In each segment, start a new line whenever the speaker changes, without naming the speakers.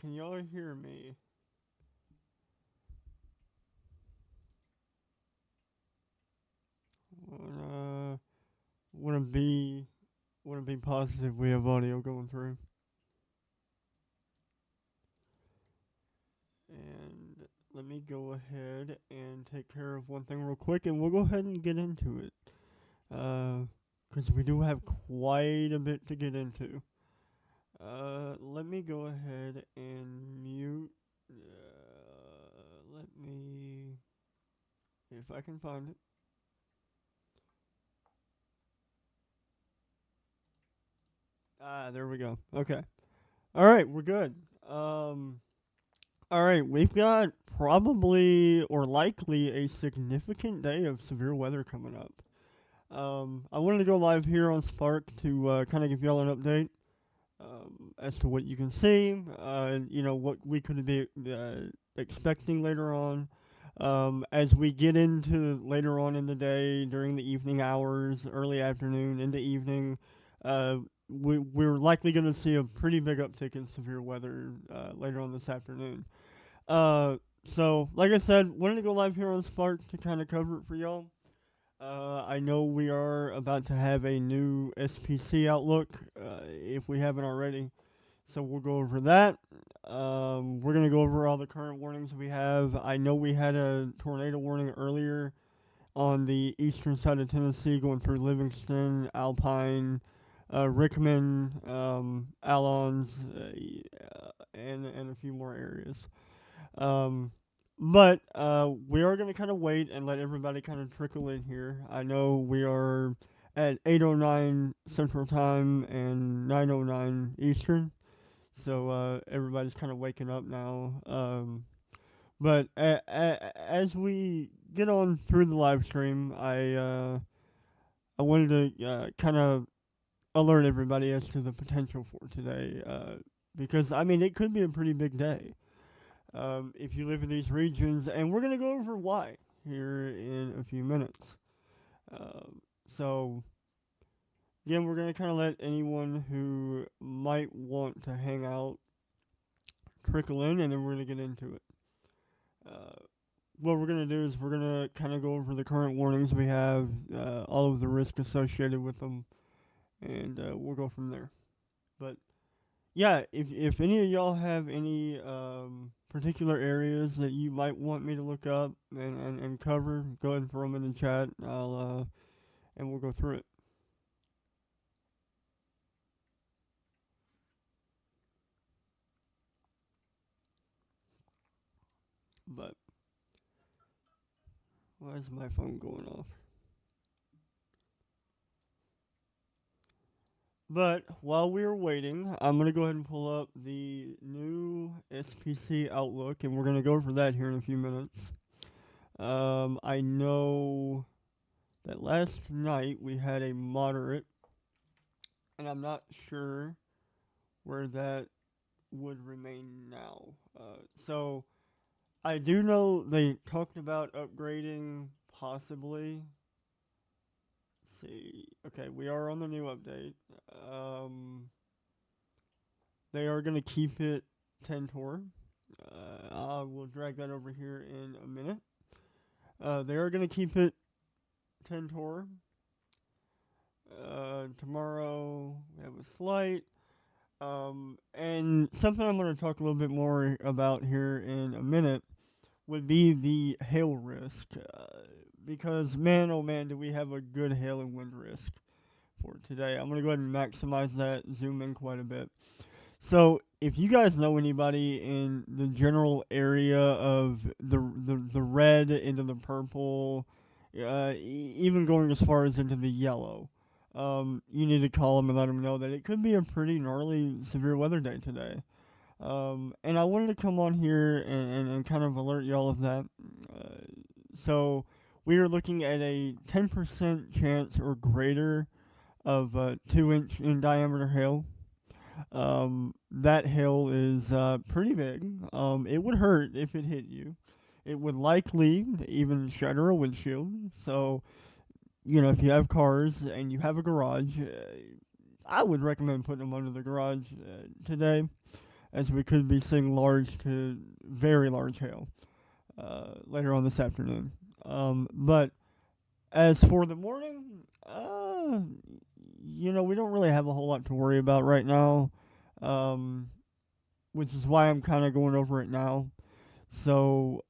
can y'all hear me? Uh, wouldn't be wouldn't be positive we have audio going through. And let me go ahead and take care of one thing real quick, and we'll go ahead and get into it. Because we do have quite a bit to get into. Let me go ahead and mute. Let me, if I can find it. Ah, there we go. Okay. All right, we're good. All right, we've got probably or likely a significant day of severe weather coming up. I wanted to go live here on Spark to kind of give y'all an update as to what you can see, what we could be expecting later on. As we get into later on in the day, during the evening hours, early afternoon, into evening, uh, we're likely going to see a pretty big uptick in severe weather later on this afternoon. Uh, so, like I said, wanted to go live here on Spark to kind of cover it for y'all. I know we are about to have a new SPC outlook, if we haven't already. So we'll go over that. We're going to go over all the current warnings we have. I know we had a tornado warning earlier on the eastern side of Tennessee going through Livingston, Alpine, Rickman, Allons, and a few more areas. But we are going to kind of wait and let everybody kind of trickle in here. I know we are at 8:09 Central Time and 9:09 Eastern, so everybody's kind of waking up now. But as we get on through the live stream, I wanted to kind of alert everybody as to the potential for today, because I mean it could be a pretty big day. If you live in these regions, and we're going to go over why here in a few minutes. So, again, we're going to kind of let anyone who might want to hang out trickle in, and then we're going to get into it. What we're going to do is we're going to kind of go over the current warnings we have, all of the risk associated with them, and we'll go from there. But yeah, if any of y'all have any particular areas that you might want me to look up and cover, go ahead and throw them in the chat. And we'll go through it. But why is my phone going off? But while we're waiting, I'm going to go ahead and pull up the new SPC Outlook, and we're going to go over that here in a few minutes. I know that last night we had a moderate, and I'm not sure where that would remain now. So I do know they talked about upgrading possibly. See, okay, we are on the new update. They are going to keep it 10 Tor. I will drag that over here in a minute. They are going to keep it 10 Tor. Tomorrow we have a slight. And something I'm going to talk a little bit more about here in a minute would be the hail risk. Because, man, oh man, do we have a good hail and wind risk for today. I'm going to go ahead and maximize that, zoom in quite a bit. So, if you guys know anybody in the general area of the red into the purple, even going as far as into the yellow, you need to call them and let them know that it could be a pretty gnarly severe weather day today. And I wanted to come on here and kind of alert y'all of that. So we are looking at a 10% chance or greater of 2-inch in diameter hail. That hail is pretty big. It would hurt if it hit you. It would likely even shatter a windshield. So, if you have cars and you have a garage, I would recommend putting them under the garage today. as we could be seeing large to very large hail later on this afternoon. But as for the morning, we don't really have a whole lot to worry about right now, um, which is why I'm kind of going over it now. So,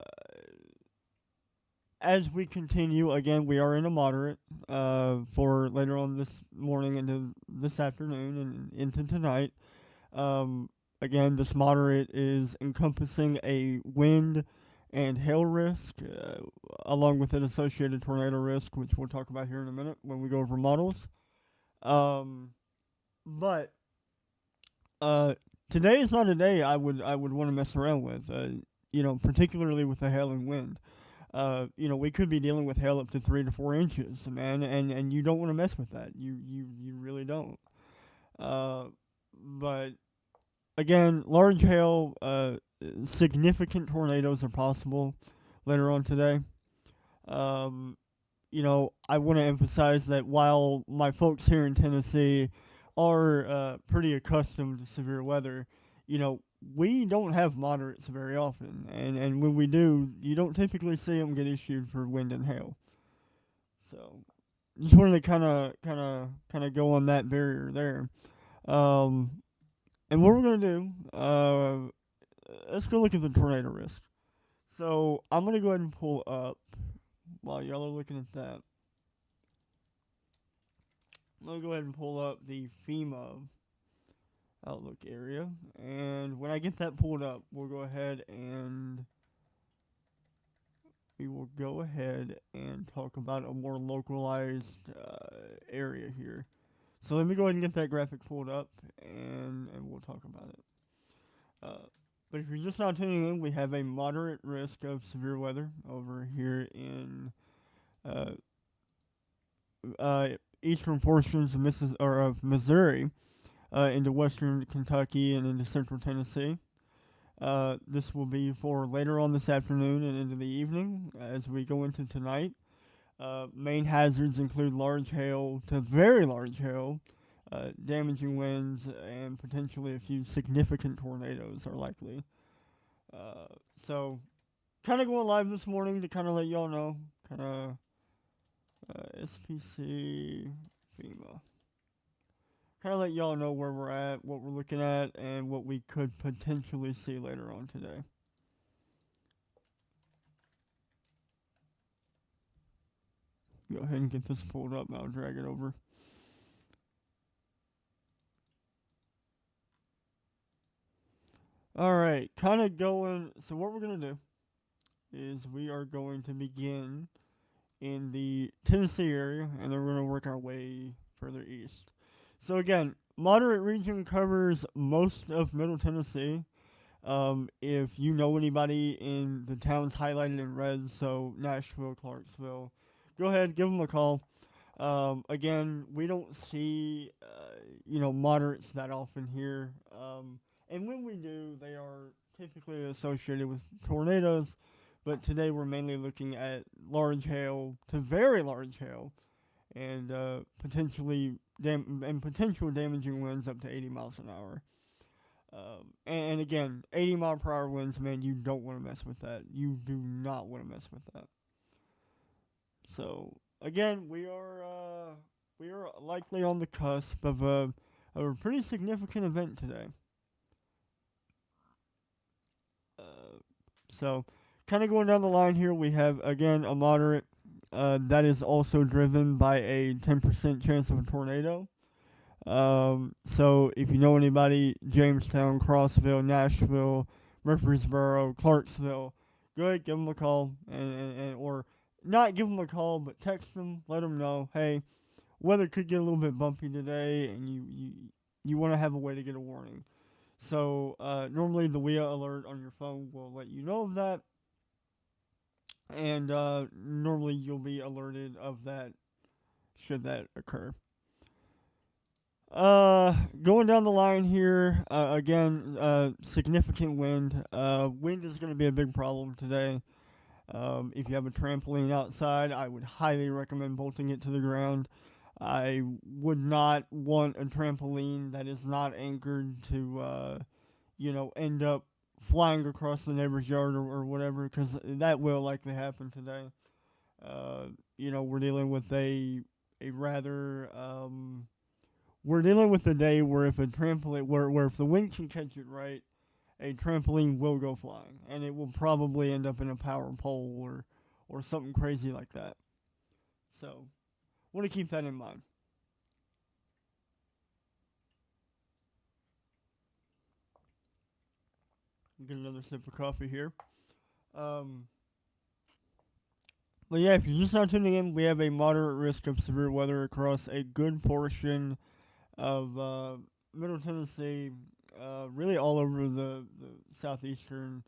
as we continue, again, we are in a moderate for later on this morning into this afternoon and into tonight. Um, Again, this moderate is encompassing a wind and hail risk, along with an associated tornado risk, which we'll talk about here in a minute when we go over models. Um, but uh, Today is not a day I would want to mess around with. Particularly with the hail and wind. We could be dealing with hail up to 3 to 4 inches, man, and you don't want to mess with that. You really don't. But again, large hail, significant tornadoes are possible later on today. Um, I want to emphasize that while my folks here in Tennessee are pretty accustomed to severe weather, we don't have moderates very often, and when we do, you don't typically see them get issued for wind and hail. So, just wanted to kind of go on that barrier there. Um, and what we're gonna do, let's go look at the tornado risk. So I'm gonna go ahead and pull up while y'all are looking at that. I'm gonna go ahead and pull up the FEMA Outlook area, and when I get that pulled up, we will go ahead and talk about a more localized area here. So let me go ahead and get that graphic pulled up, and we'll talk about it. Uh, but if you're just now tuning in, we have a moderate risk of severe weather over here in uh, eastern portions of Missouri, into western Kentucky and into central Tennessee. This will be for later on this afternoon and into the evening as we go into tonight. Main hazards include large hail to very large hail, damaging winds, and potentially a few significant tornadoes are likely. So, kind of going live this morning to kind of let y'all know, kind of SPC FEMA. Kind of let y'all know where we're at, what we're looking at, and what we could potentially see later on today. Go ahead and get this pulled up, and I'll drag it over. Alright, kind of going. So, what we're going to do is we are going to begin in the Tennessee area, and then we're going to work our way further east. So, again, moderate region covers most of Middle Tennessee. If you know anybody in the towns highlighted in red, so Nashville, Clarksville, go ahead, give them a call. Again, we don't see, moderates that often here. And when we do, they are typically associated with tornadoes. But today we're mainly looking at large hail to very large hail, and potential damaging winds up to 80 miles an hour. And again, 80 mile per hour winds, man, you don't want to mess with that. You do not want to mess with that. So again, we are likely on the cusp of a pretty significant event today. So kind of going down the line here, we have again a moderate that is also driven by a 10% chance of a tornado. So if you know anybody, Jamestown, Crossville, Nashville, Murfreesboro, Clarksville, go ahead, give them a call, and or not give them a call, but text them, let them know, hey, weather could get a little bit bumpy today, and you want to have a way to get a warning. So normally the WIA alert on your phone will let you know of that, and normally you'll be alerted of that should that occur. Going down the line here, again, significant wind. Wind is going to be a big problem today. If you have a trampoline outside, I would highly recommend bolting it to the ground. I would not want a trampoline that is not anchored to, end up flying across the neighbor's yard or whatever, because that will likely happen today. We're dealing with a rather we're dealing with a day where if a trampoline where if the wind can catch it right, a trampoline will go flying, and it will probably end up in a power pole or something crazy like that. So, want to keep that in mind. Get another sip of coffee here. Um, but yeah, if you're just now tuning in, we have a moderate risk of severe weather across a good portion of Middle Tennessee, really all over the southeastern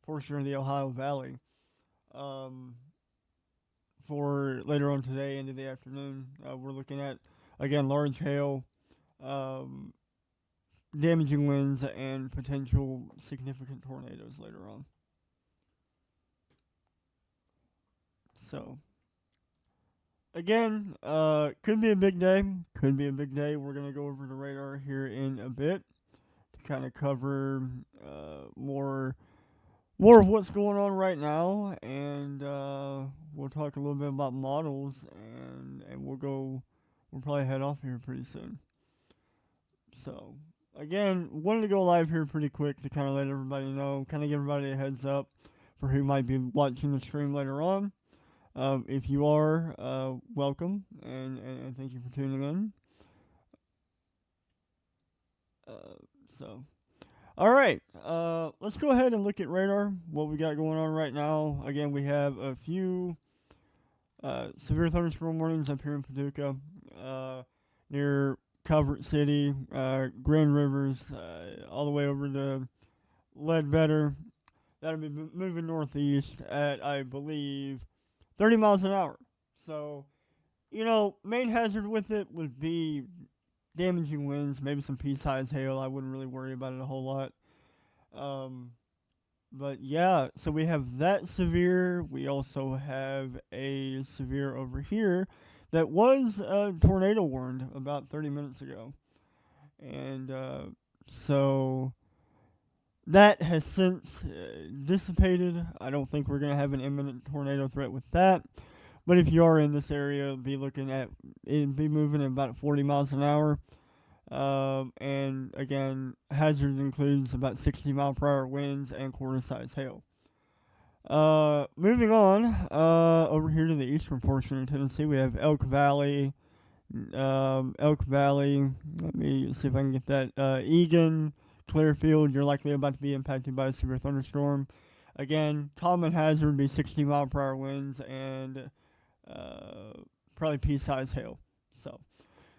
portion of the Ohio Valley. Um, for later on today into the afternoon, we're looking at again large hail, um, damaging winds, and potential significant tornadoes later on. So again, could be a big day. Could be a big day. We're gonna go over the radar here in a bit to kind of cover more of what's going on right now, and we'll talk a little bit about models, and we'll probably head off here pretty soon. So again, wanted to go live here pretty quick to kind of let everybody know, kind of give everybody a heads up for who might be watching the stream later on. If you are, welcome, and thank you for tuning in. So, all right, let's go ahead and look at radar, what we got going on right now. Again, we have a few severe thunderstorm warnings up here in Paducah, near Calvert City, Grand Rivers, all the way over to Ledbetter. That'll be moving northeast at, I believe, 30 miles an hour. So, main hazard with it would be damaging winds, maybe some pea-sized hail. I wouldn't really worry about it a whole lot. But yeah, so we have that severe. We also have a severe over here that was tornado warned about 30 minutes ago. And so that has since dissipated. I don't think we're going to have an imminent tornado threat with that. But if you are in this area, be looking at it, be moving at about 40 miles an hour. And again, hazard includes about 60 mile per hour winds and quarter size hail. Moving on, over here to the eastern portion of Tennessee, we have Elk Valley. Elk Valley, let me see if I can get that. Egan, Clearfield, you're likely about to be impacted by a severe thunderstorm. Again, common hazard would be 60 mile per hour winds and probably pea-sized hail. So,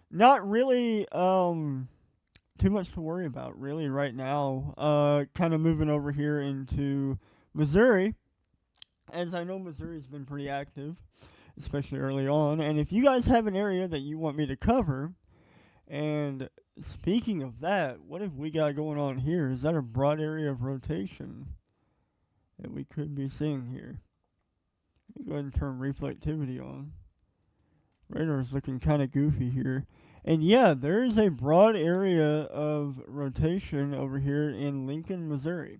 not really too much to worry about really right now. Kind of moving over here into Missouri, as I know Missouri's been pretty active, especially early on. And if you guys have an area that you want me to cover, and speaking of that, what have we got going on here? Is that a broad area of rotation that we could be seeing here? Let me go ahead and turn reflectivity on. Radar's looking kind of goofy here. And yeah, there is a broad area of rotation over here in Lincoln, Missouri.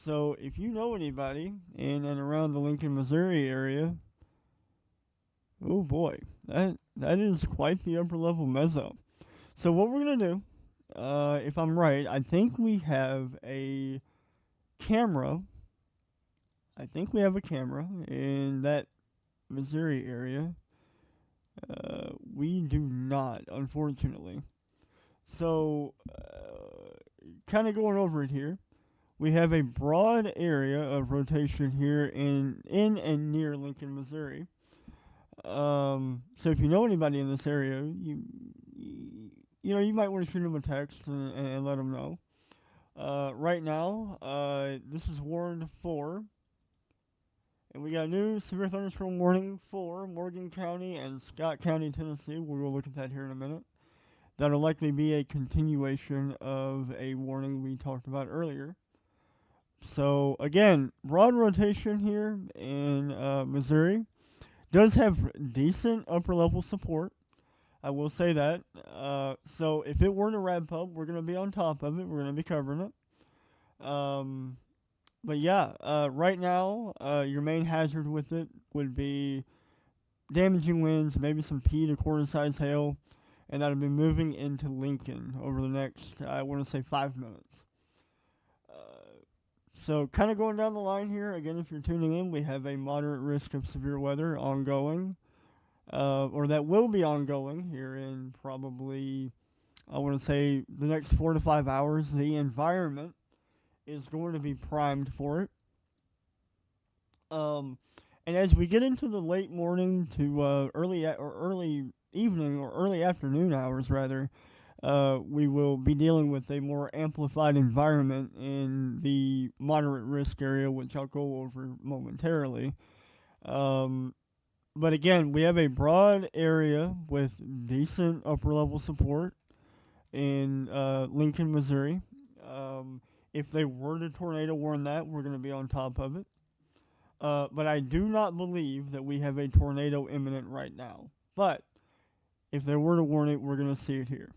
So if you know anybody in and around the Lincoln, Missouri area, oh boy, that is quite the upper level meso. So what we're going to do, if I'm right, I think we have a camera. I think we have a camera in that Missouri area. We do not, unfortunately. So, kind of going over it here, we have a broad area of rotation here in and near Lincoln, Missouri. So if you know anybody in this area, you might want to shoot them a text and let them know. Right now, this is warned 4. And we got a new severe thunderstorm warning for Morgan County and Scott County, Tennessee. We'll go look at that here in a minute. That'll likely be a continuation of a warning we talked about earlier. So, again, broad rotation here in Missouri. Does have decent upper-level support. I will say that. So, if it were to ramp up, we're going to be on top of it. We're going to be covering it. Um, but yeah, right now, your main hazard with it would be damaging winds, maybe some P to quarter size hail, and that'll be moving into Lincoln over the next, I want to say, 5 minutes. So, kind of going down the line here, again, if you're tuning in, we have a moderate risk of severe weather ongoing, or that will be ongoing here in probably, I want to say, the next 4 to 5 hours. The environment is going to be primed for it. Um, and as we get into the late morning to early evening or early afternoon hours, rather, we will be dealing with a more amplified environment in the moderate risk area, which I'll go over momentarily. Um, but again, we have a broad area with decent upper level support in Lincoln, Missouri. Um, if they were to tornado warn that, we're going to be on top of it. But I do not believe that we have a tornado imminent right now. But if they were to warn it, we're going to see it here.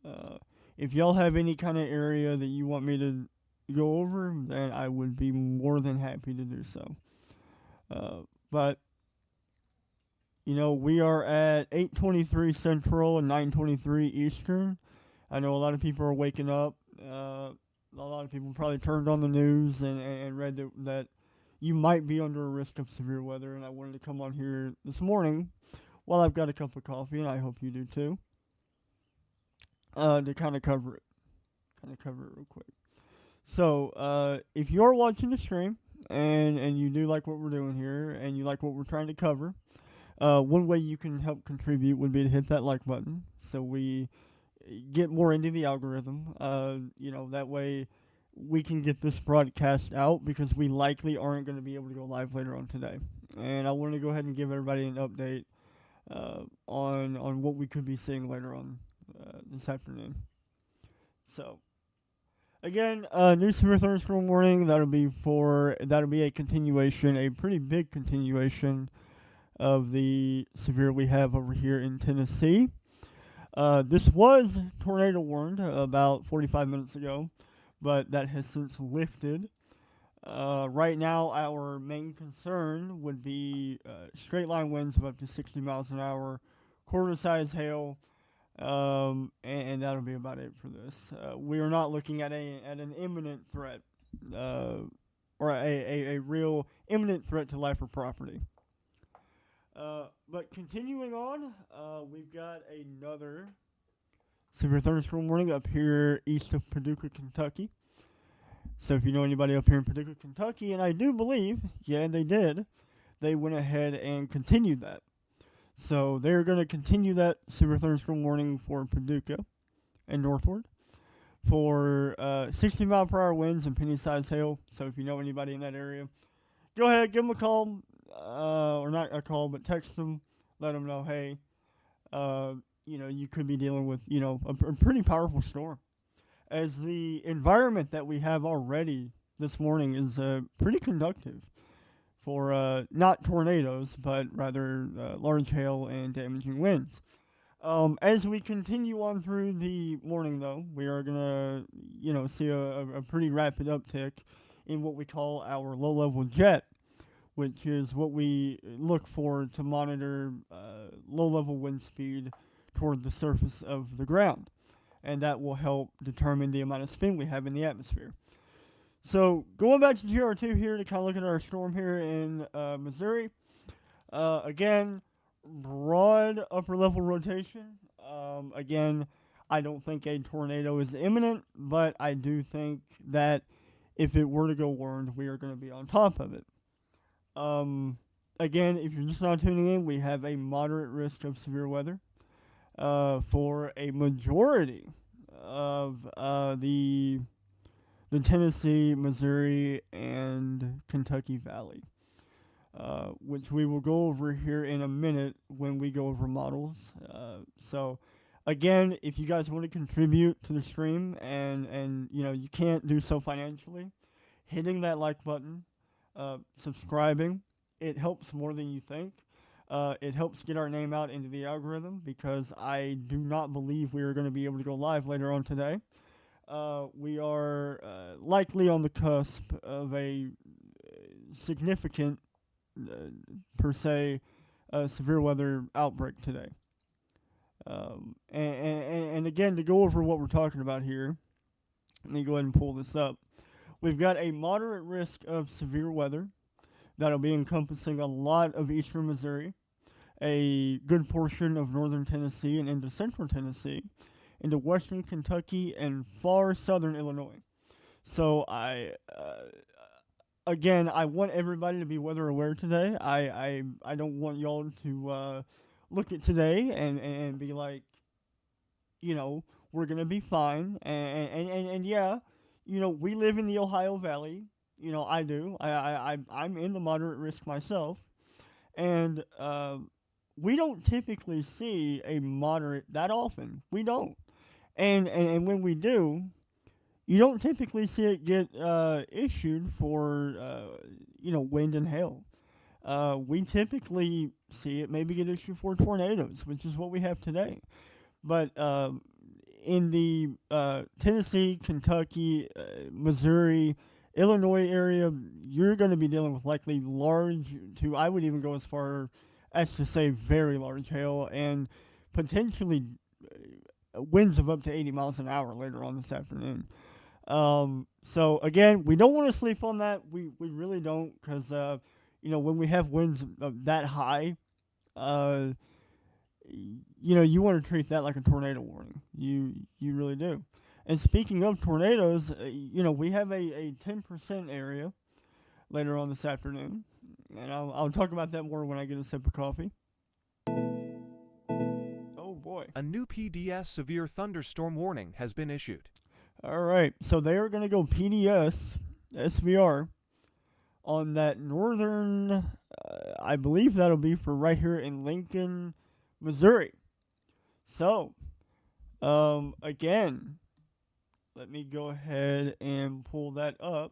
Uh, if y'all have any kind of area that you want me to go over, then I would be more than happy to do so. But we are at 8:23 Central and 9:23 Eastern. I know a lot of people are waking up. A lot of people probably turned on the news and read that you might be under a risk of severe weather, and I wanted to come on here this morning while I've got a cup of coffee, and I hope you do too, to kind of cover it. Real quick. So, if you're watching the stream and you do like what we're doing here and you like what we're trying to cover, one way you can help contribute would be to hit that like button so we get more into the algorithm. That way we can get this broadcast out because we likely aren't going to be able to go live later on today. And I want to go ahead and give everybody an update on what we could be seeing later on this afternoon. So, again, new severe thunderstorm warning. That'll be a continuation, a pretty big continuation of the severe we have over here in Tennessee. This was tornado warned about 45 minutes ago, but that has since lifted. Right now, our main concern would be straight line winds of up to 60 miles an hour, quarter size hail, and that'll be about it for this. We are not looking at an imminent threat, or a real imminent threat to life or property. But continuing on, we've got another severe thunderstorm warning up here east of Paducah, Kentucky. So if you know anybody up here in Paducah, Kentucky, and I do believe, they went ahead and continued that. So they're going to continue that severe thunderstorm warning for Paducah and northward for 60 mile per hour winds and penny-sized hail. So if you know anybody in that area, go ahead, give them a call, or not a call, but text them, let them know, hey, you could be dealing with, a pretty powerful storm. As the environment that we have already this morning is pretty conductive for not tornadoes, but rather large hail and damaging winds. As we continue on through the morning, though, we are going to, see a pretty rapid uptick in what we call our low-level jet, which is what we look for to monitor low-level wind speed toward the surface of the ground. And that will help determine the amount of spin we have in the atmosphere. So going back to GR2 here to kind of look at our storm here in Missouri. Again, broad upper level rotation. Again, I don't think a tornado is imminent, but I do think that if it were to go warned, we are going to be on top of it. Again, if you're just not tuning in, we have a moderate risk of severe weather for a majority of the Tennessee, Missouri, and Kentucky Valley, which we will go over here in a minute when we go over models. So, again, if you guys want to contribute to the stream and you can't do so financially, hitting that like button, subscribing, it helps more than you think. It helps get our name out into the algorithm because I do not believe we are going to be able to go live later on today. We are likely on the cusp of a significant, uh, per se, severe weather outbreak today. And again, to go over what we're talking about here, let me go ahead and pull this up. We've got a moderate risk of severe weather that'll be encompassing a lot of eastern Missouri, a good portion of northern Tennessee, and into central Tennessee, into western Kentucky, and far southern Illinois. So again, I want everybody to be weather aware today. I don't want y'all to look at today and be like, we're gonna be fine. And yeah, we live in the Ohio Valley. I do. I'm in the moderate risk myself, and we don't typically see a moderate that often. We don't. And when we do, you don't typically see it get issued for wind and hail. We typically see it maybe get issued for tornadoes, which is what we have today. But in the Tennessee, Kentucky, Missouri, Illinois area, you're going to be dealing with likely large to, I would even go as far as to say very large hail, and potentially winds of up to 80 miles an hour later on this afternoon. So again, we don't want to sleep on that. We really don't, because when we have winds that high, you want to treat that like a tornado warning. You really do. And speaking of tornadoes, we have a 10% area later on this afternoon, and I'll talk about that more when I get a sip of coffee. Oh boy!
A new PDS severe thunderstorm warning has been issued.
All right, so they are going to go PDS, SVR, on that northern, I believe that'll be for right here in Lincoln, Missouri. So, again, let me go ahead and pull that up.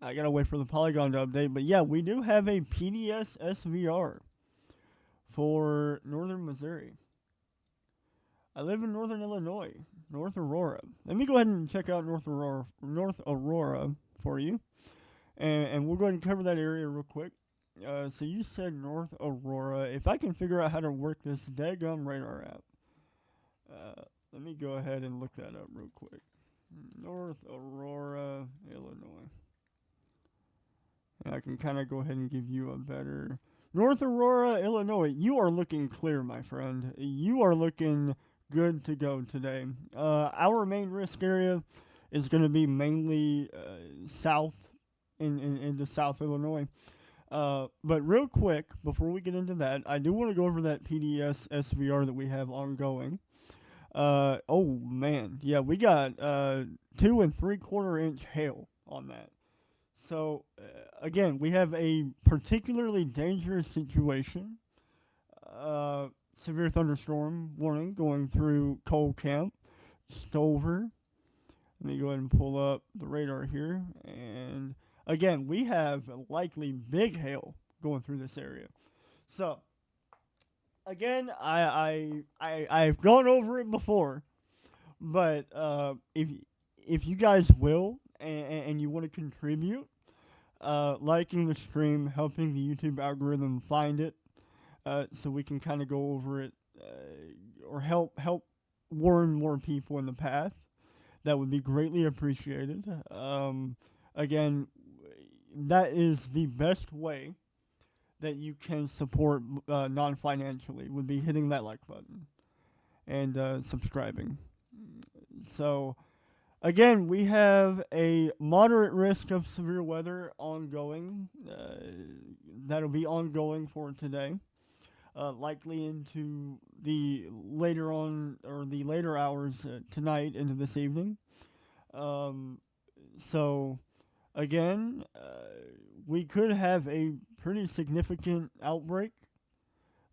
I gotta wait for the Polygon to update, but yeah, we do have a PDS SVR for northern Missouri. I live in northern Illinois, North Aurora. Let me go ahead and check out North Aurora for you, and we'll go ahead and cover that area real quick. So you said North Aurora. If I can figure out how to work this daggum radar app, let me go ahead and look that up real quick. North Aurora, Illinois. And I can kind of go ahead and give you a better... North Aurora, Illinois. You are looking clear, my friend. You are looking good to go today. Our main risk area is going to be mainly south into South Illinois. But real quick, before we get into that, I do want to go over that PDS SVR that we have ongoing. Oh man, yeah, we got 2 3/4 inch hail on that. So again, we have a particularly dangerous situation. Severe thunderstorm warning going through Cole Camp, Stover. Let me go ahead and pull up the radar here, and again, we have likely big hail going through this area. So, again, I've gone over it before, but if you guys will and you want to contribute, liking the stream, helping the YouTube algorithm find it, so we can kind of go over it, or help warn more people in the path, that would be greatly appreciated. Again, that is the best way that you can support non-financially, would be hitting that like button and subscribing. So, again, we have a moderate risk of severe weather ongoing. That'll be ongoing for today, likely into the later on, or the later hours tonight into this evening. So, again, we could have a pretty significant outbreak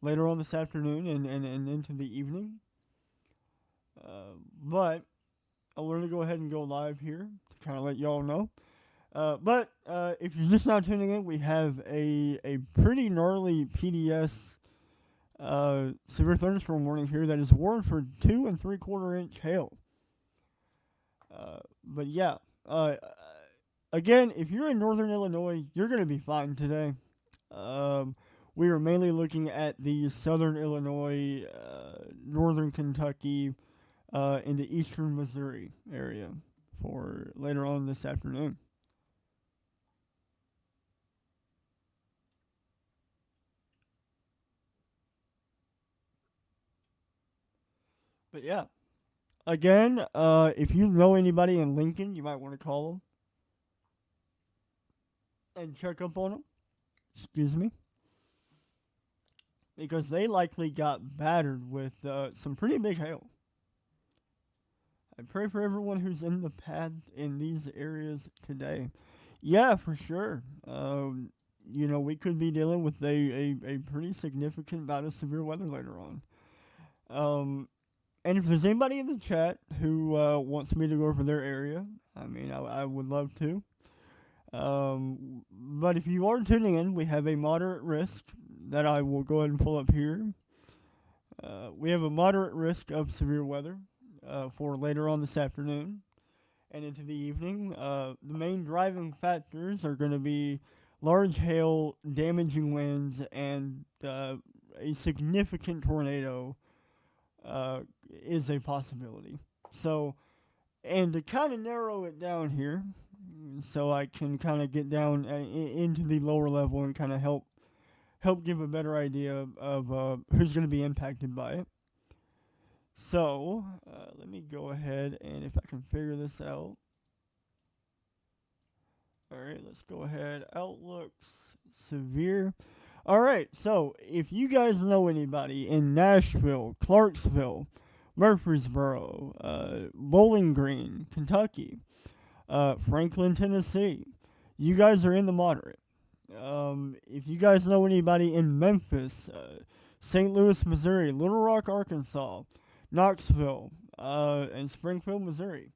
later on this afternoon and into the evening. But I'm going to go ahead and go live here to kind of let y'all know. But if you're just now tuning in, we have a pretty gnarly PDS severe thunderstorm warning here that is warned for 2 3/4 inch hail But yeah, uh, again, if you're in northern Illinois, you're going to be fine today. Um, we are mainly looking at the southern Illinois, northern Kentucky, in the eastern Missouri area for later on this afternoon. But yeah, again, if you know anybody in Lincoln, you might want to call them and check up on them. Excuse me, because they likely got battered with some pretty big hail. I pray for everyone who's in the path in these areas today. Yeah, for sure. We could be dealing with a pretty significant bout of severe weather later on. And if there's anybody in the chat who wants me to go over their area, I mean, I would love to. But if you are tuning in, we have a moderate risk that I will go ahead and pull up here. We have a moderate risk of severe weather for later on this afternoon and into the evening. The main driving factors are going to be large hail, damaging winds, and a significant tornado is a possibility. So, and to kind of narrow it down here, so I can kind of get down into the lower level and kind of help give a better idea of who's going to be impacted by it. So, let me go ahead and if I can figure this out. Alright, let's go ahead. Outlooks, severe. Alright, so if you guys know anybody in Nashville, Clarksville, Murfreesboro, Bowling Green, Kentucky, Franklin, Tennessee, you guys are in the moderate. If you guys know anybody in Memphis, St. Louis, Missouri, Little Rock, Arkansas, Knoxville, and Springfield, Missouri,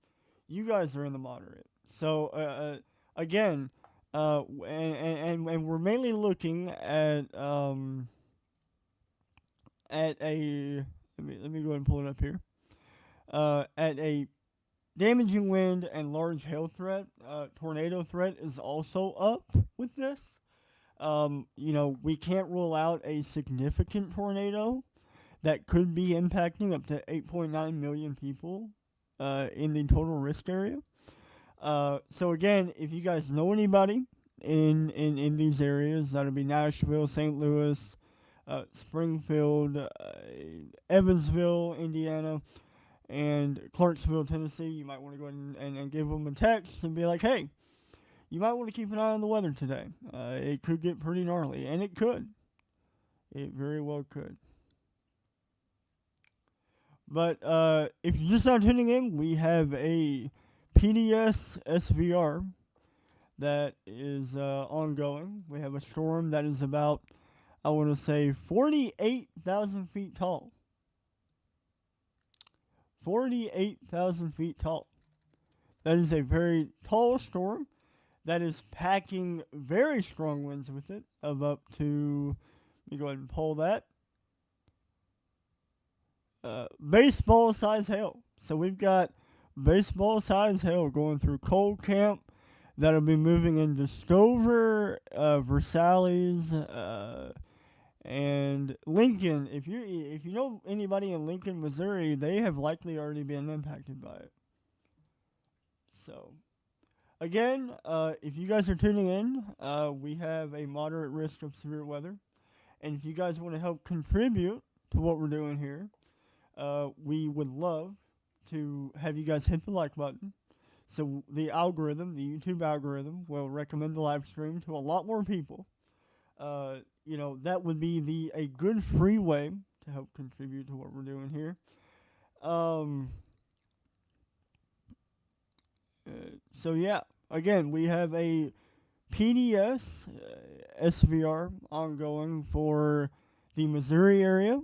you guys are in the moderate. So, again, and we're mainly looking at a let me go ahead and pull it up here. At a damaging wind and large hail threat, tornado threat is also up with this. We can't rule out a significant tornado that could be impacting up to 8.9 million people in the total risk area. So again, if you guys know anybody in these areas, that'll be Nashville, St. Louis, Springfield, Evansville, Indiana, and Clarksville, Tennessee, you might want to go ahead and give them a text and be like, hey, you might want to keep an eye on the weather today. It could get pretty gnarly, and it could. It very well could. But if you're just now tuning in, we have a PDS SVR that is ongoing. We have a storm that is about, I want to say, 48,000 feet tall. 48,000 feet tall. That is a very tall storm that is packing very strong winds with it of up to, let me go ahead and pull that, baseball size hail. So we've got baseball size hail going through Coal Camp that'll be moving into Stover, Versailles, and Lincoln. If you know anybody in Lincoln, Missouri, they have likely already been impacted by it. So, again, if you guys are tuning in, we have a moderate risk of severe weather, and if you guys want to help contribute to what we're doing here, we would love to have you guys hit the like button. So the algorithm, the YouTube algorithm, will recommend the live stream to a lot more people. That would be a good free way to help contribute to what we're doing here. So yeah, again, we have a PDS SVR ongoing for the Missouri area.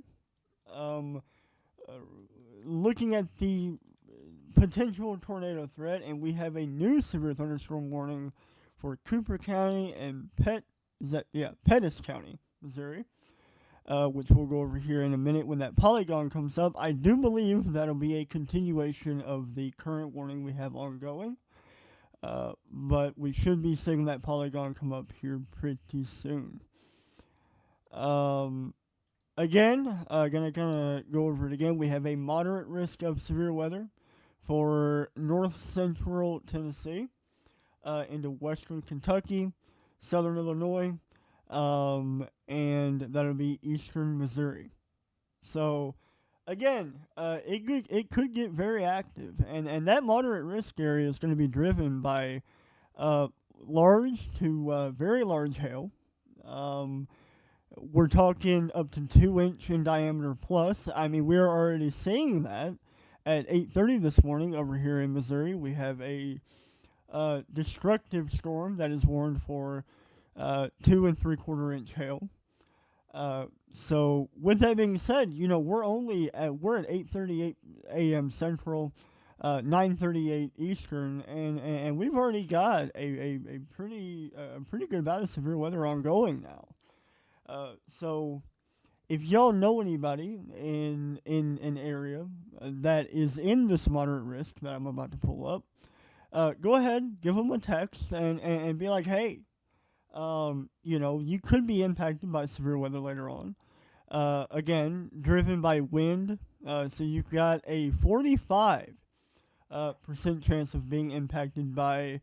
Looking at the potential tornado threat, and we have a new severe thunderstorm warning for Cooper County and Pettis County, Missouri. which we'll go over here in a minute when that polygon comes up. I do believe that'll be a continuation of the current warning we have ongoing. But we should be seeing that polygon come up here pretty soon. Again, gonna kind of go over it again. We have a moderate risk of severe weather for north central Tennessee, into western Kentucky, southern Illinois, and that'll be eastern Missouri. So, again, it could get very active, and that moderate risk area is going to be driven by large to very large hail. We're talking up to 2-inch in diameter plus. I mean, we're already seeing that at 8:30 this morning over here in Missouri. We have a destructive storm that is warned for 2 3/4 inch hail. So with that being said, we're at 8:38 a.m. Central, 9:38 Eastern, and we've already got a pretty good bout of severe weather ongoing now. So if y'all know anybody in an area that is in this moderate risk that I'm about to pull up, go ahead, give them a text and be like, hey, you could be impacted by severe weather later on. Again, driven by wind, so you've got a 45% chance of being impacted by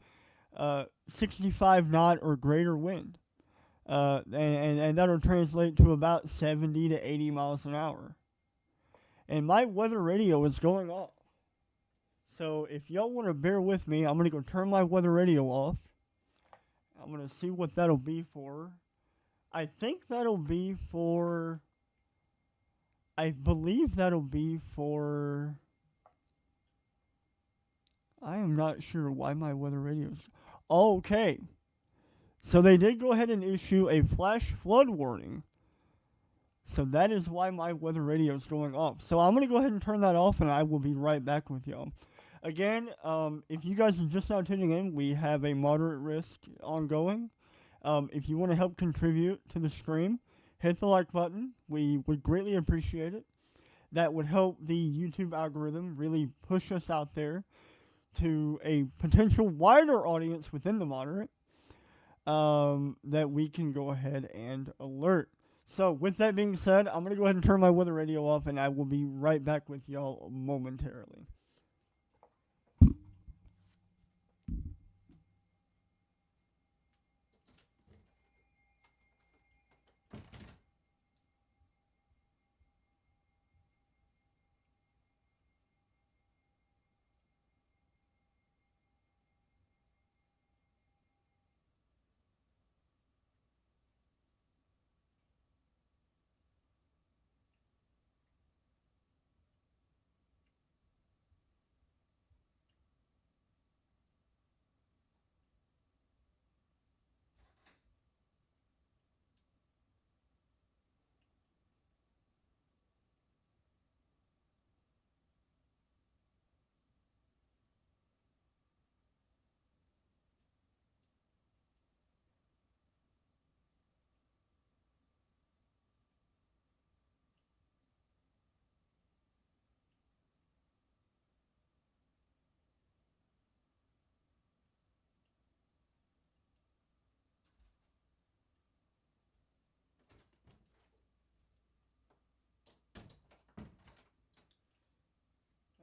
65 knot or greater wind. And that'll translate to about 70 to 80 miles an hour. And my weather radio is going off. So if y'all want to bear with me, I'm going to go turn my weather radio off. I'm going to see what that'll be for. I think that'll be for... I believe that'll be for... I am not sure why my weather radio's... Okay. So they did go ahead and issue a flash flood warning. So that is why my weather radio is going off. So I'm going to go ahead and turn that off, and I will be right back with y'all. Again, if you guys are just now tuning in, we have a moderate risk ongoing. If you want to help contribute to the stream, hit the like button. We would greatly appreciate it. That would help the YouTube algorithm really push us out there to a potential wider audience within the moderate. That we can go ahead and alert. So, with that being said, I'm going to go ahead and turn my weather radio off, and I will be right back with y'all momentarily.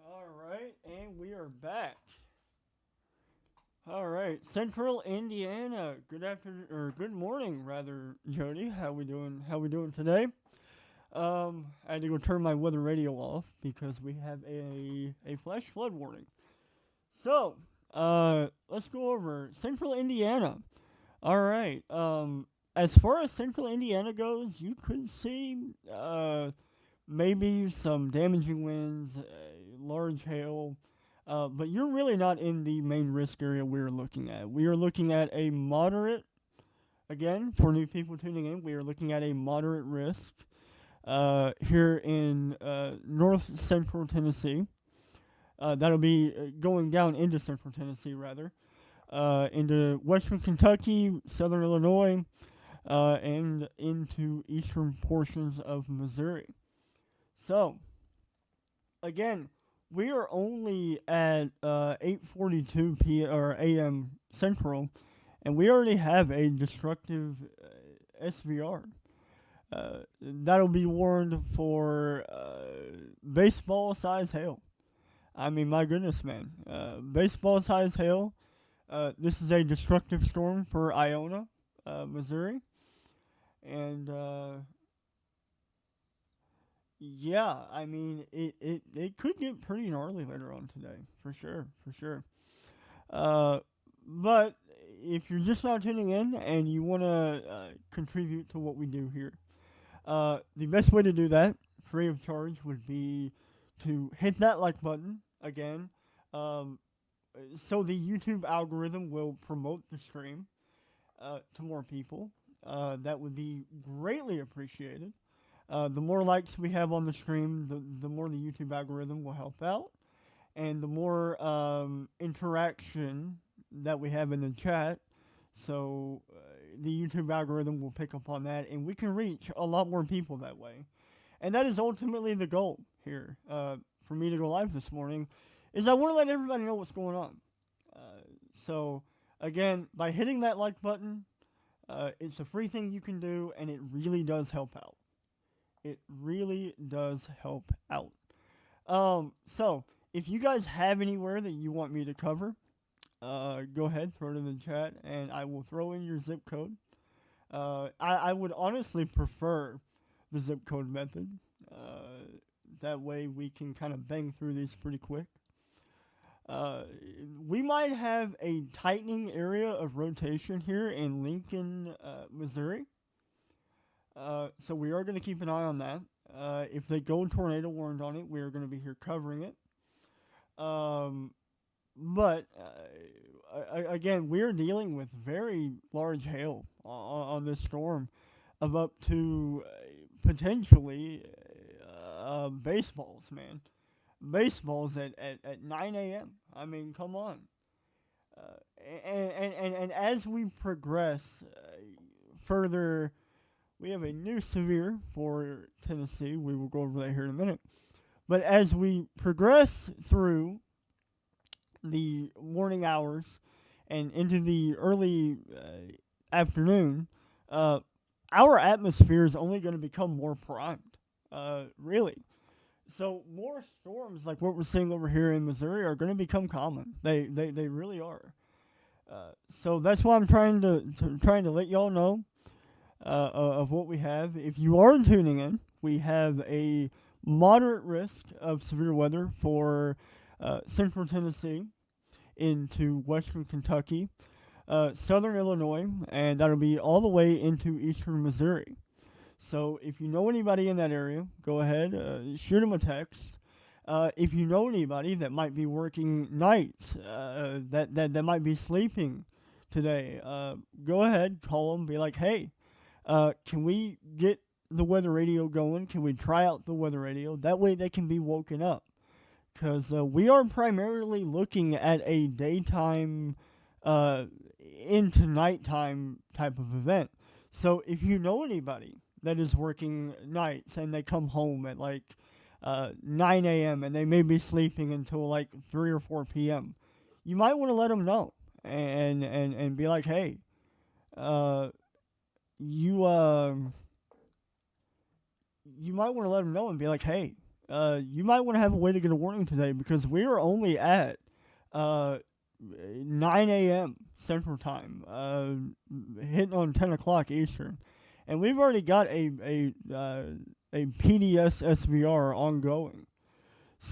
Alright, and we are back. Alright, Central Indiana. Good afternoon, or good morning, rather, Jody. How we doing today? I had to go turn my weather radio off because we have a flash flood warning. So, let's go over Central Indiana. Alright, as far as Central Indiana goes, you could see, maybe some damaging winds, large hail, but you're really not in the main risk area we're looking at. We are looking at a moderate, again, for new people tuning in, we are looking at a moderate risk here in north central Tennessee. That'll be going down into central Tennessee, rather, into western Kentucky, southern Illinois, and into eastern portions of Missouri. So, again, we are only at 8:42 p. or a.m. Central, and we already have a destructive SVR. That'll be warned for baseball size hail. I mean, my goodness, man. Baseball size hail. This is a destructive storm for Iona, Missouri. And yeah, I mean, it could get pretty gnarly later on today, for sure, for sure. But if you're just not tuning in and you want to contribute to what we do here, the best way to do that, free of charge, would be to hit that like button again, um, so the YouTube algorithm will promote the stream to more people. That would be greatly appreciated. The more likes we have on the stream, the more the YouTube algorithm will help out, and the more interaction that we have in the chat. So the YouTube algorithm will pick up on that, and we can reach a lot more people that way. And that is ultimately the goal here for me to go live this morning, is I want to let everybody know what's going on. So again, by hitting that like button, it's a free thing you can do, and it really does help out. It really does help out. So if you guys have anywhere that you want me to cover, go ahead, throw it in the chat, and I will throw in your zip code. I would honestly prefer the zip code method. That way we can kind of bang through these pretty quick. We might have a tightening area of rotation here in Lincoln, Missouri. So we are going to keep an eye on that. If they go tornado warned on it, we are going to be here covering it. But again, we're dealing with very large hail on this storm of up to potentially baseballs, man. Baseballs at 9 a.m. I mean, come on. And as we progress further, we have a new severe for Tennessee. We will go over that here in a minute. But as we progress through the morning hours and into the early afternoon, our atmosphere is only going to become more primed. Really. So more storms like what we're seeing over here in Missouri are going to become common. They really are. So that's why I'm trying to let y'all know of what we have. If you are tuning in, we have a moderate risk of severe weather for central Tennessee into western Kentucky, southern Illinois, and that'll be all the way into eastern Missouri. So if you know anybody in that area, go ahead, shoot them a text. If you know anybody that might be working nights, that might be sleeping today, go ahead, call them, be like, hey, can we get the weather radio going? Can we try out the weather radio? That way they can be woken up. Because we are primarily looking at a daytime into nighttime type of event. So if you know anybody that is working nights and they come home at like 9 a.m. and they may be sleeping until like 3 or 4 p.m., you might want to let them know and be like, hey, you might want to let them know and be like, hey, you might want to have a way to get a warning today because we are only at 9 a.m. Central Time, hitting on 10 o'clock Eastern. And we've already got a PDS SVR ongoing.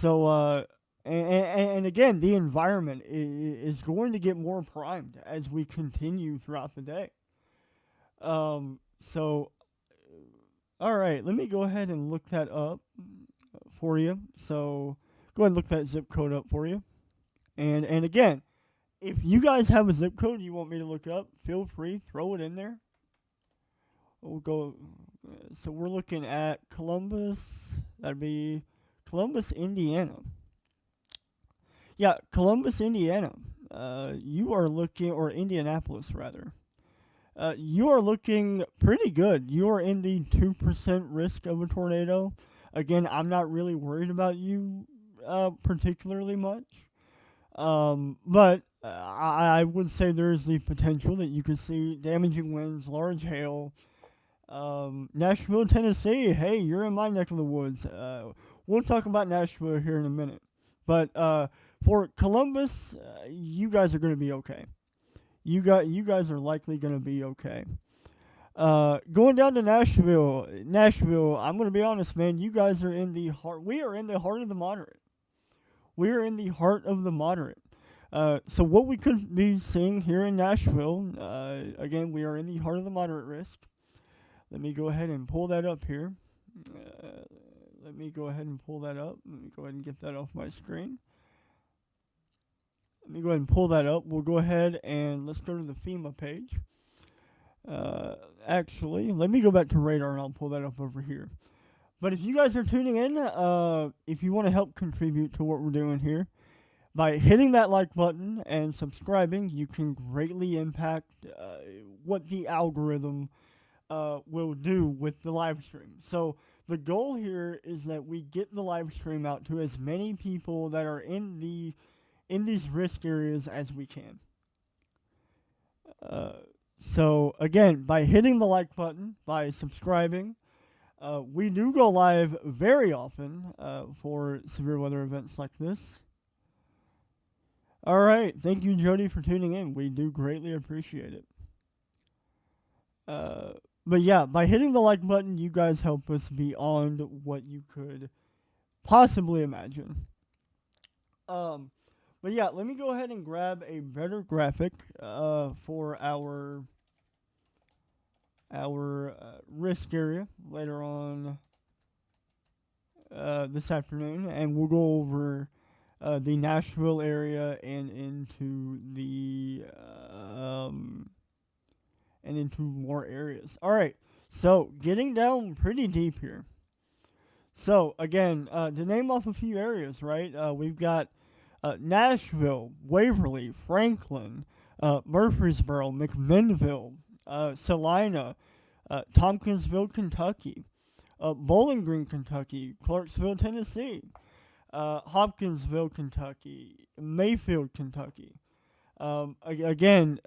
So, and again, the environment is going to get more primed as we continue throughout the day. So, all right, let me go ahead and look that up for you. So, go ahead and look that zip code up for you. And again, if you guys have a zip code you want me to look up, feel free, throw it in there. We'll go. So we're looking at Columbus. That'd be Columbus, Indiana. Yeah, Columbus, Indiana. You are looking, or Indianapolis rather. you are looking pretty good. You are in the 2% risk of a tornado. Again, I'm not really worried about you particularly much. But I would say there's the potential that you could see damaging winds, large hail. Nashville, Tennessee. Hey, you're in my neck of the woods. We'll talk about Nashville here in a minute. But for Columbus, you guys are going to be okay. You guys are likely going to be okay. Going down to Nashville. I'm going to be honest, man. You guys are in the heart. We are in the heart of the moderate. We are in the heart of the moderate. So what we could be seeing here in Nashville, again, we are in the heart of the moderate risk. Let me go ahead and pull that up here. Let me go ahead and pull that up. Let me go ahead and get that off my screen. Let me go ahead and pull that up. We'll go ahead and let's go to the FEMA page. Actually, let me go back to radar and I'll pull that up over here. But if you guys are tuning in, if you want to help contribute to what we're doing here, by hitting that like button and subscribing, you can greatly impact what the algorithm will do with the live stream. So the goal here is that we get the live stream out to as many people that are in these risk areas as we can. So again, by hitting the like button, by subscribing, we do go live very often for severe weather events like this. All right, thank you, Jody, for tuning in. We do greatly appreciate it. But yeah, by hitting the like button, you guys help us beyond what you could possibly imagine. But yeah, let me go ahead and grab a better graphic for our risk area later on this afternoon, and we'll go over the Nashville area and into more areas. All right, so getting down pretty deep here. So again, to name off a few areas, right? We've got Nashville, Waverly, Franklin, Murfreesboro, McMinnville, Salina, Tompkinsville, Kentucky, Bowling Green, Kentucky, Clarksville, Tennessee, Hopkinsville, Kentucky, Mayfield, Kentucky. Again,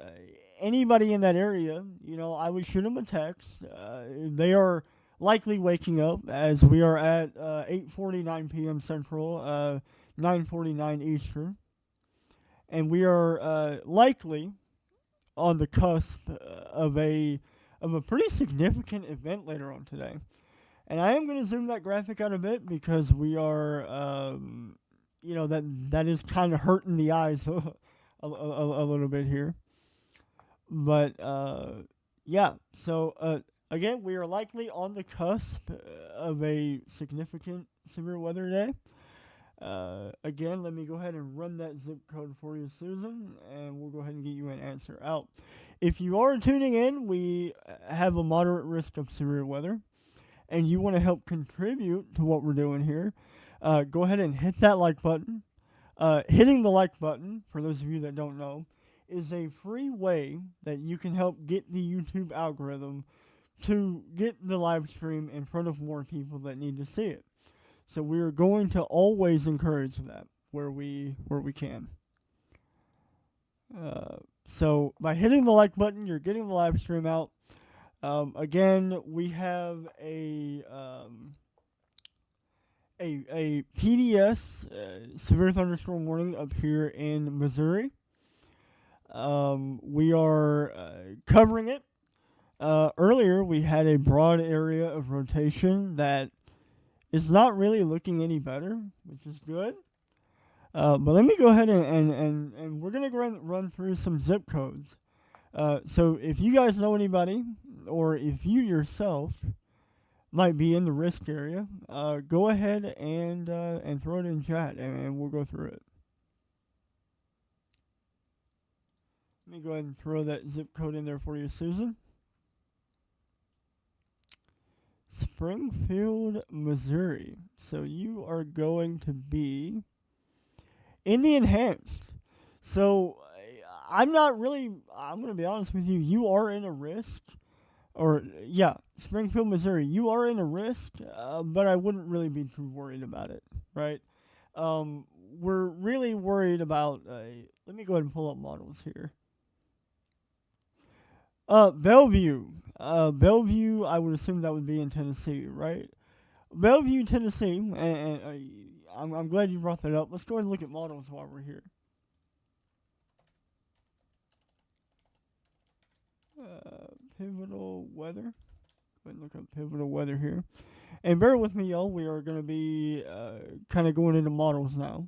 anybody in that area, I would shoot them a text. They are likely waking up as we are at 8:49 p.m. Central, 9:49 Eastern, and we are likely on the cusp of a pretty significant event later on today. And I am going to zoom that graphic out a bit because we are, that is kind of hurting the eyes a little bit here. But yeah, so again, we are likely on the cusp of a significant severe weather day. Again, let me go ahead and run that zip code for you, Susan, and we'll go ahead and get you an answer out. If you are tuning in, we have a moderate risk of severe weather, and you want to help contribute to what we're doing here, go ahead and hit that like button. Hitting the like button, for those of you that don't know, is a free way that you can help get the YouTube algorithm to get the live stream in front of more people that need to see it. So we are going to always encourage that where we can. So by hitting the like button, you're getting the live stream out. Again, we have a PDS severe thunderstorm warning up here in Missouri. We are covering it. Earlier, we had a broad area of rotation that is not really looking any better, which is good. But let me go ahead and we're going to run through some zip codes. So if you guys know anybody, or if you yourself might be in the risk area, go ahead and throw it in chat, and we'll go through it. Let me go ahead and throw that zip code in there for you, Susan. Springfield, Missouri. So you are going to be in the enhanced. So I'm not really. I'm gonna be honest with you. You are in a risk, or yeah, Springfield, Missouri. You are in a risk, but I wouldn't really be too worried about it, right? Um, we're really worried about. Let me go ahead and pull up models here. Bellevue. Bellevue. I would assume that would be in Tennessee, right? Bellevue, Tennessee, I'm glad you brought that up. Let's go ahead and look at models while we're here. Pivotal weather. Go ahead and look up pivotal weather here. And bear with me, y'all. We are going to be kind of going into models now.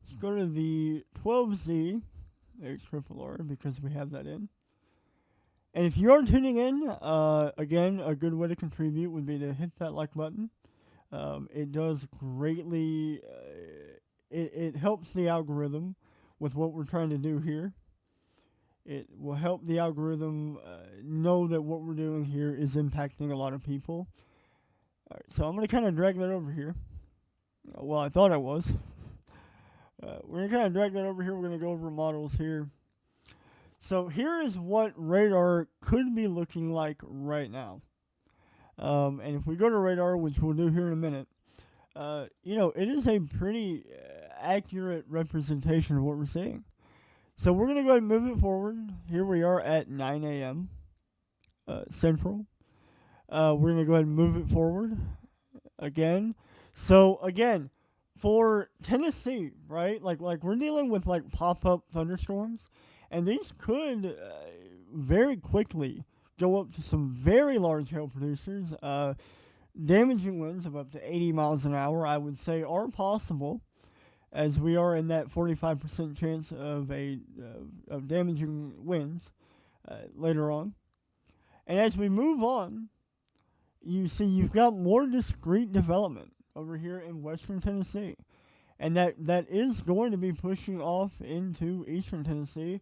Let's go to the 12Z HRRR because we have that in. And if you are tuning in, again, a good way to contribute would be to hit that like button. It does greatly, it helps the algorithm with what we're trying to do here. It will help the algorithm know that what we're doing here is impacting a lot of people. All right, so I'm going to kind of drag that over here. Well, I thought I was. We're going to kind of drag that over here. We're going to go over models here. So here is what radar could be looking like right now. And if we go to radar, which we'll do here in a minute, it is a pretty accurate representation of what we're seeing. So we're going to go ahead and move it forward. Here we are at 9 a.m. Central. We're going to go ahead and move it forward again. So again, for Tennessee, right? Like we're dealing with like pop-up thunderstorms, and these could very quickly go up to some very large hail producers. Damaging winds of up to 80 miles an hour, I would say, are possible, as we are in that 45% chance of of damaging winds later on. And as we move on, you see you've got more discrete development over here in western Tennessee. And that is going to be pushing off into eastern Tennessee,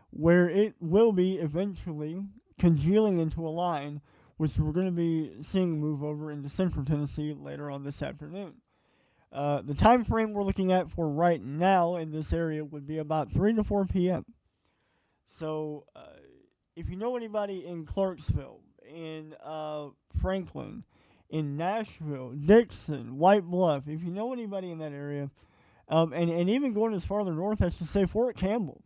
where it will be eventually congealing into a line, which we're going to be seeing move over into central Tennessee later on this afternoon. The time frame we're looking at for right now in this area would be about 3 to 4 p.m. So if you know anybody in Clarksville, in Franklin, in Nashville, Dixon, White Bluff, if you know anybody in that area, and even going as farther north as to say Fort Campbell,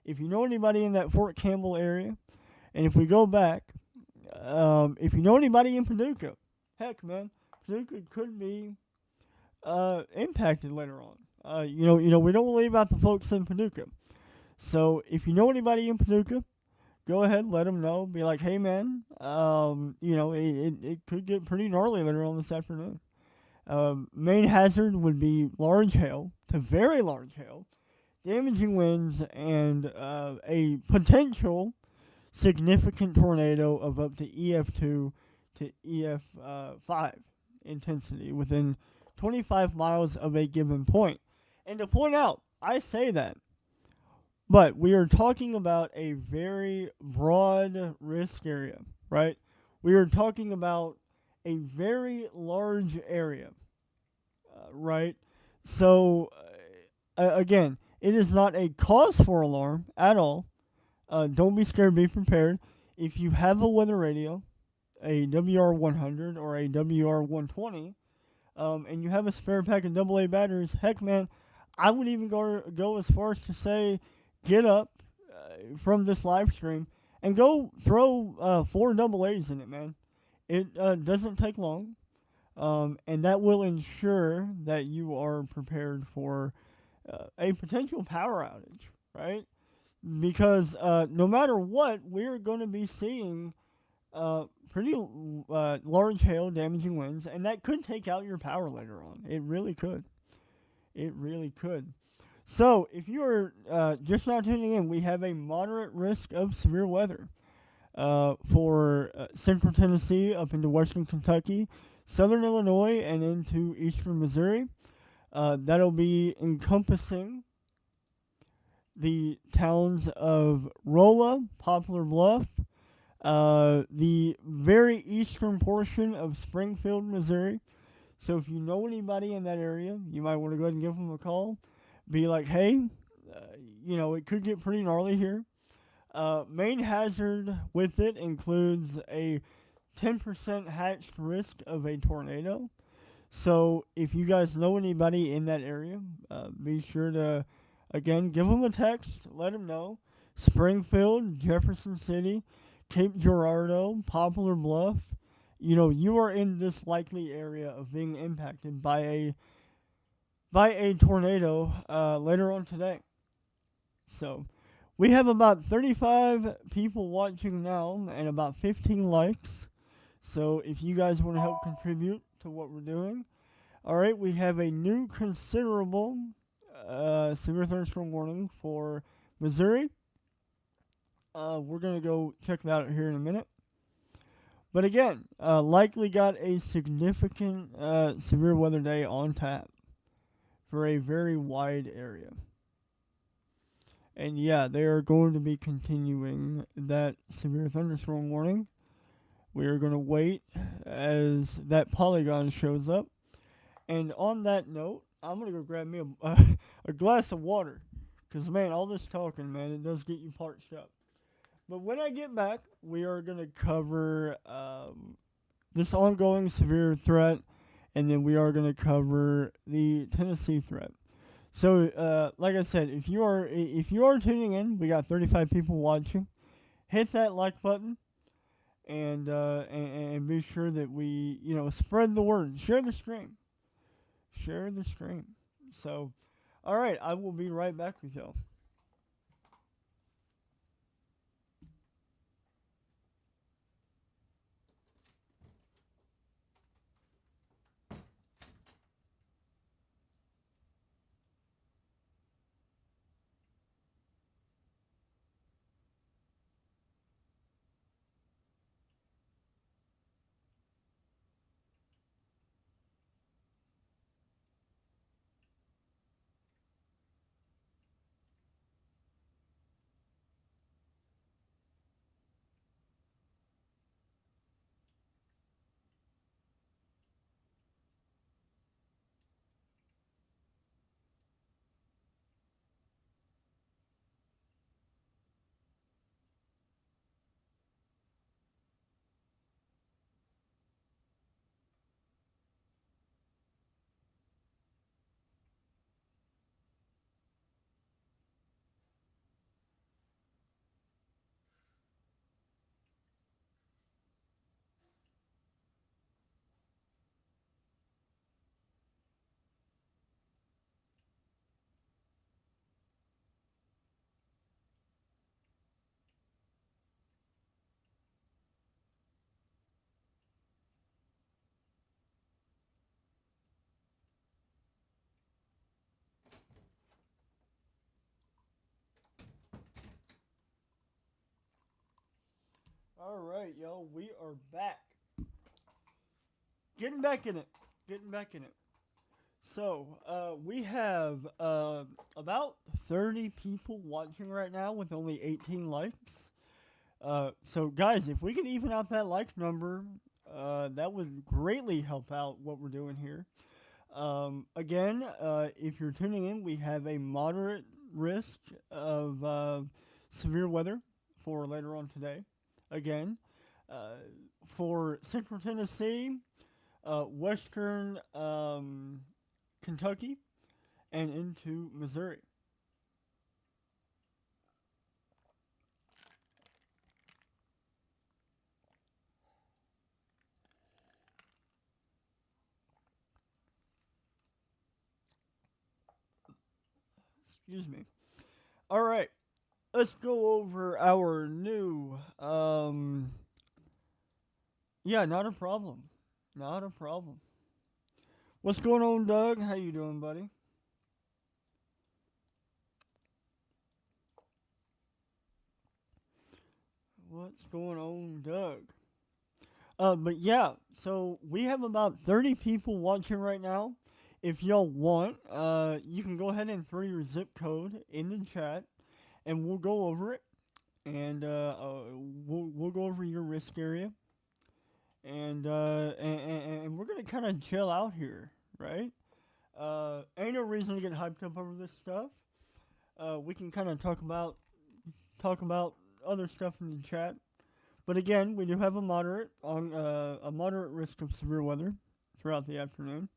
if you know anybody in that Fort Campbell area, and if we go back, if you know anybody in Paducah, heck, man, Paducah could be impacted later on. We don't leave out the folks in Paducah. So if you know anybody in Paducah, go ahead, let them know. Be like, hey, man, it could get pretty gnarly later on this afternoon. Main hazard would be large hail to very large hail, damaging winds, and a potential significant tornado of up to EF2 to EF5 intensity within 25 miles of a given point. And to point out, I say that, but we are talking about a very broad risk area, right? We are talking about a very large area, right? So, again, it is not a cause for alarm at all. Don't be scared, be prepared. If you have a weather radio, a WR100 or a WR120, and you have a spare pack of AA batteries, heck, man, I would even go as far as to say, get up from this live stream and go throw 4 AA's in it, man. It doesn't take long, and that will ensure that you are prepared for a potential power outage, right? Because no matter what, we're going to be seeing pretty large hail, damaging winds, and that could take out your power later on. It really could. It really could. So, if you are just now tuning in, we have a moderate risk of severe weather for central Tennessee up into western Kentucky, southern Illinois, and into eastern Missouri. That'll be encompassing the towns of Rolla, Poplar Bluff, the very eastern portion of Springfield, Missouri. So if you know anybody in that area, you might want to go ahead and give them a call. Be like, hey, it could get pretty gnarly here. Main hazard with it includes a 10% hatched risk of a tornado. So if you guys know anybody in that area, be sure to, again, give them a text, let them know. Springfield, Jefferson City, Cape Girardeau, Poplar Bluff. You are in this likely area of being impacted by a tornado later on today. So we have about 35 people watching now and about 15 likes. So if you guys want to help contribute to what we're doing, all right, we have a new considerable severe thunderstorm warning for Missouri. We're going to go check that out here in a minute. But again, likely got a significant severe weather day on tap for a very wide area. And yeah, they are going to be continuing that severe thunderstorm warning. We are going to wait as that polygon shows up. And on that note, I'm going to go grab me a glass of water. Because, man, all this talking, man, it does get you parched up. But when I get back, we are going to cover this ongoing severe threat. And then we are going to cover the Tennessee threat. So, like I said, if you are tuning in, we got 35 people watching. Hit that like button. And be sure that we, spread the word. Share the stream. Share the stream. So, all right, I will be right back with y'all. All right, y'all, we are back. Getting back in it. So, we have about 30 people watching right now with only 18 likes. So, guys, if we can even out that like number, that would greatly help out what we're doing here. Again, if you're tuning in, we have a moderate risk of severe weather for later on today. Again, for Central Tennessee, Western Kentucky, and into Missouri. Excuse me. All right, let's go over our new. Yeah, not a problem. Not a problem. What's going on, Doug? How you doing, buddy? What's going on, Doug? But yeah, so we have about 30 people watching right now. If y'all want, you can go ahead and throw your zip code in the chat, and we'll go over it, and we'll go over your risk area, and we're gonna kind of chill out here, right? Ain't no reason to get hyped up over this stuff. we can kind of talk about other stuff in the chat. But again, we do have a moderate risk of severe weather throughout the afternoon.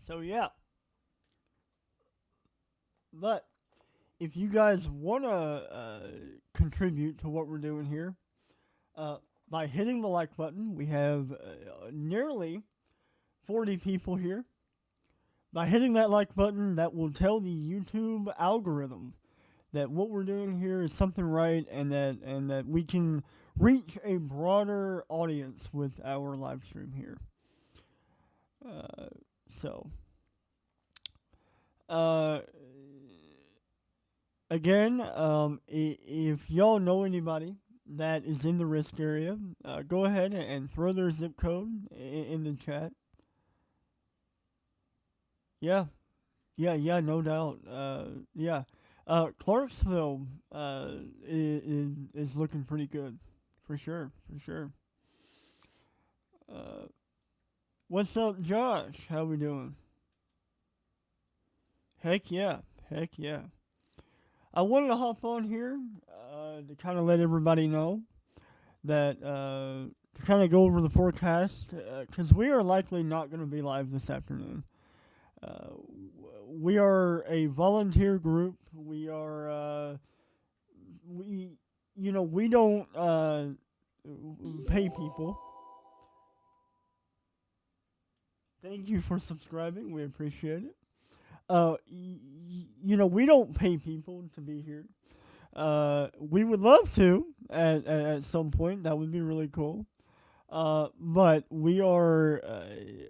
So yeah, but if you guys want to contribute to what we're doing here, uh, by hitting the like button, we have nearly 40 people here. By hitting that like button, that will tell the YouTube algorithm that what we're doing here is something right, and that we can reach a broader audience with our live stream here. Uh, so, uh, again, if y'all know anybody that is in the risk area, go ahead and throw their zip code in the chat. Yeah, yeah, no doubt. Yeah. Clarksville is looking pretty good, for sure, for sure. Uh, what's up, Josh? How we doing? Heck yeah, heck yeah. I wanted to hop on here to kind of let everybody know that to kind of go over the forecast because we are likely not going to be live this afternoon. Uh, we are a volunteer group. We don't pay people. Thank you for subscribing. We appreciate it. We don't pay people to be here. We would love to at some point. That would be really cool. But we are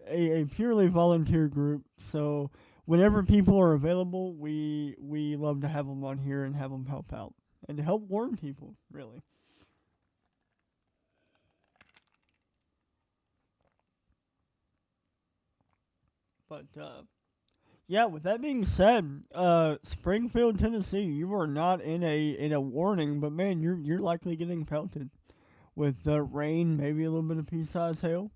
a purely volunteer group, so whenever people are available, we love to have them on here and have them help out and to help warn people, really. But yeah, with that being said, Springfield, Tennessee, you are not in a warning, but man, you're likely getting pelted with rain, maybe a little bit of pea-sized hail.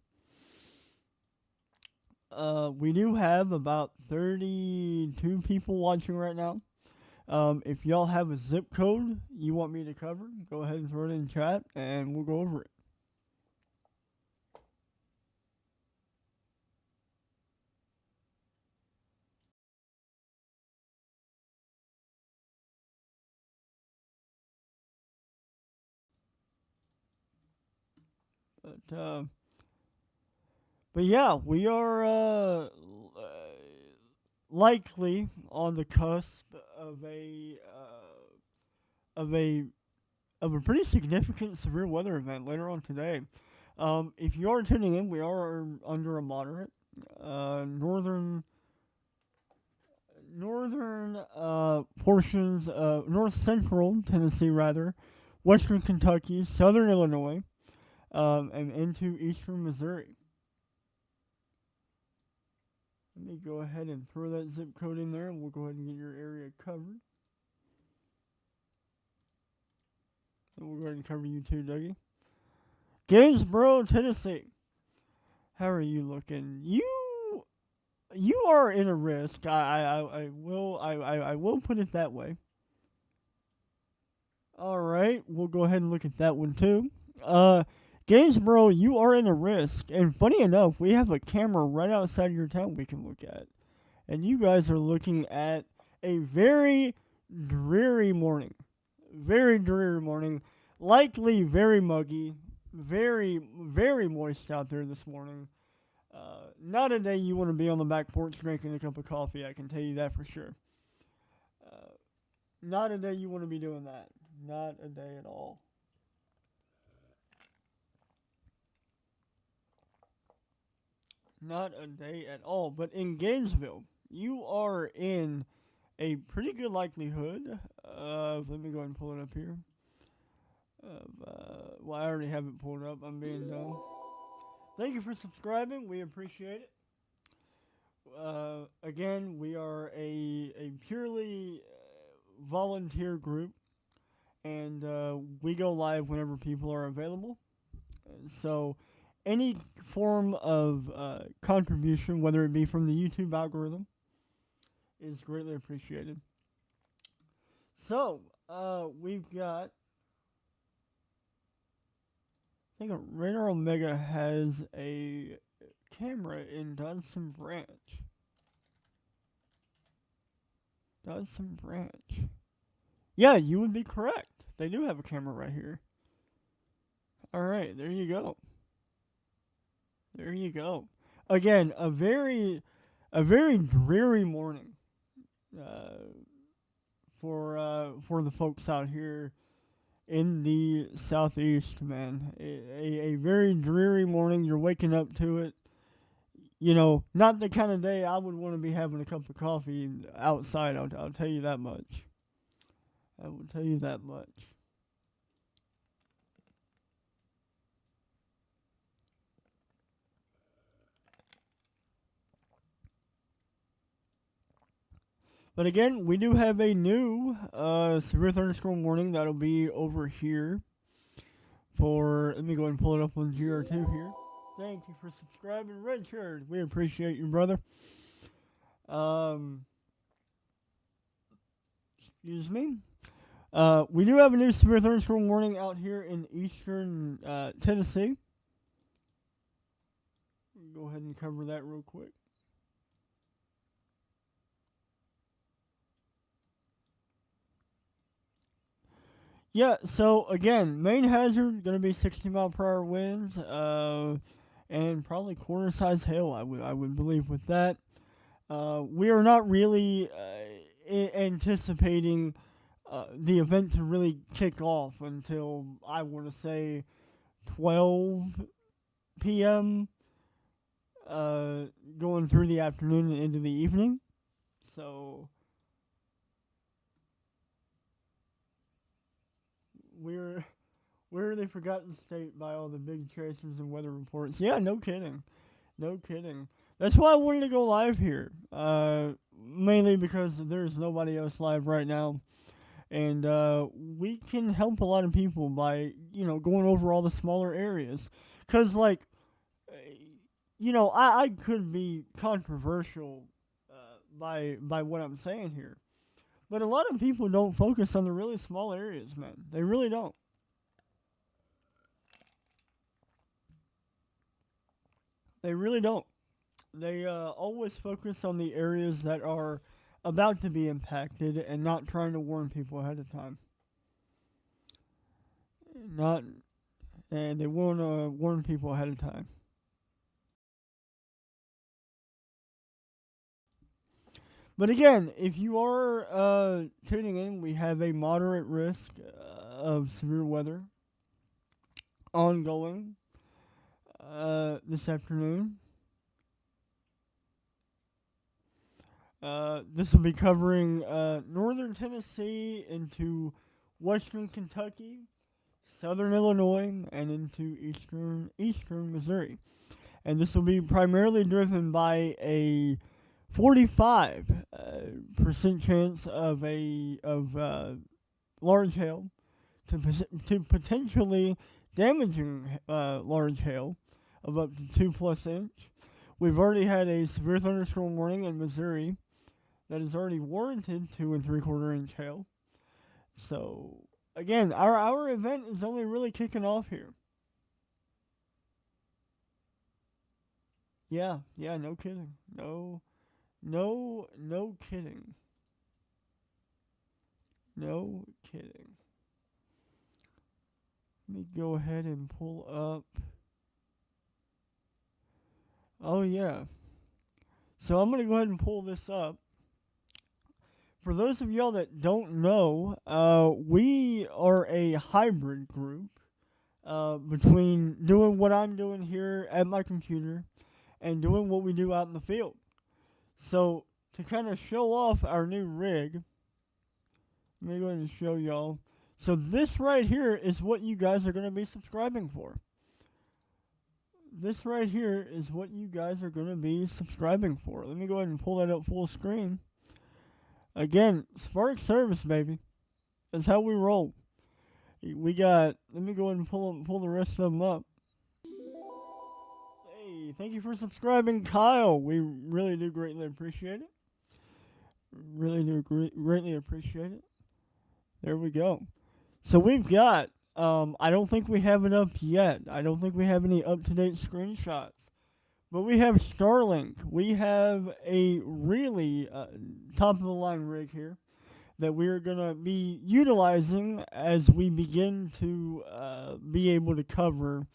We do have about 32 people watching right now. If y'all have a zip code you want me to cover, go ahead and throw it in chat, and we'll go over it. But yeah, we are likely on the cusp of of a a pretty significant severe weather event later on today. If you are tuning in, we are under a moderate northern portions, north central Tennessee rather, western Kentucky, southern Illinois, and into eastern Missouri. Let me go ahead and throw that zip code in there, and we'll go ahead and get your area covered. And we'll go ahead and cover you too, Dougie. Gainesboro, Tennessee. How are you looking? You are in a risk. I will put it that way. All right, we'll go ahead and look at that one too. Gainesboro, you are in a risk, and funny enough, we have a camera right outside your town we can look at, and you guys are looking at a very dreary morning. Very dreary morning, likely very muggy, very, very moist out there this morning. Not a day you want to be on the back porch drinking a cup of coffee, I can tell you that for sure. Not a day you want to be doing that. Not a day at all. Not a day at all. But in Gainesville, you are in a pretty good likelihood of, let me go ahead and pull it up here. Well, I already have it pulled up. I'm being dumb. Thank you for subscribing. We appreciate it. Again, we are a purely volunteer group, and we go live whenever people are available. So any form of contribution, whether it be from the YouTube algorithm, is greatly appreciated. So, we've got, I think Radar Omega has a camera in Dodson Branch. Dodson Branch. Yeah, you would be correct. They do have a camera right here. Alright, there you go. There you go. Again, a very dreary morning for the folks out here in the southeast, man. A very dreary morning. You're waking up to it. You know, not the kind of day I would want to be having a cup of coffee outside. I'll tell you that much. I will tell you that much. But again, we do have a new severe thunderstorm warning that'll be over here for. Let me go ahead and pull it up on GR2 here. Thank you for subscribing, Richard. We appreciate you, brother. Excuse me. We do have a new severe thunderstorm warning out here in eastern Tennessee. Go ahead and cover that real quick. Yeah, so again, main hazard going to be 60-mile-per-hour winds, and probably quarter-size hail. I would believe with that. We are not really anticipating the event to really kick off until I want to say 12 p.m. Going through the afternoon and into the evening. So we're the forgotten state by all the big chasers and weather reports. Yeah, no kidding. No kidding. That's why I wanted to go live here. Mainly because there's nobody else live right now. And we can help a lot of people by, going over all the smaller areas. Because, I could be controversial by what I'm saying here. But a lot of people don't focus on the really small areas, man. They really don't. They really don't. They always focus on the areas that are about to be impacted and not trying to warn people ahead of time. And they won't warn people ahead of time. But again, if you are tuning in, we have a moderate risk of severe weather ongoing this afternoon. This will be covering northern Tennessee into western Kentucky, southern Illinois, and into eastern Missouri. And this will be primarily driven by a 45% chance of large hail to potentially damaging large hail of up to 2+ inch. We've already had a severe thunderstorm warning in Missouri that is already warranted 2 3/4 inch hail. So again, our event is only really kicking off here. Yeah, no kidding. No kidding. No kidding. Let me go ahead and pull up. Oh, yeah. So I'm going to go ahead and pull this up. For those of y'all that don't know, we are a hybrid group between doing what I'm doing here at my computer and doing what we do out in the field. So, to kind of show off our new rig, let me go ahead and show y'all. So, this right here is what you guys are going to be subscribing for. This right here is what you guys are going to be subscribing for. Let me go ahead and pull that up full screen. Again, Spark Service, baby. That's how we roll. We got, let me go ahead and pull the rest of them up. thank you for subscribing, Kyle. We really do greatly appreciate it. Really do greatly appreciate it. There we go. So we've got, I don't think we have it up yet. I don't think we have any up-to-date screenshots. But we have Starlink. We have a really top-of-the-line rig here that we're going to be utilizing as we begin to be able to cover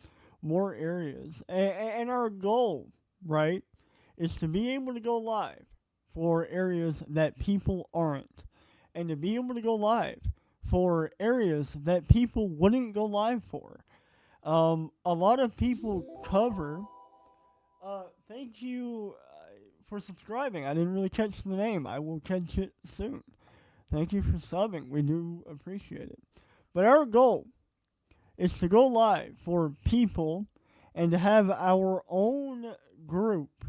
more areas. And our goal, right, is to be able to go live for areas that people aren't. And to be able to go live for areas that people wouldn't go live for. A lot of people cover... thank you for subscribing. I didn't really catch the name. I will catch it soon. Thank you for subbing. We do appreciate it. But our goal is to go live for people and to have our own group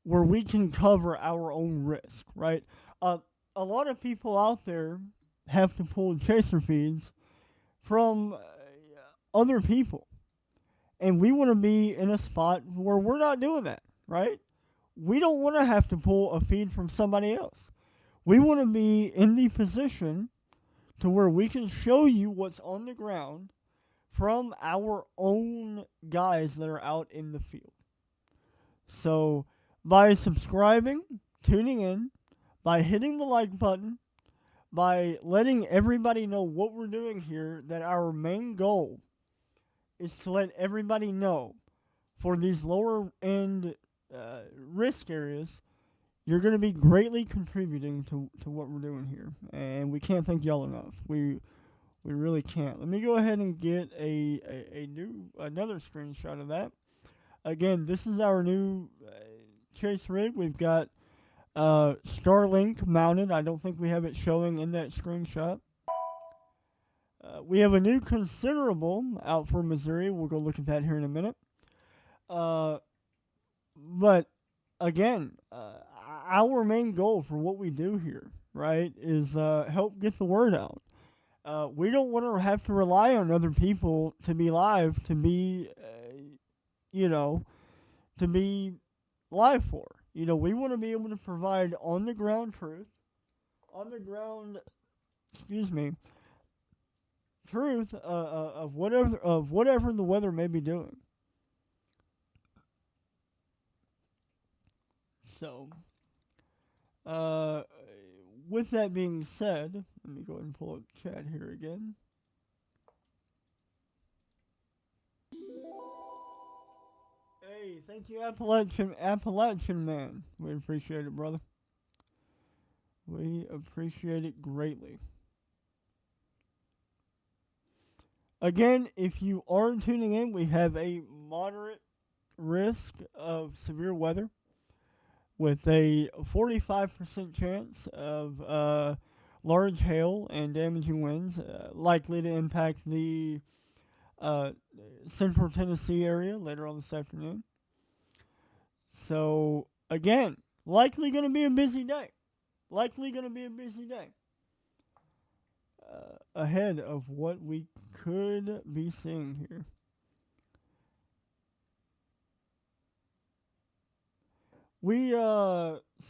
where we can cover our own risk, right? A lot of people out there have to pull chaser feeds from other people. And we want to be in a spot where we're not doing that, right? We don't want to have to pull a feed from somebody else. We want to be in the position to where we can show you what's on the ground from our own guys that are out in the field. So by subscribing, tuning in, by hitting the like button, by letting everybody know what we're doing here, that our main goal is to let everybody know for these lower end risk areas, you're going to be greatly contributing to what we're doing here. And we can't thank y'all enough. We really can't. Let me go ahead and get another screenshot of that. Again, this is our new chase rig. We've got Starlink mounted. I don't think we have it showing in that screenshot. We have a new considerable out for Missouri. We'll go look at that here in a minute. But again, our main goal for what we do here, right, is help get the word out. We don't want to have to rely on other people to be live, to be, to be live for. We want to be able to provide on-the-ground truth, truth of whatever the weather may be doing. So, with that being said, let me go ahead and pull up chat here again. Hey, thank you, Appalachian man. We appreciate it, brother. We appreciate it greatly. Again, if you are tuning in, we have a moderate risk of severe weather with a 45% chance of large hail and damaging winds likely to impact the central Tennessee area later on this afternoon. So, again, likely going to be a busy day. Ahead of what we could be seeing here.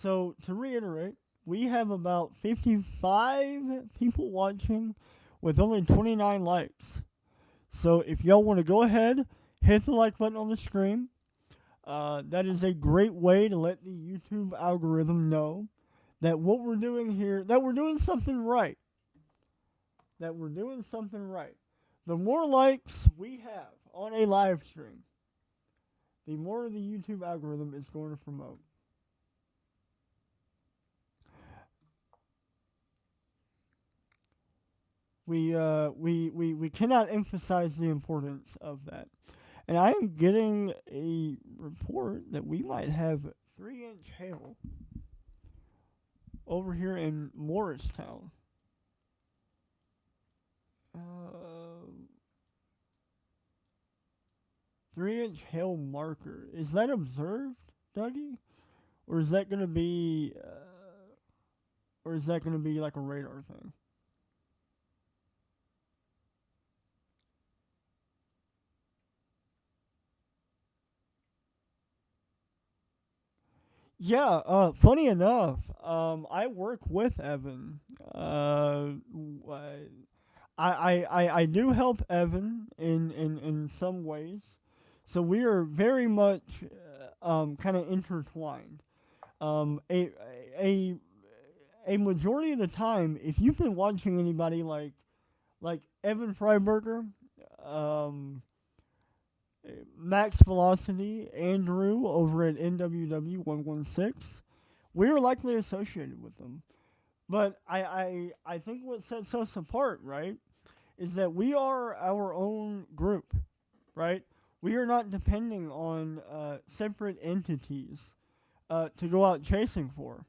So to reiterate, we have about 55 people watching with only 29 likes. So if y'all want to go ahead, hit the like button on the stream. That is a great way to let the YouTube algorithm know that what we're doing here, that we're doing something right. The more likes we have on a live stream, the more the YouTube algorithm is going to promote. We cannot emphasize the importance of that. And I am getting a report that we might have 3-inch hail over here in Morristown. 3-inch hail marker. Is that observed, Dougie? Or is that going to be like a radar thing? Yeah, funny enough, I work with Evan. I do help Evan in some ways, so we are very much kind of intertwined. Um, a a a majority of the time, if you've been watching anybody like Evan Freiberger, um, Max Velocity, Andrew over at NWW 116, we're likely associated with them. But I think what sets us apart, right, is that we are our own group, right? We are not depending on separate entities to go out chasing for.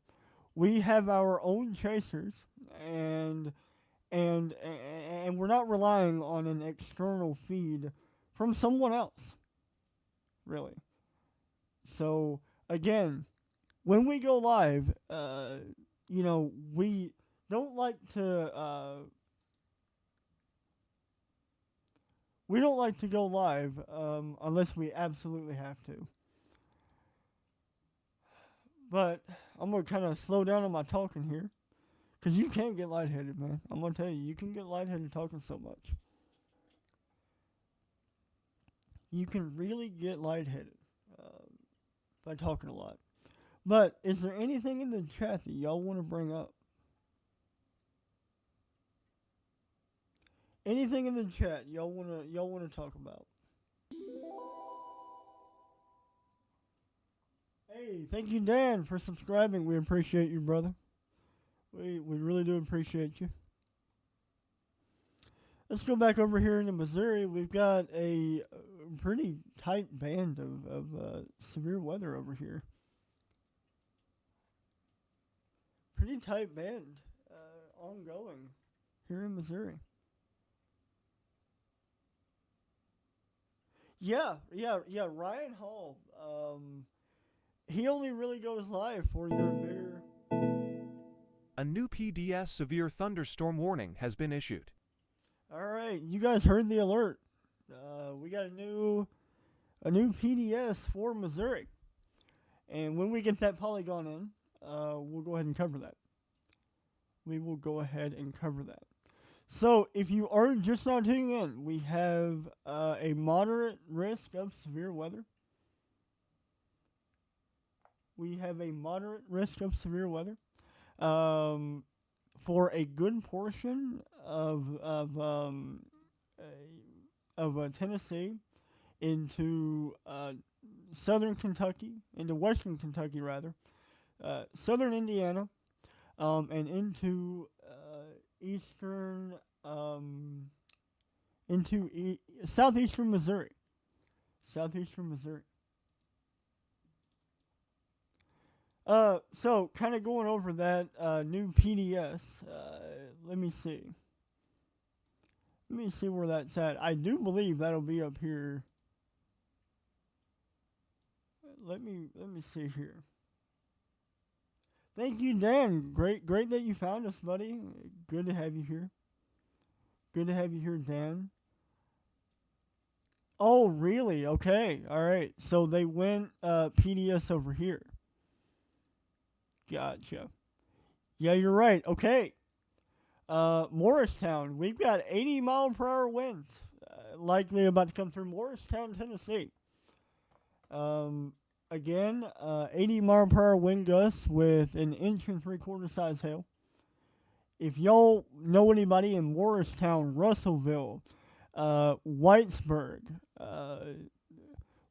We have our own chasers, and and we're not relying on an external feed from someone else, really. So again, when we go live, we don't like to go live unless we absolutely have to. But I'm gonna kind of slow down on my talking here, cause you can get lightheaded, man. I'm gonna tell you, you can get lightheaded talking so much. You can really get lightheaded by talking a lot. But is there anything in the chat that y'all want to bring up? Anything in the chat y'all wanna talk about? Hey, thank you, Dan, for subscribing. We appreciate you, brother. We really do appreciate you. Let's go back over here into Missouri. We've got a pretty tight band of severe weather over here. Pretty tight band ongoing here in Missouri. Yeah. Ryan Hall. He only really goes live for your bigger.
A new PDS severe thunderstorm warning has been issued.
All right, you guys heard the alert. We got a new PDS for Missouri, and when we get that polygon in, we'll go ahead and cover that. We will go ahead and cover that. So, if you are just now tuning in, we have a moderate risk of severe weather. We have a moderate risk of severe weather for a good portion of Tennessee into southern Kentucky, into western Kentucky rather, southern Indiana, and into eastern southeastern Missouri. Southeastern Missouri. So kind of going over that new PDS. Let me see. Let me see where that's at. I do believe that'll be up here. Let me see here. Thank you, Dan. Great that you found us, buddy. Good to have you here. Good to have you here, Dan. Oh, really? Okay. All right. So they went PDS over here. Gotcha. Yeah, you're right. Okay. Morristown. We've got 80-mile-per-hour winds likely about to come through Morristown, Tennessee. Again, 80-mile-per-hour wind gusts with an inch and three-quarter size hail. If y'all know anybody in Morristown, Russellville, Whitesburg,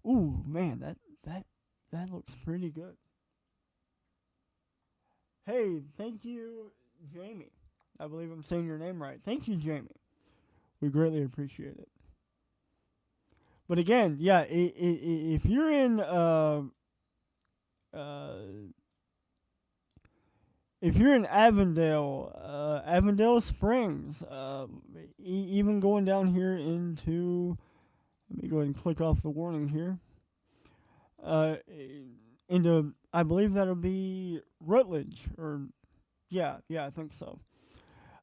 ooh, man, that looks pretty good. Hey, thank you, Jamie. I believe I'm saying your name right. Thank you, Jamie. We greatly appreciate it. But again, yeah, if you're in Avondale, Avondale Springs, even going down here into, let me go ahead and click off the warning here. Into, I believe that'll be Rutledge, or yeah, I think so.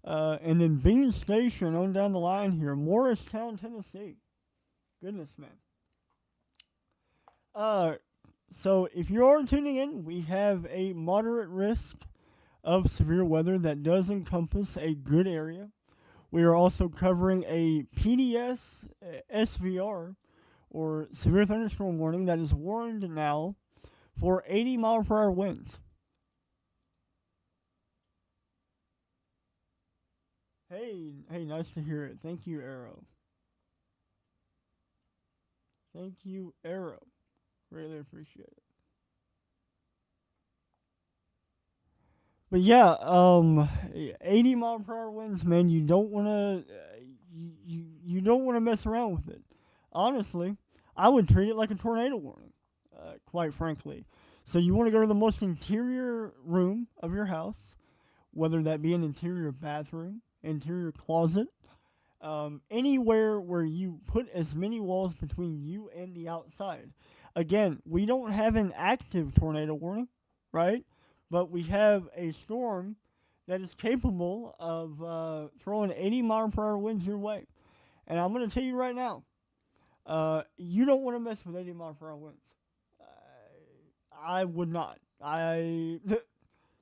And then Bean Station on down the line here, Morristown, Tennessee. Goodness, man. So if you are tuning in, we have a moderate risk of severe weather that does encompass a good area. We are also covering a PDS SVR, or severe thunderstorm warning, that is warned now for 80-mile-per-hour winds. Hey, nice to hear it. Thank you, Arrow. Thank you, Arrow. Really appreciate it. But yeah, 80-mile-per-hour winds, man. You don't want to, you don't want to mess around with it. Honestly, I would treat it like a tornado warning, quite frankly. So you want to go to the most interior room of your house, whether that be an interior bathroom, interior closet, anywhere where you put as many walls between you and the outside. Again, we don't have an active tornado warning, right? But we have a storm that is capable of throwing 80-mile-per-hour winds your way. And I'm going to tell you right now, you don't want to mess with 80-mile-per-hour winds. I would not.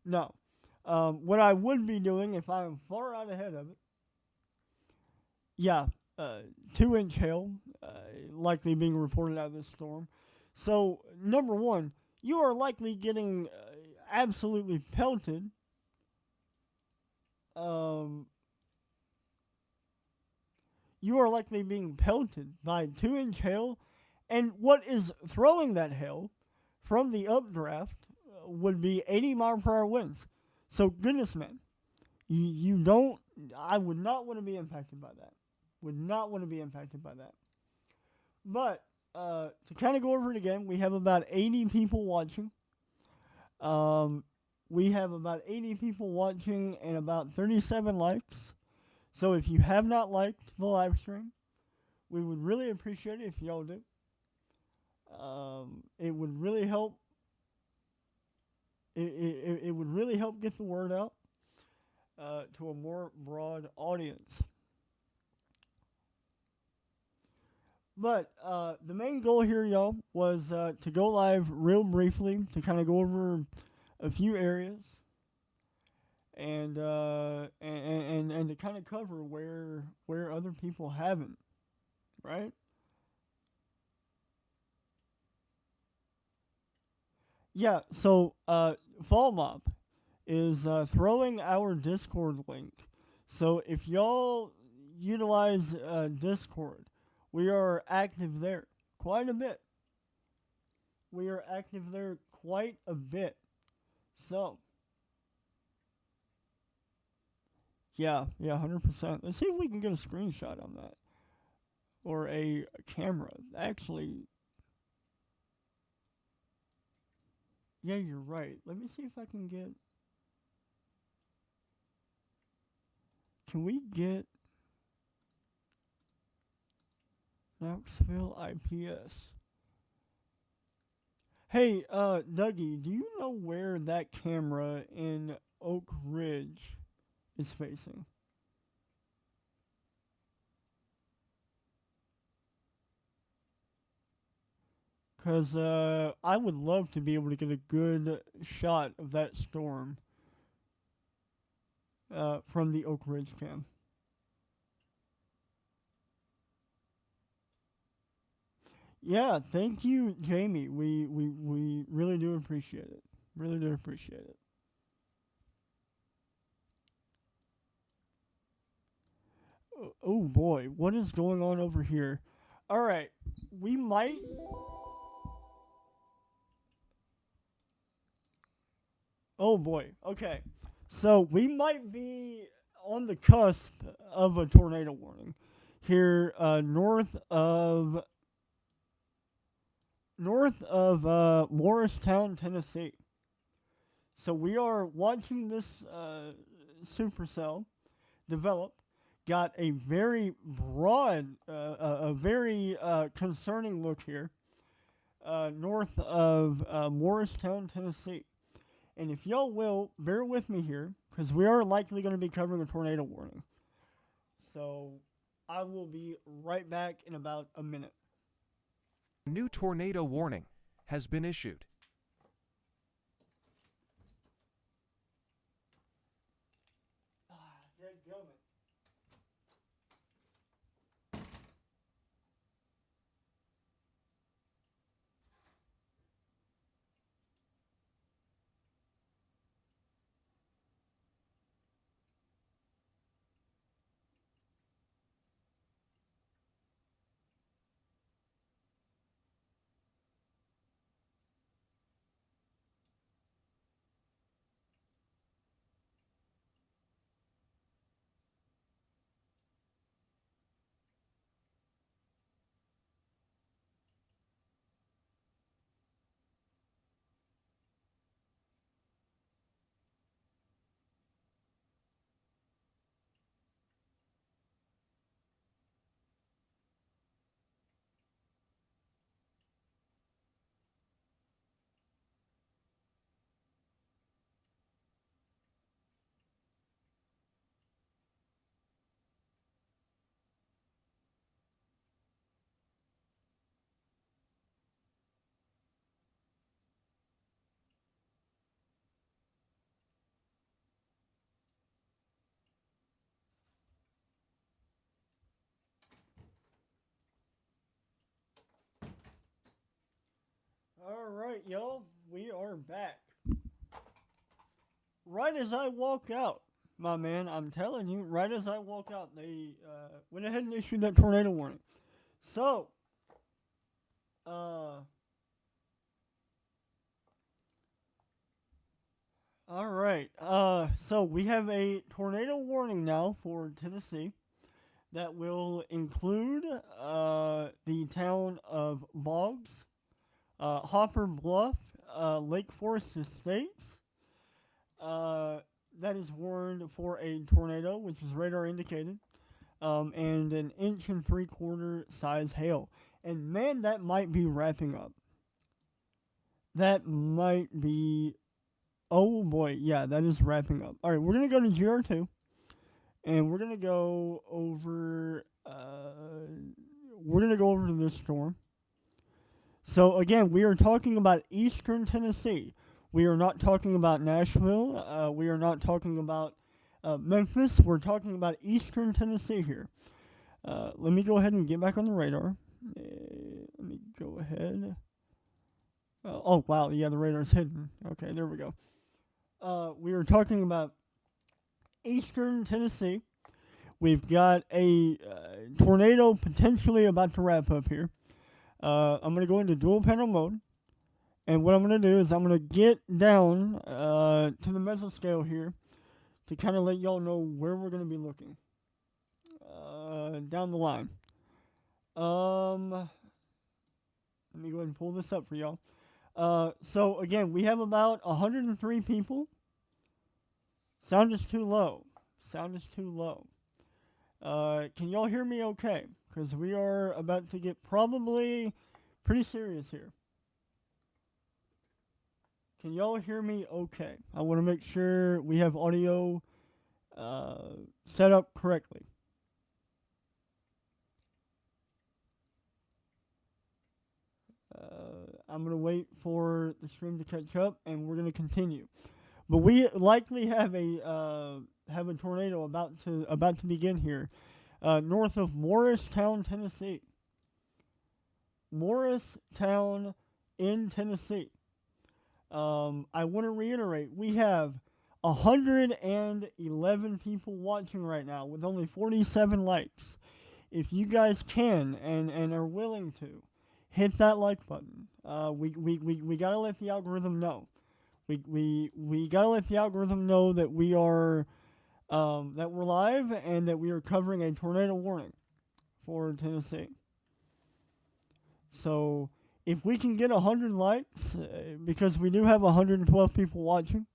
No. What I would be doing if I'm far out ahead of it, yeah, 2-inch hail likely being reported out of this storm. So, number one, you are likely getting absolutely pelted. You are likely being pelted by 2-inch hail, and what is throwing that hail from the updraft would be 80-mile-per-hour winds. So, goodness, man, you don't. I would not want to be impacted by that. Would not want to be impacted by that. But to kind of go over it again, we have about 80 people watching. We have about 80 people watching and about 37 likes. So if you have not liked the live stream, we would really appreciate it if y'all do. It would really help. It would really help get the word out to a more broad audience. But the main goal here, y'all, was to go live real briefly to kind of go over a few areas and to kind of cover where other people haven't, right? Yeah. So Fall Mob is throwing our Discord link. So if y'all utilize Discord, we are active there quite a bit. We are active there quite a bit. So, yeah, 100%. Let's see if we can get a screenshot on that. Or a camera. Actually, yeah, you're right. Let me see if I can get... Can we get Knoxville IPS? Hey, Dougie, do you know where that camera in Oak Ridge is facing? Because I would love to be able to get a good shot of that storm from the Oak Ridge cam. Yeah, thank you, Jamie. We really do appreciate it. Really do appreciate it. Oh boy, what is going on over here? All right, we might. Oh boy. Okay, so we might be on the cusp of a tornado warning here north of Morristown, Tennessee. So we are watching this supercell develop. Got a very broad, a very concerning look here, north of Morristown, Tennessee. And if y'all will, bear with me here, because we are likely going to be covering a tornado warning. So I will be right back in about a minute.
New tornado warning. has been issued.
All right, y'all, we are back. Right as I walk out, my man, I'm telling you, right as I walk out, they went ahead and issued that tornado warning. So, all right. So we have a tornado warning now for Tennessee that will include the town of Boggs, Hopper Bluff, Lake Forest Estates. That is warned for a tornado, which is radar indicated, and an 1.75 inch size hail. And man, that might be wrapping up. That might be. Oh boy, yeah, that is wrapping up. All right, we're gonna go to GR2, and we're gonna go over. We're gonna go over to this storm. So again, we are talking about Eastern Tennessee. We are not talking about Nashville. We are not talking about Memphis. We're talking about Eastern Tennessee here. Let me go ahead and get back on the radar. Let me go ahead. Oh wow, yeah, the radar's hidden. Okay, there we go. We are talking about Eastern Tennessee. We've got a tornado potentially about to wrap up here. I'm going to go into dual panel mode. And what I'm going to do is I'm going to get down to the mesoscale here to kind of let y'all know where we're going to be looking down the line. Let me go ahead and pull this up for y'all. So again, we have about 103 people. Sound is too low. Sound is too low. Can y'all hear me okay? Because we are about to get probably pretty serious here. Can y'all hear me okay? I want to make sure we have audio set up correctly. I'm going to wait for the stream to catch up, and we're going to continue. But we likely have a tornado about to begin here, north of Morristown, Tennessee. Morristown in Tennessee. I want to reiterate, we have 111 people watching right now with only 47 likes. If you guys can and are willing to, hit that like button. We gotta let the algorithm know. We gotta let the algorithm know that we are that we're live and that we are covering a tornado warning for Tennessee. So if we can get 100 likes, because we do have 112 people watching,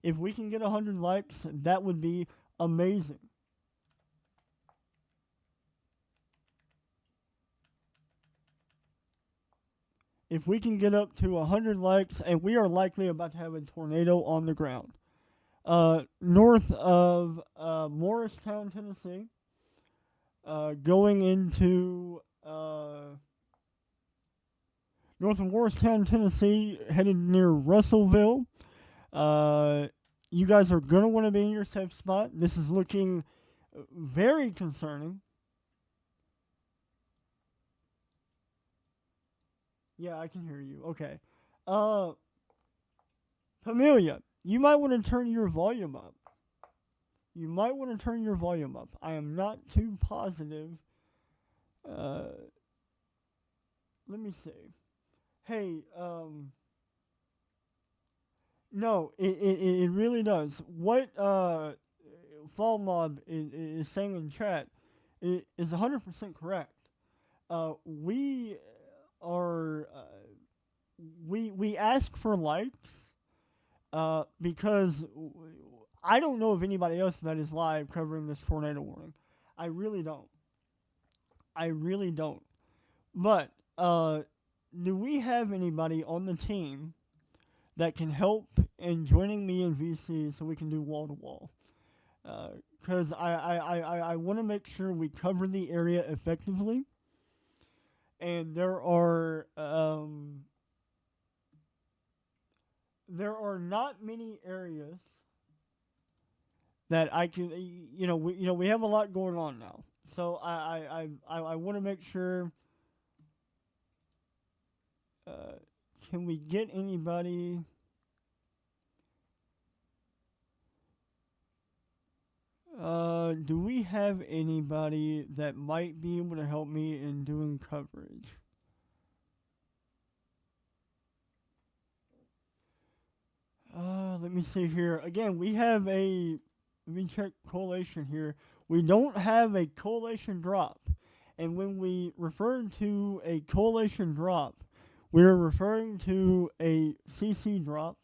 if we can get 100 likes, that would be amazing. If we can get up to 100 likes, and we are likely about to have a tornado on the ground. North of Morristown, Tennessee, going into north of Morristown, Tennessee, headed near Russellville. Uh, you guys are gonna want to be in your safe spot. This is looking very concerning. Yeah, I can hear you. Okay. Uh, Pamelia, you might want to turn your volume up. You might want to turn your volume up. I am not too positive. Uh, Let me see. Hey, no, it really does. What Fall Mob is saying in chat is 100% correct. We are we ask for likes because I don't know of anybody else that is live covering this tornado warning. I really don't. I really don't. But do we have anybody on the team that can help in joining me in VC so we can do wall to wall? Because I want to make sure we cover the area effectively, and there are not many areas that I can we have a lot going on now, so I want to make sure. Can we get anybody? Do we have anybody that might be able to help me in doing coverage? Let me see here. Again, we have a. Let me check collation here. We don't have a collation drop. And when we refer to a collation drop, we're referring to a CC drop.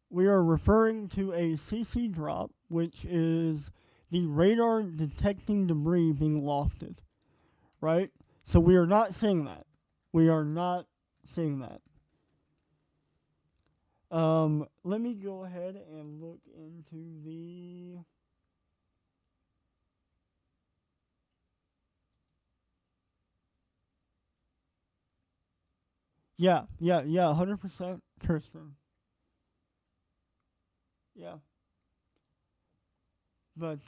We are referring to a CC drop, which is the radar detecting debris being lofted, right? So we are not seeing that. We are not seeing that. Let me go ahead and look into the. Yeah, 100% Tristan. Yeah. But,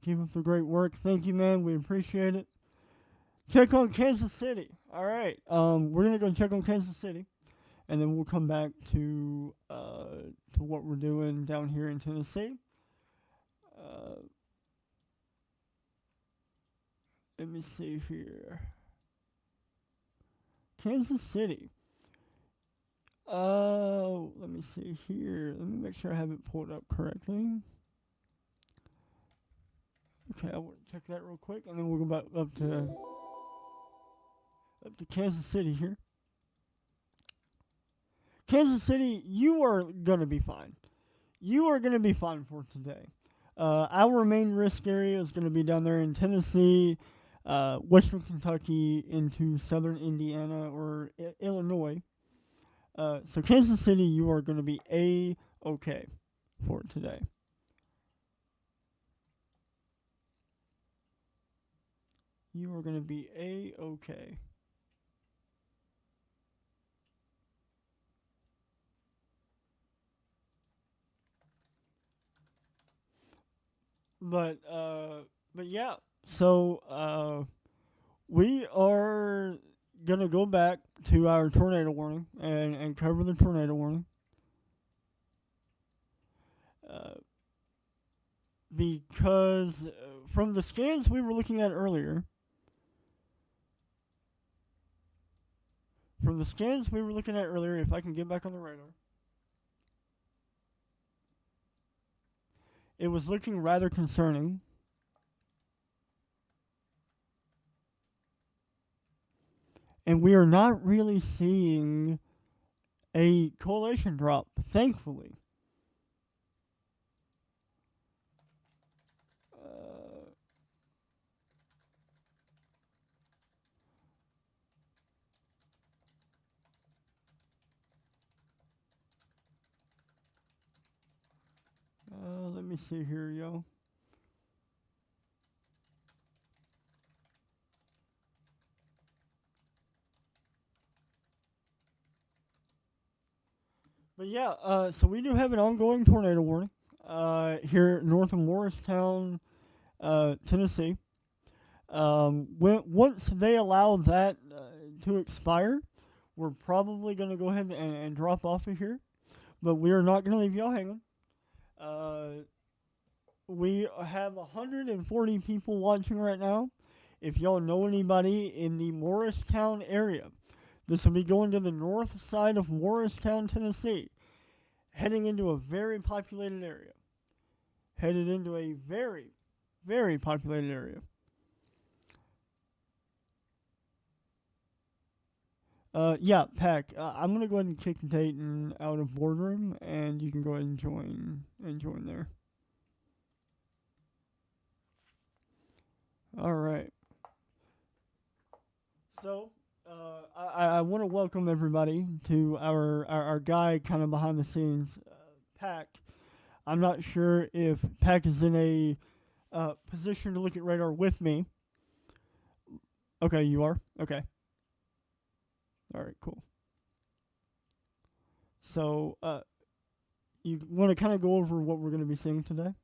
keep up the great work. Thank you, man. We appreciate it. Check on Kansas City. All right. We're going to go check on Kansas City. And then we'll come back to what we're doing down here in Tennessee. Let me see here. Kansas City. Let me see here. Let me make sure I have it pulled up correctly. Okay, I want to check that real quick, and then we'll go back up to Kansas City here. Kansas City, you are gonna be fine. You are gonna be fine for today. Our main risk area is gonna be down there in Tennessee, Western Kentucky into southern Indiana or Illinois. So Kansas City, you are gonna be A-okay for today. You are gonna be A-okay. But yeah. So we are gonna go back to our tornado warning and cover the tornado warning. Because from the scans we were looking at earlier, if I can get back on the radar, it was looking rather concerning. And we are not really seeing a correlation drop, thankfully. Let me see here, yo. But yeah, so we do have an ongoing tornado warning here north of Morristown, Tennessee. Once they allow that to expire, we're probably going to go ahead and drop off of here. But we are not going to leave y'all hanging. Uh, we have 140 people watching right now. If y'all know anybody in the Morristown area, this will be going to the north side of Morristown, Tennessee, heading into a very populated area. Headed into a very, very populated area. Yeah, Pack. I'm gonna go ahead and kick Dayton out of boardroom, and you can go ahead and join there. All right. So, I want to welcome everybody to our guy kind of behind the scenes, Pack. I'm not sure if Pack is in a position to look at radar with me. Okay, you are? Okay. All right, cool. So, you want to kind of go over what we're going to be seeing today?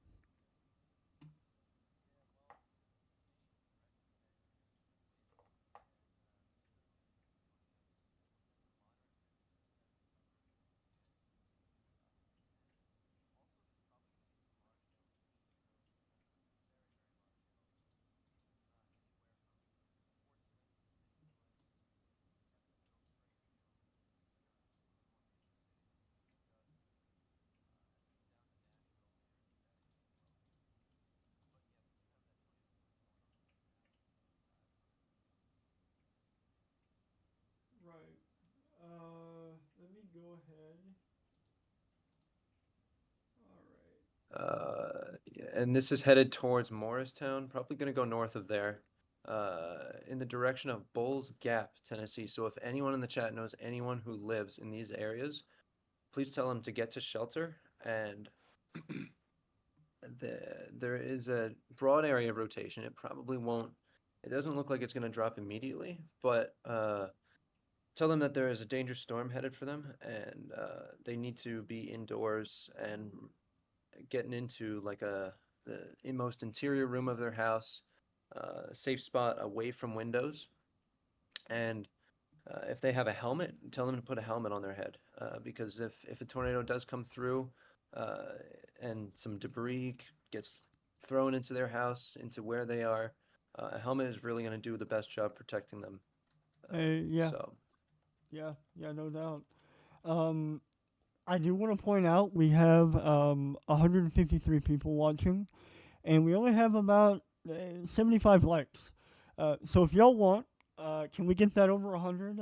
Right. Let me go ahead. All right.
Yeah, and this is headed towards Morristown, probably going to go north of there, in the direction of Bulls Gap, Tennessee. So if anyone in the chat knows anyone who lives in these areas, please tell them to get to shelter. And there is a broad area of rotation. It probably won't, it doesn't look like it's going to drop immediately, but tell them that there is a dangerous storm headed for them, and they need to be indoors and getting into like the most interior room of their house, a safe spot away from windows, and if they have a helmet, tell them to put a helmet on their head, because if a tornado does come through, uh, and some debris gets thrown into their house, into where they are, a helmet is really going to do the best job protecting them.
Yeah,
So
yeah, no doubt. Um, I do want to point out we have 153 people watching, and we only have about 75 likes. So if y'all want, can we get that over 100?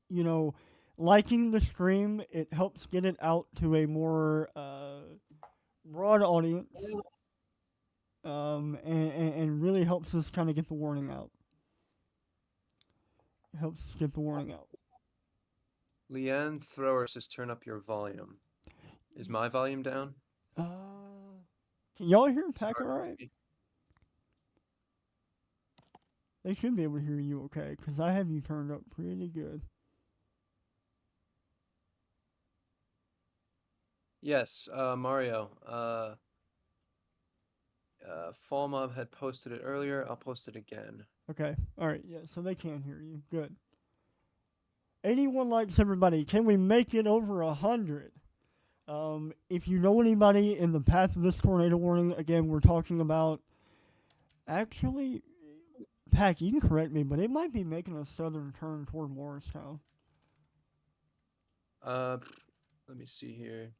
You know, liking the stream, it helps get it out to a more broad audience, and really helps us kind of get the warning out. Helps get the warning out.
Leanne Thrower says turn up your volume. Is my volume down?
Can y'all hear
It's
Pack
hard.
all right? They should be able to hear you okay, because I have you turned up pretty good.
Yes, Mario. Fall Mob had posted it earlier. I'll post it again.
Okay, alright, yeah, so they can hear you. Good. 81 likes, everybody. Can we make it over 100? If you know anybody in the path of this tornado warning, again, we're talking about. Actually, Pack, you can correct me, but it might be making a southern turn toward Morristown.
Uh, Let me see here.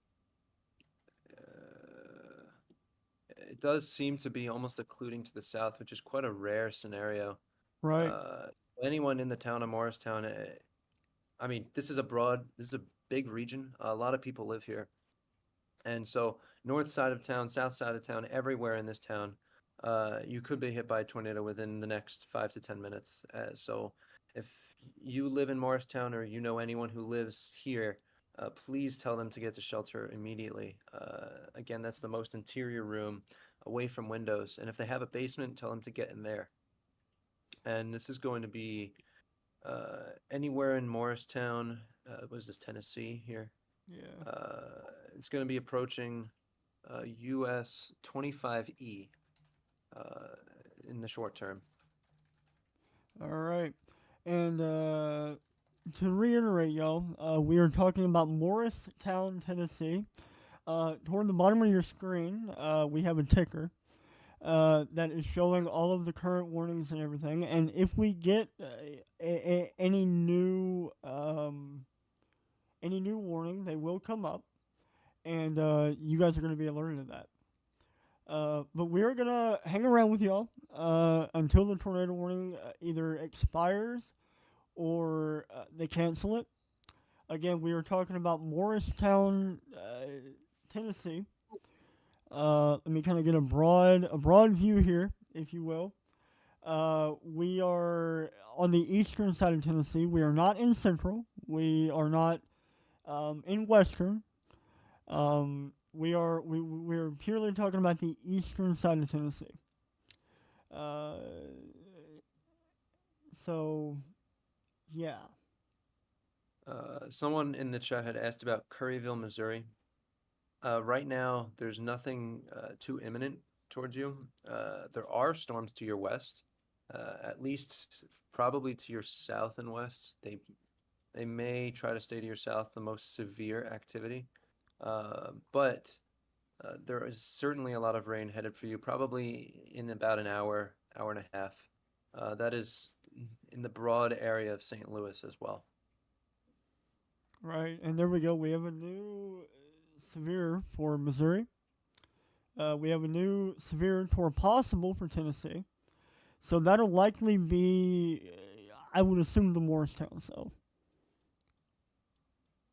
Uh, it does seem to be almost occluding to the south, which is quite a rare scenario.
Right.
Uh, Anyone in the town of Morristown, I mean, this is a big region. A lot of people live here. And so, north side of town, south side of town, everywhere in this town, you could be hit by a tornado within the next 5 to 10 minutes. So, if you live in Morristown or you know anyone who lives here, please tell them to get to shelter immediately. Again, that's the most interior room, away from windows. And if they have a basement, tell them to get in there. And this is going to be anywhere in Morristown. Was this Tennessee here?
Yeah.
It's going to be approaching US 25E uh, in the short term.
All right. And to reiterate, y'all, we are talking about Morristown, Tennessee. Toward the bottom of your screen, we have a ticker that is showing all of the current warnings and everything. And if we get any new warning, they will come up, and you guys are going to be alerted of that. But we're gonna hang around with y'all until the tornado warning either expires or they cancel it. Again, we are talking about Morristown, Tennessee. Let me kind of get a broad view here, if you will. We are on the eastern side of Tennessee. We are not in central. We are not in western. We're purely talking about the eastern side of Tennessee. Uh, so yeah,
Someone in the chat had asked about Curryville, Missouri. Right now, there's nothing too imminent towards you. There are storms to your west, at least probably to your south and west. They may try to stay to your south, the most severe activity. But there is certainly a lot of rain headed for you, probably in about an hour, hour and a half. That is in the broad area of St. Louis as well.
right. And there we go. We have a new severe for Missouri. We have a new severe for possible for Tennessee. So that'll likely be, I would assume, the Morristown. So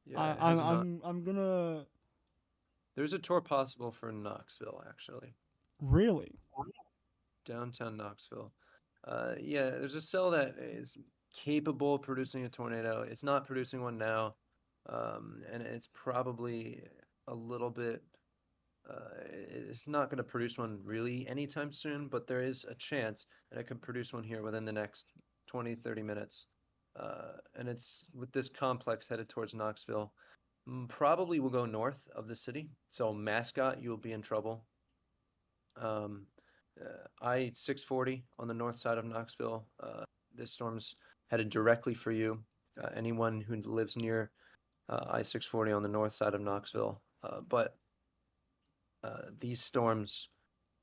Yeah, it has not.
I'm gonna
There's a tour possible for Knoxville, actually.
really
Downtown Knoxville. Yeah, there's a cell that is capable of producing a tornado. It's not producing one now, and it's probably a little bit. It's not going to produce one really anytime soon, but there is a chance that it could produce one here within the next 20, 30 minutes. And it's with this complex headed towards Knoxville. Probably will go north of the city. So Mascot, you will be in trouble. Um, I-640 on the north side of Knoxville. This storm's headed directly for you. Anyone who lives near I-640 on the north side of Knoxville. But these storms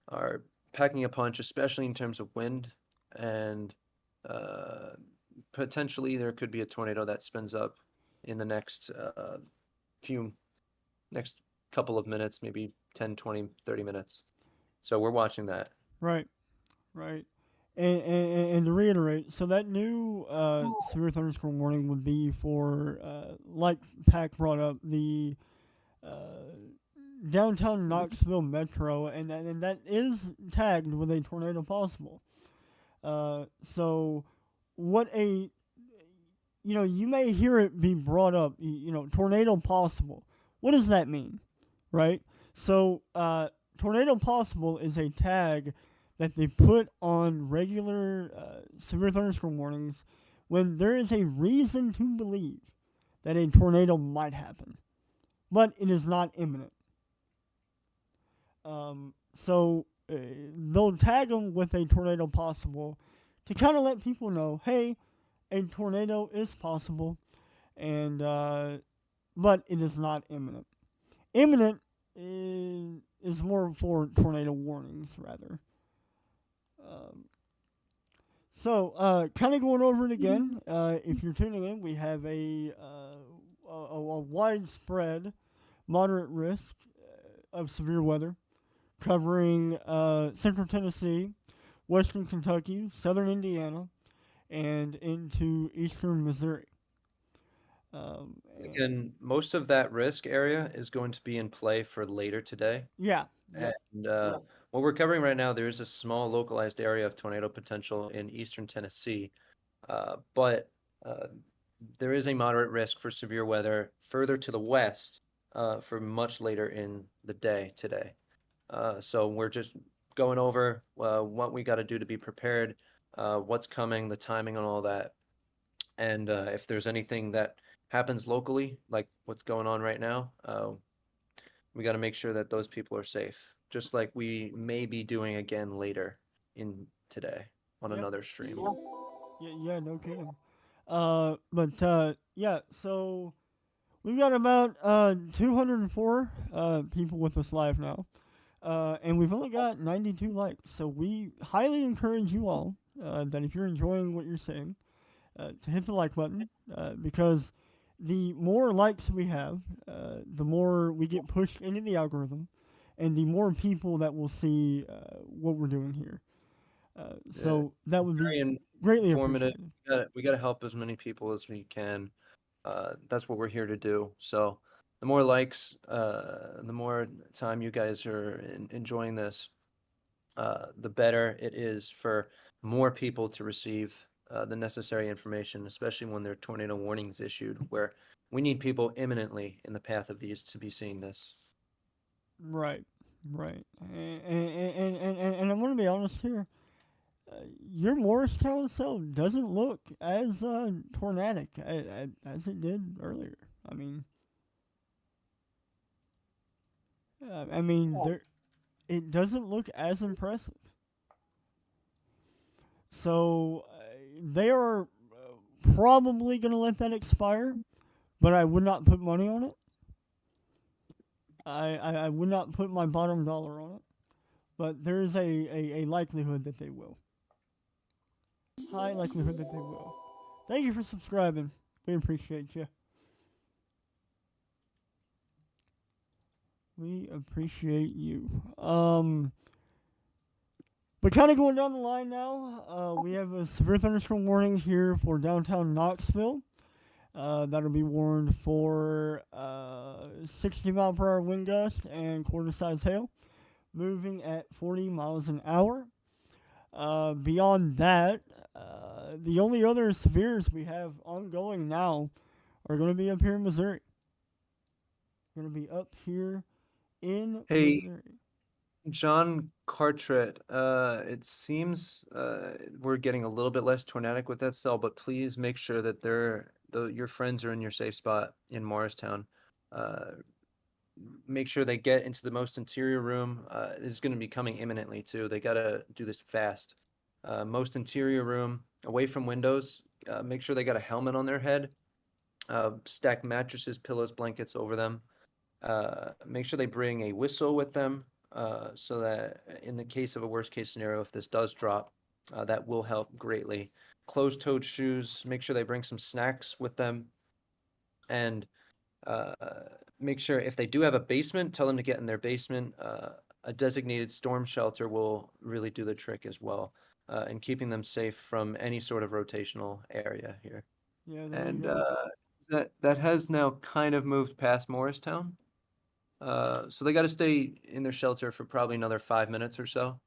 are packing a punch, especially in terms of wind, and uh, potentially there could be a tornado that spins up in the few next couple of minutes, maybe 10, 20, 30 minutes. So we're watching that.
right, right. And to reiterate, so that new severe thunderstorm warning would be for, like Pac brought up, the uh, downtown Knoxville metro, and that is tagged with a tornado possible. So what a you may hear it be brought up, tornado possible. What does that mean, right? So tornado possible is a tag that they put on regular severe thunderstorm warnings when there is a reason to believe that a tornado might happen, but it is not imminent. So they'll tag them with a tornado possible to kind of let people know, hey, a tornado is possible, and but it is not imminent. Imminent is more for tornado warnings, rather. Um, so, kind of going over it again. If you're tuning in, we have a widespread, moderate risk of severe weather covering central Tennessee, western Kentucky, southern Indiana, and into eastern Missouri.
Again, most of that risk area is going to be in play for later today.
Yeah. Yep.
And what we're covering right now, there is a small localized area of tornado potential in eastern Tennessee, but there is a moderate risk for severe weather further to the west for much later in the day today. So we're just going over what we got to do to be prepared, what's coming, the timing, and all that. And if there's anything that happens locally, like what's going on right now, we got to make sure that those people are safe, just like we may be doing again later in today on
Yep.
another stream.
Yeah, no kidding. Yeah, so we've got about 204 people with us live now. And we've only got 92 likes. So we highly encourage you all that if you're enjoying what you're saying, to hit the like button because the more likes we have, the more we get pushed into the algorithm, and the more people that will see what we're doing here.
Yeah,
So that would be
very
greatly
informative.
appreciated.
We gotta help as many people as we can. That's what we're here to do. So the more likes, the more time you guys are enjoying this, the better it is for more people to receive the necessary information, especially when there are tornado warnings issued, where we need people imminently in the path of these to be seeing this.
Right, right. And I'm going to be honest here. Your Morristown cell doesn't look as tornadic as it did earlier. I mean, there it doesn't look as impressive. So they are probably going to let that expire, but I would not put money on it. I would not put my bottom dollar on it, but there is a likelihood that they will. High likelihood that they will. Thank you for subscribing. We appreciate you. We appreciate you. But kind of going down the line now, we have a severe thunderstorm warning here for downtown Knoxville. That'll be warned for 60 mile per hour wind gust and quarter size hail, moving at 40 miles an hour. Beyond that, the only other severes we have ongoing now are going to be up here in Missouri. Going to be up here in
Hey,
Missouri.
John Cartret, it seems we're getting a little bit less tornadic with that cell, but please make sure that your friends are in your safe spot in Morristown. Uh, Make sure they get into the most interior room. It's going to be coming imminently too. They got to do this fast. Most interior room, away from windows. Make sure they got a helmet on their head. Stack mattresses, pillows, blankets over them. Make sure they bring a whistle with them, so that in the case of a worst case scenario, if this does drop, that will help greatly. Closed-toed shoes. Make sure they bring some snacks with them, and uh, make sure if they do have a basement, tell them to get in their basement. A designated storm shelter will really do the trick as well, in keeping them safe from any sort of rotational area here.
Yeah, there you
And
go.
that has now kind of moved past Morristown. So they got to stay in their shelter for probably another 5 minutes or so.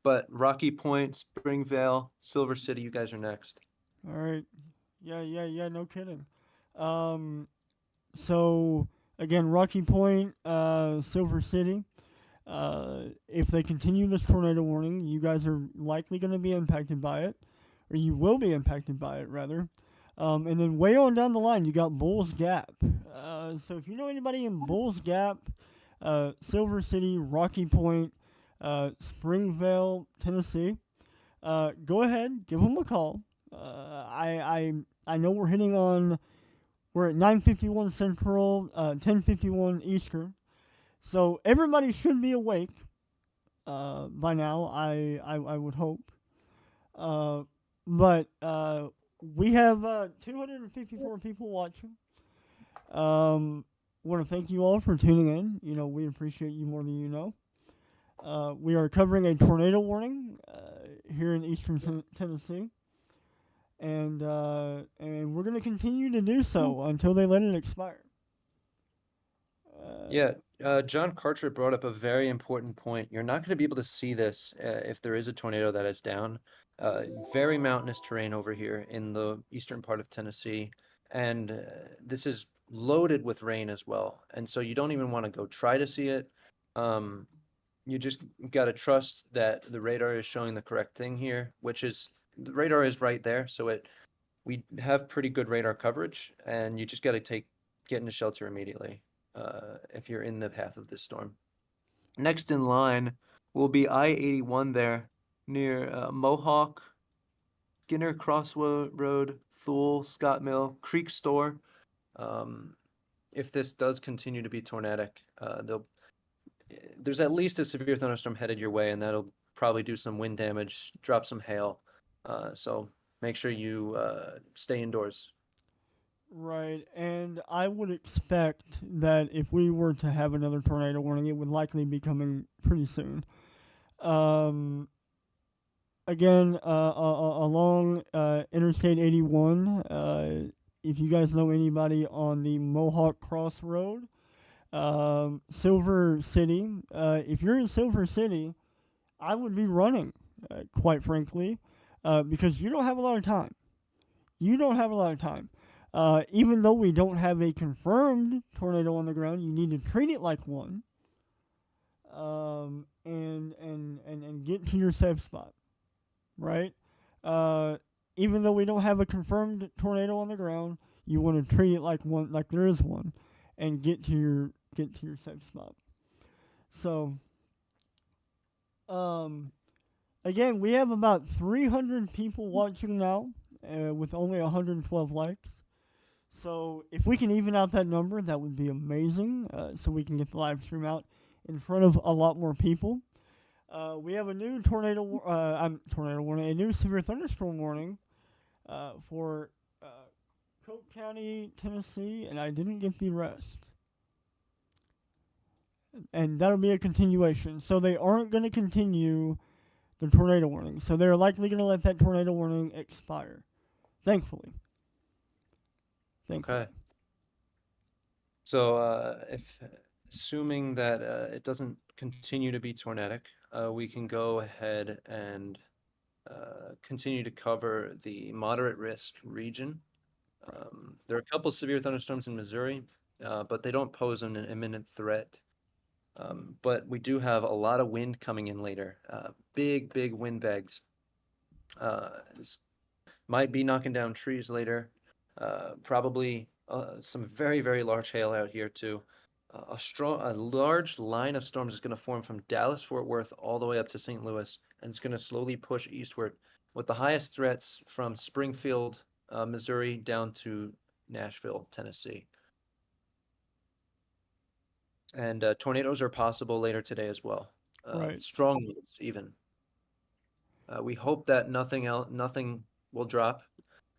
But Rocky Point, Springvale, Silver City, you guys are next.
All right. Yeah, no kidding. Um, so, again, Rocky Point, Silver City. If they continue this tornado warning, you guys are likely going to be impacted by it, or you will be impacted by it, rather. And then way on down the line, you got Bulls Gap. So if you know anybody in Bulls Gap, Silver City, Rocky Point, Springvale, Tennessee, go ahead, give them a call. I know we're at 9:51 Central, 10:51 Eastern. So everybody should be awake by now. I would hope. Uh, but we have 254 people watching. Want to thank you all for tuning in. You know, we appreciate you more than you know. We are covering a tornado warning here in eastern Tennessee, and we're going to continue to do so until they let it expire.
Yeah, John Carteret brought up a very important point. You're not going to be able to see this if there is a tornado that is down. Very mountainous terrain over here in the eastern part of Tennessee, and this is loaded with rain as well. And so you don't even want to go try to see it. Um, you just got to trust that the radar is showing the correct thing here, which is the radar is right there, so We have pretty good radar coverage, and you just got to get into shelter immediately if you're in the path of this storm. Next in line will be I-81 there near Mohawk, Skinner Crossroad, Thule, Scott Mill, Creek Store. Um, if this does continue to be tornadic, there's at least a severe thunderstorm headed your way, and that'll probably do some wind damage, drop some hail. So make sure you stay indoors.
Right, and I would expect that if we were to have another tornado warning, it would likely be coming pretty soon. Um, again, along Interstate 81, if you guys know anybody on the Mohawk Crossroad, Silver City, if you're in Silver City, I would be running, quite frankly, because you don't have a lot of time. You don't have a lot of time. Even though we don't have a confirmed tornado on the ground, you need to treat it like one, and get to your safe spot, right? Uh, Even though we don't have a confirmed tornado on the ground, you want to treat it like one, like there is one, and get to your safe spot. So, um, again, we have about 300 people watching now, with only 112 likes. So if we can even out that number, that would be amazing. So we can get the live stream out in front of a lot more people. We have a new tornado warning, a new severe thunderstorm warning for Coke County, Tennessee, and I didn't get the rest. And that'll be a continuation. So they aren't going to continue the tornado warning. So they're likely going to let that tornado warning expire. Thankfully.
Okay. So if assuming that it doesn't continue to be tornadic, we can go ahead and continue to cover the moderate risk region. There are a couple severe thunderstorms in Missouri, but they don't pose an imminent threat. But we do have a lot of wind coming in later. Big wind bags. This might be knocking down trees later. Probably some very large hail out here too. A large line of storms is going to form from Dallas, Fort Worth, all the way up to St. Louis, and it's going to slowly push eastward, with the highest threats from Springfield, Missouri, down to Nashville, Tennessee. And tornadoes are possible later today as well.
Right.
Strong winds, even. We hope that nothing will drop,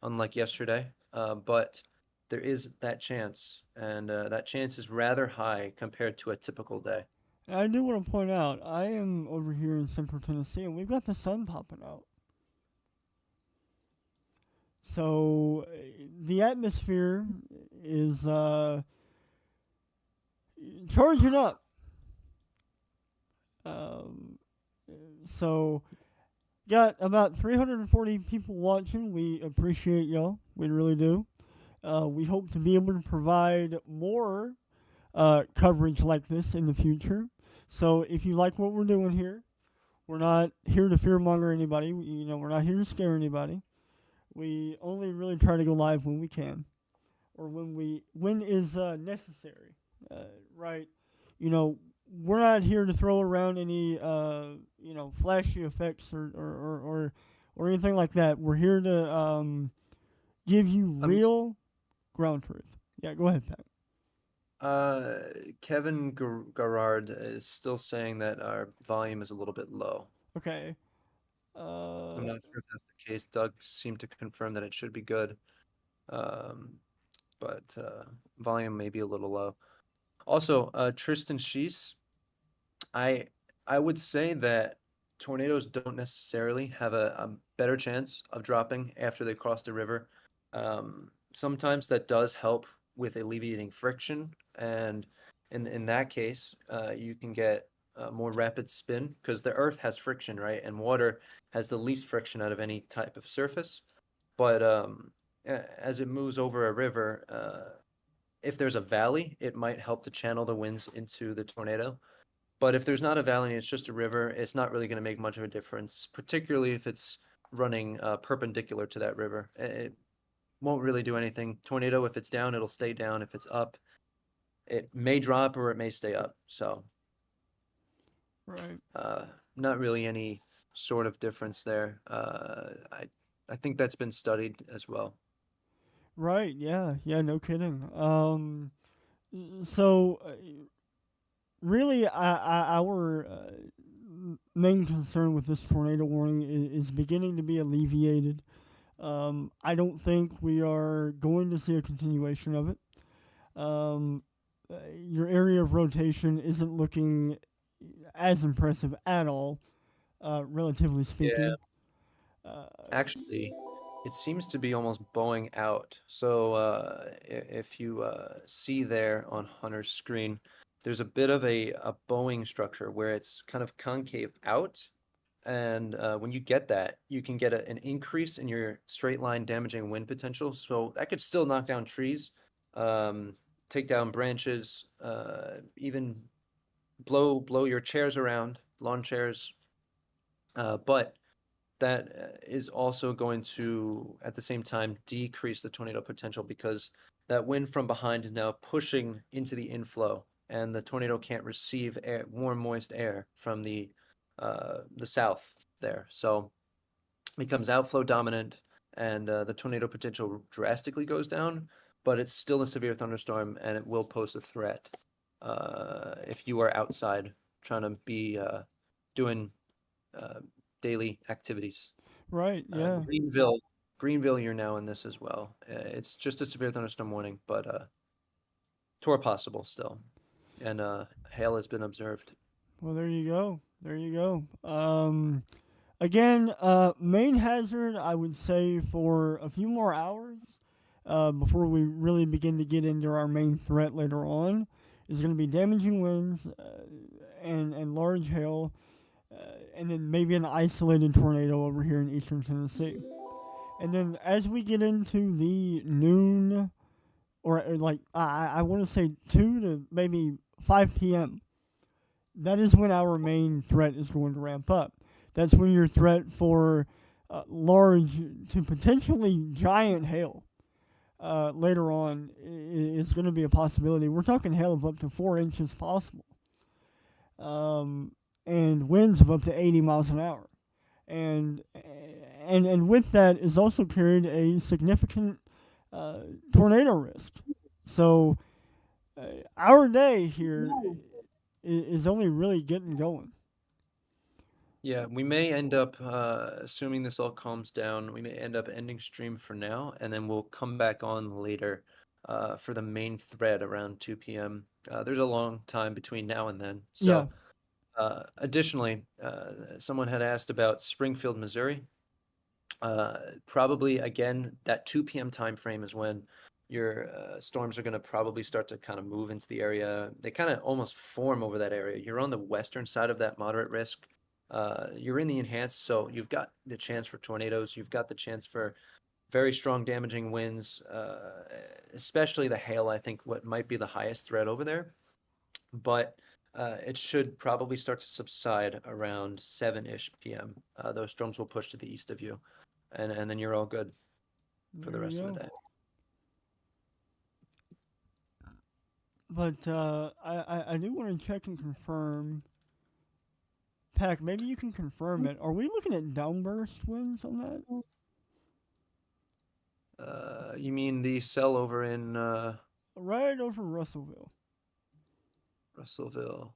unlike yesterday. But there is that chance, and that chance is rather high compared to a typical day.
And I do want to point out, I am over here in central Tennessee, and we've got the sun popping out. So the atmosphere is charging up. Um, so got about 340 people watching. We appreciate y'all. We really do. We hope to be able to provide more coverage like this in the future. So if you like what we're doing here, we're not here to fearmonger anybody. We're not here to scare anybody. We only really try to go live when we can, or when is necessary. Right? We're not here to throw around any flashy effects or anything like that. We're here to give you real ground truth. Yeah, go ahead, Pat.
Kevin Garrard is still saying that our volume is a little bit low.
Okay.
I'm not sure if that's the case. Doug seemed to confirm that it should be good, but volume may be a little low. Also, Tristan Sheese, I I would say that tornadoes don't necessarily have a better chance of dropping after they cross the river. Sometimes that does help with alleviating friction, and in that case, you can get more rapid spin because the earth has friction, right? And water has the least friction out of any type of surface. But as it moves over a river, if there's a valley, it might help to channel the winds into the tornado. But if there's not a valley and it's just a river, it's not really going to make much of a difference, particularly if it's running perpendicular to that river. won't really do anything. Tornado, if it's down, it'll stay down. If it's up, it may drop or it may stay up. So,
Right.
uh, not really any sort of difference there. I think that's been studied as well.
Right. Yeah. Yeah. No kidding. So really, our main concern with this tornado warning is beginning to be alleviated. I don't think we are going to see a continuation of it. Um, your area of rotation isn't looking as impressive at all, relatively
Yeah.
speaking. Uh,
Actually, it seems to be almost bowing out. So if you see there on Hunter's screen, there's a bit of a bowing structure where it's kind of concave out. And when you get that, you can get an increase in your straight line damaging wind potential. So that could still knock down trees, um, take down branches, even blow your chairs around, lawn chairs. But that is also going to, at the same time, decrease the tornado potential because that wind from behind is now pushing into the inflow, and the tornado can't receive air, warm, moist air from the south there. So it becomes outflow dominant, and the tornado potential drastically goes down, but it's still a severe thunderstorm, and it will pose a threat if you are outside trying to be doing uh, daily activities.
right. Yeah.
Greenville, you're now in this as well. It's just a severe thunderstorm warning, but tour possible still, and hail has been observed.
Well, there you go. There you go. Again, main hazard, I would say, for a few more hours before we really begin to get into our main threat later on, is going to be damaging winds and large hail, and then maybe an isolated tornado over here in eastern Tennessee. And then as we get into the noon, or like I want to say 2 to maybe 5 p.m., that is when our main threat is going to ramp up. That's when your threat for large to potentially giant hail later on is going to be a possibility. We're talking hail of up to 4 inches possible, um, and winds of up to 80 miles an hour. And and with that is also carried a significant uh, tornado risk. So our day here is only really getting going.
Yeah, we may end up, assuming this all calms down, we may end up ending stream for now, and then we'll come back on later for the main thread around 2 p.m. There's a long time between now and then.
Yeah,
So, additionally, someone had asked about Springfield, Missouri. Probably again, that 2 p.m. time frame is when your storms are going to probably start to kind of move into the area. They kind of almost form over that area. You're on the western side of that moderate risk. You're in the enhanced, so you've got the chance for tornadoes. You've got the chance for very strong damaging winds, especially the hail. I think what might be the highest threat over there, but it should probably start to subside around 7-ish p.m. Those storms will push to the east of you, and then you're all good for the
there you
rest of
go.
the day.
But I do want to check and confirm. Pack, maybe you can confirm it. Are we looking at downburst winds on that?
You mean the cell over in
Right over Russellville.
Russellville?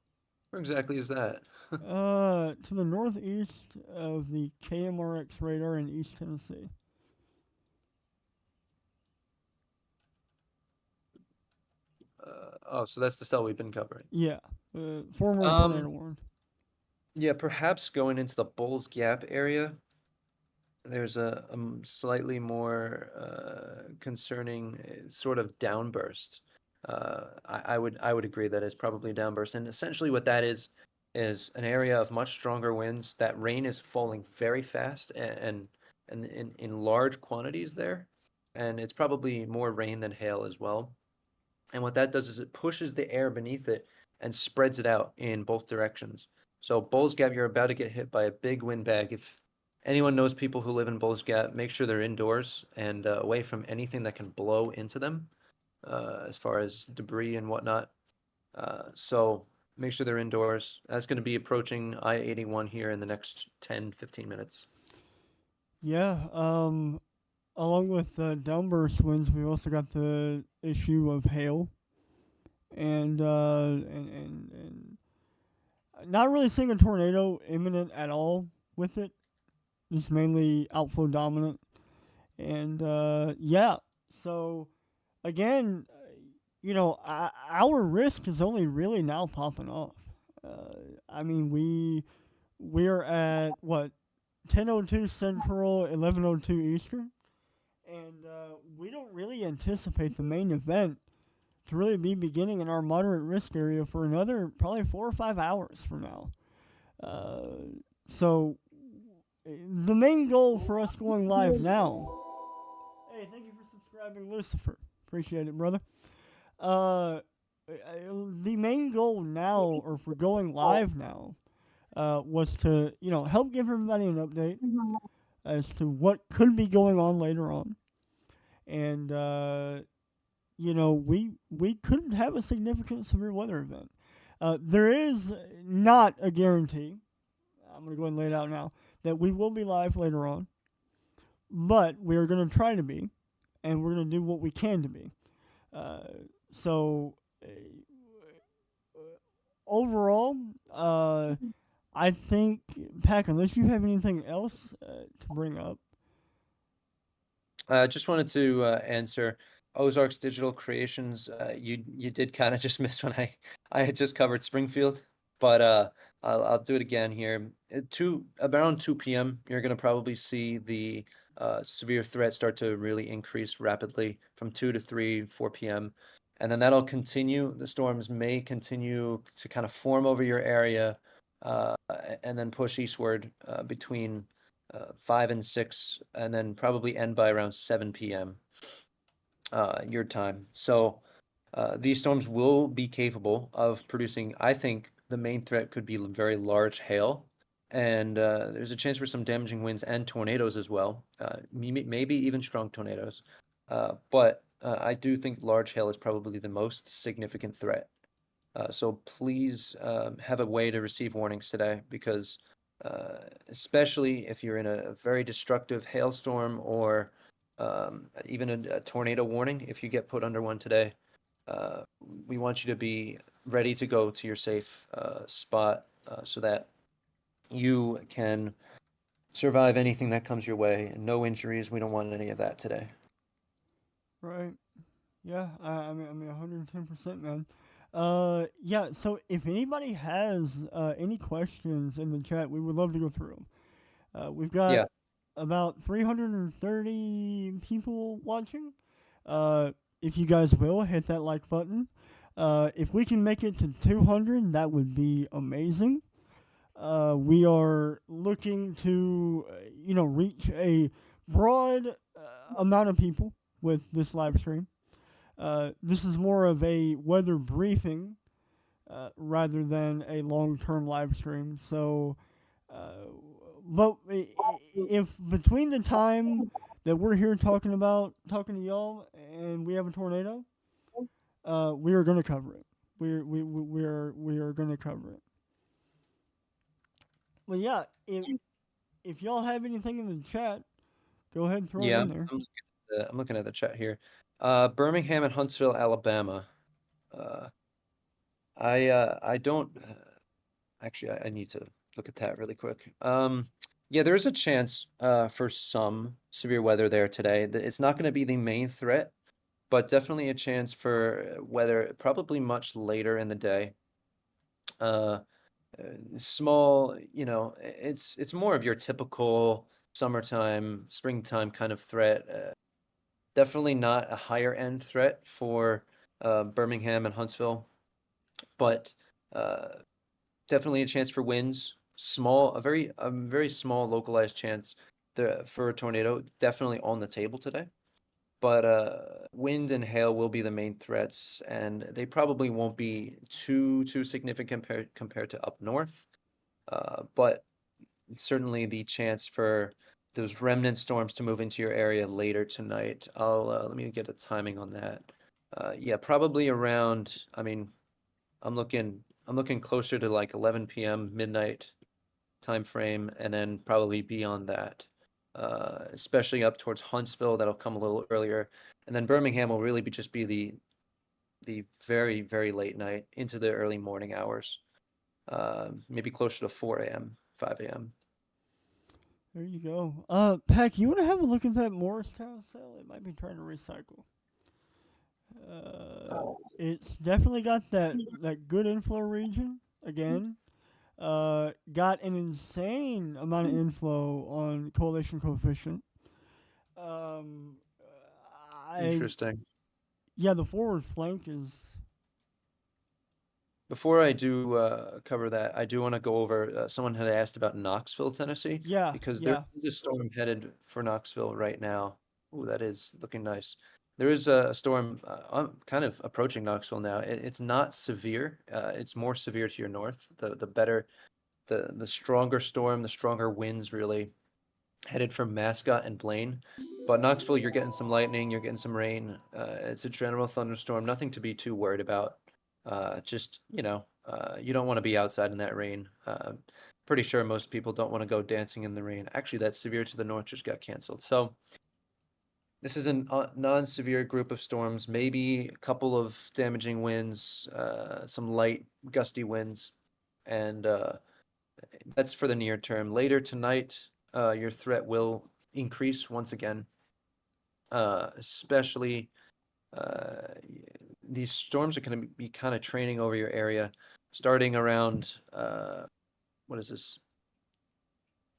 Where exactly is that?
To the northeast of the KMRX radar in East Tennessee.
Oh, so that's the cell we've been covering.
Yeah, former
Um,
tornado warned.
yeah, perhaps going into the Bulls Gap area, there's a slightly more concerning sort of downburst. I would agree that it's probably a downburst, and essentially what that is an area of much stronger winds. That rain is falling very fast and in large quantities there, and it's probably more rain than hail as well. And what that does is it pushes the air beneath it and spreads it out in both directions. So Bulls Gap, you're about to get hit by a big windbag. anyone knows people who live in Bulls Gap, make sure they're indoors and away from anything that can blow into them, as far as debris and whatnot. So make sure they're indoors. That's going to be approaching I-81 here in the next 10, 15 minutes.
Yeah. Along with the downburst winds, we also got the issue of hail, and not really seeing a tornado imminent at all with it. Just mainly outflow dominant, and yeah. So again, our risk is only really now popping off. I mean, we're at what 10:02 Central, 11:02 Eastern, and we don't really anticipate the main event to really be beginning in our moderate risk area for another probably 4 or 5 hours from now. So the main goal for us going live now. Hey, thank you for subscribing, Lucifer. Appreciate it, brother. Uh, the main goal now, or for going live now, was to help give everybody an update as to what could be going on later on, and we could have a significant severe weather event. There is not a guarantee. I'm going to go ahead and lay it out now that we will be live later on, but we are going to try to be, and we're going to do what we can to be. So overall, I think, Pack, unless you have anything else to bring up.
I just wanted to answer Ozarks Digital Creations. You did kind of just miss when I had just covered Springfield, but I'll do it again here. Around 2 p.m., you're going to probably see the severe threat start to really increase rapidly from 2 to 3, 4 p.m. And then that'll continue. The storms may continue to kind of form over your area, and then push eastward between 5 and 6, and then probably end by around 7 p.m. Your time. So these storms will be capable of producing, I think the main threat could be very large hail. And there's a chance for some damaging winds and tornadoes as well, maybe even strong tornadoes. But I do think large hail is probably the most significant threat. So please have a way to receive warnings today, because especially if you're in a very destructive hailstorm, or even a tornado warning, if you get put under one today, we want you to be ready to go to your safe spot, so that you can survive anything that comes your way. No injuries. We don't want any of that today.
Right. Yeah, I mean, 110%, man. Yeah. So if anybody has any questions in the chat, we would love to go through them. We've got
Yeah.
about 330 people watching. If you guys will hit that like button, if we can make it to 200, that would be amazing. We are looking to, reach a broad amount of people with this live stream. This is more of a weather briefing rather than a long-term live stream. So, but if between the time that we're here talking to y'all and we have a tornado, we are gonna cover it. We are gonna cover it. Well, yeah. If y'all have anything in the chat, go ahead and throw it
Yeah.
in there.
I'm looking at the chat here. Birmingham and Huntsville, Alabama. Uh, I don't actually. I need to look at that really quick. Yeah, there is a chance for some severe weather there today. It's not going to be the main threat, but definitely a chance for weather probably much later in the day. Uh, Small, it's more of your typical summertime, springtime kind of threat. Definitely not a higher end threat for Birmingham and Huntsville, but uh, definitely a chance for winds. A very small localized chance for a tornado. Definitely on the table today. But wind and hail will be the main threats, and they probably won't be too significant compared to up north. But certainly the chance for those remnant storms to move into your area later tonight. I'll let me get a timing on that. Yeah, probably around. I mean, I'm looking closer to like 11 p.m. midnight time frame, and then probably beyond that. Especially up towards Huntsville, that'll come a little earlier, and then Birmingham will really be the very very late night into the early morning hours. Maybe closer to 4 a.m., 5 a.m.
There you go. Pack, you want to have a look at that Morristown cell? It might be trying to recycle. It's definitely got that good inflow region again. Got an insane amount of inflow on coalition coefficient. Um, I
Interesting.
yeah, the forward flank is
Before I do cover that, I do want to go over. Someone had asked about Knoxville, Tennessee,
yeah,
because there
yeah.
is a storm headed for Knoxville right now. Ooh, that is looking nice. There is a storm kind of approaching Knoxville now. It's not severe. It's more severe to your north. The better, the stronger storm, the stronger winds really headed from Mascot and Blaine. But Knoxville, you're getting some lightning, you're getting some rain. It's a general thunderstorm, nothing to be too worried about. Just, you don't want to be outside in that rain. Pretty sure most people don't want to go dancing in the rain. Actually, that severe to the north just got canceled. So this is a non-severe group of storms, maybe a couple of damaging winds, some light gusty winds, and that's for the near term. Later tonight, your threat will increase once again, especially uh, these storms are going to be kind of training over your area starting around, what is this,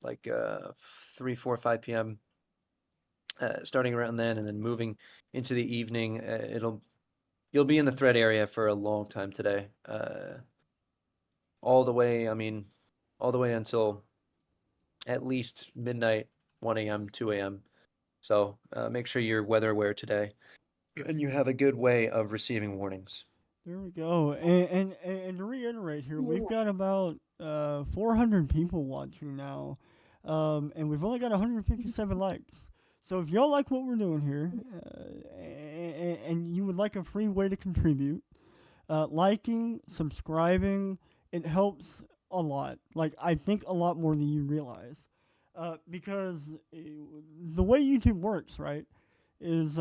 like 3, 4, 5 p.m. Starting around then and then moving into the evening. You'll be in the threat area for a long time today. All the way, I mean, all the way until at least midnight, 1 a.m., 2 a.m. So make sure you're weather aware today, and you have a good way of receiving warnings.
There we go. And to reiterate here, we've got about 400 people watching now, and we've only got 157 likes. So if y'all like what we're doing here, and you would like a free way to contribute, liking, subscribing, it helps a lot. Like I think a lot more than you realize, because the way YouTube works, right, is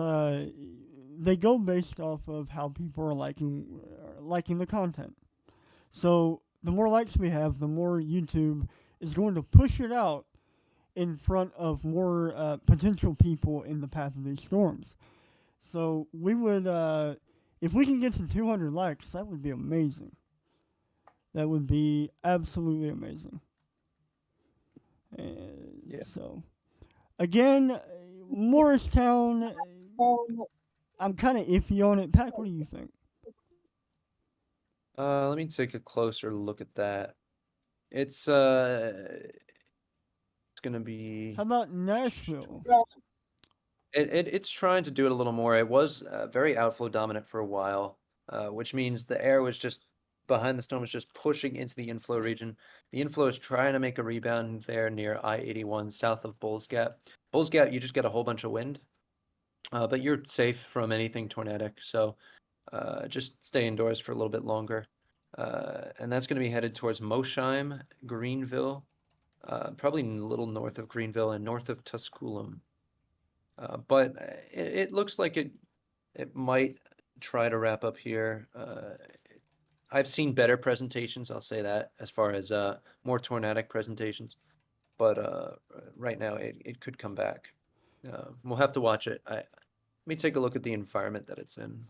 they go based off of how people are liking the content. So the more likes we have, the more YouTube is going to push it out in front of more potential people in the path of these storms. So we would, if we can get to 200 likes, that would be amazing. That would be absolutely amazing. And
Yeah.
so, again, Morristown, I'm kind of iffy on it. Pack, what do you think?
Let me take a closer look at that. It's gonna be
How about Nashville?
it's trying to do it a little more. It was very outflow dominant for a while, which means the air was just behind the storm was just pushing into the inflow region. The inflow is trying to make a rebound there near I-81 south of Bulls Gap. Bulls Gap, you just get a whole bunch of wind, but you're safe from anything tornadic. So just stay indoors for a little bit longer. And that's going to be headed towards Mosheim, Greenville, probably a little north of Greenville and north of Tusculum. But it looks like it might try to wrap up here. I've seen better presentations, I'll say that, as far as more tornadic presentations. But right now, it could come back. We'll have to watch it. Let me take a look at the environment that it's in.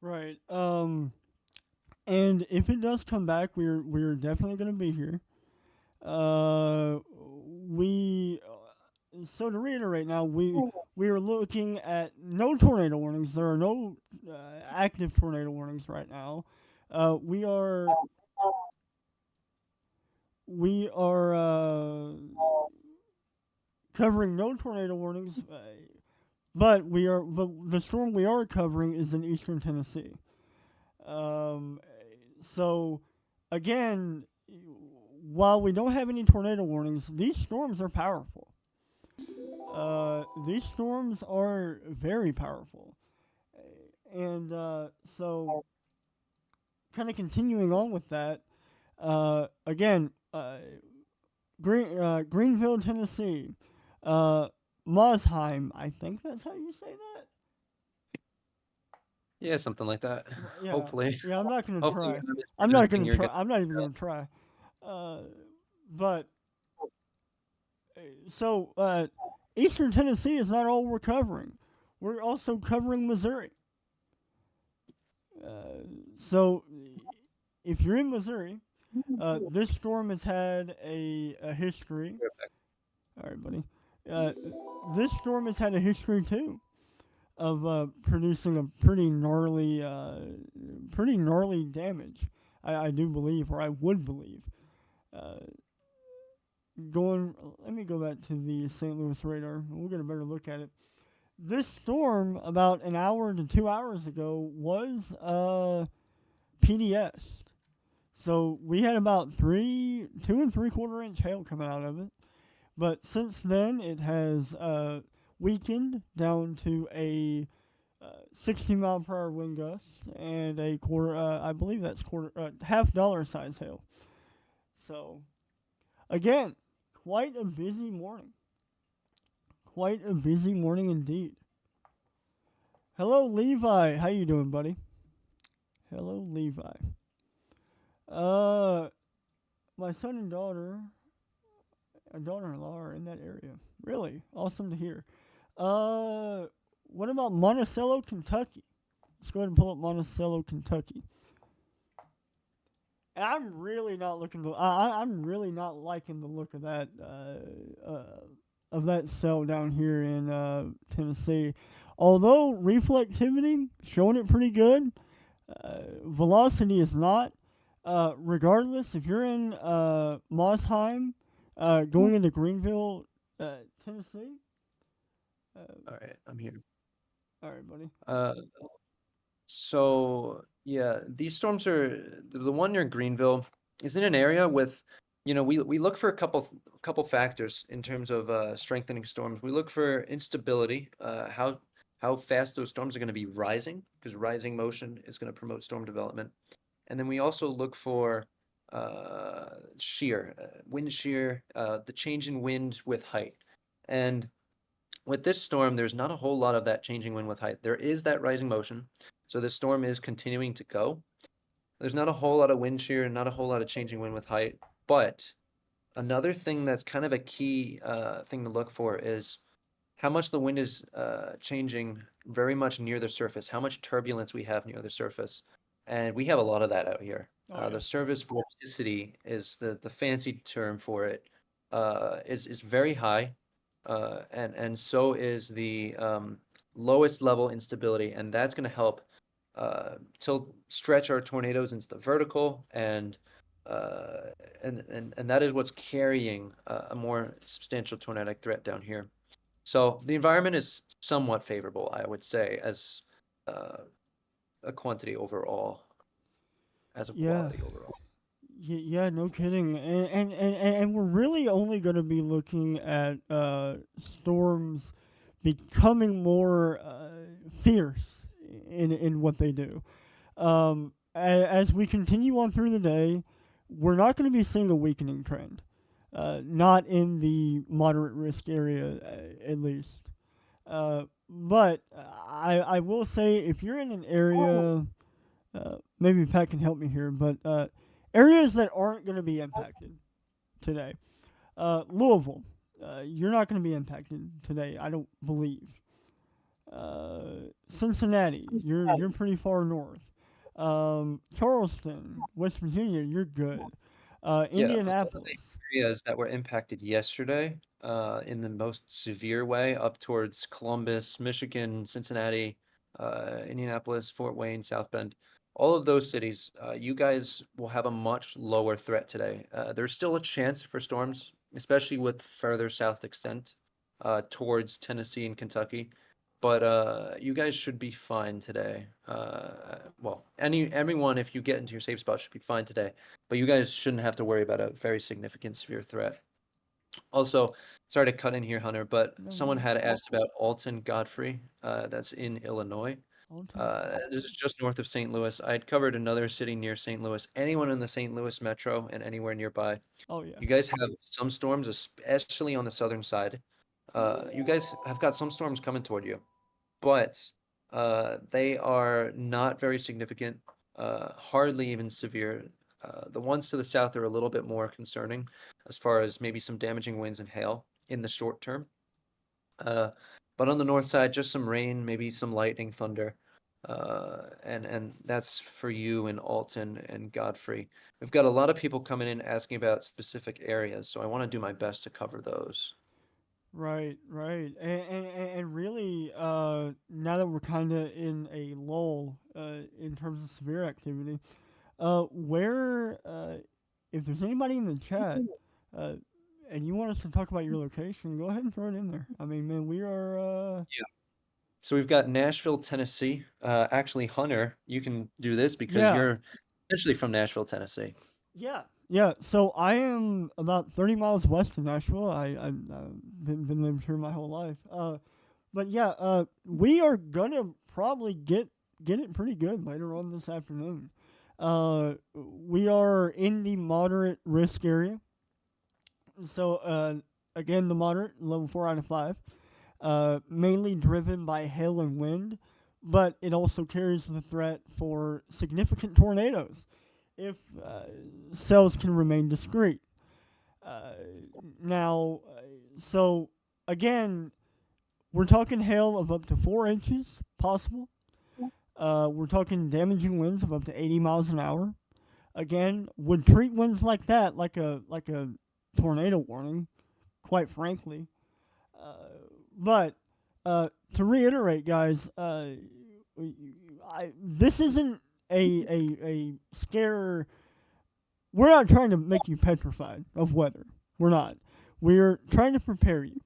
Right. And if it does come back, we're definitely going to be here. We so to reiterate now, we are looking at no tornado warnings. There are no active tornado warnings right now. We are covering no tornado warnings, but the storm we are covering is in eastern Tennessee. So again, while we don't have any tornado warnings, these storms are powerful. These storms are very powerful. And so, kind of continuing on with that, again, Greenville, Tennessee, uh, Mosheim, I think that's how you say that.
Yeah, something like that.
Yeah,
Hopefully,
yeah. I'm not gonna
hopefully
try.
you're
I'm not
mispronouncing
gonna
your
try.
good.
I'm not even gonna try. Uh, but so Eastern Tennessee is not all we're covering. We're also covering Missouri. Uh, so if you're in Missouri, this storm has had a history. All right, buddy. Uh, this storm has had a history too of producing a pretty gnarly damage. I do believe, or I would believe. Uh, let me go back to the St. Louis radar. We'll get a better look at it. This storm, about an hour to 2 hours ago, was PDS. So we had about 2 and 3/4 inch hail coming out of it. But since then, it has weakened down to a 60 mile per hour wind gust and a quarter. I believe that's $half size hail. So again, quite a busy morning. Quite a busy morning indeed. Hello, Levi. How you doing, buddy? Hello, Levi. Uh, my son and daughter-in-law are in that area. Really awesome to hear. What about Monticello, Kentucky? Let's go ahead and pull up Monticello, Kentucky. And I'm really not looking to. I'm really not liking the look of that cell down here in Tennessee. Although reflectivity showing it pretty good, velocity is not. Regardless, if you're in Mosheim, going into Greenville, Tennessee.
All right, I'm here.
All right, buddy.
So yeah, these storms are the one near Greenville is in an area with, we look for a couple factors in terms of strengthening storms. We look for instability, how fast those storms are going to be rising, because rising motion is going to promote storm development. And then we also look for wind shear, the change in wind with height. And with this storm, there's not a whole lot of that changing wind with height. There is that rising motion, so the storm is continuing to go. There's not a whole lot of wind shear and not a whole lot of changing wind with height. But another thing that's kind of a key thing to look for is how much the wind is changing very much near the surface, how much turbulence we have near the surface. And we have a lot of that out here.
Oh, yeah.
The surface vorticity is the fancy term for it, is very high, and so is the lowest level instability, and that's going to help stretch our tornadoes into the vertical, and that is what's carrying a more substantial tornadic threat down here. So the environment is somewhat favorable, I would say, as a quantity overall, as a
Yeah.
quality overall.
Yeah, no kidding. And we're really only going to be looking at storms becoming more fierce in what they do. As we continue on through the day, we're not going to be seeing a weakening trend. Not in the moderate risk area, at least. But I will say, if you're in an area, maybe Pat can help me here, but areas that aren't going to be impacted today, Louisville, you're not going to be impacted today, I don't believe. Cincinnati, you're pretty far north. Charleston, West Virginia, you're good. Indianapolis.
Areas that were impacted yesterday, in the most severe way, up towards Columbus, Michigan, Cincinnati, Indianapolis, Fort Wayne, South Bend, all of those cities, you guys will have a much lower threat today. There's still a chance for storms, especially with further south extent, towards Tennessee and Kentucky. but you guys should be fine today. Well, everyone, if you get into your safe spot, should be fine today. But you guys shouldn't have to worry about a very significant severe threat. Also, sorry to cut in here, Hunter, but
No,
someone
no.
had asked about Alton Godfrey. That's in Illinois.
Alton.
This is just north of St. Louis. I had covered another city near St. Louis. Anyone in the St. Louis metro and anywhere nearby,
Oh yeah.
you guys have some storms, especially on the southern side. You guys have got some storms coming toward you, but they are not very significant, hardly even severe. The ones to the south are a little bit more concerning as far as maybe some damaging winds and hail in the short term. Uh, but on the north side, just some rain, maybe some lightning, thunder. And that's for you in Alton and Godfrey. We've got a lot of people coming in asking about specific areas, so I want to do my best to cover those.
Right, right, and really, now that we're kind of in a lull, in terms of severe activity, where, if there's anybody in the chat, uh, and you want us to talk about your location, go ahead and throw it in there. I mean, man, we are,
So we've got Nashville, Tennessee. Actually, Hunter, you can do this because
yeah,
you're essentially from Nashville, Tennessee.
yeah, yeah. So I am about 30 miles west of Nashville. I've been living here my whole life. But yeah, we are gonna probably get it pretty good later on this afternoon. We are in the moderate risk area. So again, the moderate level 4 out of 5, mainly driven by hail and wind, but it also carries the threat for significant tornadoes if cells can remain discrete. Uh, now, so again, we're talking hail of up to 4 inches possible. We're talking damaging winds of up to 80 miles an hour. Again, would treat winds like that like a tornado warning, quite frankly. Uh, but to reiterate, guys, this isn't a scare. We're not trying to make you petrified of weather. We're not. We're trying to prepare you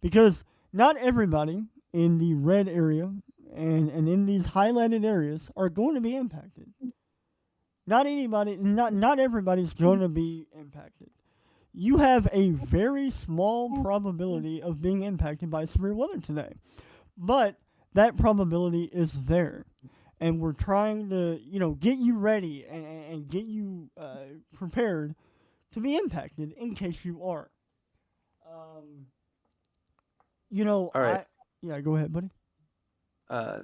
because not everybody in the red area and in these highlighted areas are going to be impacted. Not everybody's going to be impacted. You have a very small probability of being impacted by severe weather today, but that probability is there, and we're trying to get you ready and get you prepared to be impacted in case you are. Um,
All right.
I yeah, go ahead, buddy.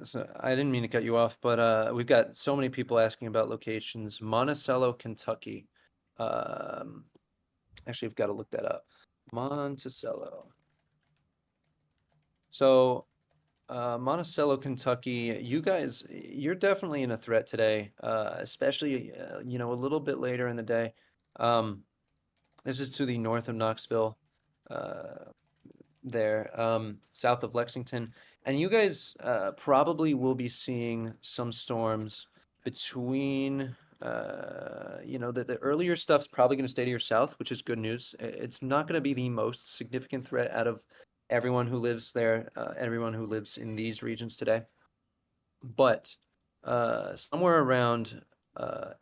So I didn't mean to cut you off, but we've got so many people asking about locations. Monticello, Kentucky. Um, Actually, I've got to look that up. Monticello. So, Monticello, Kentucky, you guys, you're definitely in a threat today, especially, a little bit later in the day. Um, this is to the north of Knoxville, uh, there, south of Lexington. And you guys probably will be seeing some storms between, the earlier stuff's probably going to stay to your south, which is good news. It's not going to be the most significant threat out of everyone who lives there, everyone who lives in these regions today. But somewhere around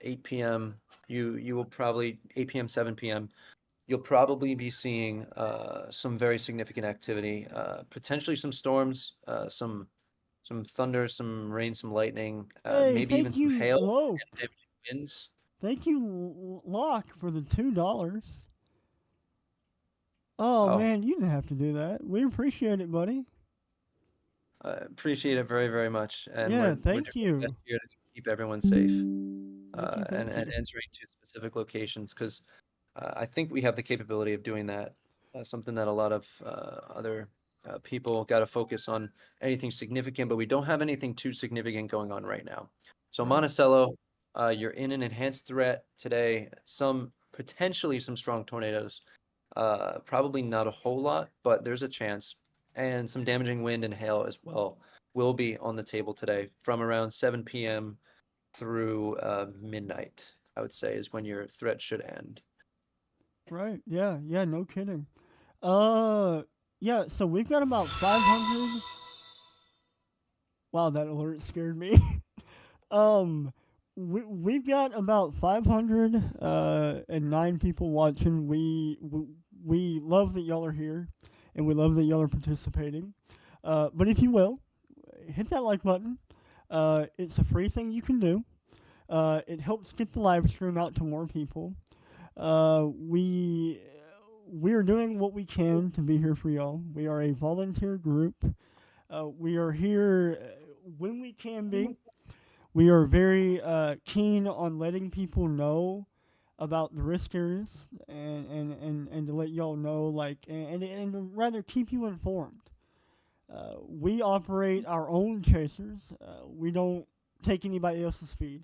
8 p.m., you will probably 8 p.m., 7 p.m., you'll probably be seeing some very significant activity, potentially some storms, some thunder, some rain, some lightning,
Hey,
maybe even
thank
some
you,
hail
Loke.
and damaging winds.
Thank you, Locke, for the $2. Oh
Oh,
man, you didn't have to do that. We appreciate it, buddy.
I appreciate it very, very much, and
Yeah,
we're
thank
doing our best
you.
here to keep everyone safe,
Thank you,
and
thank you.
answering to specific locations because I think we have the capability of doing that. Something that a lot of other people got to focus on anything significant, but we don't have anything too significant going on right now. So
Right.
Monticello, you're in an enhanced threat today. Some potentially some strong tornadoes. Probably not a whole lot, but there's a chance. And some damaging wind and hail as well will be on the table today from around 7 p.m. through midnight, I would say, is when your threat should end.
Right. Yeah, yeah, no kidding. Uh yeah, so we've got about 500 Wow, that alert scared me. um, we've got about 509 people watching. We love that y'all are here, and we love that y'all are participating. But if you will, hit that like button. It's a free thing you can do. It helps get the live stream out to more people. We are doing what we can to be here for y'all. We are a volunteer group. We are here when we can be. We are very keen on letting people know about the risk areas and to let y'all know, like, and to rather keep you informed. We operate our own chasers. We don't take anybody else's feed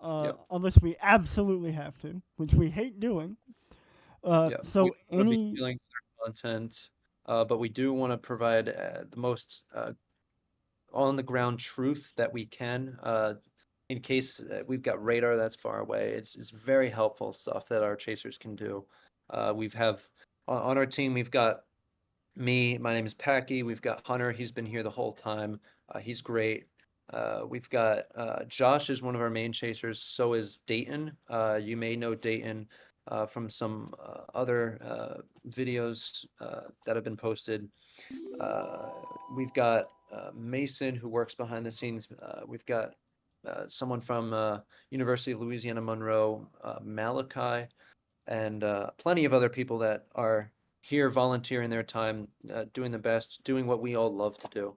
Yep.
unless we absolutely have to, which we hate doing.
Yeah, we
So
want to be
any
stealing their content, but we do want to provide the most on the ground truth that we can. In case we've got radar that's far away, it's very helpful stuff that our chasers can do. We've have on our team we've got me. My name is Packy. We've got Hunter. He's been here the whole time. He's great. We've got Josh is one of our main chasers. So is Dayton. You may know Dayton from some other videos that have been posted. Uh, we've got Mason who works behind the scenes. We've got someone from University of Louisiana Monroe, Malachi, and plenty of other people that are here volunteering their time, doing the best, doing what we all love to do.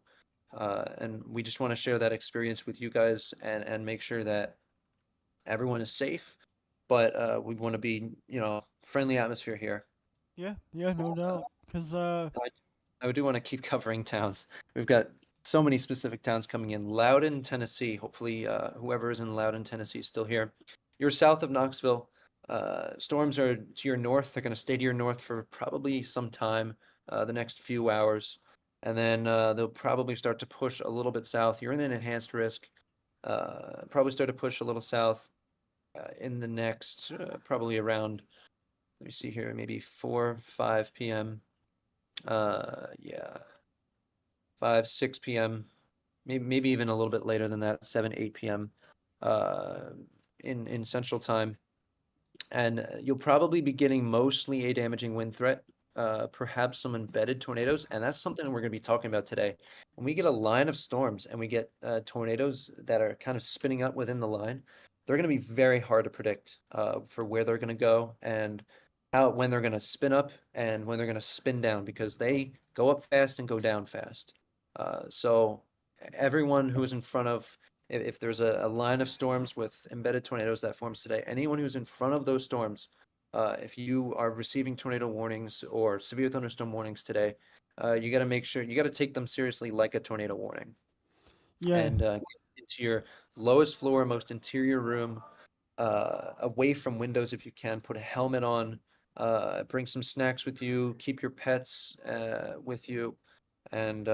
And we just want to share that experience with you guys and make sure that everyone is safe. But we want to be, friendly atmosphere here.
yeah, no doubt. Because
I do want to keep covering towns. We've got so many specific towns coming in. Loudon, Tennessee. Hopefully, whoever is in Loudon, Tennessee is still here. You're south of Knoxville. Storms are to your north. They're going to stay to your north for probably some time, the next few hours. And then they'll probably start to push a little bit south. You're in an enhanced risk. Probably start to push a little south in the next, probably around, let me see here, maybe 4, 5 p.m. Yeah, 5, 6 p.m., maybe even a little bit later than that, 7, 8 p.m. uh, in Central Time. And you'll probably be getting mostly a damaging wind threat, perhaps some embedded tornadoes, and that's something we're going to be talking about today. When we get a line of storms and we get tornadoes that are kind of spinning up within the line, they're going to be very hard to predict for where they're going to go and when they're going to spin up and when they're going to spin down because they go up fast and go down fast. So everyone who is in front of if there's a line of storms with embedded tornadoes that forms today, anyone who's in front of those storms, if you are receiving tornado warnings or severe thunderstorm warnings today, you got to make sure you got to take them seriously like a tornado warning
yeah,
and get into your lowest floor, most interior room, away from windows if you can. Put a helmet on, bring some snacks with you, keep your pets with you, and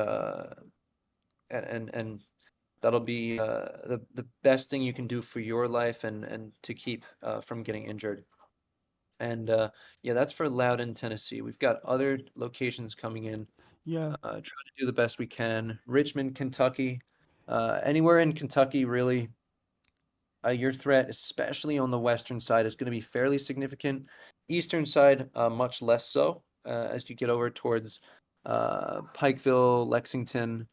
and that'll be the best thing you can do for your life and to keep from getting injured. And yeah, that's for Loudon, Tennessee. We've got other locations coming in.
yeah,
Trying to do the best we can. Richmond, Kentucky, anywhere in Kentucky, really. Your threat, especially on the western side, is going to be fairly significant. Eastern side, much less so. As you get over towards Pikeville, Lexington,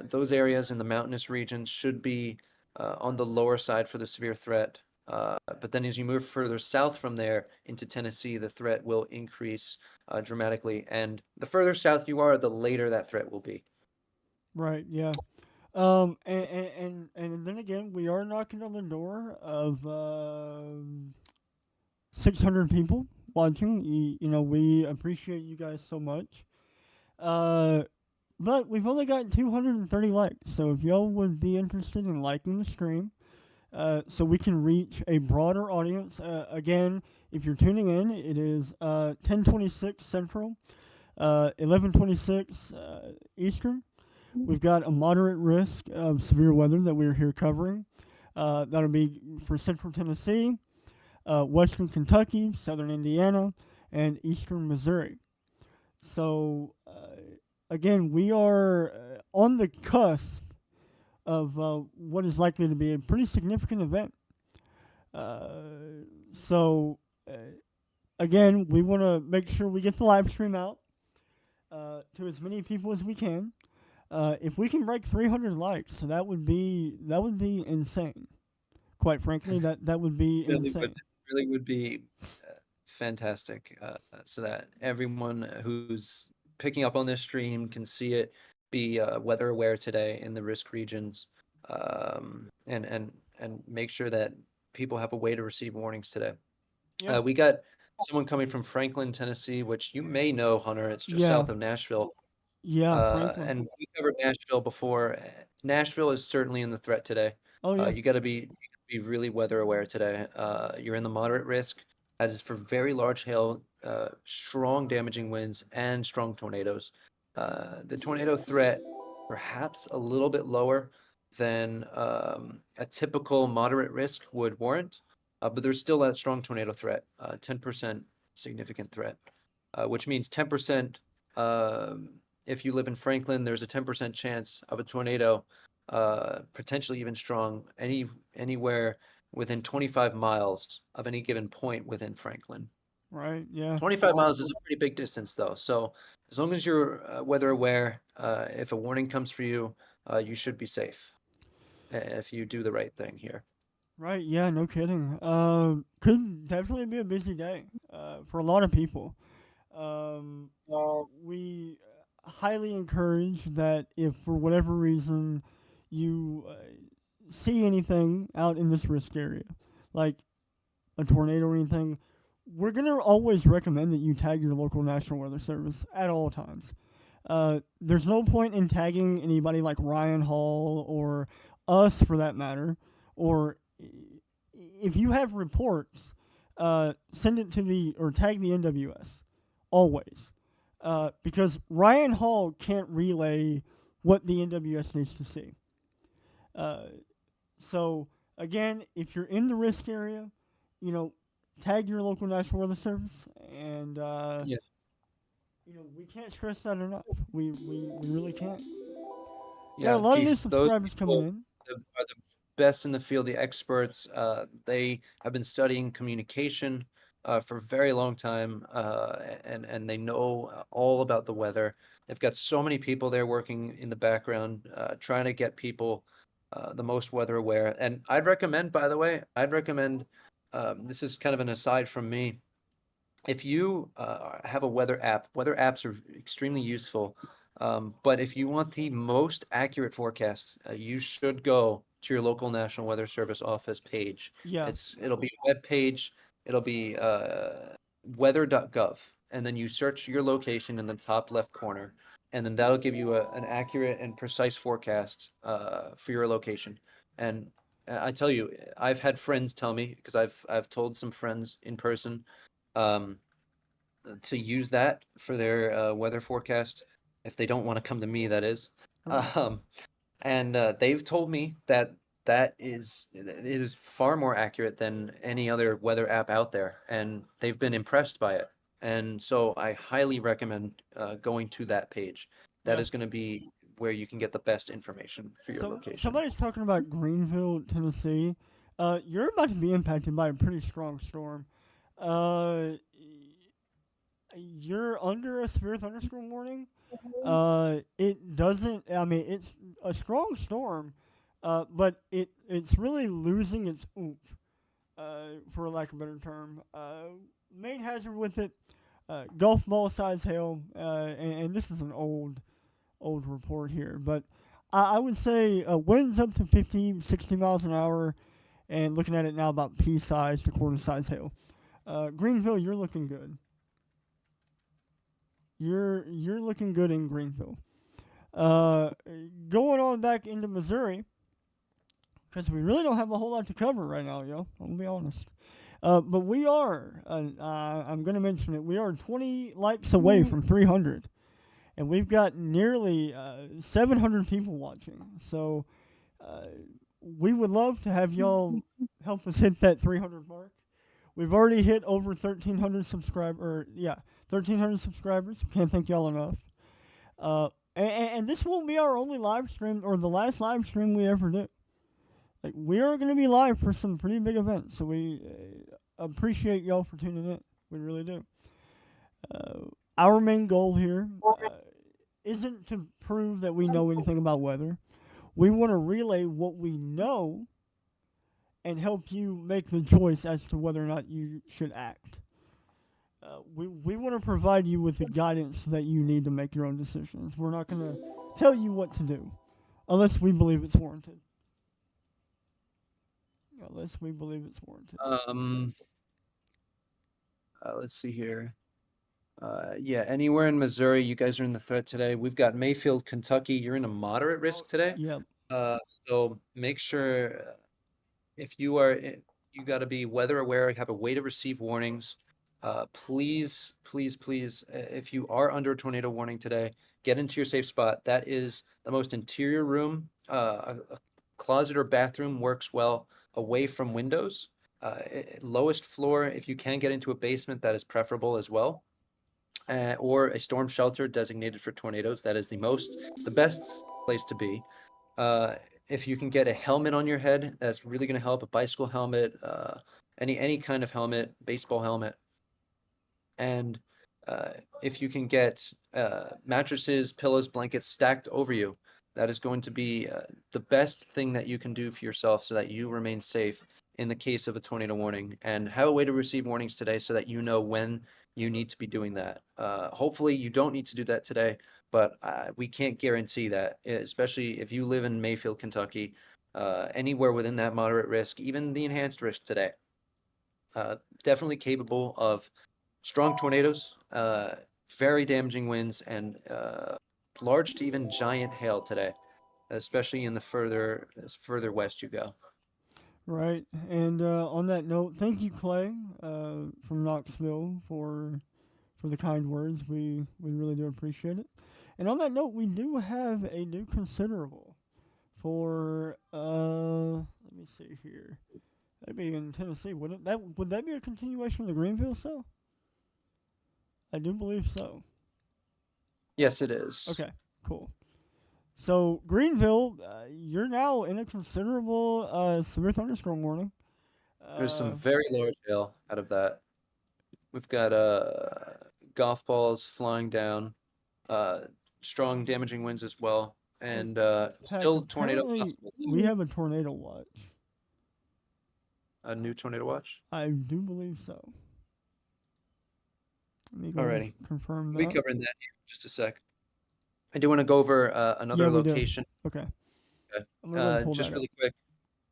those areas in the mountainous regions should be on the lower side for the severe threat. But then as you move further south from there into Tennessee, the threat will increase dramatically. And the further south you are, the later that threat will be.
right, yeah. And then again, we are knocking on the door of 600 people watching. We appreciate you guys so much. Uh, but we've only got 230 likes, so if y'all would be interested in liking the stream, so we can reach a broader audience. Again, if you're tuning in, it is 10:26 Central, 11:26 Eastern. We've got a moderate risk of severe weather that we're here covering. That'll be for Central Tennessee, Western Kentucky, Southern Indiana, and Eastern Missouri. So, again, we are on the cusp of what is likely to be a pretty significant event. Uh, so, again, we want to make sure we get the live stream out to as many people as we can. If we can break 300 likes, so that would be insane. Quite frankly, that would be
Really would
insane.
really would be fantastic, so that everyone who's picking up on this stream can see it, be weather aware today in the risk regions, and make sure that people have a way to receive warnings today.
Yeah,
We got someone coming from Franklin, Tennessee, which you may know, Hunter. It's just
yeah,
south of Nashville.
yeah. Franklin.
And we covered Nashville before. Nashville is certainly in the threat today.
Oh yeah.
You got to be really weather aware today. You're in the moderate risk. That is for very large hail, strong damaging winds, and strong tornadoes. The tornado threat perhaps a little bit lower than a typical moderate risk would warrant, but there's still that strong tornado threat, 10% significant threat, which means 10%. If you live in Franklin, there's a 10% chance of a tornado, potentially even strong, anywhere within 25 miles of any given point within Franklin.
Right. Yeah.
25 miles is a pretty big distance, though. So as long as you're weather aware, if a warning comes for you, you should be safe if you do the right thing here.
Right. Yeah. No kidding. Could definitely be a busy day for a lot of people. Um, we highly encourage that if for whatever reason you see anything out in this risk area, like a tornado or anything, we're gonna always recommend that you tag your local National Weather Service at all times. There's no point in tagging anybody like Ryan Hall or us for that matter, or if you have reports, send it to the or tag the NWS always, because Ryan Hall can't relay what the NWS needs to see. Uh, so again, if you're in the risk area, you know, tag your local National Weather Service, and
Yeah,
we can't stress that enough. We really can't. Yeah, a
yeah.
lot of new
Those
subscribers coming
people
in.
are the best in the field, the experts. They have been studying communication for a very long time, and they know all about the weather. They've got so many people there working in the background, trying to get people the most weather aware. And I'd recommend, by the way, this is kind of an aside from me. If you have a weather apps are extremely useful. But if you want the most accurate forecast, you should go to your local National Weather Service office page.
Yeah,
It'll be a web page. It'll be weather.gov, and then you search your location in the top left corner, and then that'll give you an accurate and precise forecast for your location. And I tell you, I've had friends tell me because I've told some friends in person. Um, to use that for their weather forecast if they don't want to come to me, that is.
right.
Um, and they've told me that it is far more accurate than any other weather app out there, and they've been impressed by it. And so I highly recommend going to that page. That
Yeah.
is going to be where you can get the best information for your
So
location.
somebody's talking about Greenville, Tennessee. You're about to be impacted by a pretty strong storm. Uh, you're under a severe thunderstorm warning. It doesn't. I mean, it's a strong storm, but it's really losing its oomph. For lack of a better term. Main hazard with it, golf ball size hail, and this is an old report here, but I would say winds up to 50, 60 miles an hour, and looking at it now about pea size to quarter size hail. Greenville, you're looking good. You're looking good in Greenville. Uh, Going on back into Missouri, because we really don't have a whole lot to cover right now, yo. I'm gonna be honest. But we are. I'm gonna mention it. We are 20 likes away from 300, and we've got nearly 700 people watching. So we would love to have y'all help us hit that 300 mark. We've already hit over 1,300 subscribers. Yeah, 1,300 subscribers. Can't thank y'all enough. And this won't be our only live stream or the last live stream we ever do. Like, we are going to be live for some pretty big events, so we appreciate y'all for tuning in. We really do. Our main goal here isn't to prove that we know anything about weather. We want to relay what we know and help you make the choice as to whether or not you should act. We want to provide you with the guidance that you need to make your own decisions. We're not going to tell you what to do unless we believe it's warranted. Unless we believe it's warranted.
Let's see here. Yeah, anywhere in Missouri, you guys are in the threat today. We've got Mayfield, Kentucky. You're in a moderate risk today.
Yep.
So make sure if you are, you got to be weather aware, have a way to receive warnings. Please, if you are under a tornado warning today, get into your safe spot. That is the most interior room. A closet or bathroom works well away from windows. Lowest floor, if you can get into a basement, that is preferable as well. Or a storm shelter designated for tornadoes. That is the best place to be. If you can get a helmet on your head, that's really going to help. A bicycle helmet, any kind of helmet, baseball helmet. And if you can get mattresses, pillows, blankets stacked over you, that is going to be the best thing that you can do for yourself so that you remain safe in the case of a tornado warning, and have a way to receive warnings today so that you know when you need to be doing that. Hopefully you don't need to do that today, but we can't guarantee that, especially if you live in Mayfield, Kentucky, anywhere within that moderate risk, even the enhanced risk today. Definitely capable of strong tornadoes, very damaging winds, and large to even giant hail today, especially in the further west you go.
Right. And on that note, thank you, Clay, from Knoxville, for the kind words. We really do appreciate it. And on that note, we do have a new considerable for let me see here. That'd be in Tennessee, wouldn't it? Would that be a continuation of the Greenville cell? I do believe so.
Yes, it is.
Okay, cool. So Greenville, you're now in a considerable severe thunderstorm warning.
There's some very large hail out of that. We've got golf balls flying down, strong damaging winds as well, and still tornado possible.
We have a tornado watch.
A new tornado watch?
I do believe so. Let me go
Alrighty.
confirm that.
We'll be covering that here in just a sec. I do want to go over another location.
Okay.
Just really quick.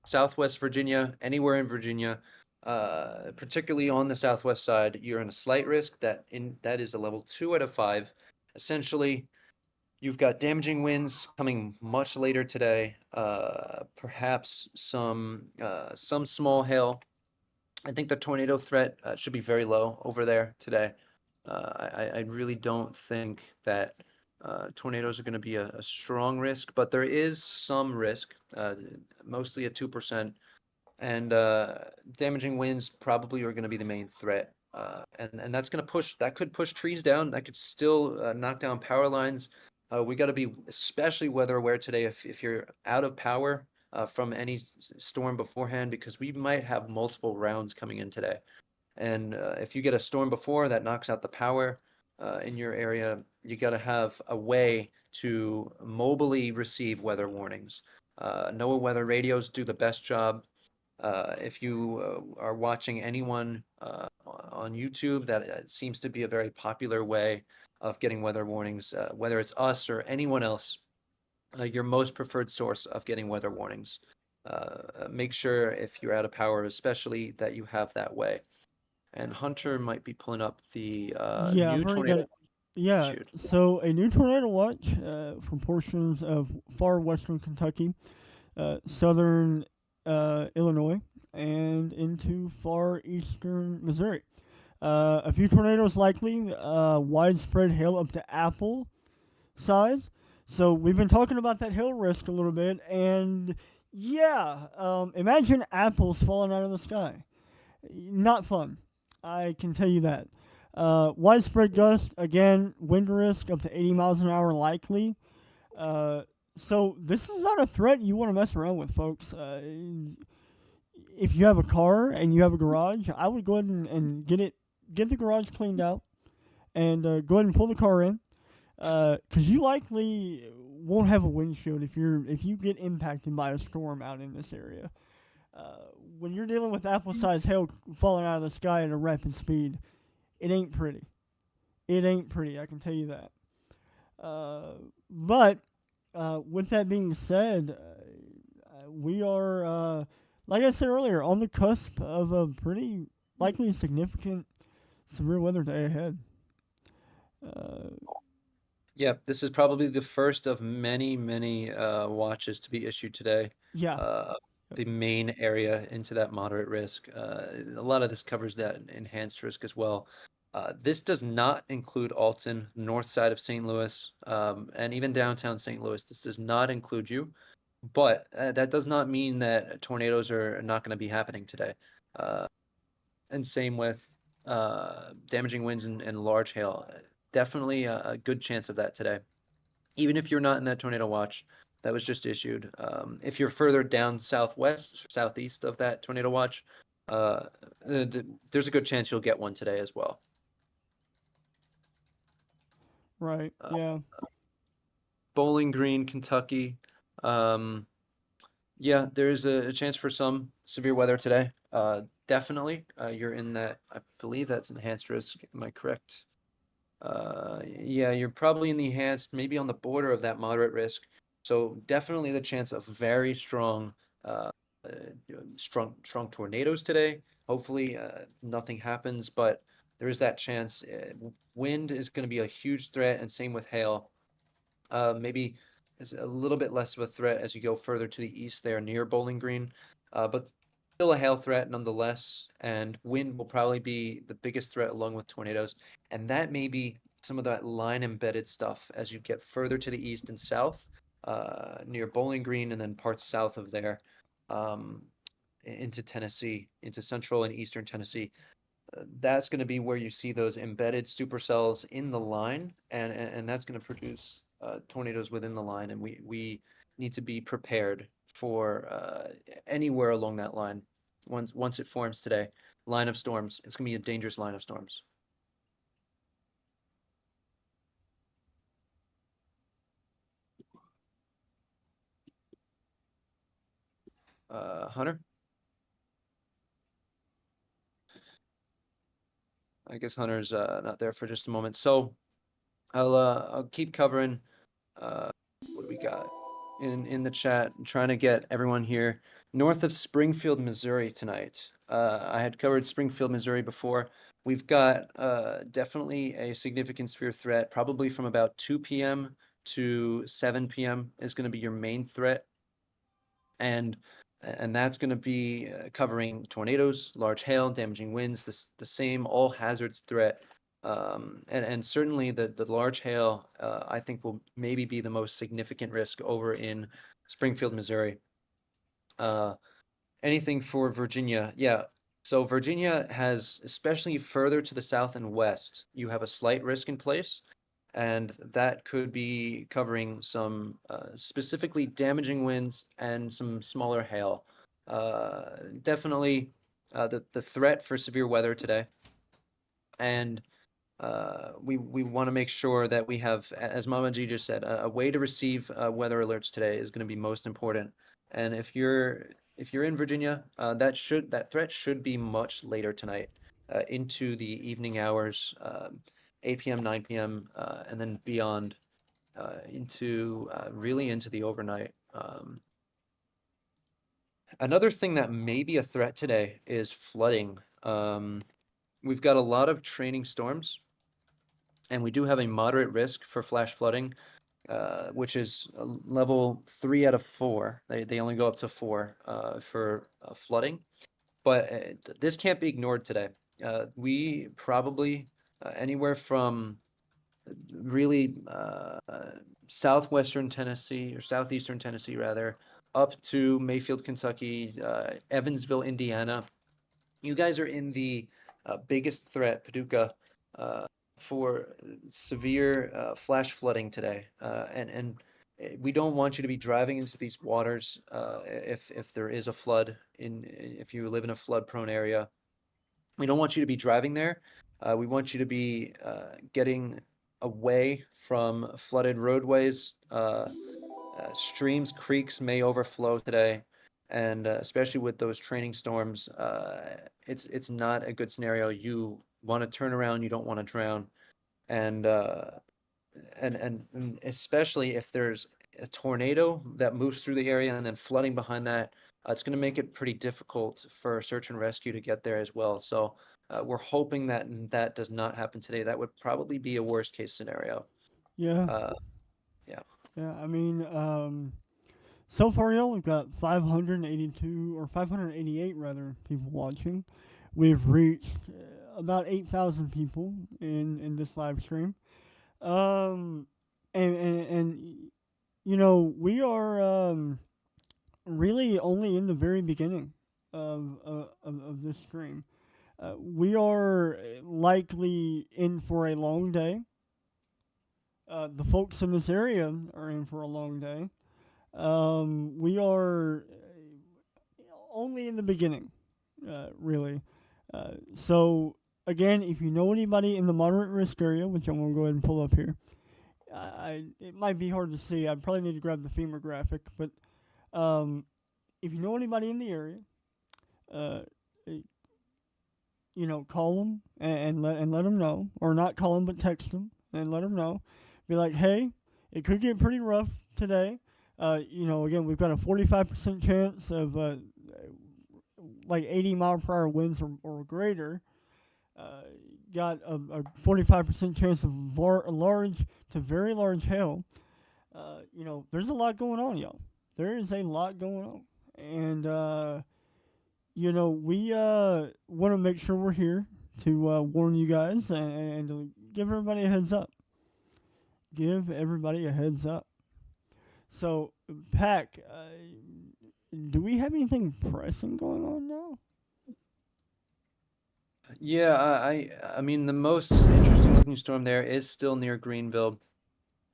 Southwest Virginia, anywhere in Virginia, particularly on the southwest side, you're in a slight risk. That is a level 2 out of 5. Essentially, you've got damaging winds coming much later today. Perhaps some small hail. I think the tornado threat should be very low over there today. I really don't think that tornadoes are going to be a strong risk, but there is some risk, mostly at 2%, and damaging winds probably are going to be the main threat. And that's going to that could push trees down. That could still knock down power lines. We got to be especially weather aware today if you're out of power from any storm beforehand, because we might have multiple rounds coming in today. And if you get a storm before that knocks out the power in your area, you got to have a way to mobily receive weather warnings. NOAA weather radios do the best job. If you are watching anyone on YouTube, that seems to be a very popular way of getting weather warnings, whether it's us or anyone else, your most preferred source of getting weather warnings. Make sure if you're out of power, especially, that you have that way. And Hunter might be pulling up the new tornado.
Yeah, so a new tornado watch for portions of far western Kentucky, southern Illinois, and into far eastern Missouri. A few tornadoes likely, widespread hail up to apple size. So we've been talking about that hail risk a little bit, and yeah, imagine apples falling out of the sky. Not fun. I can tell you that. Widespread gust, again, wind risk up to 80 miles an hour likely. So this is not a threat you want to mess around with, folks. If you have a car and you have a garage, I would go ahead and get the garage cleaned out, and go ahead and pull the car in, because you likely won't have a windshield if you get impacted by a storm out in this area. Uh, when you're dealing with apple-sized hail falling out of the sky at a rapid speed, it ain't pretty. It ain't pretty. I can tell you that. But with that being said, we are, like I said earlier, on the cusp of a pretty likely significant severe weather day ahead. Uh,
Yep, this is probably the first of many, many watches to be issued today.
yeah.
Uh,
Yep.
the main area into that moderate risk. A lot of this covers that enhanced risk as well. This does not include Alton, north side of St. Louis, and even downtown St. Louis. This does not include you, but that does not mean that tornadoes are not going to be happening today. Uh, and same with damaging winds and large hail. Definitely a good chance of that today. Even if you're not in that tornado watch that was just issued, if you're further down southwest or southeast of that tornado watch, uh, there's a good chance you'll get one today as well.
Right.
Uh,
Yeah.
Bowling Green, Kentucky. Um, yeah, there's a chance for some severe weather today. Definitely, you're in that. I believe that's enhanced risk. Am I correct? Yeah, you're probably in the enhanced, maybe on the border of that moderate risk. So definitely the chance of very strong, uh, strong tornadoes today. Hopefully, nothing happens, but there is that chance. Wind is going to be a huge threat, and same with hail. Maybe is a little bit less of a threat as you go further to the east there near Bowling Green, but still a hail threat nonetheless. And wind will probably be the biggest threat along with tornadoes. And that may be some of that line embedded stuff as you get further to the east and south, near Bowling Green and then parts south of there, um, into Tennessee, into central and eastern Tennessee. That's going to be where you see those embedded supercells in the line, and that's going to produce tornadoes within the line, and we need to be prepared for anywhere along that line once it forms today. Line of storms. It's going to be a dangerous line of storms. Hunter, I guess Hunter's not there for just a moment, so I'll keep covering. Uh, what do we got in the chat? I'm trying to get everyone here north of Springfield, Missouri tonight. I had covered Springfield, Missouri before. We've got definitely a significant severe threat, probably from about 2 p.m. to 7 p.m. is going to be your main threat, and that's going to be covering tornadoes, large hail, damaging winds, the same all hazards threat. And certainly the large hail, I think will maybe be the most significant risk over in Springfield, Missouri. Uh, Anything for Virginia? Yeah. So Virginia has, especially further to the south and west, you have a slight risk in place, and that could be covering some specifically damaging winds and some smaller hail. Definitely the threat for severe weather today, and we want to make sure that we have, as Mama G just said, a way to receive weather alerts today is going to be most important. And if you're in Virginia, that threat should be much later tonight, into the evening hours, 8 p.m., 9 p.m., and then beyond, into really into the overnight. Another thing that may be a threat today is flooding. We've got a lot of training storms, and we do have a moderate risk for flash flooding, which is a level 3 out of 4. They only go up to 4 for flooding, but this can't be ignored today. We probably anywhere from really southwestern Tennessee or southeastern Tennessee rather, up to Mayfield, Kentucky, Evansville, Indiana. You guys are in the biggest threat, Paducah, uh, for severe flash flooding today. And We don't want you to be driving into these waters if there is a flood if you live in a flood prone area. We don't want you to be driving there. We want you to be getting away from flooded roadways. Streams, creeks may overflow today, and especially with those training storms, it's not a good scenario. You want to turn around, you don't want to drown, and and especially if there's a tornado that moves through the area and then flooding behind that, it's going to make it pretty difficult for search and rescue to get there as well. So we're hoping that that does not happen today. That would probably be a worst case scenario.
Yeah,
Uh, yeah.
yeah. I mean, so far, y'all, we've got 582 or 588 rather people watching. We've reached about 8,000 people in this live stream. Um, and you know, we are really only in the very beginning of this stream. We are likely in for a long day. The folks in this area are in for a long day. We are only in the beginning, really. So, again, if you know anybody in the moderate risk area, which I'm going to go ahead and pull up here, it might be hard to see. I probably need to grab the FEMA graphic, but if you know anybody in the area, uh, you know, call them and let them know, or not call them but text them and let them know. Be like, hey, it could get pretty rough today. You know, again, we've got a 45% chance of like 80-mile-per-hour winds or greater. Uh, got a 45% chance of large to very large hail. You know, there's a lot going on, y'all. There is a lot going on, and you know, we want to make sure we're here to warn you guys and to give everybody a heads up. Give everybody a heads up. So, Pack, do we have anything pressing going on now?
Yeah, I mean the most interesting looking storm there is still near Greenville.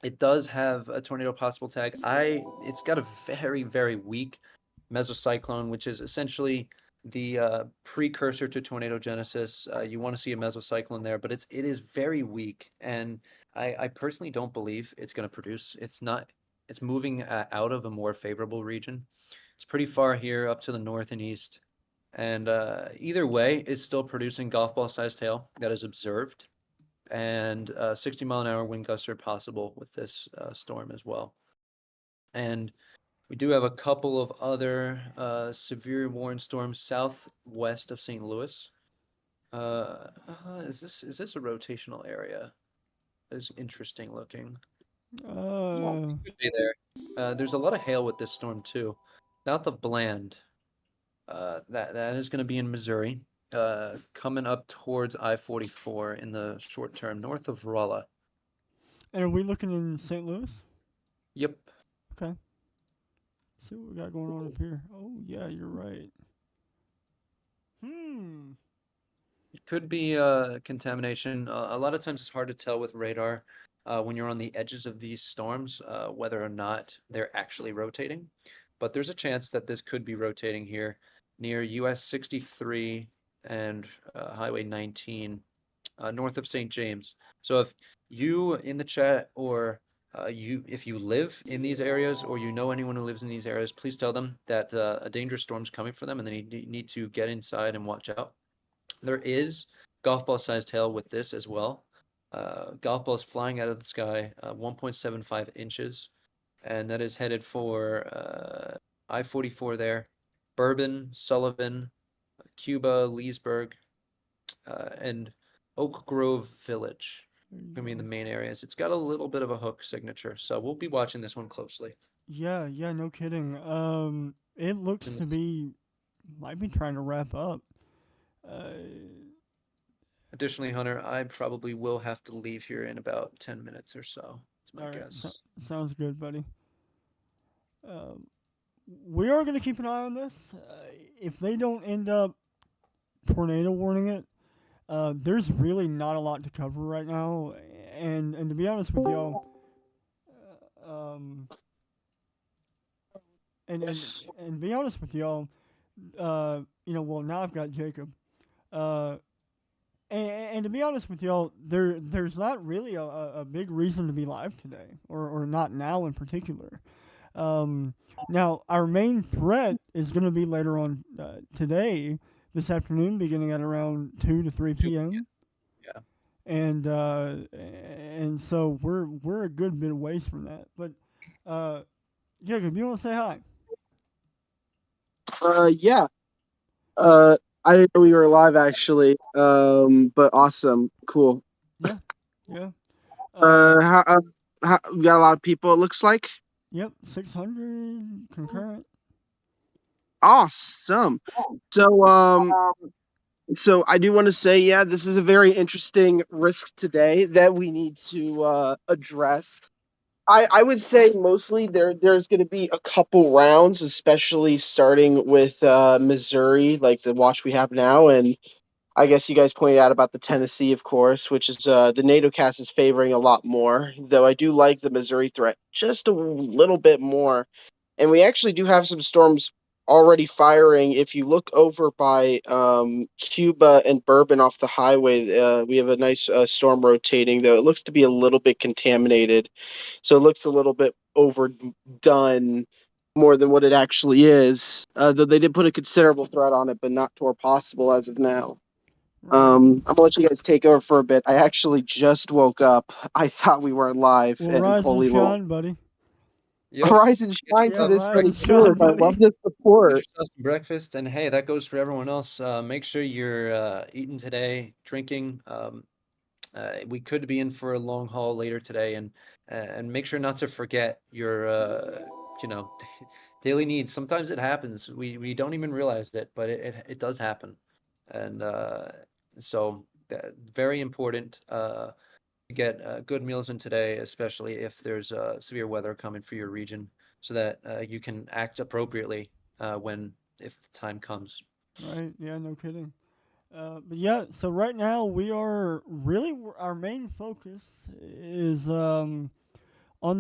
It does have a tornado possible tag. It's got a very, very weak mesocyclone, which is essentially the precursor to tornado genesis. You want to see a mesocyclone there, but it is very weak, and I personally don't believe it's going to produce. It's not. It's moving out of a more favorable region. It's pretty far here up to the north and east, and either way, it's still producing golf ball sized hail that is observed and 60-mile-an-hour wind gusts are possible with this storm as well. And we do have a couple of other severe warning storms southwest of St. Louis. Is this a rotational area? That is interesting looking. Yeah,
Uh,
it could be there. There's a lot of hail with this storm too. South of Bland. That is going to be in Missouri. Coming up towards I-44 in the short term, north of Rolla.
and are we looking in St. Louis?
Yep.
Okay. See what we got going on up here. Oh yeah, you're right. Hmm.
It could be contamination. A lot of times it's hard to tell with radar when you're on the edges of these storms whether or not they're actually rotating. But there's a chance that this could be rotating here near US 63 and Highway 19 north of St. James. So if you in the chat or if you live in these areas or you know anyone who lives in these areas, please tell them that a dangerous storm is coming for them and they need to get inside and watch out. There is golf ball sized hail with this as well. Golf balls flying out of the sky, 1.75 inches, and that is headed for I-44 there, Bourbon, Sullivan, Cuba, Leesburg, and Oak Grove Village.
There you
Gonna be in the
go.
main areas. It's got a little bit of a hook signature, so we'll be watching this one closely.
Yeah, yeah, no kidding. It
It's
looks
in
to
the-
be might be trying to wrap up. Uh,
Additionally, Hunter, I probably will have to leave here in about 10 minutes or so. It's my
all right,
guess.
sounds good, buddy. Um, we are going to keep an eye on this. If they don't end up tornado warning it, there's really not a lot to cover right now. And to be honest with y'all,
Yes.
and be honest with y'all, well, now I've got Jacob. Uh, and to be honest with y'all, there's not really a big reason to be live today, or not now in particular. Um, Now, our main threat is going to be later on today, this afternoon, beginning at around 2 to 3
Two.
p.m.
Yeah.
And so we're a good bit away from that. But Jacob, you want to say hi?
Yeah. I didn't know we were live actually. But awesome, cool.
Yeah, yeah. Uh,
How, we got a lot of people. It looks like.
yep, 600 concurrent.
Awesome. So, so I do want to say, yeah, this is a very interesting risk today that we need to address. I would say mostly there's going to be a couple rounds, especially starting with Missouri, like the watch we have now, and I guess you guys pointed out about the Tennessee, of course, which is the NATO cast is favoring a lot more. Though I do like the Missouri threat just a little bit more, and we actually do have some storms already firing. If you look over by Cuba and Bourbon off the highway, we have a nice storm rotating. Though it looks to be a little bit contaminated, so it looks a little bit overdone more than what it actually is. Though they did put a considerable threat on it, but not to our possible as of now.
Right.
I'm gonna let you guys take over for a bit. I actually just woke up. I thought we weren't live,
Well,
and
rise and
holy Lord.
shine, buddy.
Yep.
Rise and
Get
shine to
Yeah,
yourself
this
some
rise
many
and
breakfast.
shine,
viewers. I love
buddy.
this
Get
support.
yourself some breakfast, and hey, that goes for everyone else. Make sure you're eating today, drinking. We could be in for a long haul later today, and make sure not to forget your you know daily needs. Sometimes it happens. We don't even realize it, but it does happen, and so very important to get good meals in today, especially if there's severe weather coming for your region, so that you can act appropriately when if the time comes.
Right. Yeah, no kidding. But yeah, so right now we are really our main focus is on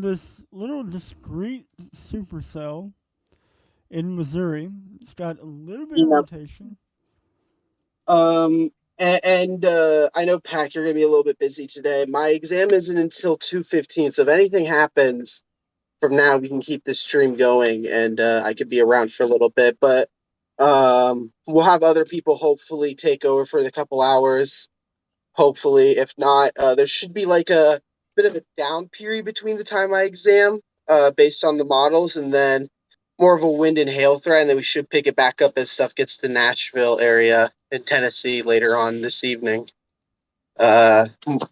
this little discrete supercell in Missouri. It's got a little bit of
Yeah.
rotation.
Um, and I know, Pac, you're gonna be a little bit busy today. My exam isn't until 2:15, so if anything happens from now, we can keep this stream going, and I could be around for a little bit. But we'll have other people hopefully take over for the couple hours. Hopefully, if not, there should be like a bit of a down period between the time I exam, based on the models, and then more of a wind and hail threat, and then we should pick it back up as stuff gets to Nashville area in Tennessee later on this evening.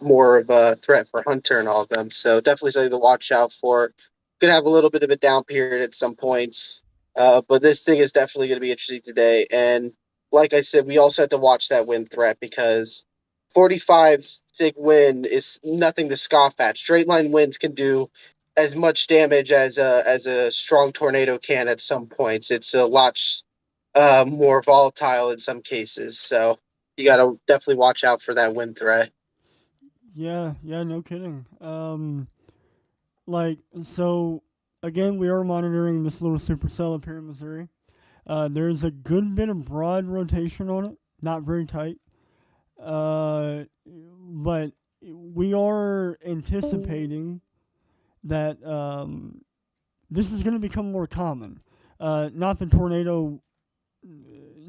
More of a threat for Hunter and all of them. So definitely something to watch out for. Could have a little bit of a down period at some points, but this thing is definitely going to be interesting today. And like I said, we also have to watch that wind threat because 45 sig wind is nothing to scoff at. Straight line winds can do as much damage as a strong tornado can at some points. It's a lot more volatile in some cases. So you got to definitely watch out for that wind threat.
Yeah, yeah, no kidding. Like so again, we are monitoring this little supercell up here in Missouri. There's a good bit of broad rotation on it, not very tight. But we are anticipating that this is going to become more common. Not the tornado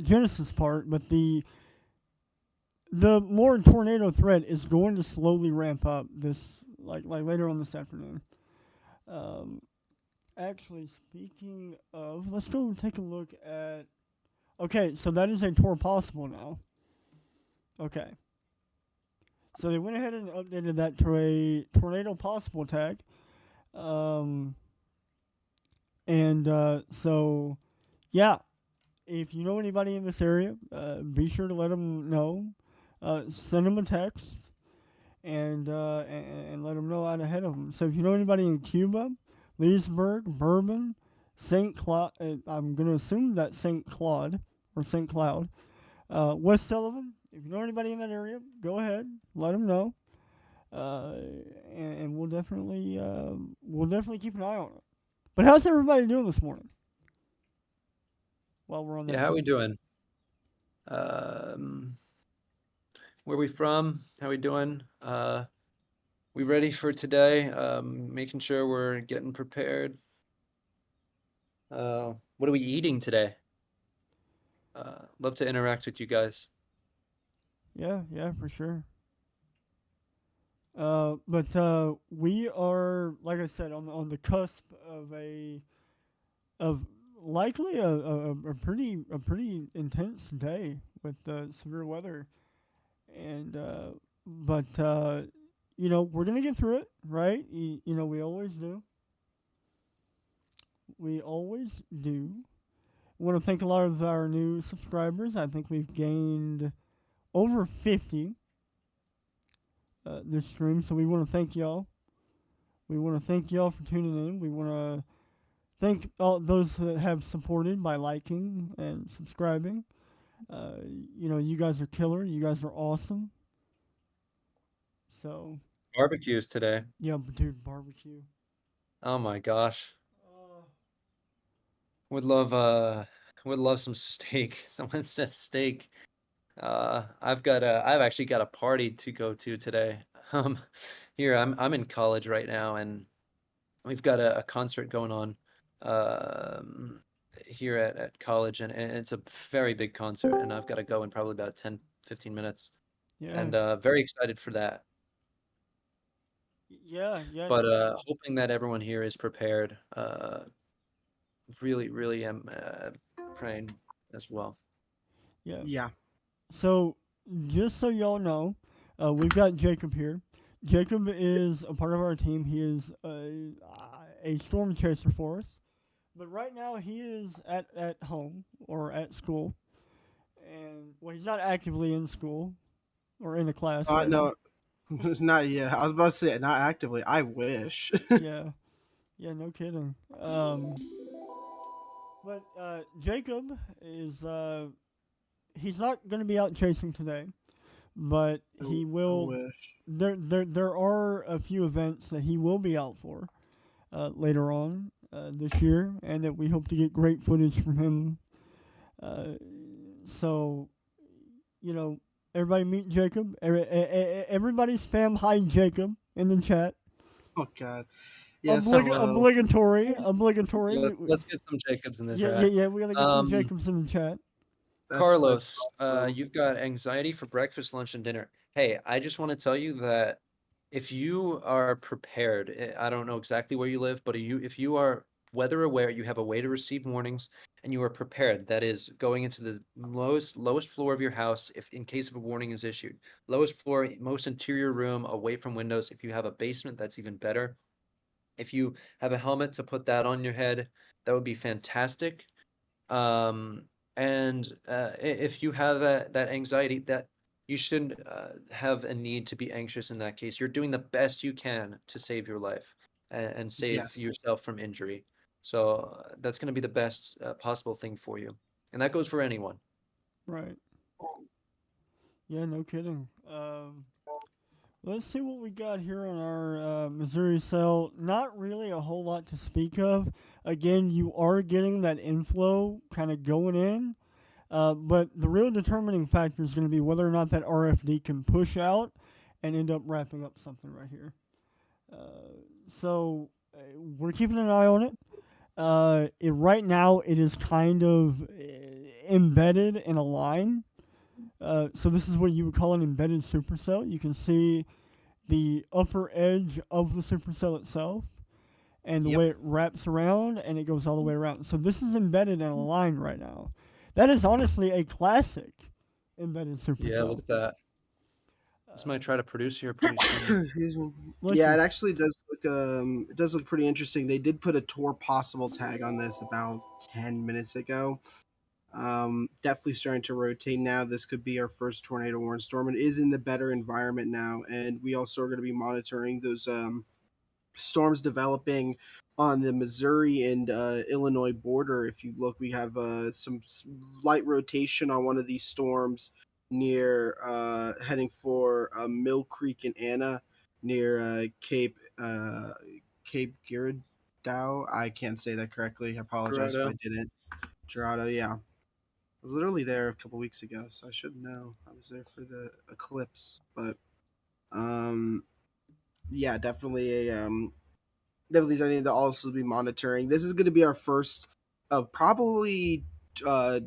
genesis part, but the more tornado threat is going to slowly ramp up this like later on this afternoon. Um, Actually, speaking of, let's go take a look at. Okay, so that is a tour possible now. Okay, so they went ahead and updated that to a tornado possible tag. Um, and so, yeah, if you know anybody in this area, be sure to let them know. Send them a text and let them know out ahead of them. So if you know anybody in Cuba, Leesburg, Bourbon, St. Cloud, I'm going to assume that's St. Claude or St. Cloud, West Sullivan. If you know anybody in that area, go ahead, let them know, and we'll definitely keep an eye on it. But how's everybody doing this morning? while we're on
Yeah,
that
how we
subject.
doing? Um, where we from? How we doing? We ready for today? Making sure we're getting prepared. What are we eating today? Love to interact with you guys.
Yeah, yeah, for sure. But we are, like I said, on the cusp of likely a pretty intense day with severe weather, and but we're gonna get through it, right? We always do. We always do. I want to thank a lot of our new subscribers. I think we've gained over 50 this stream, so we want to thank y'all. We want to thank y'all for tuning in. We want to thank all those that have supported by liking and subscribing. Uh, you guys are killer. You guys are awesome. So,
Barbecues today.
yeah, dude, barbecue.
Oh my gosh.
Uh,
Would love would love some steak. Someone says steak. I've actually got a party to go to today. Um, here I'm in college right now, and we've got a concert going on um, here at college, and it's a very big concert, and I've got to go in probably about 10-15 minutes,
yeah,
and very excited for that.
yeah,
But
no kidding.
hoping that everyone here is prepared. Really, really am praying as well.
Yeah.
Yeah.
So, just so y'all know, we've got Jacob here. Jacob is a part of our team. He is a storm chaser for us. But right now, he is at home or at school. And, well, he's not actively in school or in a class right now.
No, not yet. I was about to say not actively. I wish.
Yeah. Yeah, no kidding. But Jacob is, he's not going to be out chasing today. But he
I
will.
wish.
There are a few events that he will be out for later on this year, and that we hope to get great footage from him. Uh, so, you know, everybody meet Jacob. Everybody spam hi Jacob in the chat.
Oh God. Yes. Hello.
Obligatory.
Let's get some Jacobs in the
Yeah, yeah,
chat.
yeah. We gotta get some
Um,
Jacobs in the chat.
That's
Carlos,
awesome.
you've got anxiety for breakfast, lunch, and dinner. Hey, I just want to tell you that if you are prepared, I don't know exactly where you live, but if you are weather aware, you have a way to receive warnings, and you are prepared. That is going into the lowest floor of your house if in case of a warning is issued. Lowest floor, most interior room, away from windows. If you have a basement, that's even better. If you have a helmet to put that on your head, that would be fantastic. Um, and if you have that anxiety, that you shouldn't have a need to be anxious in that case. You're doing the best you can to save your life and save
Yes.
yourself from injury. So that's going to be the best possible thing for you. And that goes for anyone.
Right. Yeah, no kidding. Let's see what we got here on our Missouri cell. Not really a whole lot to speak of. Again, you are getting that inflow kind of going in, but the real determining factor is going to be whether or not that RFD can push out and end up wrapping up something right here. So we're keeping an eye on it. Right now, it is kind of embedded in a line. So this is what you would call an embedded supercell. You can see the upper edge of the supercell itself and the
Yep.
way it wraps around and it goes all the way around. So this is embedded in a line right now. That is honestly a classic embedded
Yeah,
supercell.
look at that. This might try to produce here pretty soon.
Excuse me.
Let's
Yeah,
see.
it actually does look it does look pretty interesting. They did put a tour possible tag on this about 10 minutes ago. Definitely starting to rotate now. This could be our first tornado warning storm. It is in the better environment now, and we also are going to be monitoring those storms developing on the Missouri and Illinois border. If you look, we have some light rotation on one of these storms near heading for Mill Creek and Anna near Cape Girardeau. I can't say that correctly. I apologize if I
Corrado.
didn't. Gerardo, yeah. was literally there a couple weeks ago, so I should know. I was there for the eclipse, but um, yeah, definitely something to also be monitoring. This is going to be our first of probably uh,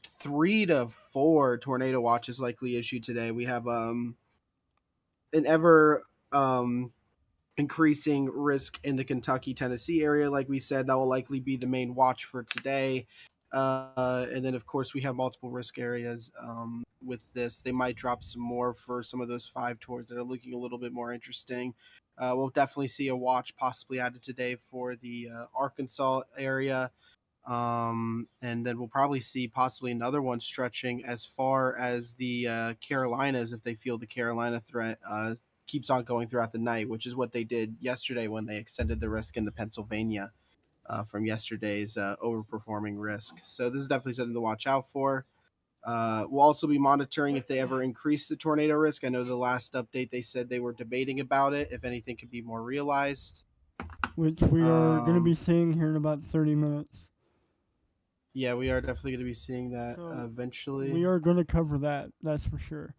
3 to 4 tornado watches likely issued today. We have an ever increasing risk in the Kentucky Tennessee area. Like we said, that will likely be the main watch for today. And then, of course, we have multiple risk areas with this. They might drop some more for some of those 5 tours that are looking a little bit more interesting. We'll definitely see a watch possibly added today for the Arkansas area. And then we'll probably see possibly another one stretching as far as the Carolinas if they feel the Carolina threat keeps on going throughout the night, which is what they did yesterday when they extended the risk into Pennsylvania from yesterday's overperforming risk. So this is definitely something to watch out for. We'll also be monitoring if they ever increase the tornado risk. I know the last update they said they were debating about it, if anything could be more realized.
which we are going to be
Um,
seeing here in about 30 minutes.
yeah, we are definitely going to be seeing that
So
eventually.
we are going to cover that. That's for sure.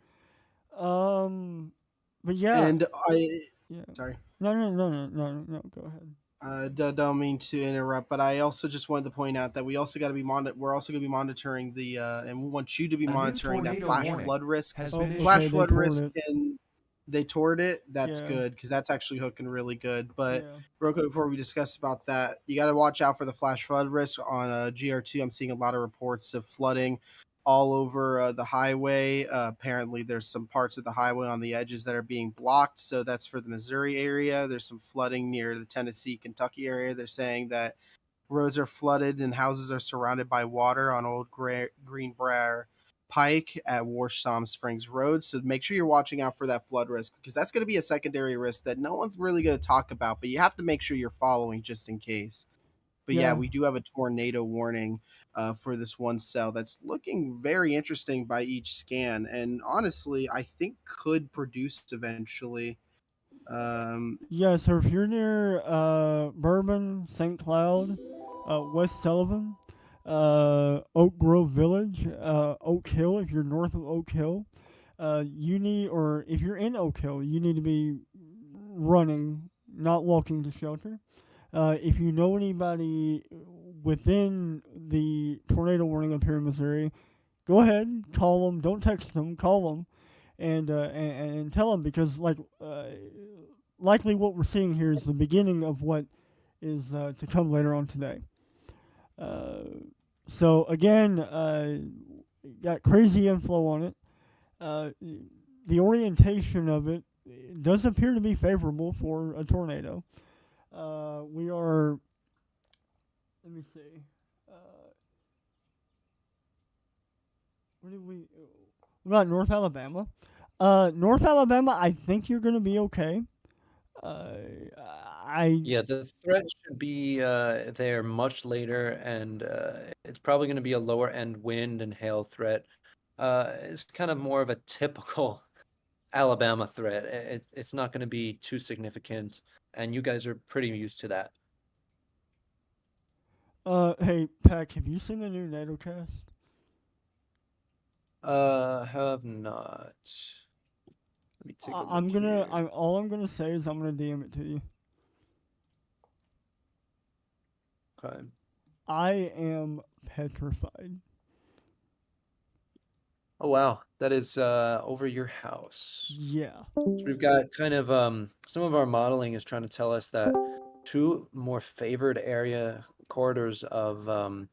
But yeah,
And
yeah.
sorry.
No. Go ahead.
Don't mean to interrupt, but I also just wanted to point out that we also got to be we're also going to be monitoring the and we want you to be
A new
monitoring that
tornado
flash
warning
flood risk.
has
Oh,
been
okay.
Flash
issued.
They
flood
toured
risk,
it.
and they toured it. That's
Yeah.
good because that's actually hooking really good. But
Yeah.
real quick before we discuss about that, you got to watch out for the flash flood risk on GR2. I'm seeing a lot of reports of flooding all over the highway. Apparently, there's some parts of the highway on the edges that are being blocked. So that's for the Missouri area. There's some flooding near the Tennessee, Kentucky area. They're saying that roads are flooded and houses are surrounded by water on Old Greenbrier Pike at Warsham Springs Road. So make sure you're watching out for that flood risk because that's going to be a secondary risk that no one's really going to talk about, but you have to make sure you're following just in case. But yeah,
Yeah.
we do have a tornado warning for this one cell that's looking very interesting by each scan, and honestly, I think could produce eventually. Um,
Yeah. So if you're near Bourbon, St. Cloud, West Sullivan, Oak Grove Village, Oak Hill, if you're north of Oak Hill, you need, or if you're in Oak Hill, you need to be running, not walking to shelter. If you know anybody within the tornado warning up here in Missouri, go ahead, call them. Don't text them, call them, and tell them because likely what we're seeing here is the beginning of what is to come later on today. Uh, so again, got crazy inflow on it. Uh, the orientation of it does appear to be favorable for a tornado. We are. Let me see. Uh, where did we? What about North Alabama? North Alabama, I think you're going to be okay. Uh, I
Yeah, the threat should be there much later, and it's probably going to be a lower end wind and hail threat. It's kind of more of a typical Alabama threat. It's not going to be too significant, and you guys are pretty used to that.
Hey Pack, have you seen the new NATO cast?
Have not. Let me take a
I'm
look
gonna.
here.
All I'm gonna say is I'm gonna DM it to you.
Okay.
I am petrified.
Oh wow, that is over your house.
Yeah.
So we've got kind of some of our modeling is trying to tell us that two more favored area corridors of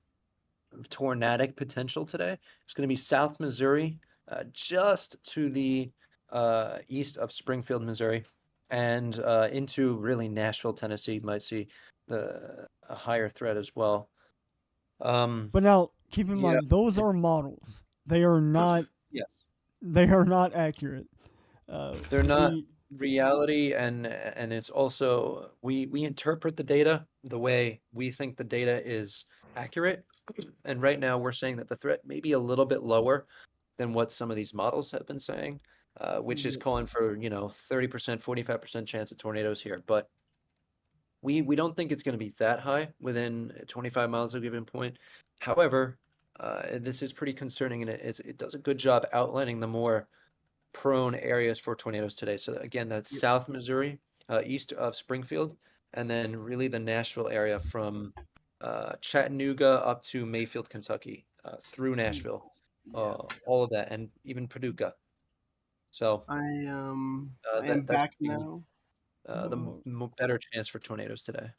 tornadic potential today. It's going to be South Missouri, just to the east of Springfield, Missouri, and into really Nashville, Tennessee. Might see a higher threat as well.
But now keep in
Yeah,
mind those
it,
are models. They are not.
yes,
They are not accurate.
they're not
We.
reality, and it's also we interpret the data the way we think the data is accurate. And right now we're saying that the threat may be a little bit lower than what some of these models have been saying, which is
Yeah.
calling for, 30%, 45% chance of tornadoes here. But we don't think it's going to be that high within 25 miles of a given point. However, This is pretty concerning, and it does a good job outlining the more prone areas for tornadoes today. So again, that's
Yep.
South Missouri, east of Springfield, and then really the Nashville area from Chattanooga up to Mayfield, Kentucky, through Nashville,
Yeah.
all of that, and even Paducah. So
I am
that's
back
the
now.
Well,
better chance for tornadoes today.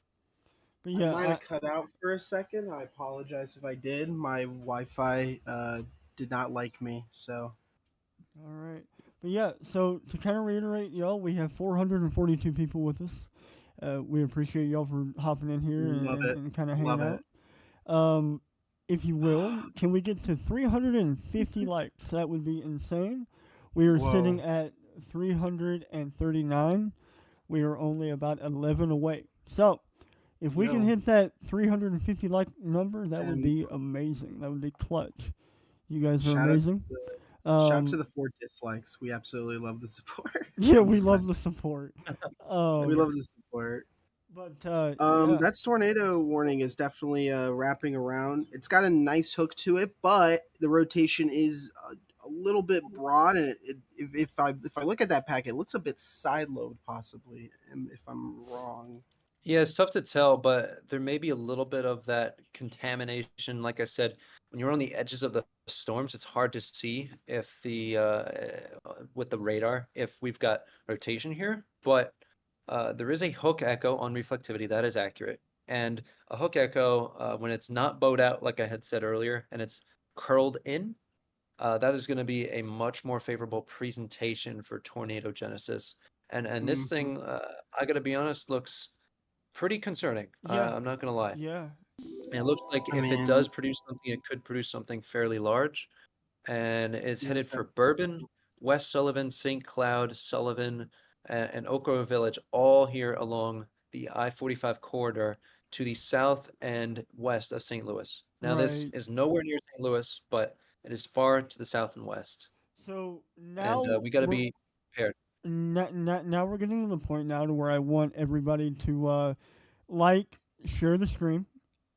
but
I
yeah,
might have cut out for a second. I apologize if I did. My Wi-Fi did not like me, so
all right. But yeah, so to kind of reiterate, y'all, we have 442 people with us. We appreciate y'all for hopping in here and,
love
and,
it.
and kind of hanging
Love it.
out. If you will, can we get to 350 likes? That would be insane. We are sitting
Whoa.
at 339. We are only about 11 away. So, if we can
Yo.
hit that 350 like number, that would
And
be amazing. That would be clutch. You guys are
shout out to
amazing.
the shout out to
Um,
the
4 dislikes. We absolutely love the support.
yeah,
I'm
we
just
love the
messing.
support.
We
Um,
love the support.
but yeah,
That tornado warning is definitely wrapping around. It's got a nice hook to it, but the rotation is a little bit broad. And if I look at that packet, it looks a bit side load, possibly. If I'm wrong.
Yeah, it's tough to tell, but there may be a little bit of that contamination. Like I said, when you're on the edges of the storms, it's hard to see if with the radar if we've got rotation here. But there is a hook echo on reflectivity that is accurate, and a hook echo when it's not bowed out, like I had said earlier, and it's curled in, that is going to be a much more favorable presentation for tornado genesis. And this
Mhm.
thing, I got to be honest, looks pretty concerning.
yeah,
I'm not gonna lie.
yeah.
And it looks like
I
if it
mean,
does produce something, it could produce something fairly large, and it's
yeah, it's
headed
got
for Bourbon, West Sullivan, St. Cloud, Sullivan, and Oak Grove Village, all here along the I-45 corridor to the south and west of St. Louis. Now, this
Right.
is nowhere near St. Louis, but it is far to the south and west,
So
and
now
we got to
we're
be prepared.
now we're getting to the point now to where I want everybody to like, share the stream,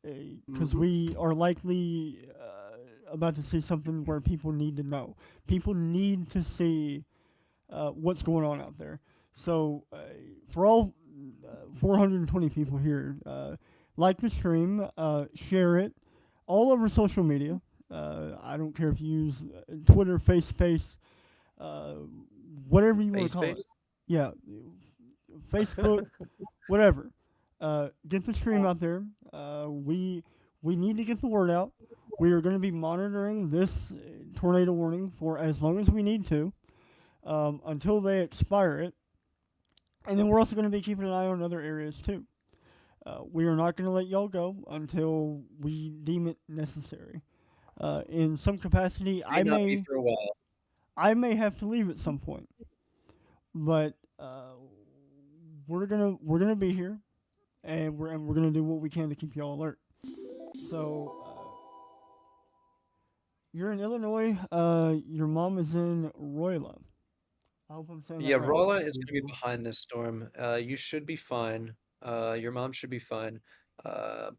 because
mhm.
we are likely about to see something where people need to know. People need to see what's going on out there. So for all 420 people here, like the stream, share it all over social media. I don't care if you use Twitter, FaceSpace, uh, whatever you want
Face
to call it.
face.
Yeah, Facebook, whatever. Get the stream out there. We need to get the word out. We are going to be monitoring this tornado warning for as long as we need to, until they expire it. And then we're also going to be keeping an eye on other areas too. We are not going to let y'all go until we deem it necessary. In some capacity,
May not be for a while.
I may have to leave at some point, but we're gonna be here, and we're gonna do what we can to keep y'all alert. So you're in Illinois. Your mom is in Royla. I hope I'm saying that
Yeah,
right.
Rolla is going to be
Mhm.
behind this storm. You should be fine. Your mom should be fine.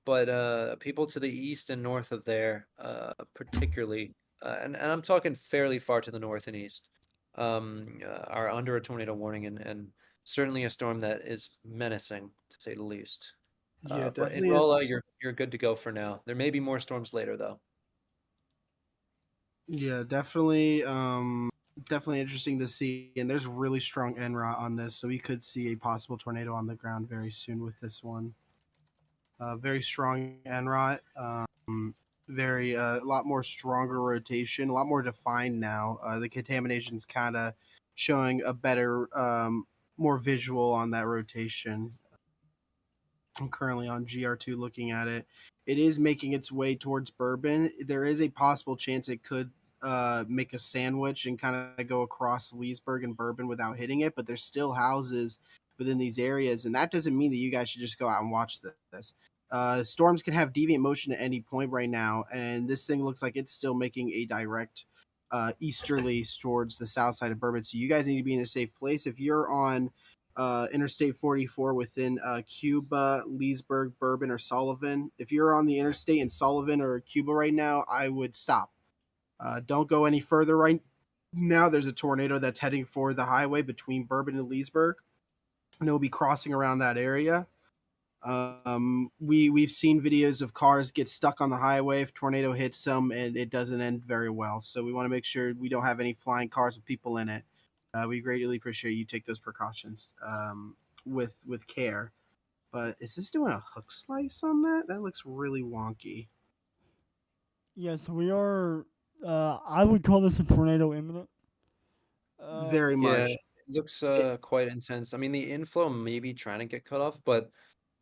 But people to the east and north of there, particularly, and I'm talking fairly far to the north and east, are under a tornado warning and certainly a storm that is menacing, to say the least.
Yeah,
But in
definitely
Rolla,
is.
you're good to go for now. There may be more storms later, though.
Yeah, definitely interesting to see. And there's really strong NRA on this, so we could see a possible tornado on the ground very soon with this one. Very strong NROT. Very a lot more stronger rotation, a lot more defined now. The contamination's kind of showing a better, more visual on that rotation. I'm currently on GR2 looking at it. It is making its way towards Bourbon. There is a possible chance it could make a sandwich and kind of go across Leesburg and Bourbon without hitting it, but there's still houses within these areas, and that doesn't mean that you guys should just go out and watch this. Storms can have deviant motion at any point right now, and this thing looks like it's still making a direct easterly towards the south side of Bourbon. So you guys need to be in a safe place. If you're on Interstate 44 within Cuba, Leesburg, Bourbon, or Sullivan. If you're on the interstate in Sullivan or Cuba right now, I would stop. Don't go any further right now. There's a tornado that's heading for the highway between Bourbon and Leesburg, and it'll be crossing around that area. We've seen videos of cars get stuck on the highway if tornado hits them, and it doesn't end very well. So we want to make sure we don't have any flying cars with people in it. We greatly appreciate you take those precautions with care. But is this doing a hook slice on that? That looks really wonky.
Yes, we are. I would call this a tornado imminent.
Very
Yeah,
much.
it looks
It,
quite intense. I mean, the inflow may be trying to get cut off, but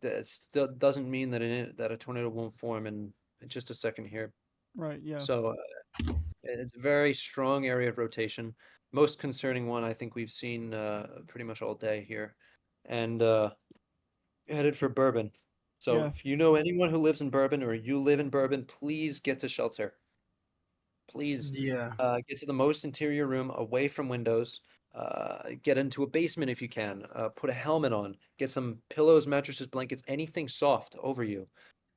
that still doesn't mean that that a tornado won't form in just a second here.
Right. Yeah.
So it's a very strong area of rotation. Most concerning one I think we've seen pretty much all day here, and headed for Bourbon. So
Yeah.
if you know anyone who lives in Bourbon or you live in Bourbon, please get to shelter. Please
yeah.
get to the most interior room away from windows. Get into a basement if you can. Put a helmet on. Get some pillows, mattresses, blankets, anything soft over you.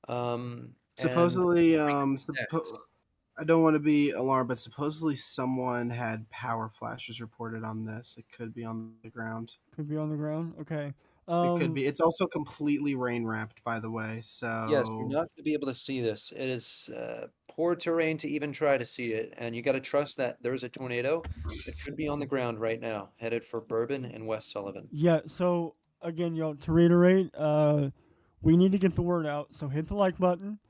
And
Supposedly,
bring snacks.
I don't want to be alarmed, but supposedly someone had power flashes reported on this. It could be on the ground.
Could be on the ground. Okay.
It could
Um.
be. It's also completely rain wrapped, by the way.
Yes, you're
So
not going to be able to see this. It is poor terrain to even try to see it, and you got to trust that there's a tornado that could be on the ground right now, headed for Bourbon and West Sullivan.
Yeah. So again, y'all, to reiterate, we need to get the word out. So hit the like button.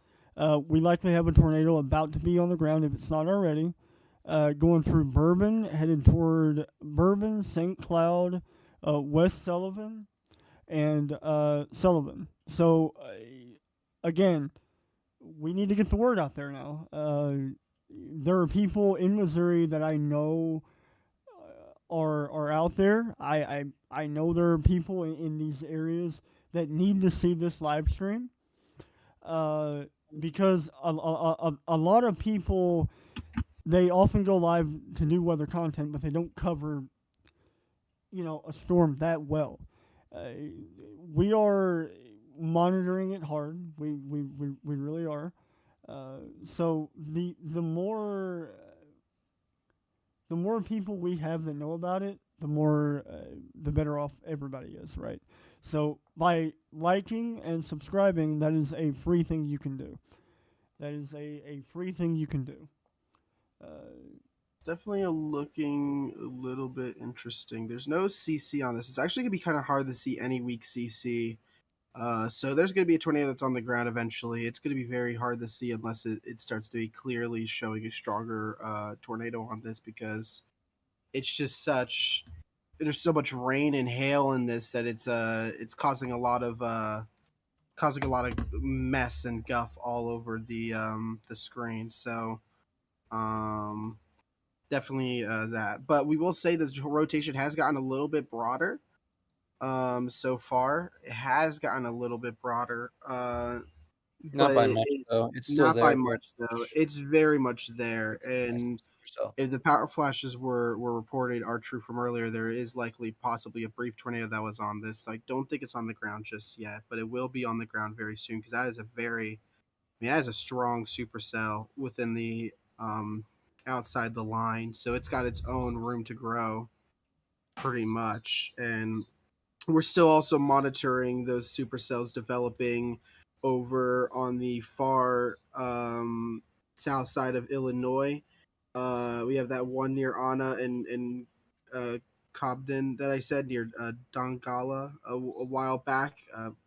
We likely have a tornado about to be on the ground if it's not already. Going through Bourbon, headed toward Bourbon, St. Cloud, West Sullivan, and Sullivan. So again, we need to get the word out there now. There are people in Missouri that I know are out there. I know there are people in these areas that need to see this live stream uh, because a lot of people they often go live to do weather content, but they don't cover a storm that well. Uh, we are monitoring it hard. We really are. So the more people we have that know about it, the better off everybody is, right? So by liking and subscribing, that is a free thing you can do. That is a free thing you can do. Uh,
definitely looking a little bit interesting. There's no CC on this. It's actually gonna be kind of hard to see any weak CC. So there's going to be a tornado that's on the ground eventually. It's going to be very hard to see unless it starts to be clearly showing a stronger tornado on this because it's just such there's so much rain and hail in this that it's causing a lot of mess and guff all over the screen. So um, definitely that. But we will say this rotation has gotten a little bit broader so far. It has gotten a little bit broader,
Not
but
by much, though. It's still
not by
there, very
much though.
much.
It's very much there,
It's a nice
and
supercell.
if the power flashes were reported are true from earlier, there is likely possibly a brief tornado that was on this. I don't think it's on the ground just yet, but it will be on the ground very soon because that is that is a strong supercell within the outside the line, so it's got its own room to grow pretty much, and we're still also monitoring those supercells developing over on the far south side of Illinois. We have that one near Anna and uh, Cobden that I said near Dongala a while back.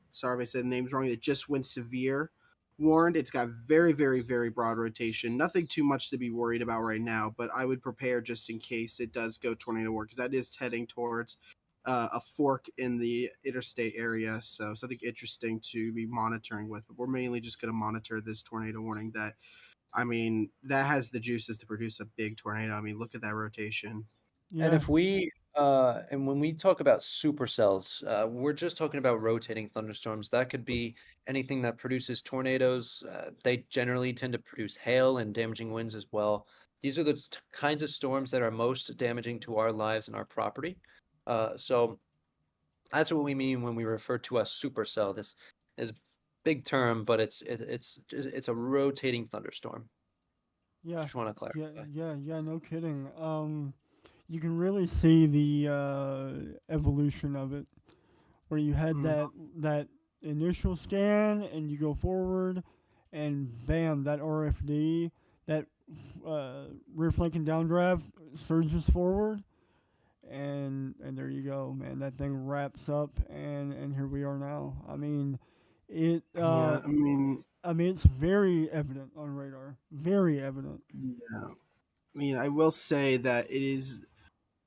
Sorry if I said the names wrong. It just went severe. Warned. It's got very, very, very broad rotation. Nothing too much to be worried about right now, but I would prepare just in case it does go tornado warning because that is heading towards a fork in the interstate area. So something interesting to be monitoring with. But we're mainly just going to monitor this tornado warning that that has the juices to produce a big tornado. I mean, look at that rotation.
And
yeah,
if we and when we talk about supercells, we're just talking about rotating thunderstorms. That could be anything that produces tornadoes. They generally tend to produce hail and damaging winds as well. These are the kinds of storms that are most damaging to our lives and our property. So That's what we mean when we refer to a supercell. This is big term, but it's a rotating thunderstorm.
Yeah,
Just want to
yeah,
clarify.
yeah. No kidding. You can really see the evolution of it, where you had
Mm.
that initial scan, and you go forward, and bam, that RFD, that rear flank and downdraft surges forward, and there you go, man. That thing wraps up, and here we are now. It.
Yeah,
I mean, it's very evident on radar. Very evident.
yeah. I will say that it is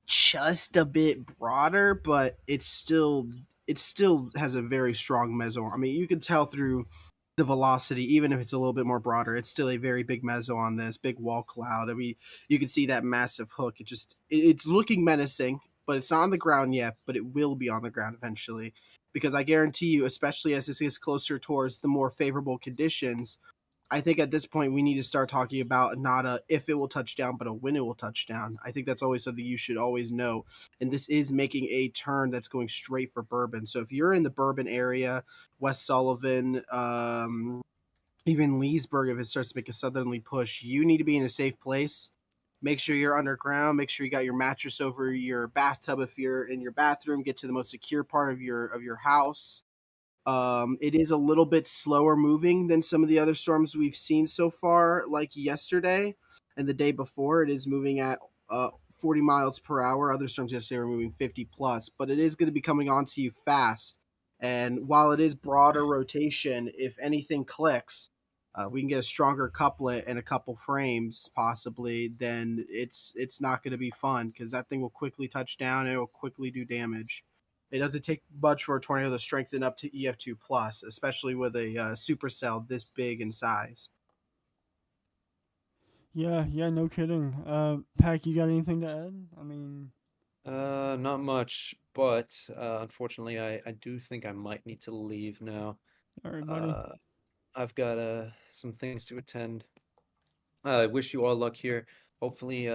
just a bit broader, but it still has a very strong meso. You can tell through the velocity, even if it's a little bit more broader, it's still a very big meso on this big wall cloud. You can see that massive hook. It's looking menacing, but it's not on the ground yet. But it will be on the ground eventually, because I guarantee you, especially as this gets closer towards the more favorable conditions, I think at this point we need to start talking about not a if it will touch down, but a when it will touch down. I think that's always something you should always know. And this is making a turn that's going straight for Bourbon. So if you're in the Bourbon area, West Sullivan, even Leesburg, if it starts to make a southerly push, you need to be in a safe place. Make sure you're underground. Make sure you got your mattress over your bathtub if you're in your bathroom. Get to the most secure part of your house. It is a little bit slower moving than some of the other storms we've seen so far, like yesterday and the day before. It is moving at 40 miles per hour. Other storms yesterday were moving 50 plus, but it is going to be coming onto you fast. And while it is broader rotation, if anything clicks, we can get a stronger couplet and a couple frames possibly. Then it's not going to be fun because that thing will quickly touch down and it will quickly do damage. It doesn't take much for a tornado to strengthen up to EF2 plus, especially with a supercell this big in size.
Yeah, yeah. No kidding. Pack, you got anything to add? I mean,
Not much, but unfortunately, I do think I might need to leave now.
all right, buddy.
Uh, I've got some things to attend. I wish you all luck here. Hopefully,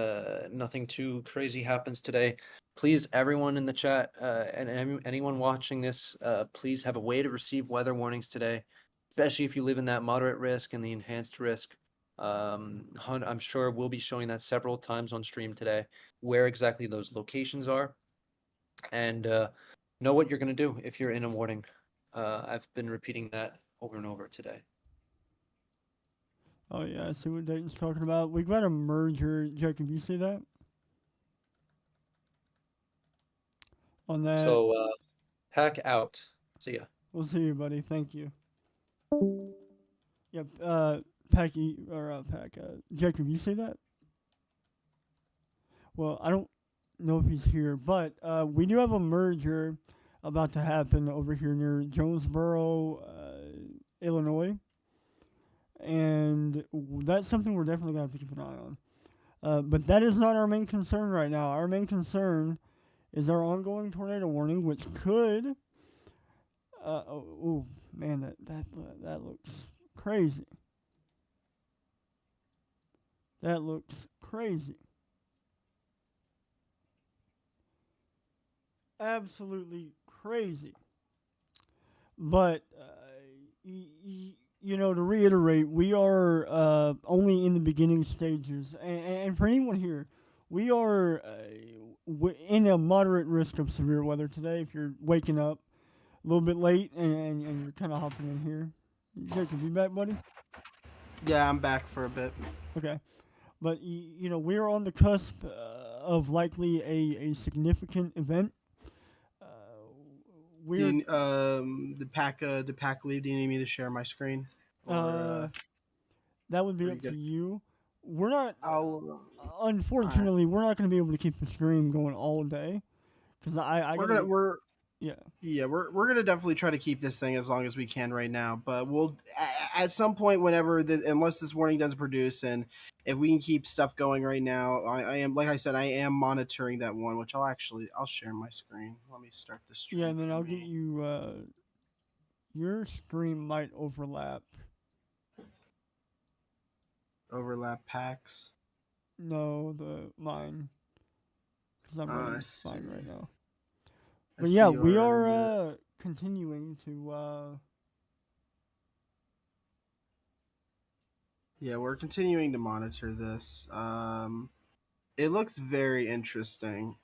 nothing too crazy happens today. Please, everyone in the chat, and anyone watching this, please have a way to receive weather warnings today, especially if you live in that moderate risk and the enhanced risk. I'm sure we'll be showing that several times on stream today, where exactly those locations are, and know what you're going to do if you're in a warning. I've been repeating that over and over today.
Oh yeah, I see what Dayton's talking about. We've got a merger. Jacob, you see that on that?
So, hack out. See ya.
We'll see you, buddy. Thank you. Yep. Packy or Pack. Jacob, you see that? Well, I don't know if he's here, but we do have a merger about to happen over here near Jonesboro, Illinois, and that's something we're definitely gonna have to keep an eye on. But that is not our main concern right now. Our main concern is our ongoing tornado warning, which could. Oh man, that looks crazy. That looks crazy. Absolutely crazy. But to reiterate, we are only in the beginning stages, and for anyone here, we are in a moderate risk of severe weather today. If you're waking up a little bit late and you're kind of hopping in here, Jacob, you back, buddy?
Yeah, I'm back for a bit.
Okay, but we're on the cusp of likely a significant event. We're
The pack leave. Do you need me to share my screen?
that would be
are you
up to
good?
you. We're not.
I'll.
Unfortunately, we're not going to be able to keep the stream going all day because I
We're
gotta
gonna
get,
we're
yeah.
Yeah, we're gonna definitely try to keep this thing as long as we can right now. But we'll at some point, whenever unless this warning doesn't produce, and if we can keep stuff going right now, I am like I said, I am monitoring that one, which I'll share my screen. Let me start the stream.
Yeah, and then
for
I'll get
me.
you. Your stream might overlap.
Overlap packs.
No, the mine because I'm
I
running
see.
mine right now.
I
But
see
yeah,
you
we
already
are
did it.
continuing to.
Yeah, we're continuing to monitor this. It looks very interesting,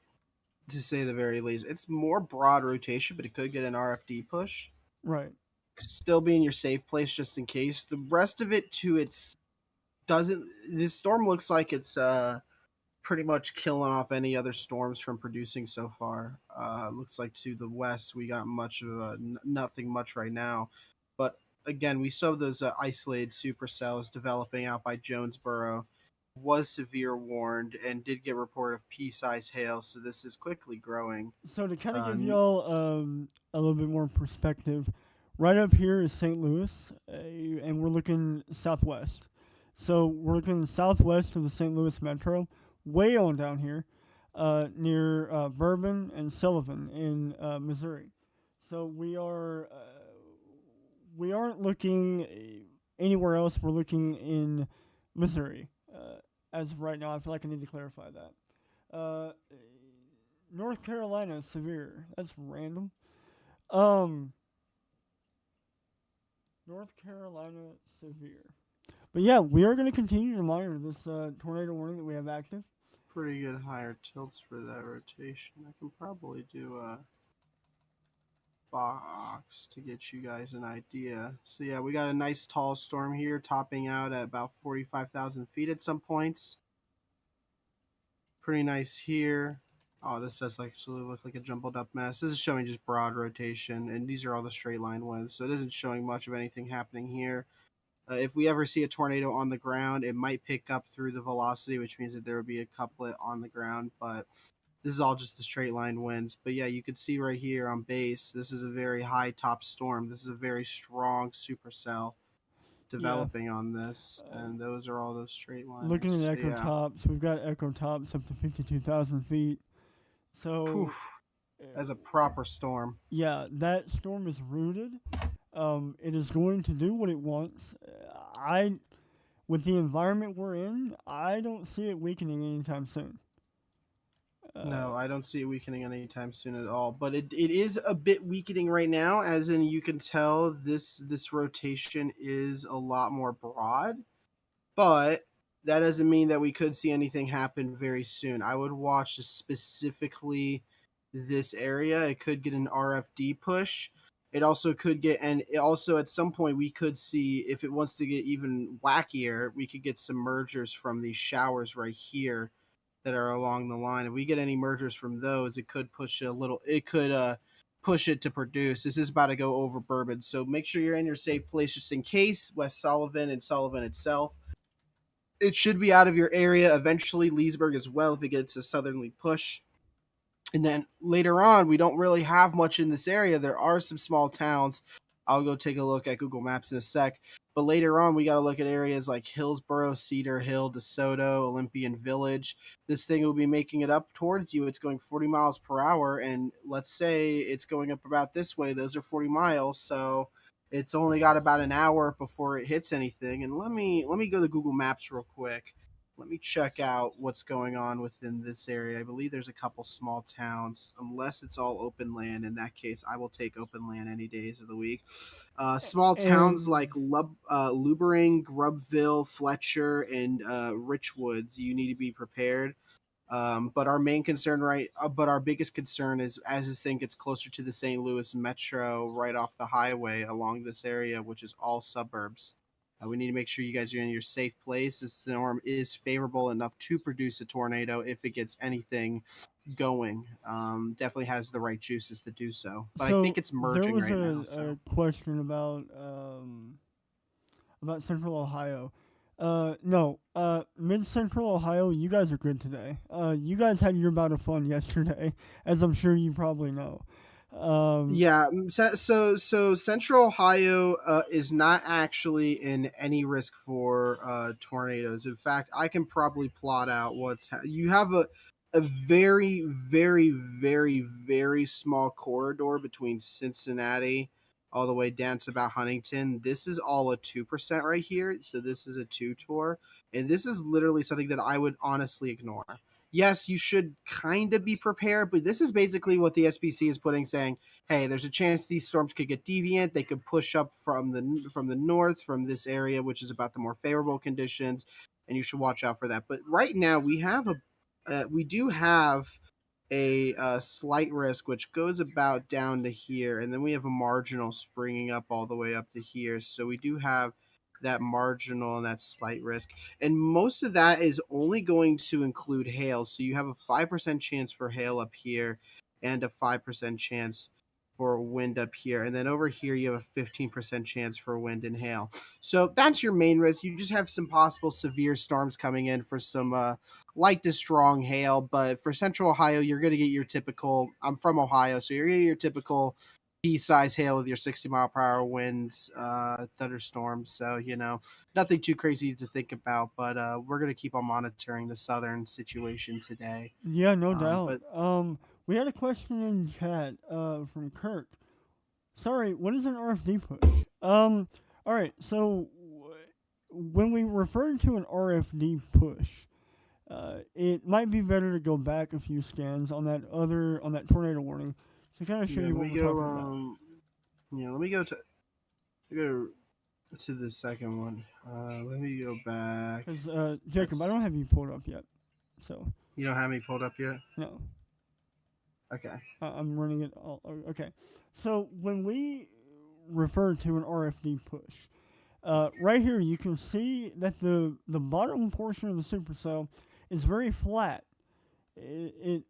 to say the very least. It's more broad rotation, but it could get an RFD push.
Right.
Still be in your safe place just in case. The rest of it to its doesn't. This storm looks like it's pretty much killing off any other storms from producing so far. Looks like to the west we got much of nothing much right now, but again we saw those isolated supercells developing out by Jonesboro. Was severe warned and did get report of pea-sized hail, so this is quickly growing.
So to kind of give
N-
y'all a little bit more perspective, right up here is St. Louis, and we're looking southwest. So we're looking southwest of the St. Louis metro, way on down here, near Bourbon and Sullivan in Missouri. So we aren't looking anywhere else. We're looking in Missouri as of right now. I feel like I need to clarify that. North Carolina is severe. That's random. Um, North Carolina severe. But yeah, we are going to continue to monitor this tornado warning that we have active.
Pretty good higher tilts for that rotation. I can probably do a box to get you guys an idea. So yeah, we got a nice tall storm here, topping out at about 45,000 feet at some points. Pretty nice here. Oh, this does actually look like a jumbled up mess. This is showing just broad rotation, and these are all the straight line winds, so it isn't showing much of anything happening here. If we ever see a tornado on the ground, it might pick up through the velocity, which means that there would be a couplet on the ground, but this is all just the straight line winds. But yeah, you can see right here on base, this is a very high top storm. This is a very strong supercell
Yeah.
developing on this,
Uh,
and those are all those straight
Looking
lines.
at
So
echo
yeah,
tops, we've got echo tops up to 52,000 feet. So,
poof,
uh,
as a proper storm.
yeah, that storm is rooted. It is going to do what it wants. With the environment we're in, I don't see it weakening anytime soon.
No, I don't see it weakening anytime soon at all. But it is a bit weakening right now, as in you can tell this rotation is a lot more broad. But that doesn't mean that we could see anything happen very soon. I would watch specifically this area. It could get an RFD push. It also could get, and it also at some point we could see if it wants to get even wackier, we could get some mergers from these showers right here that are along the line. If we get any mergers from those, it could push a little. It could push it to produce. This is about to go over Bourbon, so make sure you're in your safe place just in case. West Sullivan and Sullivan itself. It should be out of your area eventually. Leesburg as well if it gets a southerly push. And then later on, we don't really have much in this area. There are some small towns. I'll go take a look at Google Maps in a sec. But later on, we got to look at areas like Hillsboro, Cedar Hill, DeSoto, Olympian Village. This thing will be making it up towards you. It's going 40 miles per hour. And let's say it's going up about this way. Those are 40 miles. So it's only got about an hour before it hits anything. And let me go to Google Maps real quick. Let me check out what's going on within this area. I believe there's a couple small towns, unless it's all open land. In that case, I will take open land any days of the week. Small towns
And
like Lubering, Grubville, Fletcher, and Richwoods, you need to be prepared. But our main concern, but our biggest concern is as this thing gets closer to the St. Louis metro, right off the highway along this area, which is all suburbs. We need to make sure you guys are in your safe place. This storm is favorable enough to produce a tornado if it gets anything going. Definitely has the right juices to do so. But I think
so
it's
there
merging
was
right now.
a
So
question about Central Ohio. No, Mid Central Ohio, you guys are good today. You guys had your bout of fun yesterday, as I'm sure you probably know. Um,
yeah, so Central Ohio is not actually in any risk for tornadoes. In fact, I can probably plot out you have a very very small corridor between Cincinnati all the way down to about Huntington. This is all a 2% right here, so this is a 2 tour, and this is literally something that I would honestly ignore. yes, you should kind of be prepared, but this is basically what the SPC is putting, saying, hey, there's a chance these storms could get deviant. They could push up from the north, from this area, which is about the more favorable conditions, and you should watch out for that. But right now, we do have a slight risk, which goes about down to here, and then we have a marginal springing up all the way up to here. So we do have that marginal and that slight risk, and most of that is only going to include hail. So you have a 5% chance for hail up here, and a 5% chance for wind up here, and then over here you have a 15% chance for wind and hail. So that's your main risk. You just have some possible severe storms coming in for some light to strong hail, but for Central Ohio, you're going to get your typical. I'm from Ohio, so you're going to get your typical pea-size hail with your 60-mile-per-hour winds, thunderstorms. So nothing too crazy to think about. But we're going to keep on monitoring the southern situation today.
Yeah, no doubt.
But
We had a question in chat from Kirk. Sorry, what is an RFD push? All right. So when we refer to an RFD push, it might be better to go back a few scans on that tornado warning to kind of show you what we're talking about.
Let me go to the second one. Let me go back.
Because Jacob, I don't have you pulled up yet, so
you don't have me pulled up yet.
no.
Okay.
I'm running it all. Okay. So when we refer to an RFD push, right here you can see that the bottom portion of the supercell is very flat.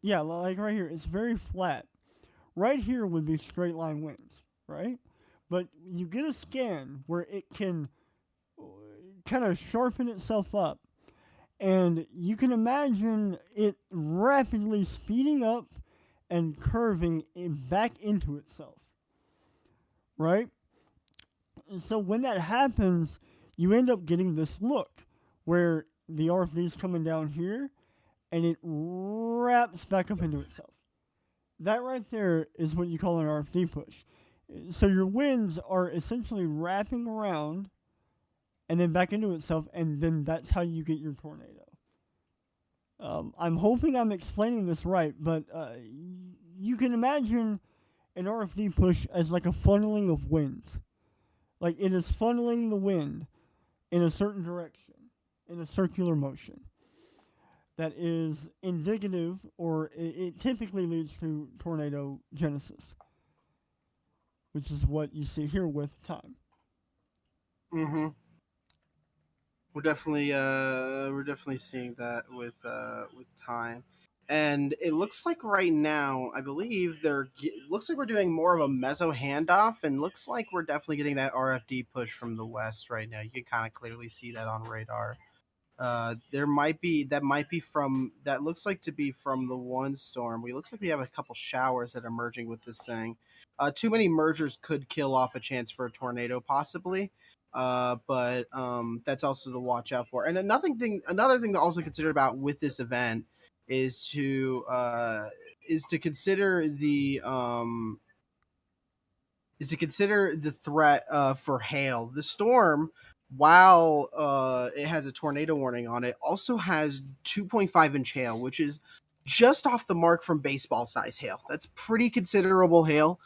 Yeah, like right here, it's very flat. Right here would be straight line winds, right? But you get a scan where it can kind of sharpen itself up, and you can imagine it rapidly speeding up and curving it back into itself, right? And so when that happens, you end up getting this look where the RFD is coming down here, and it wraps back up into itself. That right there is what you call an RFD push. So your winds are essentially wrapping around and then back into itself, and then that's how you get your tornado. I'm hoping I'm explaining this right, but you can imagine an RFD push as like a funneling of winds. Like it is funneling the wind in a certain direction, in a circular motion. That is indicative, or it typically leads to tornado genesis, which is what you see here with time.
Mm-hmm. We're definitely seeing that with time, and it looks like right now, I believe looks like we're doing more of a meso handoff, and looks like we're definitely getting that RFD push from the west right now. You can kind of clearly see that on radar. That looks like to be from the one storm. Looks like we have a couple showers that are merging with this thing. Too many mergers could kill off a chance for a tornado, possibly. But that's also to watch out for. And another thing to also consider about with this event is to consider the threat for hail. The storm, while it has a tornado warning on it, also has 2.5-inch hail, which is just off the mark from baseball size hail. That's pretty considerable hail.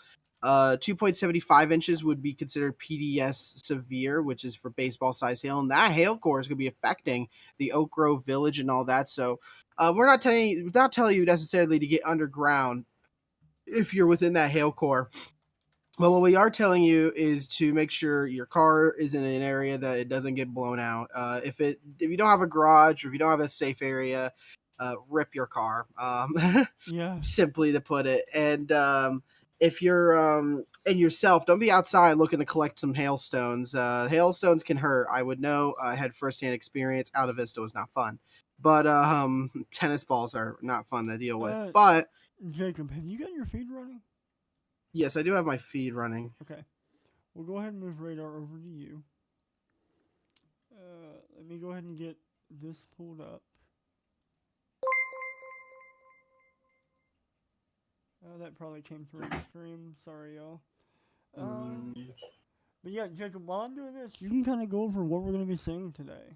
2.75 inches would be considered PDS severe, which is for baseball size hail, and that hail core is going to be affecting the Oak Grove Village and all that. So we're not telling you necessarily to get underground if you're within that hail core. But what we are telling you is to make sure your car is in an area that it doesn't get blown out. If you don't have a garage or if you don't have a safe area, rip your car.
Yeah.
Simply to put it. And if you're and yourself, don't be outside looking to collect some hailstones. Hailstones can hurt. I would know. I had firsthand experience. Alta Vista was not fun, but tennis balls are not fun to deal with. But
Jacob, have you got your feed running?
Yes, I do have my feed running.
Okay. We'll go ahead and move radar over to you. Let me go ahead and get this pulled up. That probably came through the stream. Sorry, y'all. But yeah, Jacob, while I'm doing this, you can kind of go over what we're going to be saying today,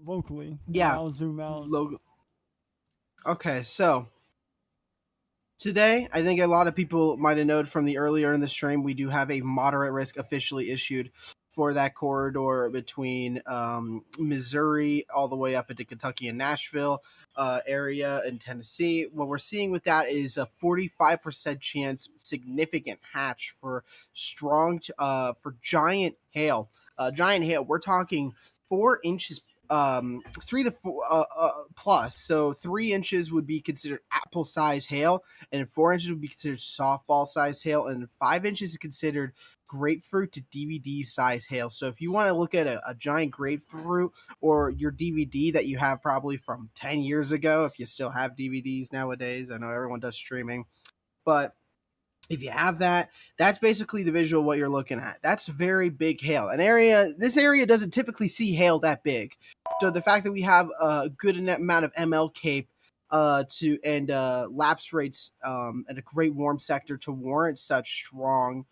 vocally.
Yeah.
I'll zoom out.
Okay, so today, I think a lot of people might have noted from the earlier in the stream, we do have a moderate risk officially issued for that corridor between Missouri all the way up into Kentucky and Nashville area in Tennessee. What we're seeing with that is a 45% chance significant hatch for for giant hail. Giant hail, we're talking 4 inches 3 to 4 plus. So 3 inches would be considered apple size hail, and 4 inches would be considered softball size hail, and 5 inches is considered grapefruit to DVD size hail. So if you want to look at a giant grapefruit or your DVD that you have probably from 10 years ago, if you still have DVDs nowadays, I know everyone does streaming, but if you have that, that's basically the visual what you're looking at. That's very big hail. This area doesn't typically see hail that big. So the fact that we have a good amount of ML cape to and lapse rates and a great warm sector to warrant such strong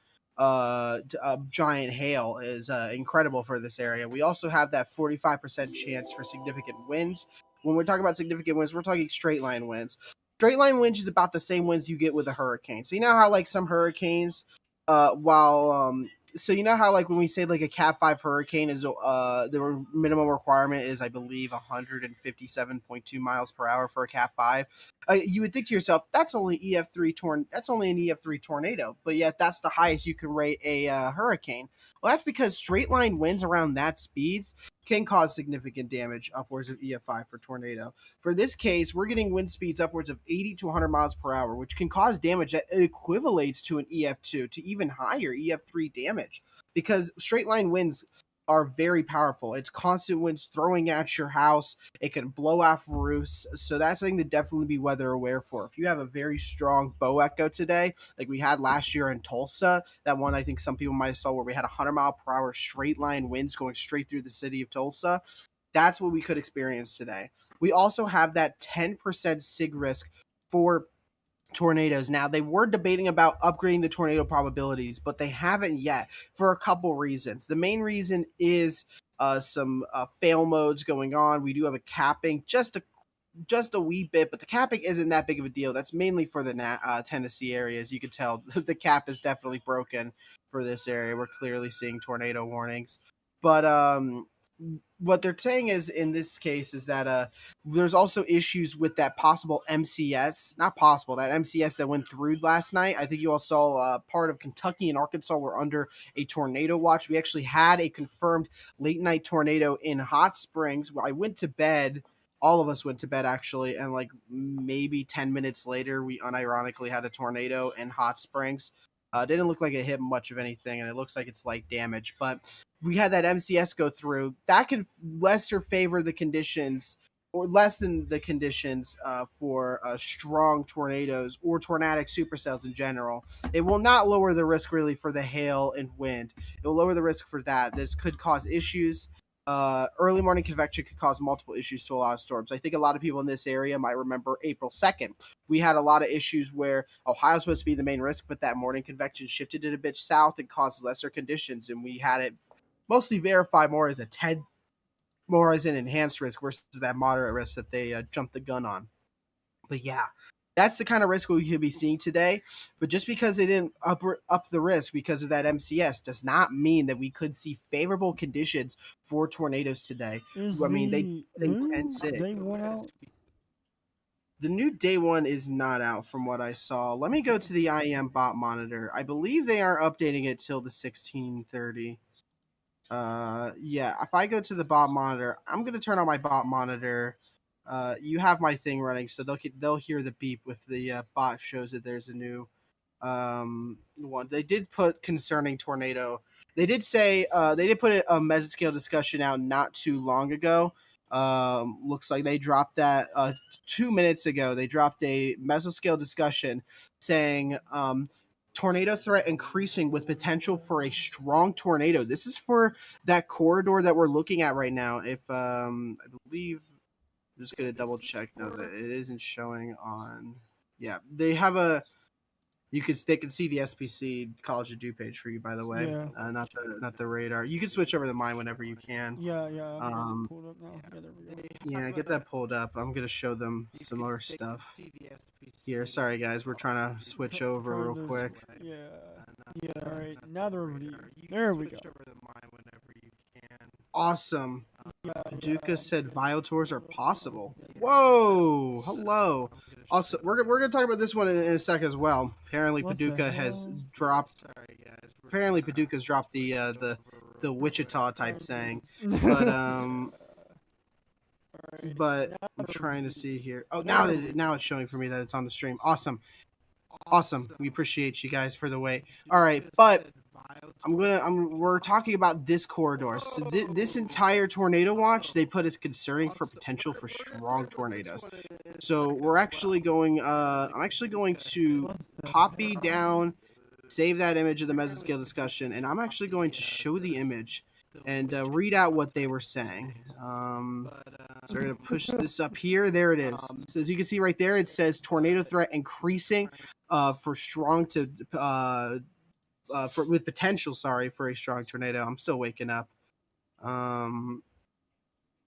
giant hail is incredible for this area. We also have that 45% chance for significant winds. When we're talking about significant winds, we're talking straight line winds. Straight line winds is about the same winds you get with a hurricane. So you know how like some hurricanes, so you know how like when we say like a Cat 5 hurricane is the minimum requirement is I believe 157.2 miles per hour for a Cat 5. You would think to yourself that's only that's only an EF3 tornado, but yet that's the highest you can rate a hurricane. Well, that's because straight line winds around that speeds can cause significant damage, upwards of EF5 for tornado. For this case, we're getting wind speeds upwards of 80 to 100 miles per hour, which can cause damage that equivalates to an EF2 to even higher EF3 damage, because straight line winds are very powerful. It's constant winds throwing at your house. It can blow off roofs. So that's something to definitely be weather aware for. If you have a very strong bow echo today, like we had last year in Tulsa, that one I think some people might have saw where we had 100 mile per hour straight line winds going straight through the city of Tulsa, that's what we could experience today. We also have that 10% SIG risk for tornadoes. Now, they were debating about upgrading the tornado probabilities, but they haven't yet for a couple reasons. The main reason is some fail modes going on. We do have a capping, just a wee bit, but the capping isn't that big of a deal. That's mainly for the Tennessee area. As you can tell, the cap is definitely broken for this area. We're clearly seeing tornado warnings. But what they're saying is in this case is that there's also issues with that possible MCS, not possible, that MCS that went through last night. I think you all saw part of Kentucky and Arkansas were under a tornado watch. We actually had a confirmed late night tornado in Hot Springs. I went to bed. All of us went to bed actually, and like maybe 10 minutes later, we unironically had a tornado in Hot Springs. Didn't look like it hit much of anything, and it looks like it's light damage. But we had that MCS go through. That can lesser favor the conditions, or less than the conditions for strong tornadoes or tornadic supercells in general. It will not lower the risk really for the hail and wind. It will lower the risk for that. This could cause issues. Early morning convection could cause multiple issues to a lot of storms. I think a lot of people in this area might remember April 2nd. We had a lot of issues where Ohio's supposed to be the main risk, but that morning convection shifted it a bit south and caused lesser conditions, and we had it mostly verified more as more as an enhanced risk versus that moderate risk that they jumped the gun on. But yeah, that's the kind of risk we could be seeing today. But just because they didn't up the risk because of that MCS does not mean that we could see favorable conditions for tornadoes today.
Is
I mean, they
the
did a
new
10-6.
day one out?
The new day one is not out from what I saw. Let me go to the IEM bot monitor. I believe they are updating it till the 1630. Yeah, if I go to the bot monitor, I'm gonna turn on my bot monitor. You have my thing running, so they'll hear the beep if the bot shows that there's a new one. They did put concerning tornado. They did say they did put a mesoscale discussion out not too long ago. Looks like they dropped that 2 minutes ago. They dropped a mesoscale discussion saying tornado threat increasing with potential for a strong tornado. This is for that corridor that we're looking at right now. If I believe, I'm just gonna double check now that it isn't showing on. Yeah, they have a. They can see the SPC College of Do page for you, by the way.
Yeah.
Not the radar. You can switch over to mine whenever you can.
Yeah, I've got
Um,
it pulled up now. Yeah, there we go.
They Yeah, get that pulled up. I'm gonna show them similar stuff here. Sorry guys, we're trying to switch over real quick.
Yeah. Yeah. All right. Now they're over to you. There we go.
Awesome.
Yeah.
Paducah said Viotors are possible. Whoa! Hello. Also, we're gonna talk about this one in a sec as well. Apparently,
What the
Paducah has
hell?
dropped. Apparently, Paducah's dropped the Wichita type saying, but but I'm trying to see here. Oh, now it's showing for me that it's on the stream. Awesome. We appreciate you guys for the wait. All right, but we're talking about this corridor. So this entire tornado watch they put as concerning for potential for strong tornadoes. So we're actually going. I'm actually going to copy down, save that image of the mesoscale discussion, and I'm actually going to show the image and read out what they were saying. So we're gonna push this up here. There it is. So as you can see right there, it says tornado threat increasing for strong to with potential. Sorry, for a strong tornado. I'm still waking up.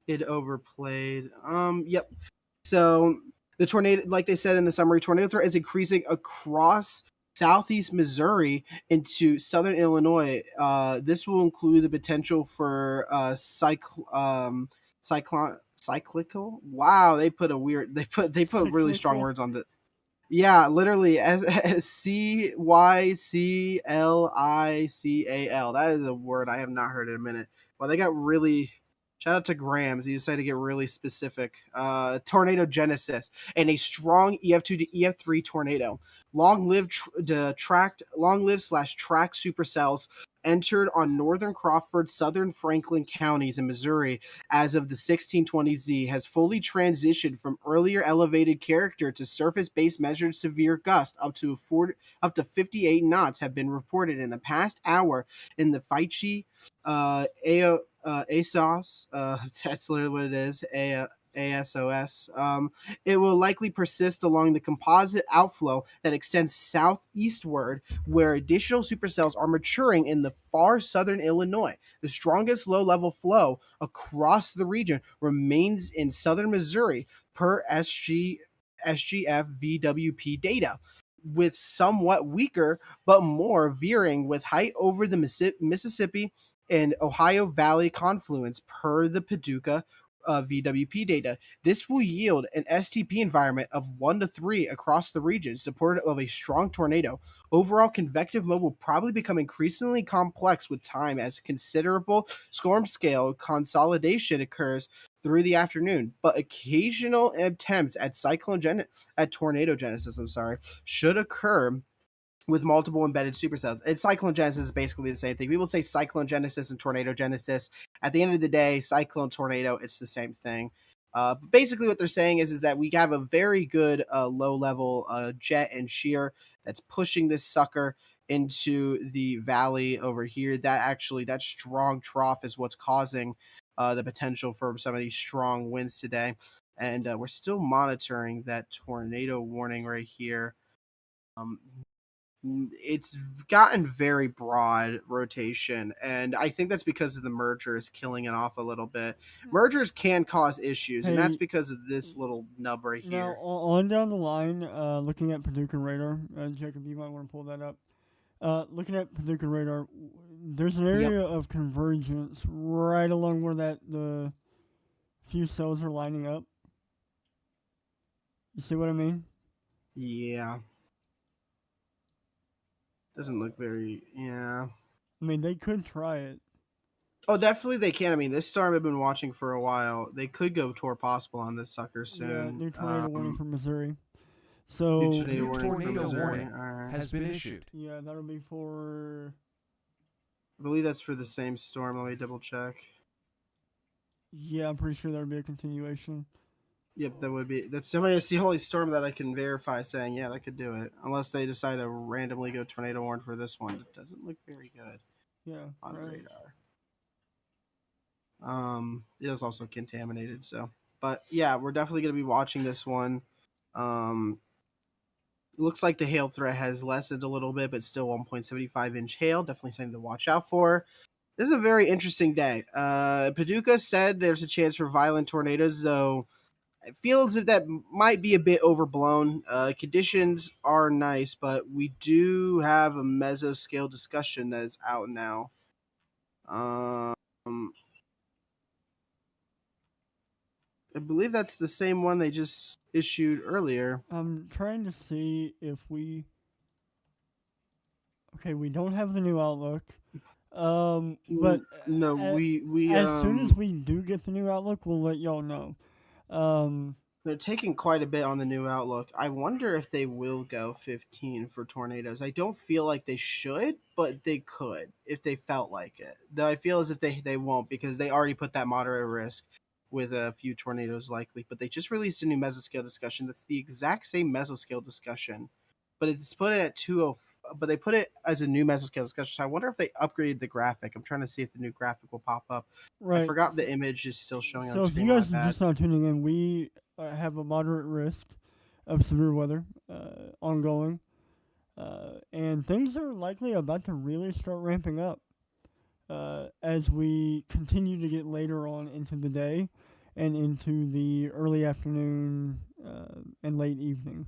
It overplayed. Yep. So the tornado, like they said in the summary, tornado threat is increasing across southeast Missouri into southern Illinois. This will include the potential for cyclical. Wow, they put really strong words on the. Yeah, literally as CYCLICAL. That is a word I have not heard in a minute. Well, they got really. Shout out to Grams. He decided to get really specific. Tornado genesis and a strong EF2 to EF3 tornado. Long-lived tracked supercells entered on northern Crawford, southern Franklin counties in Missouri as of the 1620Z has fully transitioned from earlier elevated character to surface-based measured severe gust up to 58 knots have been reported in the past hour in the Faichi, ASOS. That's literally what it is. ASOS. It will likely persist along the composite outflow that extends southeastward, where additional supercells are maturing in the far southern Illinois. The strongest low-level flow across the region remains in southern Missouri, per SGF VWP data, with somewhat weaker but more veering with height over the Mississippi and Ohio Valley confluence, per the Paducah VWP data. This will yield an STP environment of 1 to 3 across the region, supportive of a strong tornado. Overall, convective mode will probably become increasingly complex with time as considerable storm scale consolidation occurs through the afternoon, but occasional attempts at tornado genesis, should occur with multiple embedded supercells. And cyclone genesis is basically the same thing. People say cyclone genesis and tornado genesis. At the end of the day, cyclone, tornado, it's the same thing. Basically what they're saying is that we have a very good low-level jet and shear that's pushing this sucker into the valley over here. That strong trough is what's causing the potential for some of these strong winds today. And we're still monitoring that tornado warning right here. It's gotten very broad rotation, and I think that's because of the merger is killing it off a little bit. Mergers can cause issues, and that's because of this little nub right
Now,
here.
on down the line, looking at Paducah radar, Jacob, you might want to pull that up. Looking at Paducah radar, there's an area of convergence right along where the few cells are lining up. You see what I mean?
Yeah. Doesn't look very, yeah.
I mean, they could try it.
Oh, definitely they can. I mean, this storm I've been watching for a while. They could go tour possible on this sucker soon.
Yeah, new tornado warning from Missouri. So
new tornado warning has been issued.
Yeah, that'll be for.
I believe that's for the same storm. Let me double check.
Yeah, I'm pretty sure that'll be a continuation.
Yep, that would be. That's the only storm that I can verify saying, yeah, that could do it. Unless they decide to randomly go tornado warn for this one. It doesn't look very good.
Yeah,
on radar. It is also contaminated, so. But yeah, we're definitely going to be watching this one. Looks like the hail threat has lessened a little bit, but still 1.75 inch hail. Definitely something to watch out for. This is a very interesting day. Paducah said there's a chance for violent tornadoes, though it feels as if that might be a bit overblown. Conditions are nice, but we do have a mesoscale discussion that is out now. Um, I believe that's the same one they just issued earlier.
I'm trying to see if we. Okay, we don't have the new Outlook. But
No,
a-
we
as soon as we do get the new Outlook, we'll let y'all know. Um,
they're taking quite a bit on the new outlook. I wonder if they will go 15 for tornadoes. I don't feel like they should, but they could if they felt like it. Though I feel as if they won't because they already put that moderate risk with a few tornadoes likely. But they just released a new mesoscale discussion that's the exact same mesoscale discussion, but it's put it at 20. But they put it as a new mesoscale discussion. So I wonder if they upgraded the graphic. I'm trying to see if the new graphic will pop up. I
right.
forgot the image is still showing on
So if you
screen. My
guys are
bad.
just not tuning in, we have a moderate risk of severe weather ongoing, and things are likely about to really start ramping up as we continue to get later on into the day and into the early afternoon and late evening.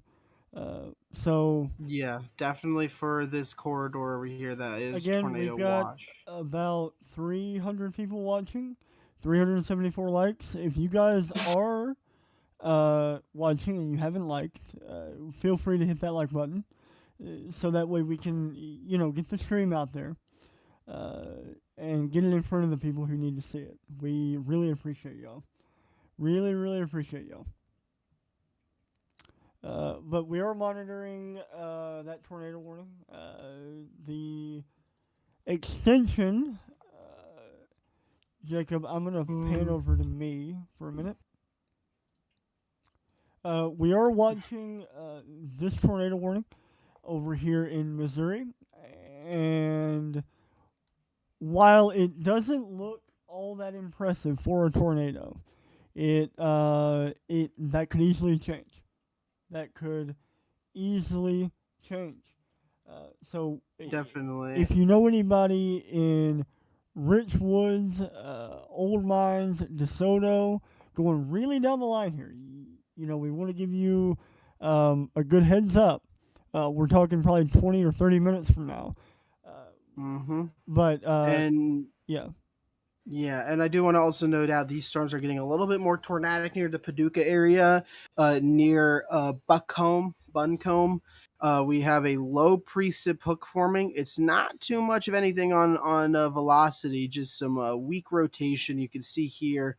So
Yeah, definitely for this corridor over here that is
again,
tornado
we've got
watch.
about 300 people watching, 374 likes. If you guys are watching and you haven't liked, feel free to hit that like button, so that way we can, get the stream out there, and get it in front of the people who need to see it. We really appreciate y'all. Really, really appreciate y'all. But we are monitoring that tornado warning. The extension, Jacob, I'm going to pan over to me for a minute. We are watching this tornado warning over here in Missouri, and while it doesn't look all that impressive for a tornado, it that could easily change. That could easily change. So
Definitely.
if you know anybody in Rich Woods, Old Mines, DeSoto, going really down the line here, we want to give you a good heads up. We're talking probably 20 or 30 minutes from now. But
And
yeah.
yeah, and I do want to also note out these storms are getting a little bit more tornadic near the Paducah area, near Buncombe. We have a low precip hook forming. It's not too much of anything on velocity, just some weak rotation. You can see here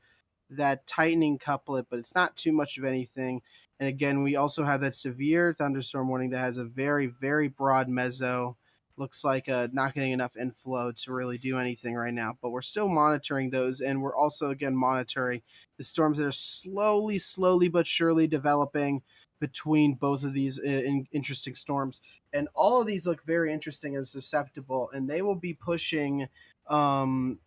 that tightening couplet, but it's not too much of anything. And again, we also have that severe thunderstorm warning that has a very, very broad meso. Looks like not getting enough inflow to really do anything right now, but we're still monitoring those, and we're also again monitoring the storms that are slowly but surely developing between both of these interesting storms. And all of these look very interesting and susceptible, and they will be pushing. And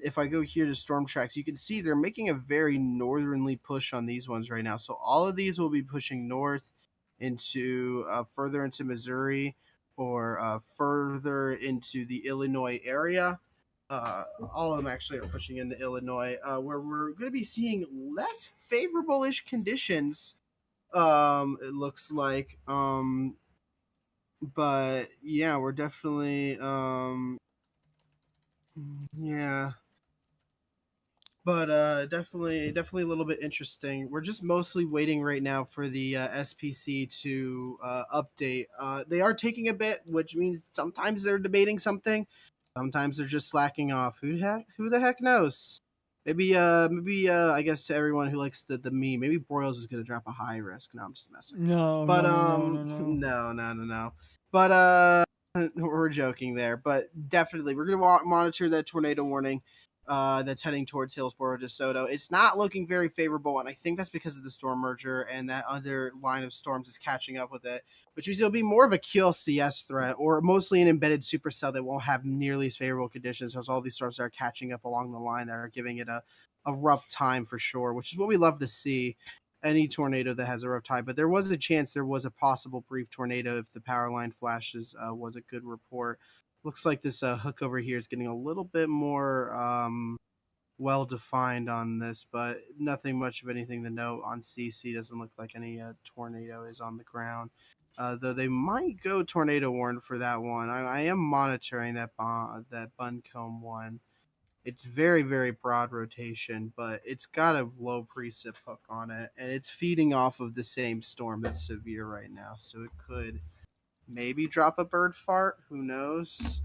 if I go here to storm tracks, you can see they're making a very northernly push on these ones right now. So all of these will be pushing north into further into Missouri or further into the Illinois area. All of them actually are pushing into Illinois, where we're going to be seeing less favorable-ish conditions. It looks like, but yeah, we're definitely, yeah. But definitely a little bit interesting. We're just mostly waiting right now for the SPC to update. They are taking a bit, which means sometimes they're debating something, sometimes they're just slacking off. Who the heck knows? Maybe I guess to everyone who likes the meme, maybe Broyles is gonna drop a high risk. No, I'm just messing.
No,
But no. But we're joking there. But definitely, we're gonna monitor that tornado warning that's heading towards Hillsborough, DeSoto. It's not looking very favorable, and I think that's because of the storm merger and that other line of storms is catching up with it, which means it'll be more of a QLCS threat or mostly an embedded supercell that won't have nearly as favorable conditions as all these storms that are catching up along the line that are giving it a rough time for sure, which is what we love to see. Any tornado that has a rough time, but there was a possible brief tornado if the power line flashes was a good report. looks like this hook over here is getting a little bit more well defined on this, but nothing much of anything to note on CC. Doesn't look like any tornado is on the ground. Though they might go tornado warn for that one. I am monitoring that Buncombe one. It's very, very broad rotation, but it's got a low precip hook on it, and it's feeding off of the same storm that's severe right now. So it could maybe drop a bird fart. Who knows?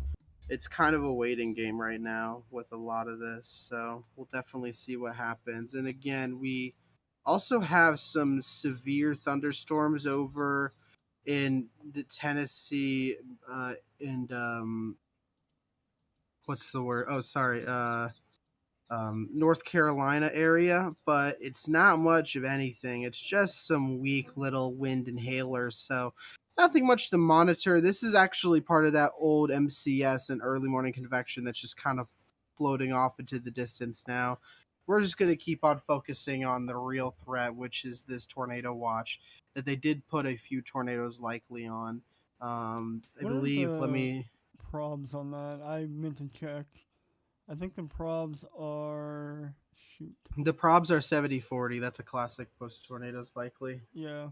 It's kind of a waiting game right now with a lot of this. So we'll definitely see what happens. And again, we also have some severe thunderstorms over in the Tennessee and what's the word? Oh, sorry. North Carolina area, but it's not much of anything. It's just some weak little wind and hailers, so nothing much to monitor. This is actually part of that old MCS and early morning convection that's just kind of floating off into the distance now. We're just going to keep on focusing on the real threat, which is this tornado watch that they did put a few tornadoes likely on. I
What are
believe, let
the
me.
probs on that? I meant to check. I think the probs are shoot.
The probs are 70-40. That's a classic post tornadoes likely.
Yeah.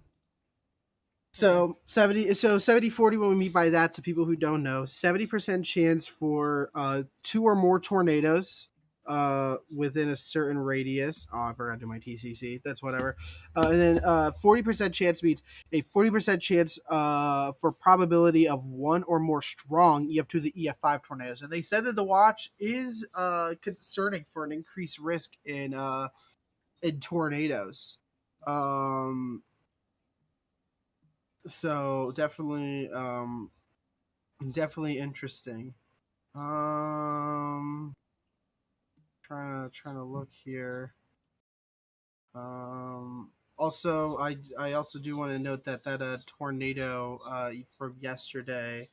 So 70-40, when we mean by that, to people who don't know, 70% chance for 2 or more tornadoes within a certain radius. Oh, I forgot to do my TCC. That's whatever. And then 40% chance means a 40% chance for probability of 1 or more strong EF2 to the EF5 tornadoes. And they said that the watch is concerning for an increased risk in tornadoes. So definitely definitely interesting. Trying to look here. Also, I also do want to note that tornado from yesterday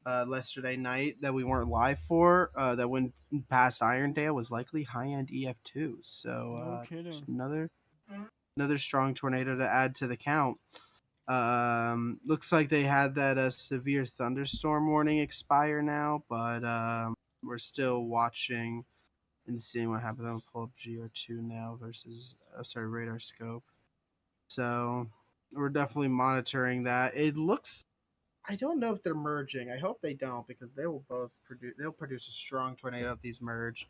night that we weren't live for that went past Irondale was likely high end EF2. So
No kidding.
just another strong tornado to add to the count. Looks like they had that severe thunderstorm warning expire now, but we're still watching and seeing what happens. I'm gonna pull up GR2 now versus radar scope. So we're definitely monitoring that. It looks. I don't know if they're merging. I hope they don't, because they will both produce. They'll produce a strong tornado if these merge.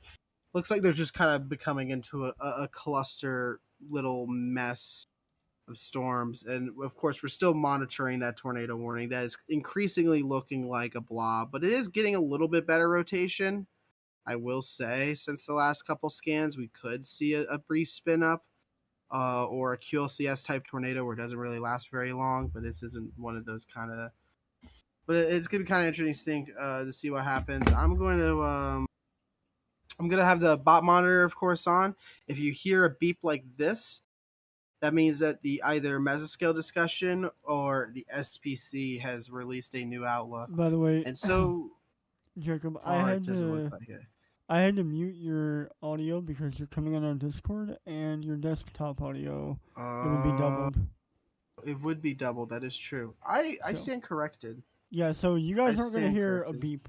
Looks like they're just kind of becoming into a cluster little mess of storms, and of course we're still monitoring that tornado warning that is increasingly looking like a blob, but it is getting a little bit better rotation. I will say, since the last couple scans, we could see a brief spin up or a QLCS type tornado where it doesn't really last very long, but this isn't one of those kind of. But it's gonna be kind of interesting to see what happens. I'm gonna have the bot monitor, of course, on. If you hear a beep like this, that means that the either mesoscale discussion or the SPC has released a new outlook.
By the way,
And so
Jacob,
far, it doesn't look like it.
I had to mute your audio because you're coming in on Discord, and your desktop audio it would be doubled.
It would be doubled. That is true. I
So-
stand corrected.
Yeah, so you guys
I
aren't gonna
stand
hear
corrected.
a beep.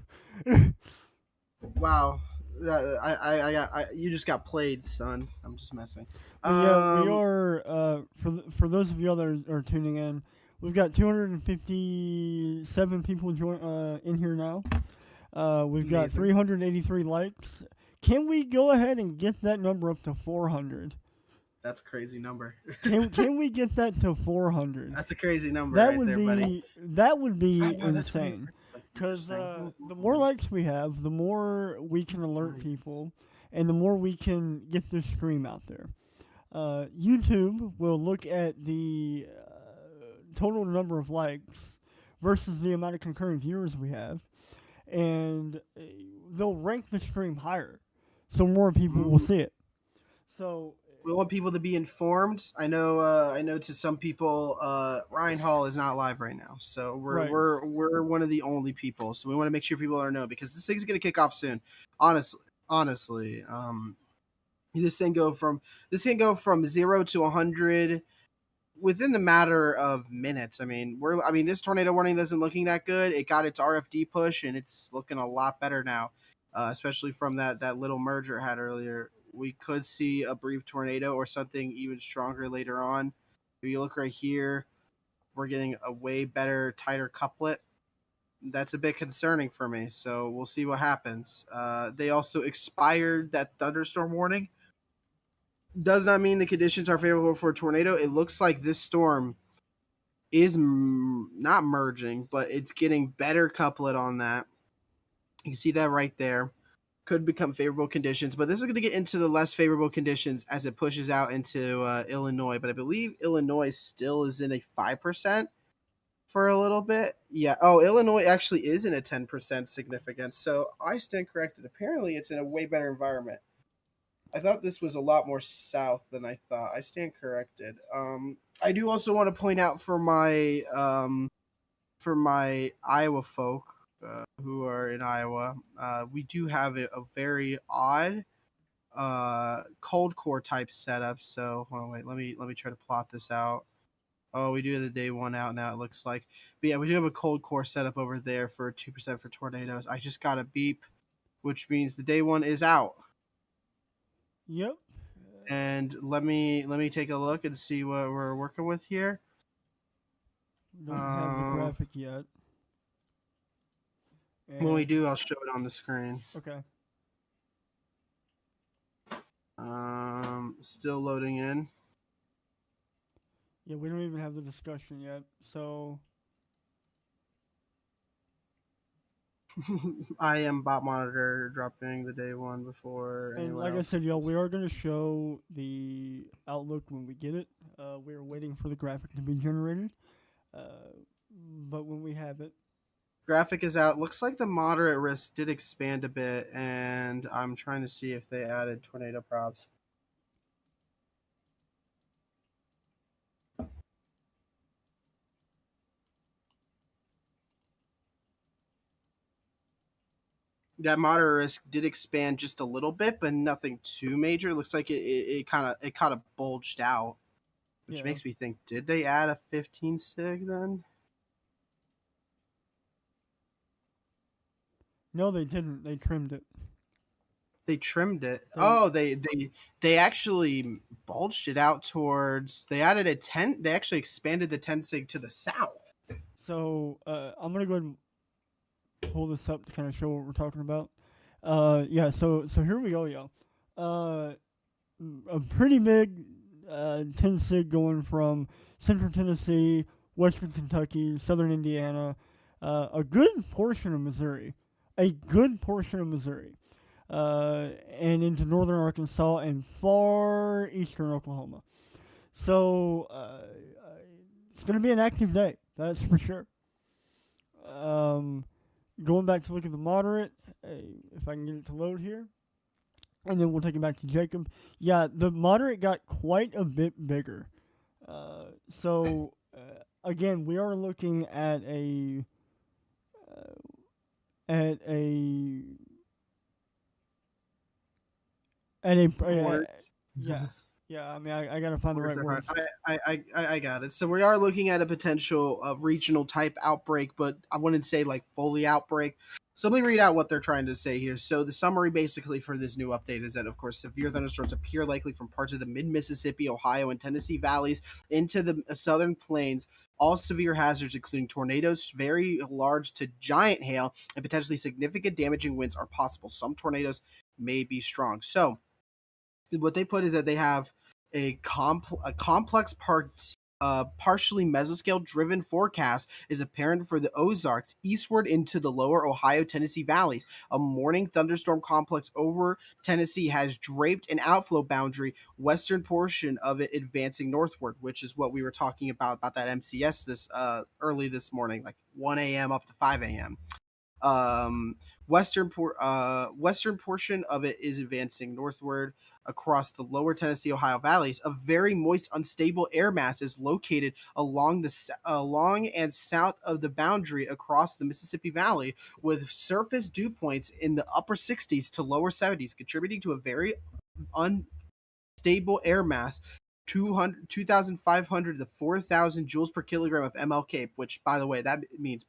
Wow. You just got played, son. I'm just messing.
But yeah, we are for those of you that are tuning in, we've got 257 people in here now. We've got
Amazing.
383 likes. Can we go ahead and get that number up to 400?
That's a crazy number.
Can we get that to 400?
That's a crazy number
That
right
would
there,
be
buddy. That's
insane.
weird. It's like
Because
interesting.
the more likes we have, the more we can alert people, and the more we can get this stream out there. YouTube will look at the total number of likes versus the amount of concurrent viewers we have, and they'll rank the stream higher, so more people will see it. So
we want people to be informed. I know to some people, Ryan Hall is not live right now, so we're one of the only people. So we want to make sure people are know, because this thing's gonna kick off soon. Honestly, this can go from 0 to 100 within the matter of minutes. I mean, this tornado warning isn't looking that good. It got its RFD push, and it's looking a lot better now, especially from that little merger it had earlier. We could see a brief tornado or something even stronger later on. If you look right here, we're getting a way better, tighter couplet. That's a bit concerning for me. So we'll see what happens. They also expired that thunderstorm warning. Does not mean the conditions are favorable for a tornado. It looks like this storm is not merging, but it's getting better couplet on that. You can see that right there. Could become favorable conditions, but this is going to get into the less favorable conditions as it pushes out into Illinois. But I believe Illinois still is in a 5% for a little bit. Yeah. Oh, Illinois actually is in a 10% significance. So I stand corrected. Apparently, it's in a way better environment. I thought this was a lot more south than I thought. I stand corrected. I do also want to point out for my Iowa folk who are in Iowa, we do have a very odd cold core type setup. So hold on, wait, let me try to plot this out. Oh, we do have the day one out now, it looks like. But yeah, we do have a cold core setup over there for 2% for tornadoes. I just got a beep, which means the day one is out.
Yep.
And let me take a look and see what we're working with here.
Don't have the graphic yet.
When we do, I'll show it on the screen.
Okay.
Still loading in.
Yeah, we don't even have the discussion yet. So
I am bot monitor dropping the day one before.
and like I said, y'all, we are going to show the outlook when we get it. We are waiting for the graphic to be generated, but when we have it,
graphic is out. Looks like the moderate risk did expand a bit, and I'm trying to see if they added tornado props. That moderate risk did expand just a little bit, but nothing too major. Looks like it kind of bulged out, which makes me think: did they add a 15 sig then?
No, they didn't. They trimmed it.
They trimmed it. Oh, they actually bulged it out towards. They added a 10. They actually expanded the 10 sig to the south.
So I'm gonna go ahead and pull this up to kind of show what we're talking about. Yeah. So here we go, y'all. A pretty big 10 sig going from Central Tennessee, Western Kentucky, Southern Indiana, a good portion of Missouri, and into northern Arkansas and far eastern Oklahoma. So it's going to be an active day, that's for sure. Going back to look at the moderate, if I can get it to load here, and then we'll take it back to Jacob. Yeah, the moderate got quite a bit bigger. So again, we are looking at a yeah. I mean, I gotta find the right words.
I got it. So we are looking at a potential of regional type outbreak, but I wouldn't say like fully outbreak. So let me read out what they're trying to say here. So the summary basically for this new update is that, of course, severe thunderstorms appear likely from parts of the mid-Mississippi, Ohio, and Tennessee valleys into the southern plains. All severe hazards, including tornadoes, very large to giant hail, and potentially significant damaging winds are possible. Some tornadoes may be strong. So what they put is that they have a complex partially mesoscale driven forecast is apparent for the Ozarks eastward into the lower Ohio Tennessee valleys. A morning thunderstorm complex over Tennessee has draped an outflow boundary, western portion of it advancing northward, which is what we were talking about that MCS this early this morning, like 1 a.m. up to 5 a.m. Western portion of it is advancing northward across the lower Tennessee Ohio valleys. A very moist, unstable air mass is located along and south of the boundary across the Mississippi Valley, with surface dew points in the upper 60s to lower 70s, contributing to a very unstable air mass 2,500 to 4,000 joules per kilogram of MLK, which, by the way, that means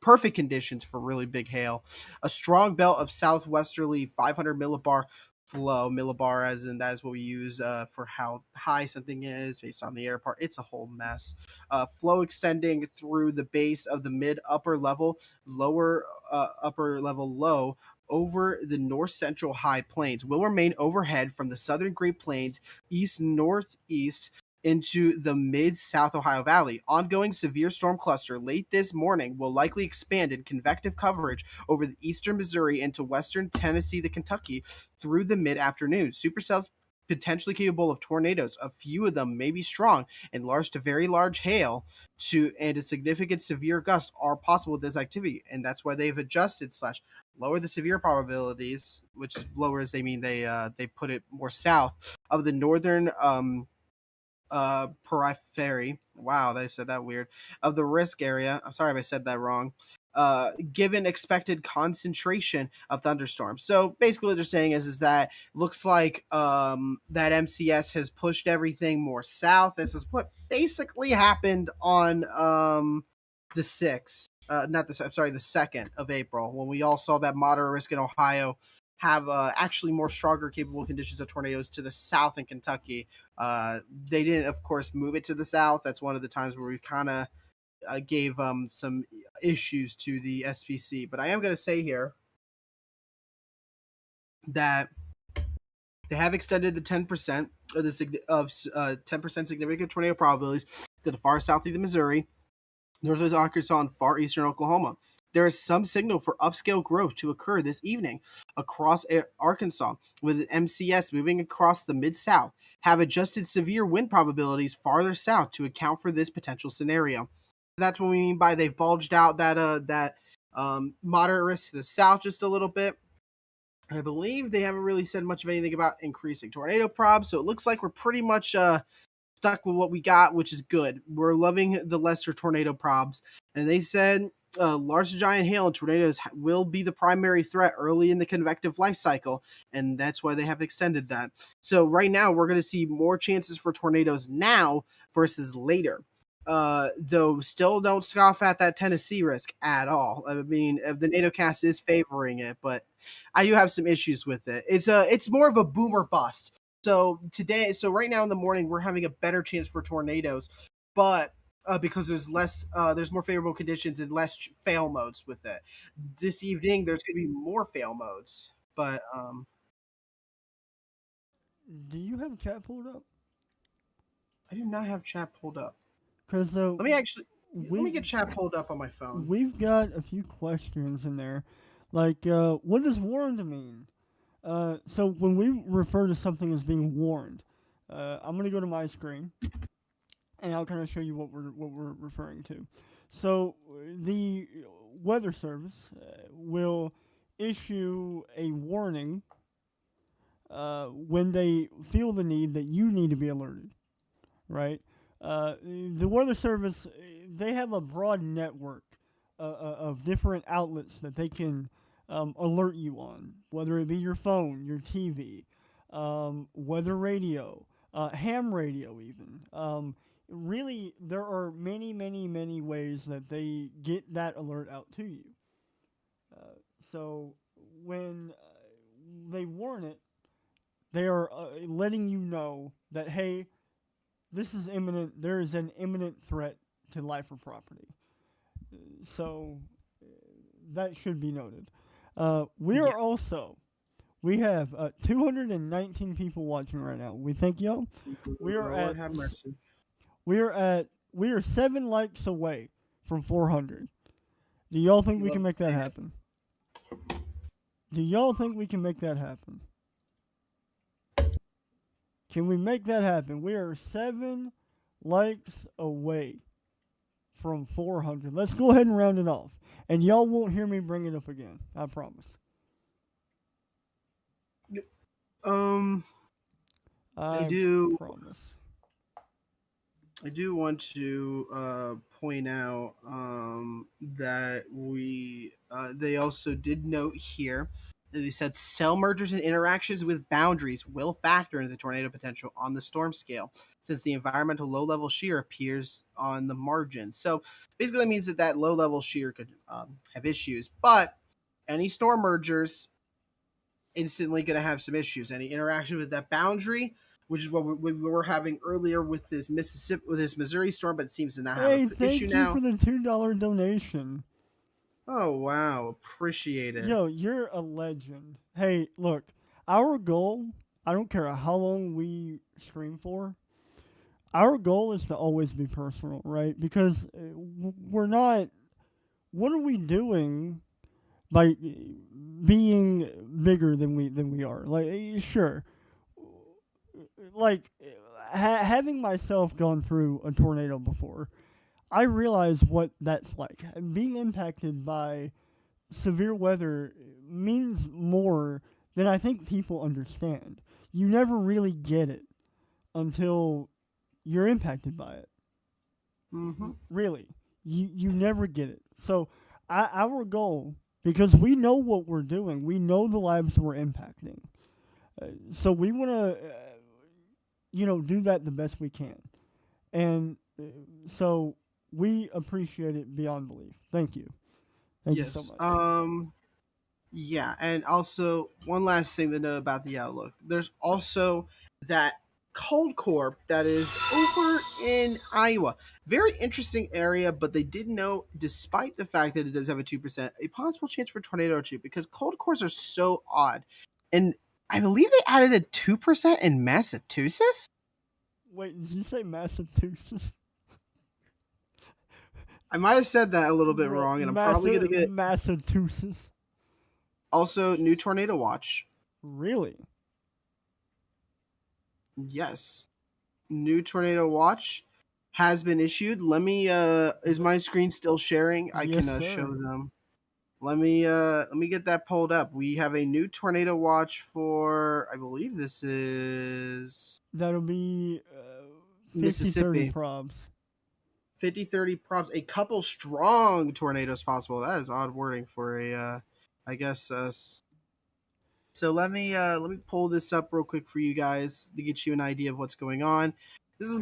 perfect conditions for really big hail. A strong belt of southwesterly 500 millibar flow. Millibar, as in that is what we use for how high something is based on the air part. It's a whole mess. Flow extending through the base of the mid upper level, lower upper level low over the north central high plains will remain overhead from the southern Great Plains east northeast into the mid-South Ohio Valley. Ongoing severe storm cluster late this morning will likely expand in convective coverage over the eastern Missouri into western Tennessee to Kentucky through the mid-afternoon. Supercells potentially capable of tornadoes. A few of them may be strong, and large to very large hail and a significant severe gust are possible with this activity, and that's why they've adjusted slash lower the severe probabilities, which lower as they mean they put it more south of the northern periphery. Wow, they said that weird. Of the risk area. I'm sorry if I said that wrong. Given expected concentration of thunderstorms. So basically, what they're saying is that looks like that MCS has pushed everything more south. This is what basically happened on the 6th, not the I'm sorry, the 2nd of April, when we all saw that moderate risk in Ohio have actually more stronger capable conditions of tornadoes to the south in Kentucky. They didn't, of course, move it to the south. That's one of the times where we kind of gave some issues to the SPC. But I am going to say here that they have extended the 10% of the 10% significant tornado probabilities to the far south of the Missouri, northwest Arkansas, and far eastern Oklahoma. There is some signal for upscale growth to occur this evening across Arkansas, with MCS moving across the mid-south, have adjusted severe wind probabilities farther south to account for this potential scenario. That's what we mean by they've bulged out that moderate risk to the south just a little bit. And I believe they haven't really said much of anything about increasing tornado probs, so it looks like we're pretty much stuck with what we got, which is good. We're loving the lesser tornado probs. And they said large to giant hail and tornadoes will be the primary threat early in the convective life cycle, and that's why they have extended that. So right now, we're going to see more chances for tornadoes now versus later. Though still don't scoff at that Tennessee risk at all. I mean, the NATOcast is favoring it, but I do have some issues with it. It's more of a boomer bust. So right now in the morning, we're having a better chance for tornadoes, but because there's more favorable conditions and less fail modes with it. This evening, there's going to be more fail modes, but
Do you have chat pulled up?
I do not have chat pulled up.
Because
Let me get chat pulled up on my phone.
We've got a few questions in there, like what does warned mean? So when we refer to something as being warned, I'm going to go to my screen, and I'll kind of show you what we're referring to. So the Weather Service will issue a warning when they feel the need that you need to be alerted, right? The Weather Service, they have a broad network of different outlets that they can alert you on, whether it be your phone, your TV, weather radio, ham radio even. Really, there are many, many, many ways that they get that alert out to you. So when they warn it, they are letting you know that, hey, this is imminent. There is an imminent threat to life or property. So that should be noted. We have 219 people watching right now. We thank y'all.
Lord have mercy.
We are 7 likes away from 400. Do y'all think we can make that happen? Do y'all think we can make that happen? Can we make that happen? We are 7 likes away from 400. Let's go ahead and round it off. And y'all won't hear me bring it up again. I promise.
I promise. I do want to point out that they also did note here They said cell mergers and interactions with boundaries will factor into the tornado potential on the storm scale, since the environmental low-level shear appears on the margin. So basically, that means that low-level shear could have issues, but any storm mergers instantly going to have some issues. Any interaction with that boundary, which is what we were having earlier with this Missouri storm, but it seems to not have
Hey,
an issue
thank you
now.
for the $2 donation.
Oh wow, appreciate it.
Yo, you're a legend. Hey, look, our goal, I don't care how long we stream for, our goal is to always be personal, right? Because we're not, what are we doing by being bigger than we are? Like, sure, like having myself gone through a tornado before, I realize what that's like. Being impacted by severe weather means more than I think people understand. You never really get it until you're impacted by it.
Mm-hmm.
Really, you never get it. So our goal, because we know what we're doing, we know the lives we're impacting. So we want to, do that the best we can, and so we appreciate it beyond belief. Thank you. Thank you so
Yes.
much.
Yeah, and also one last thing to know about the outlook. There's also that cold core that is over in Iowa. Very interesting area, but they did know, despite the fact that it does have a 2%, a possible chance for tornado or two, because cold cores are so odd. And I believe they added a 2% in Massachusetts.
Wait, did you say Massachusetts?
I might have said that a little bit
Bro,
wrong, and I'm probably gonna get
Massachusetts.
also new tornado watch.
Really?
Yes, new tornado watch has been issued. Let me is my screen still sharing? I
Yes,
can show
sir.
them. Let me get that pulled up. We have a new tornado watch for, I believe this is
That'll be 50-30
Mississippi.
probs.
50-30 props, a couple strong tornadoes possible. That is odd wording for a I guess so let me pull this up real quick for you guys to get you an idea of what's going on. This is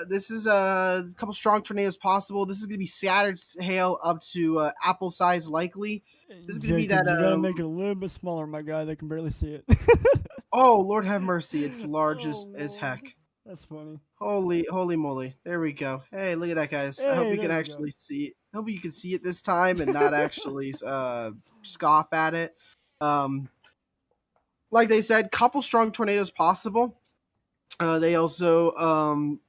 this is a couple strong tornadoes possible. This is going to be scattered hail up to apple size likely. This is going to be
Jacob,
that
you gotta make it a little bit smaller, my guy. They can barely see it.
oh Lord have mercy, it's large
Oh,
as
Lord.
heck.
That's funny.
Holy moly. There we go. Hey, look at that, guys. I hope
Hey,
you can
there we go.
actually see it. Hope you can see it this time and not actually scoff at it. Um like they said, couple strong tornadoes possible. They also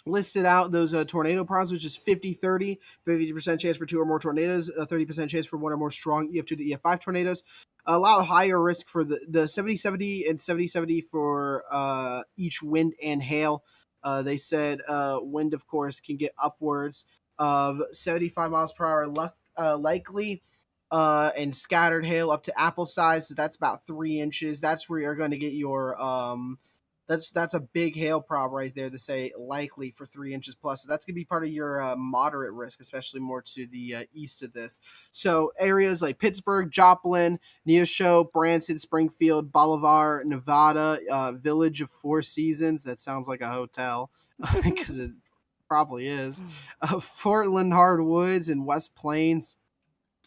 listed out those tornado problems, which is 50-30, 50% chance for two or more tornadoes, 30% chance for one or more strong EF2 to EF5 tornadoes. A lot higher risk for the 70-70 and 70-70 for each wind and hail. They said wind, of course, can get upwards of 75 miles per hour likely, and scattered hail up to apple size. So that's about 3 inches. That's where you're going to get your that's a big hail prob right there to say likely for 3 inches plus. So that's gonna be part of your moderate risk, especially more to the east of this. So areas like Pittsburgh, Joplin, Neosho, Branson, Springfield, Bolivar, Nevada, Village of Four Seasons. That sounds like a hotel because it probably is. Portland, Hardwoods, and West Plains.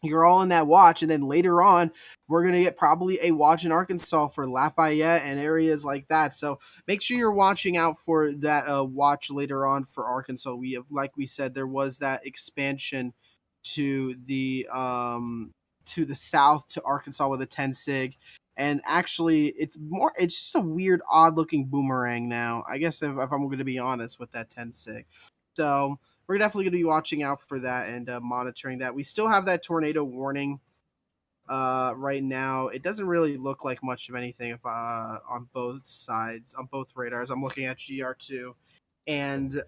You're all in that watch, and then later on we're going to get probably a watch in Arkansas for Lafayette and areas like that. So make sure you're watching out for that watch later on for Arkansas. We have, like we said, there was that expansion to the south to Arkansas with a 10 sig, and actually it's just a weird odd looking boomerang now, I guess, if I'm going to be honest with that 10 sig. So we're definitely going to be watching out for that and monitoring that. We still have that tornado warning right now. It doesn't really look like much of anything if on both sides, on both radars. I'm looking at GR2 and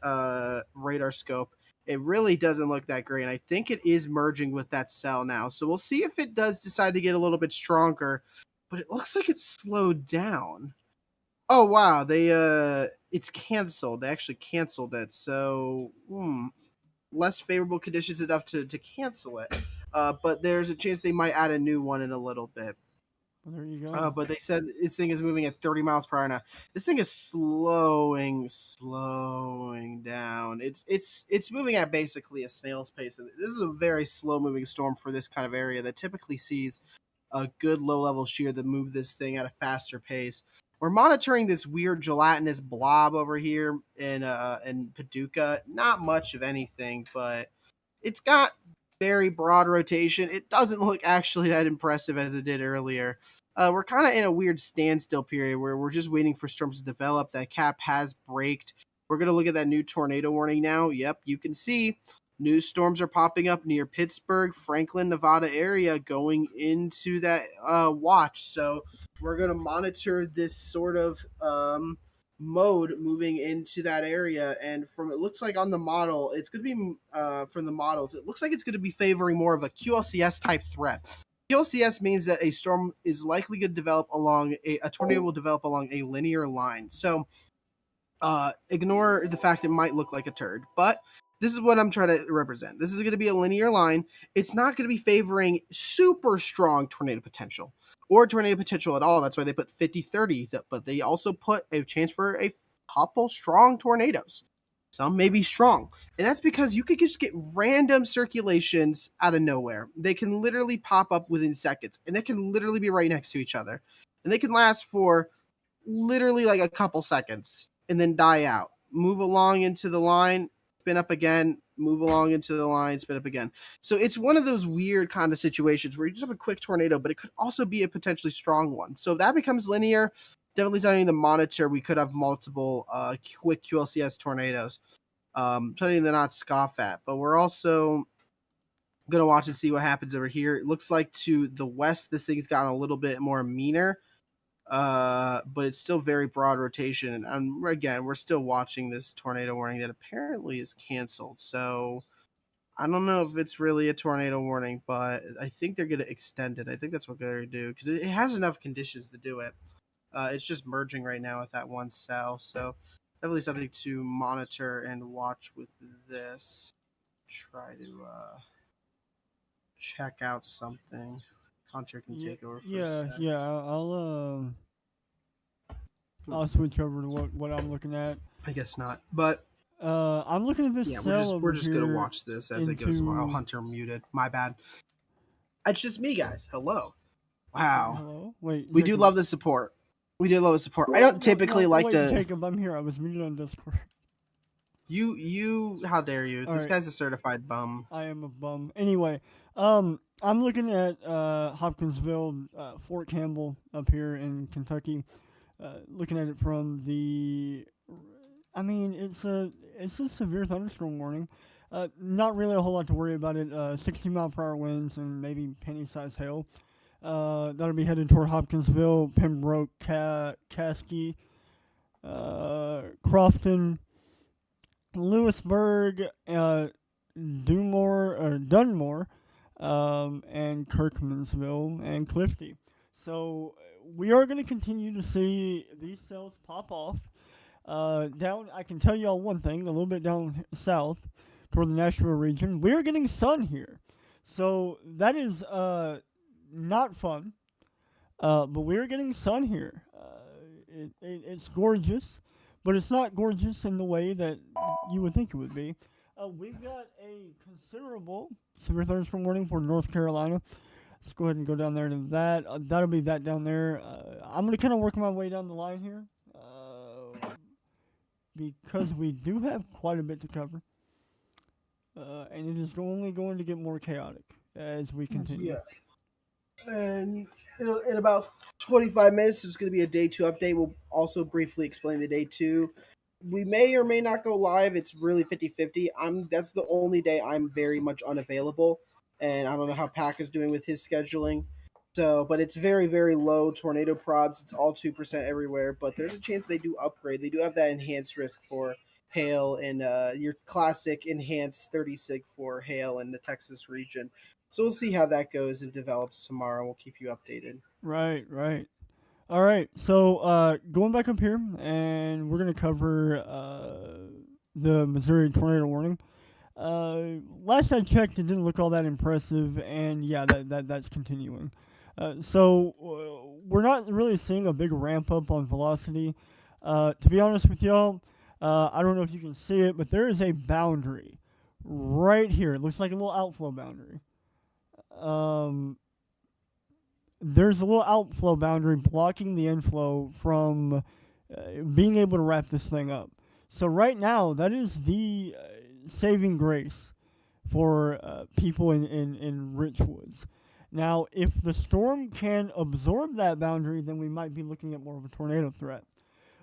radar scope. It really doesn't look that great, and I think it is merging with that cell now. So we'll see if it does decide to get a little bit stronger, but it looks like it's slowed down. Oh wow, it's canceled. They actually canceled it. So less favorable conditions enough to cancel it. But there's a chance they might add a new one in a little bit.
Well, there you go.
But they said this thing is moving at 30 miles per hour now. This thing is slowing down. It's moving at basically a snail's pace. This is a very slow moving storm for this kind of area that typically sees a good low level shear that move this thing at a faster pace. We're monitoring this weird gelatinous blob over here in Paducah. Not much of anything, but it's got very broad rotation. It doesn't look actually that impressive as it did earlier. We're kind of in a weird standstill period where we're just waiting for storms to develop. That cap has braked. We're going to look at that new tornado warning now. Yep, you can see new storms are popping up near Pittsburgh, Franklin, Nevada area going into that watch. So we're going to monitor this sort of mode moving into that area. And from it looks like on the model, it's going to be from the models, it looks like it's going to be favoring more of a QLCS type threat. QLCS means that a storm is likely going to develop along a tornado will develop along a linear line. So ignore the fact it might look like a turd, but this is what I'm trying to represent. This is going to be a linear line. It's not going to be favoring super strong tornado potential or tornado potential at all. That's why they put 50-30, but they also put a chance for a couple strong tornadoes. Some may be strong. And that's because you could just get random circulations out of nowhere. They can literally pop up within seconds, and they can literally be right next to each other. And they can last for literally like a couple seconds and then die out. Move along into the line, spin up again, move along into the line, spin up again. So it's one of those weird kind of situations where you just have a quick tornado, but it could also be a potentially strong one. So if that becomes linear, definitely something to monitor. We could have multiple quick QLCS tornadoes. Something to not scoff at. But we're also going to watch and see what happens over here. It looks like to the west, this thing's gotten a little bit more meaner. But it's still very broad rotation. And again, we're still watching this tornado warning that apparently is canceled. So I don't know if it's really a tornado warning, but I think they're going to extend it. I think that's what they're going to do because it has enough conditions to do it. It's just merging right now with that one cell. So definitely something to monitor and watch with this. Try to check out something. Hunter can take over for a sec.
I'll switch over to what I'm looking at.
I guess not, but
I'm looking at this.
yeah,
cell
we're just gonna
here
watch this as it goes. Wow, Hunter muted. My bad. It's just me, guys. Hello. Wow.
Hello. Wait.
We do love the support. We do love the support. I don't typically like
wait,
to.
Jacob, I'm here. I was muted on Discord.
You. How dare you? This guy's a certified bum.
I am a bum. Anyway, I'm looking at Hopkinsville, Fort Campbell up here in Kentucky. Looking at it from the, I mean, it's a severe thunderstorm warning. Not really a whole lot to worry about it. 60-mile-per-hour winds and maybe penny-sized hail. That'll be headed toward Hopkinsville, Pembroke, Caskey, Crofton, Lewisburg, Dunmore, and Kirkmansville and Clifty. So we are going to continue to see these cells pop off. Down, I can tell y'all one thing, a little bit down south toward the Nashville region, we're getting sun here. So that is not fun, but we're getting sun here. It's gorgeous, but it's not gorgeous in the way that you would think it would be. We've got a considerable severe thunderstorm warning for North Carolina. Let's go ahead and go down there to that. That'll be that down there. I'm going to kind of work my way down the line here because we do have quite a bit to cover. And it is only going to get more chaotic as we continue.
Yeah. And in about 25 minutes, there's going to be a day 2 update. We'll also briefly explain the day 2. We may or may not go live. It's really 50-50. That's the only day I'm very much unavailable. And I don't know how Pac is doing with his scheduling. So, but it's very, very low tornado probs. It's all 2% everywhere. But there's a chance they do upgrade. They do have that enhanced risk for hail and your classic enhanced 30 sig for hail in the Texas region. So we'll see how that goes and develops tomorrow. We'll keep you updated.
Right. All right. So going back up here, and we're going to cover the Missouri tornado warning. Last I checked, it didn't look all that impressive, and yeah, that's continuing. We're not really seeing a big ramp up on velocity. To be honest with y'all, I don't know if you can see it, but there is a boundary right here. It looks like a little outflow boundary. Um, there's a little outflow boundary blocking the inflow from being able to wrap this thing up. So right now, that is the saving grace for people in rich woods. Now, if the storm can absorb that boundary, then we might be looking at more of a tornado threat.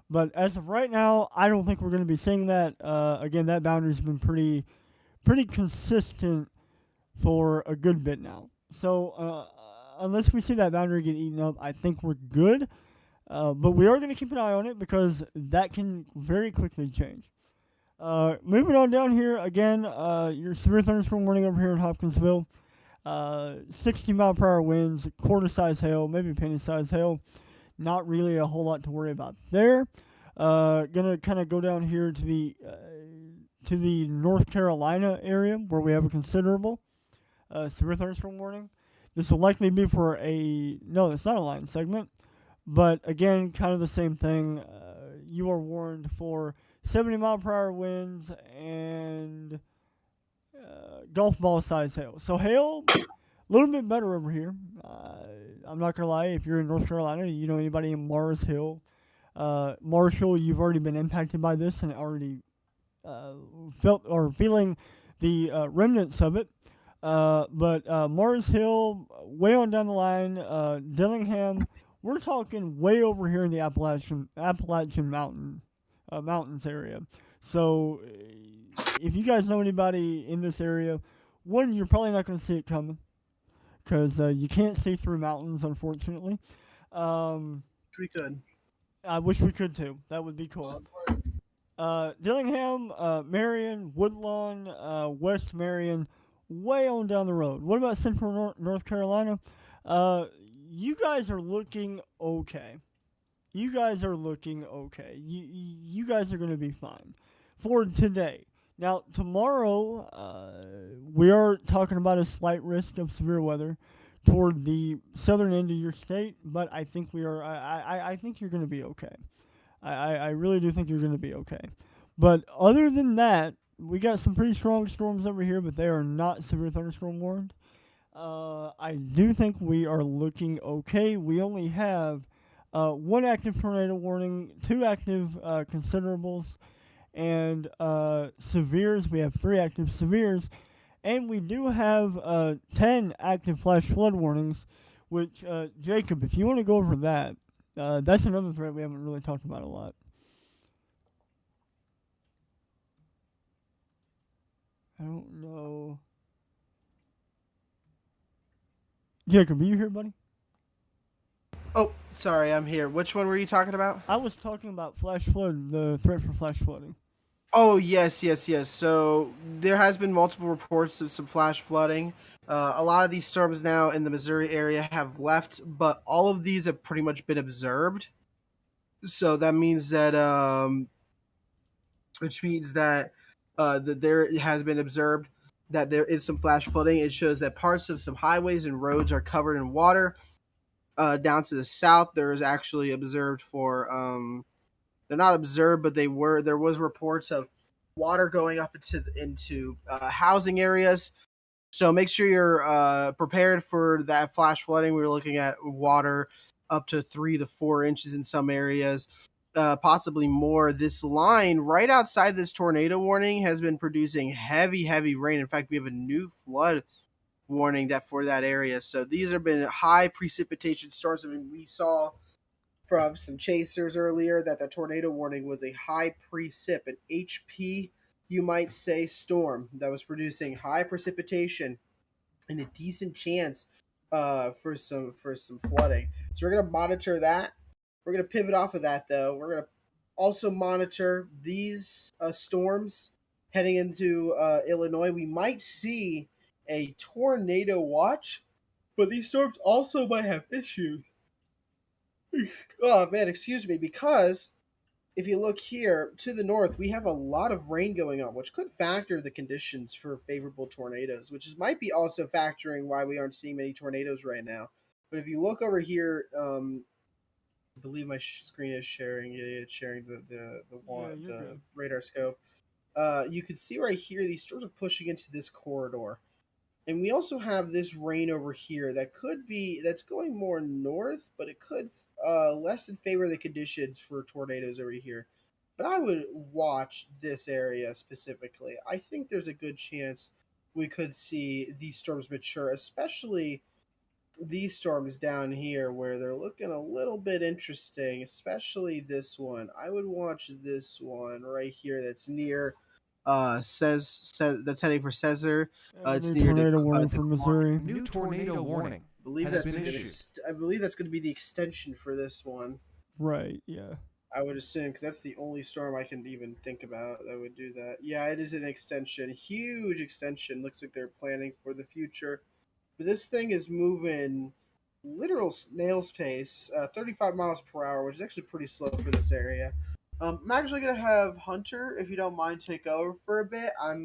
But as of right now, I don't think we're going to be seeing that. Again, that boundary's been pretty consistent for a good bit now. So unless we see that boundary get eaten up, I think we're good. But we are going to keep an eye on it because that can very quickly change. Moving on down here, again, your severe thunderstorm warning over here in Hopkinsville. 60 mile per hour winds, quarter size hail, maybe penny size hail. Not really a whole lot to worry about there. Gonna kind of go down here to the North Carolina area where we have a considerable severe thunderstorm warning. This will likely be for no, it's not a line segment, but again, kind of the same thing. You are warned for 70 mile per hour winds and golf ball size hail. So hail, a little bit better over here. I'm not gonna lie. If you're in North Carolina, you know anybody in Mars Hill, Marshall, you've already been impacted by this and already felt or feeling the remnants of it. But Mars Hill, way on down the line, Dillingham, we're talking way over here in the Appalachian Mountains area. So if you guys know anybody in this area, one, you're probably not going to see it coming because you can't see through mountains, unfortunately.
We could.
I wish we could too. That would be cool. Dillingham, Marion, Woodlawn, West Marion, way on down the road. What about Central North Carolina? You guys are looking okay. You guys are looking okay. You guys are going to be fine for today. Now, tomorrow, we are talking about a slight risk of severe weather toward the southern end of your state, but I think we are. I think you're going to be okay. I really do think you're going to be okay. But other than that, we got some pretty strong storms over here, but they are not severe thunderstorm warned. I do think we are looking okay. We only have one active tornado warning, two active considerables, and severes. We have 3 active severes, and we do have 10 active flash flood warnings, which, Jacob, if you want to go over that, that's another threat we haven't really talked about a lot. I don't know. Jacob, are you here, buddy?
Oh, sorry, I'm here. Which one were you talking about?
I was talking about flash flood, the threat for flash flooding.
Oh, yes. So there has been multiple reports of some flash flooding. A lot of these storms now in the Missouri area have left, but all of these have pretty much been observed. So that means that, that there has been observed that there is some flash flooding. It shows that parts of some highways and roads are covered in water. Down to the south, there is actually observed for they're not observed, but there was reports of water going up into housing areas. So make sure you're prepared for that flash flooding. We were looking at water up to 3 to 4 inches in some areas, possibly more. This line right outside this tornado warning has been producing heavy rain. In fact, we have a new flood warning that for that area. So these have been high precipitation storms. I mean, we saw from some chasers earlier that the tornado warning was a high precip, an HP, you might say, storm that was producing high precipitation and a decent chance for some flooding. So we're gonna monitor that. We're gonna pivot off of that though. We're gonna also monitor these storms heading into Illinois. We might see a tornado watch, but these storms also might have issues. Oh man, excuse me, because if you look here to the north, we have a lot of rain going on, which could factor the conditions for favorable tornadoes, which might be also factoring why we aren't seeing many tornadoes right now. But if you look over here, I believe my screen is sharing. Yeah, it's sharing
Yeah, you're
the
good.
radar scope. You can see right here these storms are pushing into this corridor. And we also have this rain over here that's going more north, but it could less in favor of the conditions for tornadoes over here. But I would watch this area specifically. I think there's a good chance we could see these storms mature, especially these storms down here where they're looking a little bit interesting, especially this one. I would watch this one right here that's near says that's heading for Cesar. It's
New
near
tornado warning
the
for Missouri.
New tornado warning has been issued.
I believe that's going to be the extension for this one.
Right, yeah.
I would assume because that's the only storm I can even think about that would do that. Yeah, it is an extension, huge extension. Looks like they're planning for the future. But this thing is moving literal snail's pace, 35 miles per hour, which is actually pretty slow for this area. I'm actually gonna have Hunter, if you don't mind, take over for a bit. I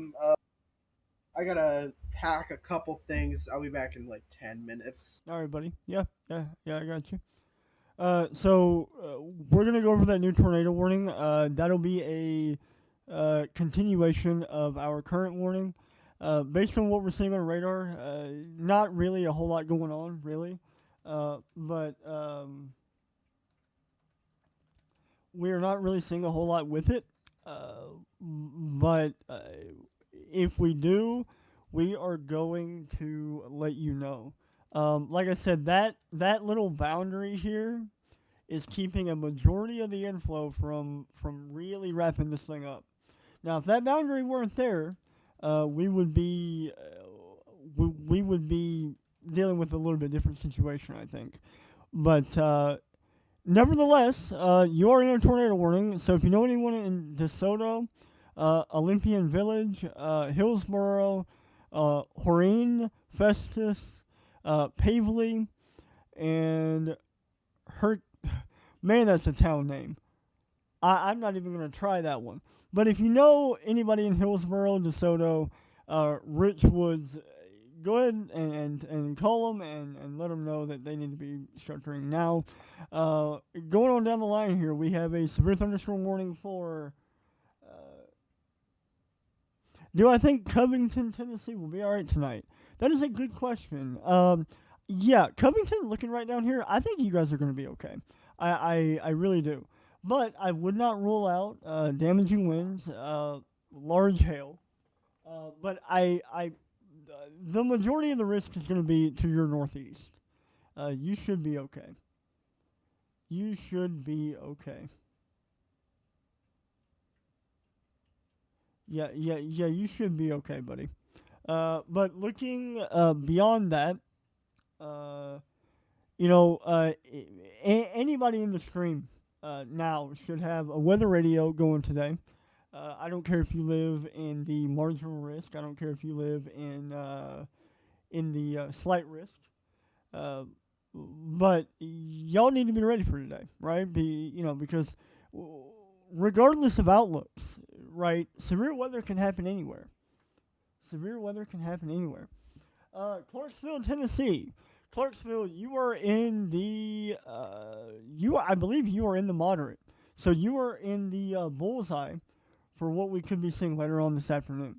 gotta pack a couple things. I'll be back in like 10 minutes.
All right, buddy. Yeah, I got you. We're gonna go over that new tornado warning. That'll be a continuation of our current warning. Based on what we're seeing on radar, not really a whole lot going on, really. But we're not really seeing a whole lot with it. But if we do, we are going to let you know. Like I said, that little boundary here is keeping a majority of the inflow from really wrapping this thing up. Now, if that boundary weren't there, we would be dealing with a little bit different situation, I think. But nevertheless, you are in a tornado warning. So if you know anyone in DeSoto, Olympian Village, Hillsboro, Horine, Festus, Pavely, and man, that's a town name. I'm not even going to try that one. But if you know anybody in Hillsboro, DeSoto, Rich Woods, go ahead and call them and let them know that they need to be sheltering now. Going on down the line here, we have a severe thunderstorm warning for... do I think Covington, Tennessee will be all right tonight? That is a good question. Yeah, Covington, looking right down here, I think you guys are going to be okay. I really do. But I would not rule out damaging winds, large hail. But the majority of the risk is going to be to your northeast. You should be okay. You should be okay. Yeah, you should be okay, buddy. But looking beyond that, anybody in the stream now should have a weather radio going today. I don't care if you live in the marginal risk. I don't care if you live in the slight risk. But y'all need to be ready for today, right? Because regardless of outlooks, right, severe weather can happen anywhere. Severe weather can happen anywhere. Clarksville, Tennessee. Clarksville, you are in the I believe you are in the moderate. So you are in the bullseye for what we could be seeing later on this afternoon.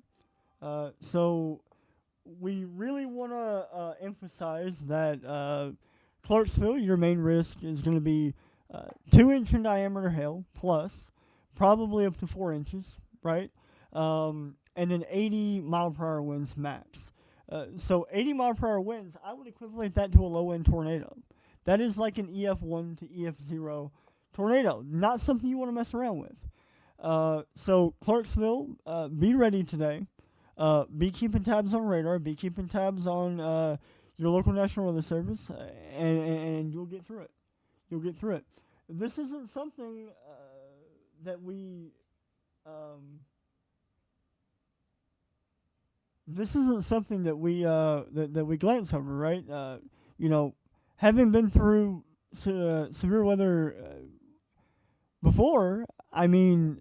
So we really want to emphasize that Clarksville, your main risk is going to be 2-inch in diameter hail plus, probably up to 4 inches, right? And then 80 mile per hour winds max. So 80 mile per hour winds, I would equivalent that to a low end tornado. That is like an EF1 to EF0 tornado. Not something you want to mess around with. So Clarksville, be ready today. Be keeping tabs on radar. Be keeping tabs on your local National Weather Service, and you'll get through it. You'll get through it. This isn't something that we... this isn't something that we that we glance over, right? Having been through severe weather before, I mean,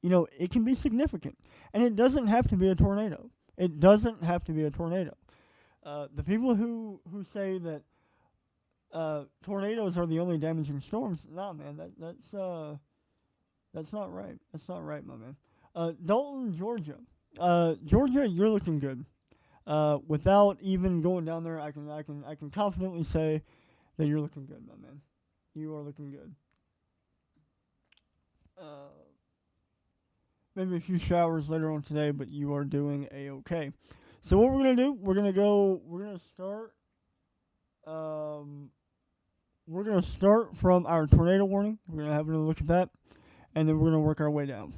it can be significant, and it doesn't have to be a tornado. It doesn't have to be a tornado. The people who say that tornadoes are the only damaging storms. Nah, man, that's not right. That's not right, my man. Dalton, Georgia. Georgia, you're looking good. Without even going down there, I can confidently say that you're looking good, my man. You are looking good. Maybe a few showers later on today, but you are doing a-okay. So what we're gonna do? We're gonna start. We're gonna start from our tornado warning. We're gonna have another look at that, and then we're gonna work our way down.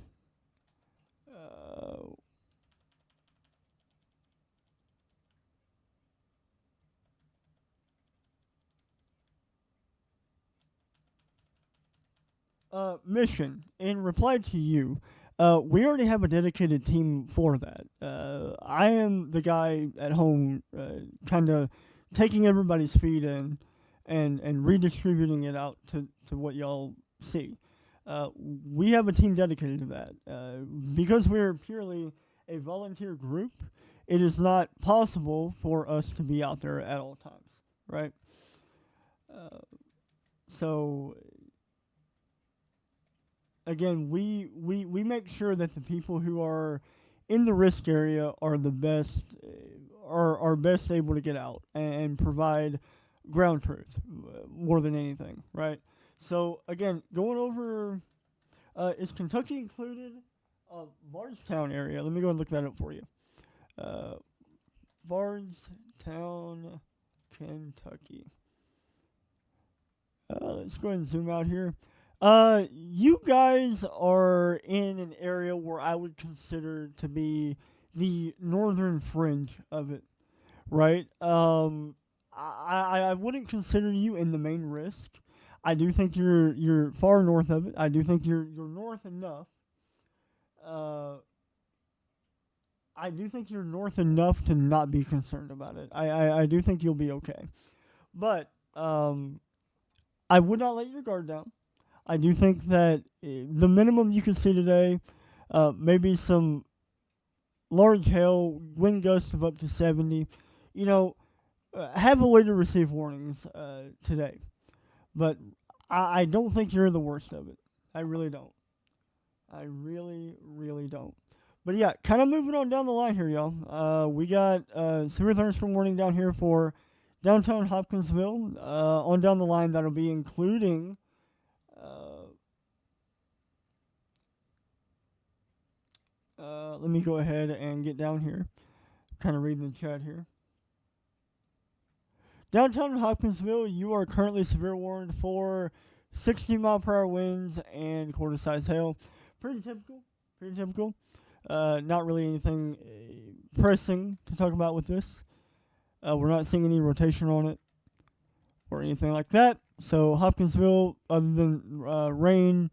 Mission. In reply to you, we already have a dedicated team for that. I am the guy at home, kind of taking everybody's feed in and redistributing it out to what y'all see. We have a team dedicated to that. Because we're purely a volunteer group, it is not possible for us to be out there at all times, right? So again, we make sure that the people who are in the risk area are the best, are best able to get out and provide ground truth more than anything, right? So again, going over, is Kentucky included? Bardstown area. Let me go and look that up for you. Bardstown, Kentucky. Let's go ahead and zoom out here. You guys are in an area where I would consider to be the northern fringe of it, right? I wouldn't consider you in the main risk. I do think you're far north of it. I do think you're north enough. I do think you're north enough to not be concerned about it. I do think you'll be okay, but I would not let your guard down. I do think that the minimum you can see today, maybe some large hail, wind gusts of up to 70. You know, have a way to receive warnings today. But I don't think you're the worst of it. I really don't. I really, really don't. But yeah, kind of moving on down the line here, y'all. We got severe thunderstorm warning down here for downtown Hopkinsville. On down the line, that'll be including... let me go ahead and get down here. Kind of reading the chat here. Downtown Hopkinsville, you are currently severe warned for 60-mile-per-hour winds and quarter-size hail. Pretty typical. Pretty typical. Not really anything pressing to talk about with this. We're not seeing any rotation on it or anything like that. So Hopkinsville, other than rain,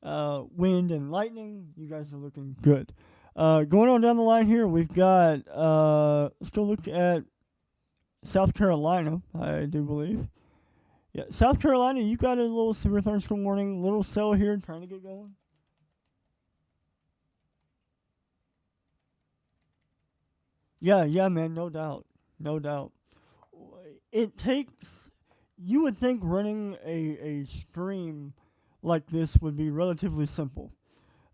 wind, and lightning, you guys are looking good. Going on down the line here, we've got, let's go look at South Carolina, I do believe. Yeah, South Carolina, you got a little severe thunderstorm warning, little cell here, trying to get going. Yeah, man, no doubt. No doubt. It takes, you would think running a stream like this would be relatively simple.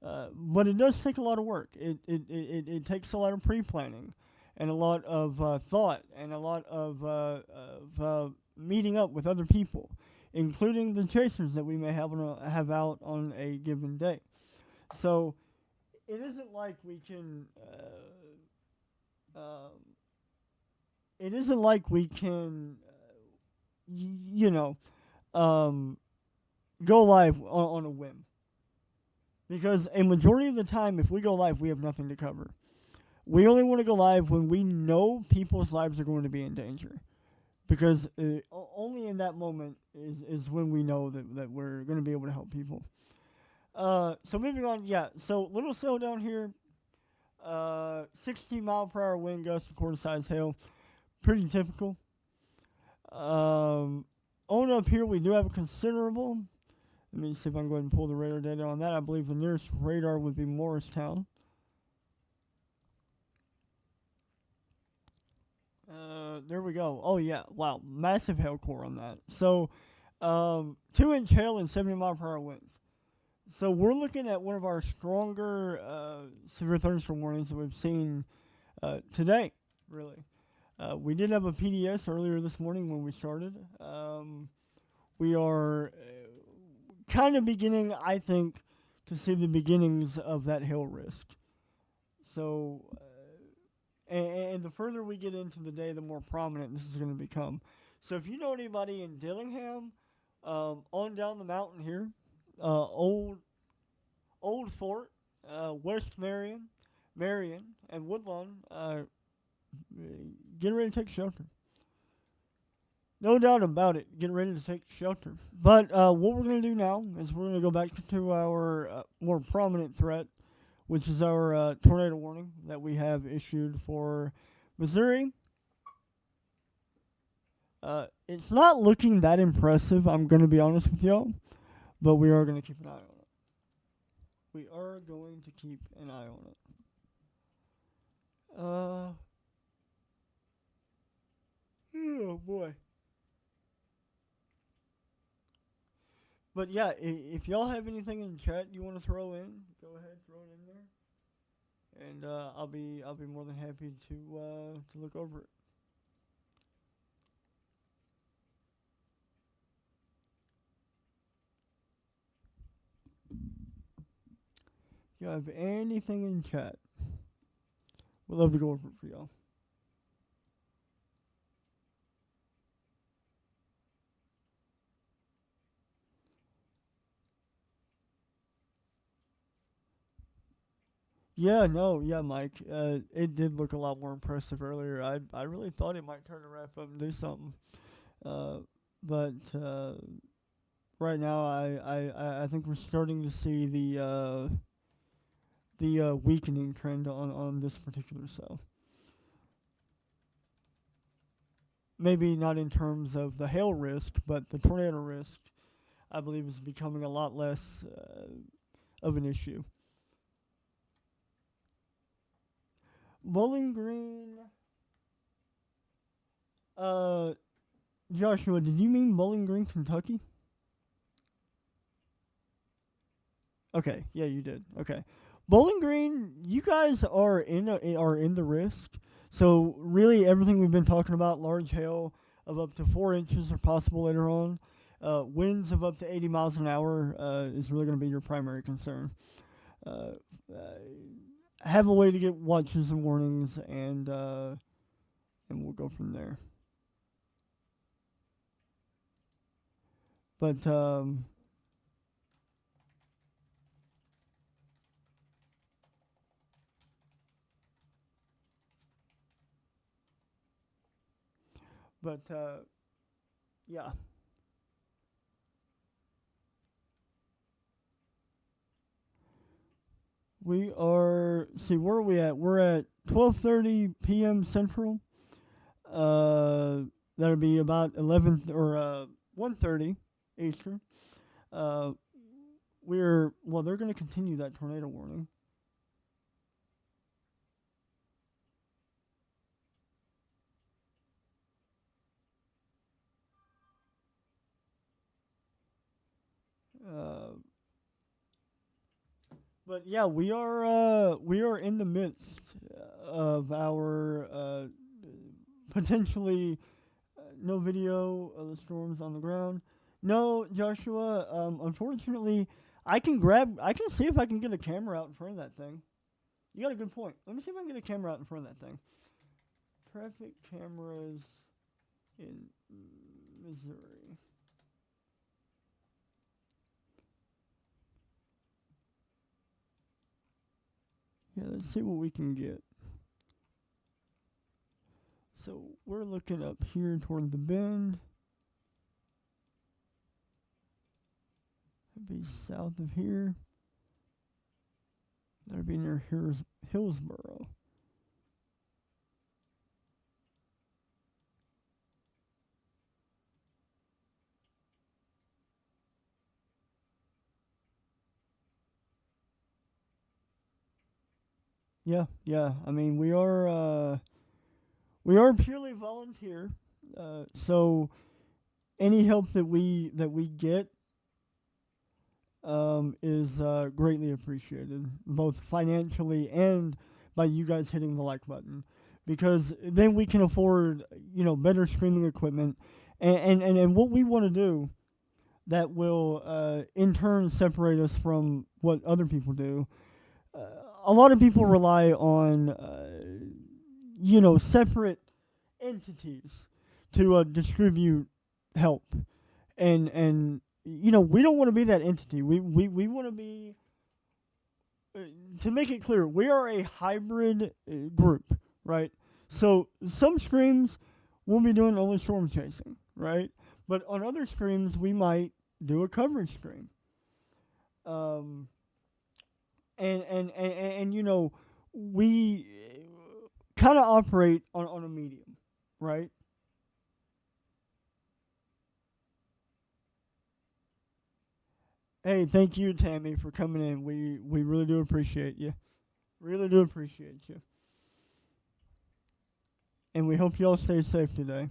But it does take a lot of work. It takes a lot of pre-planning and a lot of thought and a lot of meeting up with other people, including the chasers that we may have out on a given day. So it isn't like we can. It isn't like we can, go live on a whim. Because a majority of the time, if we go live, we have nothing to cover. We only want to go live when we know people's lives are going to be in danger. Because only in that moment is when we know that we're going to be able to help people. So moving on, yeah. So little cell down here, 60-mile-per-hour wind gusts, quarter-size hail. Pretty typical. On up here, we do have a considerable. Let me see if I can go ahead and pull the radar data on that. I believe the nearest radar would be Morristown. there we go. Oh yeah, wow, massive hail core on that. So, 2-inch hail and 70-mile-per-hour winds. So we're looking at one of our stronger severe thunderstorm warnings that we've seen today. Really, we did have a PDS earlier this morning when we started. We are kind of beginning, I think, to see the beginnings of that hail risk. So, and the further we get into the day, the more prominent this is going to become. So if you know anybody in Dillingham, on down the mountain here, Old Fort, West Marion, and Woodlawn, get ready to take shelter. No doubt about it. Get ready to take shelter. But what we're going to do now is we're going to go back to our more prominent threat, which is our tornado warning that we have issued for Missouri. It's not looking that impressive, I'm going to be honest with y'all, but we are going to keep an eye on it. We are going to keep an eye on it. Oh boy. But yeah, if y'all have anything in the chat you want to throw in, go ahead, throw it in there, and I'll be more than happy to look over it. If you have anything in chat, we'd love to go over it for y'all. Yeah, no, yeah, Mike. It did look a lot more impressive earlier. I really thought it might turn the wrap up and do something. But right now, I think we're starting to see the weakening trend on this particular cell. Maybe not in terms of the hail risk, but the tornado risk, I believe, is becoming a lot less of an issue. Bowling Green. Joshua, did you mean Bowling Green, Kentucky? Okay, yeah, you did. Okay, Bowling Green, you guys are in the risk. So really, everything we've been talking about, large hail of up to 4 inches are possible later on. Winds of up to 80 miles an hour is really going to be your primary concern. Have a way to get watches and warnings, and we'll go from there. But yeah. We are, see, where are we at? We're at 12:30 p.m. Central. That'll be about 11 or 1:30 Eastern. They're going to continue that tornado warning. But yeah, we are in the midst of our potentially no video of the storms on the ground. No, Joshua. Unfortunately, I can see if I can get a camera out in front of that thing. You got a good point. Let me see if I can get a camera out in front of that thing. Traffic cameras in Missouri. Yeah, let's see what we can get. So we're looking up here toward the bend. That'd be south of here. That'd be near Hillsboro. Yeah. I mean, we are we are purely volunteer, so any help that we get is greatly appreciated, both financially and by you guys hitting the like button, because then we can afford better streaming equipment, and what we want to do that will in turn separate us from what other people do. A lot of people rely on separate entities to distribute help, and we don't want to be that entity. We want to be, to make it clear, we are a hybrid group, right? So some streams we'll be doing only storm chasing, right? But on other streams we might do a coverage stream. And we kind of operate on a medium, right? Hey, thank you, Tammy, for coming in. We really do appreciate you. Really do appreciate you. And we hope you all stay safe today.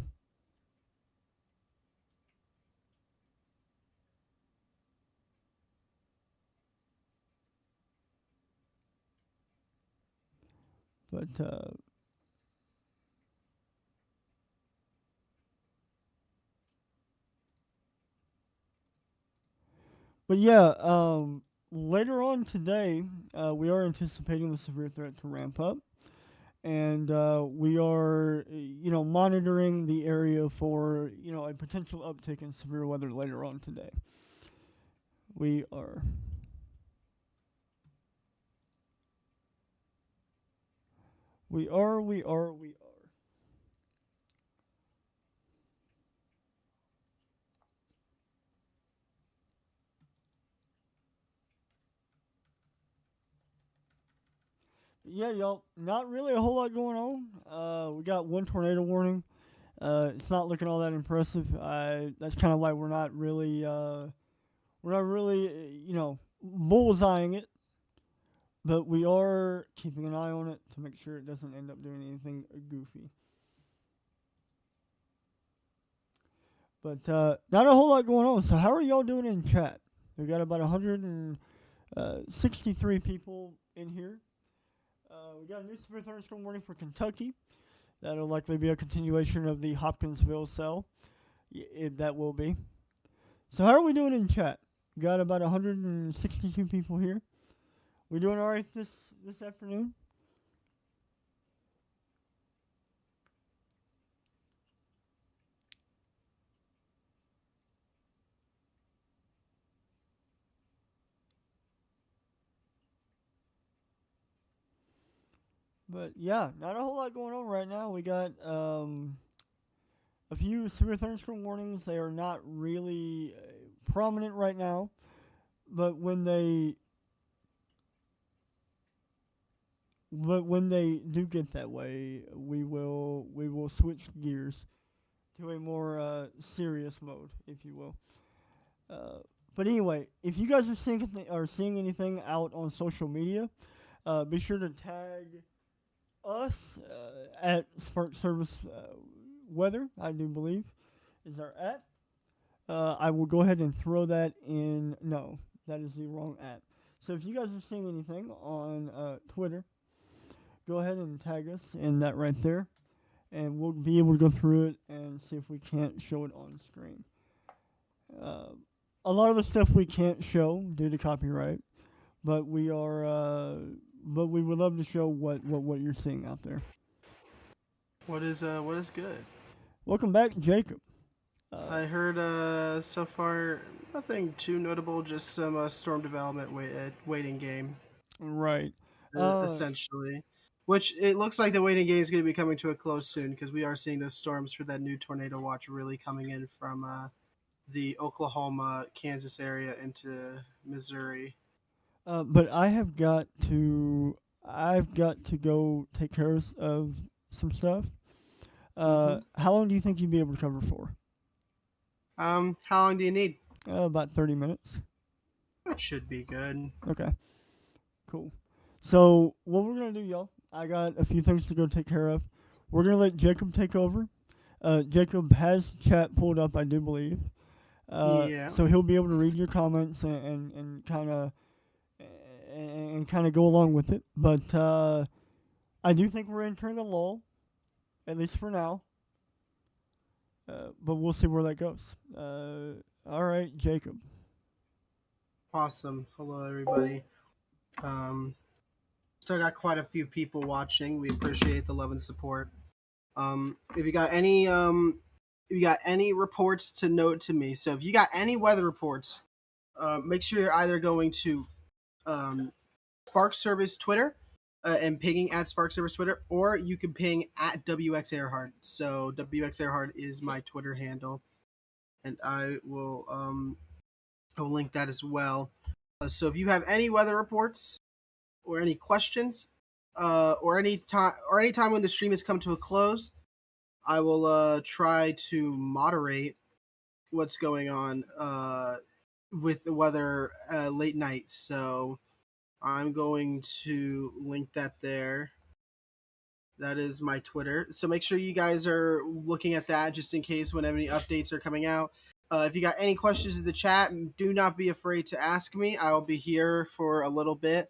But yeah, later on today, we are anticipating the severe threat to ramp up, and we are, monitoring the area for, a potential uptick in severe weather later on today. We are. We are. Yeah, y'all. Not really a whole lot going on. We got one tornado warning. It's not looking all that impressive. That's kind of why we're not really, bullseyeing it. But we are keeping an eye on it to make sure it doesn't end up doing anything goofy. But not a whole lot going on. So how are y'all doing in chat? We got about 163 people in here. We got a new severe thunderstorm warning for Kentucky. That'll likely be a continuation of the Hopkinsville cell. That will be. So how are we doing in chat? We got about 162 people here. We doing all right this afternoon? But yeah, not a whole lot going on right now. We got a few severe thunderstorm warnings. They are not really prominent right now, but when they do get that way, we will switch gears to a more serious mode, if you will. But anyway, if you guys are seeing anything out on social media, be sure to tag us at Spark Service Weather, I do believe, is our at. I will go ahead and throw that in. No, that is the wrong at. So if you guys are seeing anything on Twitter, go ahead and tag us in that right there, and we'll be able to go through it and see if we can't show it on screen. A lot of the stuff we can't show due to copyright, but we are. But we would love to show what you're seeing out there.
What is good?
Welcome back, Jacob.
I heard so far nothing too notable, just some storm development waiting game.
Right.
Essentially. Which it looks like the waiting game is going to be coming to a close soon because we are seeing those storms for that new tornado watch really coming in from the Oklahoma, Kansas area into Missouri.
But I've got to go take care of some stuff. How long do you think you'd be able to cover for?
How long do you need?
About 30 minutes.
That should be good.
Okay. Cool. So what we're gonna do, y'all? I got a few things to go take care of. we're gonna let Jacob take over. Jacob has chat pulled up, I do believe.
Yeah.
So he'll be able to read your comments and kind of and kind of go along with it. But I do think we're entering a lull, at least for now. But we'll see where that goes. All right, Jacob.
Awesome. Hello, everybody. Still got quite a few people watching. We appreciate the love and support. If you got any reports to note to me, so if you got any weather reports, make sure you're either going to Spark Service Twitter and pinging at Spark Service Twitter, or you can ping at WX Earhart. So WX Earhart is my Twitter handle, and I will link that as well. So if you have any weather reports or any questions, or any time when the stream has come to a close, I will try to moderate what's going on with the weather late night. So I'm going to link that there. That is my Twitter. So make sure you guys are looking at that just in case whenever any updates are coming out. If you got any questions in the chat, do not be afraid to ask me. I will be here for a little bit.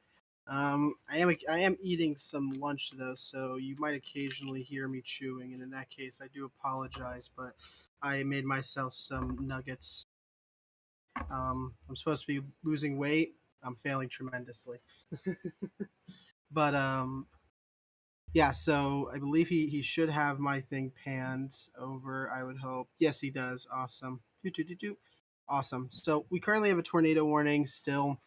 I am eating some lunch though, so you might occasionally hear me chewing, and in that case, I do apologize. But I made myself some nuggets. I'm supposed to be losing weight. I'm failing tremendously. But yeah, so I believe he should have my thing panned over, I would hope. Yes, he does. Awesome. Awesome. So we currently have a tornado warning still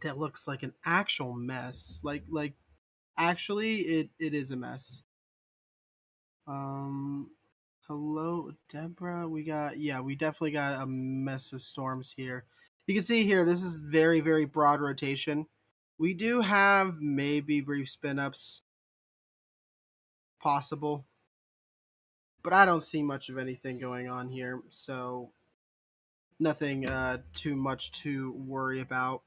that looks like an actual mess. Like actually it is a mess. Hello, Deborah. We definitely got a mess of storms here. You can see here, this is very, very broad rotation. We do have maybe brief spin ups possible, but I don't see much of anything going on here, so nothing too much to worry about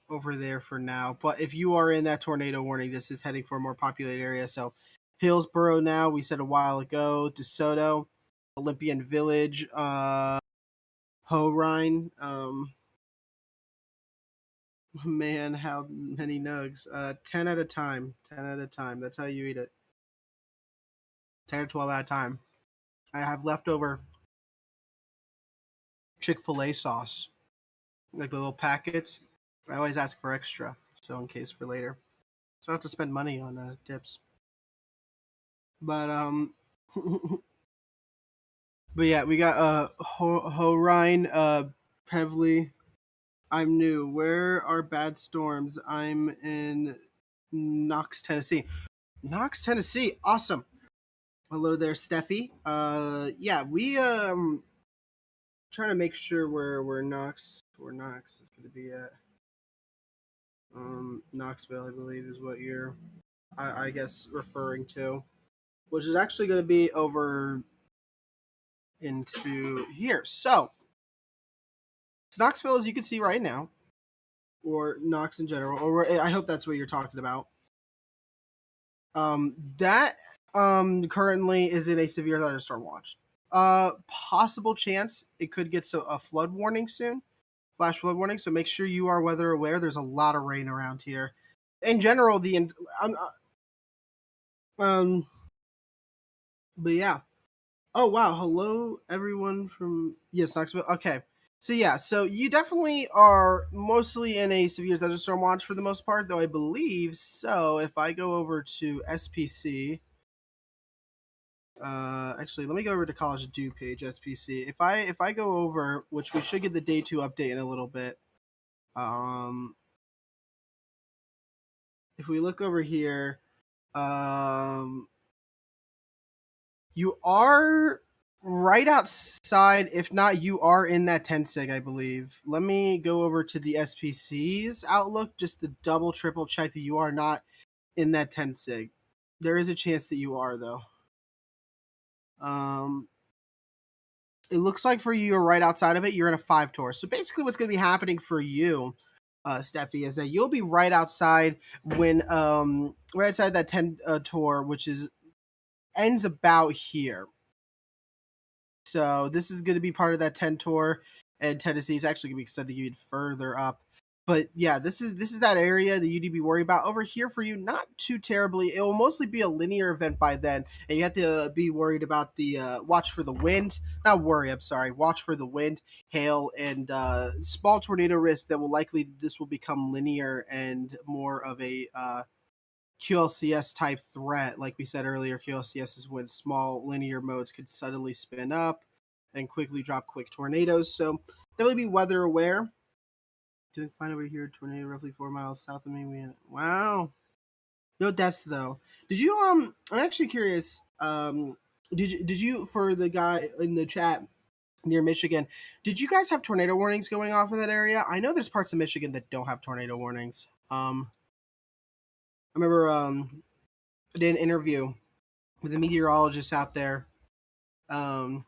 over there for now. But if you are in that tornado warning, this is heading for a more populated area. So Hillsboro now, we said a while ago, DeSoto, Olympian Village, Horine. Man, how many nugs? 10 at a time. 10 at a time. That's how you eat it. 10 or 12 at a time. I have leftover Chick-fil-A sauce, like the little packets. I always ask for extra, so in case for later. So I don't have to spend money on dips. But but yeah, we got Horine, Pevley. I'm new. Where are bad storms? I'm in Knox, Tennessee. Knox, Tennessee. Awesome. Hello there, Steffi. Yeah, we trying to make sure where Knox is going to be at. Knoxville, I believe, is what you're, I guess, referring to, which is actually going to be over into here. So, it's Knoxville, as you can see right now, or Knox in general, or I hope that's what you're talking about. That currently is in a severe thunderstorm watch. Possible chance it could get a flood warning soon. Flash flood warning, so make sure you are weather aware. There's a lot of rain around here. In general, but yeah. Oh wow, hello everyone from Knoxville. Okay, so yeah, so you definitely are mostly in a severe thunderstorm watch for the most part, though I believe so. If I go over to SPC, actually, let me go over to College of Dew page SPC. If I go over, which we should get the day 2 update in a little bit. If we look over here, you are right outside. If not, you are in that 10 sig, I believe. Let me go over to the SPC's outlook just to double, triple check that you are not in that 10 sig. There is a chance that you are, though. It looks like for you, you're right outside of it. You're in a 5 tour. So basically what's going to be happening for you Steffi, is that you'll be right outside when right outside that 10 tour, which is ends about here. So this is going to be part of that 10 tour, and Tennessee is actually going to be extended even further up. But yeah, this is that area that you'd be worried about. Over here for you, not too terribly. It will mostly be a linear event by then, and you have to be worried about the watch for the wind. Not worry, I'm sorry. Watch for the wind, hail, and small tornado risk that will likely this will become linear and more of a QLCS type threat. Like we said earlier, QLCS is when small linear modes could suddenly spin up and quickly drop quick tornadoes. So definitely be weather aware. Doing fine over here. Tornado roughly 4 miles south of me. Wow. No deaths though. Did you I'm actually curious. Did you for the guy in the chat near Michigan, did you guys have tornado warnings going off in that area? I know there's parts of Michigan that don't have tornado warnings. I remember I did an interview with a meteorologist out there for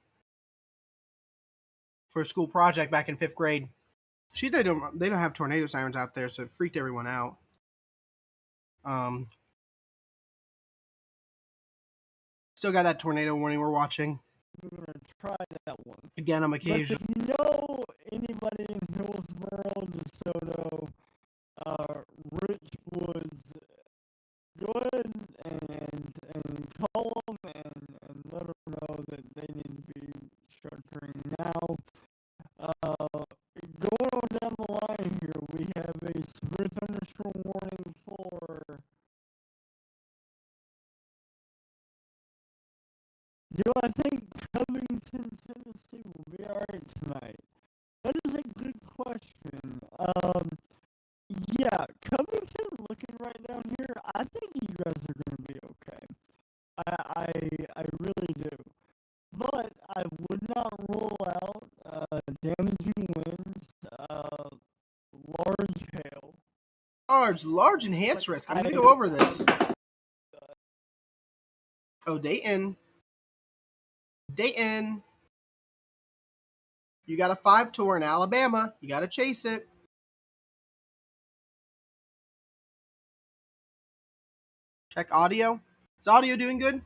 a school project back in 5th grade. They don't have tornado sirens out there, so it freaked everyone out. Still got that tornado warning we're watching.
We're gonna try that one.
Again, I'm
But if
occasionally.
you know anybody in Hillsboro, DeSoto, Rich Woods, go ahead and call them and let them know that they need to be sheltering now. Going on down the line here, we have a severe thunderstorm warning for. Do I think Covington, Tennessee will be alright tonight? That is a good question. Yeah, Covington looking right down here, I think you guys are going to be okay. I really do. But I would not rule out damaging winds, large hail.
Large enhanced risk. I'm going to go over this. Oh, Dayton. You got a 5 tour in Alabama. You got to chase it. Check audio. Is audio doing good?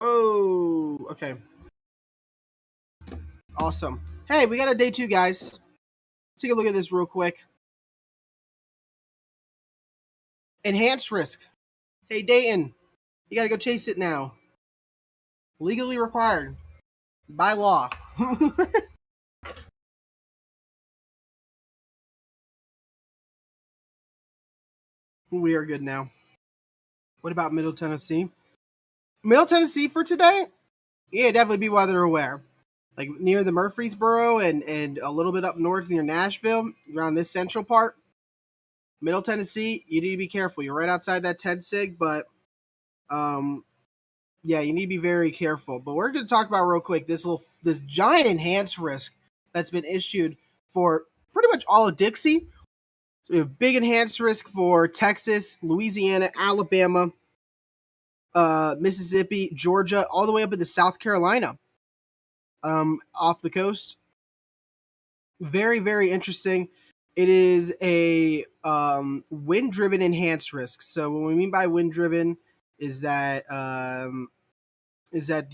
Oh, okay. Awesome. Hey, we got a day 2, guys. Let's take a look at this real quick. Enhanced risk. Hey, Dayton, you got to go chase it now. Legally required by law. We are good now. What about Middle Tennessee? Middle Tennessee for today? Yeah, definitely be weather aware. Like near the Murfreesboro and a little bit up north near Nashville, around this central part. Middle Tennessee, you need to be careful. You're right outside that 10 sig, but yeah, you need to be very careful. But we're going to talk about real quick this giant enhanced risk that's been issued for pretty much all of Dixie. So we have big enhanced risk for Texas, Louisiana, Alabama, Mississippi, Georgia, all the way up into South Carolina, off the coast. Very, very interesting. It is a wind-driven enhanced risk. So what we mean by wind-driven is that the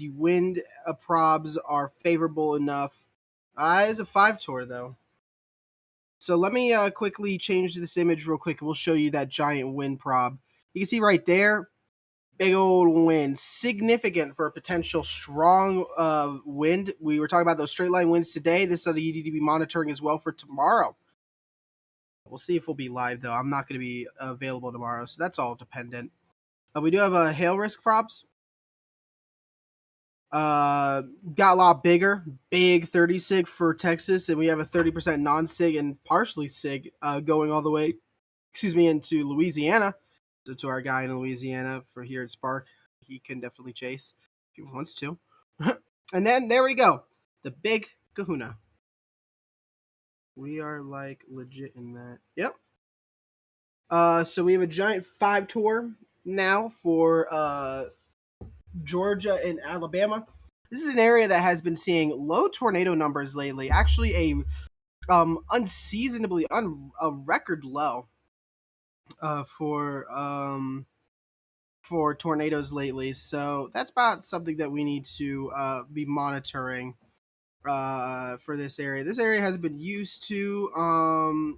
wind probs are favorable enough. It's a 5 tour though. So let me quickly change this image real quick. We'll show you that giant wind prob. You can see right there, big old wind, significant for a potential strong wind. We were talking about those straight line winds today. This is something you need to be monitoring as well for tomorrow. We'll see if we'll be live though. I'm not going to be available tomorrow, so that's all dependent. We do have a hail risk props. Got a lot bigger, big 30 sig for Texas, and we have a 30% non-sig and partially sig going all the way, into Louisiana. So to our guy in Louisiana for here at Spark, he can definitely chase if he wants to. And then there we go, the big Kahuna. We are like legit in that. Yep. So we have a giant 5 tour now for Georgia and Alabama. This is an area that has been seeing low tornado numbers lately. Actually, unseasonably a record low for tornadoes lately. So that's about something that we need to be monitoring for this area. This area has been used to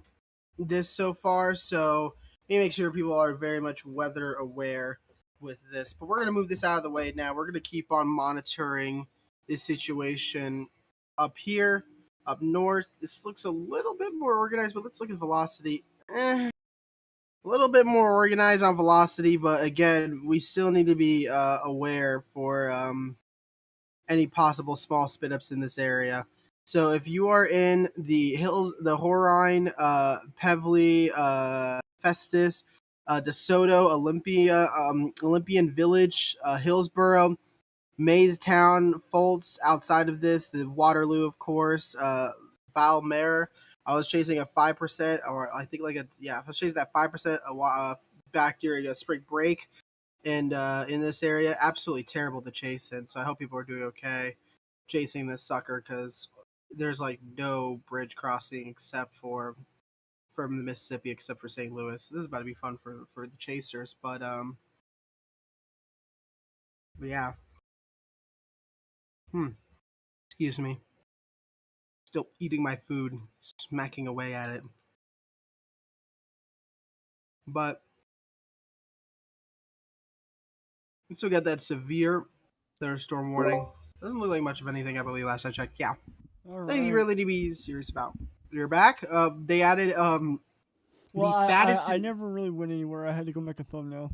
this so far, so we make sure people are very much weather aware with this. But we're going to move this out of the way now. We're going to keep on monitoring this situation up here, up north. This looks a little bit more organized, but let's look at velocity. A little bit more organized on velocity, but again, we still need to be aware for any possible small spin ups in this area. So if you are in the hills, the Horine, Pevely, Festus, DeSoto, Olympian Village, Hillsboro, Maystown, Fultz, outside of this, the Waterloo, of course, Valmere. I was chasing a 5%, or I think I was chasing that 5% back during a spring break. And in this area, absolutely terrible to chase in. So I hope people are doing okay chasing this sucker because there's like no bridge crossing except for from the Mississippi except for St. Louis. This is about to be fun for the chasers, but yeah. Excuse me. Still eating my food, smacking away at it. But we still got that severe thunderstorm warning. Doesn't look like much of anything, I believe, last I checked. Yeah.
All
Nothing you
right.
really need to be serious about. You're back. They added
Well,
the fattest.
I never really went anywhere. I had to go make a thumbnail.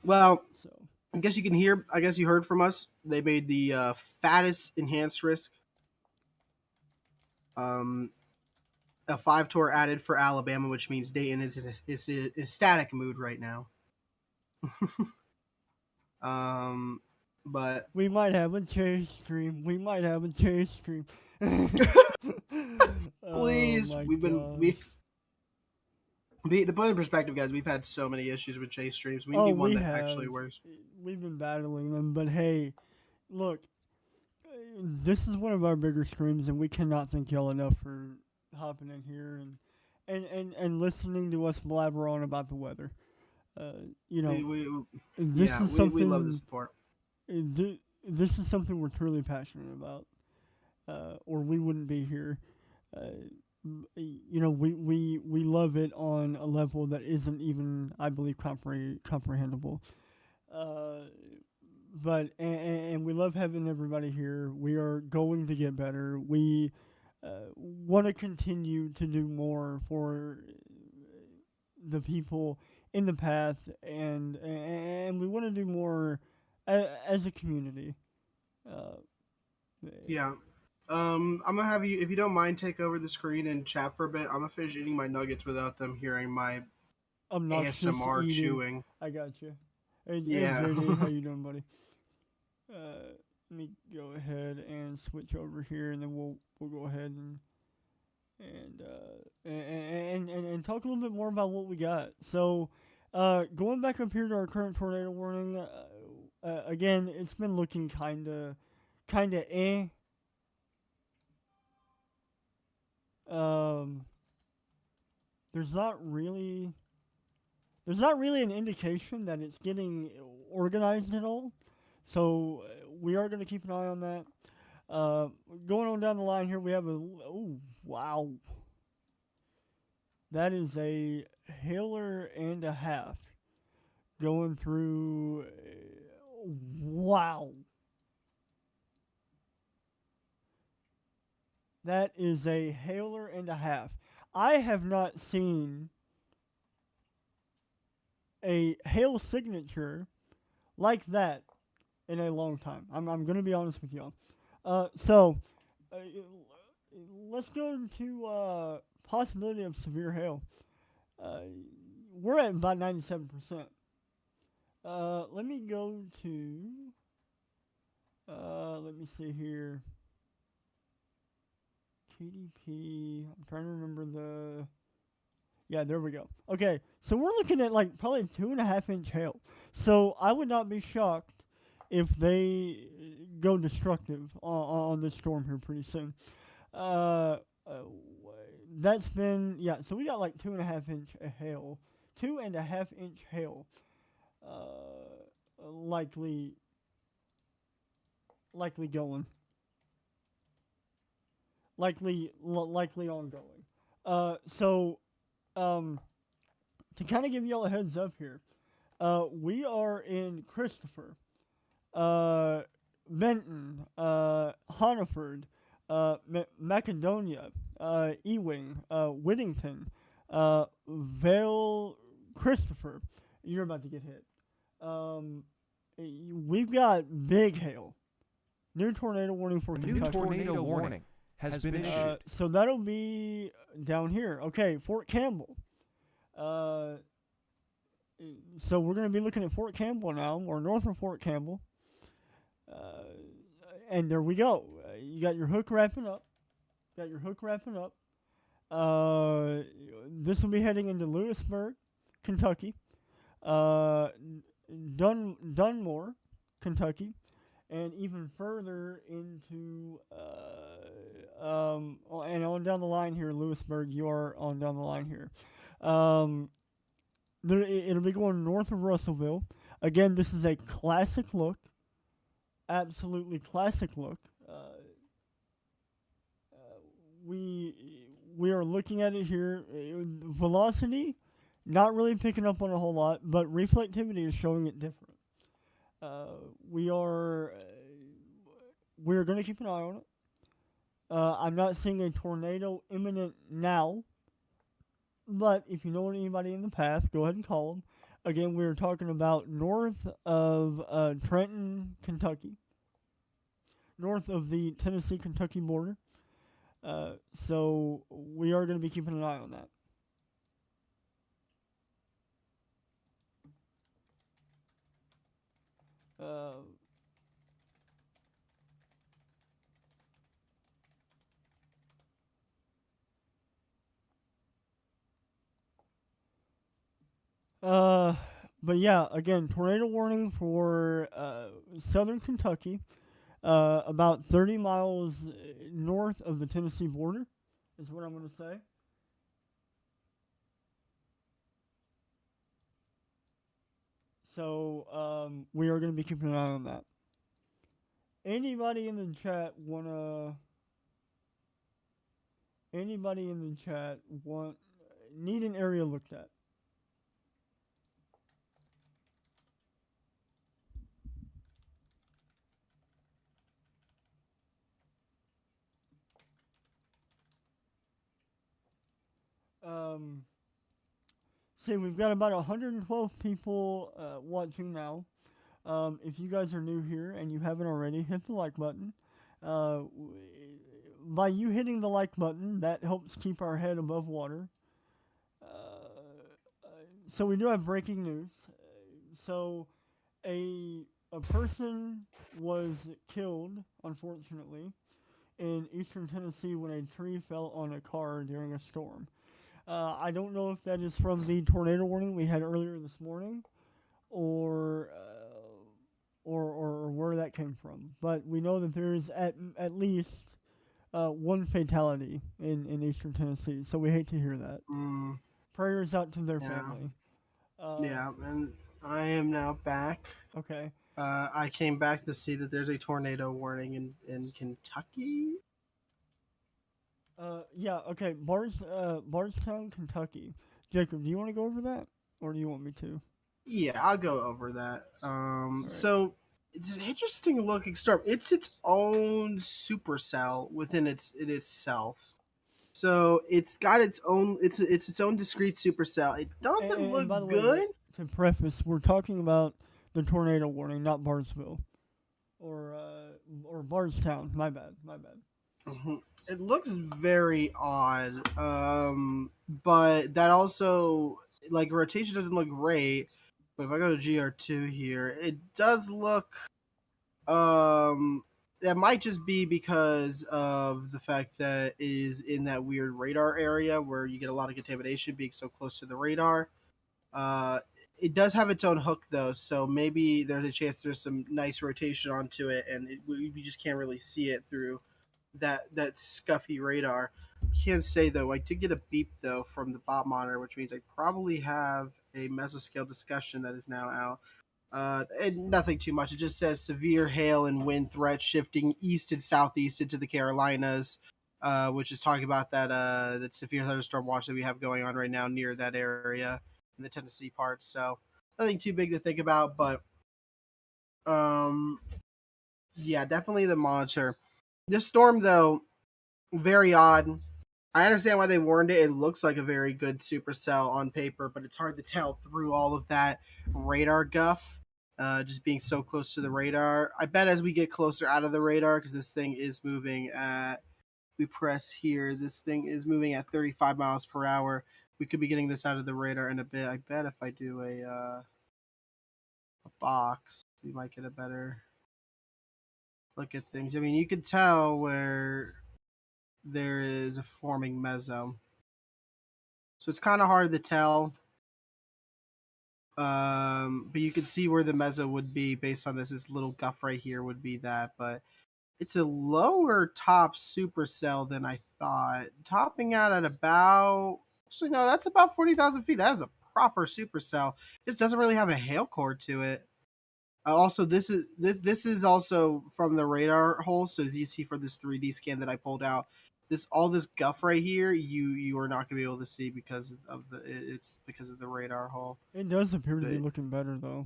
Well,
So
I guess you can hear. I guess you heard from us. They made the fattest enhanced risk. A 5 tour added for Alabama, which means Dayton is in static mood right now. But
we might have a chase stream. We might have a chase stream.
please,
oh my
we've been
gosh.
to put in perspective, guys, we've had so many issues with chase streams. We
Oh,
need one
we
that
have.
actually works.
We've been battling them, but hey, look, this is one of our bigger streams, and we cannot thank y'all enough for hopping in here and listening to us blabber on about the weather. You know, this is something
we love the support.
This is something we're truly passionate about, or we wouldn't be here. You know, we love it on a level that isn't even, I believe, comprehensible. But and we love having everybody here. We are going to get better. We want to continue to do more for the people in the path, and we want to do more as a community. Uh,
Yeah. I'm gonna have you, if you don't mind, take over the screen and chat for a bit. I'm gonna finish eating my nuggets without them hearing my
Obnoxious
ASMR
eating.
chewing.
I got you. Hey,
Yeah.
hey JD, how you doing, buddy? Let me go ahead and switch over here, and then we'll go ahead and talk a little bit more about what we got. So, going back up here to our current tornado warning. Again, it's been looking kinda eh. Um, there's not really an indication that it's getting organized at all. So we are going to keep an eye on that. Going on down the line here, we have oh wow, that is a hailer and a half going through. Wow, that is a hailer and a half. I have not seen a hail signature like that in a long time. I'm going to be honest with y'all. So, let's go to possibility of severe hail. We're at about 97%. Let me go to, let me see here. KDP, I'm trying to remember yeah, there we go. Okay, so we're looking at like probably 2.5 inch hail. So I would not be shocked if they go destructive on this storm here pretty soon. Uh, uh, that's been, yeah. So we got like 2.5 inch hail, 2.5 inch hail, likely going, likely ongoing. So to kind of give y'all a heads up here, we are in Christopher, uh, Benton, Hanaford, Macedonia, Ewing, Whittington, Vale, Christopher. You're about to get hit. We've got big hail. New tornado warning for
A
Kentucky.
new tornado warning has been issued.
So that'll be down here. Okay, Fort Campbell. So we're going to be looking at Fort Campbell now, or north of Fort Campbell. And there we go. You got your hook wrapping up. This will be heading into Lewisburg, Kentucky. Dunmore, Kentucky, and even further into and on down the line here, Lewisburg. You are on down the line here. It'll be going north of Russellville. Again, this is a classic look, absolutely classic look. We are looking at it here. Velocity, not really picking up on a whole lot, but reflectivity is showing it different. We're going to keep an eye on it. I'm not seeing a tornado imminent now, but if you know anybody in the path, go ahead and call them. Again, we're talking about north of Trenton, Kentucky, north of the Tennessee-Kentucky border. So we are going to be keeping an eye on that. But yeah, again, tornado warning for southern Kentucky, about 30 miles north of the Tennessee border, is what I'm going to say. So we are going to be keeping an eye on that. Anybody in the chat need an area looked at? See, we've got about 112 people watching now. If you guys are new here and you haven't already, hit the like button. By you hitting the like button, that helps keep our head above water. So we do have breaking news. So a person was killed, unfortunately, in eastern Tennessee when a tree fell on a car during a storm. I don't know if that is from the tornado warning we had earlier this morning, or where that came from. But we know that there is at least one fatality in eastern Tennessee. So we hate to hear that. Prayers out to their family.
Yeah, and I am now back.
Okay.
I came back to see that there's a tornado warning in Kentucky.
Yeah, okay. Bardstown, Kentucky. Jacob, do you want to go over that, or do you want me to?
Yeah, I'll go over that.
Right.
So it's an interesting looking storm. It's its own supercell within itself. So it's got its own. It's its own discrete supercell. It doesn't
And
look
by the way,
good.
to preface, we're talking about the tornado warning, not Bardsville, or Bardstown. My bad.
Mm-hmm. It looks very odd, but that also, like, rotation doesn't look great. But if I go to GR2 here, it does look, that might just be because of the fact that it is in that weird radar area where you get a lot of contamination being so close to the radar. It does have its own hook though, so maybe there's a chance there's some nice rotation onto it, and we just can't really see it through that scuffy radar. Can't say though. I did get a beep though from the bot monitor, which means I probably have a mesoscale discussion that is now out. And nothing too much. It just says severe hail and wind threat shifting east and southeast into the Carolinas, which is talking about that severe thunderstorm watch that we have going on right now near that area in the Tennessee part. So nothing too big to think about, but um, yeah, definitely the monitor. This storm though, very odd. I understand why they warned it. It looks like a very good supercell on paper, but it's hard to tell through all of that radar guff, just being so close to the radar. I bet as we get closer out of the radar, because this thing is moving at, we press here, this thing is moving at 35 miles per hour. We could be getting this out of the radar in a bit. I bet if I do a box, we might get a better look at things. I mean, you could tell where there is a forming meso. So it's kind of hard to tell. But you can see where the meso would be based on this little guff right here would be that, but it's a lower top supercell than I thought. Topping out at about, actually no, that's about 40,000 feet. That is a proper supercell. Just doesn't really have a hail core to it. Also, this is also from the radar hole. So as you see for this 3D scan that I pulled out, all this guff right here, you are not gonna be able to see because of it's because of the radar hole.
It does appear to be
But
looking better though.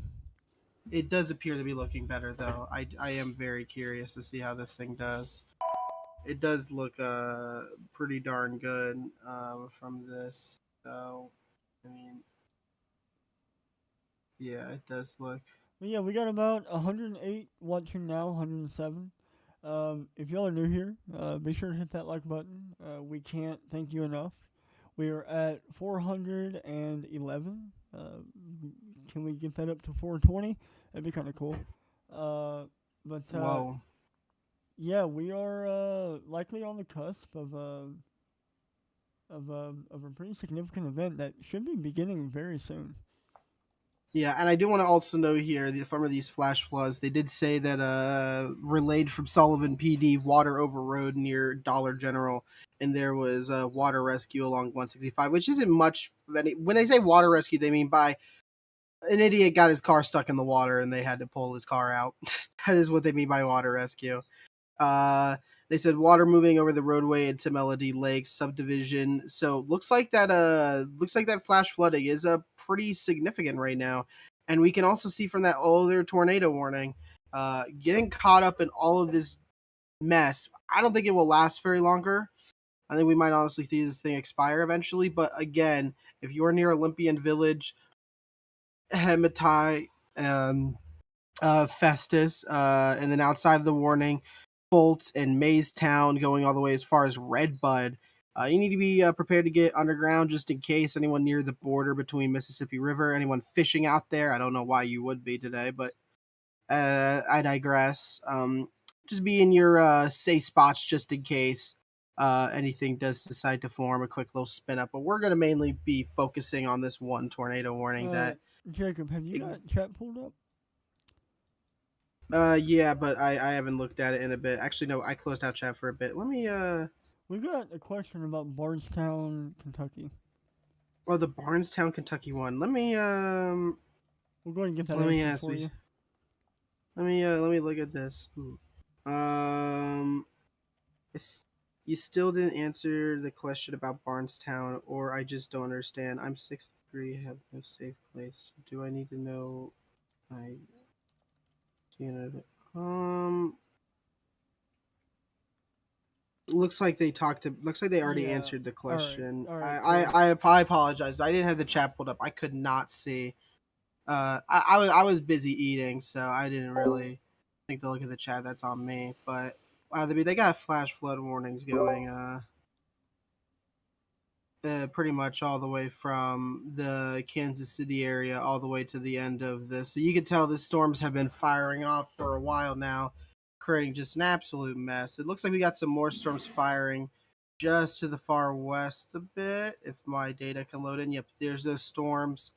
it does appear to be looking better though. I am very curious to see how this thing does. It does look pretty darn good from this. So I mean, yeah, it does look.
But yeah, we got about 108 watching now, 107. If y'all are new here, be sure to hit that like button. We can't thank you enough. We are at 411. Can we get that up to 420? That'd be kind of cool. But
Whoa.
yeah, we are likely on the cusp of a pretty significant event that should be beginning very soon.
Yeah, and I do want to also note here from these flash floods, they did say that relayed from Sullivan PD, water overrode near Dollar General, and there was water rescue along 165, which isn't much of any. When they say water rescue, they mean by an idiot got his car stuck in the water and they had to pull his car out. That is what they mean by water rescue. They said water moving over the roadway into Melody Lake subdivision. So looks like that flash flooding is pretty significant right now. And we can also see from that older tornado warning, getting caught up in all of this mess. I don't think it will last very longer. I think we might honestly see this thing expire eventually. But again, if you're near Olympian Village, Hematai, Festus, and then outside of the warning, Fultz and Maystown, going all the way as far as Redbud. You need to be prepared to get underground just in case anyone near the border between Mississippi River, anyone fishing out there. I don't know why you would be today, but I digress. Just be in your safe spots just in case anything does decide to form a quick little spin up. But we're going to mainly be focusing on this one tornado warning that.
Jacob, have you got chat pulled up?
Yeah, but I haven't looked at it in a bit. Actually, no, I closed out chat for a bit. Let me
We've got a question about Bardstown, Kentucky.
Oh, the Barnestown, Kentucky one. Let me
We'll go ahead and get that
let me
answer
ask
for
these.
you.
Let me look at this. You still didn't answer the question about Barnestown, or I just don't understand. I'm 63, have no safe place. Do I need to know? Looks like they already answered the question.
All right,
I apologize. I didn't have the chat pulled up. I could not see. I was busy eating, so I didn't really think to look at the chat. That's on me. But they got flash flood warnings going. Pretty much all the way from the Kansas City area all the way to the end of this. So you can tell the storms have been firing off for a while now, creating just an absolute mess. It looks like we got some more storms firing just to the far west a bit, if my data can load in. Yep, there's those storms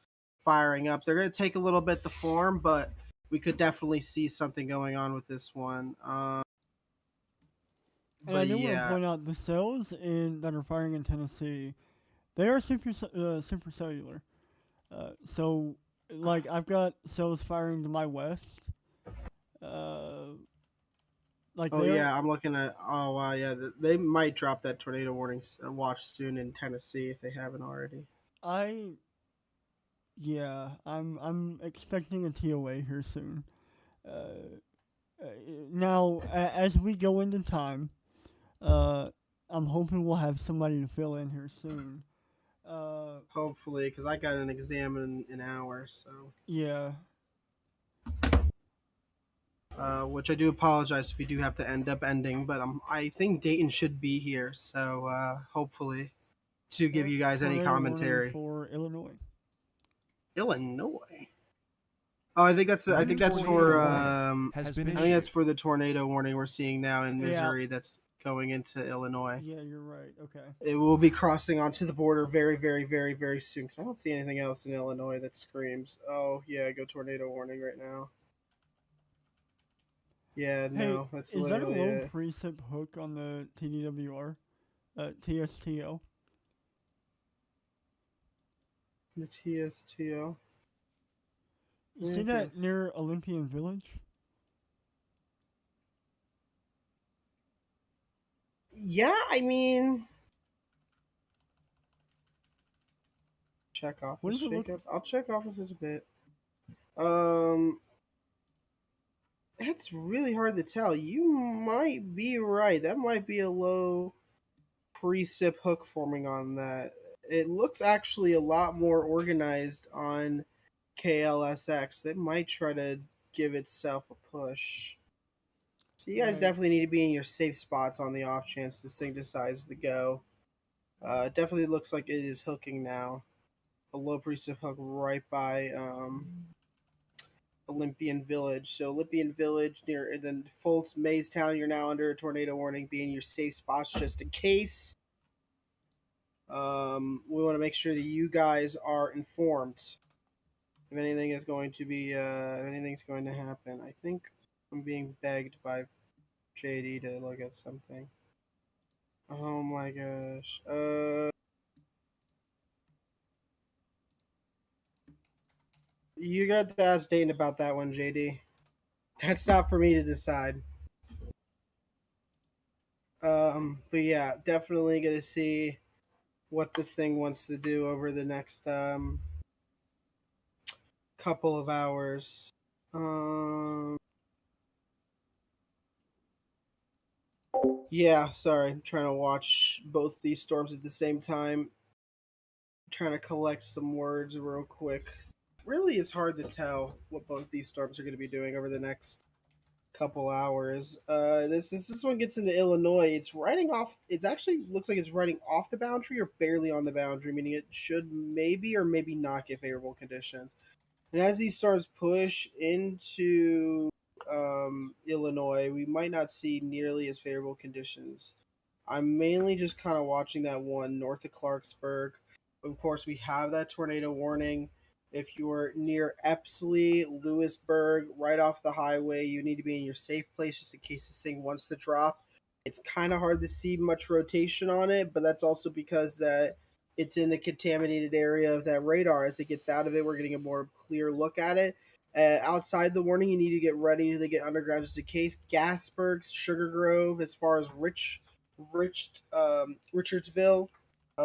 firing up. They're going to take a little bit to form, but we could definitely see something going on with this one.
And I
But
do want to
yeah,
point out the cells that are firing in Tennessee, they are supercellular. So, like, I've got cells firing to my west. Uh, like
oh
they're
yeah, I'm looking at. Oh wow, yeah, they might drop that tornado warning watch soon in Tennessee if they haven't already.
I yeah, I'm expecting a TOA here soon. Uh, uh, Now, as we go into time, uh, I'm hoping we'll have somebody to fill in here soon. Uh,
Hopefully, because I got an exam in an hour, so.
yeah.
Which I do apologize if we do have to end up ending, but I think Dayton should be here, so hopefully to give you guys any
Tornado warning
commentary.
for Illinois.
Illinois. Oh,
A
I
new
think that's
tornado
for
warning has been
I think that's
issued.
for the tornado warning we're seeing now in
Yeah.
Missouri that's going into Illinois.
Yeah, you're right. Okay.
It will be crossing onto the border very, very, very, very soon. Cause I don't see anything else in Illinois that screams, "Oh yeah, go tornado warning right now." Yeah,
Hey,
no, that's
is that a
literally
low
it.
precip hook on the TDWR? TSTO?
The TSTO.
You
Yeah,
see
I
that
guess.
near Olympian Village?
Yeah, I mean, check
What
office
does it look?
shakeup. I'll check offices a bit. Um, it's really hard to tell. You might be right. That might be a low precip hook forming on that. It looks actually a lot more organized on KLSX. They might try to give itself a push. So you guys
Right.
definitely need to be in your safe spots on the off chance this thing decides to go. Definitely looks like it is hooking now. A low precip hook right by Olympian Village. So Olympian Village near and then Fultz, Maystown, you're now under a tornado warning. Be in your safe spots just in case. We want to make sure that you guys are informed if anything is going to be if anything's going to happen. I think I'm being begged by JD to look at something. Oh my gosh. You got to ask Dayton about that one, JD. That's not for me to decide. But yeah, definitely gonna see what this thing wants to do over the next couple of hours. Um, yeah, sorry, I'm trying to watch both these storms at the same time. Trying to collect some words real quick. Really, it's hard to tell what both these storms are going to be doing over the next couple hours. This one gets into Illinois. It's riding off. It's actually looks like it's riding off the boundary or barely on the boundary, meaning it should maybe or maybe not get favorable conditions. And as these storms push into Illinois, we might not see nearly as favorable conditions. I'm mainly just kind of watching that one north of Clarksburg. Of course, we have that tornado warning. If you're near Epsley, Lewisburg, right off the highway, you need to be in your safe place just in case this thing wants to drop. It's kind of hard to see much rotation on it, but that's also because that it's in the contaminated area of that radar. As it gets out of it, we're getting a more clear look at it. Outside the warning, you need to get ready to get underground just in case. Gasburg, Sugar Grove, as far as Richardsville,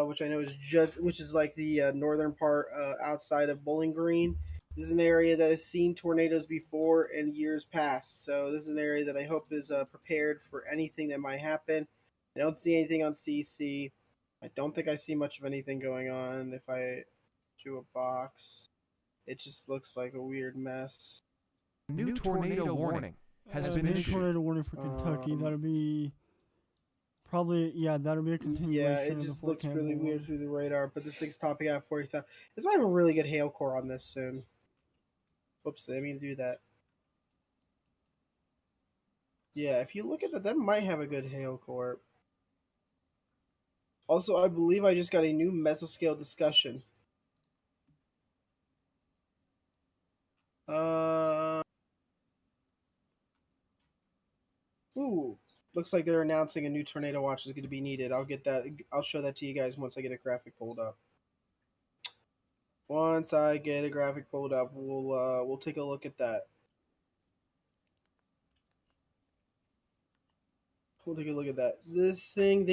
which I know is which is like the northern part outside of Bowling Green. This is an area that has seen tornadoes before in years past, so this is an area that I hope is prepared for anything that might happen. I don't see anything on CC. I don't think I see much of anything going on. If I do a box, it just looks like a weird mess.
A new tornado warning has been
New
issued.
tornado warning for Kentucky. That'll be probably that'll be a continuation
Yeah, it
of the
just
Fort
looks really
Campbell
weird
one.
through the radar. But the sixth topic at 40,000. This might have a really good hail core on this soon. Whoops, I didn't mean to do that. Yeah, if you look at that, that might have a good hail core. Also, I believe I just got a new mesoscale discussion. Uh, ooh, looks like they're announcing a new tornado watch is going to be needed. I'll get that. I'll show that to you guys once I get a graphic pulled up. Once I get a graphic pulled up, we'll take a look at that. We'll take a look at that. This thing,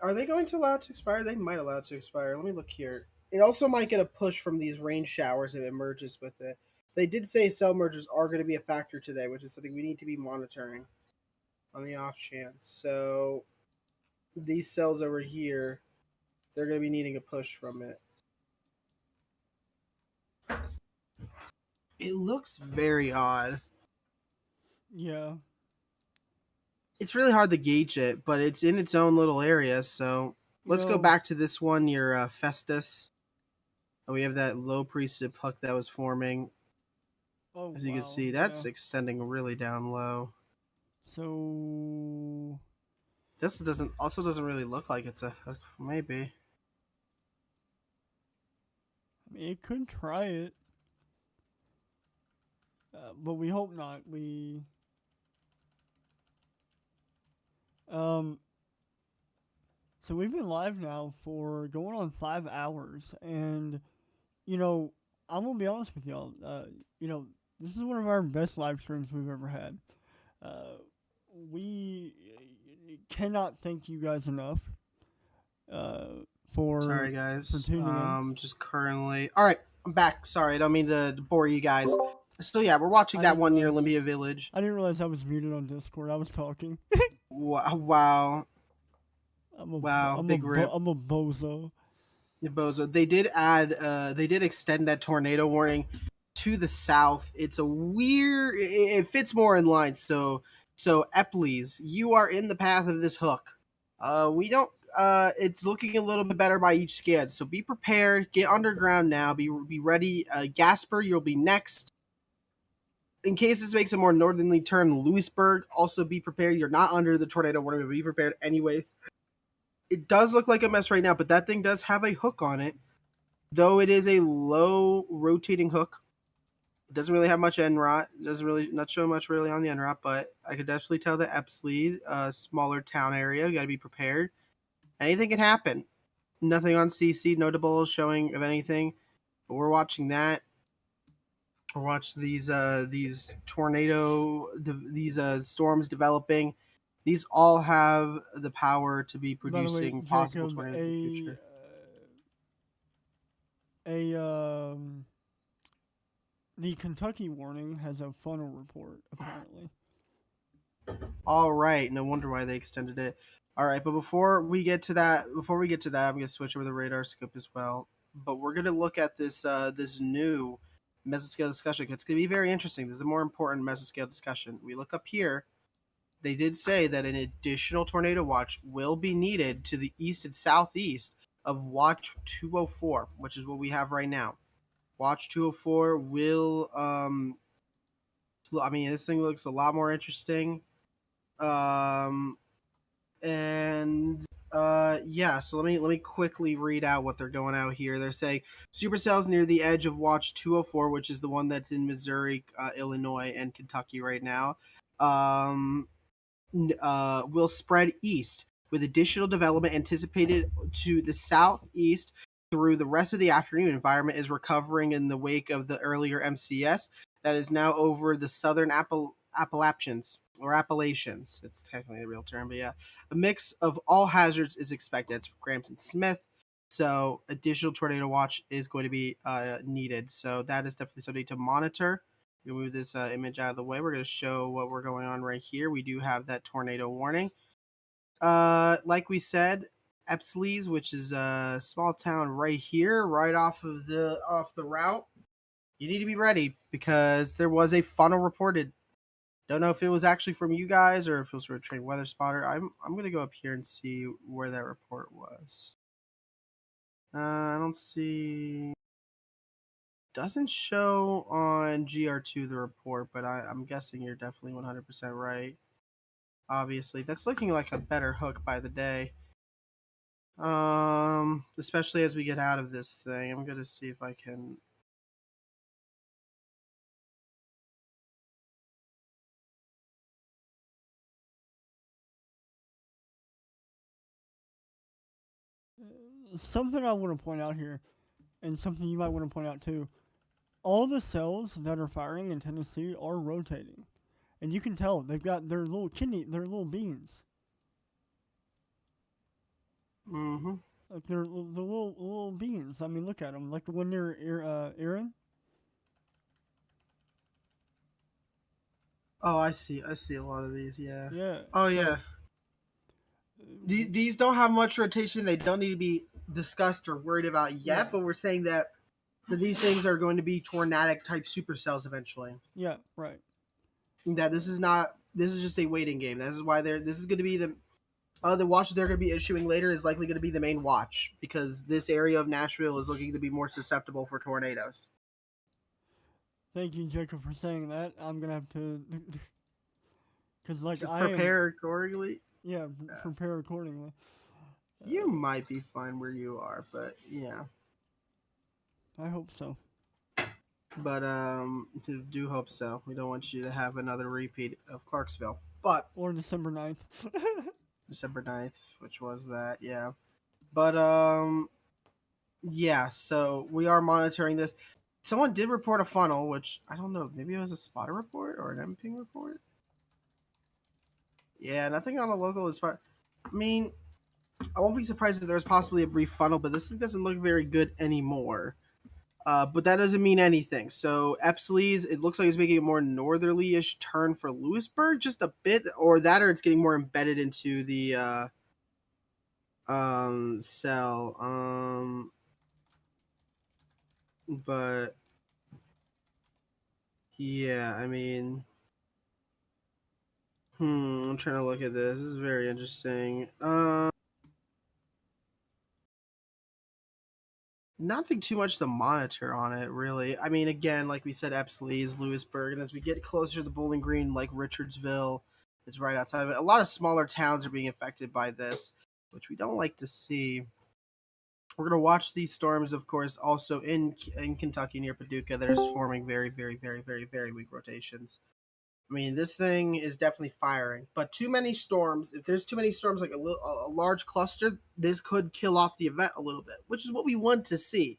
are they going to allow it to expire? They might allow it to expire. Let me look here. It also might get a push from these rain showers if it merges with it. They did say cell mergers are going to be a factor today, which is something we need to be monitoring on the off chance. So these cells over here, they're going to be needing a push from it. It looks very odd.
Yeah.
It's really hard to gauge it, but it's in its own little area. So let's go back to this one, your Festus. We have that low precip hook that was forming.
Oh,
As you can see, that's extending really down low.
So
This doesn't really look like it's a hook. Maybe.
I mean, it could try it, but we hope not. So we've been live now for going on 5 hours, and you know, I'm gonna be honest with y'all. This is one of our best live streams we've ever had. We cannot thank you guys enough.
Sorry, guys.
For tuning in.
Just currently. All right, I'm back. Sorry, I don't mean to bore you guys. Still, yeah, we're watching that one near Olympia Village.
I didn't realize I was muted on Discord. I was talking.
Wow. Big rip.
I'm a bozo.
Bozo. They did extend that tornado warning to the south. It's a weird. It fits more in line. So Epleys, you are in the path of this hook. We don't. It's looking a little bit better by each scan. So be prepared. Get underground now. Be ready. Gasper, you'll be next. In case this makes a more northerly turn, Louisburg, also be prepared. You're not under the tornado warning, but be prepared anyways. It does look like a mess right now, but that thing does have a hook on it. Though it is a low rotating hook. It doesn't really have much end rot. It doesn't really not show much really on the end rot, but I could definitely tell that Epsley, smaller town area, you gotta be prepared. Anything can happen. Nothing on CC notable showing of anything. But we're watching that. We're watching these storms developing. These all have the power to be producing possible tornadoes in the future.
The Kentucky warning has a funnel report, apparently.
All right, no wonder why they extended it. All right, but before we get to that, I'm gonna switch over the radar scope as well. But we're gonna look at this new mesoscale discussion. It's gonna be very interesting. This is a more important mesoscale discussion. We look up here. They did say that an additional tornado watch will be needed to the east and southeast of Watch 204, which is what we have right now. Watch 204 will, this thing looks a lot more interesting. So let me quickly read out what they're going out here. They're saying supercells near the edge of Watch 204, which is the one that's in Missouri, Illinois, and Kentucky right now. Will spread east, with additional development anticipated to the southeast through the rest of the afternoon. Environment is recovering in the wake of the earlier MCS that is now over the southern Appalachians. It's technically a real term, but yeah. A mix of all hazards is expected. It's Grams and Smith. So additional tornado watch is going to be needed. So that is definitely something to monitor. We'll move this image out of the way. We're going to show what we're going on right here. We do have that tornado warning. Like we said, Epsleys, which is a small town right here, right off the route. You need to be ready because there was a funnel reported. Don't know if it was actually from you guys or if it was from a trained weather spotter. I'm going to go up here and see where that report was. I don't see... Doesn't show on GR2 the report, but I'm guessing you're definitely 100% right. Obviously, that's looking like a better hook by the day. Especially as we get out of this thing. I'm gonna see if I can
something I want to point out here, and something you might want to point out too. All the cells that are firing in Tennessee are rotating, and you can tell they've got their little their little beans,
Mm-hmm.
like they're the little beans. I mean, look at them, like the one near Aaron.
Oh, I see. I see a lot of these. Yeah.
Yeah.
Oh,
So,
yeah. These don't have much rotation. They don't need to be discussed or worried about yet.
Yeah.
But we're saying that these things are going to be tornadic type supercells eventually.
yeah. Right.
That this is not. This is just a waiting game. This is why they're. This is going to be the watch they're going to be issuing later is likely going to be the main watch because this area of Nashville is looking to be more susceptible for tornadoes.
Thank you, Jacob, for saying that. I'm gonna have to, because like
To
I am,
prepare accordingly.
yeah, prepare accordingly.
You might be fine where you are, but yeah.
I hope so.
But do hope so. We don't want you to have another repeat of Clarksville. But
Or December 9th.
December 9th, which was that, yeah. But yeah, so we are monitoring this. Someone did report a funnel, which I don't know, maybe it was a spotter report or an MPing report. Yeah, nothing on the local is I mean, I won't be surprised if there's possibly a brief funnel, but this thing doesn't look very good anymore. But that doesn't mean anything. So Epsley's, it looks like it's making a more northerly-ish turn for Lewisburg, just a bit, or it's getting more embedded into the cell. But yeah, I mean, I'm trying to look at this. This is very interesting. Nothing too much to monitor on it, really. I mean, again, like we said, Epsley's, Lewisburg, and as we get closer to the Bowling Green, like Richardsville is right outside of it. A lot of smaller towns are being affected by this, which we don't like to see. We're going to watch these storms, of course, also in Kentucky near Paducah. That is forming very, very, very, very, very weak rotations. I mean, this thing is definitely firing, but too many storms. If there's too many storms, like a large cluster, this could kill off the event a little bit, which is what we want to see.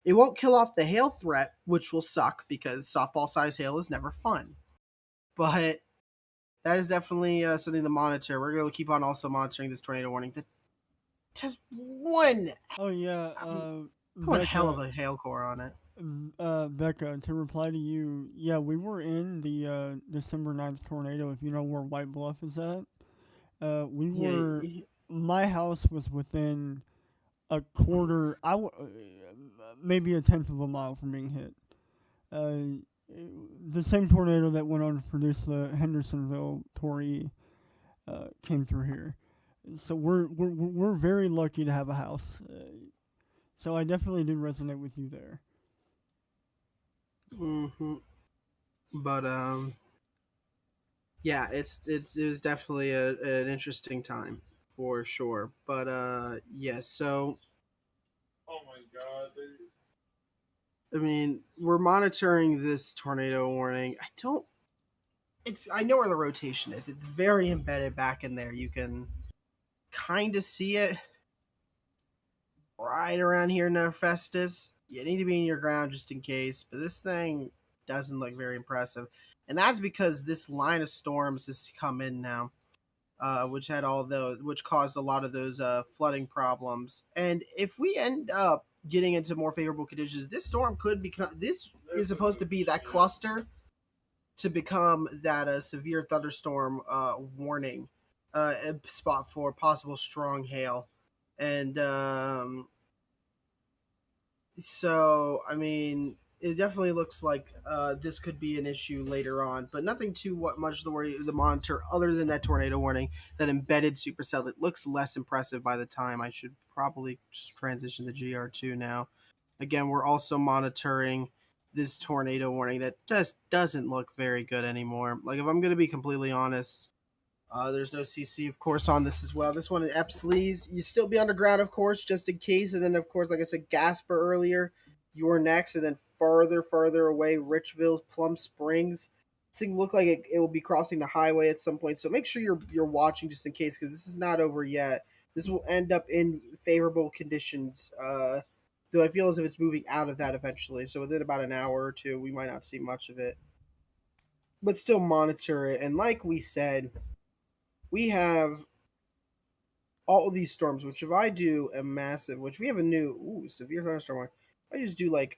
It won't kill off the hail threat, which will suck because softball size hail is never fun. But that is definitely something to monitor. We're going to keep on also monitoring this tornado warning. That has one
Oh yeah.
one hell of a hail core on it.
Becca, to reply to you, yeah, we were in the December 9th tornado. If you know where White Bluff is at, we were.
Yeah,
My house was within a quarter, maybe a tenth of a mile from being hit. Uh, the same tornado that went on to produce the Hendersonville Torrey came through here. So we're very lucky to have a house. So I definitely do resonate with you there.
But yeah, it was definitely an interesting time for sure. But yeah, so
Oh my god.
I mean, we're monitoring this tornado warning. I know where the rotation is. It's very embedded back in there. You can kind of see it right around here near Festus. You need to be in your ground just in case, but this thing doesn't look very impressive. And that's because this line of storms has come in now. Which caused a lot of those flooding problems. And if we end up getting into more favorable conditions, this storm could become. This is supposed to be that cluster to become that severe thunderstorm warning spot for possible strong hail, and so I mean. It definitely looks like this could be an issue later on, but nothing too much to worry the monitor other than that tornado warning, that embedded supercell that looks less impressive by the time. I should probably just transition to GR2 now. Again, we're also monitoring this tornado warning that just doesn't look very good anymore. Like, if I'm going to be completely honest, there's no CC, of course, on this as well. This one in Epsley's, you still be underground, of course, just in case. And then, of course, like I said, Gasper earlier, you're next, and then farther away, Richville's Plum Springs. This thing look like it will be crossing the highway at some point, so make sure you're watching just in case, because this is not over yet. this will end up in favorable conditions. Though I feel as if it's moving out of that eventually. So within about an hour or two, we might not see much of it. But still monitor it. And like we said, we have all these storms, which if I do a massive, which we have a new severe thunderstorm one, I just do like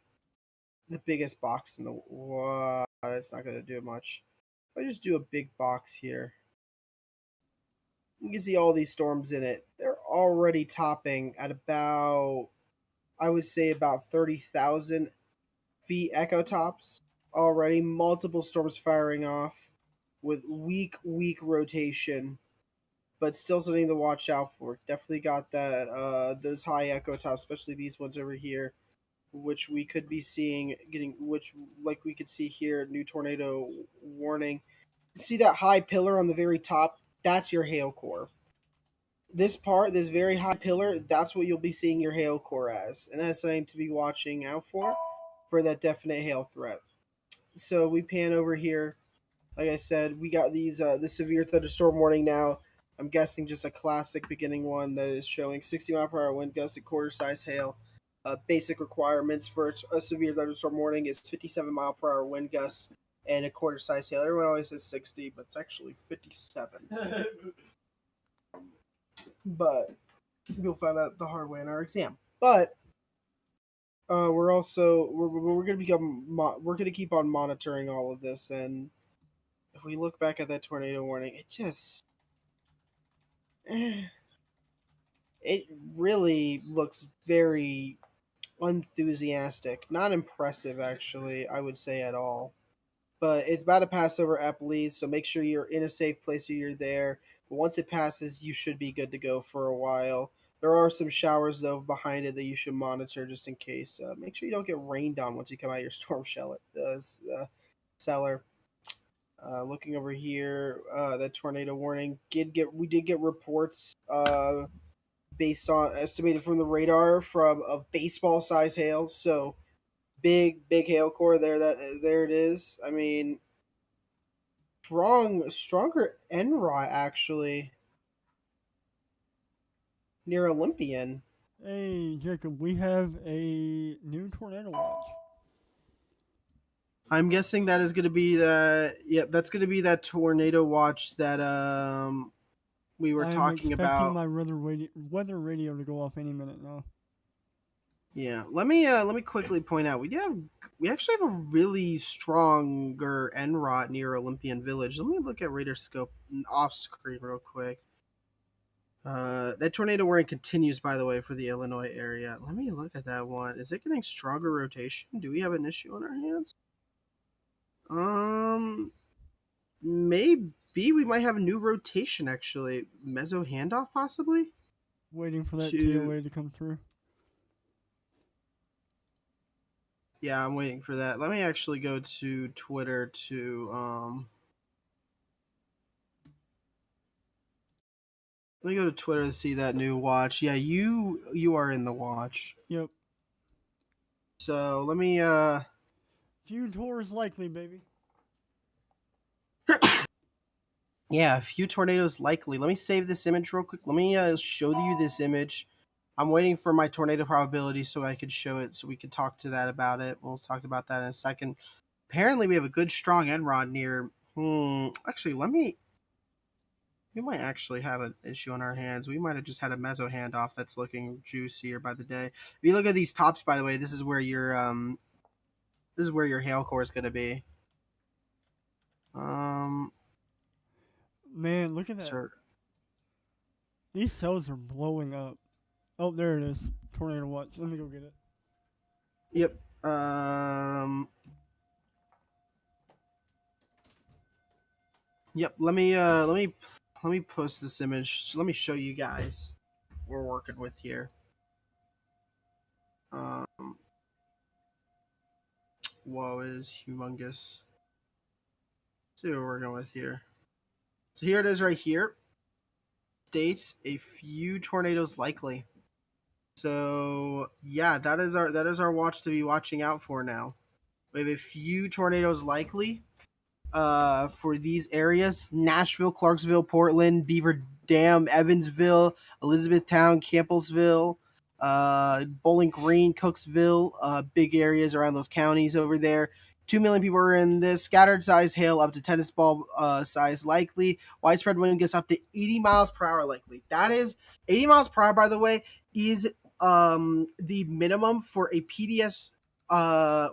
the biggest box in the it's not gonna do much. If I just do a big box here, you can see all these storms in it. They're already topping at about, I would say, about 30,000 feet echo tops already. Multiple storms firing off with weak rotation, but still something to watch out for. Definitely got that those high echo tops, especially these ones over here, which we could be seeing getting, which like we could see here, new tornado warning. See that high pillar on the very top? That's your hail core. This part, this very high pillar, that's what you'll be seeing your hail core as, and that's something to be watching out for that definite hail threat. So we pan over here. Like I said, we got these the severe thunderstorm warning now. I'm guessing just a classic beginning one that is showing 60-mile-per-hour wind gusts and quarter-size hail. Basic requirements for a severe thunderstorm warning is 57-mile-per-hour wind gusts and a quarter-size hail. Everyone always says 60, but it's actually 57. But you'll find out the hard way in our exam. But we're also we're gonna we're gonna keep on monitoring all of this, and if we look back at that tornado warning, it just it really looks very unenthusiastic, not impressive actually, I would say at all. But it's about to pass over Eppley's, so make sure you're in a safe place when you're there. But once it passes, you should be good to go for a while. There are some showers though behind it that you should monitor just in case. Make sure you don't get rained on once you come out of your storm cellar. Looking over here, that tornado warning we did get reports based on estimated from the radar from of baseball size hail. So big hail core there. There it is. I mean, stronger NROT actually near Olympian.
Hey, Jacob, we have a new tornado watch.
I'm guessing that is going to be that. Yep, that's going to be that tornado watch that we were
I'm
talking
expecting
about.
my weather radio to go off any minute now.
Yeah, let me quickly point out we actually have a really stronger NROT near Olympian Village. Let me look at radar scope off screen real quick. That tornado warning continues, by the way, for the Illinois area. Let me look at that one. Is it getting stronger rotation? Do we have an issue on our hands? Maybe we might have a new rotation actually. Meso handoff possibly.
Waiting for that
To
TOA to come through.
Yeah, I'm waiting for that. Let me actually go to Twitter let me go to Twitter to see that new watch. Yeah, you are in the watch.
Yep.
So let me
Few tours likely, baby.
yeah, a few tornadoes likely. Let me save this image real quick. Let me show you this image. I'm waiting for my tornado probability so I could show it, so we could talk to that about it. We'll talk about that in a second. Apparently, we have a good strong NROD near. Actually, we might actually have an issue on our hands. We might have just had a meso handoff that's looking juicier by the day. If you look at these tops, by the way, this is where your hail core is going to be.
Man, look at that.
Sir.
These cells are blowing up. Oh, there it is. Tornado watch. Let me go get it.
Yep. Yep. Let me post this image. So let me show you guys what we're working with here. Whoa, it is humongous. Let's see what we're working with here. So here it is right here. States a few tornadoes likely. So yeah, that is our watch to be watching out for now. We have a few tornadoes likely for these areas: Nashville, Clarksville, Portland, Dam, Evansville, Elizabethtown, Campbellsville, Bowling Green, Cooksville, big areas around those counties over there. 2 million people are in this. Scattered size hail up to tennis ball size likely. Widespread wind gets up to 80 miles per hour likely. That is 80 miles per hour, by the way, is the minimum for a PDS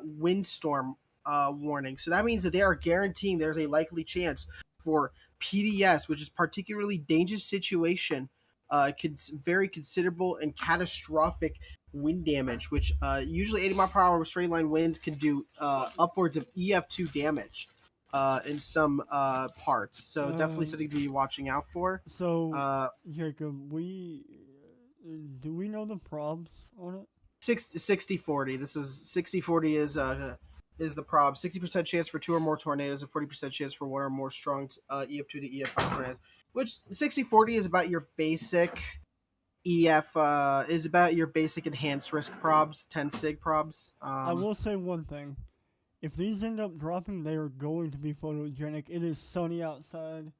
windstorm warning. So that means that they are guaranteeing there's a likely chance for PDS, which is particularly dangerous situation, very considerable and catastrophic wind damage, which usually 80 mile per hour straight line winds can do upwards of EF2 damage in some parts. So definitely something to be watching out for.
So, Jacob, do we know the probs on it?
60-40. This is 60-40 is the prob. 60% chance for 2 or more tornadoes and 40% chance for 1 or more strong EF2 to EF5 tornadoes. Which 60-40 is about your basic is about your basic enhanced risk probs, 10 sig probs.
I will say one thing. If these end up dropping, they are going to be photogenic. It is sunny outside.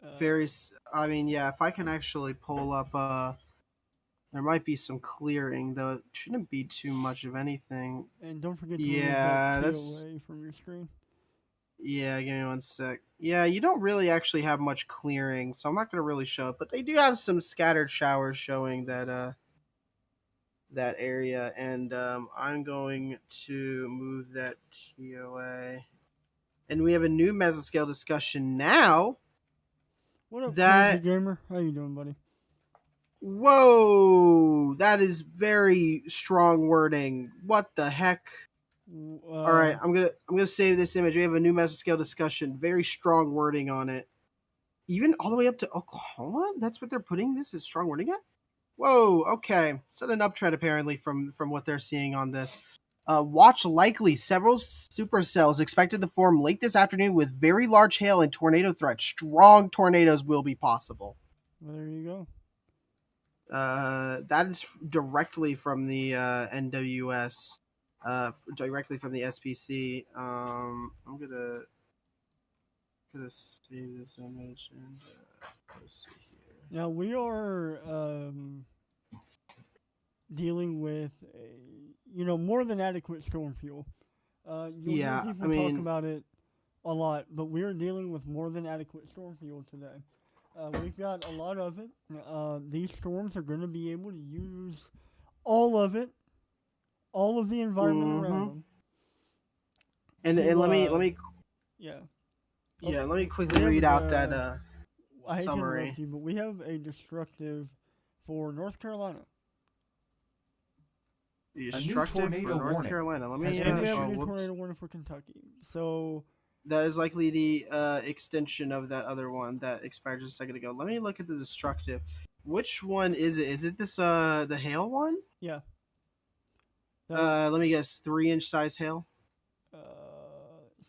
I mean, yeah, if I can actually pull up there might be some clearing, though it shouldn't be too much of anything.
And don't forget to
Yeah,
remove that
that's
TOA from your screen.
Yeah, give me one sec. Yeah, you don't really actually have much clearing, so I'm not gonna really show it, but they do have some scattered showers showing that that area, and I'm going to move that TOA. And we have a new mesoscale discussion now.
What up,
That-
Crazy Gamer? How you doing, buddy?
Whoa, that is very strong wording. What the heck? All right, I'm gonna save this image. We have a new mesoscale discussion. Very strong wording on it. Even all the way up to Oklahoma. That's what they're putting this as strong wording at. Whoa. Okay, it's an uptrend apparently from what they're seeing on this. Watch likely. Several supercells expected to form late this afternoon with very large hail and tornado threat. Strong tornadoes will be possible.
Well, there you go.
That is directly from the NWS. Directly from the SPC. I'm gonna save this image and let's see here.
Now we are dealing with more than adequate storm fuel. You'll hear people talk about it a lot, but we're dealing with more than adequate storm fuel today. We've got a lot of it. These storms are going to be able to use all of it, all of the environment around them.
And let me
yeah.
Let me quickly read out that
I hate
summary.
to interrupt you, but we have a destructive for North Carolina.
Destructive for
tornado
North
warning
Carolina. Let me.
And we have a new tornado warning for Kentucky. So
that is likely the extension of that other one that expired just a second ago. Let me look at the destructive. Which one is it? Is it this the hail one?
Yeah.
Let me guess. 3-inch size hail.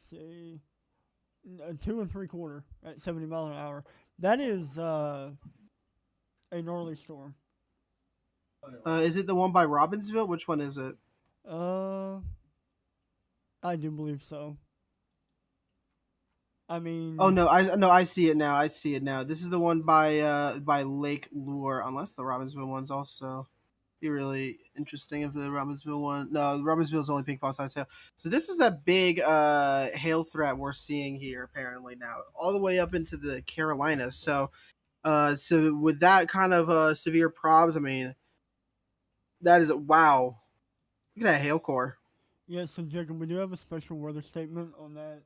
Say 2 3/4 at 70 miles an hour. That is a gnarly storm.
Is it the one by Robbinsville? Which one is it?
I do believe so. I mean.
Oh no! I see it now. This is the one by Lake Lure. Unless the Robbinsville one's also be really interesting if the Robbinsville one. No, the Robbinsville's only pink ball size hail. So this is a big hail threat we're seeing here apparently now, all the way up into the Carolinas. So with that kind of severe probs, I mean, that is wow. Look at that hail core.
Yeah, so Jacob, we do have a special weather statement on that.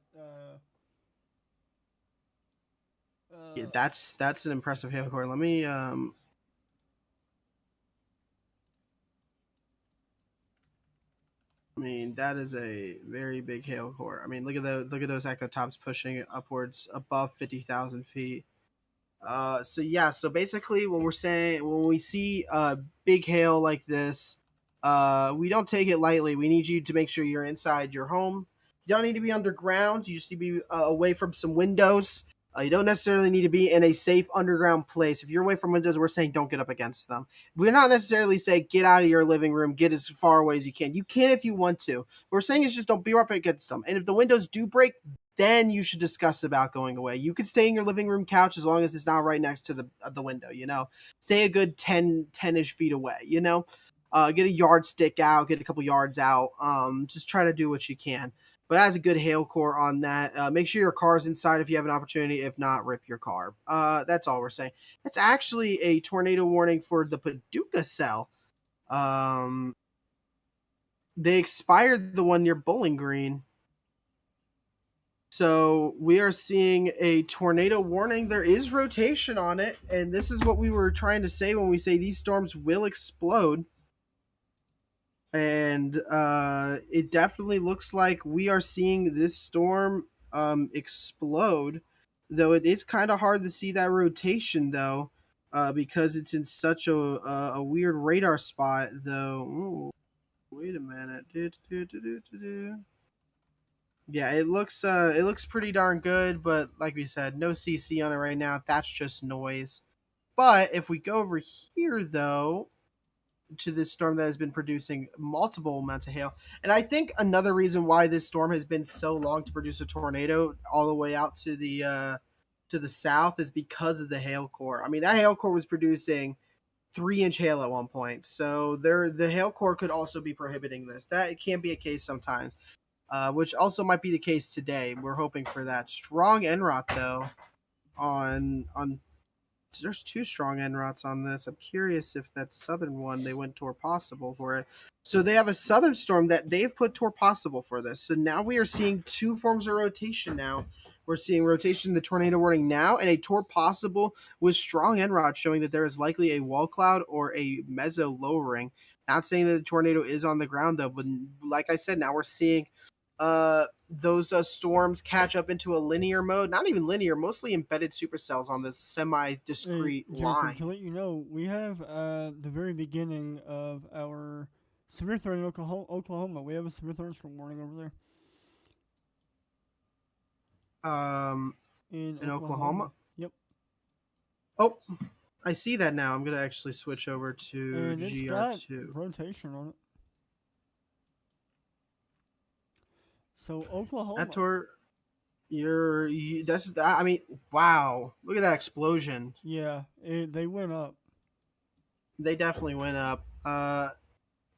Yeah, that's an impressive hail core. Let me I mean, that is a very big hail core. I mean, look at those echo tops pushing it upwards above 50,000 feet. So basically, when we see big hail like this, we don't take it lightly. We need you to make sure you're inside your home. You don't need to be underground. You just need to be away from some windows. You don't necessarily need to be in a safe underground place. If you're away from windows, we're saying don't get up against them. We're not necessarily saying get out of your living room, get as far away as you can. You can if you want to. What we're saying is just don't be up against them. And if the windows do break, then you should discuss about going away. You could stay in your living room couch as long as it's not right next to the window, Stay a good 10-ish feet away, Get a yardstick out, get a couple yards out. Just try to do what you can. But as a good hail core on that, make sure your car's inside if you have an opportunity. If not, rip your car. That's all we're saying. It's actually a tornado warning for the Paducah cell. They expired the one near Bowling Green. So we are seeing a tornado warning. There is rotation on it, and this is what we were trying to say when we say these storms will explode. And it definitely looks like we are seeing this storm explode, though it is kind of hard to see that rotation, though, because it's in such a weird radar spot, though. Ooh, wait a minute. Yeah, it looks pretty darn good, but like we said, no CC on it right now. That's just noise. But if we go over here, though, to this storm that has been producing multiple amounts of hail, and I think another reason why this storm has been so long to produce a tornado all the way out to the south is because of the hail core. I mean, that hail core was producing 3-inch hail at one point, so the hail core could also be prohibiting this. That can be a case sometimes. Which also might be the case today. We're hoping for that. Strong NROT though. On there's 2 strong NROTs on this. I'm curious if that southern one they went toward possible for it. So they have a southern storm that they've put toward possible for this. So now we are seeing 2 forms of rotation now. We're seeing rotation in the tornado warning now and a toward possible with strong NROT showing that there is likely a wall cloud or a meso lowering. Not saying that the tornado is on the ground though, but like I said, now we're seeing those storms catch up into a linear mode. Not even linear, mostly embedded supercells on this semi-discrete
Jacob,
line.
to let you know, we have the very beginning of our severe threat in Oklahoma. We have a severe thunderstorm warning over there. In
Oklahoma.
Yep.
Oh, I see that now. I'm gonna actually switch over to
And it's got
GR2.
rotation on it. So Oklahoma.
I mean, wow! Look at that explosion.
Yeah, they went up.
They definitely went up. I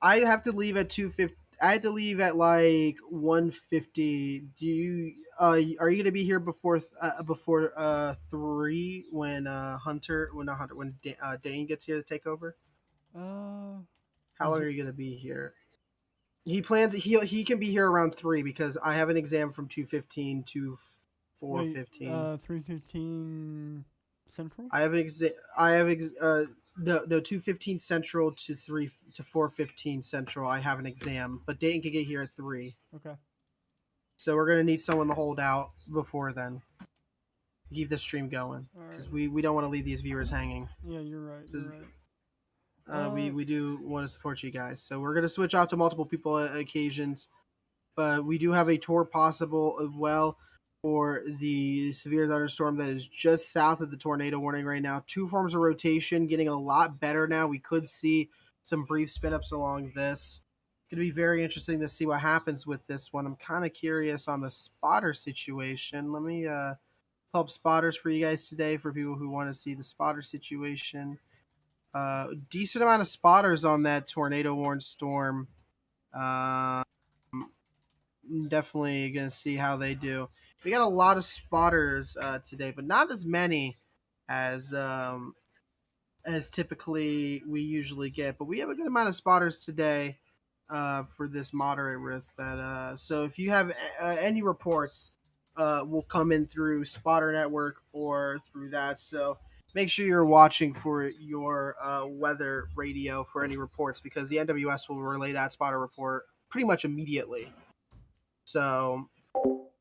have to leave at 2:50. I had to leave at like 1:50. Do you? Are you gonna be here before 3 when Dane gets here to take over?
Uh,
How long are you gonna be here? He plans he can be here around 3 because I have an exam from 2:15 to 4:15.
3:15 Central.
I have exam. I have no 2:15 Central to 4:15 Central. I have an exam, but Dayton can get here at 3.
Okay.
So we're gonna need someone to hold out before then. Keep the stream going because
Right.
we don't want to leave these viewers hanging.
Yeah, you're right. You're right.
We do want to support you guys, so we're gonna switch off to multiple people at occasions, but we do have a tour possible as well for the severe thunderstorm that is just south of the tornado warning right now. 2 forms of rotation, getting a lot better now. We could see some brief spin ups along this. It's gonna be very interesting to see what happens with this one. I'm kind of curious on the spotter situation. Let me pull up spotters for you guys today for people who want to see the spotter situation. Decent amount of spotters on that tornado warned storm. Definitely gonna see how they do. We got a lot of spotters today, but not as many as typically we usually get. But we have a good amount of spotters today for this moderate risk. That so if you have any reports, will come in through Spotter Network or through that. So make sure you're watching for your weather radio for any reports because the NWS will relay that spotter report pretty much immediately. So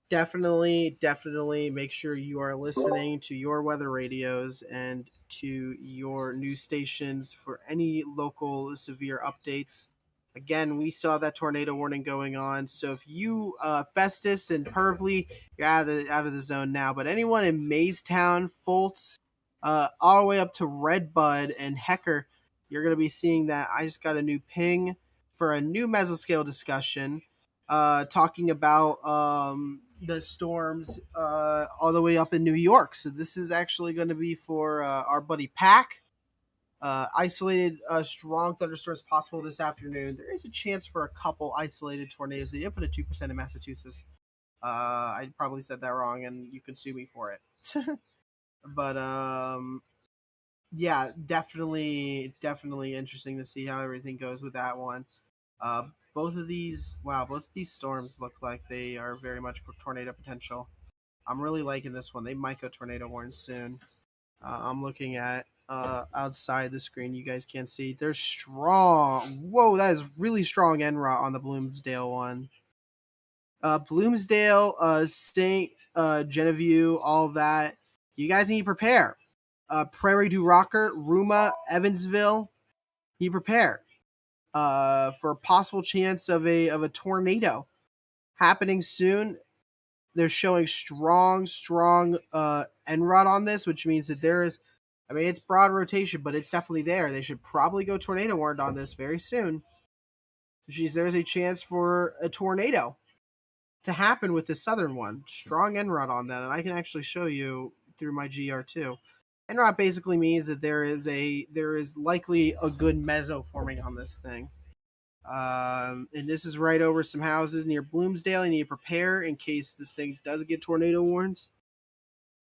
definitely make sure you are listening to your weather radios and to your news stations for any local severe updates. Again, we saw that tornado warning going on. So if you Festus and Purvley, you're out of the zone now. But anyone in Maystown, Fultz, all the way up to Redbud and Hecker, you're going to be seeing that. I just got a new ping for a new mesoscale discussion, talking about the storms all the way up in New York. So this is actually going to be for our buddy Pack. Isolated strong thunderstorms possible this afternoon. There is a chance for a couple isolated tornadoes. They did put a 2% in Massachusetts. I probably said that wrong, and you can sue me for it. But yeah, definitely interesting to see how everything goes with that one. Uh, both of these storms look like they are very much tornado potential. I'm really liking this one. They might go tornado warn soon. I'm looking at outside the screen. You guys can't see. They're strong. Whoa, that is really strong NROT on the Bloomsdale one. Bloomsdale, St. Genevieve, all that. You guys need to prepare. Prairie du Rocker, Ruma, Evansville. You prepare for a possible chance of a tornado happening soon. They're showing strong NROT on this, which means that there is. I mean, it's broad rotation, but it's definitely there. They should probably go tornado warned on this very soon. Which means there's a chance for a tornado to happen with the southern one. Strong NROT on that, and I can actually show you through my GR2. NROT basically means that there is likely a good meso forming on this thing. And this is right over some houses near Bloomsdale. You need to prepare in case this thing does get tornado warns.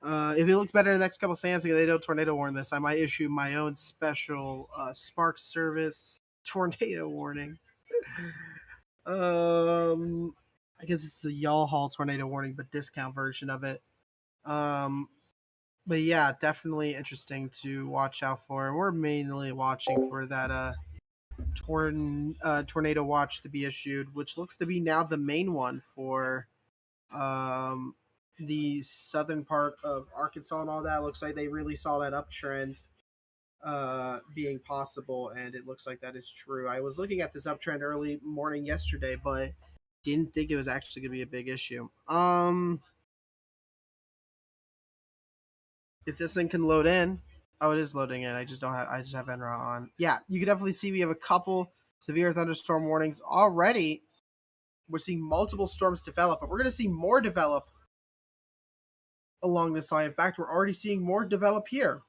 If it looks better in the next couple seconds, they don't tornado warn this, I might issue my own special Spark Service tornado warning. I guess it's the Y'all Hall tornado warning, but discount version of it. But yeah, definitely interesting to watch out for. And we're mainly watching for that tornado watch to be issued, which looks to be now the main one for the southern part of Arkansas and all that. Looks like they really saw that uptrend being possible, and it looks like that is true. I was looking at this uptrend early morning yesterday, but didn't think it was actually going to be a big issue. If this thing can load in, oh, it is loading in. I just have NRA on. Yeah, you can definitely see we have a couple severe thunderstorm warnings already. We're seeing multiple storms develop, but we're going to see more develop along this line. In fact, we're already seeing more develop here.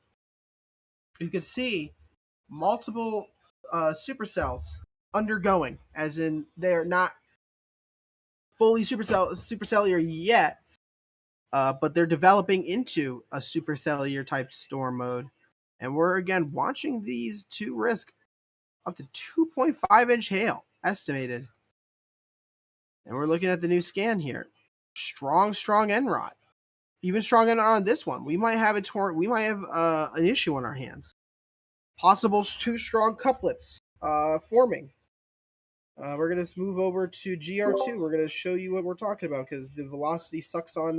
You can see multiple supercells undergoing, as in they're not fully supercellular yet, but they're developing into a supercellular type storm mode. And we're again watching these two risk up to 2.5 inch hail estimated. And we're looking at the new scan here. Strong NROT. Even strong NROT on this one. We might have an issue on our hands. Possible two strong couplets forming. We're gonna move over to GR2. We're gonna show you what we're talking about because the velocity sucks on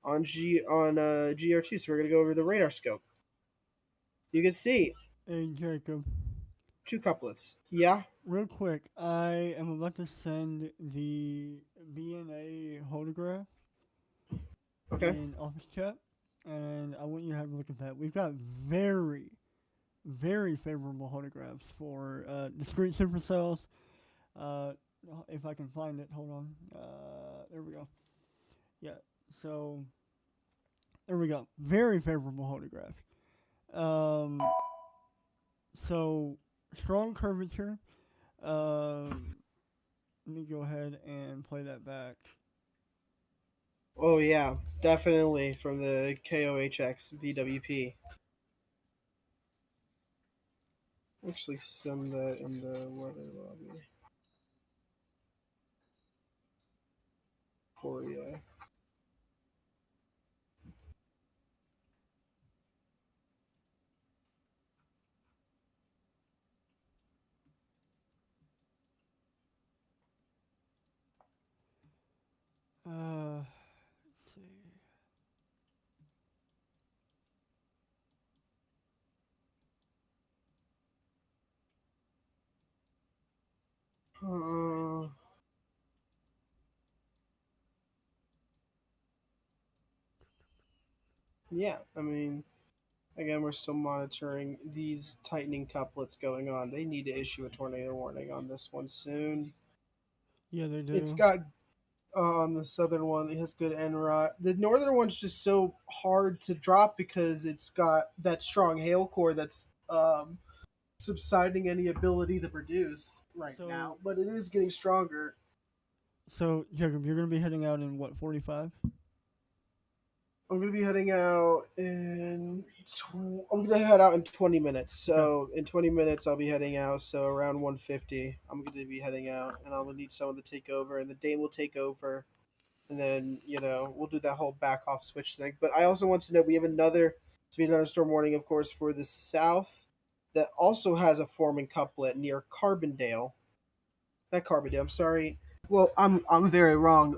GR2. So we're gonna go over the radar scope. You can see
Hey, Jacob.
two couplets. Yeah.
Real quick, I am about to send the BNA holograph
Okay.
in office chat, and I want you to have a look at that. We've got very, very favorable photographs for discrete supercells. If I can find it, hold on. There we go. Yeah, so there we go. Very favorable photograph. So strong curvature. Let me go ahead and play that back.
Oh yeah, definitely from the KOHX VWP. Actually, send that in the weather lobby for you.
Let's see.
Yeah, I mean, again, we're still monitoring these tightening couplets going on. They need to issue a tornado warning on this one soon.
Yeah, they do.
It's got On the southern one, it has good NROT. The northern one's just so hard to drop because it's got that strong hail core that's subsiding any ability to produce right now.
So,
But it is getting stronger.
so Jacob, you're gonna be heading out in what, 45?
I'm gonna be heading out I'm gonna head out in 20 minutes.
Okay.
So in 20 minutes, I'll be heading out. So around 1:50, I'm gonna be heading out, and I'm gonna need someone to take over, and the Dane will take over, and then we'll do that whole back off switch thing. But I also want to know we have another thunderstorm warning, of course, for the south that also has a forming couplet near Carbondale. Not Carbondale. I'm sorry. Well, I'm very wrong.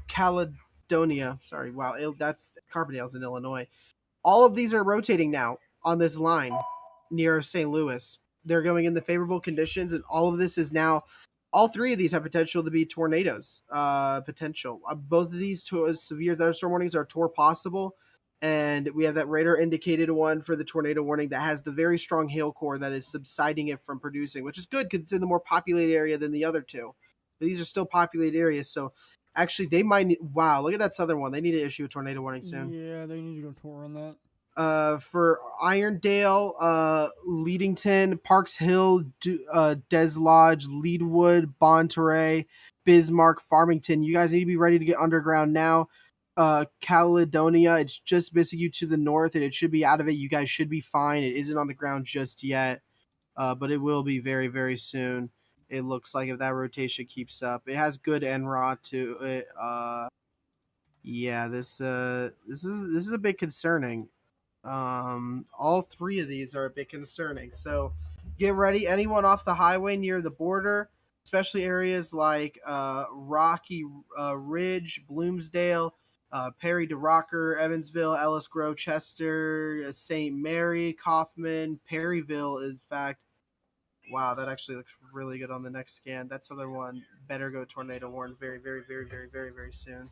Caledonia. Sorry. Wow. That's Carbondale's in Illinois. All of these are rotating now on this line near St. Louis. They're going in the favorable conditions, and all of this is now. All three of these have potential to be tornadoes. Potential. Both of these severe thunderstorm warnings are tour possible, and we have that radar indicated one for the tornado warning that has the very strong hail core that is subsiding it from producing, which is good because it's in the more populated area than the other two. But these are still populated areas, so actually they might. Wow, look at that southern one. They need to issue a tornado warning soon.
Yeah, they need to go tour on that.
For Irondale, Leadington, Parks Hill, Des Lodge, Leadwood, Bonterey, Bismarck, Farmington. You guys need to be ready to get underground now. Caledonia, it's just missing you to the north, and it should be out of it. You guys should be fine. It isn't on the ground just yet, but it will be very, very soon. It looks like if that rotation keeps up, it has good NROT to it. Yeah, this is a bit concerning. All three of these are a bit concerning. So get ready. Anyone off the highway near the border, especially areas like Rocky Ridge, Bloomsdale, Perry to Rocker, Evansville, Ellis Grove, Chester, St. Mary, Kaufman, Perryville. In fact, wow, that actually looks really good on the next scan. That's another one. Better go tornado warn very, very, very, very, very, very soon.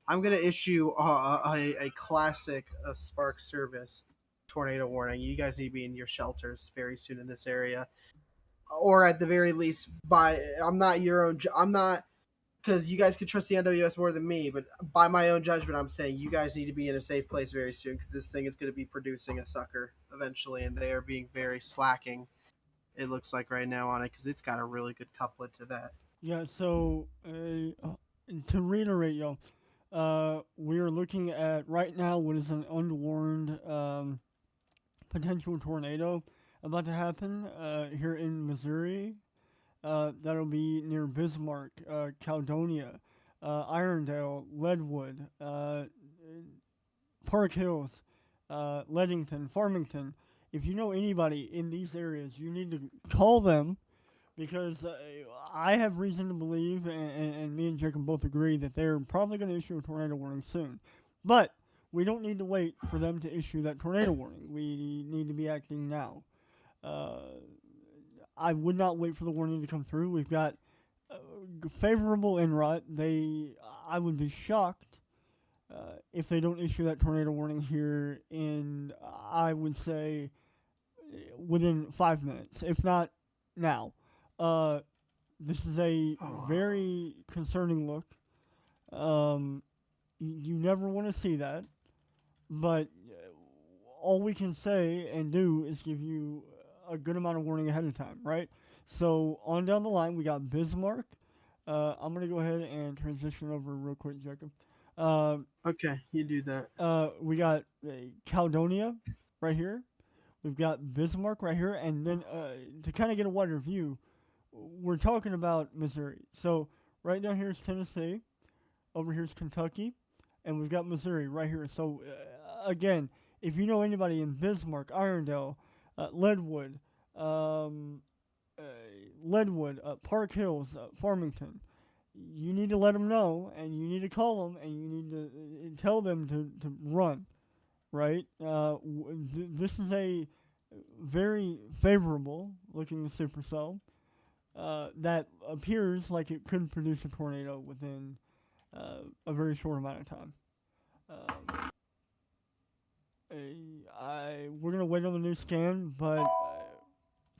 I'm gonna issue a classic Spark Service tornado warning. You guys need to be in your shelters very soon in this area, or at the very least, by I'm not your own. I'm not because you guys can trust the NWS more than me, but by my own judgment, I'm saying you guys need to be in a safe place very soon because this thing is going to be producing a sucker eventually, and they are being very slacking. It looks like right now on it because it's got a really good couplet to that.
Yeah. So to reiterate, y'all, we are looking at right now what is an unwarned potential tornado about to happen here in Missouri. That'll be near Bismarck, Caledonia, Irondale, Leadwood, Park Hills, Leadington, Farmington. If you know anybody in these areas, you need to call them because I have reason to believe, and me and Jacob both agree, that they're probably going to issue a tornado warning soon. But we don't need to wait for them to issue that tornado warning. We need to be acting now. I would not wait for the warning to come through. We've got favorable NROT. I would be shocked if they don't issue that tornado warning here in, I would say, within 5 minutes, if not now. This is a very concerning look. You never want to see that, but all we can say and do is give you a good amount of warning ahead of time, right? So on down the line, we got Bismarck. I'm gonna go ahead and transition over real quick, Jacob.
Okay, you do that.
We got Caledonia right here. We've got Bismarck right here, and then to kind of get a wider view, we're talking about Missouri. So right down here is Tennessee, over here is Kentucky, and we've got Missouri right here. So again, if you know anybody in Bismarck, Irondale, Leadwood, Park Hills, Farmington, you need to let them know, and you need to call them, and you need to tell them to run, right? This is a very favorable looking supercell that appears like it could produce a tornado within a very short amount of time. We're gonna wait on the new scan, but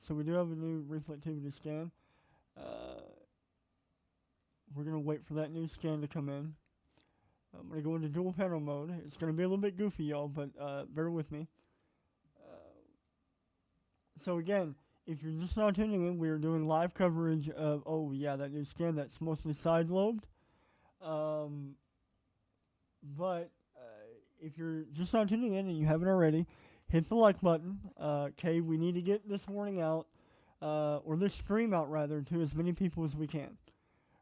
so we do have a new reflectivity scan. we're gonna wait for that new scan to come in. I'm gonna go into dual panel mode. It's gonna be a little bit goofy, y'all, but bear with me. So again, if you're just now tuning in, we're doing live coverage of that new scan that's mostly side lobed. But if you're just now tuning in and you haven't already, hit the like button. Okay, we need to get this warning out, or this stream out rather, to as many people as we can.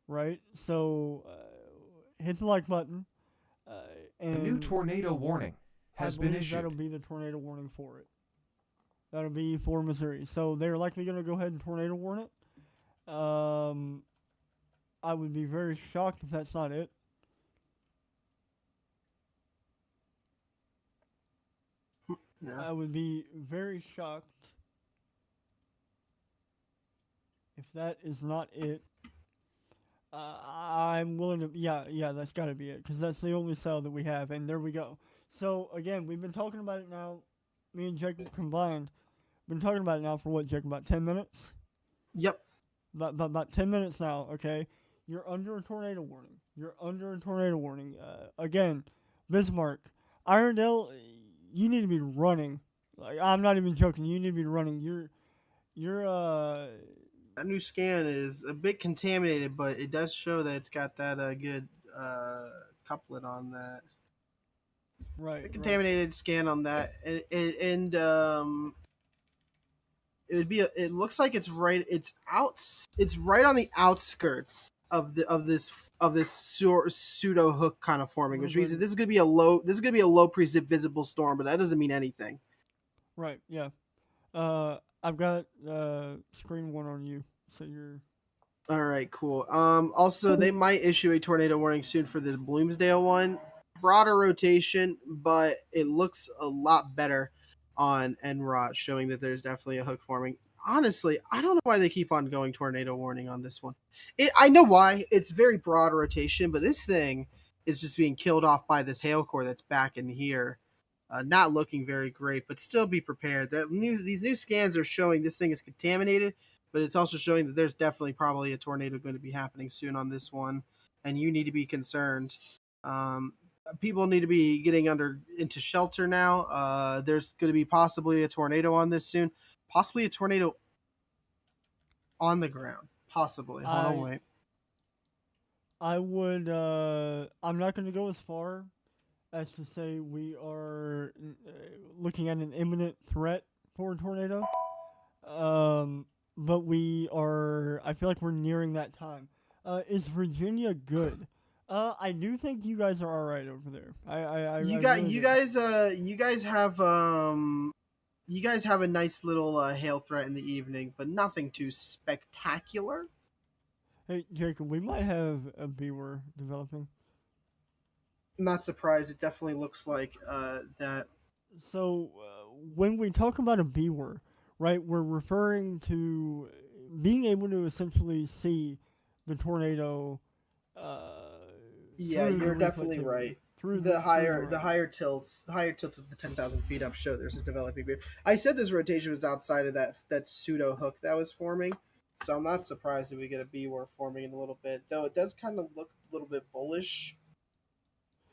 Right? So hit the like button.
A new
And
tornado warning has been
believe that'll
issued.
be the tornado warning for it. That'll be for Missouri. So they're likely going to go ahead and tornado warn it. I would be very shocked if that's not it.
Yeah.
I would be very shocked if that is not it. I'm willing to, yeah, that's got to be it, because that's the only cell that we have, and there we go. So, again, we've been talking about it now, me and Jacob combined, been talking about it now for what, Jacob, about 10 minutes?
Yep.
About 10 minutes now, okay? You're under a tornado warning. Again, Bismarck, Irondale, you need to be running. Like, I'm not even joking, you need to be running.
That new scan is a bit contaminated, but it does show that it's got that good couplet on that.
Right.
A contaminated scan on that, and it would be. It looks like it's right. It's out. It's right on the outskirts of this pseudo hook kind of forming, which means that this is gonna be a low. This is gonna be a low precip visible storm, but that doesn't mean anything.
Right. Yeah. I've got screen one on you, so you're.
All right, cool. Also, they might issue a tornado warning soon for this Bloomsdale one. Broader rotation, but it looks a lot better on NROT, showing that there's definitely a hook forming. Honestly, I don't know why they keep on going tornado warning on this one. I know why. It's very broad rotation, but this thing is just being killed off by this hail core that's back in here. Not looking very great, but still be prepared. These new scans are showing this thing is contaminated, but it's also showing that there's definitely probably a tornado going to be happening soon on this one, and you need to be concerned. People need to be getting into shelter now. There's going to be possibly a tornado on this soon, possibly a tornado on the ground, possibly. Hold on, wait.
I would. I'm not going to go as far as to say we are looking at an imminent threat for a tornado. But we are. I feel like we're nearing that time. Is Virginia good? I do think you guys are all right over there.
You guys have a nice little hail threat in the evening, but nothing too spectacular.
Hey, Jacob, we might have a B-word developing.
I'm not surprised. It definitely looks like that.
So, when we talk about a B-word, right, we're referring to being able to essentially see the tornado.
Yeah, you're definitely right.
Through
the higher tilts of the 10,000 feet up show there's a developing beam. I said this rotation was outside of that pseudo hook that was forming, so I'm not surprised if we get a B-word forming in a little bit. Though it does kind of look a little bit bullish.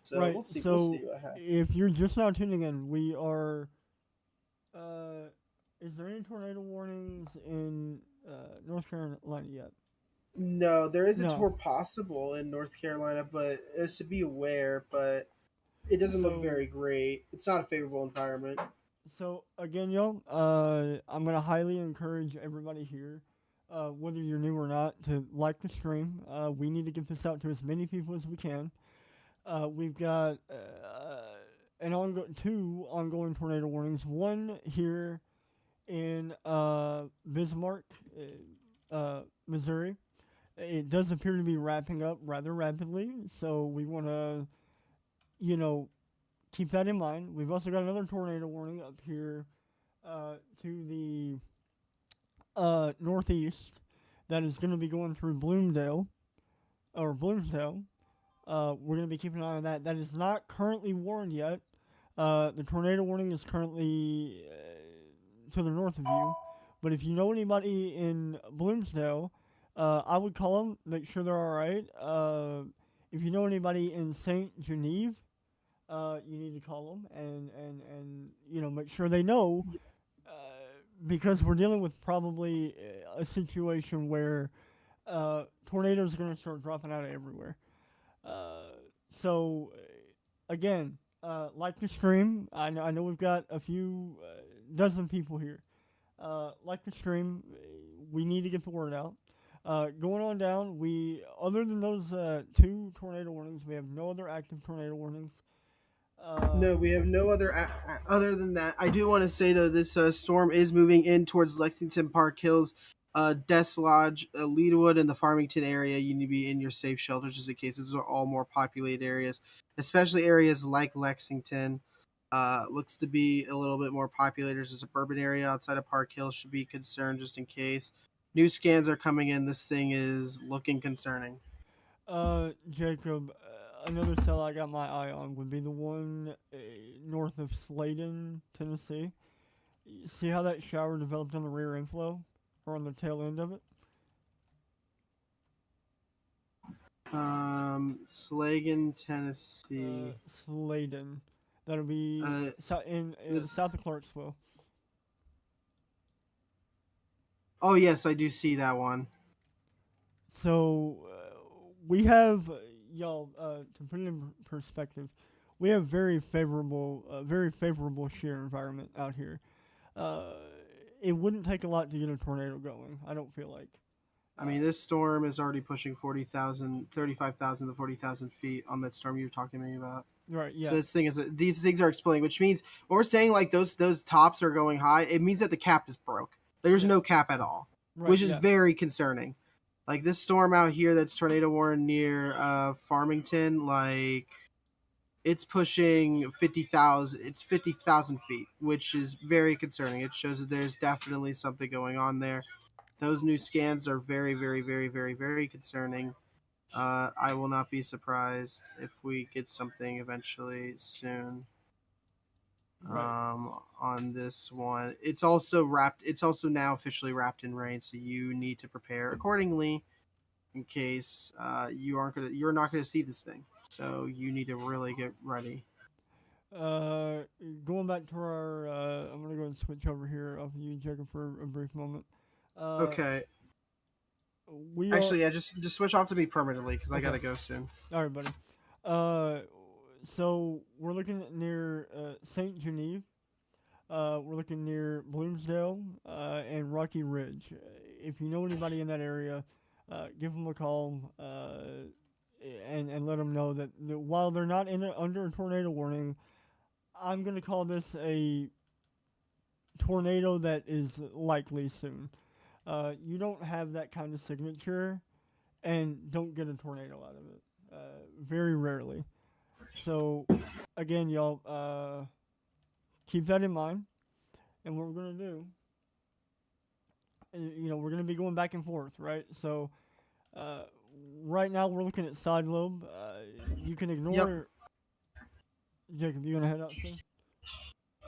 So
right.
We'll see.
So
we'll see what happens.
If you're just now tuning in, we are. Is there any tornado warnings in North Carolina yet?
No, there is a tour possible in North Carolina, but it's to be aware. But it doesn't look very great. It's not a favorable environment.
So again, y'all, I'm gonna highly encourage everybody here, whether you're new or not, to like the stream. We need to get this out to as many people as we can. We've got two ongoing tornado warnings. One here in Bismarck, Missouri. It does appear to be wrapping up rather rapidly, so we want to, keep that in mind. We've also got another tornado warning up here to the northeast that is going to be going through Bloomsdale. We're going to be keeping an eye on that. That is not currently warned yet. The tornado warning is currently to the north of you. But if you know anybody in Bloomsdale, I would call them, make sure they're all right. If you know anybody in Saint Genevieve, you need to call them and make sure they know, uh, because we're dealing with probably a situation where tornadoes are going to start dropping out of everywhere. Uh, so again, like the stream. I know we've got a few dozen people here. Like the stream, we need to get the word out. Going on down, other than those 2 tornado warnings, we have no other active tornado warnings.
No, we have no other. Other than that, I do want to say though, this storm is moving in towards Lexington Park Hills, Des Lodge, Leadwood, and the Farmington area. You need to be in your safe shelters just in case. Those are all more populated areas, especially areas like Lexington. Looks to be a little bit more populated. There's a suburban area outside of Park Hills. Should be concerned just in case. New scans are coming in. This thing is looking concerning.
Jacob, another cell I got my eye on would be the one north of Sladen, Tennessee. You see how that shower developed on the rear inflow, or on the tail end of it?
Slagen, Tennessee.
Sladen. That'll be in south of Clarksville.
Oh yes, I do see that one.
So we have y'all to put it in perspective. We have very favorable shear environment out here. It wouldn't take a lot to get a tornado going. I don't feel like.
I mean, this storm is already pushing 35,000 to 40,000 feet on that storm you were talking to me about.
Right. Yeah.
So these things are exploding, which means when we're saying like those tops are going high, it means that the cap is broke. There's no cap at all,
right,
which is very concerning. Like this storm out here that's tornado warned near Farmington, like it's pushing 50,000. It's 50,000 feet, which is very concerning. It shows that there's definitely something going on there. Those new scans are very, very, very, very, very concerning. I will not be surprised if we get something eventually soon. On this one, it's also wrapped. It's also now officially wrapped in rain, so you need to prepare accordingly in case you're not gonna see this thing. So you need to really get ready.
Going back to our, I'm gonna go and switch over here off of you, Jacob, for a brief moment.
Okay.
We
Actually, yeah, just switch off to me permanently because I gotta go soon.
All right, buddy. So we're looking near Saint Genevieve. We're looking near Bloomsdale and Rocky Ridge. If you know anybody in that area, give them a call and let them know that while they're not under a tornado warning, I'm going to call this a tornado that is likely soon. You don't have that kind of signature and don't get a tornado out of it. Very rarely. So, again, y'all, keep that in mind. And what we're going to do, we're going to be going back and forth, right? So, right now we're looking at side lobe. You can ignore.
Yep.
Jacob, you going to head out soon?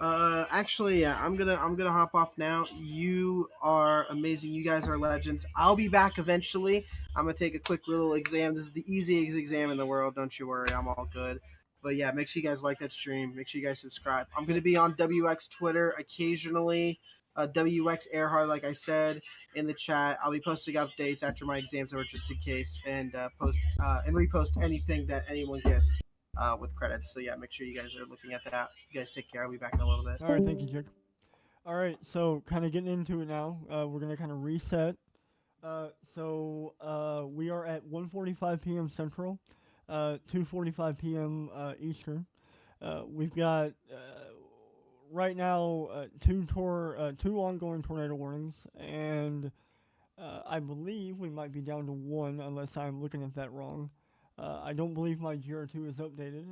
Actually, yeah, I'm gonna hop off now. You are amazing. You guys are legends. I'll be back eventually. I'm gonna take a quick little exam. This is the easiest exam in the world. Don't you worry, I'm all good. But yeah, make sure you guys like that stream. Make sure you guys subscribe. I'm gonna be on WX Twitter occasionally. WX Airhard, like I said in the chat. I'll be posting updates after my exams over, just in case, and post and repost anything that anyone gets. With credits. So yeah, make sure you guys are looking at that. You guys take care. I'll be back in a little bit.
All right, thank you, Jacob. All right, so kind of getting into it now. We're gonna kind of reset. So we are at 1:45 p.m. Central, 2:45 p.m. Eastern. We've got right now two ongoing tornado warnings, and I believe we might be down to one, unless I'm looking at that wrong. I don't believe my GR2 is updated,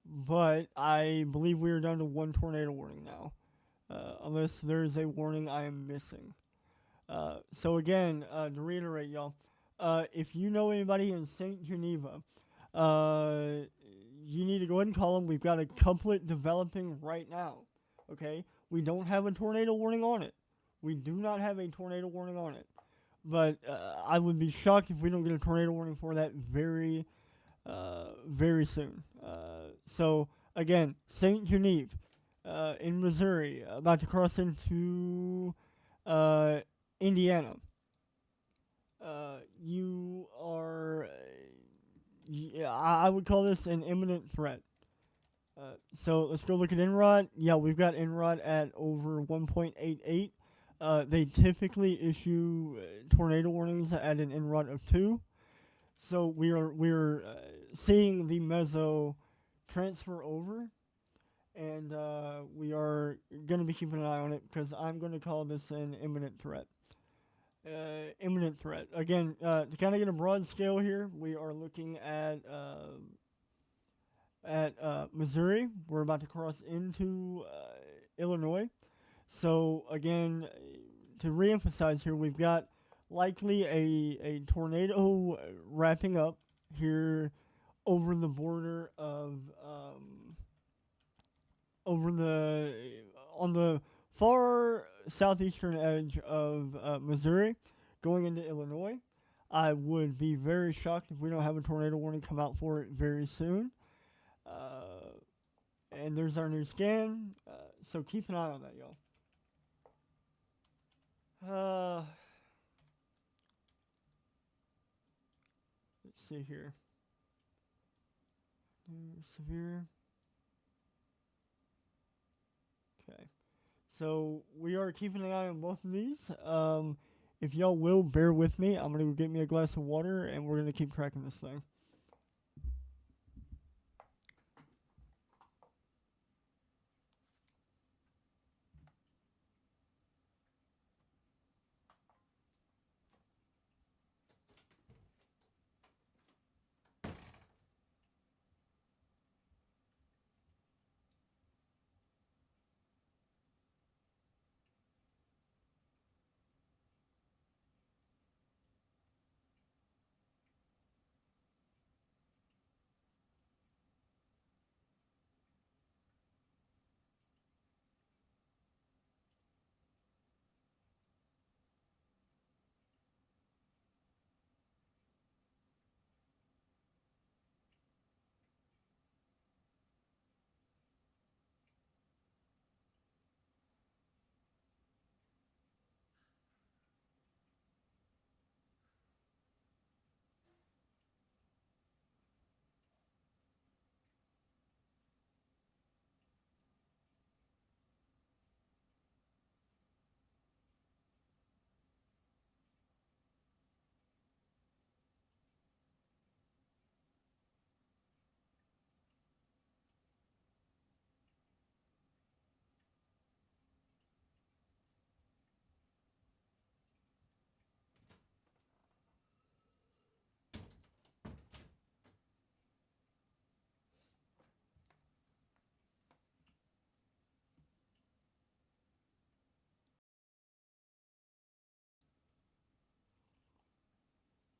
but I believe we are down to one tornado warning now, unless there is a warning I am missing. So again, to reiterate, y'all, if you know anybody in St. Geneva, you need to go ahead and call them. We've got a couplet developing right now, okay? We don't have a tornado warning on it. We do not have a tornado warning on it. but I would be shocked if we don't get a tornado warning for that very soon. So again, Saint Genevieve in Missouri, about to cross into Indiana. You are, I would call this an imminent threat. So let's go look at Enrod. Yeah, we've got Enrod at over 1.88. They typically issue tornado warnings at an Enrod of 2. So we're seeing the meso transfer over, and we are going to be keeping an eye on it because I'm going to call this an imminent threat. Imminent threat. Again, to kind of get a broad scale here, we are looking at Missouri. We're about to cross into Illinois. So again, to reemphasize here, we've got likely a tornado wrapping up here over the border of on the far southeastern edge of Missouri, going into Illinois. I would be very shocked if we don't have a tornado warning come out for it very soon. And there's our new scan. So keep an eye on that, y'all. Let's see here. Severe. Okay. So we are keeping an eye on both of these. If y'all will bear with me, I'm gonna go get me a glass of water, and we're gonna keep tracking this thing.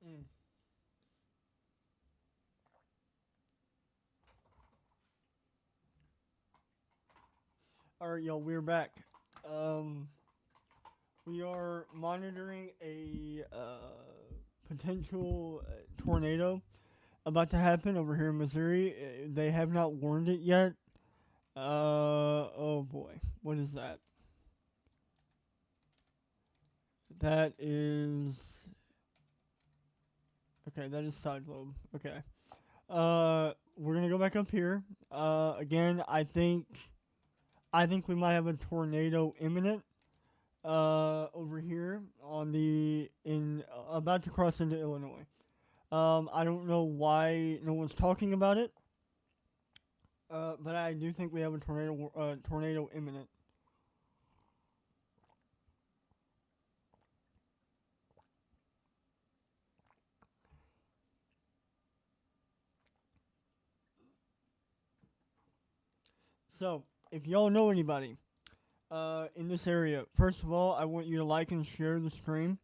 Mm. All right, y'all, we're back. We are monitoring a potential tornado about to happen over here in Missouri. They have not warned it yet. Oh boy, what is that? That is okay. That is side lobe. Okay. We're gonna go back up here. Again, I think we might have a tornado imminent. Over here on the about to cross into Illinois. I don't know why no one's talking about it. But I do think we have a tornado imminent. So, if y'all know anybody in this area, first of all, I want you to like and share the stream.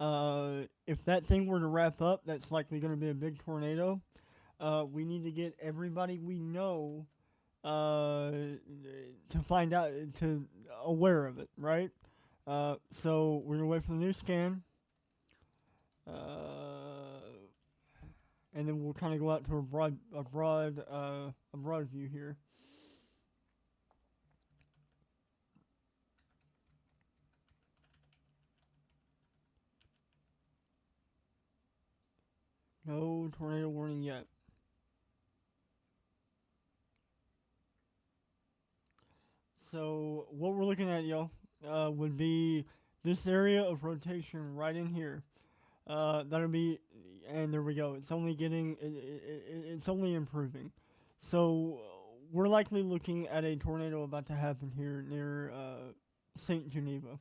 If that thing were to wrap up, that's likely going to be a big tornado. We need to get everybody we know to find out, to aware of it, right? So we're gonna wait for the new scan. And then we'll kind of go out to a broad view here. No tornado warning yet. So what we're looking at, y'all, would be this area of rotation right in here. That'll be, and there we go. It's only it's only improving. So we're likely looking at a tornado about to happen here near Saint Geneva.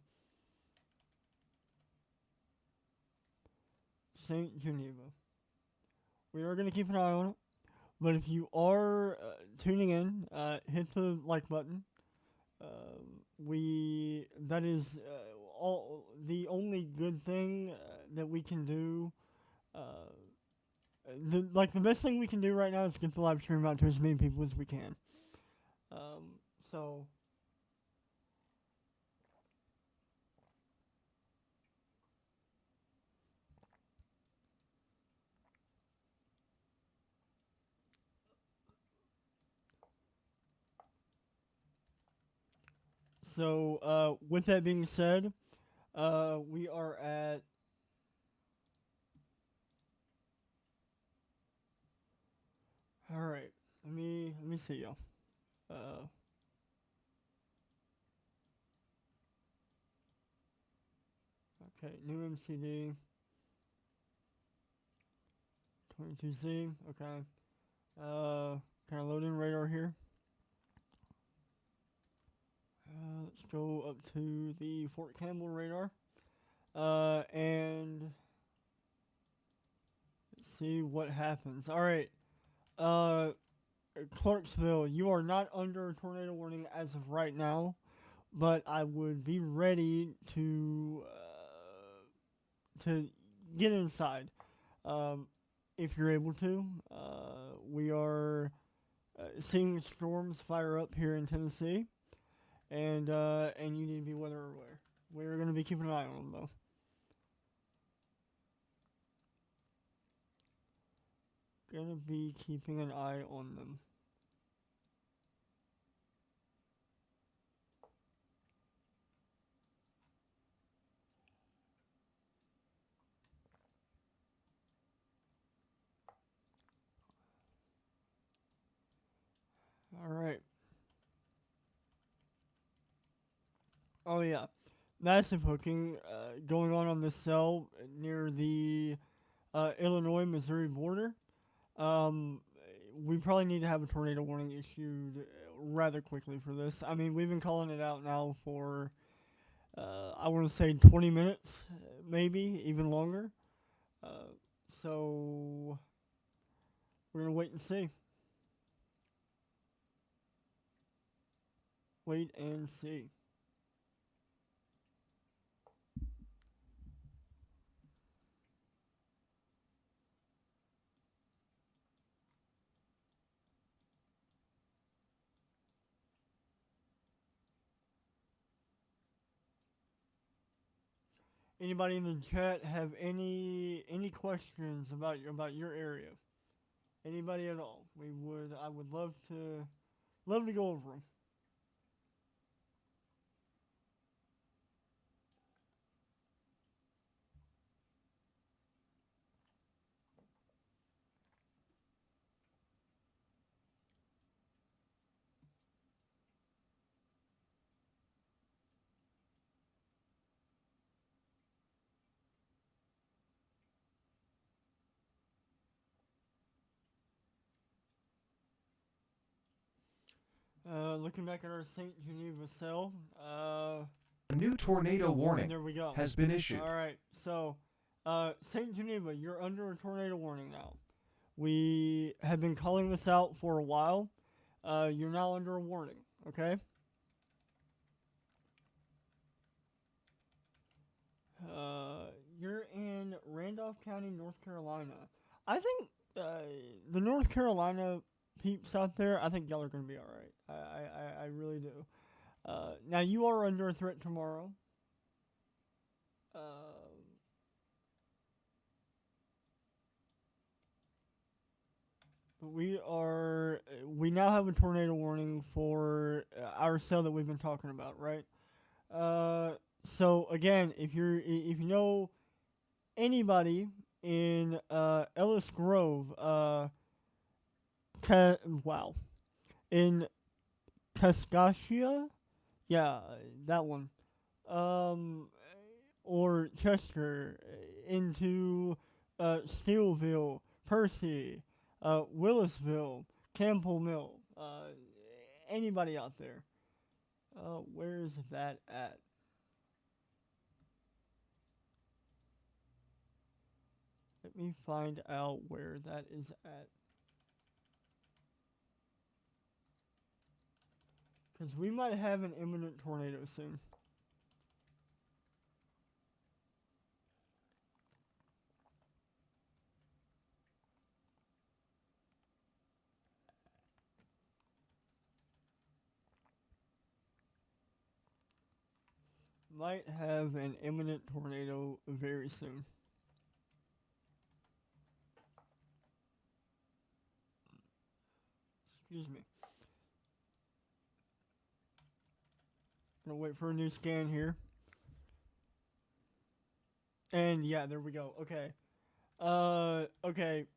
Saint Geneva. We are going to keep an eye on it. But if you are tuning in, hit the like button. That is all the only good thing that we can do. The best thing we can do right now is get the live stream out to as many people as we can. So. So, with that being said, we are at all right. Let me see y'all. Okay, new MCD 22Z. Okay, kind of loading radar here. Let's go up to the Fort Campbell radar. And let's see what happens. All right. Clarksville, you are not under a tornado warning as of right now, but I would be ready to get inside if you're able to. We are seeing storms fire up here in Tennessee, and you need to be weather aware. We're going to be keeping an eye on them though. Gonna be keeping an eye on them. All right. Oh yeah, massive hooking going on this cell near the Illinois-Missouri border. We probably need to have a tornado warning issued rather quickly for this. I mean, we've been calling it out now for, I want to say 20 minutes, maybe even longer. So we're going to wait and see. Wait and see. Anybody in the chat have any questions about your area? Anybody at all? I would love to go over them. Looking back at our St. Geneva cell,
A new tornado warning
there we go.
has been issued.
All right, so St. Geneva, you're under a tornado warning now. We have been calling this out for a while. You're now under a warning, okay? You're in Randolph County, North Carolina. I think the North Carolina peeps out there, I think y'all are going to be alright. I really do. Now, you are under threat tomorrow. we now have a tornado warning for our cell that we've been talking about, right? So again, if you know anybody in Ellis Grove, wow, in Kaskaskia, yeah, that one, um, or Chester, into Steelville, Percy, Willisville, Campbell Mill, anybody out there. Where is that at? Let me find out where that is at. Because we might have an imminent tornado soon. Might have an imminent tornado very soon. Excuse me. Gonna wait for a new scan here. And yeah, there we go. Okay. Okay.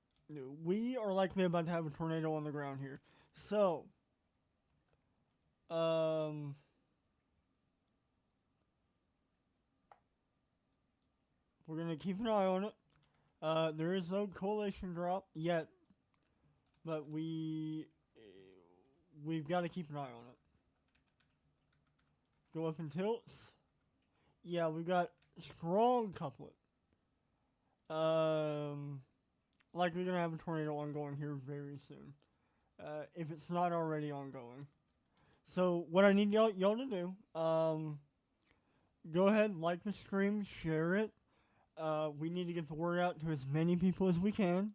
We are likely about to have a tornado on the ground here. So, we're gonna keep an eye on it. There is no coalition drop yet, but we've got to keep an eye on it. Go up in tilts. Yeah, we've got strong couplet. Likely gonna have a tornado ongoing here very soon. If it's not already ongoing. So what I need y'all to do, go ahead, like the stream, share it. We need to get the word out to as many people as we can.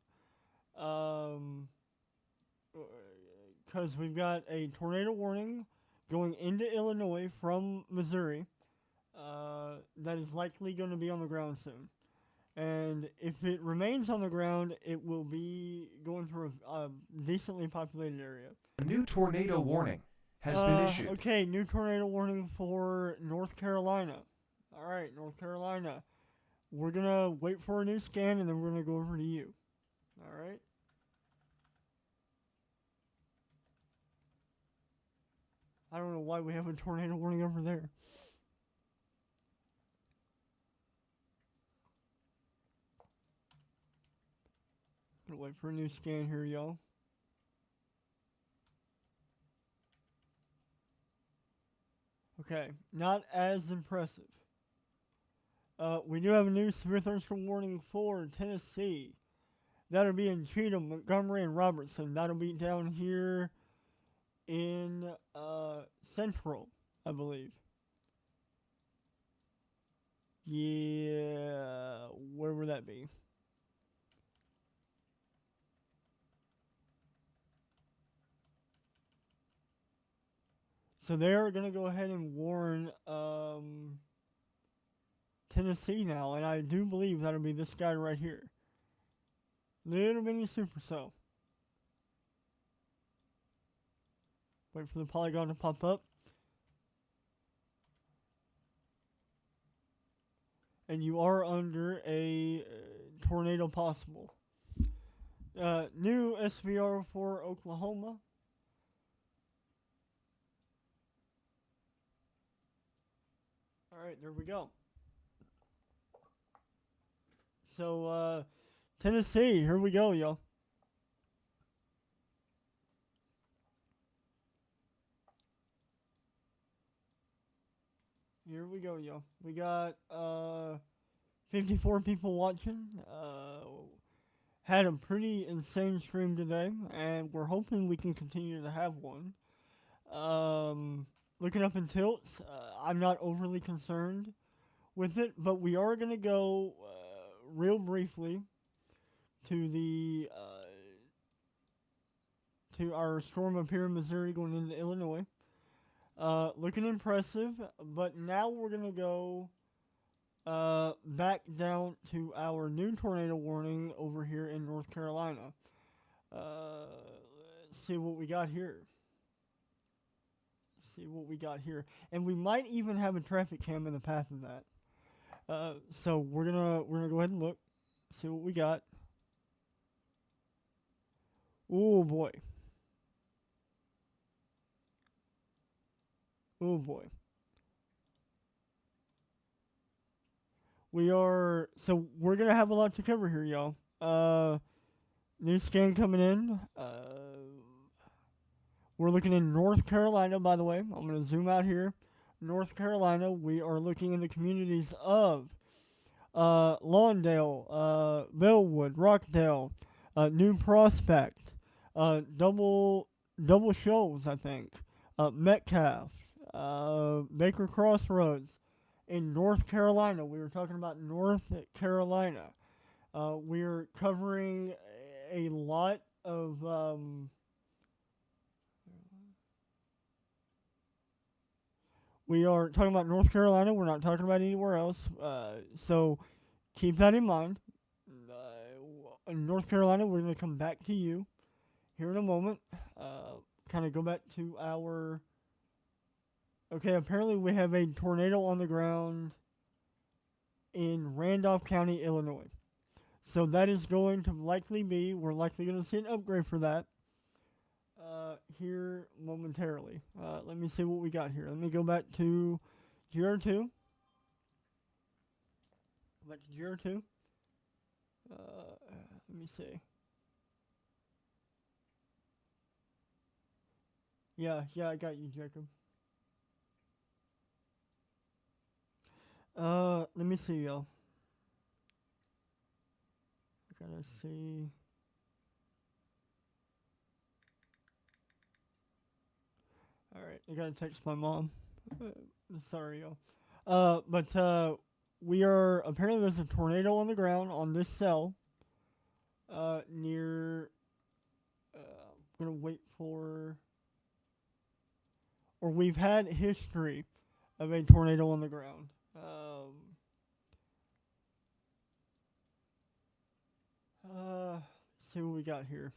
Because we've got a tornado warning going into Illinois from Missouri. That is likely going to be on the ground soon. And if it remains on the ground, it will be going through a decently populated area.
A new tornado warning has been issued.
Okay, new tornado warning for North Carolina. Alright, North Carolina. We're going to wait for a new scan, and then we're going to go over to you. Alright? I don't know why we have a tornado warning over there. Gonna wait for a new scan here, y'all. Okay, not as impressive. We do have a new severe thunderstorm warning for Tennessee. That'll be in Cheatham, Montgomery, and Robertson. That'll be down here in Central, I believe. Yeah, where would that be? So they're going to go ahead and warn Tennessee now, and I do believe that'll be this guy right here. Little mini supercell. Wait for the polygon to pop up. And you are under a tornado possible. New SVR for Oklahoma. Alright, there we go. So, Tennessee, here we go, y'all. Here we go, y'all. We got 54 people watching. Had a pretty insane stream today, and we're hoping we can continue to have one. Looking up in tilts, I'm not overly concerned with it, but we are going to go real briefly to the to our storm up here in Missouri going into Illinois. Looking impressive, but now we're going to go back down to our new tornado warning over here in North Carolina. see what we got here. See what we got here, and we might even have a traffic cam in the path of that. So we're gonna go ahead and look, see what we got. Oh boy. Oh boy. We're gonna have a lot to cover here, y'all. New scan coming in. We're looking in North Carolina, by the way. I'm gonna zoom out here. North Carolina. We are looking in the communities of Lawndale, Bellwood, Rockdale, New Prospect, Double Shoals, I think, Metcalf, Baker Crossroads. In North Carolina, we were talking about North Carolina. We're covering a lot of we are talking about North Carolina. We're not talking about anywhere else. So keep that in mind. In North Carolina, we're going to come back to you here in a moment. Kind of go back to our... Okay, apparently we have a tornado on the ground in Randolph County, Illinois. So that is going to likely be... We're likely going to see an upgrade for that here momentarily. Let me see what we got here. Let me go back to GR2. Back to GR2. Let me see. Yeah, I got you, Jacob. Let me see, y'all. I gotta see. Alright, I gotta text my mom. Sorry, y'all. But we are... Apparently there's a tornado on the ground on this cell. Near... I'm gonna wait for... Or we've had history of a tornado on the ground. Let's see what we got here.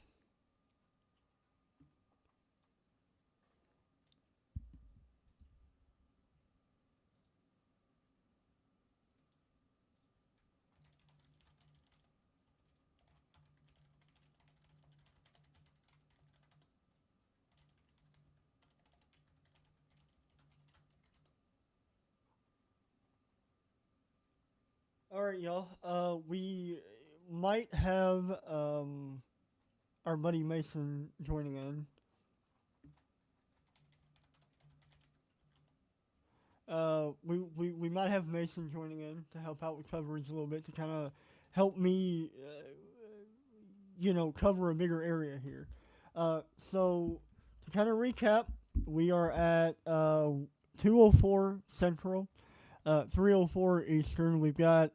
Alright, y'all. We might have our buddy Mason joining in. We might have Mason joining in to help out with coverage a little bit, to kind of help me, cover a bigger area here. So to kind of recap, we are at 2:04 Central, 3:04 Eastern. We've got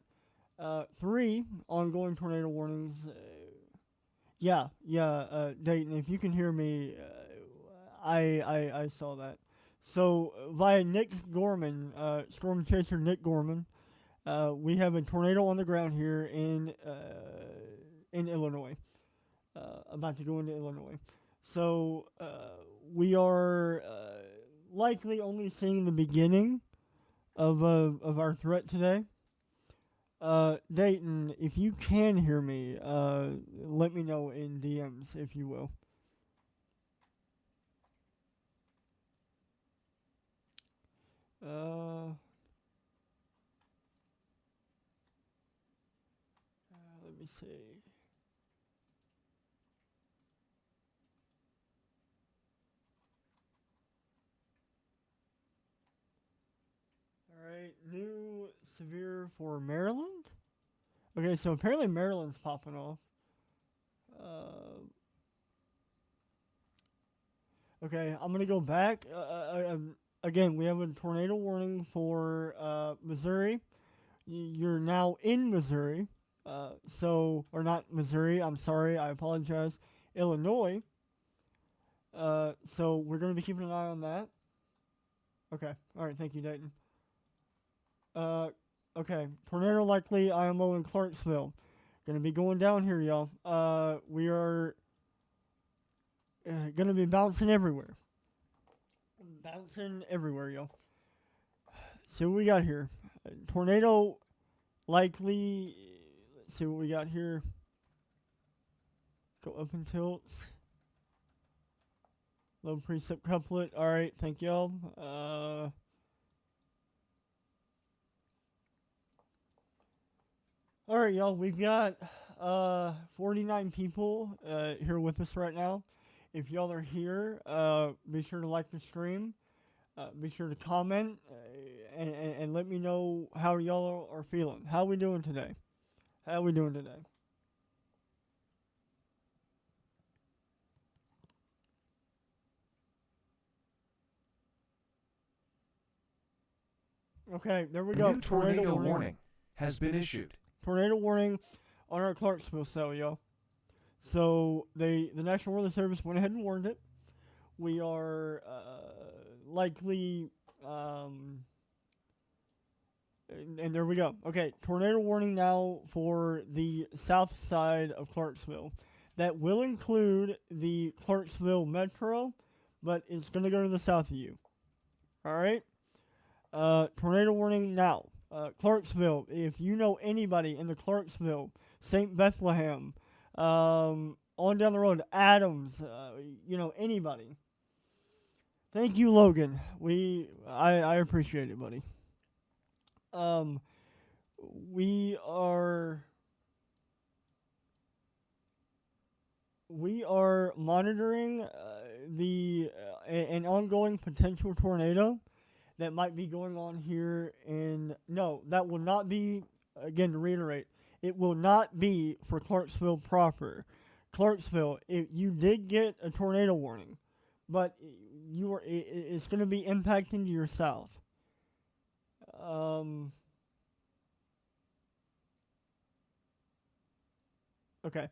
3 ongoing tornado warnings. Dayton, if you can hear me, I saw that. So via Nick Gorman, Storm Chaser Nick Gorman, we have a tornado on the ground here in Illinois, about to go into Illinois. So we are likely only seeing the beginning of our threat today. Dayton, if you can hear me, let me know in DMs, if you will. Let me see. Alright, new severe for Maryland? Okay, so apparently Maryland's popping off. Okay, I'm gonna go back. Again, we have a tornado warning for Missouri. You're now in Missouri. Or not Missouri, I'm sorry, I apologize. Illinois. So we're gonna be keeping an eye on that. Okay, alright, thank you, Dayton. Okay, tornado likely IMO in Clarksville. Gonna be going down here, y'all. We are... gonna be bouncing everywhere. Bouncing everywhere, y'all. See what we got here. Tornado likely. Let's see what we got here. Go up and tilts. Low precip couplet. All right, thank y'all. All right, y'all. We've got 49 people here with us right now. If y'all are here, be sure to like the stream. Be sure to comment and let me know how y'all are feeling. How we doing today? How we doing today? Okay, there we
A
go.
new tornado warning has been issued.
Tornado warning on our Clarksville cell, y'all. So the National Weather Service went ahead and warned it. We are likely, and there we go. Okay, tornado warning now for the south side of Clarksville. That will include the Clarksville Metro, but it's going to go to the south of you. All right? Tornado warning now. Clarksville, if you know anybody in the Clarksville, St. Bethlehem, on down the road, Adams, anybody. Thank you, Logan. I appreciate it, buddy. We are monitoring an ongoing potential tornado that might be going on here that will not be, again to reiterate, it will not be for Clarksville proper. Clarksville, you did get a tornado warning, but it's going to be impacting to your south. Okay.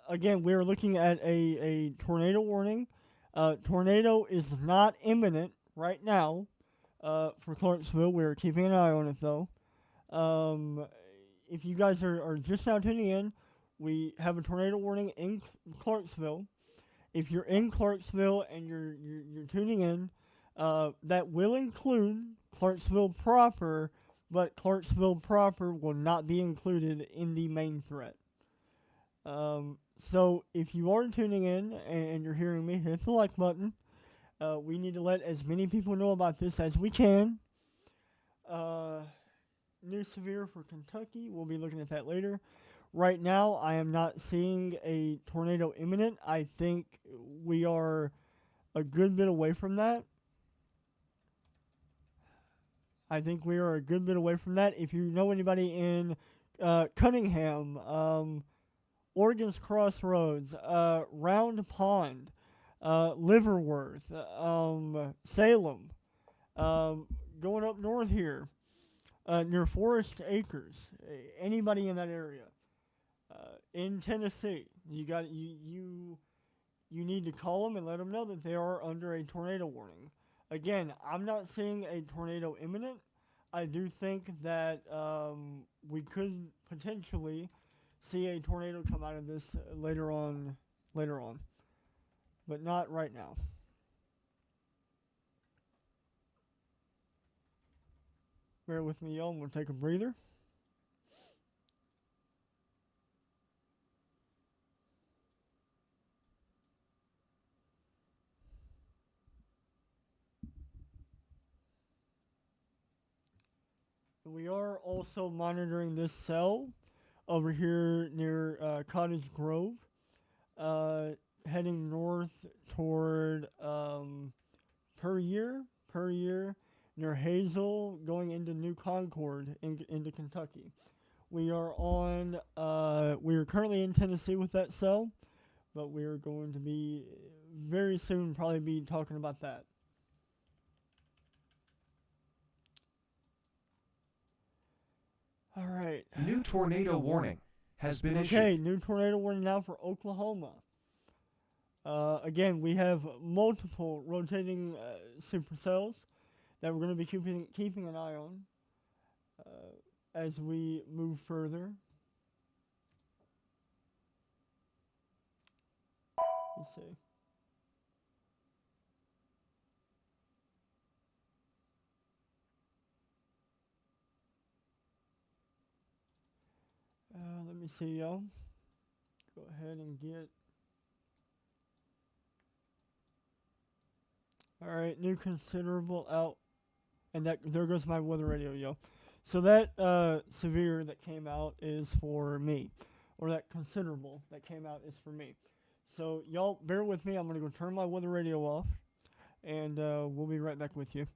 Again, we're looking at a tornado warning. Tornado is not imminent right now for Clarksville. We're keeping an eye on it, though. If you guys are just now tuning in, we have a tornado warning in Clarksville. If you're in Clarksville and you're tuning in, that will include Clarksville proper, but Clarksville proper will not be included in the main threat. So if you are tuning in and you're hearing me, hit the like button. We need to let as many people know about this as we can. New severe for Kentucky. We'll be looking at that later. Right now, I am not seeing a tornado imminent. I think we are a good bit away from that. If you know anybody in Cunningham, Oregon's Crossroads, Round Pond, Liverworth, Salem, going up north here, near Forest Acres, anybody in that area, in Tennessee, you need to call them and let them know that they are under a tornado warning. Again, I'm not seeing a tornado imminent. I do think that we could potentially see a tornado come out of this later on, but not right now. Bear with me, y'all. I'm going to take a breather. We are also monitoring this cell over here near Cottage Grove, heading north toward per year near Hazel, going into New Concord into Kentucky. We are currently in Tennessee with that cell, but we are going to be very soon probably be talking about that. All right.
New tornado warning has been issued.
Okay, new tornado warning now for Oklahoma. Again, we have multiple rotating supercells that we're going to be keeping an eye on as we move further. Let's see. Let me see, y'all. Go ahead and get. All right, new considerable out, and that there goes my weather radio, yo. So that severe that came out is for me, or that considerable that came out is for me. So y'all bear with me. I'm gonna go turn my weather radio off, and we'll be right back with you.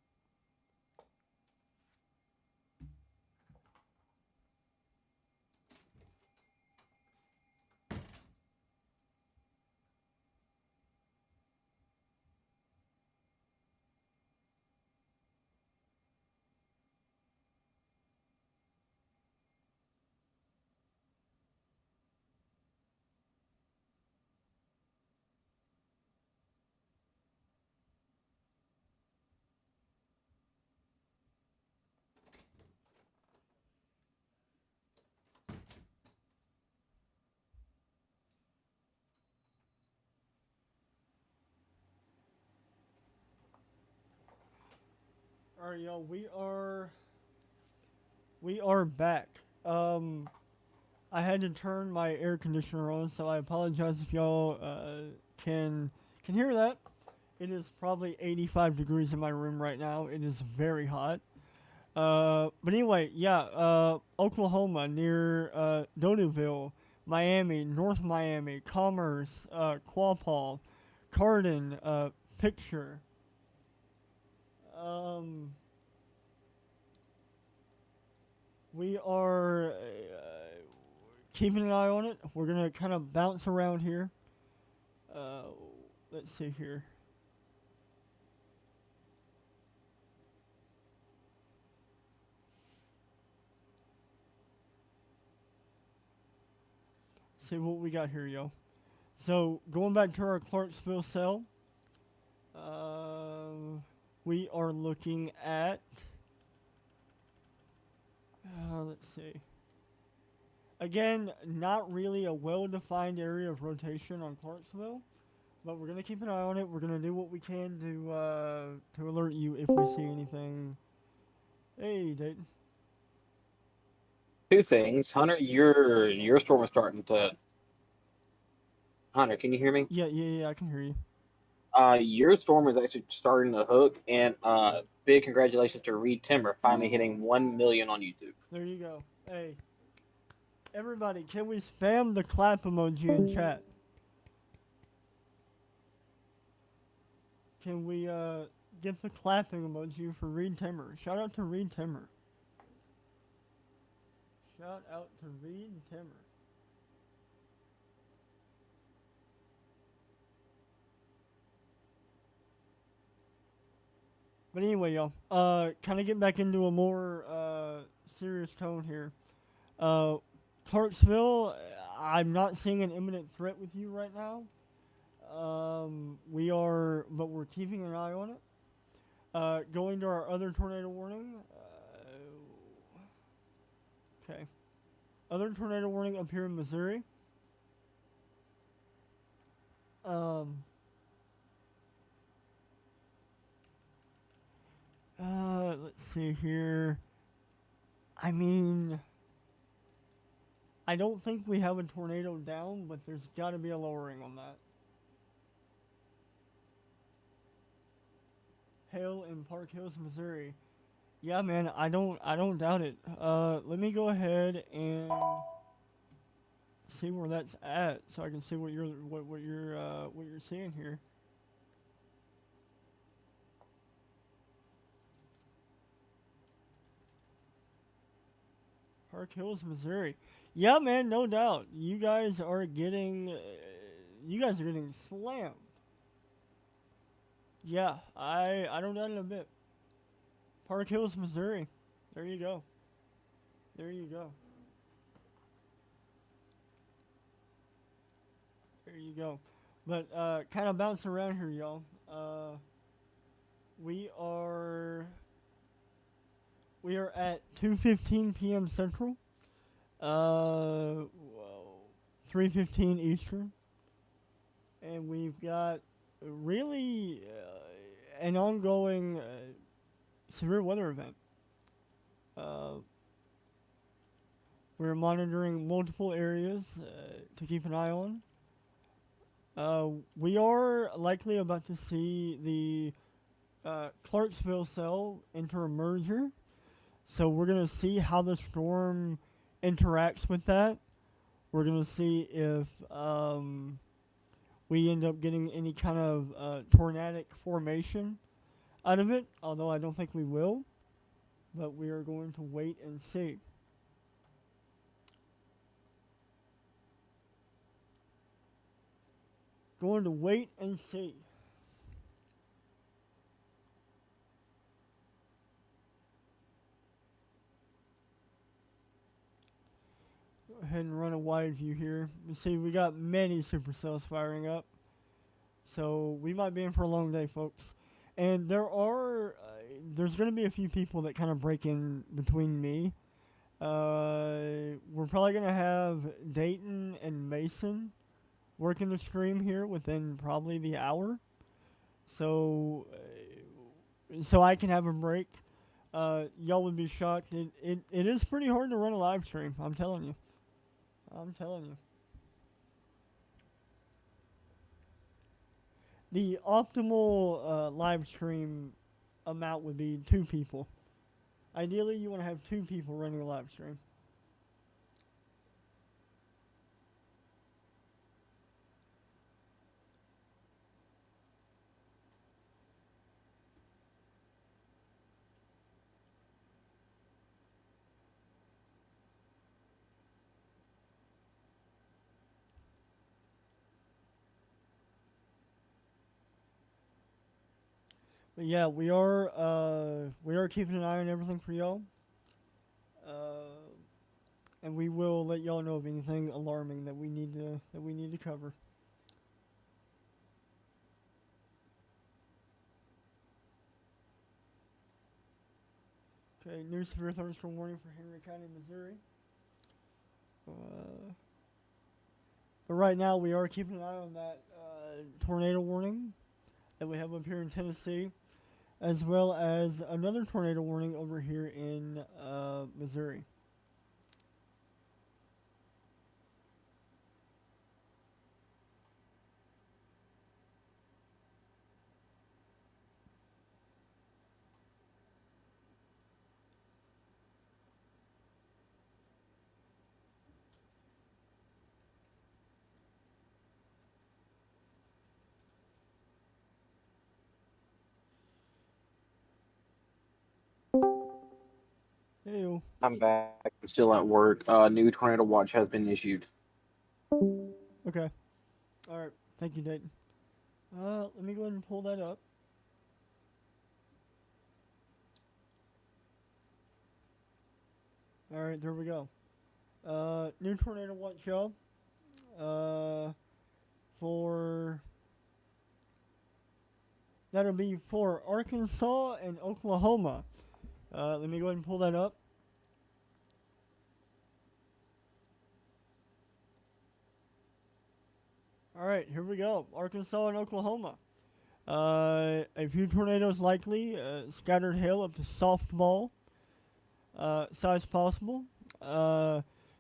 All right, y'all. We are back. I had to turn my air conditioner on, so I apologize if y'all can hear that. It is probably 85 degrees in my room right now. It is very hot. But anyway, yeah, Oklahoma near Donuville, Miami, North Miami, Commerce, Quapaw, Cardin, Picture. We are keeping an eye on it. We're gonna kind of bounce around here. Let's see here. See what we got here, yo. So going back to our Clarksville cell, we are looking at. Let's see. Again, not really a well-defined area of rotation on Clarksville, but we're gonna keep an eye on it. We're gonna do what we can to alert you if we see anything. Hey, Dayton.
Two things. Hunter, your storm is starting to. Hunter, can you hear me?
Yeah, I can hear you.
Your storm is actually starting to hook, and big congratulations to Reed Timmer finally hitting 1 million on YouTube.
There you go. Hey, everybody, can we spam the clap emoji in chat? Can we get the clapping emoji for Reed Timmer? Shout out to Reed Timmer. Shout out to Reed Timmer. But anyway, y'all, kind of get back into a more serious tone here. Clarksville, I'm not seeing an imminent threat with you right now. But we're keeping an eye on it. Going to our other tornado warning. Okay. Other tornado warning up here in Missouri. Let's see here. I mean, I don't think we have a tornado down, but there's got to be a lowering on that. Hail in Park Hills, Missouri. Yeah, man, I don't doubt it. Let me go ahead and see where that's at, so I can see what you're seeing here. Park Hills, Missouri. Yeah, man, no doubt. You guys are getting slammed. Yeah, I don't doubt it a bit. Park Hills, Missouri. There you go. There you go. There you go. But kind of bouncing around here, y'all. We are at 2:15 p.m. Central. 3:15 Eastern. and we've got really an ongoing severe weather event. Uh, we're monitoring multiple areas to keep an eye on. We are likely about to see the Clarksville cell enter a merger. So we're going to see how the storm interacts with that. We're going to see if we end up getting any kind of tornadic formation out of it, although I don't think we will. But we are going to wait and see. Going to wait and see. Go ahead and run a wide view here. You see, we got many supercells firing up. So we might be in for a long day, folks. And there's going to be a few people that kind of break in between me. We're probably going to have Dayton and Mason working the stream here within probably the hour. So I can have a break. Y'all would be shocked. It is pretty hard to run a live stream. I'm telling you. The optimal live stream amount would be 2 people. Ideally, you want to have 2 people running a live stream. But yeah, we are keeping an eye on everything for y'all. And we will let y'all know of anything alarming that we need to cover. Okay, new severe thunderstorm warning for Henry County, Missouri. But right now we are keeping an eye on that tornado warning that we have up here in Tennessee, as well as another tornado warning over here in Missouri. Hey,
I'm back. I'm still at work. New tornado watch has been issued.
okay. Alright, thank you, Dayton. Let me go ahead and pull that up. Alright, there we go. New tornado watch, y'all. That'll be for Arkansas and Oklahoma. Let me go ahead and pull that up. Alright, here we go. Arkansas and Oklahoma. A few tornadoes likely. Scattered hail up to softball size possible.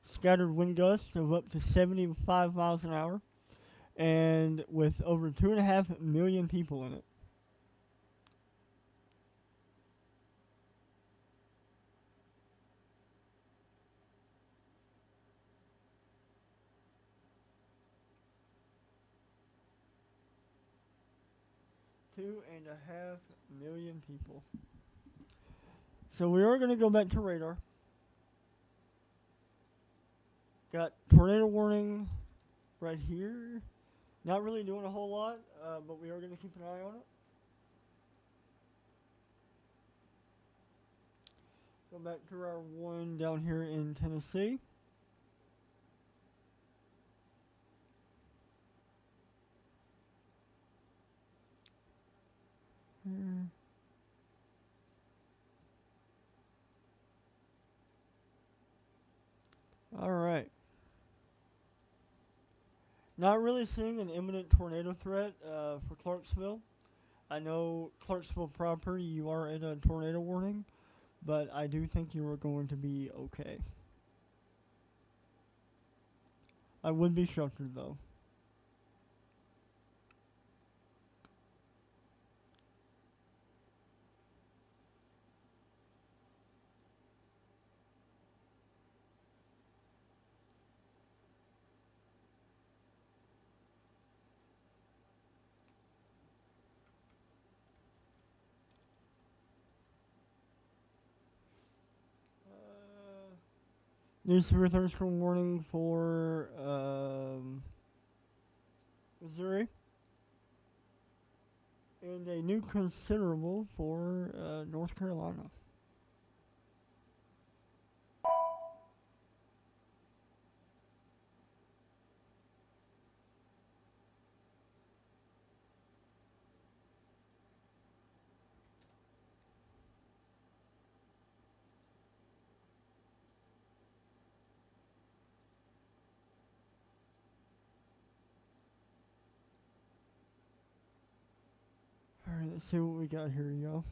Scattered wind gusts of up to 75 miles an hour. And with over 2.5 million people in it. Two and a half million people. So we are going to go back to radar. Got tornado warning right here. Not really doing a whole lot, but we are going to keep an eye on it. Go back to our one down here in Tennessee. All right. Not really seeing an imminent tornado threat for Clarksville. I know Clarksville proper, you are in a tornado warning, but I do think you are going to be okay. I would be sheltered though. New severe thunderstorm warning for Missouri, and a new considerable for North Carolina. Alright, let's see what we got here, y'all.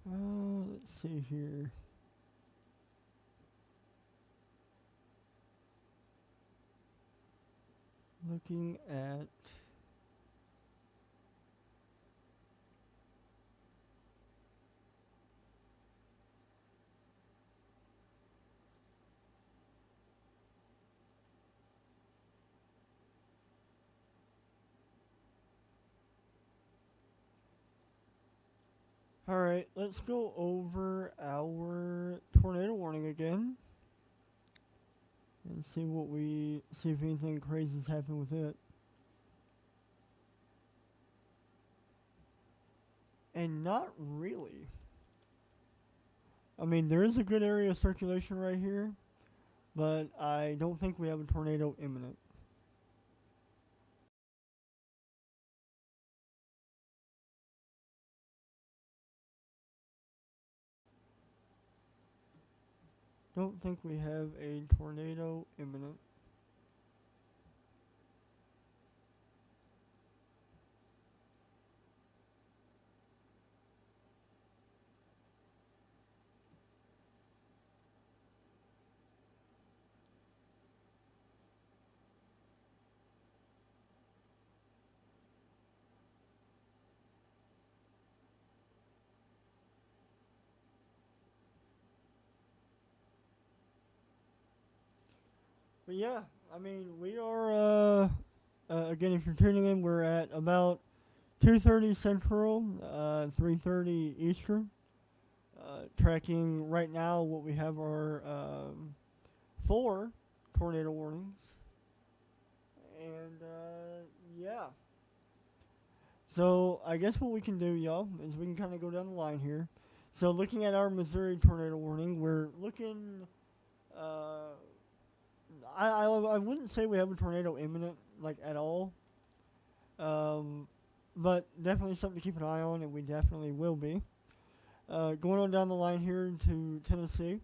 Let's see here. Looking at Alright, let's go over our tornado warning again. And see if anything crazy's happened with it. And not really. I mean, there is a good area of circulation right here, but I don't think we have a tornado imminent. Don't think we have a tornado imminent. But yeah, I mean, we are, again, if you're tuning in, we're at about 2:30 Central, 3:30 Eastern. Tracking right now, what we have are 4 tornado warnings. And, yeah. So, I guess what we can do, y'all, is we can kind of go down the line here. So, looking at our Missouri tornado warning, we're looking, I wouldn't say we have a tornado imminent, like, at all. But definitely something to keep an eye on, and we definitely will be. Going on down the line here to Tennessee.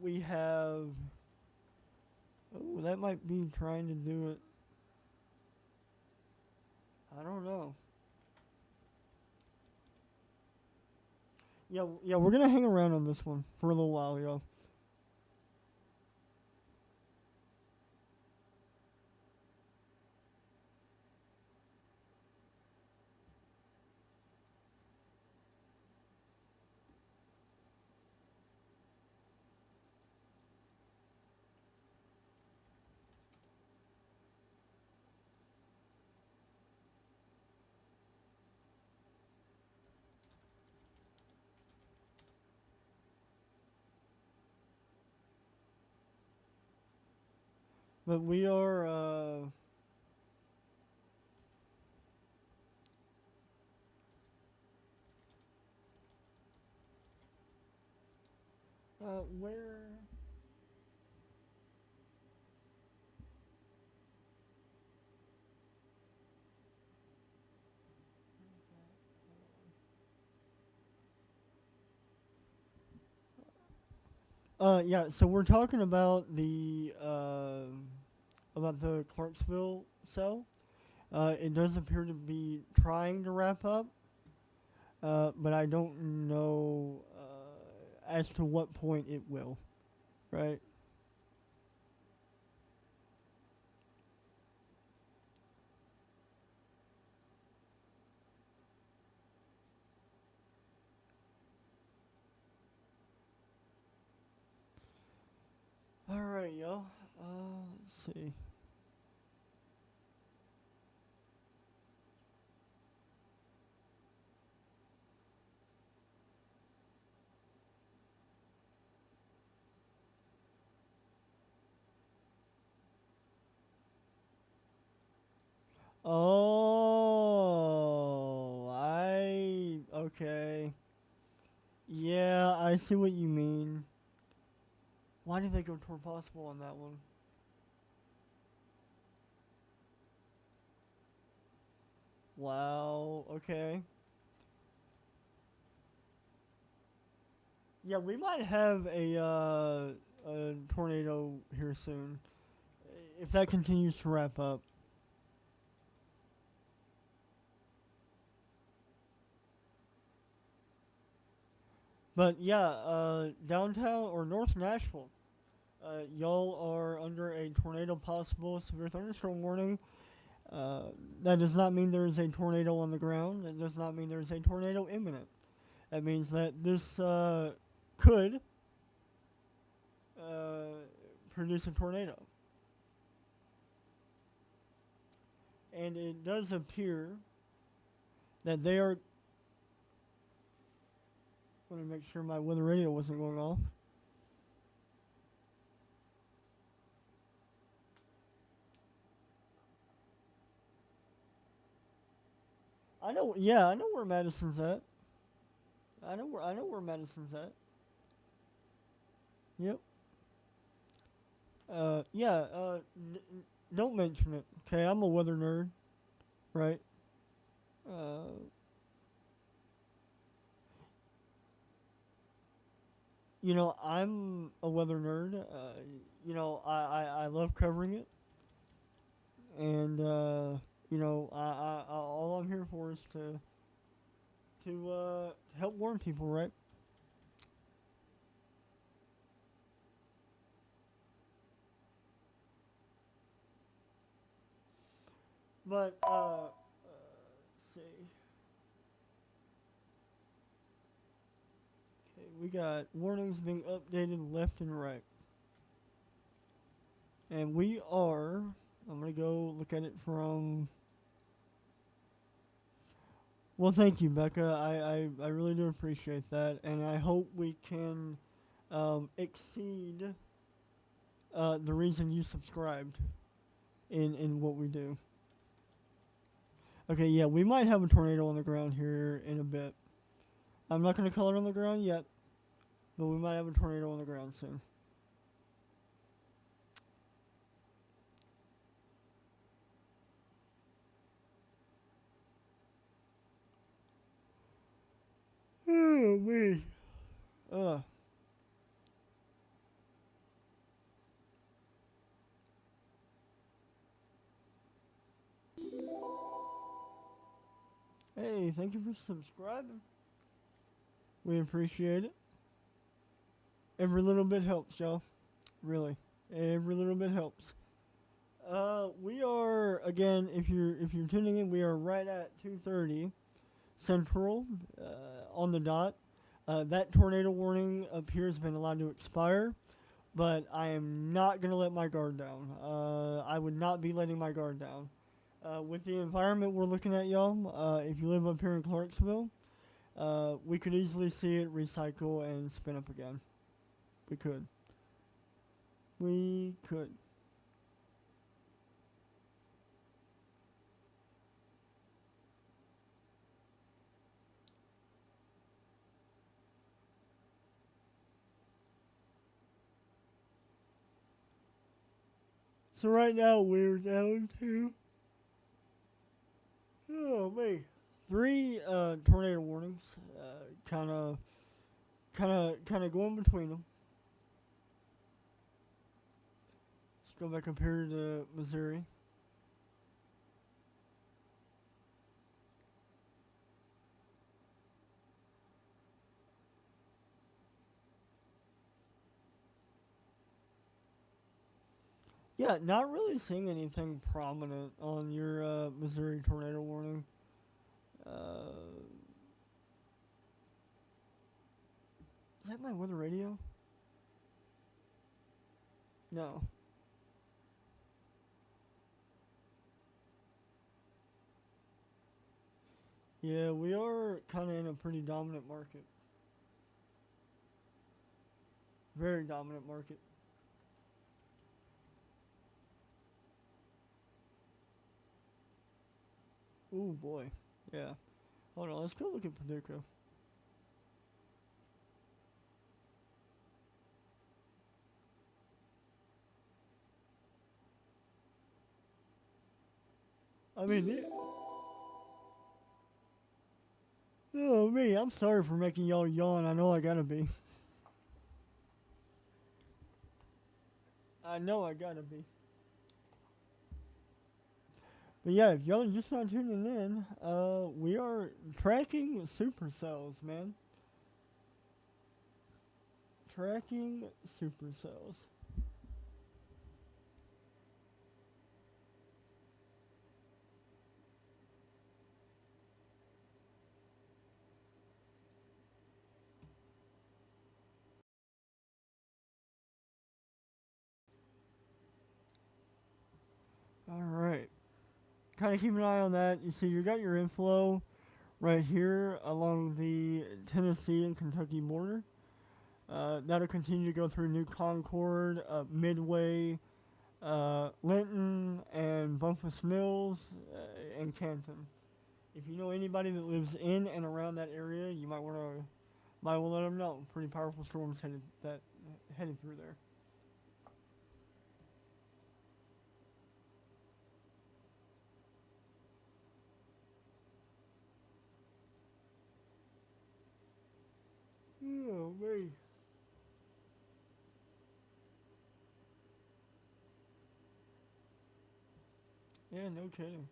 We have... Oh, that might be trying to do it. I don't know. Yeah, we're gonna hang around on this one for a little while, y'all. But we are, Where? Yeah. So we're talking about the Clarksville cell. It does appear to be trying to wrap up, but I don't know as to what point it will. Right. All right, y'all. Let's see. Oh, okay. Yeah, I see what you mean. Why did they go toward possible on that one? Wow, okay. Yeah, we might have a tornado here soon. If that continues to wrap up. But yeah, downtown or North Nashville, y'all are under a tornado possible severe thunderstorm warning. That does not mean there is a tornado on the ground. That does not mean there is a tornado imminent. That means that this could produce a tornado. And it does appear that they are. I want to make sure my weather radio wasn't going off. I know. Yeah, I know where Madison's at. I know where Madison's at. Yep. Yeah. Don't mention it. Okay, I'm a weather nerd, right? Uh, I'm a weather nerd. I love covering it, and all I'm here for is to help warn people, right? But let's see. Okay, we got warnings being updated left and right, and we are. I'm gonna go look at it from. Well, thank you, Becca. I really do appreciate that, and I hope we can exceed the reason you subscribed in what we do. Okay, yeah, we might have a tornado on the ground here in a bit. I'm not going to call it on the ground yet, but we might have a tornado on the ground soon. Oh, me. Hey, thank you for subscribing. We appreciate it. Every little bit helps, y'all. Really. Every little bit helps. We are again. If you're tuning in, we are right at 2:30 Central on the dot. That tornado warning appears to have been allowed to expire, but I am not gonna let my guard down. I would not be letting my guard down. With the environment we're looking at, y'all, if you live up here in Clarksville, we could easily see it recycle and spin up again. We could. We could. So right now we're down to, oh man, 3 tornado warnings. Kind of going between them. Let's go back up here to Missouri. Yeah, not really seeing anything prominent on your Missouri tornado warning. Is that my weather radio? No. Yeah, we are kind of in a pretty dominant market. Very dominant market. Ooh boy. Yeah. Hold on, let's go look at Paducah. I mean, oh me, I'm sorry for making y'all yawn. I know I gotta be. I know I gotta be. But yeah, if y'all are just not tuning in, we are tracking supercells, man. Tracking supercells. Alright. Kind of keep an eye on that. You see, you got your inflow right here along the Tennessee and Kentucky border. That'll continue to go through New Concord, Midway, Linton, and Bumpus Mills, and Canton. If you know anybody that lives in and around that area, you might want to let them know. Pretty powerful storms headed through there. Oh man. Yeah, no kidding.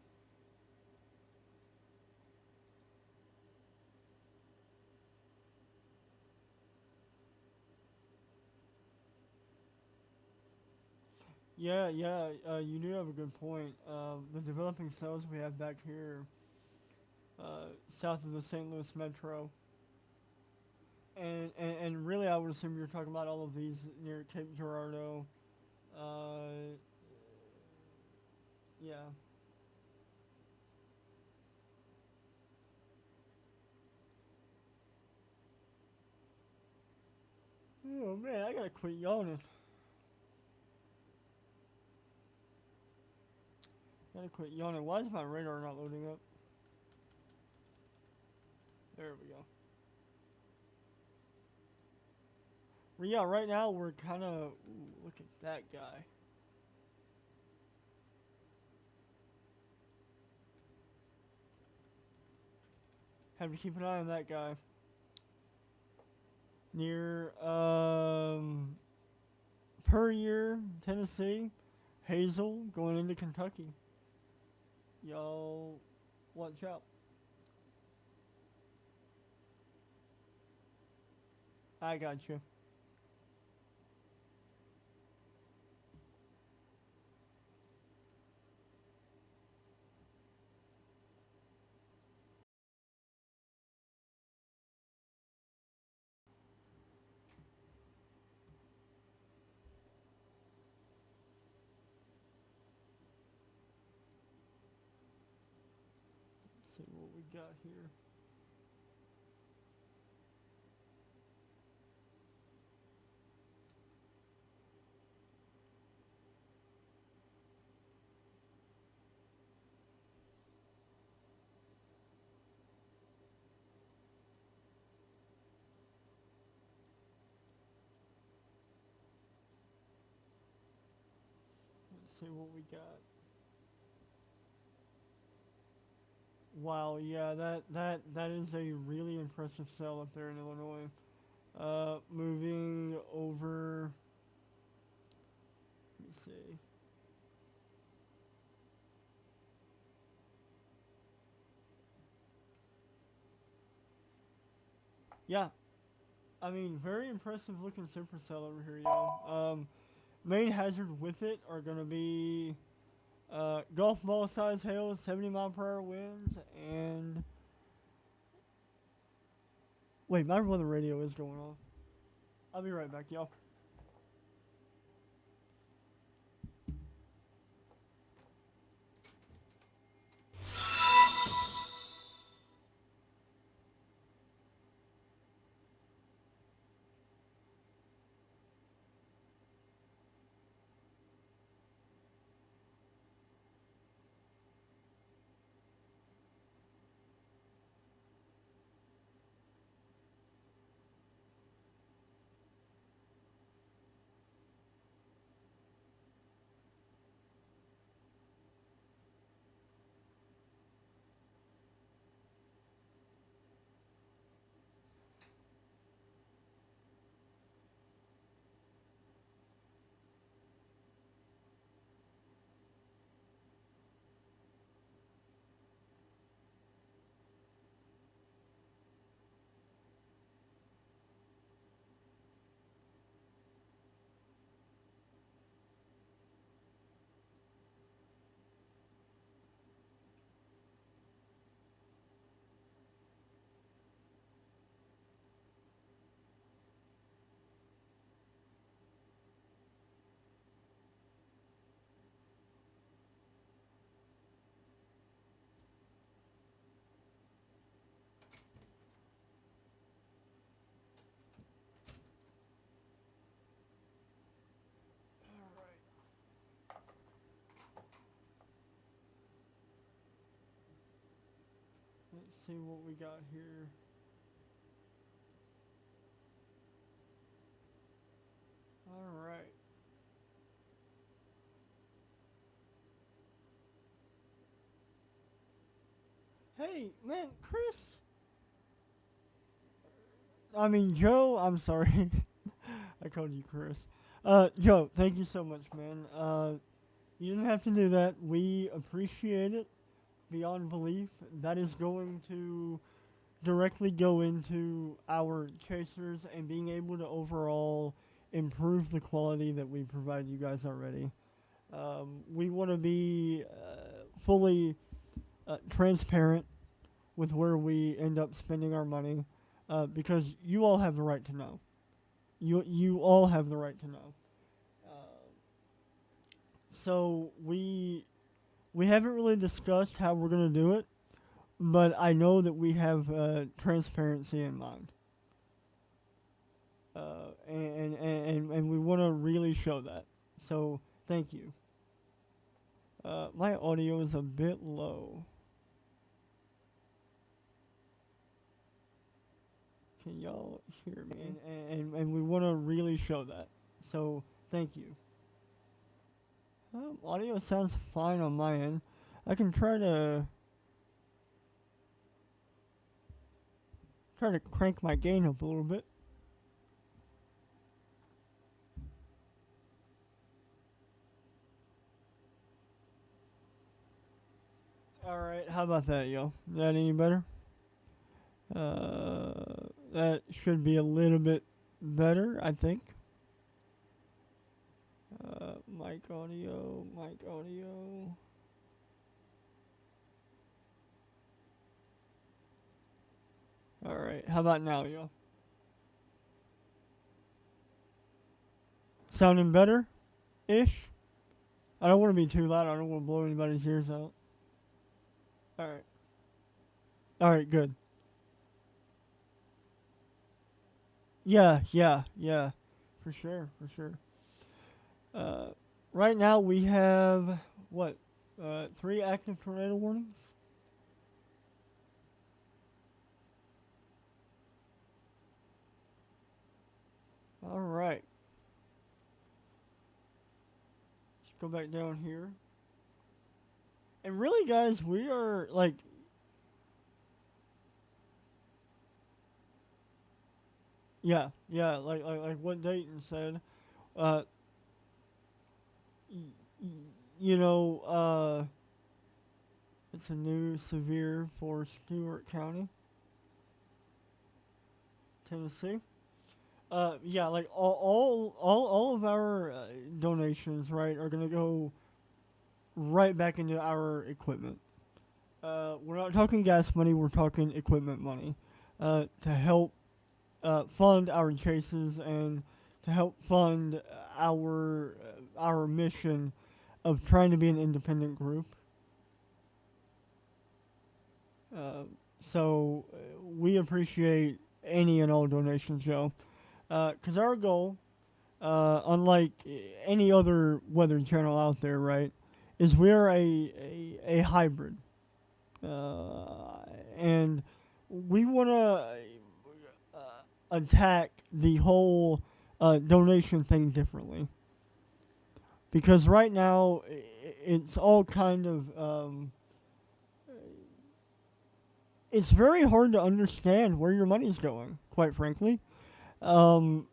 Yeah, you do have a good point. The developing cells we have back here, south of the St. Louis Metro, and really, I would assume you're talking about all of these near Cape Girardeau. Yeah. Oh man, I gotta quit yawning. Gotta quit yawning. Why is my radar not loading up? There we go. Well, yeah, right now we're kind of. Look at that guy. Have to keep an eye on that guy. Near Puryear, Tennessee, Hazel, going into Kentucky. Y'all, watch out. I got you. Let's see what we got here. see what we got. Wow, yeah, that is a really impressive cell up there in Illinois. Moving over. Let me see. Yeah, I mean, very impressive looking supercell over here, y'all. Main hazard with it are gonna be golf ball size hail, 70-mile-per-hour winds, and wait, my weather radio is going off. I'll be right back, y'all. Let's see what we got here. All right. Hey, man, Chris. I mean, Joe. I'm sorry. I called you Chris. Joe, thank you so much, man. You didn't have to do that. We appreciate it beyond belief. That is going to directly go into our chasers and being able to overall improve the quality that we provide you guys already. We want to be fully transparent with where we end up spending our money because you all have the right to know. You all have the right to know. So we haven't really discussed how we're gonna do it, but I know that we have transparency in mind, and we want to really show that. So thank you. My audio is a bit low. Can y'all hear me? And we want to really show that. So thank you. Audio sounds fine on my end. I can try to crank my gain up a little bit. Alright, how about that, yo? Is that any better? That should be a little bit better, I think. Mic audio, mic audio. Alright, how about now, yo? Sounding better? Ish? I don't want to be too loud, I don't want to blow anybody's ears out. Alright. Alright, good. Yeah. For sure. Right now we have, what, 3 active tornado warnings? Alright. go back down here. And really, guys, we are like, like what Dayton said. Uh, y- y- you know, it's a new severe for Stewart County, Tennessee. Yeah, like all of our donations, right, are gonna go right back into our equipment. We're not talking gas money; we're talking equipment money, to help fund our chases and to help fund our mission of trying to be an independent group. Uh, so we appreciate any and all donations, Joe. Because our goal, unlike any other weather channel out there, right, is we're a hybrid. And we want to attack the whole donation thing differently. Because right now, it's all kind of. It's very hard to understand where your money's going, quite frankly. Um,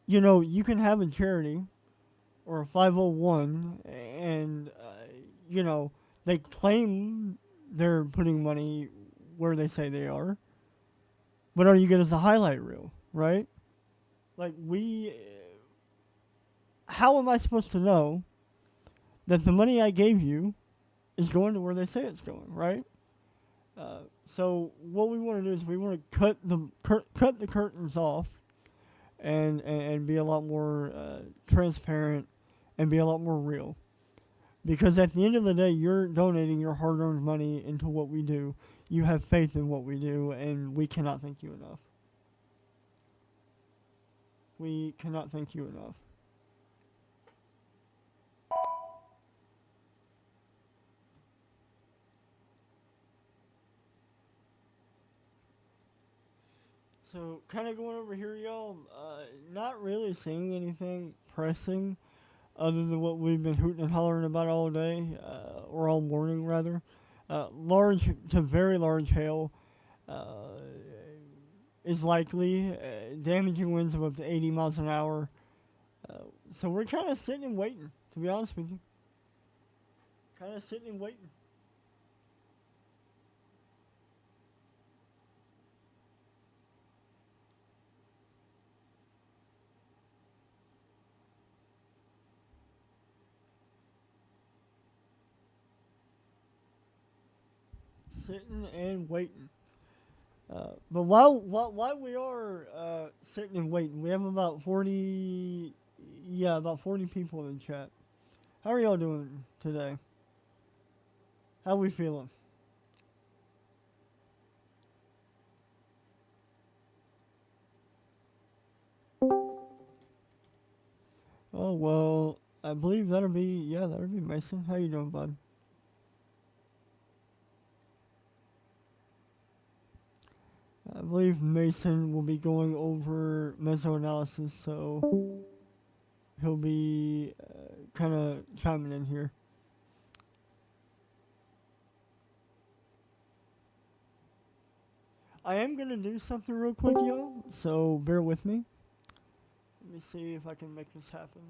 you can have a charity or a 501, and, they claim they're putting money where they say they are. But are you good as a highlight reel, right? Like, how am I supposed to know that the money I gave you is going to where they say it's going, right? Uh, so what we want to do is we want to cut the curtains off and be a lot more transparent and be a lot more real. Because at the end of the day, you're donating your hard-earned money into what we do. You have faith in what we do, and we cannot thank you enough. We cannot thank you enough. So, kind of going over here, y'all, not really seeing anything pressing other than what we've been hooting and hollering about all day, or all morning, rather. Large to very large hail is likely, damaging winds of up to 80 miles an hour. So we're kind of sitting and waiting, to be honest with you. Kind of sitting and waiting. Sitting and waiting. But while we are sitting and waiting, we have about 40, about 40 people in chat. How are y'all doing today? How we feeling? Oh well, I believe that'll be Mason. How you doing, bud? I believe Mason will be going over mesoanalysis, so he'll be kind of chiming in here. I am gonna do something real quick, y'all, so bear with me. Let me see if I can make this happen.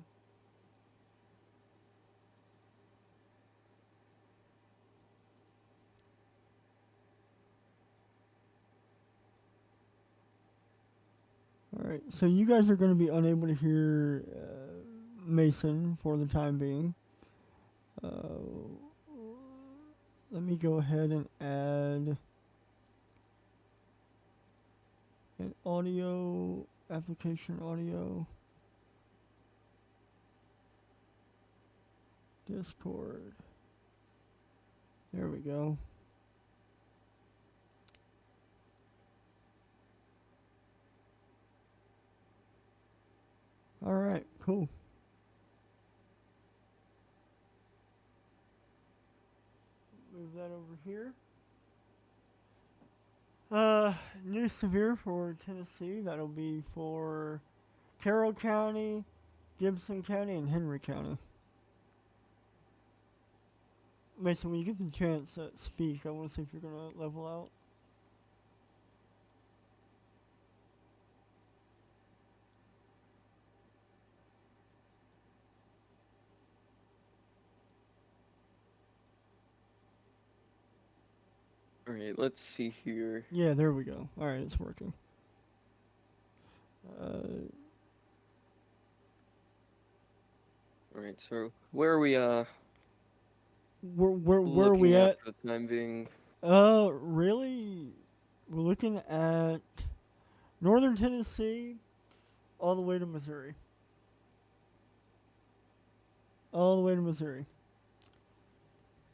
Alright, so you guys are going to be unable to hear Mason for the time being. Let me go ahead and add an audio, application audio, Discord. There we go. Alright, cool. Move that over here. New severe for Tennessee. That'll be for Carroll County, Gibson County, and Henry County. Mason, when you get the chance, speak. I want to see if you're gonna level out.
All right, let's see here.
Yeah, there we go. All right, it's working. Uh,
All right, so where are we
where are we
looking at
at?
for the time being?
Really, we're looking at northern Tennessee, all the way to Missouri. All the way to Missouri.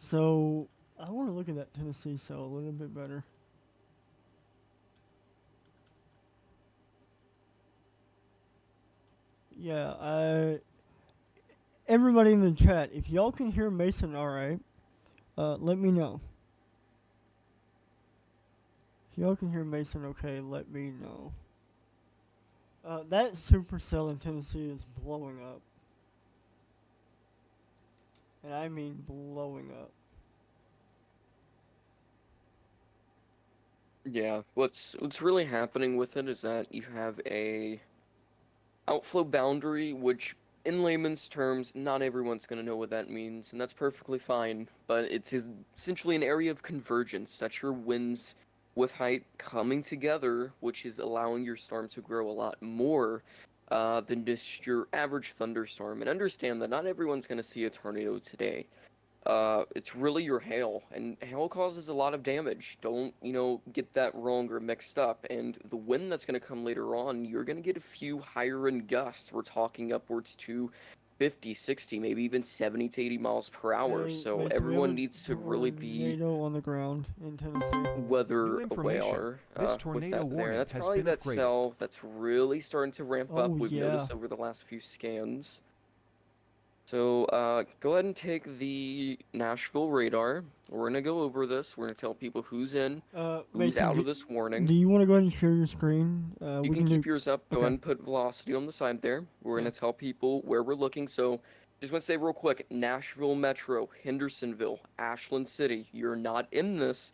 So I want to look at that Tennessee cell a little bit better. Yeah, everybody in the chat, if y'all can hear Mason all right, let me know. If y'all can hear Mason okay, let me know. That supercell in Tennessee is blowing up. And I mean blowing up.
Yeah, what's really happening with it is that you have a outflow boundary, which in layman's terms, not everyone's going to know what that means, and that's perfectly fine, but it's essentially an area of convergence. That's your winds with height coming together, which is allowing your storm to grow a lot more than just your average thunderstorm. And understand that not everyone's going to see a tornado today. It's really your hail, and hail causes a lot of damage. Don't, get that wrong or mixed up. And the wind that's going to come later on, you're going to get a few higher end gusts. We're talking upwards to 50, 60, maybe even 70 to 80 miles per hour.
Hey,
So
Mason, we have
everyone
a
needs to really be
tornado on the ground in Tennessee.
weather
New information.
aware
This
with
tornado
that there.
warning
That's
has
probably
been
that
upgraded.
cell that's really starting to ramp up.
Oh,
We've
yeah.
noticed over the last few scans. So, go ahead and take the Nashville radar. We're gonna go over this. We're gonna tell people who's in, who's
Mason,
out of this warning.
do you want to go ahead and share your screen?
You
We
can
can
keep
do.
yours up. Go
Okay.
ahead and put velocity on the side there. We're gonna tell people where we're looking. So, just want to say real quick: Nashville Metro, Hendersonville, Ashland City. You're not in this,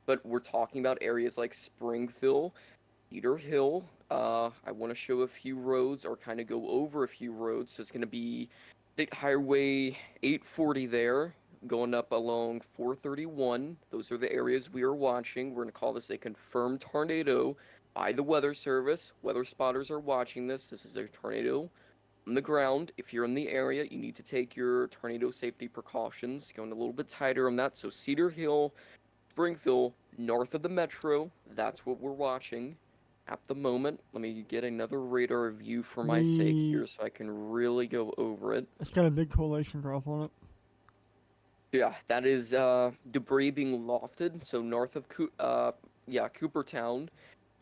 but we're talking about areas like Springfield, Cedar Hill. I want to show a few roads or kind of go over a few roads. So it's going to be State Highway 840 there, going up along 431. Those are the areas we are watching. We're going to call this a confirmed tornado by the Weather Service. Weather spotters are watching this. This is a tornado on the ground. If you're in the area, you need to take your tornado safety precautions. Going a little bit tighter on that. So Cedar Hill, Springfield, north of the metro, that's what we're watching at the moment. Let me get another radar view for my sake here so I can really go over it.
It's got a big collation drop on it.
Yeah, that is debris being lofted. So north of Coopertown,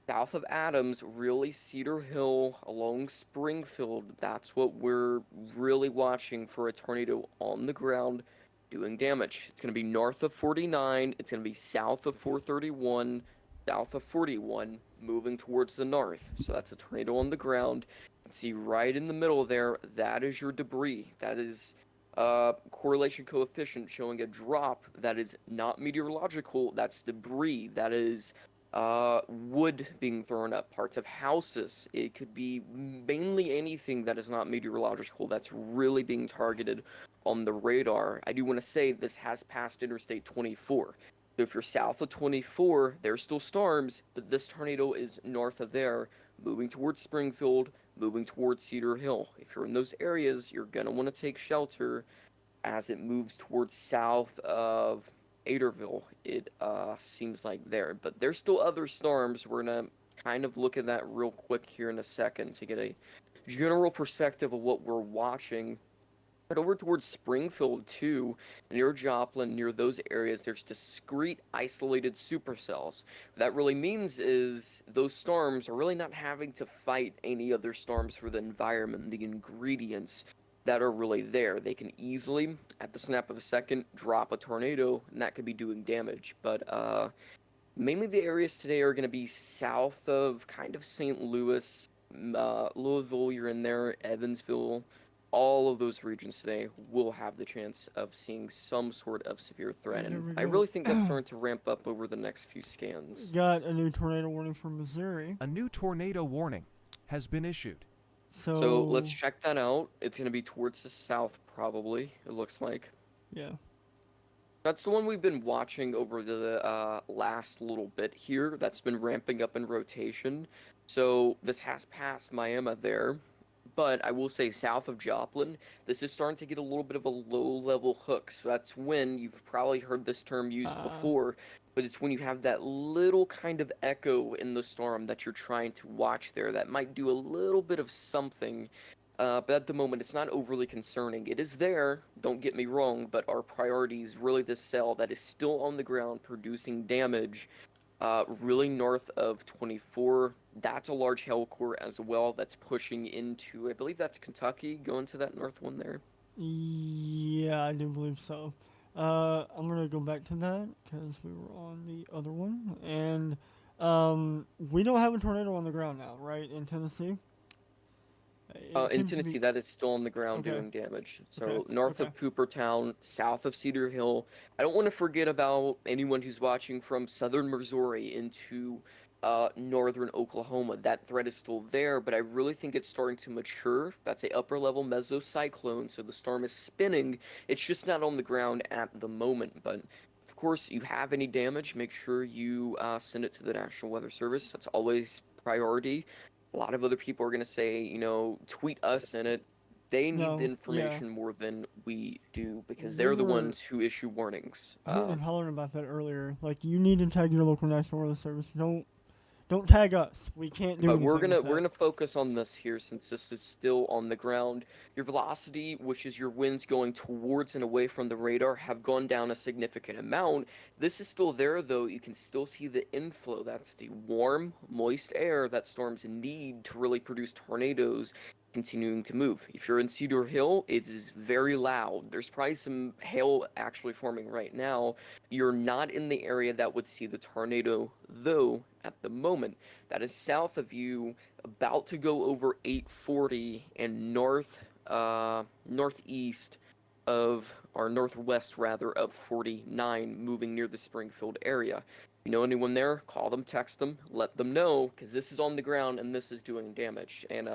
south of Adams, really Cedar Hill, along Springfield. That's what we're really watching for a tornado on the ground doing damage. It's going to be north of 49. It's going to be south of 431, south of 41, moving towards the north. So that's a tornado on the ground. You can see right in the middle there, that is your debris. That is correlation coefficient showing a drop that is not meteorological. That's debris. That is wood being thrown up, parts of houses. It could be mainly anything that is not meteorological that's really being targeted on the radar. I do want to say this has passed Interstate 24. So if you're south of 24, there's still storms, but this tornado is north of there, moving towards Springfield, moving towards Cedar Hill. If you're in those areas, you're going to want to take shelter as it moves towards south of Aderville, it seems like there. But there's still other storms. We're going to kind of look at that real quick here in a second to get a general perspective of what we're watching. But over towards Springfield, too, near Joplin, near those areas, there's discrete, isolated supercells. What that really means is those storms are really not having to fight any other storms for the environment, the ingredients that are really there. They can easily, at the snap of a second, drop a tornado, and that could be doing damage. But mainly the areas today are going to be south of kind of St. Louis, Louisville, you're in there, Evansville, all of those regions today will have the chance of seeing some sort of severe threat,
Here
and
we
I
go.
really think that's starting to ramp up over the next few scans.
Got a new tornado warning from Missouri.
A new tornado warning has been issued.
So let's check that out. It's going to be towards the south, probably, it looks like.
Yeah.
That's the one we've been watching over the last little bit here. That's been ramping up in rotation. So this has passed Miami there. But I will say south of Joplin, this is starting to get a little bit of a low-level hook. So that's when you've probably heard this term used before, but it's when you have that little kind of echo in the storm that you're trying to watch there that might do a little bit of something. But at the moment, it's not overly concerning. It is there, don't get me wrong, but our priority is really this cell that is still on the ground producing damage, really north of 24. That's a large hail core as well that's pushing into, I believe that's Kentucky, going to that north one there.
Yeah, I do believe so. I'm gonna go back to that because we were on the other one, and we don't have a tornado on the ground now, right, in Tennessee?
In Tennessee, that is still on the ground doing damage. So north of Coopertown, south of Cedar Hill. I don't want to forget about anyone who's watching from southern Missouri into northern Oklahoma. That threat is still there, but I really think it's starting to mature. That's a upper level mesocyclone, so the storm is spinning. It's just not on the ground at the moment. But of course, you have any damage, make sure you send it to the National Weather Service. That's always priority. A lot of other people are going to say, tweet us in it. They need the information more than we do because they're the ones who issue warnings.
I heard them hollering about that earlier. Like, you need to tag your local National Weather Service. Don't tag us. We can't do anything.
But we're gonna focus on this here since this is still on the ground. Your velocity, which is your winds going towards and away from the radar, have gone down a significant amount. This is still there though. You can still see the inflow. That's the warm, moist air that storms need to really produce tornadoes continuing to move. If you're in Cedar Hill, it is very loud. There's probably some hail actually forming right now. You're not in the area that would see the tornado, though, at the moment. That is south of you, about to go over 840 and northeast of, or northwest rather, of 49, moving near the Springfield area. If you know anyone there, call them, text them, let them know, because this is on the ground and this is doing damage. And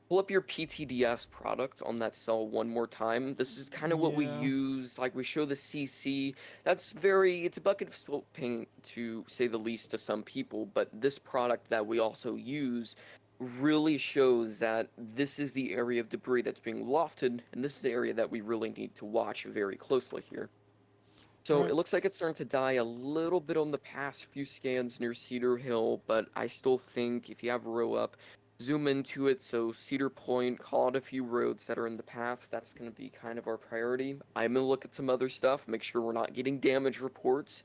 pull up your PTDS product on that cell one more time. This is kind of what we use, like we show the CC. It's a bucket of spilt paint to say the least to some people, but this product that we also use really shows that this is the area of debris that's being lofted, and this is the area that we really need to watch very closely here. So it looks like it's starting to die a little bit on the past few scans near Cedar Hill, but I still think if you have row up, zoom into it. So Cedar Point, call out a few roads that are in the path. That's going to be kind of our priority. I'm going to look at some other stuff, make sure we're not getting damage reports.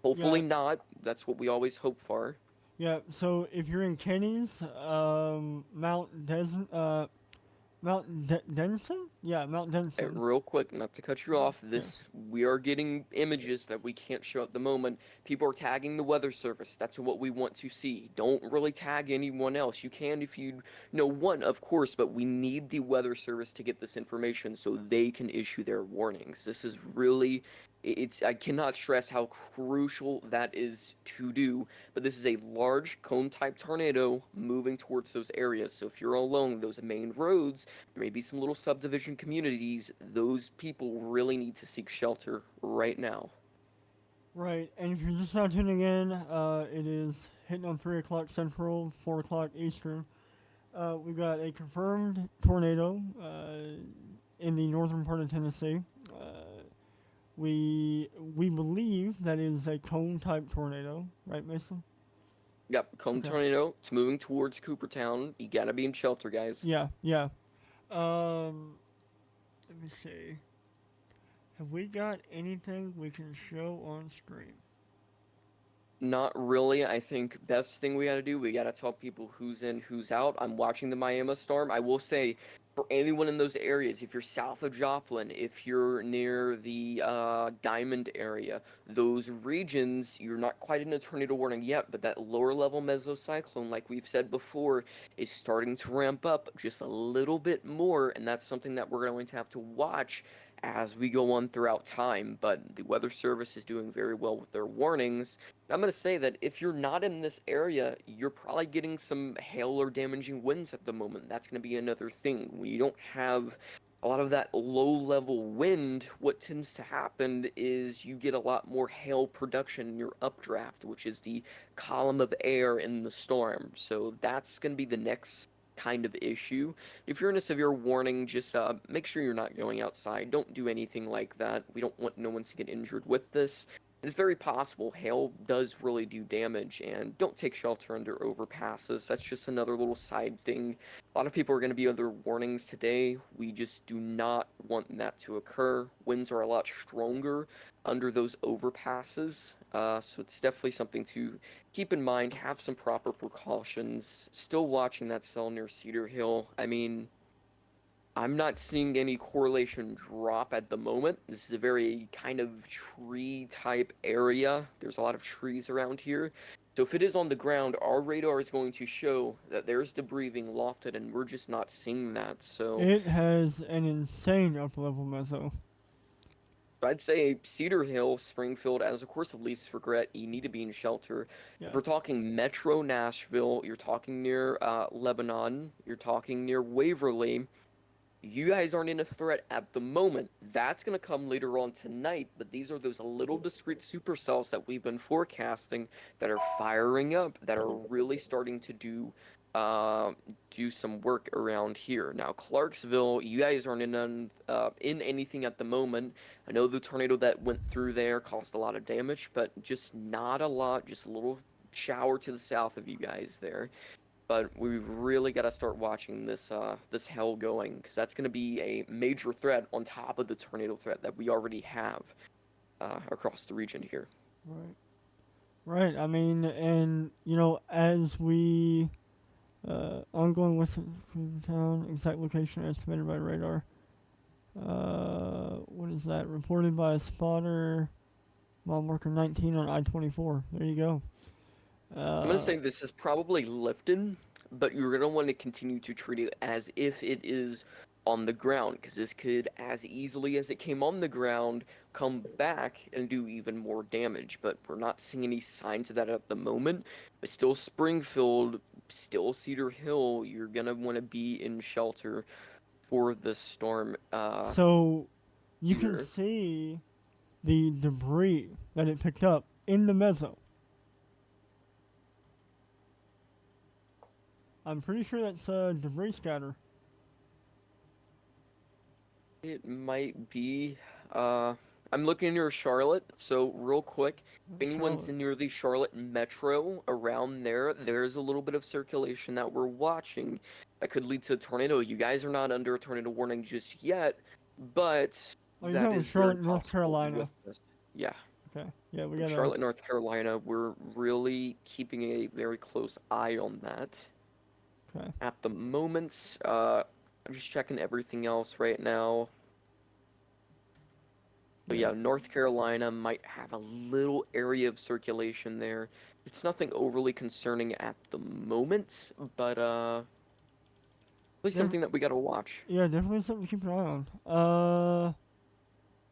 Hopefully not. That's what we always hope for.
Yeah, so if you're in Kenny's, Mount Denison? Yeah, Mount Denison.
Real quick, not to cut you off, we are getting images that we can't show at the moment. People are tagging the weather service. That's what we want to see. Don't really tag anyone else. You can if you know one, of course, but we need the weather service to get this information so they can issue their warnings. This is really I cannot stress how crucial that is to do, but this is a large cone-type tornado moving towards those areas. So if you're along those main roads, there may be some little subdivision communities. Those people really need to seek shelter right now.
Right, and if you're just now tuning in, it is hitting on 3 o'clock Central, 4 o'clock Eastern. We've got a confirmed tornado in the northern part of Tennessee. We believe that is a cone-type tornado, right, Mason?
Yep, cone tornado. It's moving towards Coopertown. You gotta be in shelter, guys.
Yeah. Let me see. Have we got anything we can show on screen?
Not really. I think best thing we gotta do, we gotta tell people who's in, who's out. I'm watching the Miami storm. I will say, for anyone in those areas, if you're south of Joplin, if you're near the Diamond area, those regions, you're not quite in a tornado warning yet, but that lower level mesocyclone, like we've said before, is starting to ramp up just a little bit more, and that's something that we're going to have to watch as we go on throughout time. But the Weather Service is doing very well with their warnings. I'm going to say that if you're not in this area, you're probably getting some hail or damaging winds at the moment. That's going to be another thing. When you don't have a lot of that low level wind, what tends to happen is you get a lot more hail production in your updraft, which is the column of air in the storm. So that's going to be the next kind of issue. If you're in a severe warning, just make sure you're not going outside. Don't do anything like that. We don't want no one to get injured with this. It's very possible hail does really do damage, and don't take shelter under overpasses. That's just another little side thing. A lot of people are going to be under warnings today. We just do not want that to occur. Winds are a lot stronger under those overpasses, so it's definitely something to keep in mind. Have some proper precautions. Still watching that cell near Cedar Hill. I mean, I'm not seeing any correlation drop at the moment. This is a very kind of tree type area. There's a lot of trees around here. So if it is on the ground, our radar is going to show that there's debris being lofted, and we're just not seeing that. So
It has an insane up level meso.
I'd say Cedar Hill, Springfield, as a course of least regret, you need to be in shelter.
Yeah.
If we're talking Metro Nashville, you're talking near Lebanon, you're talking near Waverly. You guys aren't in a threat at the moment. That's going to come later on tonight, but these are those little discrete supercells that we've been forecasting that are firing up, that are really starting to do some work around here. Now, Clarksville, you guys aren't in anything at the moment. I know the tornado that went through there caused a lot of damage, but just not a lot, just a little shower to the south of you guys there. But we've really got to start watching this hell going, because that's going to be a major threat on top of the tornado threat that we already have across the region here.
Right. Right. I mean, and as we ongoing with town exact location estimated by radar. What is that? Reported by a spotter. Mile marker 19 on I-24. There you go.
I'm going to say this is probably lifted, but you're going to want to continue to treat it as if it is on the ground, because this could, as easily as it came on the ground, come back and do even more damage. But we're not seeing any signs of that at the moment. But still Springfield, still Cedar Hill, you're going to want to be in shelter for this storm.
So you
here.
can see the debris that it picked up in the meso. I'm pretty sure that's a debris scatter.
It might be. I'm looking near Charlotte, so real quick, if anyone's
Charlotte.
near the Charlotte metro around there, there's a little bit of circulation that we're watching that could lead to a tornado. You guys are not under a tornado warning just yet, but
Oh, you're
that
talking
is
Charlotte,
very
North
possible
Carolina.
with this. Yeah,
Okay. Yeah, we got
Charlotte, North Carolina, we're really keeping a very close eye on that.
Okay.
At the moment, I'm just checking everything else right now. But yeah, North Carolina might have a little area of circulation there. It's nothing overly concerning at the moment, but at least something that we gotta watch.
Yeah, definitely something to keep an eye on.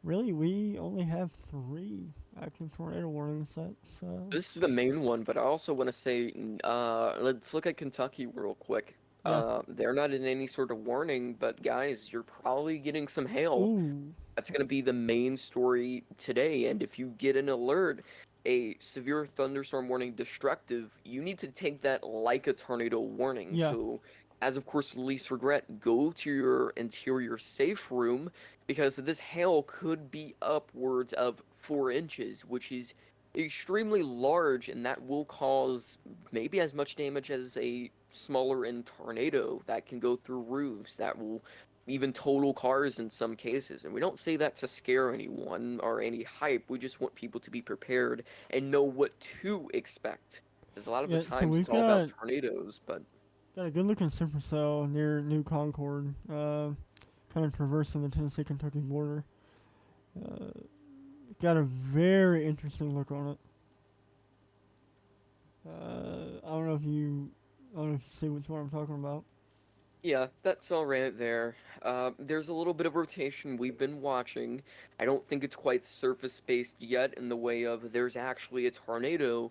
Really, we only have 3 active tornado warnings. That's
This is the main one, but I also want to say, let's look at Kentucky real quick.
Yeah.
They're not in any sort of warning, but guys, you're probably getting some hail.
Ooh.
That's going to be the main story today. And if you get an alert, a severe thunderstorm warning destructive, you need to take that like a tornado warning.
Yeah.
So, as of course, least regret, go to your interior safe room, because this hail could be upwards of 4 inches, which is extremely large, and that will cause maybe as much damage as a smaller end tornado that can go through roofs, that will even total cars in some cases. And we don't say that to scare anyone or any hype. We just want people to be prepared and know what to expect. Because a lot of the
Yeah, so
times it's
we've
all about
got
tornadoes, but
got a good looking supercell near New Concord, kind of traversing the Tennessee-Kentucky border. Uh, got a very interesting look on it. I don't know if you see which one I'm talking about.
yeah, that's all right there. There's a little bit of rotation we've been watching. I don't think it's quite surface-based yet in the way of there's actually a tornado,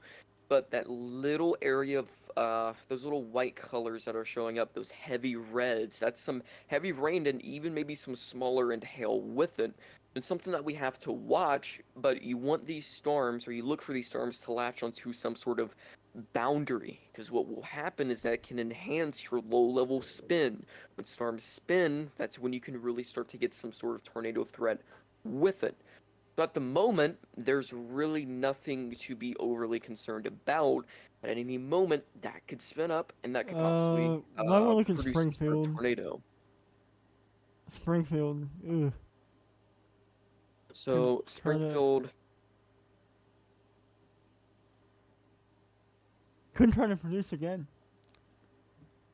but that little area of those little white colors that are showing up, those heavy reds, that's some heavy rain and even maybe some smaller and hail with it. It's something that we have to watch, but you want these storms, or you look for these storms to latch onto some sort of boundary, because what will happen is that it can enhance your low level spin. When storms spin, that's when you can really start to get some sort of tornado threat with it. So at the moment, there's really nothing to be overly concerned about. But at any moment, that could spin up and that could possibly
Might want to look at
produce some sort of
Springfield.
tornado.
Springfield, ugh.
So
Try to
Springfield,
couldn't try to produce again.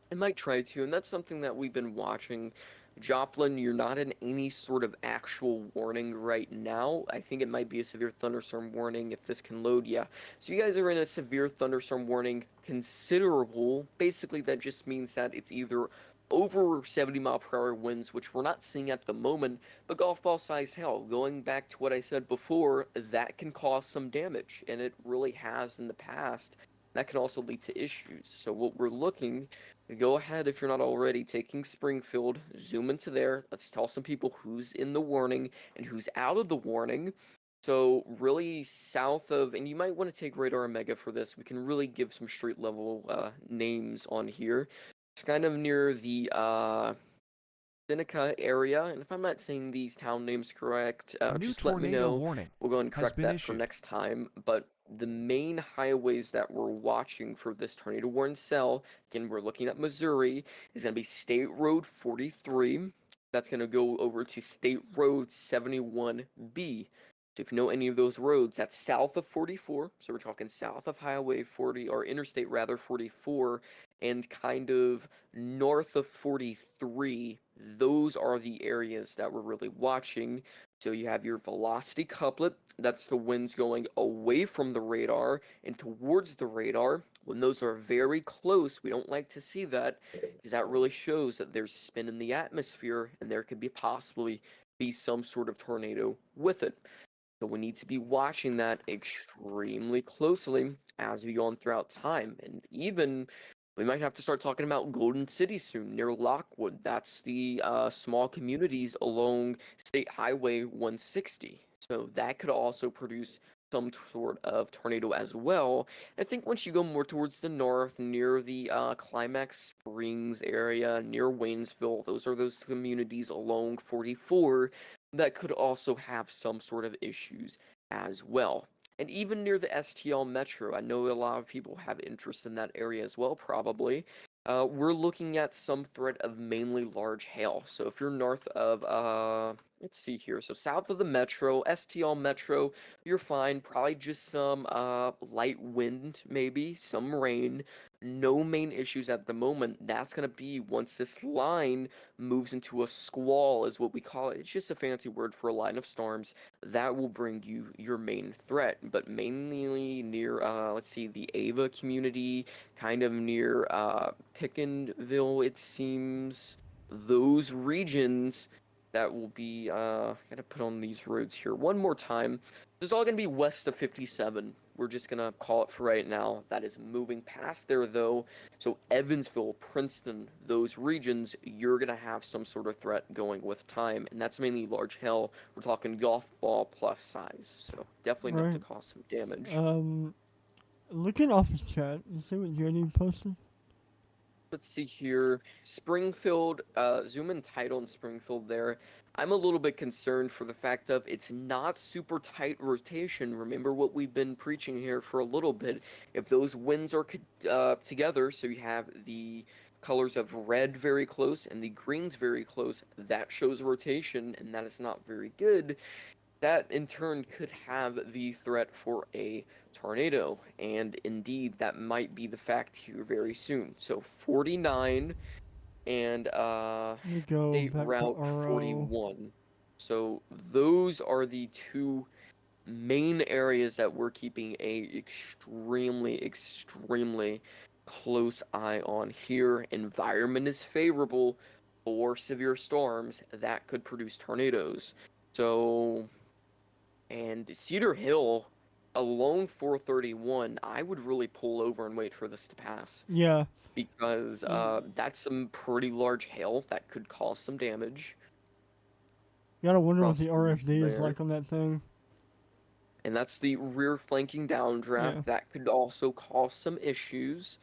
I might try to, and that's something that we've been watching. Joplin, you're not in any sort of actual warning right now. I think it might be a severe thunderstorm warning if this can load. Yeah. So you guys are in a severe thunderstorm warning, considerable. Basically, that just means that it's either over 70-mile-per-hour winds, which we're not seeing at the moment, but golf ball size hail. Going back to what I said before, that can cause some damage, and it really has in the past. That can also lead to issues. So what we're looking, go ahead if you're not already taking Springfield, zoom into there. Let's tell some people who's in the warning and who's out of the warning. So really south of, and you might want to take Radar Omega for this. We can really give some street level names on here. It's kind of near the Seneca area, and if I'm not saying these town names correct,
A new
just let me
tornado
know.
warning
We'll go and
has
correct
been
that for
issued.
next time. But the main highways that we're watching for this tornado warning cell, again, we're looking at Missouri, is going to be State Road 43. That's going to go over to State Road 71B. So if you know any of those roads, that's south of 44. So we're talking south of Highway 40, or Interstate rather, 44, and kind of north of 43. Those are the areas that we're really watching. So you have your velocity couplet, that's the winds going away from the radar and towards the radar. When those are very close, we don't like to see that, because that really shows that there's spin in the atmosphere and there could be possibly be some sort of tornado with it. So we need to be watching that extremely closely as we go on throughout time. And even we might have to start talking about Golden City soon, near Lockwood. That's the small communities along State Highway 160. So that could also produce some sort of tornado as well. I think once you go more towards the north, near the Climax Springs area, near Waynesville, those are those communities along 44 that could also have some sort of issues as well. And even near the STL Metro, I know a lot of people have interest in that area as well, probably. We're looking at some threat of mainly large hail. So if you're north of, let's see here, so south of the Metro, STL Metro, you're fine. Probably just some light wind, maybe, some rain. No main issues at the moment. That's going to be once this line moves into a squall, is what we call it. It's just a fancy word for a line of storms. That will bring you your main threat, but mainly near, let's see, the Ava community, kind of near Pickenville, it seems. Those regions that will be, gotta put on these roads here one more time. This is all gonna be west of 57. We're just gonna call it for right now. That is moving past there, though. So Evansville, Princeton, those regions, you're gonna have some sort of threat going with time, and that's mainly large hail. We're talking golf ball plus size, so definitely enough to
Right.
cause some damage.
Looking off his chat, you see what Jenny posted?
Let's see here. Springfield, zoom in tight on Springfield there. I'm a little bit concerned for the fact of it's not super tight rotation. Remember what we've been preaching here for a little bit. If those winds are together, so you have the colors of red very close and the greens very close, that shows rotation, and that is not very good. That in turn could have the threat for a tornado, and indeed that might be the fact here very soon. So 49 and
Let me go
State
back to
Route
RO.
41. So those are the two main areas that we're keeping a extremely close eye on here. Environment is favorable for severe storms that could produce tornadoes. So, and Cedar Hill along 431, I would really pull over and wait for this to pass
Yeah.
because that's some pretty large hail that could cause some damage.
You gotta wonder what
Cross
the RFD is
there.
like on that thing.
And that's the rear flanking downdraft.
Yeah.
That could also cause some issues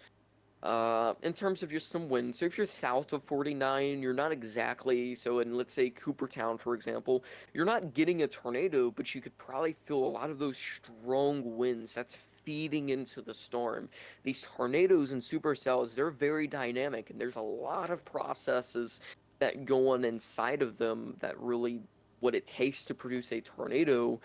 in terms of just some wind. So if you're south of 49, you're not exactly, so in let's say Coopertown, for example, you're not getting a tornado, but you could probably feel a lot of those strong winds. That's feeding into the storm. These tornadoes and supercells, they're very dynamic, and there's a lot of processes that go on inside of them that really what it takes to produce a tornado,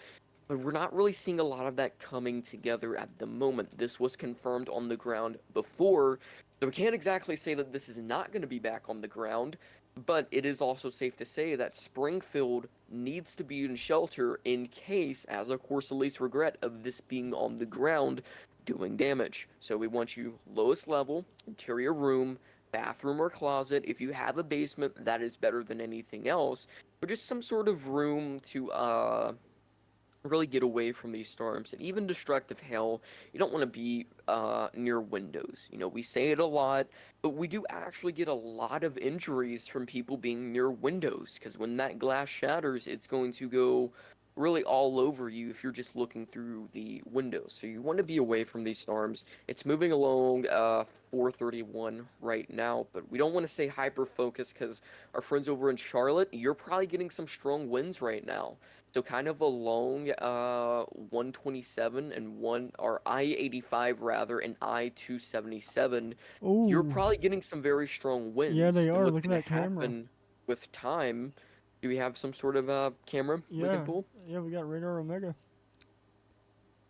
but we're not really seeing a lot of that coming together at the moment. This was confirmed on the ground before, so we can't exactly say that this is not going to be back on the ground, but it is also safe to say that Springfield needs to be in shelter in case, as of course the least regret of this being on the ground doing damage. So we want you lowest level, interior room, bathroom or closet. If you have a basement, that is better than anything else, but just some sort of room to really get away from these storms. And even destructive hail, you don't want to be near windows. You know, we say it a lot, but we do actually get a lot of injuries from people being near windows, because when that glass shatters, it's going to go really all over you if you're just looking through the windows. So you want to be away from these storms. It's moving along 431 right now, but we don't want to stay hyper focused because our friends over in Charlotte, you're probably getting some strong winds right now. So kind of along 127 and or I-85 rather, and I-277, you're
Ooh.
probably getting some very strong
Yeah,
winds.
they
And
are.
what's
Look at
going
that
to
camera.
happen with time? Do we have some sort of camera we can
Yeah.
pull?
Yeah, we got radar Omega.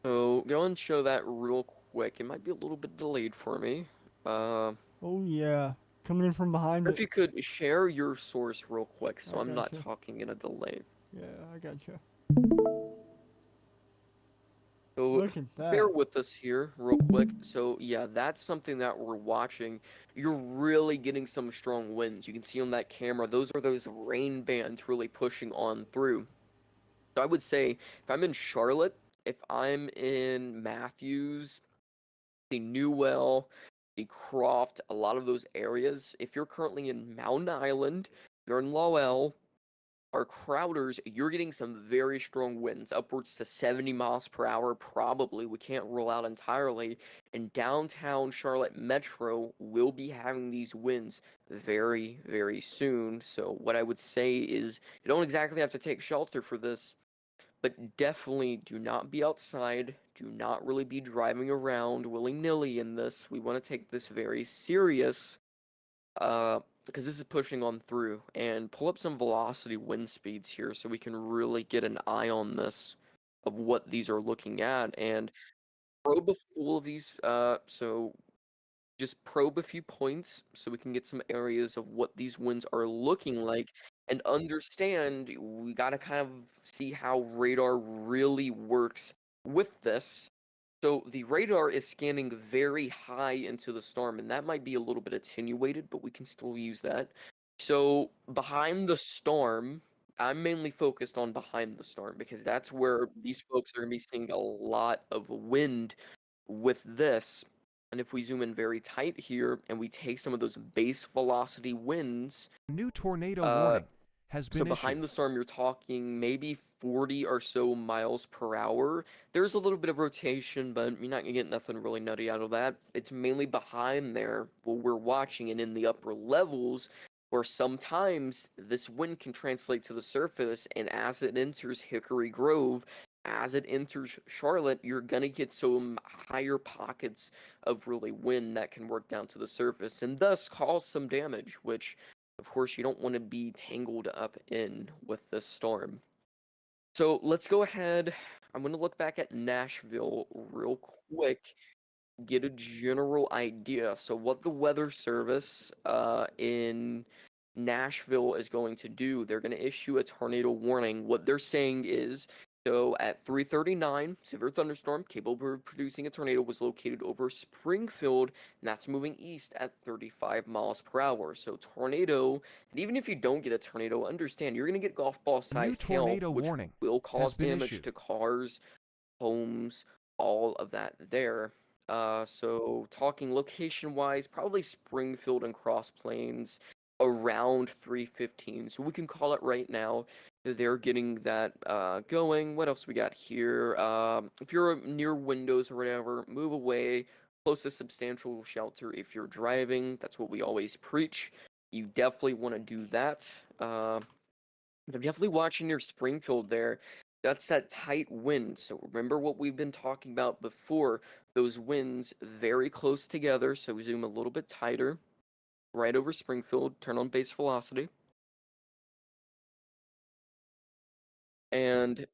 So go and show that real quick. It might be a little bit delayed for me.
Oh yeah. Coming in from behind
If
it.
you could share your source real quick, so
I
I'm not
gotcha.
talking in a delay.
Yeah, I gotcha.
So
Look at
bear
that.
with us here real quick. So yeah, that's something that we're watching. You're really getting some strong winds. You can see on that camera, those are those rain bands really pushing on through. So I would say if I'm in Charlotte, if I'm in Matthews, the Newell, the Croft, a lot of those areas, if you're currently in Mountain Island, you're in Lowell, or Crowders, you're getting some very strong winds, upwards to 70 miles per hour, probably. We can't rule out entirely. And downtown Charlotte Metro will be having these winds very soon. So, what I would say is you don't exactly have to take shelter for this, but definitely do not be outside. Do not really be driving around willy nilly in this. We want to take this very serious because this is pushing on through, and pull up some velocity wind speeds here so we can really get an eye on this of what these are looking at and probe a full of these. So just probe a few points so we can get some areas of what these winds are looking like and understand. We got to kind of see how radar really works with this. So the radar is scanning very high into the storm, and that might be a little bit attenuated, but we can still use that. So behind the storm, I'm mainly focused on behind the storm because that's where these folks are going to be seeing a lot of wind with this. And if we zoom in very tight here and we take some of those base velocity winds,
New tornado
uh,
warning has
So
been
behind
issued.
the storm, you're talking maybe 40 or so miles per hour. There's a little bit of rotation, but you're not gonna get nothing really nutty out of that. It's mainly behind there what we're watching and in the upper levels where sometimes this wind can translate to the surface, and as it enters Hickory Grove, as it enters Charlotte, you're gonna get some higher pockets of really wind that can work down to the surface and thus cause some damage, which of course you don't want to be tangled up in with this storm. So let's go ahead. I'm going to look back at Nashville real quick, get a general idea. So, what the weather service in Nashville is going to do, they're going to issue a tornado warning. What they're saying is, so at 3:39, severe thunderstorm capable of producing a tornado was located over Springfield, and that's moving east at 35 miles per hour. So tornado, and even if you don't get a tornado, understand you're going to get golf ball
A new
sized hail,
tornado
which
warning
will
has
cause
been
damage
issued.
to cars, homes, all of that there. So talking location wise, probably Springfield and Cross Plains around 3:15. So we can call it right now. They're getting that going. What else we got here? If you're near windows or whatever, move away. Close to substantial shelter if you're driving. That's what we always preach. You definitely want to do that. But I'm definitely watching near Springfield there. That's that tight wind. So remember what we've been talking about before. Those winds very close together. So we zoom a little bit tighter. Right over Springfield. Turn on base velocity. And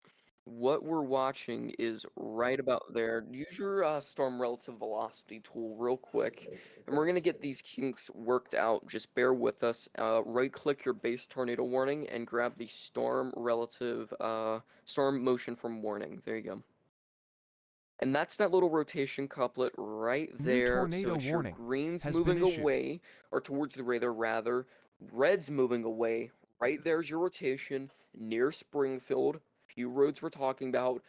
what we're watching is right about there. Use your storm relative velocity tool real quick, and we're gonna get these kinks worked out. Just bear with us. Right-click your base tornado warning and grab the storm relative storm motion from warning. There you go. And that's that little rotation couplet right
A new
there. So
tornado
it's your
warning
greens
has been
moving
issued.
away, or towards the radar rather, reds moving away. Right there's your rotation near Springfield. Few roads we're talking about,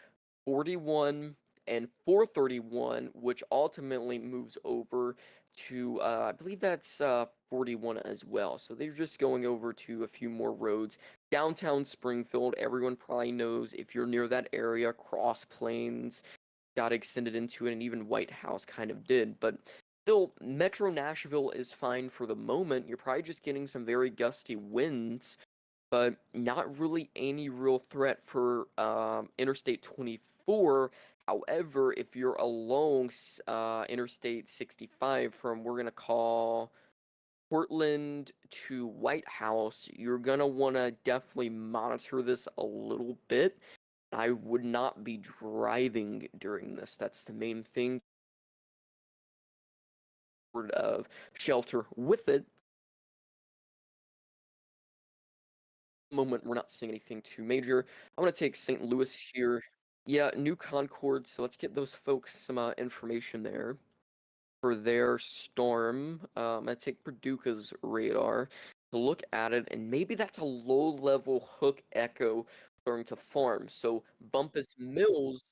41 and 431, which ultimately moves over to, I believe that's 41 as well. So they're just going over to a few more roads. Downtown Springfield, everyone probably knows if you're near that area, Cross Plains got extended into it, and even White House kind of did. But still, Metro Nashville is fine for the moment. You're probably just getting some very gusty winds, but not really any real threat for Interstate 24. However, if you're along Interstate 65 from, we're going to call Portland to White House, you're going to want to definitely monitor this a little bit. I would not be driving during this. That's the main thing. Of shelter with it. Moment we're not seeing anything too major. I want to take St. Louis here. Yeah, New Concord. So let's get those folks some information there for their storm. I'm gonna take Paducah's radar to look at it, and maybe that's a low-level hook echo starting to form. So Bumpus Mills,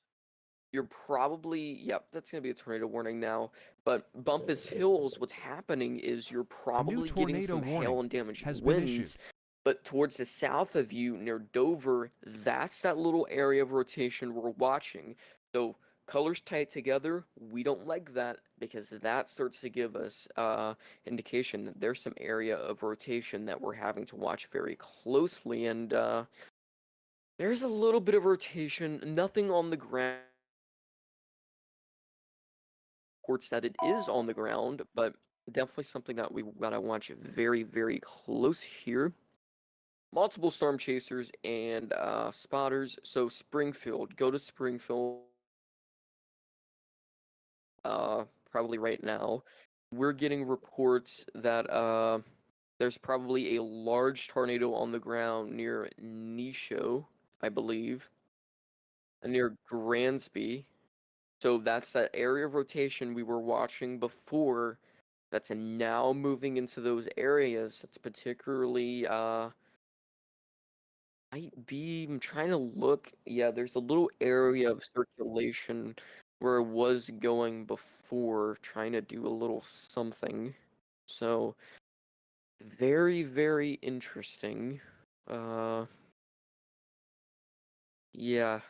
you're probably, yep, that's going to be a tornado warning now. But Bumpus Hills, what's happening is you're
A new
probably getting
tornado
some
warning
hail and damaging
has been issued.
winds. But towards the south of you, near Dover, that's that little area of rotation we're watching. So colors tied together, we don't like that because that starts to give us indication that there's some area of rotation that we're having to watch very closely. And there's a little bit of rotation, nothing on the ground. Reports that it is on the ground, but definitely something that we gotta watch very, very close here. Multiple storm chasers and spotters. So Springfield, go to Springfield. Probably right now. We're getting reports that there's probably a large tornado on the ground near Nisho, I believe, and near Gransby. So that's that area of rotation we were watching before that's now moving into those areas. That's particularly might be, I'm trying to look. Yeah, there's a little area of circulation where it was going before, trying to do a little something. So very, very interesting. Uh, yeah.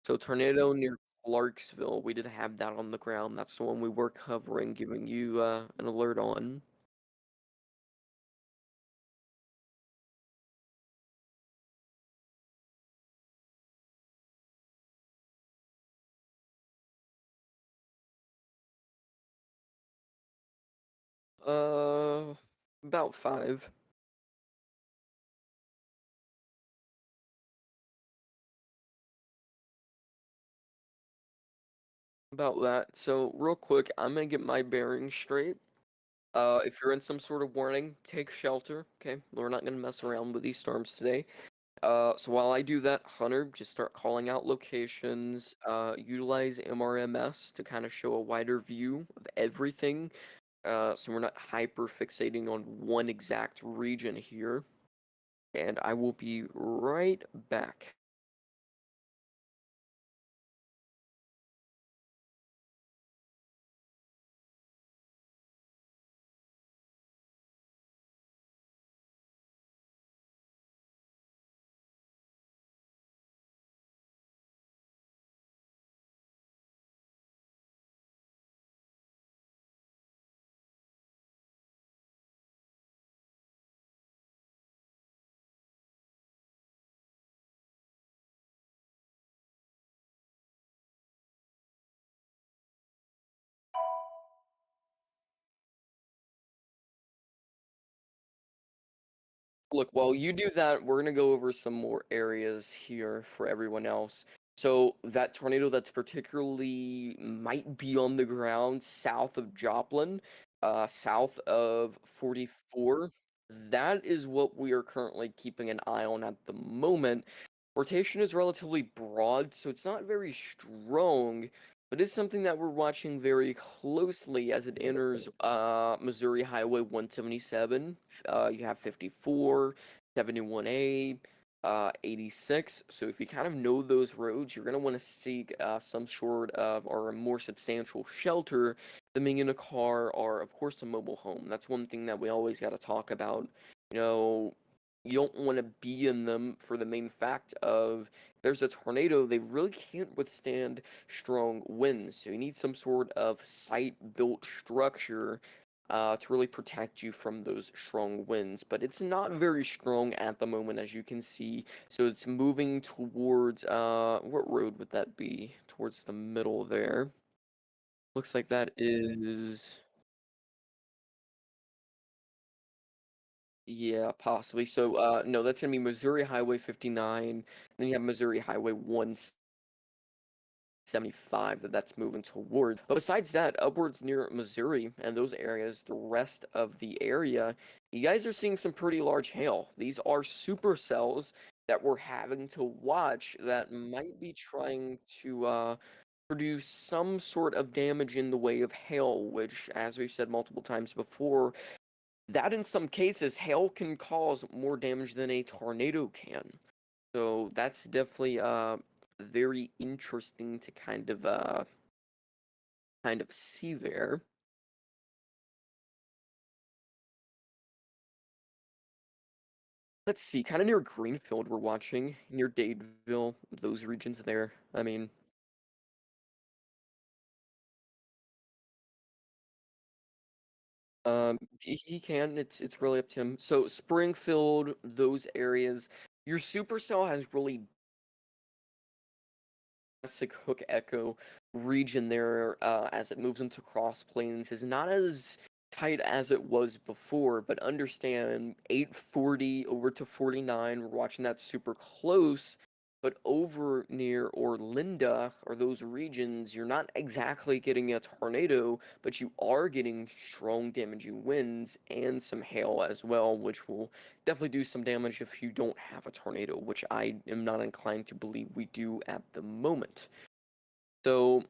So tornado near Clarksville, we did have that on the ground. That's the one we were covering, giving you an alert on. Uh, about 5. About that. So real quick, I'm gonna get my bearings straight. If you're in some sort of warning, take shelter. Okay, we're not gonna mess around with these storms today. So while I do that, Hunter, just start calling out locations. Utilize MRMS to kind of show a wider view of everything. So we're not hyper fixating on one exact region here. And I will be right back. Look, while you do that, we're gonna go over some more areas here for everyone else. So that tornado that's particularly might be on the ground south of Joplin, south of 44, that is what we are currently keeping an eye on at the moment. Rotation is relatively broad, so it's not very strong, but it's something that we're watching very closely as it enters Missouri Highway 177. You have 54, 71A, 86. So if you kind of know those roads, you're going to want to seek some sort of or a more substantial shelter than being in a car or, of course, a mobile home. That's one thing that we always got to talk about. You know, you don't want to be in them for the main fact of there's a tornado, they really can't withstand strong winds. So you need some sort of site-built structure to really protect you from those strong winds. But it's not very strong at the moment, as you can see. So it's moving towards, what road would that be? Towards the middle there. Looks like that is, yeah, possibly. So, no, that's gonna be Missouri Highway 59. Then you have Missouri Highway 175 that's moving toward. But besides that, upwards near Missouri and those areas, the rest of the area, you guys are seeing some pretty large hail. These are supercells that we're having to watch that might be trying to produce some sort of damage in the way of hail, which, as we've said multiple times before, that in some cases, hail can cause more damage than a tornado can. So that's definitely very interesting to kind of see there. Let's see, kind of near Greenfield we're watching, near Dadeville, those regions there. I mean, he can, it's really up to him. So Springfield, those areas, your supercell has really classic Hook Echo region there as it moves into Cross Plains is not as tight as it was before, but understand 840 over to 49, we're watching that super close, but over near Orlinda or those regions, you're not exactly getting a tornado, but you are getting strong damaging winds and some hail as well, which will definitely do some damage if you don't have a tornado, which I am not inclined to believe we do at the moment. So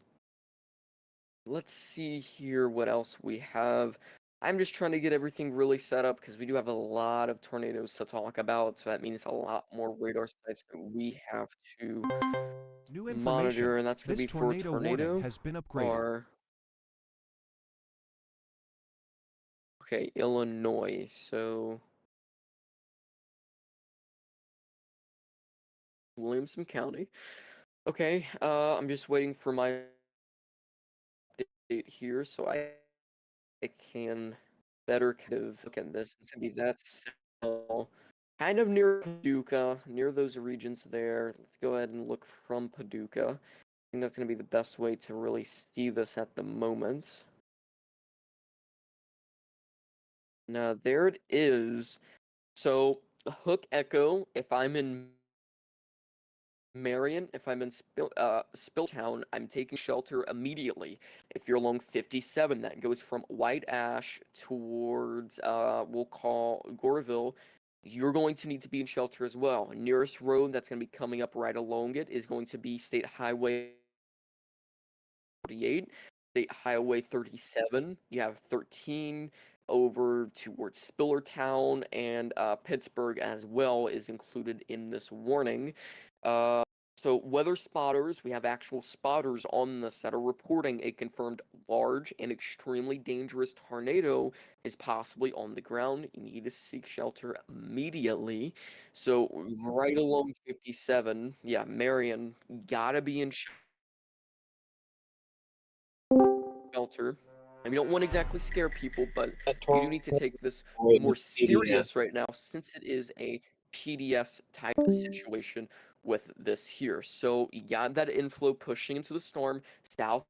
let's see here what else we have. I'm just trying to get everything really set up because we do have a lot of tornadoes to talk about, so that means a lot more radar sites that we have to
New
monitor,
information.
and that's going to
This
be for
tornado warning
tornado
has been upgraded.
or okay, Illinois. So Williamson County. Okay, I'm just waiting for my update here so I can better kind of look at this. It's gonna be that cell, kind of near Paducah, near those regions there. Let's go ahead and look from Paducah. I think that's gonna be the best way to really see this at the moment. Now there it is. So Hook Echo, if I'm in Marion, if I'm in Spilltown, I'm taking shelter immediately. If you're along 57, that goes from White Ash towards, we'll call Goreville, you're going to need to be in shelter as well. Nearest road that's going to be coming up right along it is going to be State Highway 48, State Highway 37. You have 13 over towards Spillertown, and Pittsburgh as well is included in this warning. So weather spotters, we have actual spotters on this that are reporting a confirmed large and extremely dangerous tornado is possibly on the ground. You need to seek shelter immediately. So right along 57, yeah, Marion, gotta be in shelter. And we don't want to exactly scare people, but you do need to take this more serious right now since it is a PDS type of situation with this here. So you got that inflow pushing into the storm south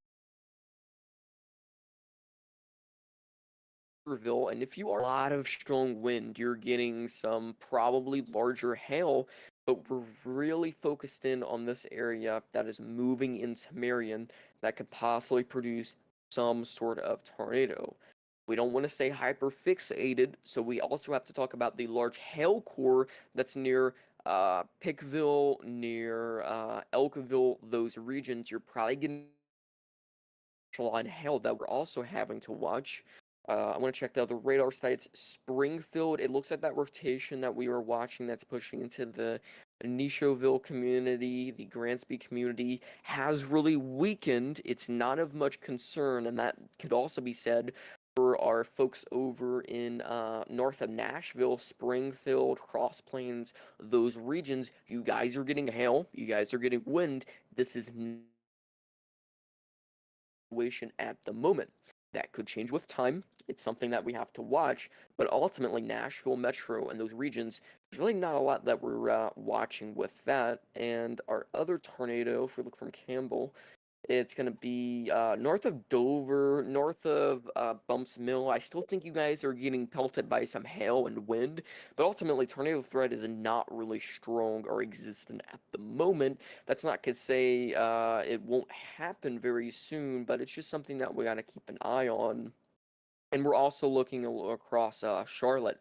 of Riverville, and if you are a lot of strong wind, you're getting some probably larger hail, but we're really focused in on this area that is moving into Marion that could possibly produce some sort of tornado. We don't want to stay hyper fixated, so we also have to talk about the large hail core that's near Pickville, near Elkville, those regions. You're probably getting line hail that we're also having to watch. I want to check the other radar sites. Springfield, it looks like that rotation that we were watching that's pushing into the Nishoville community, the Grantsby community, has really weakened. It's not of much concern, and that could also be said for our folks over in north of Nashville, Springfield, Cross Plains, those regions. You guys are getting hail, you guys are getting wind. This is situation at the moment. That could change with time. It's something that we have to watch. But ultimately, Nashville Metro and those regions, there's really not a lot that we're watching with that. And our other tornado, if we look from Campbell, it's going to be north of Dover, north of Bumps Mill. I still think you guys are getting pelted by some hail and wind, but ultimately, tornado threat is not really strong or existent at the moment. That's not to say it won't happen very soon, but it's just something that we got to keep an eye on. And we're also looking across Charlotte.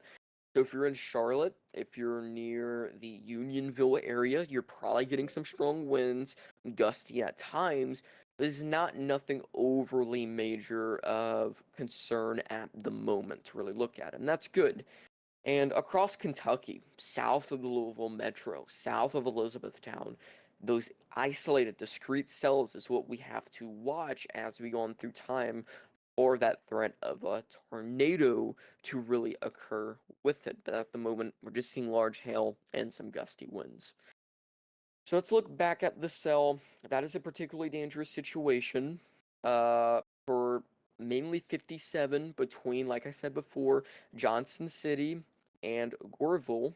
So if you're in Charlotte, if you're near the Unionville area, you're probably getting some strong winds, gusty at times. But it's not nothing overly major of concern at the moment to really look at, and that's good. And across Kentucky, south of the Louisville Metro, south of Elizabethtown, those isolated, discrete cells is what we have to watch as we go on through time or that threat of a tornado to really occur with it. But at the moment, we're just seeing large hail and some gusty winds. So let's look back at the cell. That is a particularly dangerous situation for mainly 57 between, like I said before, Johnson City and Goreville.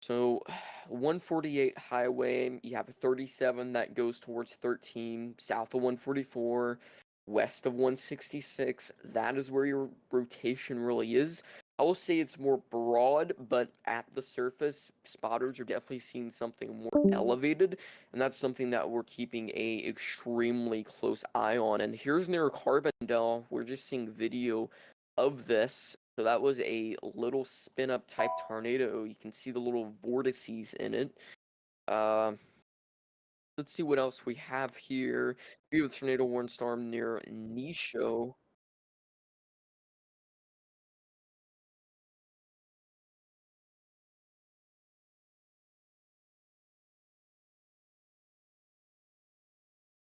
So 148 highway, you have a 37 that goes towards 13, south of 144, west of 166. That is where your rotation really is. I will say it's more broad, but at the surface, spotters are definitely seeing something more elevated, and that's something that we're keeping a extremely close eye on. And here's near Carbondale, we're just seeing video of this. So that was a little spin up type tornado. You can see the little vortices in it. Uh, let's see what else we have here. We have a tornado warning storm near Nisho.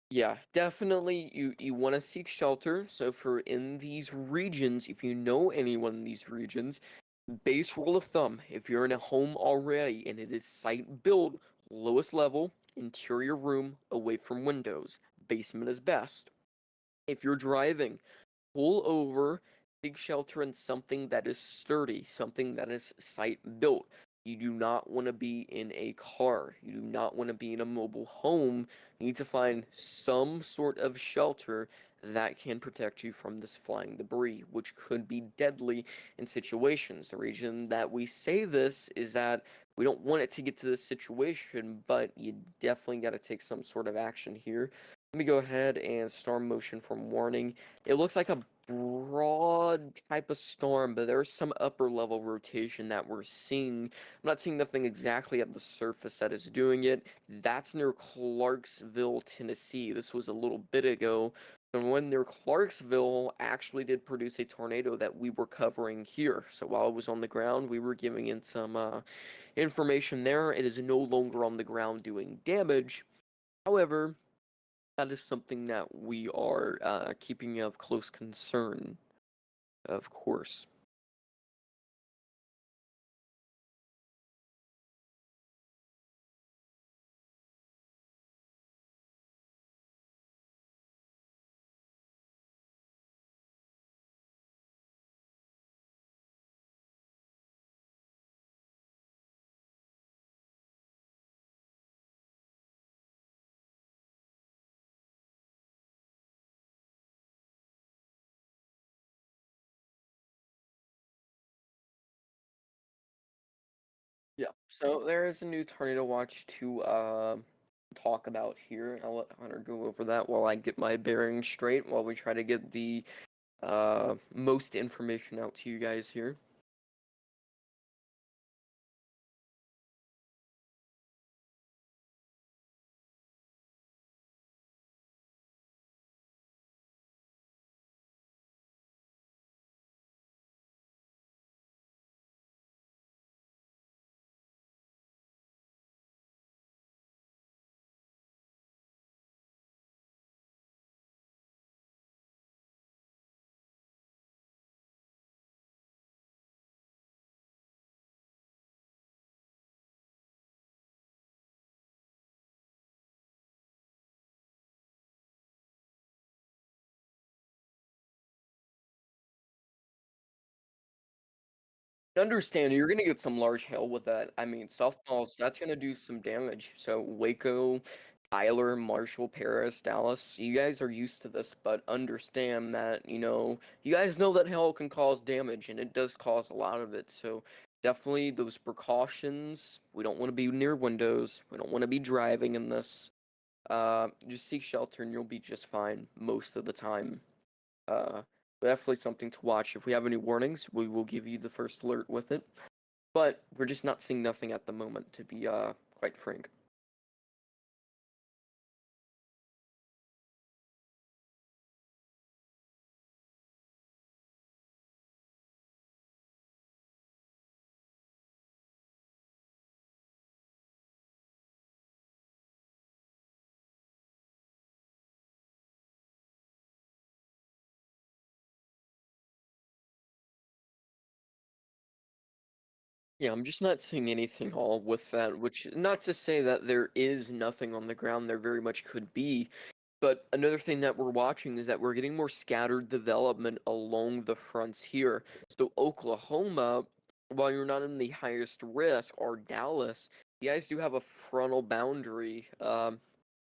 Yeah, definitely you want to seek shelter. So for in these regions, if you know anyone in these regions, base rule of thumb, if you're in a home already and it is site built, lowest level, interior room, away from windows. Basement is best. If you're driving, pull over, seek shelter in something that is sturdy, something that is site built. You do not want to be in a car. You do not want to be in a mobile home. You need to find some sort of shelter that can protect you from this flying debris, which could be deadly in situations. The reason that we say this is that we don't want it to get to this situation, but you definitely got to take some sort of action here. Let me go ahead and storm motion from warning. It looks like a broad type of storm, but there's some upper level rotation that we're seeing. I'm not seeing nothing exactly at the surface that is doing it. That's near Clarksville, Tennessee. This was a little bit ago. And when near Clarksville actually did produce a tornado that we were covering here. So while it was on the ground, we were giving it some information there. It is no longer on the ground doing damage. However, that is something that we are keeping of close concern, of course. Yeah, so there is a new tornado watch to talk about here. I'll let Hunter go over that while I get my bearings straight, while we try to get the most information out to you guys here. Understand, you're gonna get some large hail with that. I mean, softballs, that's gonna do some damage. So Waco, Tyler, Marshall, Paris, Dallas, you guys are used to this, but understand that, you guys know that hail can cause damage, and it does cause a lot of it. So definitely those precautions. We don't want to be near windows. We don't want to be driving in this. Just seek shelter, and you'll be just fine most of the time. Uh, Definitely something to watch. If we have any warnings, we will give you the first alert with it. But we're just not seeing nothing at the moment, to be quite frank. Yeah, I'm just not seeing anything all with that, which not to say that there is nothing on the ground, there very much could be. But another thing that we're watching is that we're getting more scattered development along the fronts here. So Oklahoma, while you're not in the highest risk, or Dallas, you guys do have a frontal boundary.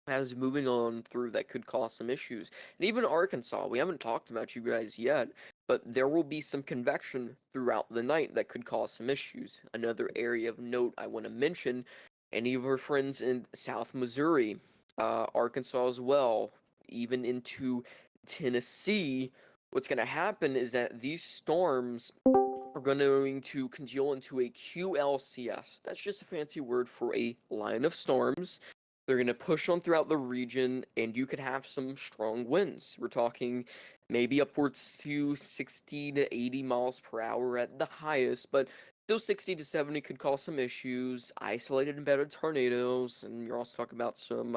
As moving on through that could cause some issues. And even Arkansas, we haven't talked about you guys yet, but there will be some convection throughout the night that could cause some issues. Another area of note I want to mention, any of our friends in South Missouri, Arkansas as well, even into Tennessee, what's going to happen is that these storms are going to congeal into a QLCS. That's just a fancy word for a line of storms. They're going to push on throughout the region, and you could have some strong winds. We're talking maybe upwards to 60 to 80 miles per hour at the highest, but still 60 to 70 could cause some issues, isolated embedded tornadoes, and you're also talking about some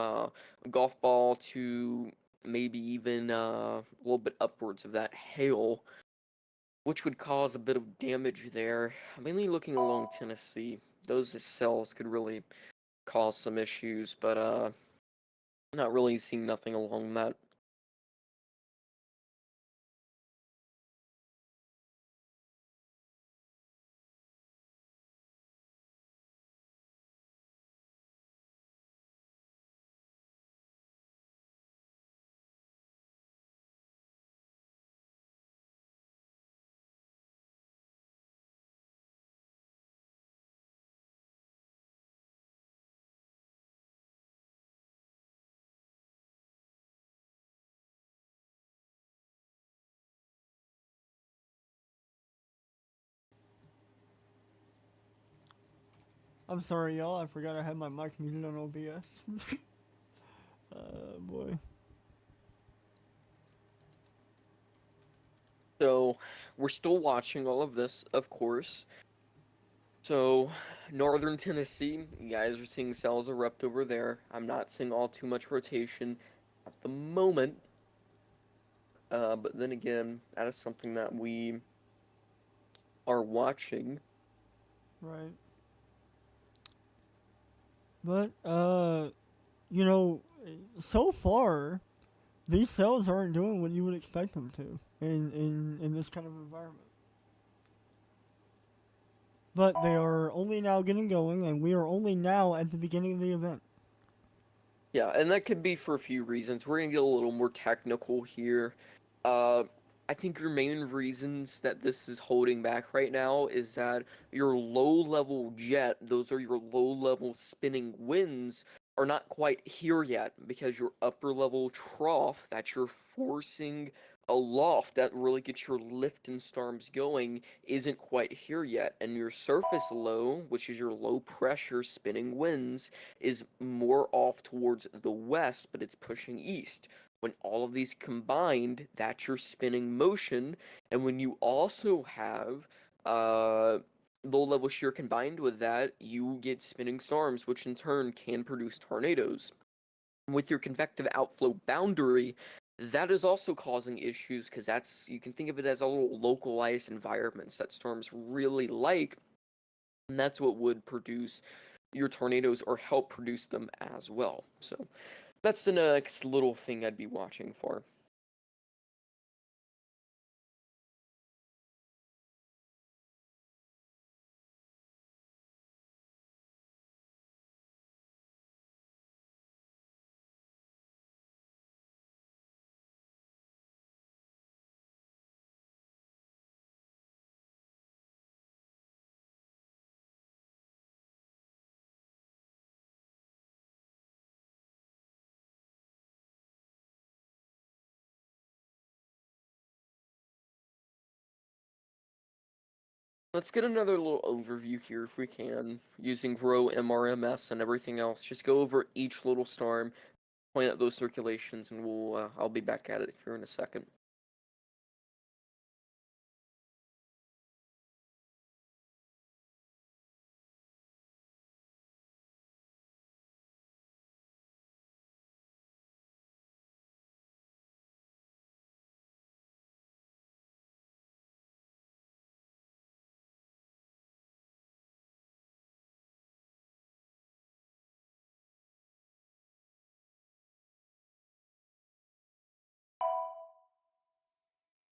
golf ball to maybe even a little bit upwards of that hail, which would cause a bit of damage there. Mainly looking along Tennessee. Those cells could really cause some issues, but not really seeing nothing along that.
I'm sorry, y'all. I forgot I had my mic muted on OBS. Boy.
So we're still watching all of this, of course. So Northern Tennessee, you guys are seeing cells erupt over there. I'm not seeing all too much rotation at the moment. But then again, that is something that we are watching.
Right. But, you know, so far, these cells aren't doing what you would expect them to in this kind of environment. But they are only now getting going, and we are only now at the beginning of the event.
Yeah, and that could be for a few reasons. We're gonna get a little more technical here. Uh, I think your main reasons that this is holding back right now is that your low-level jet, those are your low-level spinning winds, are not quite here yet because your upper-level trough that you're forcing aloft that really gets your lift and storms going isn't quite here yet. And your surface low, which is your low-pressure spinning winds, is more off towards the west, but it's pushing east. When all of these combined, that's your spinning motion. And when you also have low level shear combined with that, you get spinning storms, which in turn can produce tornadoes. With your convective outflow boundary, that is also causing issues because you can think of it as a little localized environments that storms really like, and that's what would produce your tornadoes or help produce them as well. So that's the next little thing I'd be watching for. Let's get another little overview here if we can, using Grow MRMS and everything else. Just go over each little storm, point out those circulations, and I'll be back at it here in a second.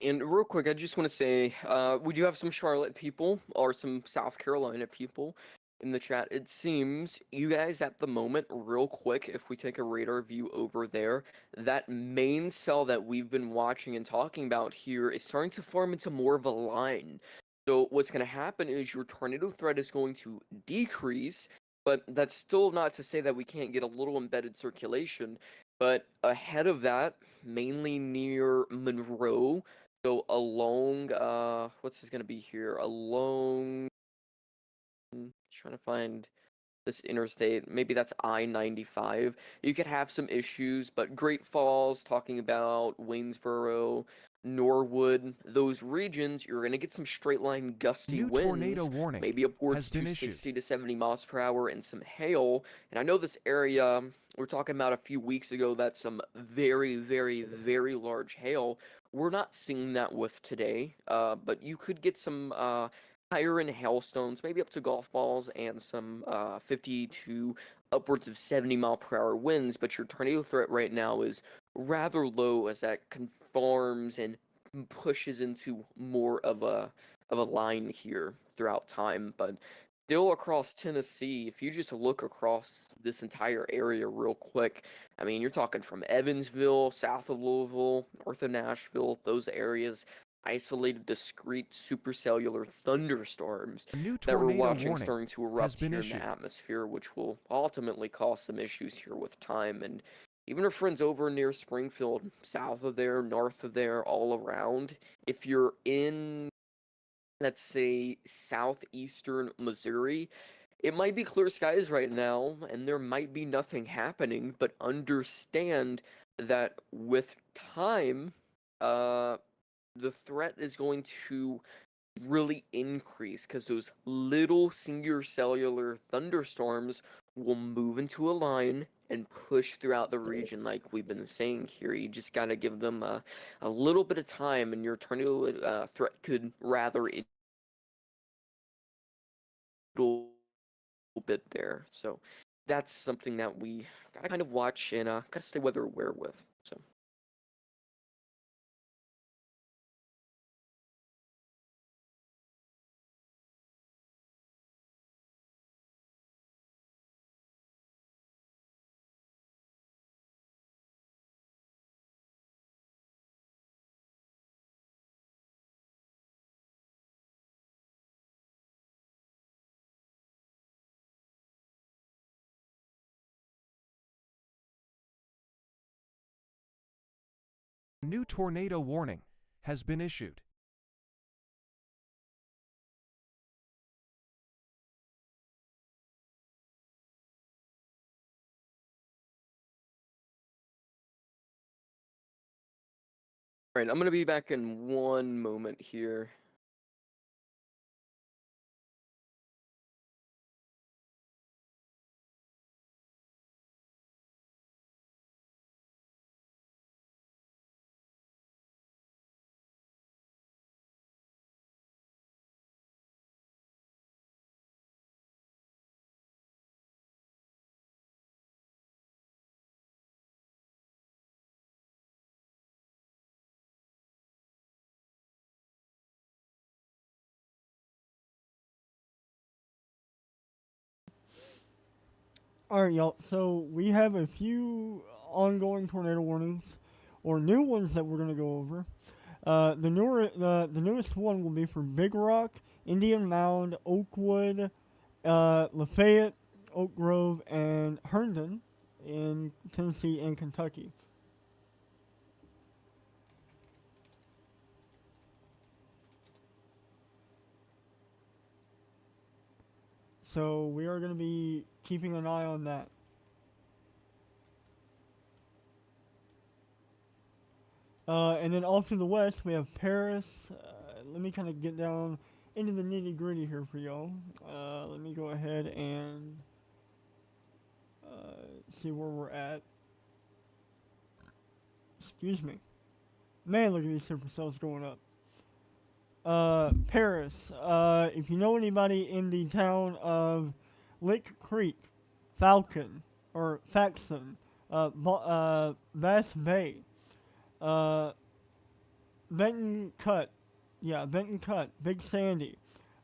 And real quick, I just want to say, we do have some Charlotte people or some South Carolina people in the chat. It seems you guys at the moment, real quick, if we take a radar view over there, that main cell that we've been watching and talking about here is starting to form into more of a line. So what's going to happen is your tornado threat is going to decrease, but that's still not to say that we can't get a little embedded circulation. But ahead of that, mainly near Monroe, so along, what's this gonna be here? Along, trying to find this interstate. Maybe that's I-95. You could have some issues, but Great Falls, talking about Waynesboro, Norwood, those regions, you're gonna get some straight line gusty
New
winds,
tornado warning
maybe upwards
has been
to
issued.
60 to 70 miles per hour and some hail. And I know this area, we're talking about a few weeks ago, that's some very, very, very large hail. We're not seeing that with today, but you could get some higher in hailstones, maybe up to golf balls, and some 50 to upwards of 70-mile-per-hour winds, but your tornado threat right now is rather low as that conforms and pushes into more of a line here throughout time. But still across Tennessee, if you just look across this entire area real quick, I mean, you're talking from Evansville, south of Louisville, north of Nashville, those areas, isolated, discrete supercellular thunderstorms
A new
that we're
tornado
watching
warning
starting to
has
erupt
been
here in the
issued.
atmosphere, which will ultimately cause some issues here with time. And even our friends over near Springfield, south of there, north of there, all around, if you're in, let's say, southeastern Missouri, it might be clear skies right now, and there might be nothing happening, but understand that with time, the threat is going to really increase because those little singular cellular thunderstorms will move into a line and push throughout the region like we've been saying here. You just got to give them a little bit of time, and your tornado threat could rather a little bit there. So that's something that we got to kind of watch and got to stay weather aware with. So.
A new tornado warning has been issued.
All right, I'm going to be back in one moment here.
Alright, y'all. So we have a few ongoing tornado warnings, or new ones that we're gonna go over. The newest one will be for Big Rock, Indian Mound, Oakwood, Lafayette, Oak Grove, and Herndon in Tennessee and Kentucky. So we are going to be keeping an eye on that. And then off to the west, we have Paris. Let me kind of get down into the nitty gritty here for y'all. Let me go ahead and see where we're at. Excuse me. Man, look at these supercells going up. Paris. If you know anybody in the town of Lick Creek, Falcon, or Faxon, Bass Bay, Benton Cut, Benton Cut, Big Sandy.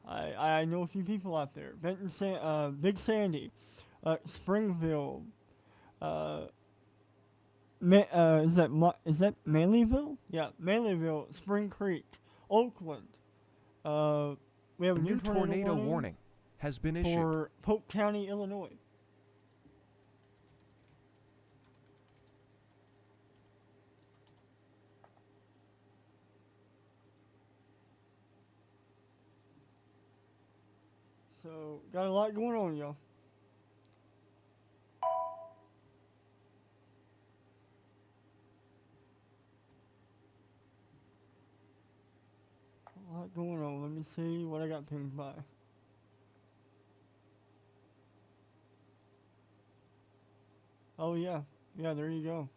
I know a few people out there. Big Sandy, Springfield, is that Manleyville? Yeah, Manleyville, Spring Creek, Oakland. We have
A
a
new tornado
tornado
warning has been issued.
for Polk County, Illinois. So, got a lot going on, y'all. A lot going on. Let me see what I got pinged by. Oh, yeah. Yeah, there you go.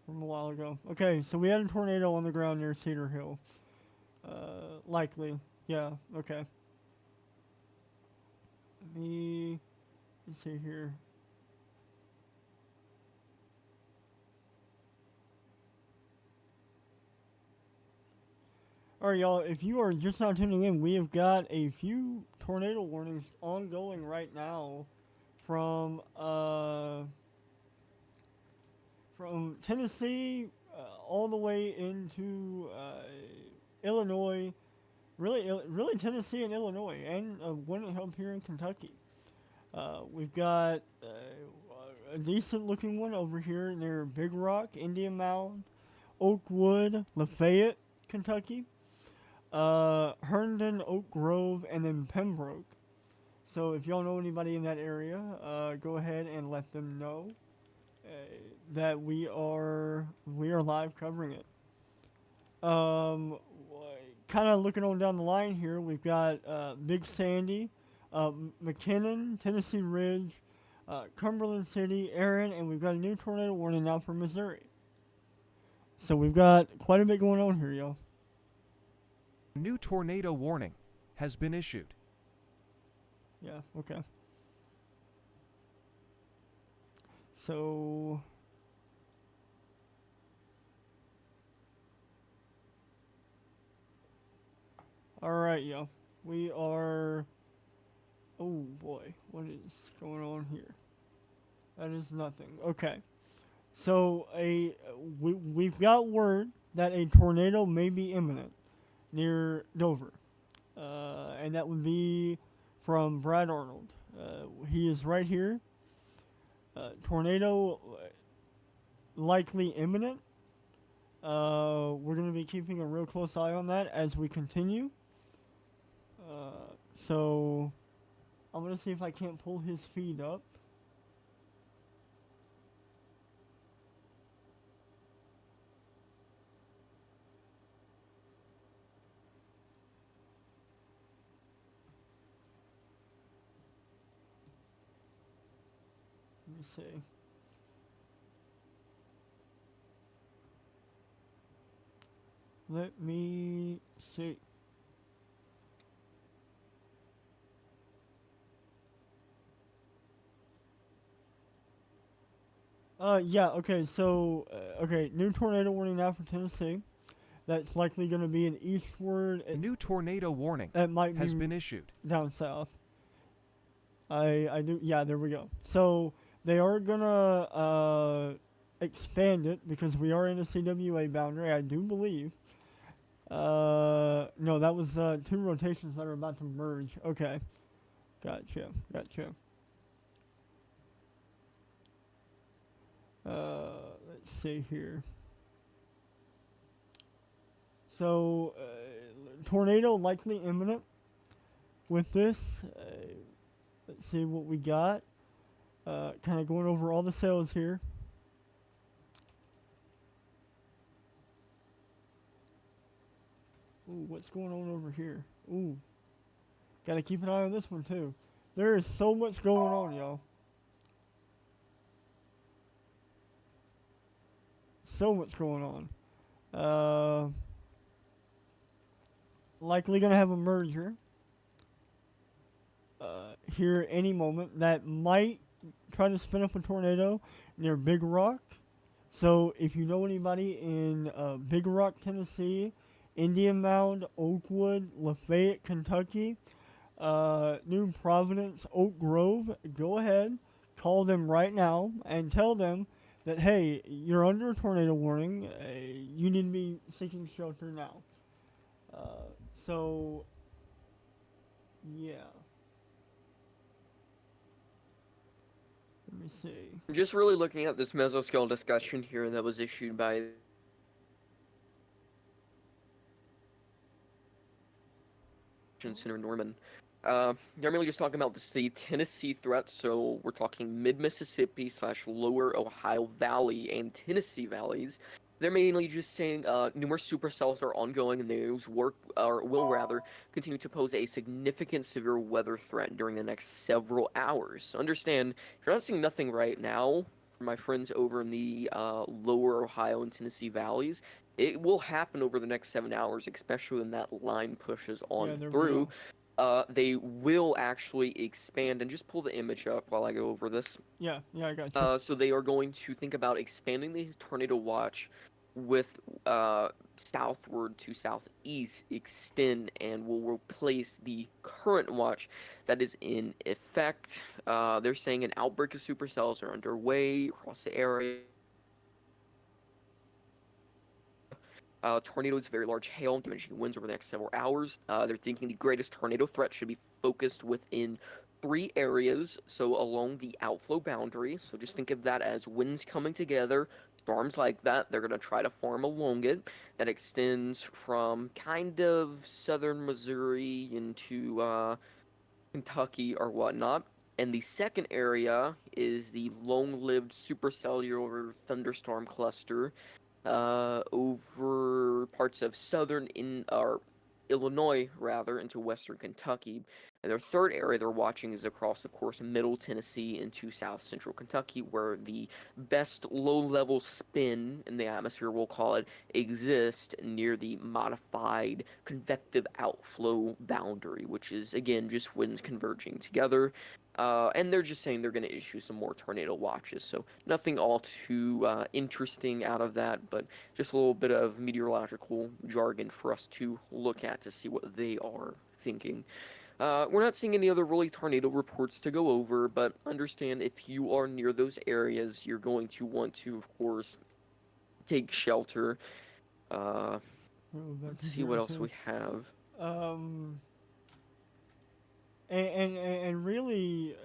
From a while ago. Okay, so we had a tornado on the ground near Cedar Hill. Likely. Yeah, okay. let's see here. Alright, y'all, if you are just now tuning in, we have got a few tornado warnings ongoing right now from Tennessee all the way into Illinois, really Tennessee and Illinois, and one up here in Kentucky. We've got a decent looking one over here near Big Rock, Indian Mound, Oakwood, Lafayette, Kentucky, Herndon, Oak Grove, and then Pembroke. So if y'all know anybody in that area, go ahead and let them know that we are live covering it. Kind of looking on down the line here, we've got Big Sandy, McKinnon, Tennessee Ridge, Cumberland City, Aaron, and we've got a new tornado warning now for Missouri. So we've got quite a bit going on here, y'all.
A new tornado warning has been issued.
Yeah, okay. So alright, y'all. We are... Oh, boy. What is going on here? That is nothing. Okay. So, we've got word that a tornado may be imminent near Dover. And that would be from Brad Arnold. He is right here. Tornado likely imminent. We're going to be keeping a real close eye on that as we continue. So I'm going to see if I can't pull his feed up. Let me see. Let me see. Yeah, okay, so, okay, new tornado warning now for Tennessee. That's likely going to be an eastward.
A new tornado warning
that might
has
be
been issued.
down south. I do, yeah, there we go. So, they are going to expand it because we are in a CWA boundary, I do believe. No, that was 2 rotations that are about to merge. Okay. Gotcha. Let's see here. So, tornado likely imminent with this. Let's see what we got. Kind of going over all the cells here. Ooh, what's going on over here? Ooh. Gotta keep an eye on this one too. There is so much going on, y'all. So much going on. Likely gonna have a merger here any moment that might try to spin up a tornado near Big Rock. So if you know anybody in Big Rock, Tennessee, Indian Mound, Oakwood, Lafayette, Kentucky, New Providence, Oak Grove, go ahead, call them right now and tell them that, hey, you're under a tornado warning. You need to be seeking shelter now. So, yeah. Let me see.
Just really looking at this mesoscale discussion here that was issued by Senator Norman. They're really just talking about the Tennessee threat, so we're talking mid-Mississippi / lower Ohio Valley and Tennessee valleys. They're mainly just saying numerous supercells are ongoing and those will rather continue to pose a significant severe weather threat during the next several hours. So understand, if you're not seeing nothing right now, for my friends over in the lower Ohio and Tennessee valleys, it will happen over the next 7 hours, especially when that line pushes on
Yeah, there we
through.
go.
They will actually expand, and just pull the image up while I go over this.
Yeah, I got you.
So they are going to think about expanding the tornado watch with southward to southeast extend, and will replace the current watch that is in effect. They're saying an outbreak of supercells are underway across the area. Tornadoes, very large hail, damaging winds over the next several hours. They're thinking the greatest tornado threat should be focused within 3 areas, so along the outflow boundary. So just think of that as winds coming together, storms like that. They're going to try to form along it. That extends from kind of southern Missouri into Kentucky or whatnot. And the second area is the long-lived supercellular thunderstorm cluster over parts of southern or Illinois rather into western Kentucky. And their third area they're watching is across, of course, middle Tennessee into south central Kentucky, where the best low-level spin in the atmosphere, we'll call it, exists near the modified convective outflow boundary, which is, again, just winds converging together. And they're just saying they're going to issue some more tornado watches. So nothing all too interesting out of that, but just a little bit of meteorological jargon for us to look at to see what they are thinking. We're not seeing any other really tornado reports to go over, but understand if you are near those areas, you're going to want to, of course, take shelter. Let's see what else we have.
And really,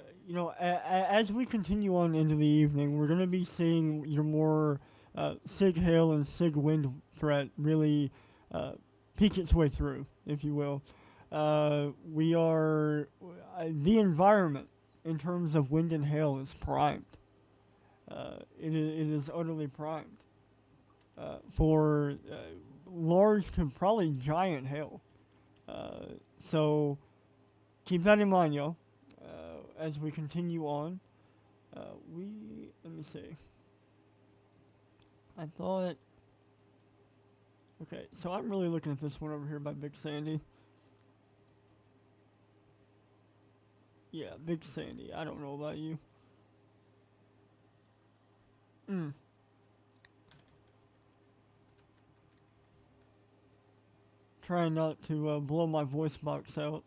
as we continue on into the evening, we're going to be seeing your more sig hail and sig wind threat really peek its way through, if you will. We are the environment in terms of wind and hail is primed. It is utterly primed for large to probably giant hail. So keep that in mind, y'all. As we continue on, let me see. I thought. Okay, so I'm really looking at this one over here by Big Sandy. Yeah, Big Sandy. I don't know about you. Trying not to blow my voice box out.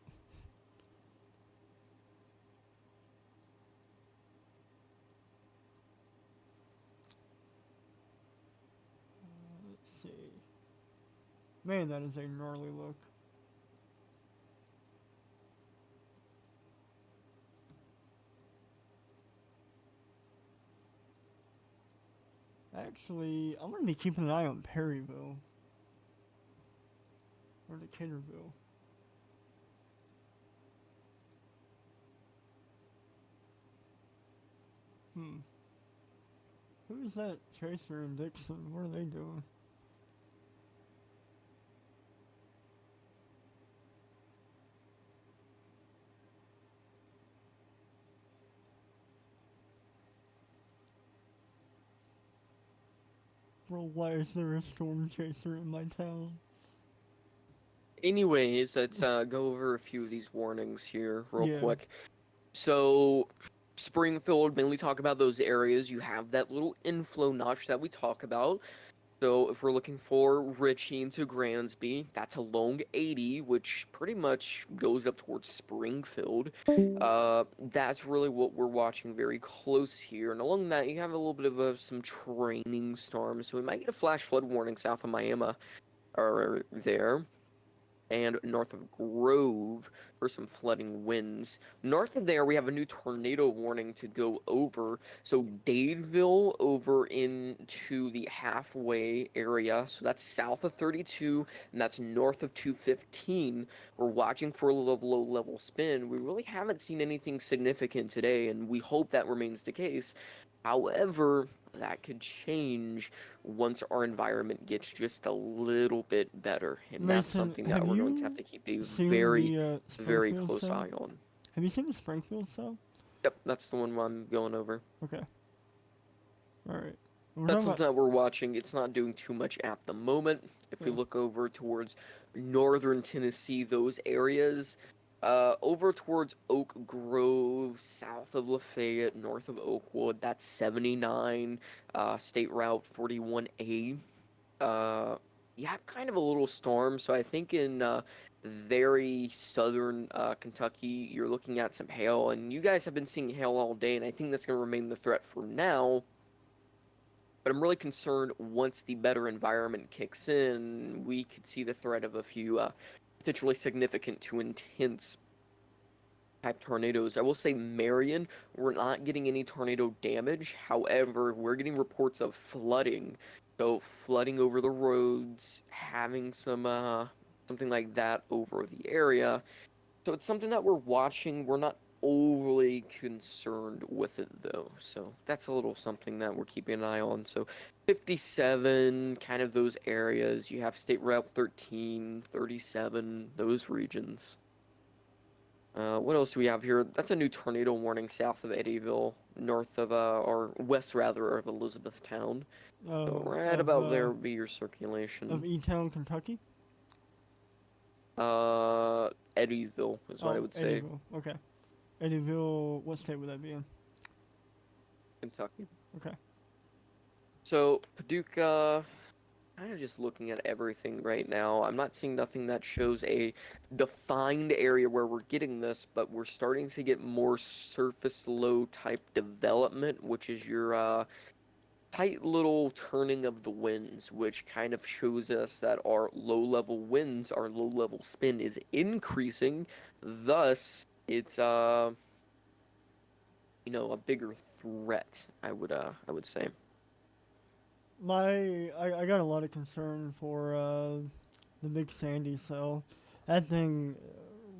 Let's see. Man, that is a gnarly look. Actually, I'm going to be keeping an eye on Perryville. Or Decaturville. Who's that Chaser and Dixon? What are they doing? Bro, why is there a storm chaser in my town?
Anyways, let's go over a few of these warnings here real
Yeah.
quick. So, Springfield, mainly talk about those areas. You have that little inflow notch that we talk about. So if we're looking for Ritchie into Gransby, that's along 80, which pretty much goes up towards Springfield. That's really what we're watching very close here. And along that, you have a little bit of some training storms. So we might get a flash flood warning south of Miami or there. And north of Grove for some flooding winds. North of there, we have a new tornado warning to go over. So Dadeville over into the halfway area. So that's south of 32, and that's north of 215. We're watching for a low level spin. We really haven't seen anything significant today, and we hope that remains the case. However, that could change once our environment gets just a little bit better, and that's
Mason,
something that
have
we're going to
you
have to keep a
seen
very,
the
very
Springfield
close
cell?
eye on.
Have you seen the Springfield cell?
Yep, that's the one I'm going over.
Okay. Alright.
That's something that we're watching. It's not doing too much at the moment. If we
Yeah.
look over towards northern Tennessee, those areas, Over towards Oak Grove, south of Lafayette, north of Oakwood, that's 79, State Route 41A. You have kind of a little storm, so I think in very southern Kentucky, you're looking at some hail, and you guys have been seeing hail all day, and I think that's going to remain the threat for now. But I'm really concerned once the better environment kicks in, we could see the threat of a few potentially significant to intense type tornadoes. I will say Marion, we're not getting any tornado damage. However, we're getting reports of flooding. So flooding over the roads, having some something like that over the area. So it's something that we're watching. We're not overly concerned with it though. So that's a little something that we're keeping an eye on. So 57, kind of those areas. You have State Route 13, 37, those regions. What else do we have here? That's a new tornado warning south of Eddyville, north of, or west rather, of Elizabethtown. So right about there would be your circulation.
Of E-Town, Kentucky?
Eddyville is what I would say.
Eddyville, okay. Eddyville, what state would that be in?
Kentucky.
Okay.
So, Paducah, kind of just looking at everything right now. I'm not seeing nothing that shows a defined area where we're getting this, but we're starting to get more surface low type development, which is your tight little turning of the winds, which kind of shows us that our low-level winds, our low-level spin is increasing. Thus, it's a bigger threat, I would say.
I got a lot of concern for the Big Sandy cell. That thing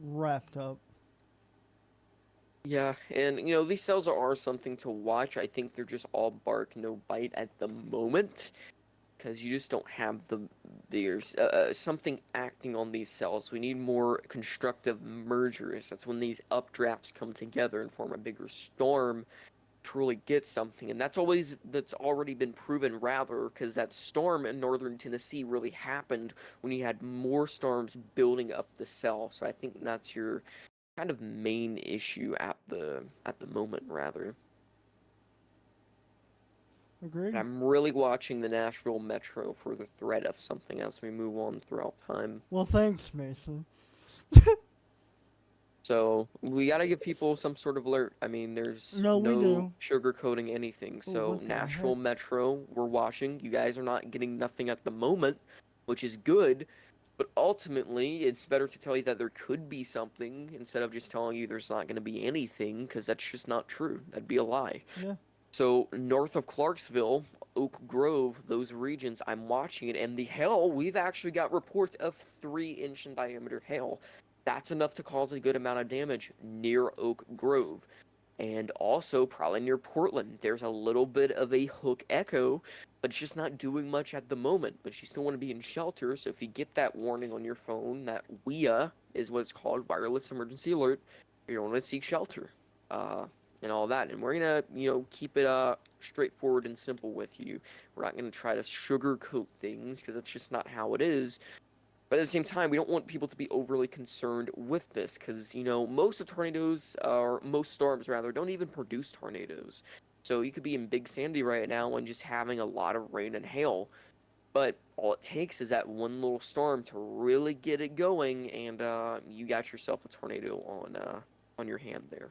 wrapped up.
Yeah, and these cells are something to watch. I think they're just all bark, no bite at the moment, because you just don't have there's something acting on these cells. We need more constructive mergers. That's when these updrafts come together and form a bigger storm to really get something, and that's already been proven rather, because that storm in northern Tennessee really happened when you had more storms building up the cell. So I think that's your kind of main issue at the moment, rather.
Agreed.
But I'm really watching the Nashville Metro for the threat of something as we move on throughout time.
Well, thanks, Mason.
So we gotta give people some sort of alert. I mean, there's
No, we do.
sugarcoating anything. So
what the
Nashville
heck?
Metro, we're watching. You guys are not getting nothing at the moment, which is good. But ultimately, it's better to tell you that there could be something instead of just telling you there's not going to be anything, because that's just not true. That'd be a lie.
Yeah.
So north of Clarksville, Oak Grove, those regions, I'm watching it, and the hail, we've actually got reports of 3-inch in diameter hail. That's enough to cause a good amount of damage near Oak Grove. And also, probably near Portland, there's a little bit of a hook echo, but it's just not doing much at the moment. But you still want to be in shelter, so if you get that warning on your phone, that WIA is what it's called, Wireless Emergency Alert, you're going to seek shelter, and all that. And we're going to, keep it straightforward and simple with you. We're not going to try to sugarcoat things, because that's just not how it is. But at the same time, we don't want people to be overly concerned with this, because, most of tornadoes, or most storms rather, don't even produce tornadoes. So you could be in Big Sandy right now and just having a lot of rain and hail. But all it takes is that one little storm to really get it going, and you got yourself a tornado on your hand there.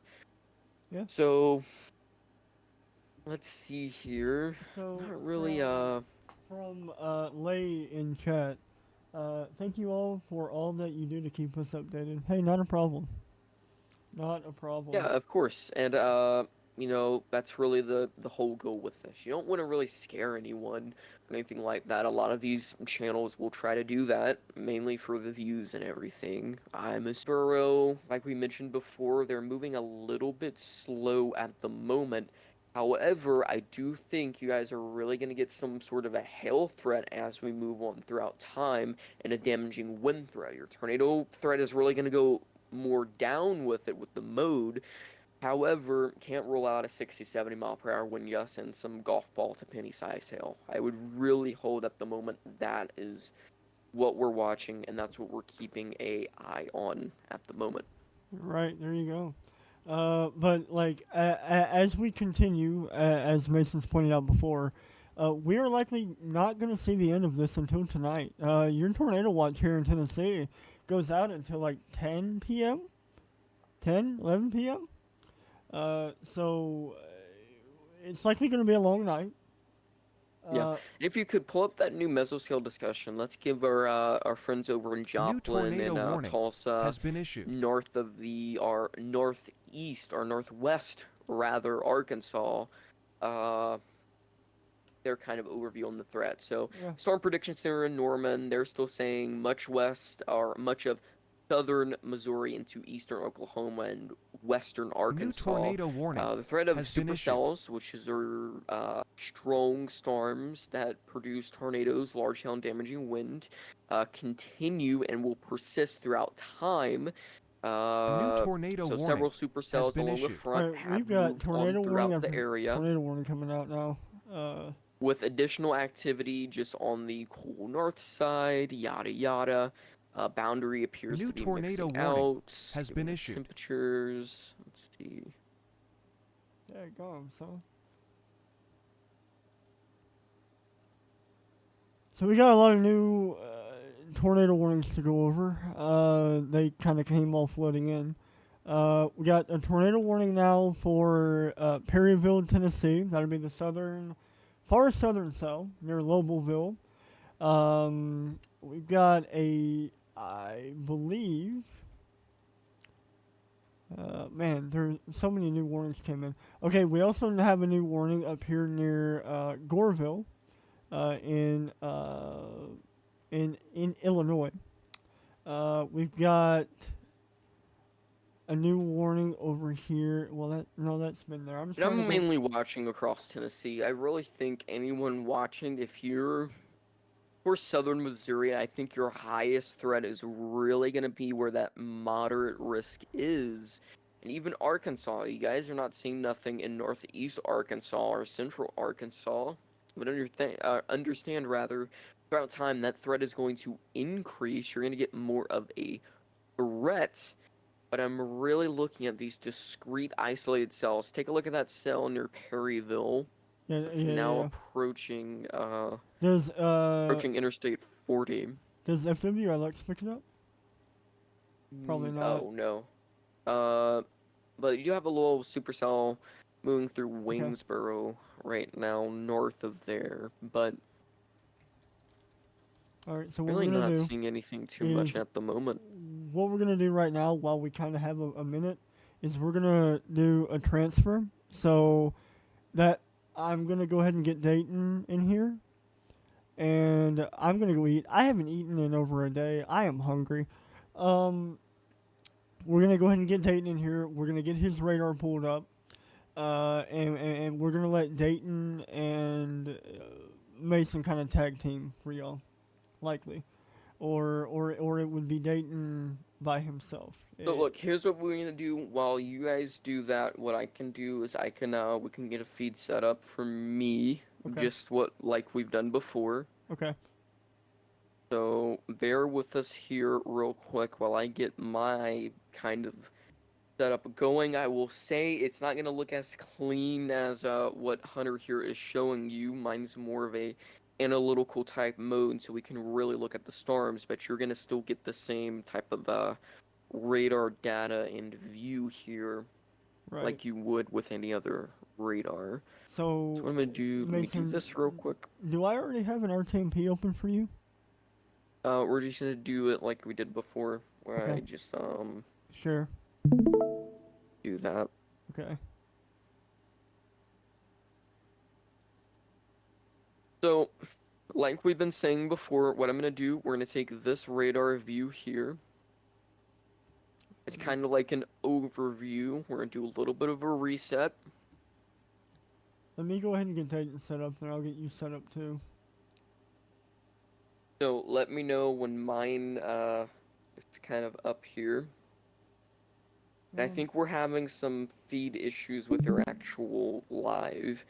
Yeah.
So let's see here.
So
Not really
from Lay in chat. Thank you all for all that you do to keep us updated. Hey, not a problem. Not a problem.
Yeah, of course. And that's really the whole goal with this. You don't want to really scare anyone or anything like that. A lot of these channels will try to do that, mainly for the views and everything. Mr. Burrow, like we mentioned before, they're moving a little bit slow at the moment. However, I do think you guys are really going to get some sort of a hail threat as we move on throughout time, and a damaging wind threat. Your tornado threat is really going to go more down with it with the mode. However, can't rule out a 60, 70 mile per hour wind gust and some golf ball to penny size hail. I would really hold at the moment that is what we're watching, and that's what we're keeping an eye on at the moment.
Right, there you go. But like as we continue, as Mason's pointed out before, we are likely not going to see the end of this until tonight. Your tornado watch here in Tennessee goes out until like 10 p.m., 11 p.m. So it's likely going to be a long night.
Yeah. If you could pull up that new mesoscale discussion, let's give our friends over in
A new
Joplin
tornado
and
warning
Tulsa,
has been issued.
north of our northeast or northwest rather, Arkansas, uh, their kind of overview on the threat. So,
Yeah.
Storm Prediction Center in Norman, they're still saying much west or much of southern Missouri into eastern Oklahoma and western
New
Arkansas.
tornado warning
The threat of
has been issued.
supercells, which are strong storms that produce tornadoes, large hail, and damaging wind, continue and will persist throughout time.
A new tornado
So
warning
several
has
supercells
been
along the
issued.
front
Alright,
have
we've got
moved
tornado
on
warning
throughout the
after
area,
tornado warning coming out now.
with additional activity just on the cool north side, yada yada. Boundary appears
new
to be
tornado
mixing
warning
out.
has
Given
been
the
issued.
temperatures. Let's see.
There it goes, so. So we got a lot of new tornado warnings to go over. They kind of came all flooding in. We got a tornado warning now for Perryville, Tennessee. That'll be the far southern cell near Lobelville. We've got I believe. Man, there's so many new warnings came in. Okay, we also have a new warning up here near Goreville, in Illinois. We've got a new warning over here. Well, that's been there. I'm just trying to
I'm
go.
mainly watching across Tennessee. I really think anyone watching, if you're for southern Missouri, I think your highest threat is really going to be where that moderate risk is. And even Arkansas, you guys are not seeing nothing in northeast Arkansas or central Arkansas. But understand rather, throughout time, that threat is going to increase. You're going to get more of a threat. But I'm really looking at these discrete isolated cells. Take a look at that cell near Perryville.
Yeah,
It's
yeah,
now
yeah.
approaching
Does
Interstate 40.
FWLX pick it up? Probably not.
Oh no. But you have a little supercell moving through Waynesboro right now, north of there. But
All right. So what
really
we're gonna
not
do
seeing anything too much
is
at the moment.
what we're gonna do right now, while we kind of have a minute, is we're gonna do a transfer. So that I'm gonna go ahead and get Dayton in here, and I'm gonna go eat. I haven't eaten in over a day. I am hungry. We're gonna go ahead and get Dayton in here. We're gonna get his radar pulled up, and we're gonna let Dayton and Mason kind of tag team for y'all, likely, or it would be Dayton by himself.
So look, here's what we're gonna do. While you guys do that, what I can do is we can get a feed set up for me,
Okay.
just like we've done before.
Okay.
So bear with us here real quick while I get my kind of setup going. I will say it's not going to look as clean as what Hunter here is showing you. Mine's more of a analytical type mode, so we can really look at the storms, but you're going to still get the same type of radar data and view here,
Right.
like you would with any other radar.
So
So what I'm going to do, let me do
Mason,
this real quick.
do I already have an RTMP open for you?
We're just going to do it like we did before, where
Okay.
I just
Sure.
do that.
Okay.
So, like we've been saying before, what I'm going to do, we're going to take this radar view here. It's kind of like an overview. We're going to do a little bit of a reset.
Let me go ahead and get Dayton set up, then I'll get you set up too.
So, let me know when mine is kind of up here. And I think we're having some feed issues with our actual live.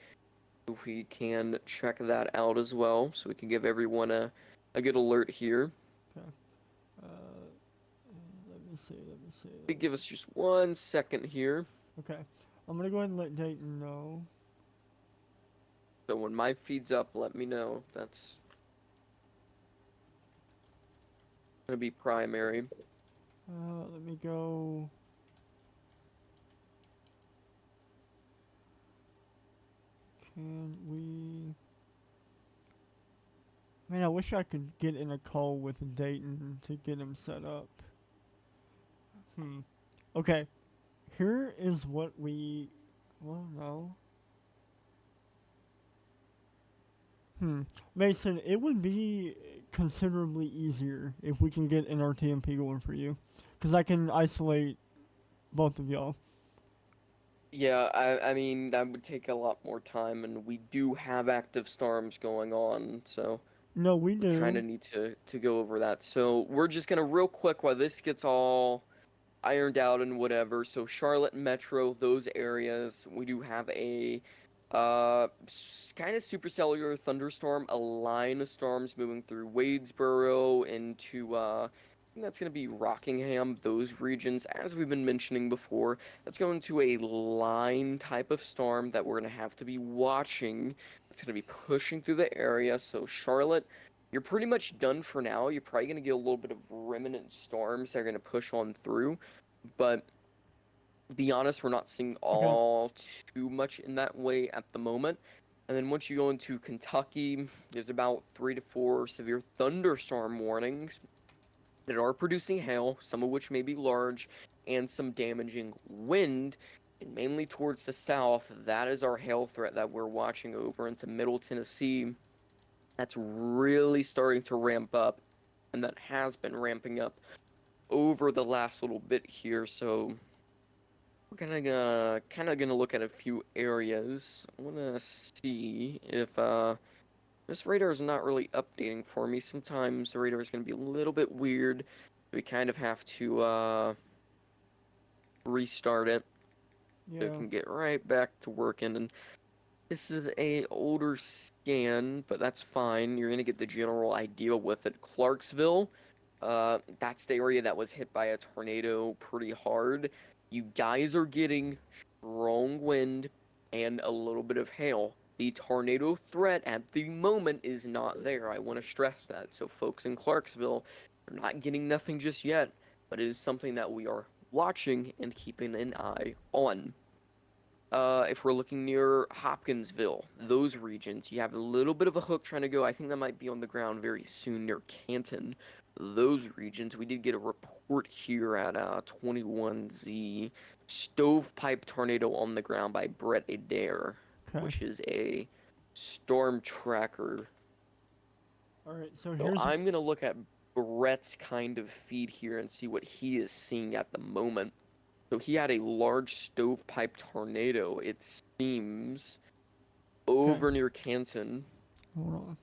If we can check that out as well, so we can give everyone a good alert here.
Okay. Let me
Give us just 1 second here.
Okay. I'm gonna go ahead and let Dayton know.
So when my feed's up, let me know. That's gonna be primary.
Let me go. Can we? Man, I wish I could get in a call with Dayton to get him set up. Okay. Here is what we. Well, no. Mason, it would be considerably easier if we can get an RTMP going for you. Because I can isolate both of y'all.
Yeah, I mean, that would take a lot more time, and we do have active storms going on, so
No, we do.
kind of need to go over that. So we're just gonna real quick while this gets all ironed out and whatever. So Charlotte Metro, those areas, we do have a kind of supercellular thunderstorm, a line of storms moving through Wadesboro into I think that's going to be Rockingham, those regions, as we've been mentioning before. That's going to a line type of storm that we're going to have to be watching. It's going to be pushing through the area. So Charlotte, you're pretty much done for now. You're probably going to get a little bit of remnant storms that are going to push on through. But to be honest, we're not seeing all too much in that way at the moment. And then once you go into Kentucky, there's about 3 to 4 severe thunderstorm warnings that are producing hail, some of which may be large, and some damaging wind. And mainly towards the south, that is our hail threat that we're watching over into Middle Tennessee. That's really starting to ramp up, and that has been ramping up over the last little bit here. So we're kind of gonna look at a few areas. I wanna see if this radar is not really updating for me. Sometimes the radar is gonna be a little bit weird. We kind of have to restart it so it can get right back to working. And this is a older scan, but that's fine. You're gonna get the general idea with it. Clarksville, that's the area that was hit by a tornado pretty hard. You guys are getting strong wind and a little bit of hail. The tornado threat at the moment is not there. I want to stress that. So folks in Clarksville are not getting nothing just yet, but it is something that we are watching and keeping an eye on. If we're looking near Hopkinsville, those regions, you have a little bit of a hook trying to go. I think that might be on the ground very soon near Canton. Those regions, we did get a report here at 21Z. Stovepipe tornado on the ground by Brett Adair, which is a storm tracker.
All right, so
I'm going to look at Brett's kind of feed here and see what he is seeing at the moment. So he had a large stovepipe tornado, it seems, over near Canton.
Hold on.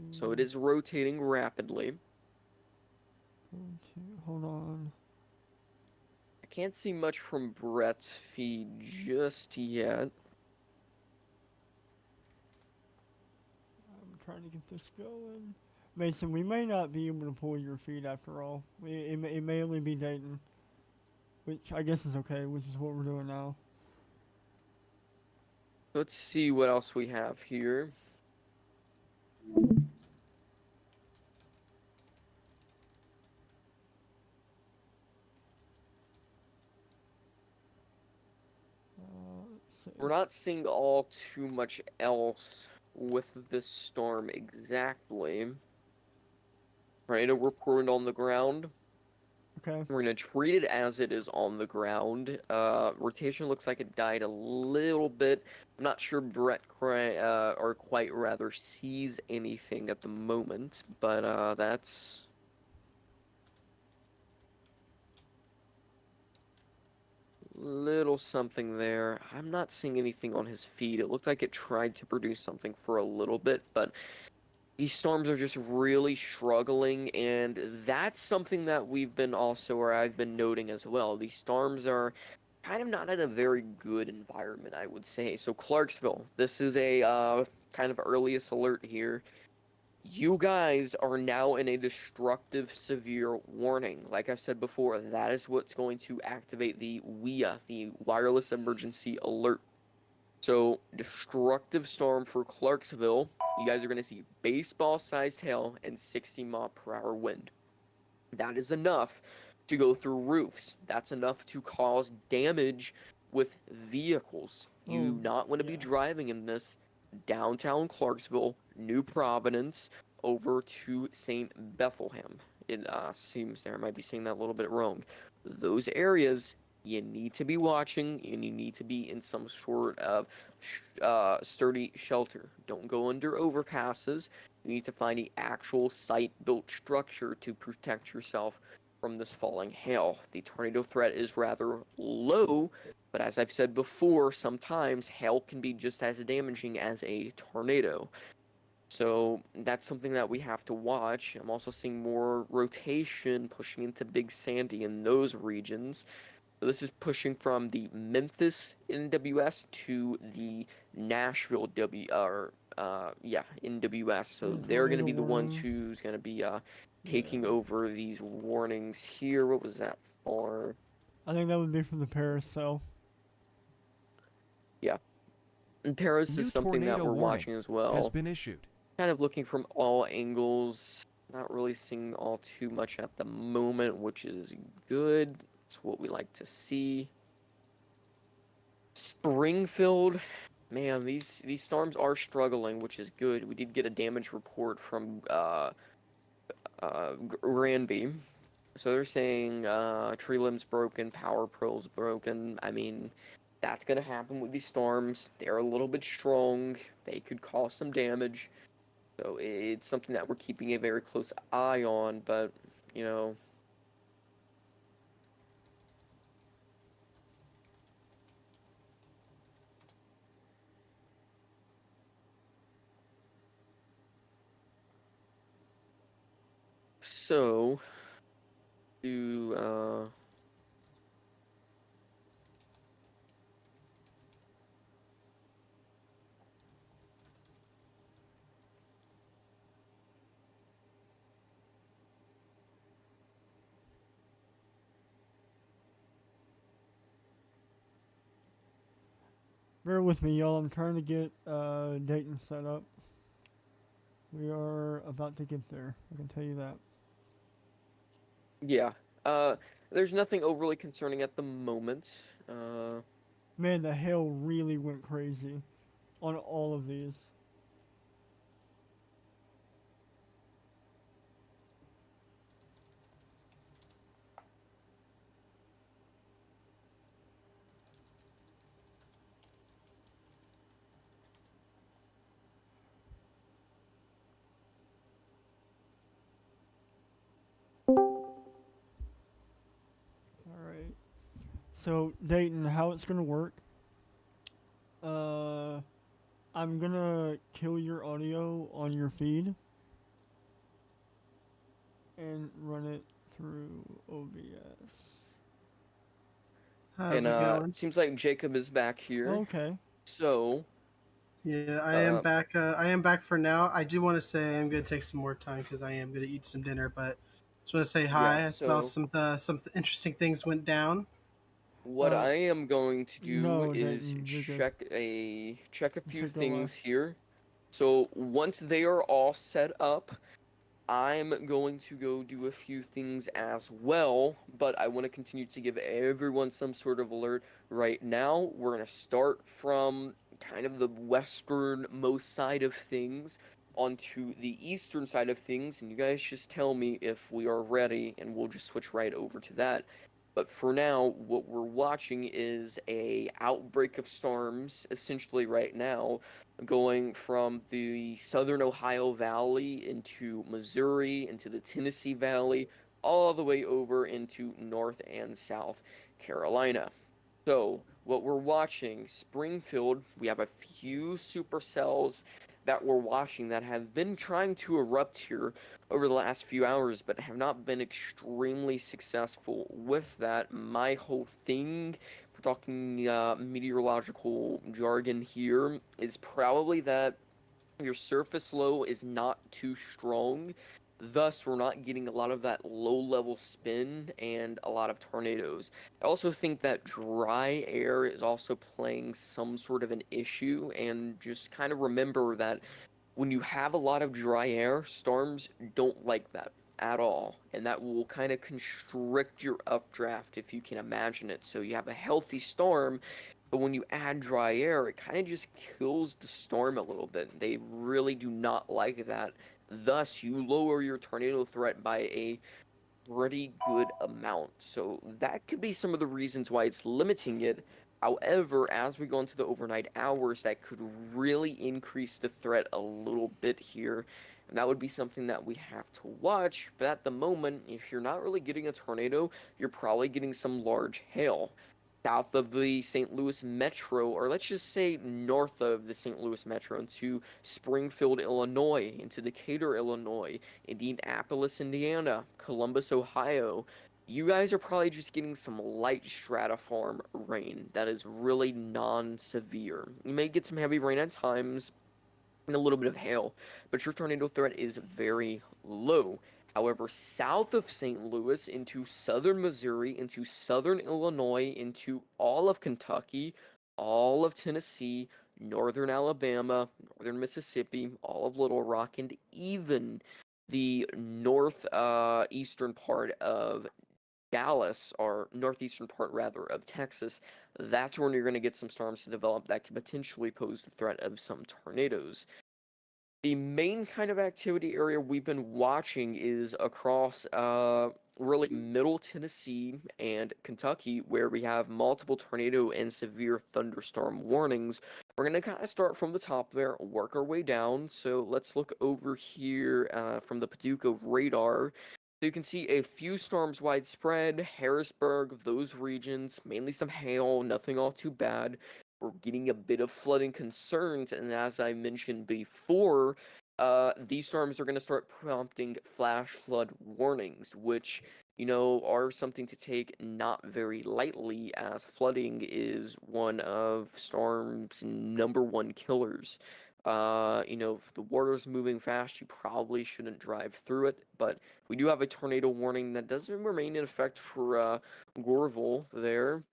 So it is rotating rapidly.
Hold on.
I can't see much from Brett's feed just yet.
I'm trying to get this going. Mason, we may not be able to pull your feed after all. It may only be Dayton. Which I guess is okay, which is what we're doing now.
Let's see what else we have here. We're not seeing all too much else with this storm exactly. Tornado reported on the ground.
Okay.
We're going to treat it as it is on the ground. Rotation looks like it died a little bit. I'm not sure Brett or quite rather sees anything at the moment, but that's little something there. I'm not seeing anything on his feed. It looked like it tried to produce something for a little bit, but these storms are just really struggling, and that's something that we've been also, or I've been noting as well. These storms are kind of not in a very good environment, I would say. So Clarksville, this is a kind of earliest alert here. You guys are now in a destructive severe warning. Like I said before, that is what's going to activate the WIA, the wireless emergency alert. So, destructive storm for Clarksville. You guys are going to see baseball-sized hail and 60-mile-per-hour wind. That is enough to go through roofs. That's enough to cause damage with vehicles. You do not want to be
yes.
driving in this downtown Clarksville, New Providence, over to St. Bethlehem. It seems there I might be saying that a little bit wrong. Those areas you need to be watching, and you need to be in some sort of sturdy shelter. Don't go under overpasses. You need to find the actual site-built structure to protect yourself from this falling hail. The tornado threat is rather low, but as I've said before, sometimes hail can be just as damaging as a tornado. So that's something that we have to watch. I'm also seeing more rotation pushing into Big Sandy in those regions. So this is pushing from the Memphis NWS to the Nashville NWS. So they're going to be the ones who's going to be taking over these warnings here. What was that for?
I think that would be from the Paris cell.
Yeah. And Paris
New
is something that
tornado
we're
warning
watching as well.
has been issued.
Kind of looking from all angles. Not really seeing all too much at the moment, which is good. It's what we like to see. Springfield, man, these storms are struggling, which is good. We did get a damage report from Granby. So they're saying tree limbs broken, power poles broken. I mean, that's gonna happen with these storms. They're a little bit strong. They could cause some damage. So it's something that we're keeping a very close eye on, but you know. So, do
Bear with me, y'all. I'm trying to get Dayton set up. We are about to get there. I can tell you that.
yeah. There's nothing overly concerning at the moment.
Man, the hail really went crazy on all of these. Alright. So, Dayton, how it's gonna work. I'm gonna kill your audio on your feed and run it through OBS.
How's
And
it going?
it seems like Jacob is back here.
Okay.
So,
Yeah, I am back. I am back for now. I do want to say I'm going to take some more time because I am going to eat some dinner. But just want to say hi.
yeah,
I saw
so
some interesting things went down.
what I am going to do
No,
is
Dayton, you're good.
check a few
should go live.
things here. So once they are all set up, I'm going to go do a few things as well, but I want to continue to give everyone some sort of alert right now. We're going to start from kind of the westernmost side of things onto the eastern side of things, and you guys just tell me if we are ready, and we'll just switch right over to that. But for now, what we're watching is a outbreak of storms, essentially right now, going from the southern Ohio Valley into Missouri, into the Tennessee Valley, all the way over into North and South Carolina. So, what we're watching, Springfield, we have a few supercells that we're watching that have been trying to erupt here over the last few hours, but have not been extremely successful with that. My whole thing, we're talking meteorological jargon here, is probably that Your surface low is not too strong. Thus, we're not getting a lot of that low level spin and a lot of tornadoes. I also think that dry air is also playing some sort of an issue, and just kind of remember that when you have a lot of dry air, storms don't like that at all, and that will kind of constrict your updraft if you can imagine it. So you have a healthy storm, but when you add dry air, it kind of just kills the storm a little bit. They really do not like that. Thus, you lower your tornado threat by a pretty good amount. So that could be some of the reasons why it's limiting it. However, as we go into the overnight hours, that could really increase the threat a little bit here. And that would be something that we have to watch. But at the moment, if you're not really getting a tornado, you're probably getting some large hail south of the St. Louis Metro, or let's just say north of the St. Louis Metro, into Springfield, Illinois, into Decatur, Illinois, Indianapolis, Indiana, Columbus, Ohio. You guys are probably just getting some light stratiform rain that is really non-severe. You may get some heavy rain at times, and a little bit of hail, but your tornado threat is very low. However, south of St. Louis into southern Missouri, into southern Illinois, into all of Kentucky, all of Tennessee, northern Alabama, northern Mississippi, all of Little Rock, and even the north eastern part of Dallas, or northeastern part rather of Texas, that's when you're going to get some storms to develop that could potentially pose the threat of some tornadoes. The main kind of activity area we've been watching is across really middle Tennessee and Kentucky, where we have multiple tornado and severe thunderstorm warnings. We're going to kind of start from the top there, work our way down. So let's look over here from the Paducah radar. So you can see a few storms widespread, Harrisburg, those regions, mainly some hail, nothing all too bad. We're getting a bit of flooding concerns, and as I mentioned before, these storms are going to start prompting flash flood warnings, which, are something to take not very lightly, as flooding is one of storm's number one killers. If the water's moving fast, you probably shouldn't drive through it, but we do have a tornado warning that doesn't remain in effect for Gorville there.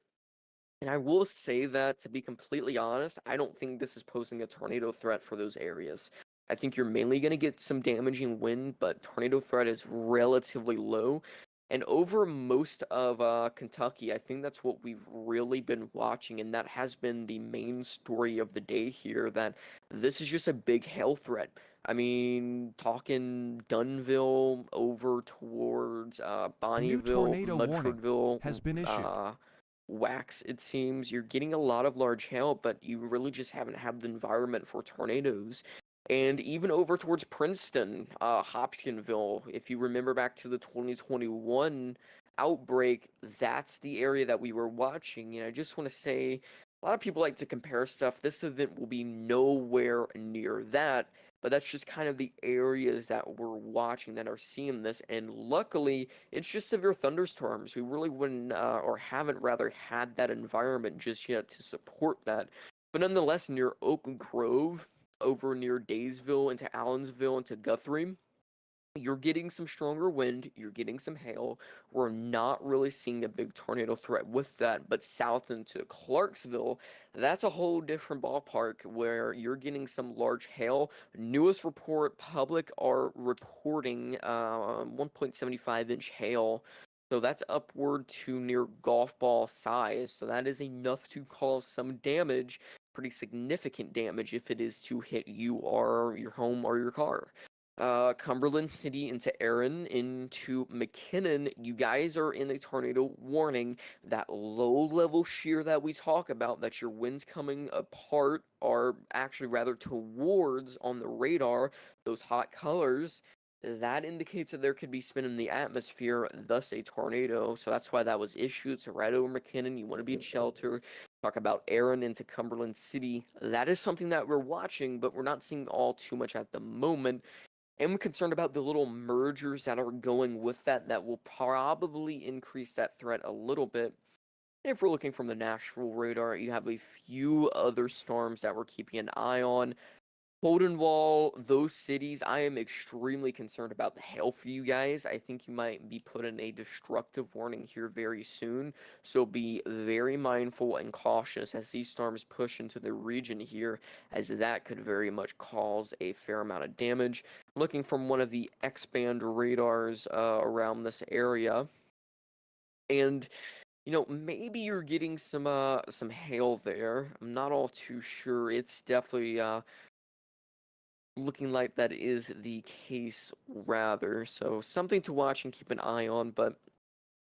And I will say that, to be completely honest, I don't think this is posing a tornado threat for those areas. I think you're mainly going to get some damaging wind, but tornado threat is relatively low. And over most of Kentucky, I think that's what we've really been watching, and that has been the main story of the day here, that this is just a big hail threat. I mean, talking Dunville over towards
A new
Bonnieville,
tornado warning
Mudfordville,
has been issued.
Wax, it seems. You're getting a lot of large hail, but you really just haven't had the environment for tornadoes. And even over towards Princeton, Hopkinsville, if you remember back to the 2021 outbreak, that's the area that we were watching. And I just want to say, a lot of people like to compare stuff. This event will be nowhere near that, but that's just kind of the areas that we're watching that are seeing this. And luckily, it's just severe thunderstorms. We really wouldn't, or haven't rather, had that environment just yet to support that. But nonetheless, near Oak Grove, over near Daysville into Allensville into Guthrie, you're getting some stronger wind, you're getting some hail. We're not really seeing a big tornado threat with that, but south into Clarksville, that's a whole different ballpark where you're getting some large hail. Newest report, public are reporting 1.75-inch hail. So that's upward to near golf ball size. So that is enough to cause some damage, pretty significant damage if it is to hit you or your home or your car. Cumberland City into Erin into McKinnon, you guys are in a tornado warning. That low level shear that we talk about, that your winds coming apart, are actually rather towards on the radar, those hot colors, that indicates that there could be spin in the atmosphere, thus a tornado. So that's why that was issued. So right over McKinnon, you want to be in shelter. Talk about Erin into Cumberland City. That is something that we're watching, but we're not seeing all too much at the moment. I'm concerned about the little mergers that are going with that will probably increase that threat a little bit. If we're looking from the Nashville radar, you have a few other storms that we're keeping an eye on. Holdenwall, those cities, I am extremely concerned about the hail for you guys. I think you might be put in a destructive warning here very soon. So be very mindful and cautious as these storms push into the region here, as that could very much cause a fair amount of damage. Looking from one of the X-band radars around this area. And maybe you're getting some hail there. I'm not all too sure. It's definitely looking like that is the case rather. So something to watch and keep an eye on, but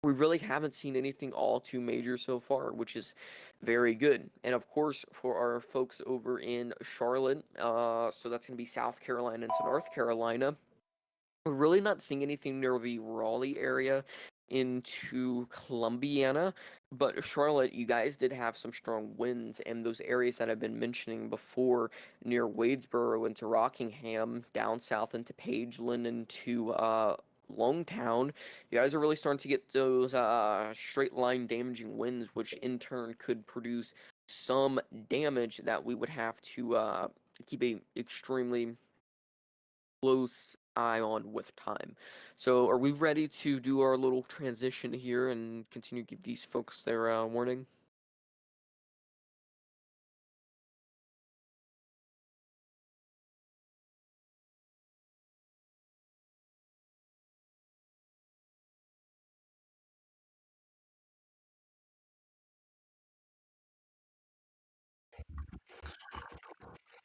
we really haven't seen anything all too major so far, which is very good. And of course, for our folks over in Charlotte, so that's going to be South Carolina into North Carolina, we're really not seeing anything near the Raleigh area into Columbiana, but Charlotte, you guys did have some strong winds, and those areas that I've been mentioning before near Wadesboro into Rockingham, down south into Pageland, into Longtown, you guys are really starting to get those straight line damaging winds, which in turn could produce some damage that we would have to keep a extremely close eye on with time. So, are we ready to do our little transition here and continue to give these folks their warning?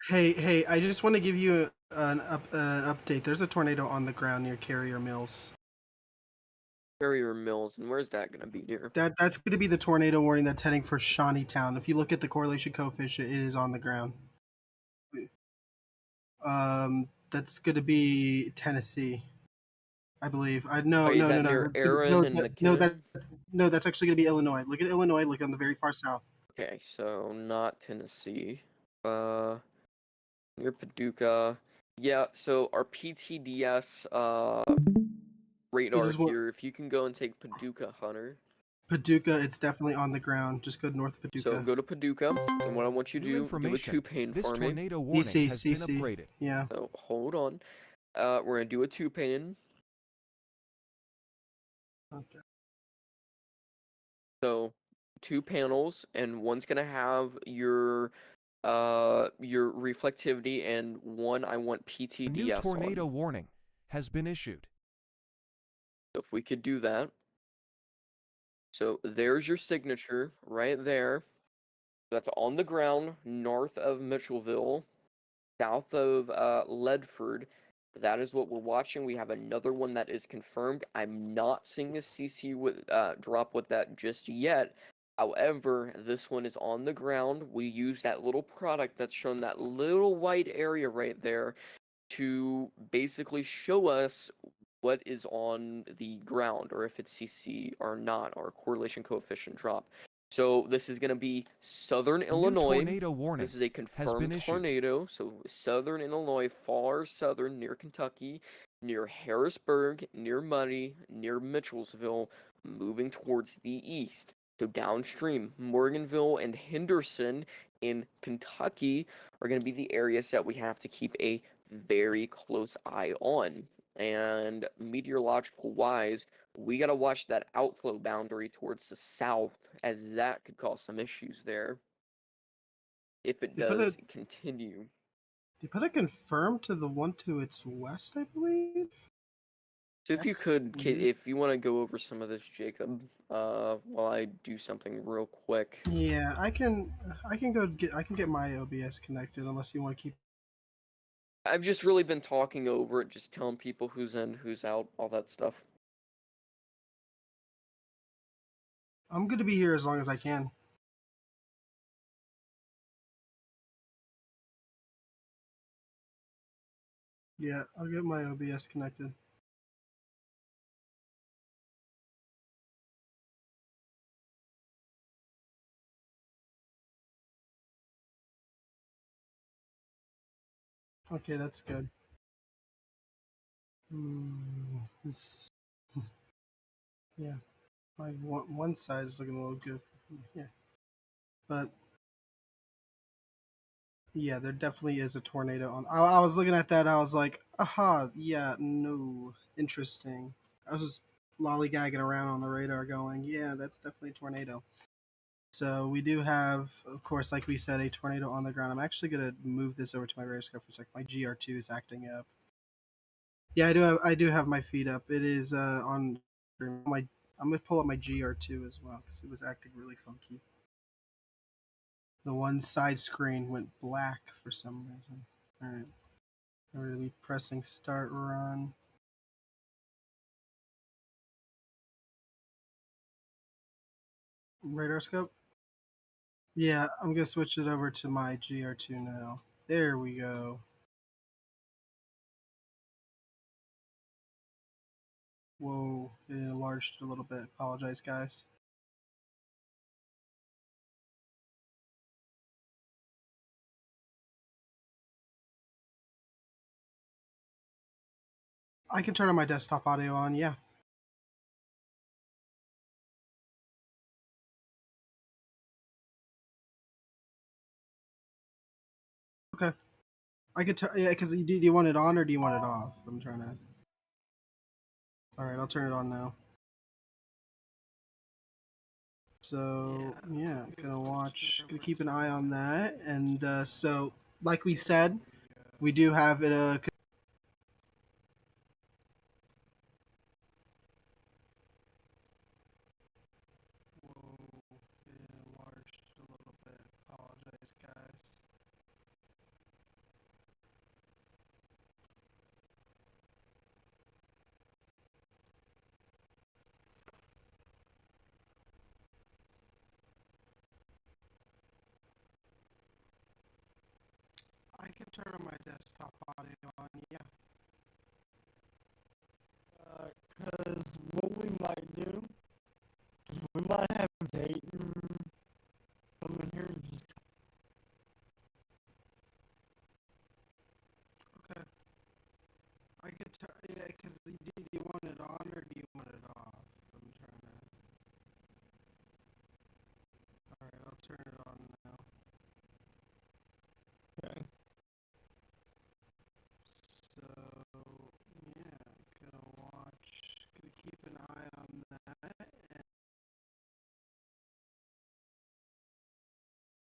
Hey! I just want to give you an update. There's a tornado on the ground near Carrier Mills.
Carrier Mills, and where's that going to be near?
That's going to be the tornado warning that's heading for Shawneetown. If you look at the correlation coefficient, it is on the ground. That's going to be Tennessee, I believe. No,
Wait, is
no, no,
that
no,
near
no,
Aaron
no,
and
no,
McKinnon?
no. That's actually going to be Illinois. Look at Illinois. Look on the very far south.
Okay, so not Tennessee. Near Paducah. Yeah, so our PTDS
It
radar
is what
here, if you can go and take Paducah, Hunter.
Paducah. It's definitely on the ground. Just go north of
So
Paducah.
go to Paducah, and what I want you to
New
do a
information.
two-pane
This
for me.
tornado warning
CC,
has been
CC.
upgraded.
Yeah.
So hold on. We're gonna do a two-pane.
Okay.
So 2 panels, and one's gonna have your reflectivity, and one I want
A new
PTDS
tornado
on.
warning has been issued.
So if we could do that. So there's your signature right there. That's on the ground north of Mitchellville, south of Ledford. That is what we're watching. We have another one that is confirmed. I'm not seeing a CC with drop with that just yet. However, this one is on the ground. We use that little product that's shown that little white area right there to basically show us what is on the ground, or if it's CC or not, or correlation coefficient drop. So this is going to be southern
A new
Illinois.
tornado warning
This is a
has been
confirmed
issued.
tornado. So southern Illinois, far southern, near Kentucky, near Harrisburg, near Muddy, near Mitchellsville, moving towards the east. So downstream, Morganville and Henderson in Kentucky are going to be the areas that we have to keep a very close eye on. And meteorological wise, we got to watch that outflow boundary towards the south, as that could cause some issues there if it
They put a
does continue.
they put a confirm to the one to its west, I believe.
So if you
That's
could,
weird.
if you want to go over some of this, Jacob, while I do something real quick.
Yeah, I can get my OBS connected unless you want to keep.
I've just really been talking over it, just telling people who's in, who's out, all that stuff.
I'm going to be here as long as I can. Yeah, I'll get my OBS connected. Okay, that's good. This, yeah, my one side is looking a little good. Yeah, but Yeah, there definitely is a tornado on. I was looking at that. I was like, aha, yeah, no, interesting. I was just lollygagging around on the radar, going, yeah, that's definitely a tornado. So we do have, of course, like we said, a tornado on the ground. I'm actually gonna move this over to my radar scope for a second. My GR2 is acting up. Yeah, I do have my feet up. It is on my. I'm gonna pull up my GR2 as well because it was acting really funky. The one side screen went black for some reason. All right. We're going to be pressing start run. Radar scope? Yeah, I'm going to switch it over to my GR2 now. There we go. Whoa, it enlarged a little bit. Apologize, guys. I can turn on my desktop audio on, yeah. Okay. I could turn, yeah, because do you want it on or do you want it off? I'm trying to. Alright, I'll turn it on now. So, yeah, gonna keep an eye on that. And so, like we said, we do have it. Whoa, it enlarged a little bit. Apologize, guys. I can turn on my desktop audio on, yeah.
Because what we might do is we might have Dayton come in here and just.
Okay. I could yeah, because do you want it on or do you want it off? I'm trying to. Alright, I'll turn it on now.
Okay.
So, yeah, gonna keep an eye on that.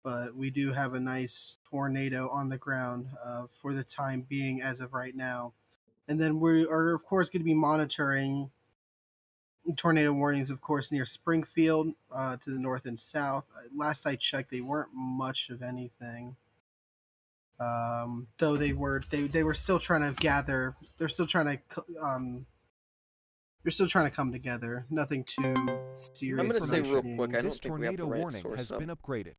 But we do have a nice tornado on the ground for the time being as of right now. And then we are, of course, going to be monitoring tornado warnings, of course, near Springfield to the north and south. Last I checked, they weren't much of anything. Though they were still trying to gather. They're still trying to come together. Nothing too serious.
I'm gonna say real
Information.
quick, I
This
don't think we have the
tornado
right
warning
source
has
up.
been upgraded.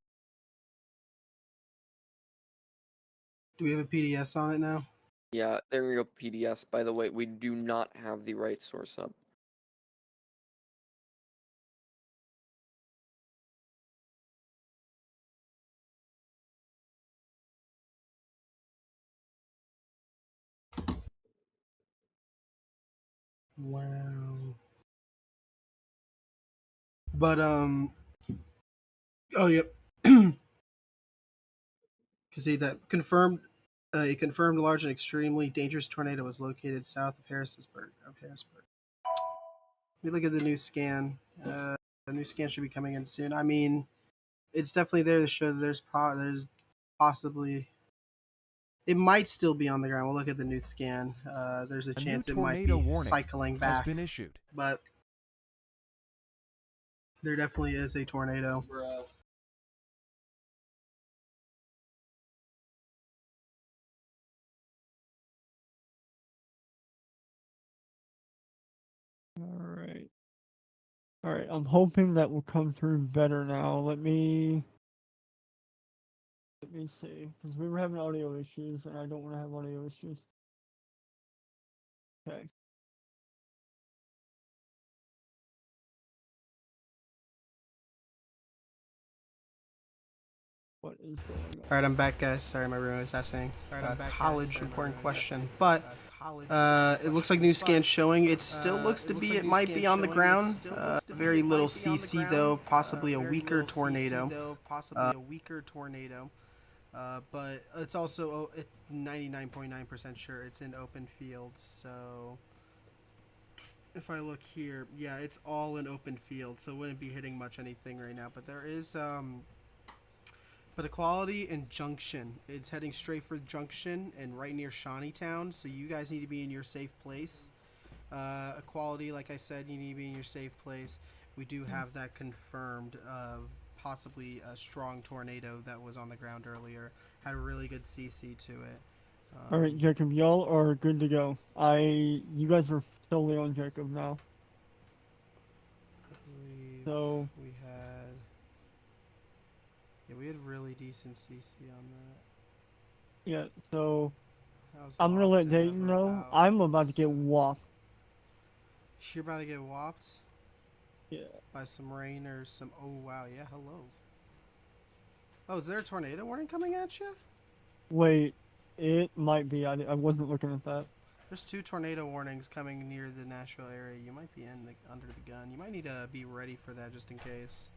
Do we have a PDS on it now?
Yeah, there you go, PDS. By the way, we do not have the right source up.
Wow. But oh yep. See that confirmed. A confirmed large and extremely dangerous tornado was located south of Harrisburg. We look at the new scan. The new scan should be coming in soon. I mean, it's definitely there to show that there's possibly it might still be on the ground. We'll look at the new scan. There's a
A new
chance it might
tornado
be
warning
cycling
has
back,
been issued.
but there definitely is a tornado.
Alright. Alright, I'm hoping that will come through better now. Let me see. Because we were having audio issues, and I don't want to have audio issues. Okay. What is going on?
All right, I'm back, guys. Sorry, my room is asking college important question, but it looks like new scan showing. It still looks to be. It might be on the ground. Very little CC though. Possibly a weaker tornado. But it's also 99.9% sure it's in open fields. So if I look here, yeah, it's all in open field, so it wouldn't be hitting much anything right now. But there is but Equality and Junction. It's heading straight for Junction and right near Shawneetown. So you guys need to be in your safe place. Equality, like I said, you need to be in your safe place. We do have that confirmed of possibly a strong tornado that was on the ground earlier. Had a really good CC to it.
All right, Jacob, y'all are good to go. You guys are solely on Jacob now. So
we had, yeah, we had really decent CC on that.
yeah, so
How's
I'm gonna let
Lofton
Dayton
ever
know.
out?
I'm about to get whopped.
You're about to get whopped
Yeah.
by some rain or some. Oh wow, yeah. Hello. Oh, is there a tornado warning coming at you?
Wait, it might be. I wasn't looking at that.
There's 2 tornado warnings coming near the Nashville area. You might be under the gun. You might need to be ready for that just in case.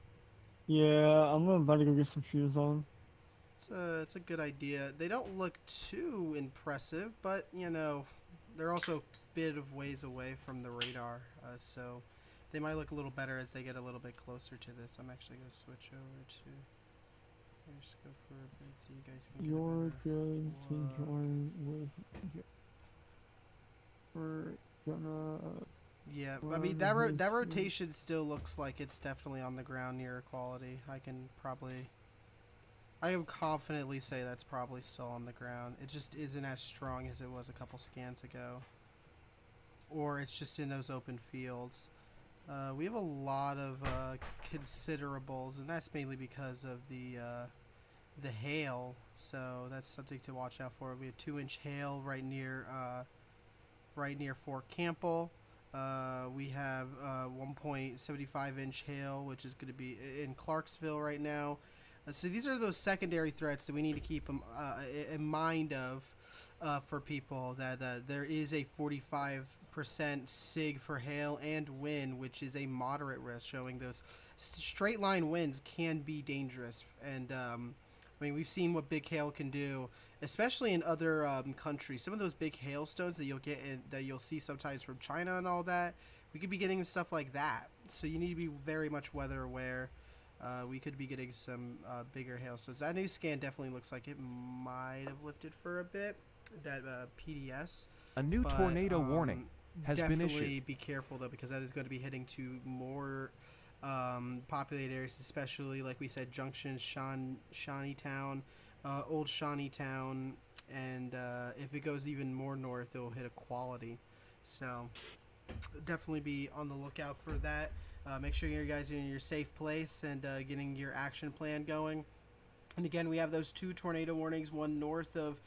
Yeah, I'm about to go get some shoes on.
It's a good idea. They don't look too impressive, but you know, they're also a bit of ways away from the radar, so they might look a little better as they get a little bit closer to this. I'm actually gonna switch over to. Let's go for a bit so you guys can get a
You're
better
good to
look.
join with. We're gonna.
Yeah, I mean that rotation still looks like it's definitely on the ground near Equality. I can confidently say that's probably still on the ground. It just isn't as strong as it was a couple scans ago. Or it's just in those open fields. We have a lot of considerables, and that's mainly because of the hail. So that's something to watch out for. We have 2-inch hail right near Fort Campbell. We have 1.75-inch hail, which is going to be in Clarksville right now. So these are those secondary threats that we need to keep in mind of for people, that there is a 45% SIG for hail and wind, which is a moderate risk, showing those straight line winds can be dangerous. And I mean, we've seen what big hail can do, especially in other countries. Some of those big hailstones that you'll see sometimes from China and all that, we could be getting stuff like that. So you need to be very much weather aware. We could be getting some bigger hailstones. That new scan definitely looks like it might have lifted for a bit, that PDS.
A new tornado warning has been issued.
Definitely be careful, though, because that is going to be hitting to more populated areas, especially, like we said, Junction, Shawneetown, Old Shawneetown, and if it goes even more north, it will hit Equality. So definitely be on the lookout for that. Make sure you guys are in your safe place and getting your action plan going. And again, we have those 2 tornado warnings, one north of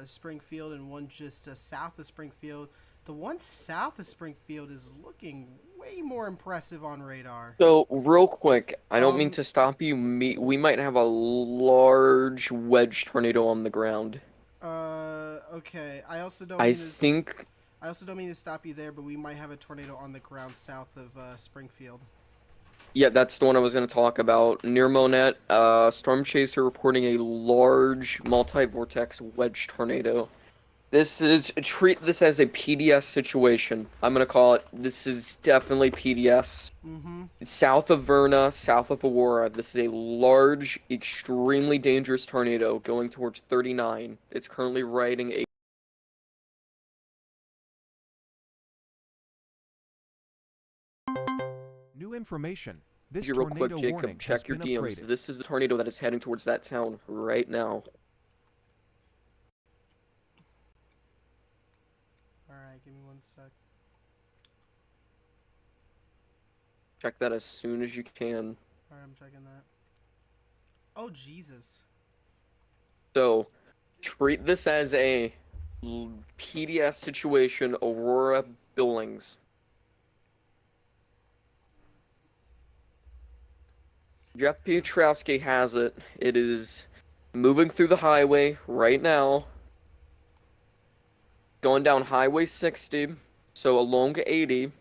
Springfield and one just south of Springfield. The one south of Springfield is looking way more impressive on radar.
So, real quick, I don't mean to stop you. We might have a large wedge tornado on the ground.
Okay. I also don't mean to stop you there, but we might have a tornado on the ground south of Springfield.
Yeah, that's the one I was going to talk about. Near Monette, Storm Chaser reporting a large multi-vortex wedge tornado. Treat this as a PDS situation. I'm going to call it, this is definitely PDS.
Mm-hmm.
South of Verna, south of Aurora, this is a large, extremely dangerous tornado going towards 39. It's currently riding a
New information. This
real quick,
tornado
Jacob,
warning has
check your
been
DMs.
upgraded.
This is the tornado that is heading towards that town right now.
Alright, give me 1 sec.
Check that as soon as you can.
Alright, I'm checking that. Oh, Jesus.
So, treat this as a PDS situation, Aurora Billings. Jeff Piotrowski has it. It is moving through the highway right now. Going down Highway 60, so along 80.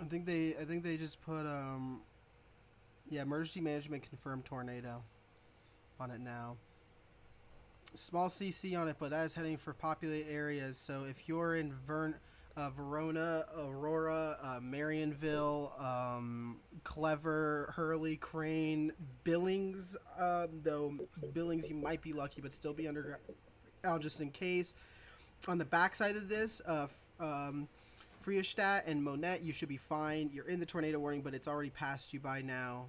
I think they just put yeah, emergency management confirmed tornado. on it now. Small CC on it, but that is heading for populated areas. So if you're in Verona, Aurora, Marionville, Clever, Hurley, Crane, Billings, though Billings you might be lucky, but still be underground just in case. On the backside of this, Friestadt and Monette, you should be fine. You're in the tornado warning, but it's already passed you by now.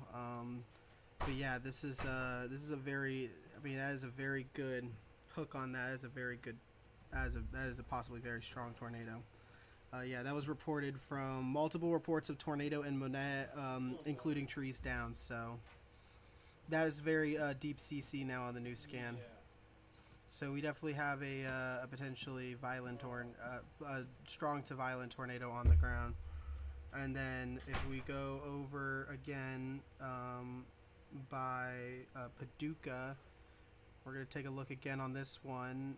But yeah, this is a very, that is a very good hook on that. That is a very good, that is a possibly very strong tornado. Yeah, that was reported from multiple reports of tornado in Monette, including trees down. So that is very deep CC now on the new scan. So we definitely have a potentially violent strong to violent tornado on the ground. And then if we go over again by Paducah, we're going to take a look again on this one.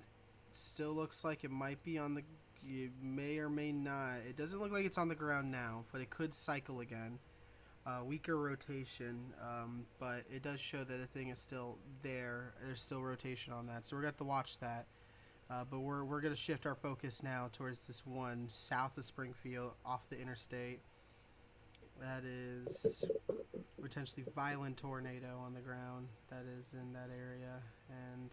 Still looks like it might be on the, it may or may not. It doesn't look like it's on the ground now, but it could cycle again. Weaker rotation, but it does show that the thing is still there. There's still rotation on that, so we're going to have to watch that. But we're going to shift our focus now towards this one south of Springfield off the interstate. That is potentially violent tornado on the ground that is in that area, and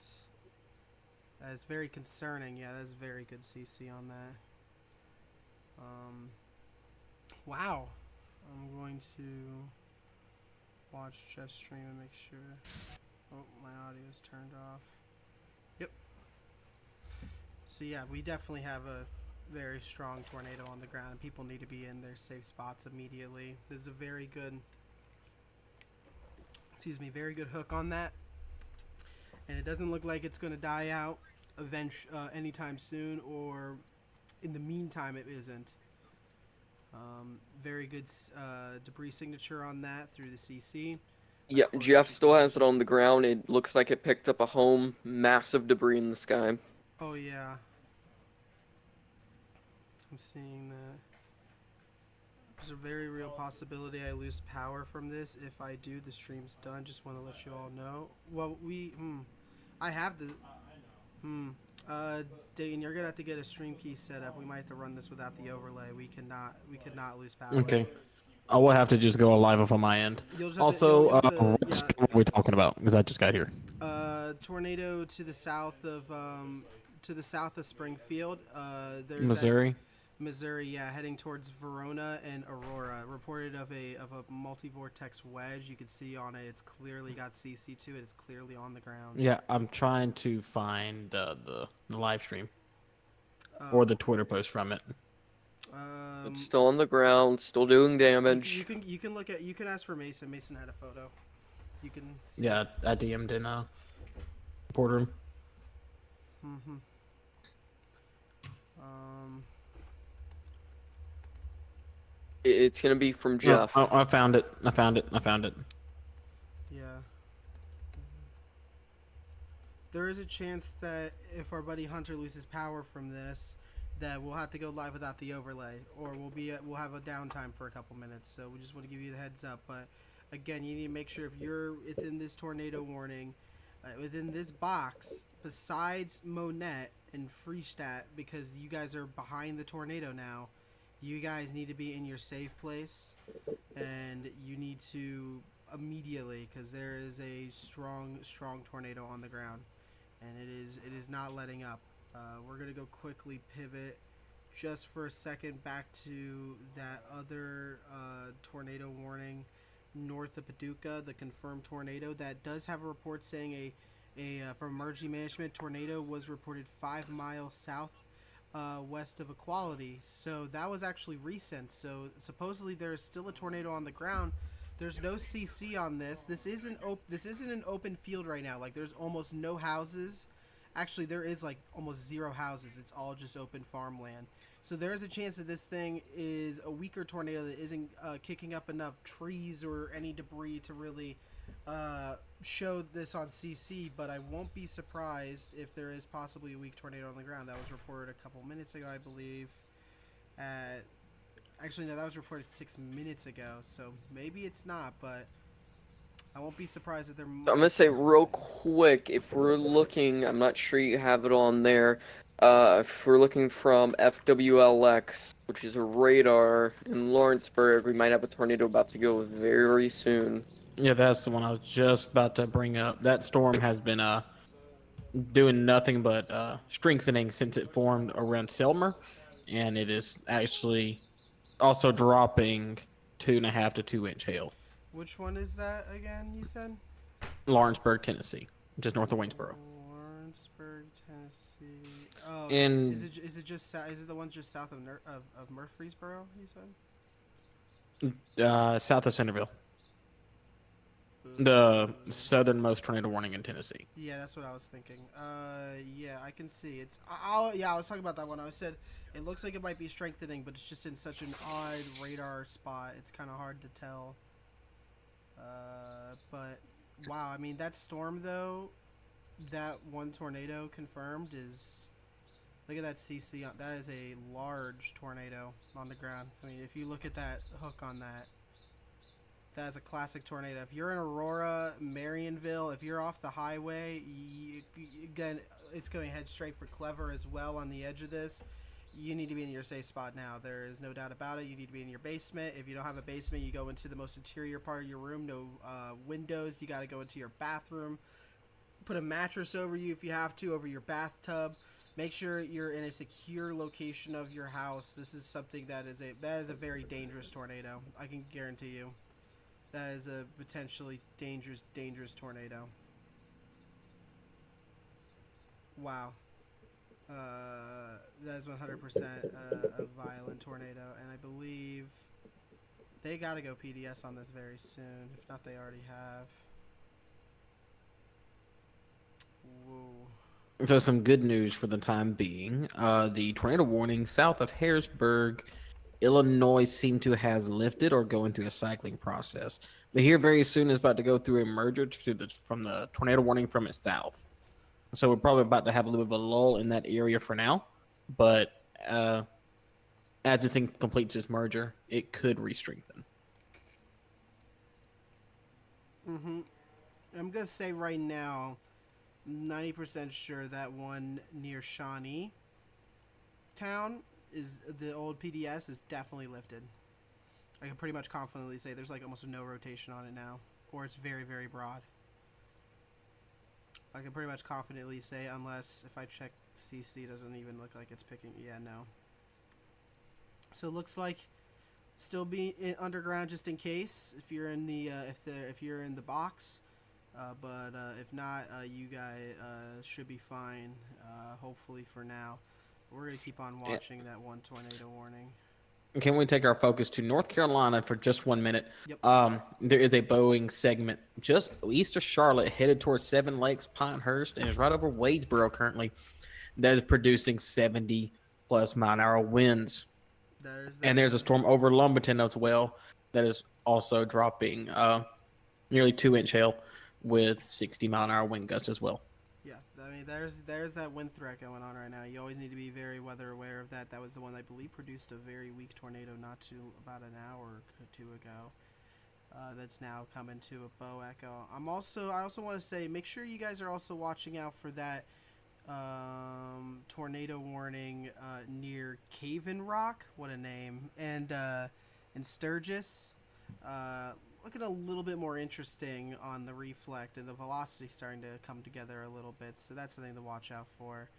that is very concerning. Yeah, that is very good CC on that. Wow. I'm going to watch Jeff's stream and make sure. Oh, my audio is turned off. Yep. So yeah, we definitely have a very strong tornado on the ground, and people need to be in their safe spots immediately. This is a very good, very good hook on that. And it doesn't look like it's going to die out anytime soon, or in the meantime it isn't. Very good debris signature on that through the CC.
Yeah, Jeff still has it on the ground. It looks like it picked up a home. Massive debris in the sky.
Oh, yeah. I'm seeing that. There's a very real possibility I lose power from this. If I do, the stream's done. Just want to let you all know. Well, I have the... Dayton, you're gonna have to get a stream key set up. We might have to run this without the overlay. We could not lose power.
Okay. I will have to just go live off on my end. Also, what are we talking about? Because I just got here.
Tornado to the south of Springfield. There's
Missouri.
Missouri, yeah, heading towards Verona and Aurora. Reported of a multi-vortex wedge. You can see on it, it's clearly got CC to it. It's clearly on the ground.
Yeah, I'm trying to find the live stream or the Twitter post from it.
It's still on the ground, still doing damage.
You can ask for Mason. Mason had a photo. You can see.
Yeah, I DM'd in report room.
It's gonna be from Jeff.
Oh, I found it.
Yeah. There is a chance that if our buddy Hunter loses power from this, that we'll have to go live without the overlay, or we'll have a downtime for a couple minutes. So we just want to give you the heads up. But again, you need to make sure if you're within this tornado warning, within this box, besides Monette and Friestadt, because you guys are behind the tornado now, you guys need to be in your safe place, and you need to immediately, because there is a strong tornado on the ground, and it is not letting up. We're gonna go quickly pivot just for a second back to that other tornado warning north of Paducah, the confirmed tornado that does have a report saying from emergency management, tornado was reported 5 miles south west of Equality. So that was actually recent. So supposedly there is still a tornado on the ground. There's no CC on this. This isn't an open field right now. Like, there's almost no houses. Actually, there is like almost zero houses. It's all just open farmland. So there is a chance that this thing is a weaker tornado that isn't kicking up enough trees or any debris to really show this on CC. But I won't be surprised if there is possibly a weak tornado on the ground. That was reported a couple minutes ago, I believe. Actually, no, that was reported 6 minutes ago. So maybe it's not, but I won't be surprised if they're.
I'm gonna say real quick, if we're looking, I'm not sure you have it on there. If we're looking from FWLX, which is a radar in Lawrenceburg, we might have a tornado about to go very soon.
Yeah, that's the one I was just about to bring up. That storm has been doing nothing but strengthening since it formed around Selmer, and it is actually also dropping 2.5 to 2 inch hail.
Which one is that again? You said
Lawrenceburg, Tennessee, just north of Waynesboro.
Lawrenceburg, Tennessee. Oh,
And
is it just is it the one just south of Murfreesboro? You said.
South of Centerville, the southernmost tornado warning in Tennessee.
Yeah, that's what I was thinking. Yeah, I can see it's. I was talking about that one. I said it looks like it might be strengthening, but it's just in such an odd radar spot. It's kind of hard to tell. But wow, I mean that storm though, that one tornado confirmed is. Look at that CC. That is a large tornado on the ground. I mean, if you look at that hook on that, that is a classic tornado. If you're in Aurora, Marionville, if you're off the highway, again, it's going head straight for Clever as well on the edge of this. You need to be in your safe spot now. There is no doubt about it. You need to be in your basement. If you don't have a basement, you go into the most interior part of your room. No windows. You got to go into your bathroom. Put a mattress over you if you have to, over your bathtub. Make sure you're in a secure location of your house. This is something that is a very dangerous tornado. I can guarantee you. That is a potentially dangerous tornado. Wow. That is 100% a violent tornado, and I believe they got to go PDS on this very soon. If not, they already have. Whoa.
So some good news for the time being. The tornado warning south of Harrisburg, Illinois, seem to has lifted or going through a cycling process. But here very soon is about to go through a merger from the tornado warning from its south. So we're probably about to have a little bit of a lull in that area for now. But as this thing completes its merger, it could re-strengthen.
I'm going to say right now, 90% sure that one near Shawnee town is the old PDS is definitely lifted. I can pretty much confidently say there's like almost no rotation on it now, or it's very, very broad. I can pretty much confidently say, unless if I check CC, doesn't even look like it's picking. Yeah, no. So it looks like still be underground just in case if you're in the if you're in the box. But if not, you guys should be fine, hopefully for now. We're going to keep on watching that one tornado warning.
Can we take our focus to North Carolina for just 1 minute?
Yep.
There is a Boeing segment just east of Charlotte headed towards Seven Lakes, Pinehurst, and is right over Wadesboro currently that is producing 70+ mile-an-hour winds. And there's a storm over Lumberton as well that is also dropping nearly 2-inch hail with 60-mile-an-hour wind gusts as well.
Yeah, I mean, there's that wind threat going on right now. You always need to be very weather aware of that. That was the one I believe produced a very weak tornado about an hour or two ago. That's now coming to a bow echo. I also want to say, make sure you guys are also watching out for that tornado warning near Caven Rock. What a name! And in Sturgis. Looking a little bit more interesting on the reflect, and the velocity starting to come together a little bit, so that's something to watch out for.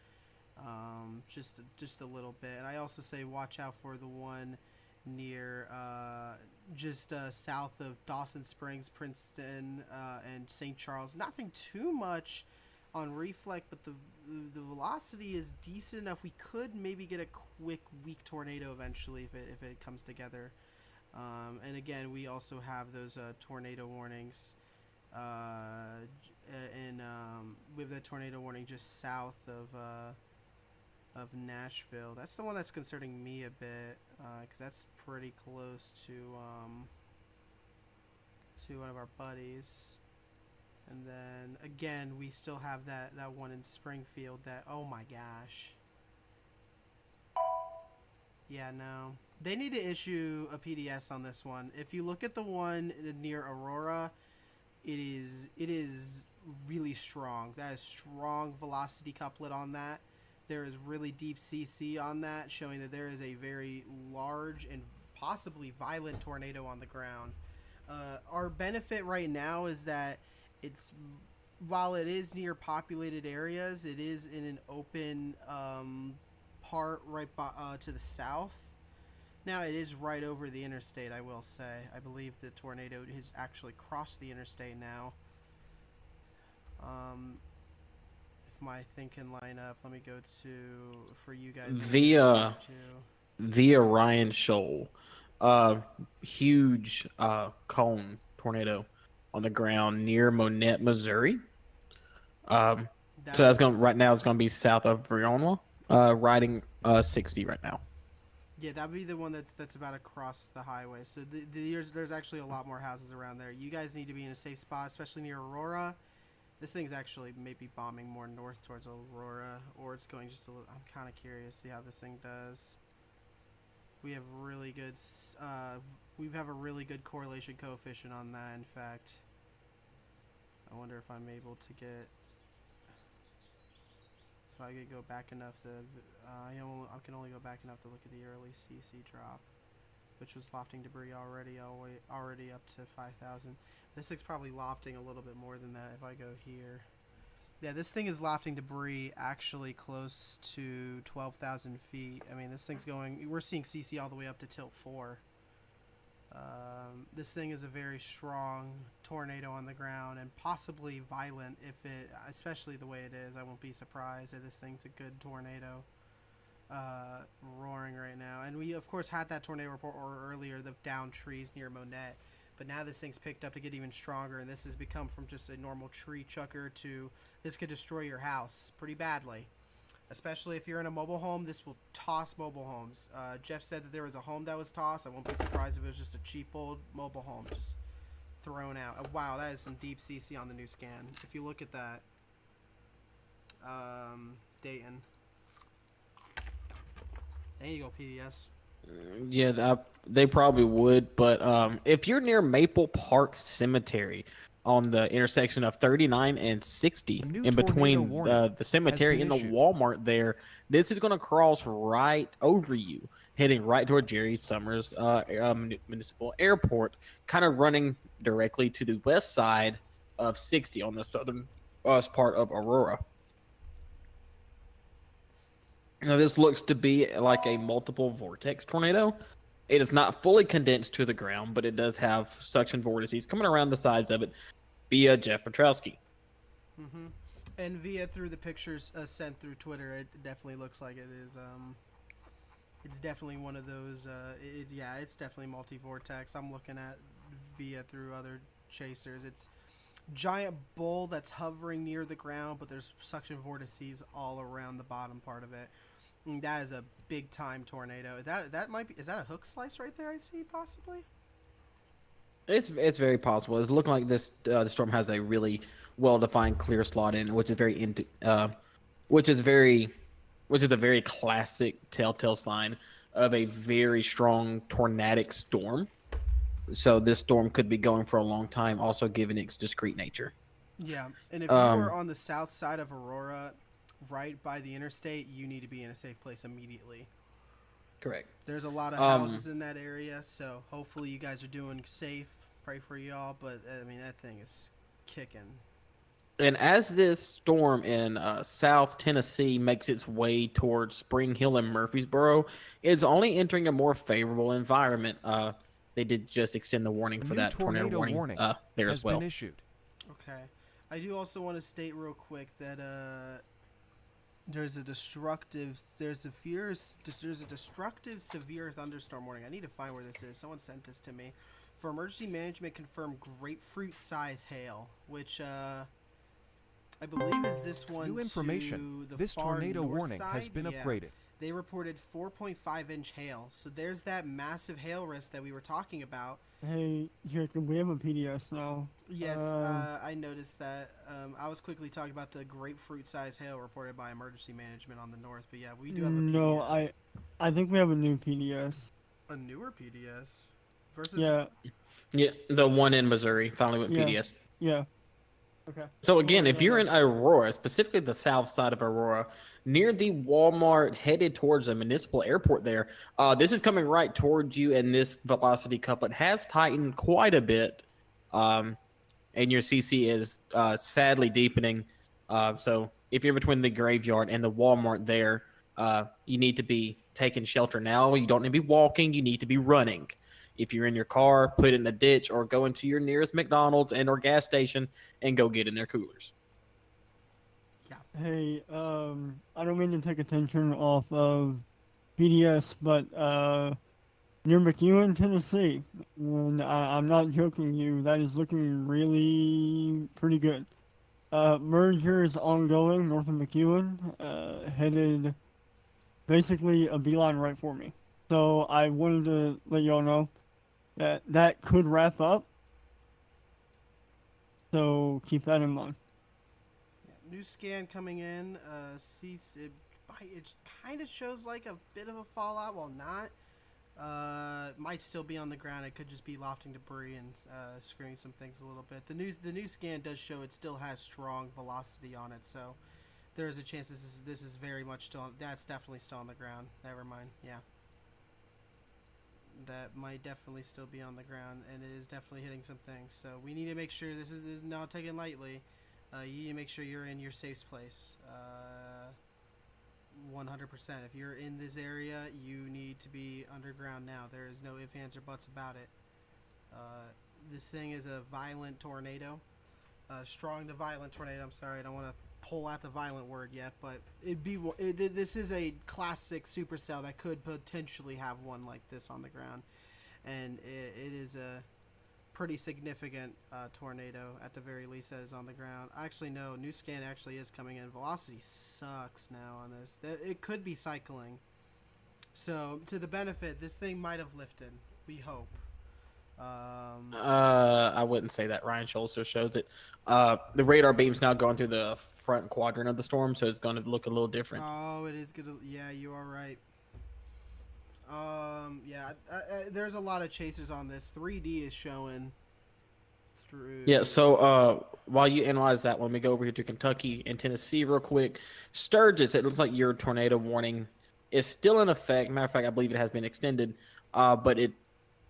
Just a little bit. And I also say watch out for the one near just south of Dawson Springs, Princeton, and St. Charles. Nothing too much on reflect, but the velocity is decent enough. We could maybe get a quick weak tornado eventually if it comes together. And again, we also have those tornado warnings, we have the tornado warning just south of Nashville. That's the one that's concerning me a bit, because that's pretty close to one of our buddies. And then again, we still have that one in Springfield. That, oh my gosh. Yeah, no. They need to issue a PDS on this one. If you look at the one near Aurora, it is really strong. That is strong velocity couplet on that. There is really deep CC on that, showing that there is a very large and possibly violent tornado on the ground. Our benefit right now is that it's while it is near populated areas, it is in an open part right to the south. Now it is right over the interstate, I will say. I believe the tornado has actually crossed the interstate now. If my thing can line up, let me go to for you guys.
Via Ryan Shoal, huge cone tornado on the ground near Monette, Missouri. So that's going right now. It's going to be south of Verona, riding 60 right now.
Yeah, that'd be the one that's about to cross the highway. So there's actually a lot more houses around there. You guys need to be in a safe spot, especially near Aurora. This thing's actually maybe bombing more north towards Aurora, or it's going just a little. I'm kind of curious to see how this thing does. We have really good. We have a really good correlation coefficient on that. In fact, I wonder if I'm able to get. If I could go back enough to, I can only go back enough to look at the early CC drop, which was lofting debris already up to 5,000. This thing's probably lofting a little bit more than that if I go here. Yeah, this thing is lofting debris actually close to 12,000 feet. I mean, this thing's going. We're seeing CC all the way up to tilt 4. This thing is a very strong tornado on the ground and possibly violent if it, especially the way it is. I won't be surprised if this thing's a good tornado roaring right now. And we, of course, had that tornado report earlier, the downed trees near Monette. But now this thing's picked up to get even stronger, and this has become from just a normal tree chucker to this could destroy your house pretty badly. Especially if you're in a mobile home, this will toss mobile homes. Jeff said that there was a home that was tossed. I won't be surprised if it was just a cheap old mobile home just thrown out. Wow, that is some deep CC on the new scan. If you look at that, Dayton. There you go, PDS.
Yeah, they probably would. But if you're near Maple Park Cemetery, on the intersection of 39 and 60 in between the cemetery and the Walmart there, this is going to cross right over you, heading right toward Jerry Summers Municipal Airport, kind of running directly to the west side of 60 on the southern part of Aurora. Now, this looks to be like a multiple vortex tornado. It is not fully condensed to the ground, but it does have suction vortices coming around the sides of it via Jeff Petrowski.
Mm-hmm. And via through the pictures sent through Twitter, it definitely looks like it is. It's definitely one of those. It's definitely multi-vortex. I'm looking at via through other chasers. It's giant bowl that's hovering near the ground, but there's suction vortices all around the bottom part of it. And that is a big time tornado. That might be. Is that a hook slice right there? I see possibly.
It's very possible. It's looking like this the storm has a really well-defined clear slot in, which is a very classic telltale sign of a very strong tornadic storm. So this storm could be going for a long time, also given its discrete nature.
Yeah, and if you are on the south side of Aurora, right by the interstate, you need to be in a safe place immediately.
Correct.
There's a lot of houses in that area, so hopefully you guys are doing safe. Pray for y'all, but I mean that thing is kicking.
And as this storm in South Tennessee makes its way towards Spring Hill and Murfreesboro, it's only entering a more favorable environment. They did just extend the warning for that tornado warning there as well.
Been issued.
Okay, I do also want to state real quick that there's a destructive severe thunderstorm warning. I need to find where this is. Someone sent this to me. For emergency management, confirmed grapefruit-size hail, which I believe is this one.
New information. This tornado warning has been upgraded.
They reported 4.5-inch hail. So there's that massive hail risk that we were talking about.
Hey, Jacob, we have a PDS now.
Yes, I noticed that. I was quickly talking about the grapefruit-sized hail reported by emergency management on the north. But yeah, we do have a PDS.
No, I think we have a new PDS.
A newer PDS? Versus
Yeah,
the one in Missouri finally went PDS.
Yeah. Okay.
So again,
Totally
if
right
you're
now.
in Aurora, specifically the south side of Aurora, near the Walmart headed towards the municipal airport there, this is coming right towards you, and this velocity couplet has tightened quite a bit. And your CC is sadly deepening. So if you're between the graveyard and the Walmart there, you need to be taking shelter now. You don't need to be walking, you need to be running. If you're in your car, put it in a ditch or go into your nearest McDonald's and or gas station and go get in their coolers.
Hey, I don't mean to take attention off of PDS, but near McEwen, Tennessee, and I'm not joking you, that is looking really pretty good. Merger is ongoing north of McEwen, headed basically a beeline right for me. So I wanted to let y'all know that that could wrap up. So keep that in mind.
New scan coming in. It kind of shows like a bit of a fallout, while not. Might still be on the ground. It could just be lofting debris and screwing some things a little bit. The new scan does show it still has strong velocity on it, so there is a chance this is very much still. That's definitely still on the ground. Never mind. Yeah, that might definitely still be on the ground, and it is definitely hitting some things. So we need to make sure this is not taken lightly. You need to make sure you're in your safe place. 100%. If you're in this area, you need to be underground now. There is no ifs, ands, or buts about it. This thing is a violent tornado. Strong to violent tornado. I'm sorry, I don't want to pull out the violent word yet, but this is a classic supercell that could potentially have one like this on the ground. And it is a pretty significant tornado, at the very least, that is on the ground. Actually, no, new scan actually is coming in. Velocity sucks now on this. It could be cycling. So, to the benefit, this thing might have lifted. We hope.
I wouldn't say that. Ryan Schulzer shows it. The radar beam's now going through the front quadrant of the storm, so it's going to look a little different.
Oh, it is good. Yeah, you are right. Yeah, there's a lot of chasers on this. 3D is showing through.
Yeah, so while you analyze that, let me go over here to Kentucky and Tennessee real quick. Sturgis, it looks like your tornado warning is still in effect. Matter of fact, I believe it has been extended, but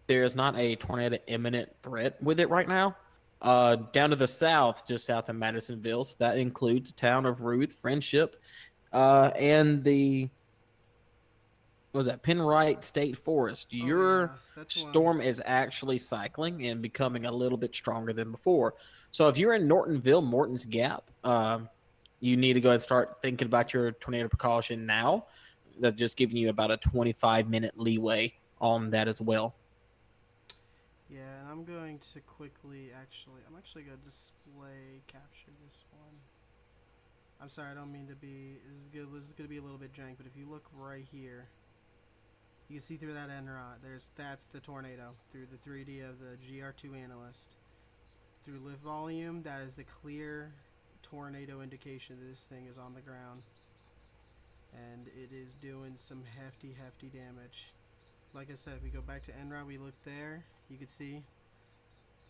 there's not a tornado imminent threat with it right now. Down to the south, just south of Madisonville, so that includes the town of Ruth, Friendship, and the Penwright State Forest. Your storm is actually cycling and becoming a little bit stronger than before. So if you're in Nortonville, Morton's Gap, you need to go ahead and start thinking about your tornado precaution now. That's just giving you about a 25-minute leeway on that as well.
Yeah, and I'm going to quickly I'm actually going to display capture this one. I'm sorry, I don't mean to be, this is going to be a little bit jank, but if you look right here, you can see through that NROT, that's the tornado, through the 3D of the GR2 analyst. Through lift volume, that is the clear tornado indication that this thing is on the ground. And it is doing some hefty damage. Like I said, if we go back to NROT, we look there, you can see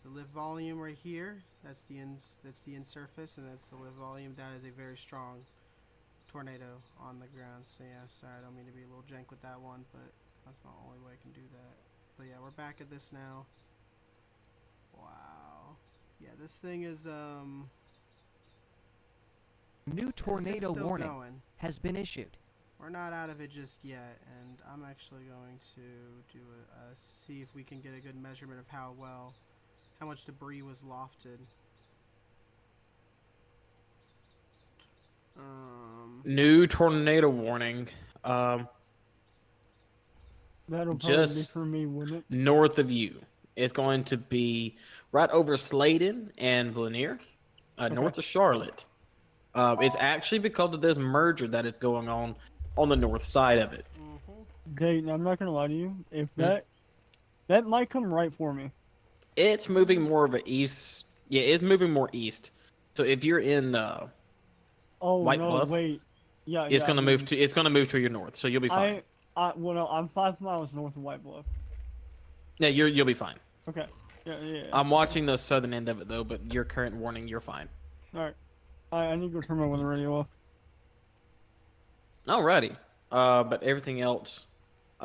the lift volume right here. That's the in surface, and that's the lift volume. That is a very strong tornado on the ground. So yeah, sorry, I don't mean to be a little jank with that one, but that's my only way I can do that. But yeah, we're back at this now. Wow. Yeah, this thing is
New tornado warning
going.
has been issued.
We're not out of it just yet, and I'm actually going to do see if we can get a good measurement of how much debris was lofted.
New tornado warning.
That'll probably
just
be for me, wouldn't it?
North of you. It's going to be right over Sladen and Lanier, north of Charlotte. It's actually because of this merger that is going on the north side of it.
Dayton, I'm not gonna lie to you. If that might come right for me.
It's moving more of an east. Yeah, it's moving more east. So if you're in White Bluff,
wait. Yeah,
it's gonna move to your north. So you'll be fine.
Well, no, I'm 5 miles north of White Bluff.
Yeah, you'll be fine.
Okay. Yeah.
I'm watching the southern end of it though, but your current warning, you're fine.
All right. I need to go turn my weather radio off.
Alrighty. But everything else,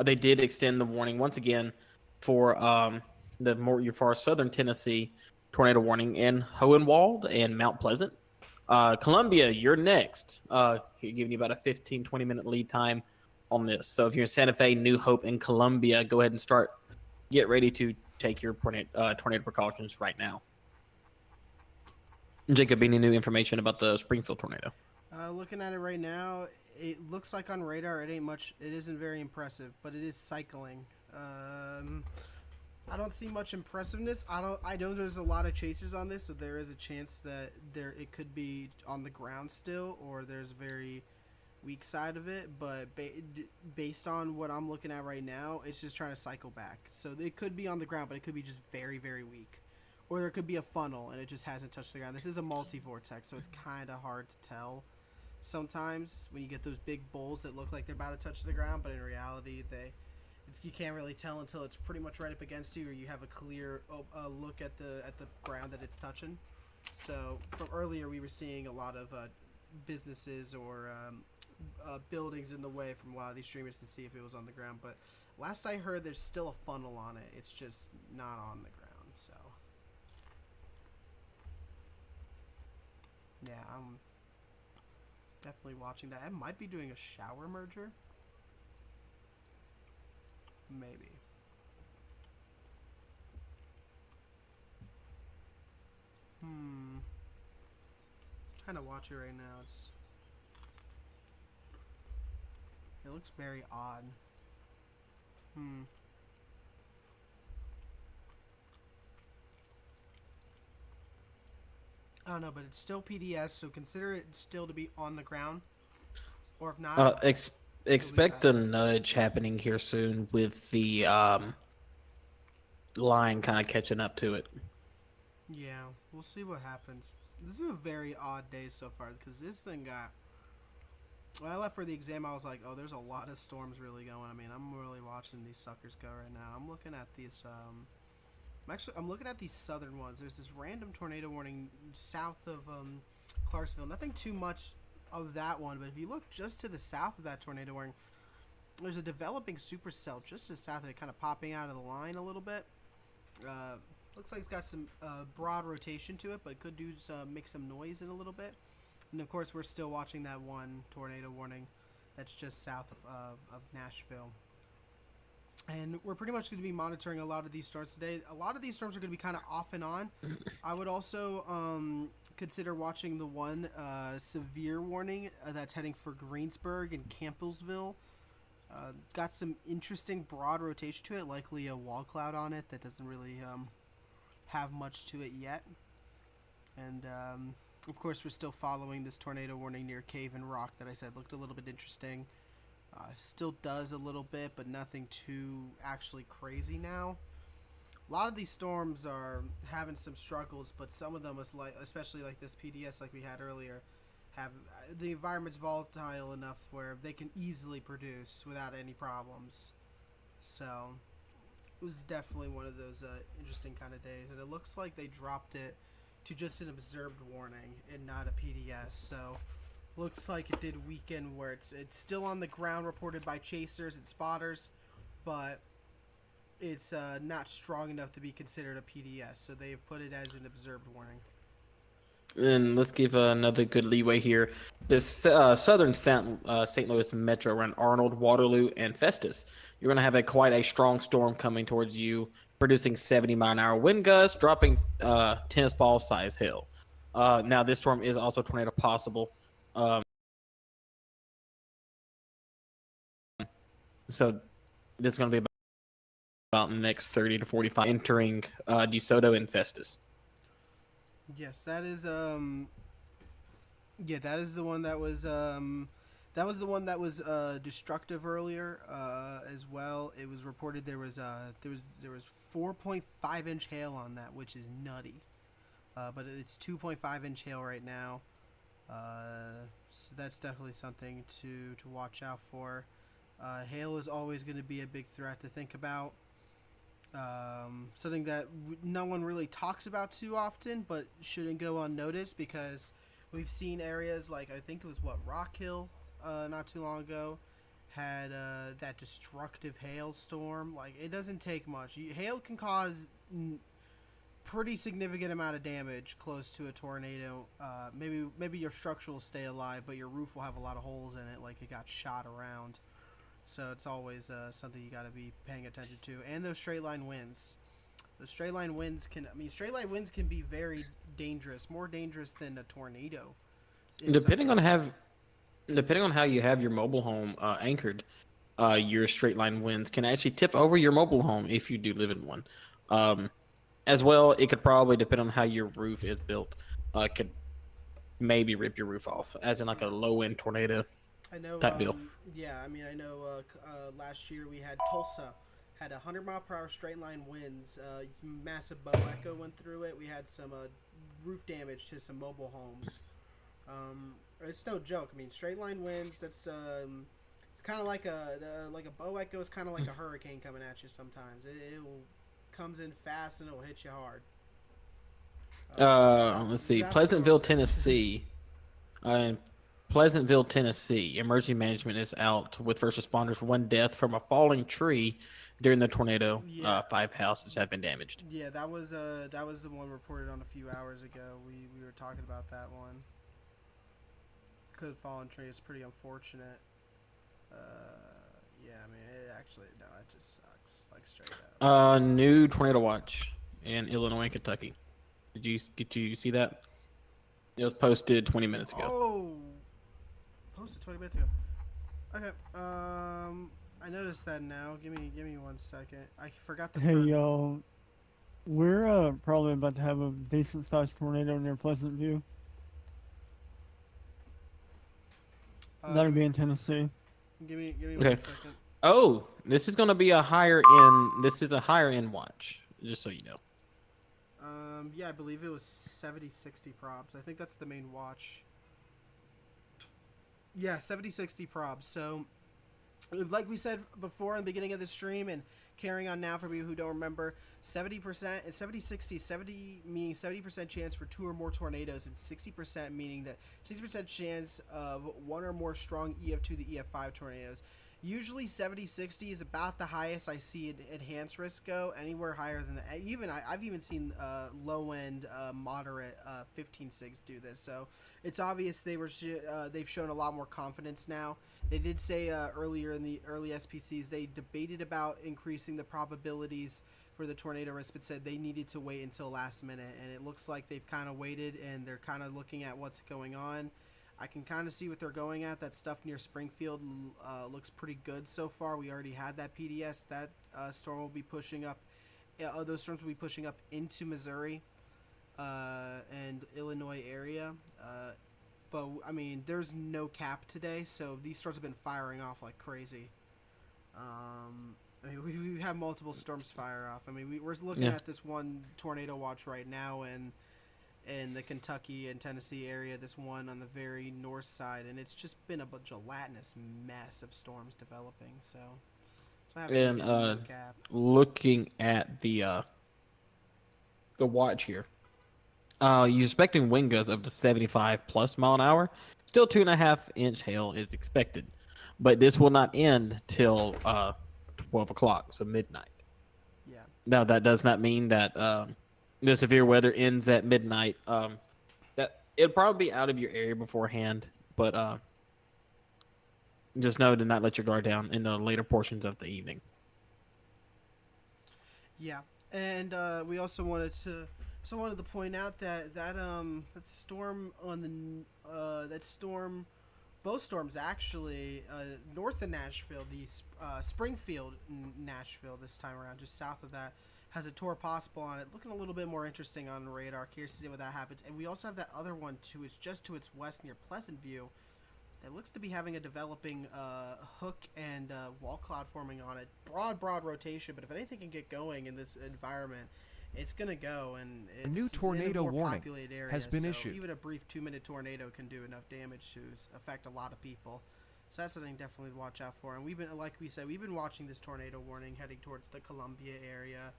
they did extend the warning once again for the more your far southern Tennessee tornado warning in Hohenwald and Mount Pleasant. Columbia, you're next. Giving you about a 15-20 minute lead time on this. So if you're in Santa Fe, New Hope, and Columbia, go ahead and get ready to take your tornado precautions right now. Jacob, any new information about the Springfield tornado?
Looking at it right now, it looks like on radar it ain't much. It isn't very impressive, but it is cycling. I don't see much impressiveness. I know there's a lot of chasers on this, so there is a chance that it could be on the ground still, or there's a very weak side of it. But based on what I'm looking at right now, it's just trying to cycle back. So it could be on the ground, but it could be just very, very weak. Or there could be a funnel and it just hasn't touched the ground. This is a multi-vortex, so it's kind of hard to tell sometimes when you get those big bowls that look like they're about to touch the ground, but in reality you can't really tell until it's pretty much right up against you, or you have a clear look at the ground that it's touching. So from earlier, we were seeing a lot of businesses or buildings in the way from a lot of these streamers to see if it was on the ground. But last I heard, there's still a funnel on it. It's just not on the ground. So yeah, I'm definitely watching that. I might be doing a shower merger. Maybe. Trying to watch it right now. It looks very odd. I don't know, but it's still PDS, so consider it still to be on the ground. Or if not,
Expect a nudge happening here soon with the line kind of catching up to it.
yeah, we'll see what happens. This is a very odd day so far because this thing got. When I left for the exam, I was like, "Oh, there's a lot of storms really going." I mean, I'm really watching these suckers go right now. I'm looking at these. I'm looking at these southern ones. There's this random tornado warning south of Clarksville. Nothing too much of that one, but if you look just to the south of that tornado warning, there's a developing supercell just to the south of it, kind of popping out of the line a little bit. Looks like it's got some broad rotation to it, but it could make some noise in a little bit. And of course, we're still watching that one tornado warning that's just south of Nashville. And we're pretty much going to be monitoring a lot of these storms today. A lot of these storms are going to be kind of off and on. I would also consider watching the one severe warning that's heading for Greensburg and Campbellsville. Got some interesting broad rotation to it, likely a wall cloud on it that doesn't really have much to it yet. And of course, we're still following this tornado warning near Cave and Rock that I said looked a little bit interesting. Still does a little bit, but nothing too actually crazy now. A lot of these storms are having some struggles, but some of them, especially like this PDS like we had earlier, have the environment's volatile enough where they can easily produce without any problems. So it was definitely one of those interesting kind of days, and it looks like they dropped it to just an observed warning and not a PDS. So looks like it did weaken where it's still on the ground reported by chasers and spotters, but it's not strong enough to be considered a PDS. So they've put it as an observed warning.
And let's give another good leeway here. This southern St. Louis metro around Arnold, Waterloo, and Festus. You're going to have quite a strong storm coming towards you, producing 70-mile-an-hour wind gusts, dropping tennis ball size hail. Now, this storm is also tornado possible. So this is going to be about the next 30 to 45 entering DeSoto and Festus.
Yes, that is that is the one that was destructive earlier as well. It was reported there was 4.5 inch hail on that, which is nutty. But it's 2.5 inch hail right now. So that's definitely something to watch out for. Hail is always going to be a big threat to think about. Something that no one really talks about too often, but shouldn't go unnoticed because we've seen areas like I think it was Rock Hill, not too long ago, had that destructive hailstorm. Like it doesn't take much. Hail can cause pretty significant amount of damage close to a tornado. Maybe your structure will stay alive, but your roof will have a lot of holes in it, like it got shot around. So it's always something you got to be paying attention to. And those straight line winds. The straight line winds straight line winds can be very dangerous, more dangerous than a tornado.
Depending on how you have your mobile home anchored, your straight line winds can actually tip over your mobile home if you do live in one. As well, it could probably depend on how your roof is built. Could maybe rip your roof off, as in like a low end tornado.
I know.
Type deal.
Yeah, I mean, I know. Last year we had Tulsa had 100-mile-per-hour straight line winds. Massive bow echo went through it. We had some roof damage to some mobile homes. It's no joke. I mean, straight line winds. That's it's kind of like a bow echo is kind of like a hurricane coming at you. Sometimes it comes in fast and it will hit you hard.
Let's see, Pleasantville, Tennessee. Pleasantville, Tennessee. Emergency management is out with first responders. 1 death from a falling tree during the tornado.
Yeah.
5 houses have been damaged.
Yeah, that was the one reported on a few hours ago. We were talking about that one. Could have fallen tree. It's pretty unfortunate. Yeah, I mean, it just sucks, like straight up.
New tornado watch in Illinois and Kentucky. Did you see that? It was posted 20 minutes ago.
Oh, posted 20 minutes ago. Okay. I noticed that now. Give me 1 second. I forgot the.
Hey y'all, we're probably about to have a decent sized tornado near Pleasant View. That'll be in Tennessee.
Give me
Okay.
1 second.
Oh, this is gonna be a higher end. This is a higher end watch, just so you know.
Yeah, I believe it was 70-60 probs. I think that's the main watch. Yeah, 70-60 probs. So, like we said before in the beginning of the stream, and carrying on now for people who don't remember, 70%, it's 70-60, 70 meaning 70% chance for 2 or more tornadoes, and 60% meaning that 60% chance of 1 or more strong EF2 to EF5 tornadoes. Usually 70-60 is about the highest I see enhanced risk go. Anywhere higher than that. I've even seen low end moderate 15-6 do this. So it's obvious they've shown a lot more confidence now. They did say earlier in the early SPCs they debated about increasing the probabilities for the tornado risk, but said they needed to wait until last minute. And it looks like they've kind of waited and they're kind of looking at what's going on. I can kind of see what they're going at. That stuff near Springfield looks pretty good so far. We already had that PDS. That storm will be pushing up. Those storms will be pushing up into Missouri and Illinois area. But, I mean, there's no cap today, so these storms have been firing off like crazy. I mean, we have multiple storms fire off. I mean, we're looking at this one tornado watch right now, and in the Kentucky and Tennessee area, this one on the very north side, and it's just been a gelatinous mess of storms developing. So
And looking at the watch here, you're expecting wind gusts up to 75 plus mile an hour. Still 2.5-inch hail is expected, but this will not end till 12 o'clock, so midnight.
Yeah.
Now that does not mean that the severe weather ends at midnight. That it'll probably be out of your area beforehand, but just know to not let your guard down in the later portions of the evening.
Yeah, and we also wanted to point out that storm on the both storms actually north of Nashville, the Springfield, Nashville this time around, just south of that, has a tour possible on it, looking a little bit more interesting on the radar. Curious to see what that happens. And we also have that other one too. It's just to its west near Pleasant View. It looks to be having a developing hook and wall cloud forming on it. Broad rotation, but if anything can get going in this environment, it's gonna go. And it's
A new tornado
in a more
warning
populated area,
has been
so
issued.
even a brief 2-minute tornado can do enough damage to affect a lot of people. So that's something definitely to watch out for. And we've been, like we said, we've been watching this tornado warning heading towards the Columbia area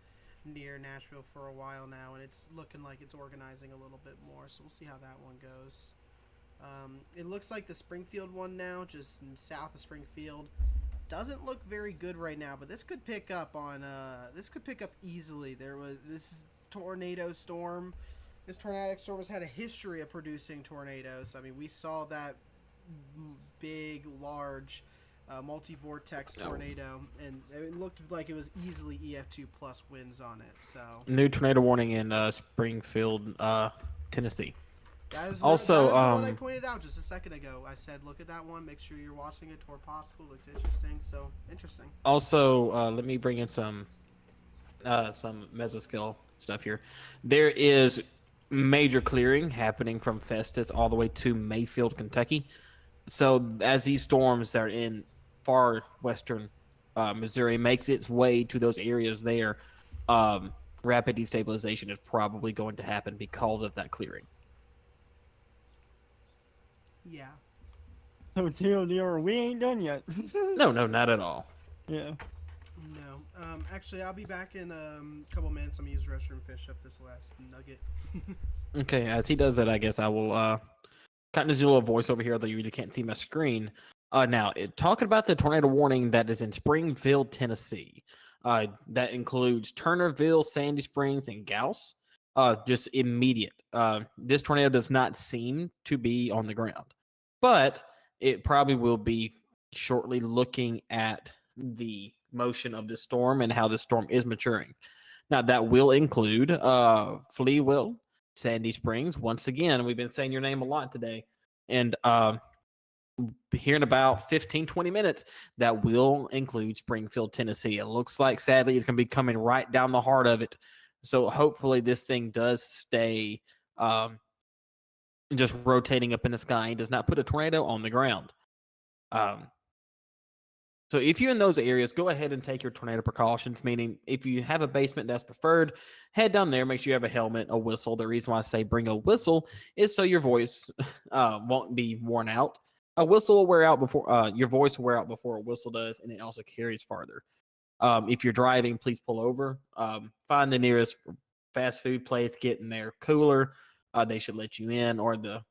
near Nashville for a while now, and it's looking like it's organizing a little bit more. So we'll see how that one goes. It looks like the Springfield one now, just south of Springfield, doesn't look very good right now. But this could pick up on. This could pick up easily. There was this tornado storm. This tornadic storm has had a history of producing tornadoes. I mean, we saw that big, large multi-vortex tornado, and it looked like it was easily EF2 plus winds on it. So
New tornado warning in Springfield, Tennessee.
that is
Also,
the one I pointed out just a second ago. I said, look at that one. Make sure you're watching it where possible. Looks interesting. So interesting.
Also, let me bring in some mesoscale stuff here. There is major clearing happening from Festus all the way to Mayfield, Kentucky. So as these storms that are in far western Missouri makes its way to those areas there, rapid destabilization is probably going to happen because of that clearing.
Yeah.
So TLDR, we ain't done yet.
No, not at all.
Yeah.
No. Actually, I'll be back in a couple minutes. I'm gonna use the restroom, finish up this last nugget.
Okay, as he does that, I guess I will kind of do a little voice over here, though you really can't see my screen. Now, talking about the tornado warning that is in Springfield, Tennessee. That includes Turnerville, Sandy Springs, and Gauss. Just immediate. This tornado does not seem to be on the ground, but it probably will be shortly, looking at the motion of the storm and how the storm is maturing. Now, that will include Fleawell, Sandy Springs. Once again, we've been saying your name a lot today. And here in about 15, 20 minutes, that will include Springfield, Tennessee. It looks like, sadly, it's going to be coming right down the heart of it. So hopefully this thing does stay just rotating up in the sky and does not put a tornado on the ground. So if you're in those areas, go ahead and take your tornado precautions, meaning if you have a basement, that's preferred. Head down there, make sure you have a helmet, a whistle. The reason why I say bring a whistle is so your voice won't be worn out. A whistle will wear out before your voice will wear out before a whistle does, and it also carries farther. If you're driving, please pull over. Find the nearest fast food place, get in their cooler. They should let you in, or the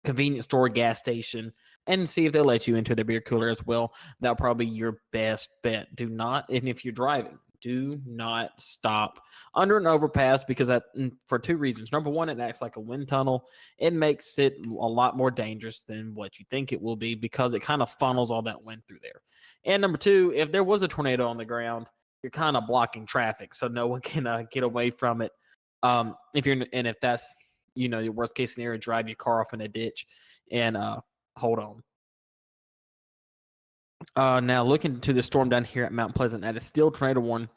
convenience store, gas station, and see if they'll let you into their beer cooler as well. That'll probably be your best bet. Do not, and if you're driving, do not stop under an overpass, because for two reasons. Number one, it acts like a wind tunnel. It makes it a lot more dangerous than what you think it will be, because it kind of funnels all that wind through there. And number two, if there was a tornado on the ground, you're kind of blocking traffic, so no one can get away from it. If that's your worst case scenario, drive your car off in a ditch and hold on. Now looking to the storm down here at Mount Pleasant, that is still tornado warning.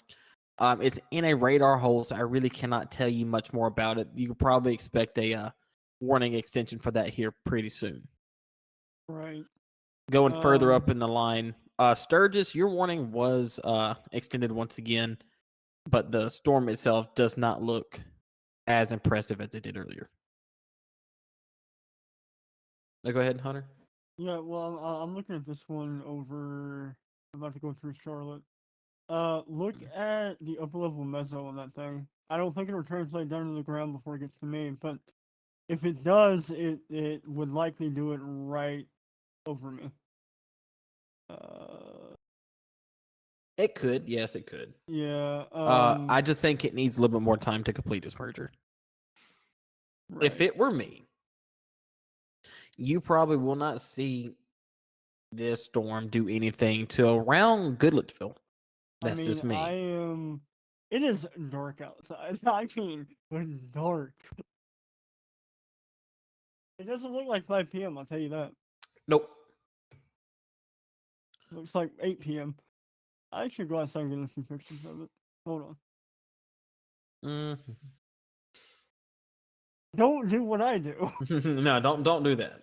It's in a radar hole, so I really cannot tell you much more about it. You could probably expect a warning extension for that here pretty soon.
Right.
Going further up in the line, Sturgis, your warning was extended once again, but the storm itself does not look as impressive as it did earlier. Now go ahead, Hunter.
Yeah, well, I'm looking at this one over. I'm about to go through Charlotte. Look at the upper level meso on that thing. I don't think it'll translate down to the ground before it gets to me, but if it does, it would likely do it right over me.
It could, yes, it could.
Yeah.
I just think it needs a little bit more time to complete its merger.
Right.
If it were me, you probably will not see this storm do anything till around Goodlettsville. That's just me.
It is dark outside. I mean, dark. It doesn't look like 5 p.m., I'll tell you that.
Nope.
Looks like 8 p.m. I should go outside and get a few pictures of it. Hold on.
Mm-hmm.
Don't do what I do.
No, don't do that.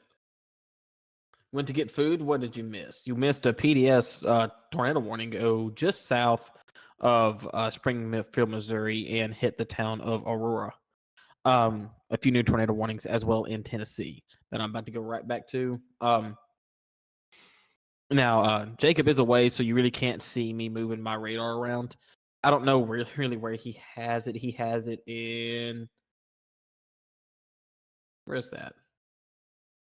Went to get food. What did you miss? You missed a PDS tornado warning go just south of Springfield, Missouri, and hit the town of Aurora. A few new tornado warnings as well in Tennessee that I'm about to go right back to. Now, Jacob is away, so you really can't see me moving my radar around. I don't know really where he has it. He has it in, where's that?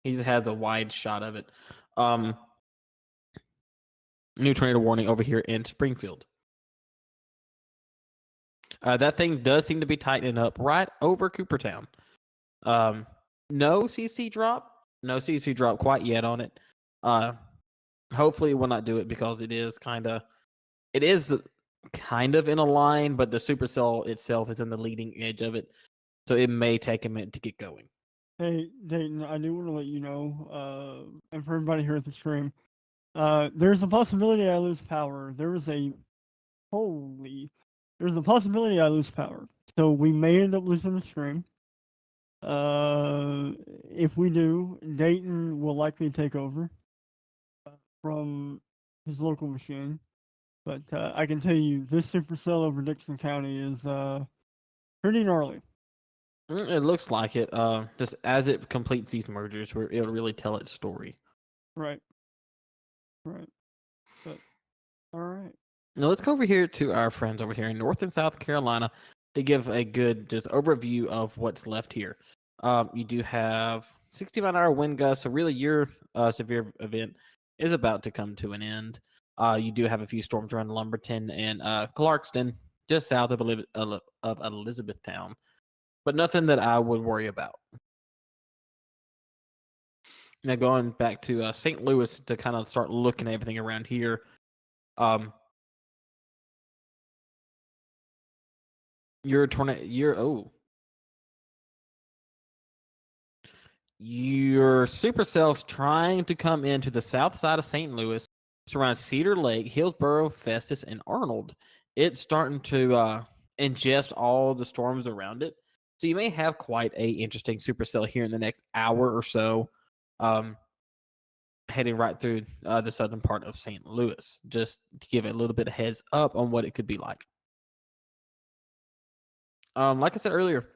He just has a wide shot of it. New tornado warning over here in Springfield. That thing does seem to be tightening up right over Coopertown. No CC drop. No CC drop quite yet on it. Hopefully it will not do it because it is kind of in a line, but the supercell itself is in the leading edge of it. So it may take a minute to get going.
Hey, Dayton, I do want to let you know, and for everybody here at the stream, there's a possibility I lose power. There's a possibility I lose power. So we may end up losing the stream. If we do, Dayton will likely take over from his local machine. But I can tell you, this supercell over Dixon County is pretty gnarly.
It looks like it. Just as it completes these mergers, where it'll really tell its story.
Right. But all right.
Now let's go over here to our friends over here in North and South Carolina to give a good just overview of what's left here. You do have 60-mile-an-hour wind gusts, so really your severe event is about to come to an end. You do have a few storms around Lumberton and Clarkston, just south of Elizabethtown, but nothing that I would worry about. Now going back to St. Louis to kind of start looking at everything around here. Your supercell's trying to come into the south side of St. Louis, surround Cedar Lake, Hillsborough, Festus, and Arnold. It's starting to ingest all the storms around it. So you may have quite a interesting supercell here in the next hour or so, heading right through the southern part of St. Louis, just to give it a little bit of heads up on what it could be like. Like I said earlier,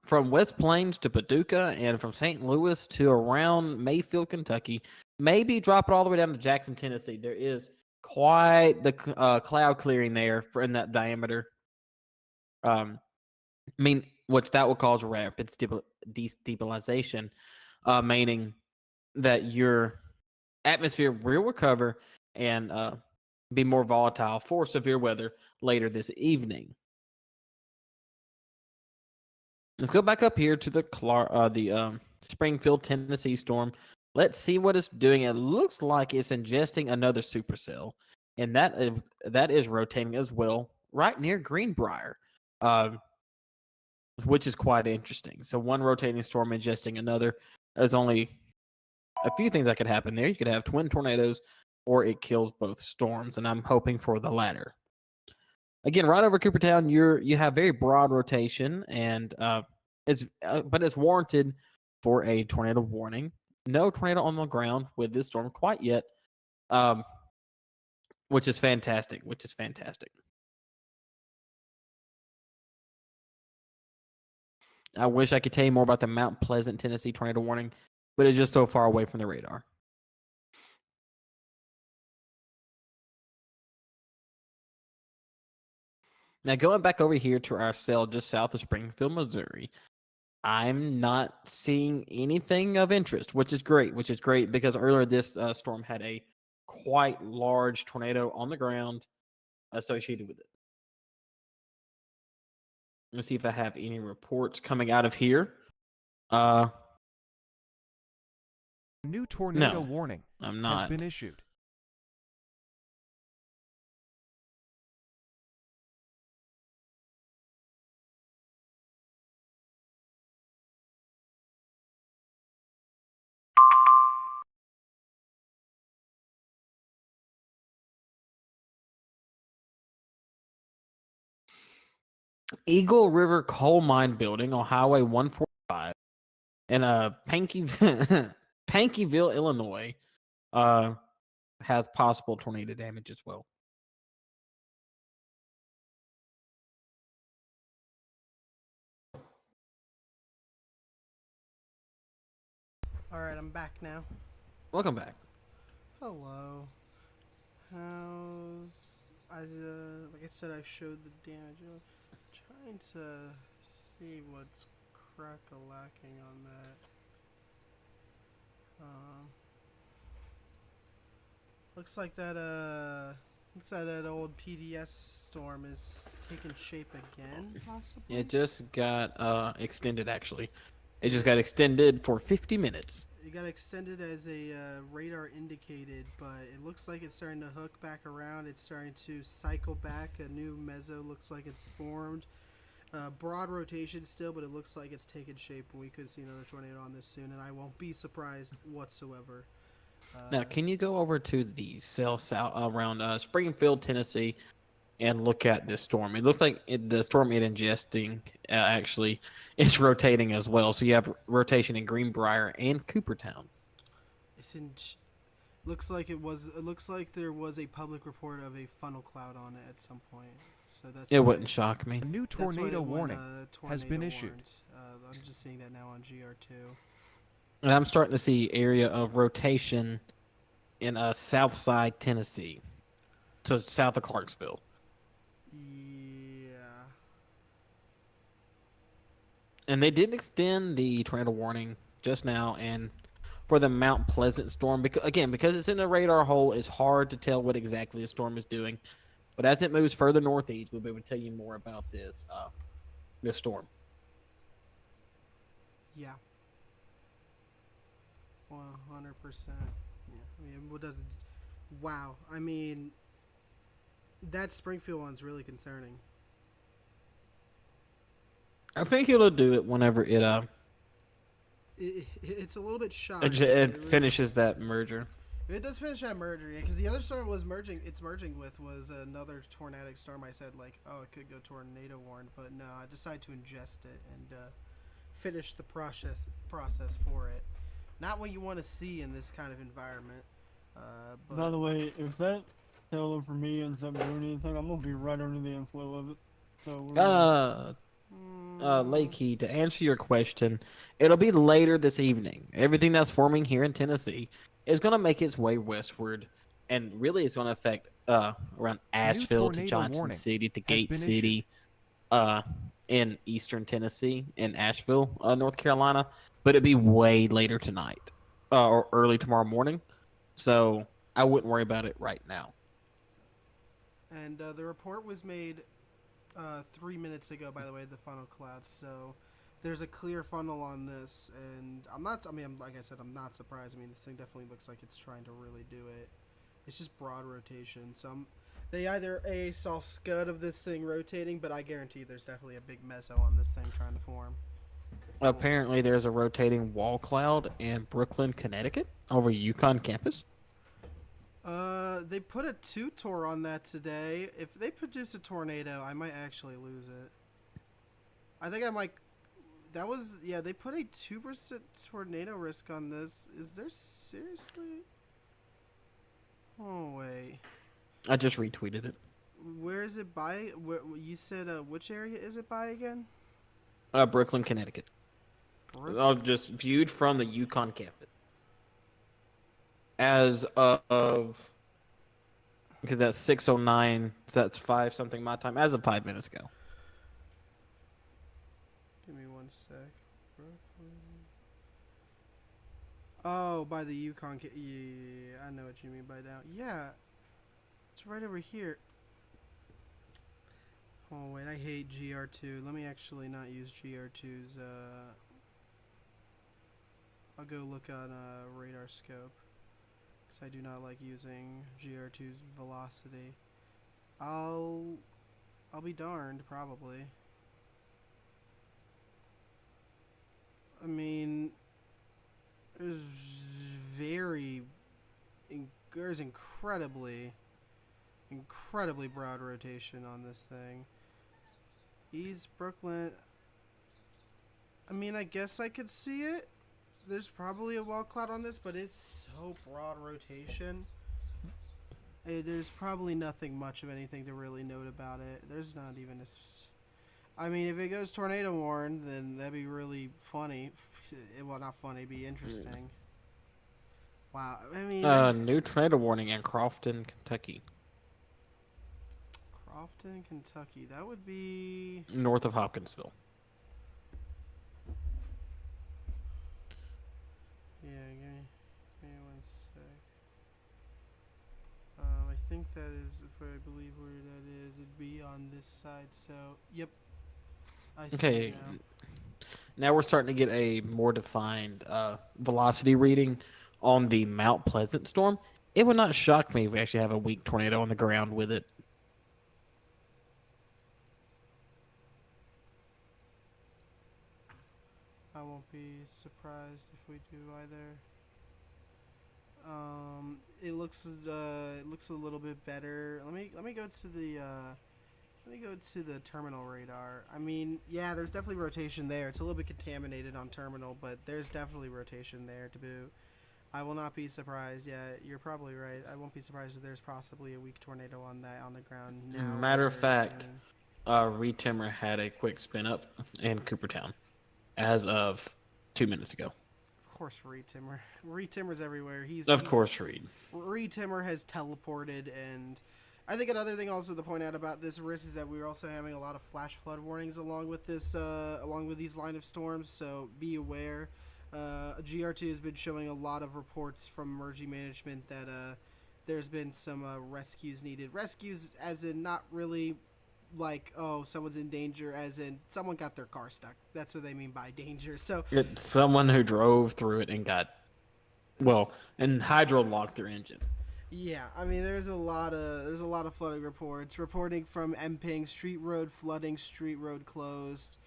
from West Plains to Paducah and from St. Louis to around Mayfield, Kentucky, maybe drop it all the way down to Jackson, Tennessee. There is quite the cloud clearing there in that diameter. Which that will cause rapid destabilization, meaning that your atmosphere will recover and be more volatile for severe weather later this evening. Let's go back up here to the Springfield, Tennessee storm. Let's see what it's doing. It looks like it's ingesting another supercell, and that is rotating as well, right near Greenbrier, which is quite interesting. So one rotating storm ingesting another. There's only a few things that could happen there. You could have twin tornadoes, or it kills both storms, and I'm hoping for the latter. Again, right over Coopertown, you have very broad rotation, and but it's warranted for a tornado warning. No tornado on the ground with this storm quite yet, which is fantastic. I wish I could tell you more about the Mount Pleasant, Tennessee tornado warning, but it's just so far away from the radar. Now, going back over here to our cell just south of Springfield, Missouri, I'm not seeing anything of interest, which is great because earlier this storm had a quite large tornado on the ground associated with it. Let's see if I have any reports coming out of here.
New tornado warning has been issued.
Eagle River Coal Mine Building on Highway 145 in Pankyville, Illinois, has possible tornado damage as well.
All right, I'm back now.
Welcome back.
Hello. How's like I said, I showed the damage. I'm trying to see what's crack-a-lacking on that. Looks like that old PDS storm is taking shape again, possibly.
It just got extended, actually. It just got extended for 50 minutes.
It got extended as a radar indicated, but it looks like it's starting to hook back around. It's starting to cycle back. A new meso looks like it's formed. Broad rotation still, but it looks like it's taken shape, and we could see another tornado on this soon, and I won't be surprised whatsoever.
Now, can you go over to the cell south around Springfield, Tennessee, and look at this storm? It looks like the storm it ingesting actually is rotating as well. So you have rotation in Greenbrier and Coopertown.
It's in. Looks like it was. It looks like there was a public report of a funnel cloud on it at some point. So that's.
It wouldn't shock me.
A new tornado warning has been issued.
I'm just seeing that now on GR2.
And I'm starting to see area of rotation in South Side, Tennessee, so south of Clarksville.
Yeah.
And they did extend the tornado warning just now, and for the Mount Pleasant storm, because it's in a radar hole, it's hard to tell what exactly the storm is doing. But as it moves further northeast, we'll be able to tell you more about this storm.
Yeah. 100%. Yeah. I mean, what does it? Wow. I mean, that Springfield one's really concerning.
I think it'll do it whenever
it's a little bit shocking.
it finishes that merger.
It does finish that merger, yeah, because the other storm was merging. It's merging with was another tornadic storm. I said like, oh, it could go tornado warned, but no, I decided to ingest it and finish the process for it. Not what you want to see in this kind of environment. But
By the way, if that tailor for me ends up doing anything, I'm gonna be right under the inflow of it. So
Lakey, to answer your question, it'll be later this evening. Everything that's forming here in Tennessee is going to make its way westward, and really it's going to affect around Asheville to Johnson City to Gate City in eastern Tennessee and Asheville, North Carolina. But it'd be way later tonight or early tomorrow morning, so I wouldn't worry about it right now.
And the report was made 3 minutes ago, by the way, the funnel clouds. So there's a clear funnel on this, and like I said, I'm not surprised. I mean, this thing definitely looks like it's trying to really do it. It's just broad rotation. They either saw scud of this thing rotating, but I guarantee there's definitely a big meso on this thing trying to form.
Apparently, there's a rotating wall cloud in Brooklyn, Connecticut, over UConn campus.
They put a 2-tor on that today. If they produce a tornado, I might actually lose it. I think I might. They put a 2% tornado risk on this. Is there seriously? Oh, wait.
I just retweeted it.
Where is it by? You said, which area is it by again?
Brooklyn, Connecticut. Just viewed from the UConn campus. As of, because that's 6:09, so that's 5 something my time, as of 5 minutes ago.
Give me 1 sec. Oh, by the Yukon. Yeah, I know what you mean by that. Yeah, it's right over here. Oh wait, I hate GR2. Let me actually not use GR2's. I'll go look on radar scope. Because I do not like using GR2's velocity. I'll be darned, probably. I mean, there's incredibly broad rotation on this thing. East Brooklyn. I mean, I guess I could see it. There's probably a wall cloud on this, but it's so broad rotation. There's probably nothing much of anything to really note about it. There's not even a. I mean, if it goes tornado warned, then that'd be really funny. Well, not funny, it'd be interesting. Wow. I mean.
New tornado warning in Crofton, Kentucky.
Crofton, Kentucky. That would be.
North of Hopkinsville.
Yeah, give me 1 sec. I think that is, if I believe where that is, it'd be on this side. So, yep. I see
Okay.
it now.
Now we're starting to get a more defined velocity reading on the Mount Pleasant storm. It would not shock me if we actually have a weak tornado on the ground with it.
I won't be surprised if we do either. It looks a little bit better. Let me go to the terminal radar. I mean, yeah, there's definitely rotation there. It's a little bit contaminated on terminal, but there's definitely rotation there to boot. I will not be surprised. Yeah, you're probably right. I won't be surprised if there's possibly a weak tornado on the ground now.
Matter of
very
fact,
soon.
Reed Timmer had a quick spin up in Coopertown as of 2 minutes ago.
Of course, Reed Timmer. Reed Timmer's everywhere.
Of course, Reed.
Reed Timmer has teleported, and I think another thing also to point out about this risk is that we're also having a lot of flash flood warnings along with this, along with these line of storms. So be aware. GR2 has been showing a lot of reports from emergency management that there's been some rescues needed. Rescues, as in not really like, oh, someone's in danger, as in someone got their car stuck. That's what they mean by danger. So
It's someone who drove through it and got, and hydro locked their engine.
yeah, I mean, there's a lot of flooding reports reporting from Emping, street road flooding, street road closed.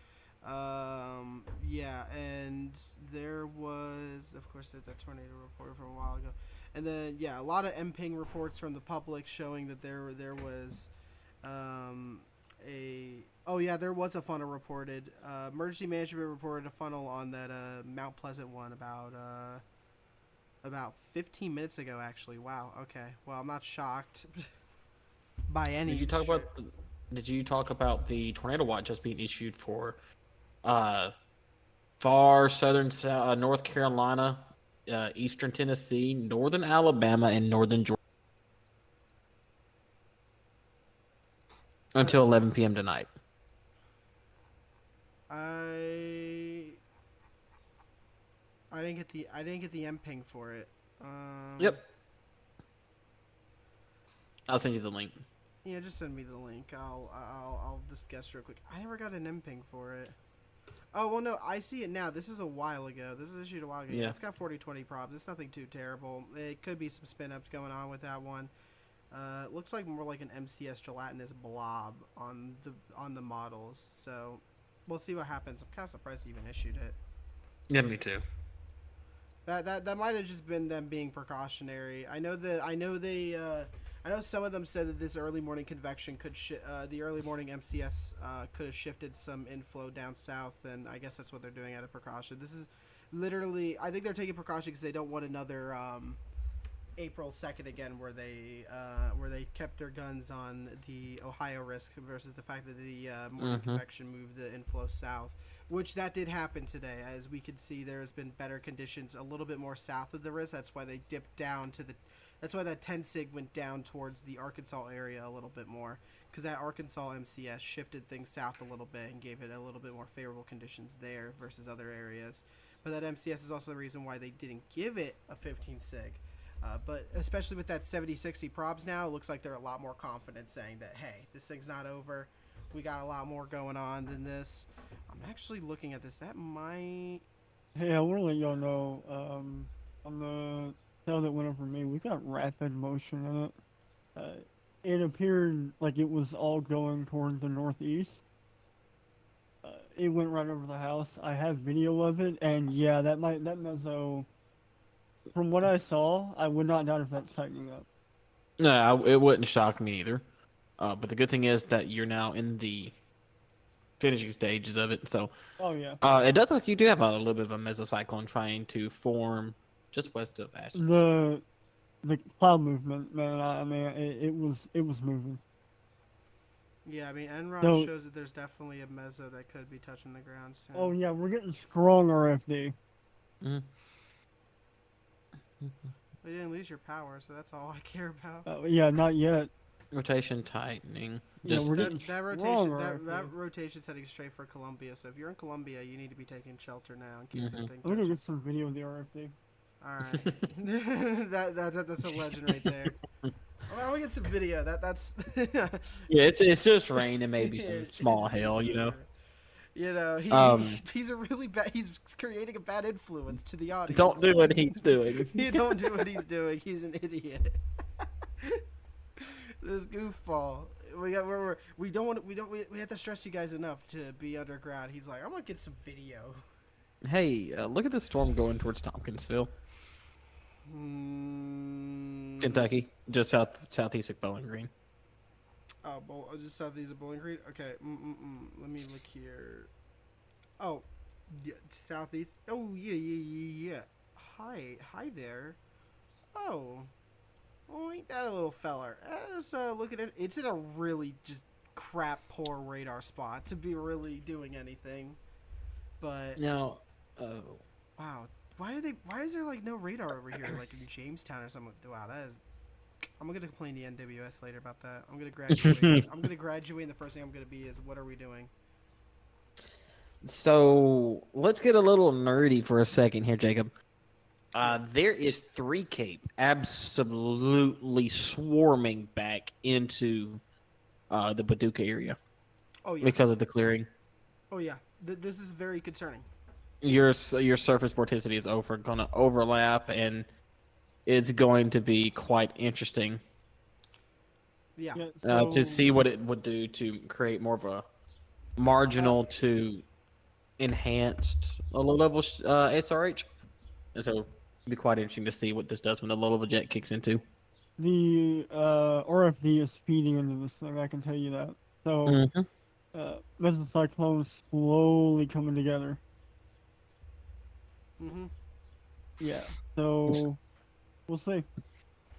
Yeah, and there was, of course, there's that tornado report from a while ago, and then yeah, a lot of Emping reports from the public showing that there was, there was a funnel reported. Emergency management reported a funnel on that Mount Pleasant one about 15 minutes ago, actually. Wow. Okay. Well, I'm not shocked by any.
Did you talk about the tornado watch just being issued for far southern North Carolina, eastern Tennessee, northern Alabama, and northern Georgia until 11 p.m. tonight?
I didn't get the Emping for it.
Yep. I'll send you the link.
Yeah, just send me the link. I'll just guess real quick. I never got an Emping for it. Oh, well, no, I see it now. This is a while ago. This is issued a while ago. Yeah, it's got 40/20 probs. It's nothing too terrible. It could be some spin-ups going on with that one. It looks like more like an MCS gelatinous blob on the models. So we'll see what happens. I'm kind of surprised they even issued it.
Yeah, me too.
That might have just been them being precautionary. I know some of them said that this early morning convection could the early morning MCS could have shifted some inflow down south, and I guess that's what they're doing out of precaution. This is literally, I think they're taking precaution because they don't want another April 2nd again, where they kept their guns on the Ohio risk versus the fact that the morning convection moved the inflow south, which that did happen today. As we could see, there has been better conditions a little bit more south of the risk. That's why they dipped down to the. That's why that 10 sig went down towards the Arkansas area a little bit more, because that Arkansas MCS shifted things south a little bit and gave it a little bit more favorable conditions there versus other areas. But that MCS is also the reason why they didn't give it a 15 sig. But especially with that 70-60 probs now, it looks like they're a lot more confident saying that, hey, this thing's not over. We got a lot more going on than this. I'm actually looking at this. That might...
Hey, I want to let y'all know, on the tail that went up for me, we got rapid motion in it. It appeared like it was all going towards the northeast. It went right over the house. I have video of it, and yeah, that mezzo... From what I saw, I would not doubt if that's tightening up.
No, it wouldn't shock me either. But the good thing is that you're now in the finishing stages of it. So,
oh yeah,
it does look like you do have a little bit of a mesocyclone trying to form just west of Ashton.
The cloud movement, man. I mean, it was moving.
Yeah, I mean, Enron shows that there's definitely a meso that could be touching the ground soon.
Oh yeah, we're getting strong RFD.
Mm-hmm.
You didn't lose your power, so that's all I care about.
Yeah, not yet.
Rotation tightening.
Yeah,
Just
we're getting
That
stronger.
rotation
I
that
feel.
rotation's heading straight for Columbia. So if you're in Columbia, you need to be taking shelter now in case that
Mhm.
thing
I'm gonna get
touches.
some video of the RFD.
All right, that's a legend right there. Well, I'm gonna get some video. That's
Yeah, it's just rain and maybe some small
it's
hail,
just,
you know.
you know,
Um,
he's a really bad. He's creating a bad influence to the audience.
don't do what he's doing.
You don't do what he's doing. He's an idiot. This goofball. We don't want we have to stress you guys enough to be underground. He's like, I'm gonna get some video.
Hey, look at the storm going towards Tompkinsville,
Mm,
Kentucky, just southeast of Bowling Green.
oh, just southeast of Bowling Green. Okay. Let me look here. Oh, yeah, southeast. Oh yeah. Hi there. Oh, ain't that a little feller? Just look at it. It's in a really just crap poor radar spot to be really doing anything. But
Now,
wow, why is there like no radar over here, like in Jamestown or something? Wow, that is. I'm gonna complain to NWS later about that. I'm gonna graduate. I'm gonna graduate, and the first thing I'm gonna be is, what are we doing?
so let's get a little nerdy for a second here, Jacob. There is 3 Cape absolutely swarming back into the Paducah area
Oh yeah.
because of the clearing.
Oh yeah. This is very concerning.
Your surface vorticity is going to overlap, and it's going to be quite interesting
Yeah.
to see what it would do to create more of a marginal to enhanced low level SRH. And so it'd be quite interesting to see what this does when the low level jet kicks into.
The RFD is feeding into this thing. I can tell you that. So, mesocyclones slowly coming together.
Mhm.
Yeah. So we'll see.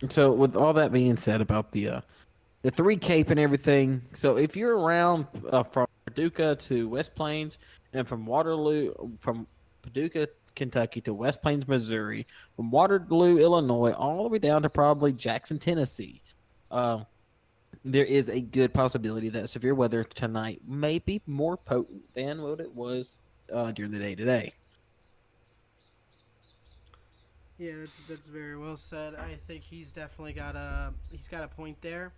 So with all that being said about the 3 Cape and everything, so if you're around from Paducah to West Plains, and from Paducah, Kentucky to West Plains, Missouri, from Waterloo, Illinois, all the way down to probably Jackson, Tennessee, there is a good possibility that severe weather tonight may be more potent than what it was during the day today.
Yeah, that's very well said. I think he's definitely got a point there.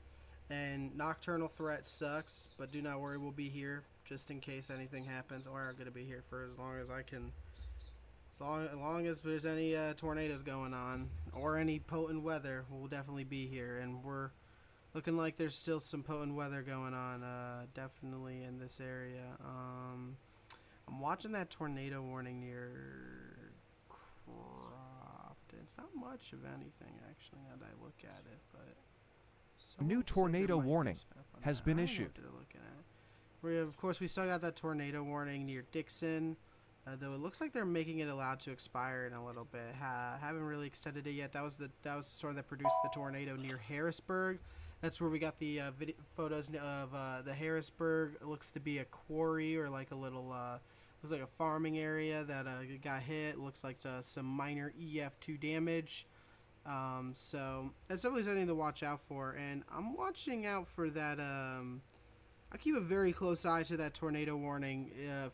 And nocturnal threat sucks, but do not worry, we'll be here just in case anything happens. Or I'm gonna be here for as long as I can. As long as there's any tornadoes going on or any potent weather, we'll definitely be here. And we're looking like there's still some potent weather going on, definitely in this area. I'm watching that tornado warning near Crofton. It's not much of anything, actually, now that I look at it, but
A new tornado warning has been issued.
Of course, we still got that tornado warning near Dixon, though it looks like they're making it allowed to expire in a little bit. Haven't really extended it yet. That was the storm that produced the tornado near Harrisburg. That's where we got the photos of the Harrisburg. It looks to be a quarry or like a little, looks like a farming area that got hit. Looks like some minor EF2 damage. So that's definitely something to watch out for. And I'm watching out for that. I keep a very close eye to that tornado warning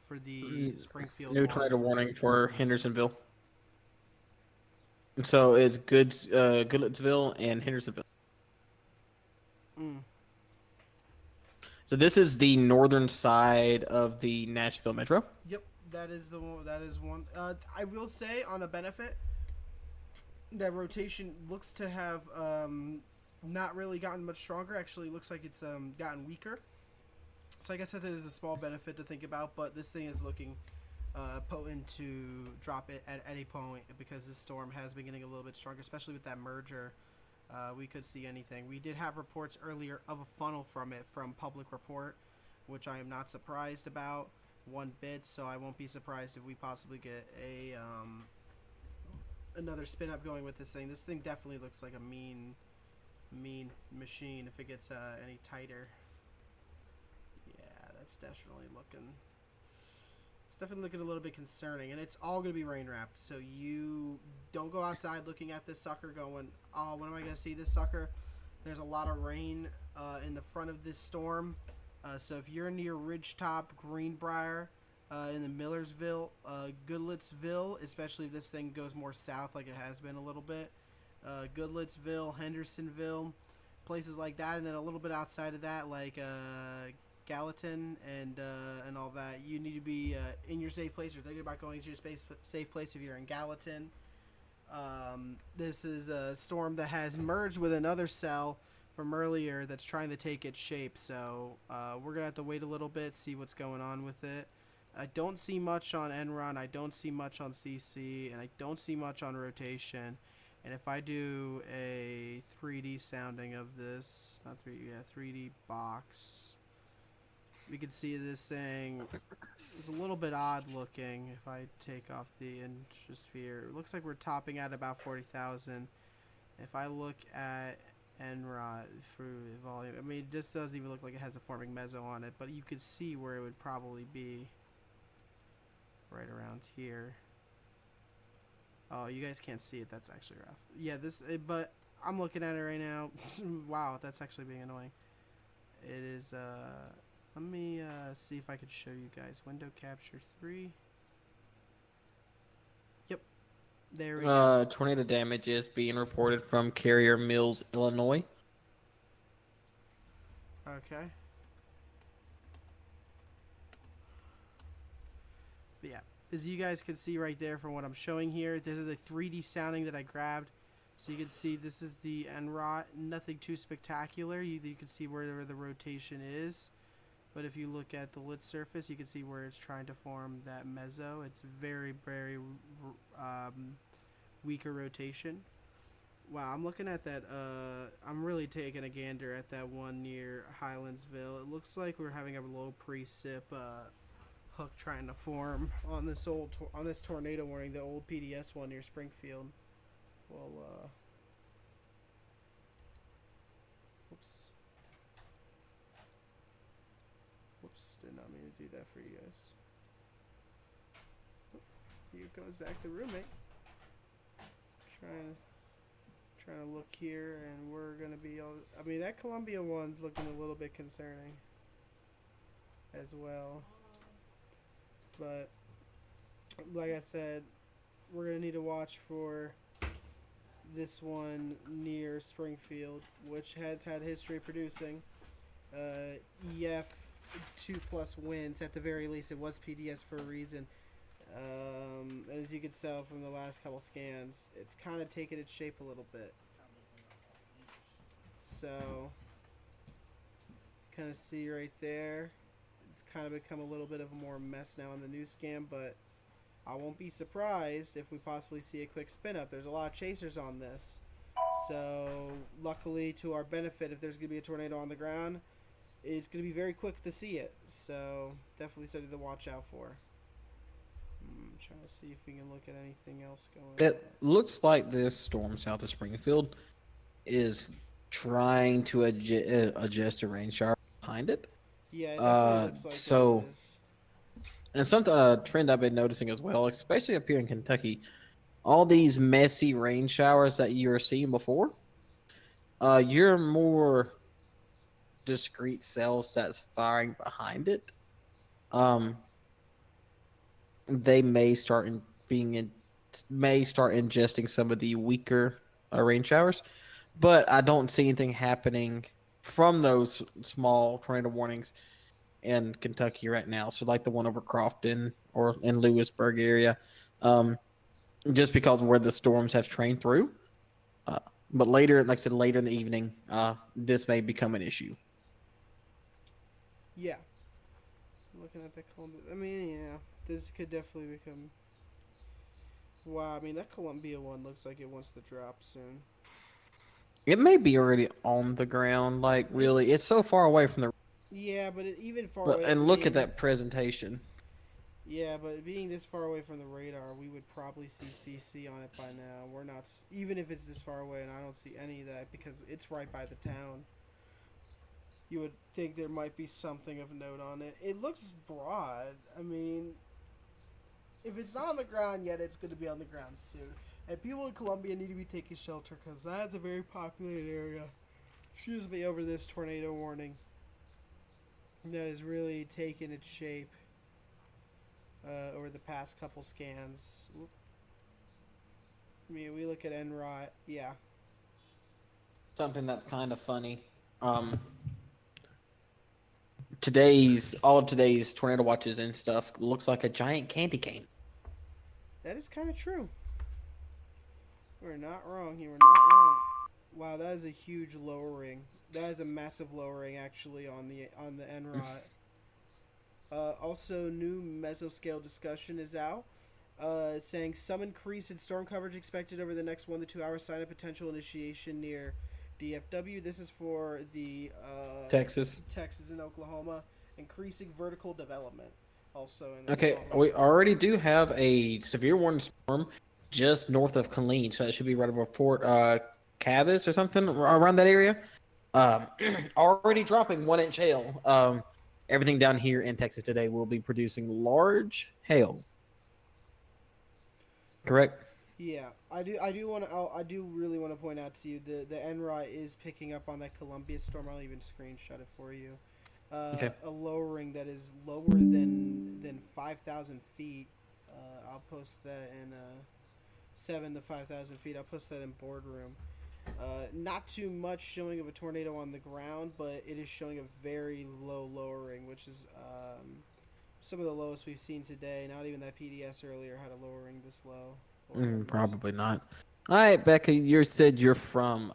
for the Springfield.
New tornado warning for Hendersonville. And so it's Goodlettsville and Hendersonville. So this is the northern side of the Nashville Metro.
Yep, that is the one. That is one. I will say, on a benefit, that rotation looks to have not really gotten much stronger. Actually, looks like it's gotten weaker. So I guess that is a small benefit to think about. But this thing is looking potent to drop it at any point because this storm has been getting a little bit stronger, especially with that merger. We could see anything. We did have reports earlier of a funnel from it from Public Report, which I am not surprised about one bit. So I won't be surprised if we possibly get a another spin up going with this thing. This thing definitely looks like a mean machine if it gets any tighter. Yeah, that's definitely looking. It's definitely looking a little bit concerning, and it's all going to be rain wrapped. So you don't go outside looking at this sucker going, oh, when am I going to see this sucker? There's a lot of rain in the front of this storm. So if you're near Ridgetop, Greenbrier, in the Millersville, Goodlettsville, especially if this thing goes more south like it has been a little bit, Goodlettsville, Hendersonville, places like that, and then a little bit outside of that, like Gallatin and all that, you need to be in your safe place or thinking about going to your safe place if you're in Gallatin. This is a storm that has merged with another cell from earlier that's trying to take its shape, so we're gonna have to wait a little bit, see what's going on with it. I don't see much on Enron, I don't see much on CC, and I don't see much on rotation. And if I do a 3D sounding of this, not 3D, yeah, 3D box, we can see this thing is a little bit odd looking. If I take off the introsphere, it looks like we're topping at about 40,000. If I look at Enron for volume, I mean, this doesn't even look like it has a forming meso on it, but you could see where it would probably be right around here. Oh, you guys can't see it. That's actually rough. Yeah, but I'm looking at it right now. Wow, that's actually being annoying. It is, let me see if I could show you guys. Window capture 3. Yep. There we go.
Tornado damage is being reported from Carrier Mills, Illinois.
Okay. But yeah, as you guys can see right there from what I'm showing here, this is a 3D sounding that I grabbed. So you can see this is the NROT, nothing too spectacular. You can see where the rotation is. But if you look at the lit surface, you can see where it's trying to form that meso. It's very, very weaker rotation. Wow, I'm looking at that. I'm really taking a gander at that one near Highlandsville. It looks like we're having a low precip hook trying to form on this on this tornado warning, the old PDS one near Springfield. Well, whoops. Whoops, did not mean to do that for you guys. Oh, here comes back the roommate. Trying to look here, and we're gonna be all. I mean, that Columbia one's looking a little bit concerning as well. But like I said, we're gonna need to watch for this one near Springfield, which has had history producing EF 2+ wins. At the very least, it was PDS for a reason. As you can tell from the last couple scans, it's kind of taken its shape a little bit. So, kind of see right there, it's kind of become a little bit of a more mess now in the new scan, but I won't be surprised if we possibly see a quick spin up. There's a lot of chasers on this. So, luckily to our benefit, if there's going to be a tornado on the ground, it's going to be very quick to see it. So, definitely something to watch out for. I'm trying to see if we can look at anything else going on.
It looks like this storm south of Springfield is trying to adjust a rain shower behind it.
Yeah, it definitely looks like
so
that is.
And something trend I've been noticing as well, especially up here in Kentucky, all these messy rain showers that you were seeing before, your more discrete cells that's firing behind it, they may start ingesting some of the weaker rain showers, but I don't see anything happening from those small tornado warnings in Kentucky right now. So like the one over Crofton or in Lewisburg area, just because of where the storms have trained through. But later, like I said, later in the evening, this may become an issue.
Yeah. Looking at the Columbia, I mean, yeah, this could definitely become. Wow, I mean that Columbia one looks like it wants to drop soon.
It may be already on the ground. Like really, it's so far away from the.
Yeah, but even far away.
And look at that presentation.
Yeah, but being this far away from the radar, we would probably see CC on it by now. We're not, even if it's this far away, and I don't see any of that because it's right by the town. You would think there might be something of note on it. It looks broad. I mean, if it's not on the ground yet, it's going to be on the ground soon. And people in Columbia need to be taking shelter because that's a very populated area. Excuse me, over this tornado warning that has really taken its shape over the past couple scans. Whoop. I mean, we look at NROT, yeah.
Something that's kind of funny. All of today's tornado watches and stuff looks like a giant candy cane.
That is kind of true. We're not wrong here. We're not wrong. Wow, that is a huge lowering. That is a massive lowering, actually, on the NROT. Also, new mesoscale discussion is out, saying some increase in storm coverage expected over the next 1 to 2 hours. Sign a potential initiation near DFW. This is for the
Texas
and Oklahoma. Increasing vertical development. Also in the
Okay, we already do have a severe warning storm just north of Killeen, so that should be right over Fort Cavus or something around that area. Already dropping 1-inch hail. Everything down here in Texas today will be producing large hail. Correct?
Yeah, I do really want to point out to you the NROT is picking up on that Columbia storm. I'll even screenshot it for you.
Okay.
A lowering that is lower than 5,000 feet. I'll post that in 7 to 5,000 feet. I'll post that in boardroom. Not too much showing of a tornado on the ground, but it is showing a very low lowering, which is some of the lowest we've seen today. Not even that PDS earlier had a lowering this low.
Probably not. All right, Becca, you said you're from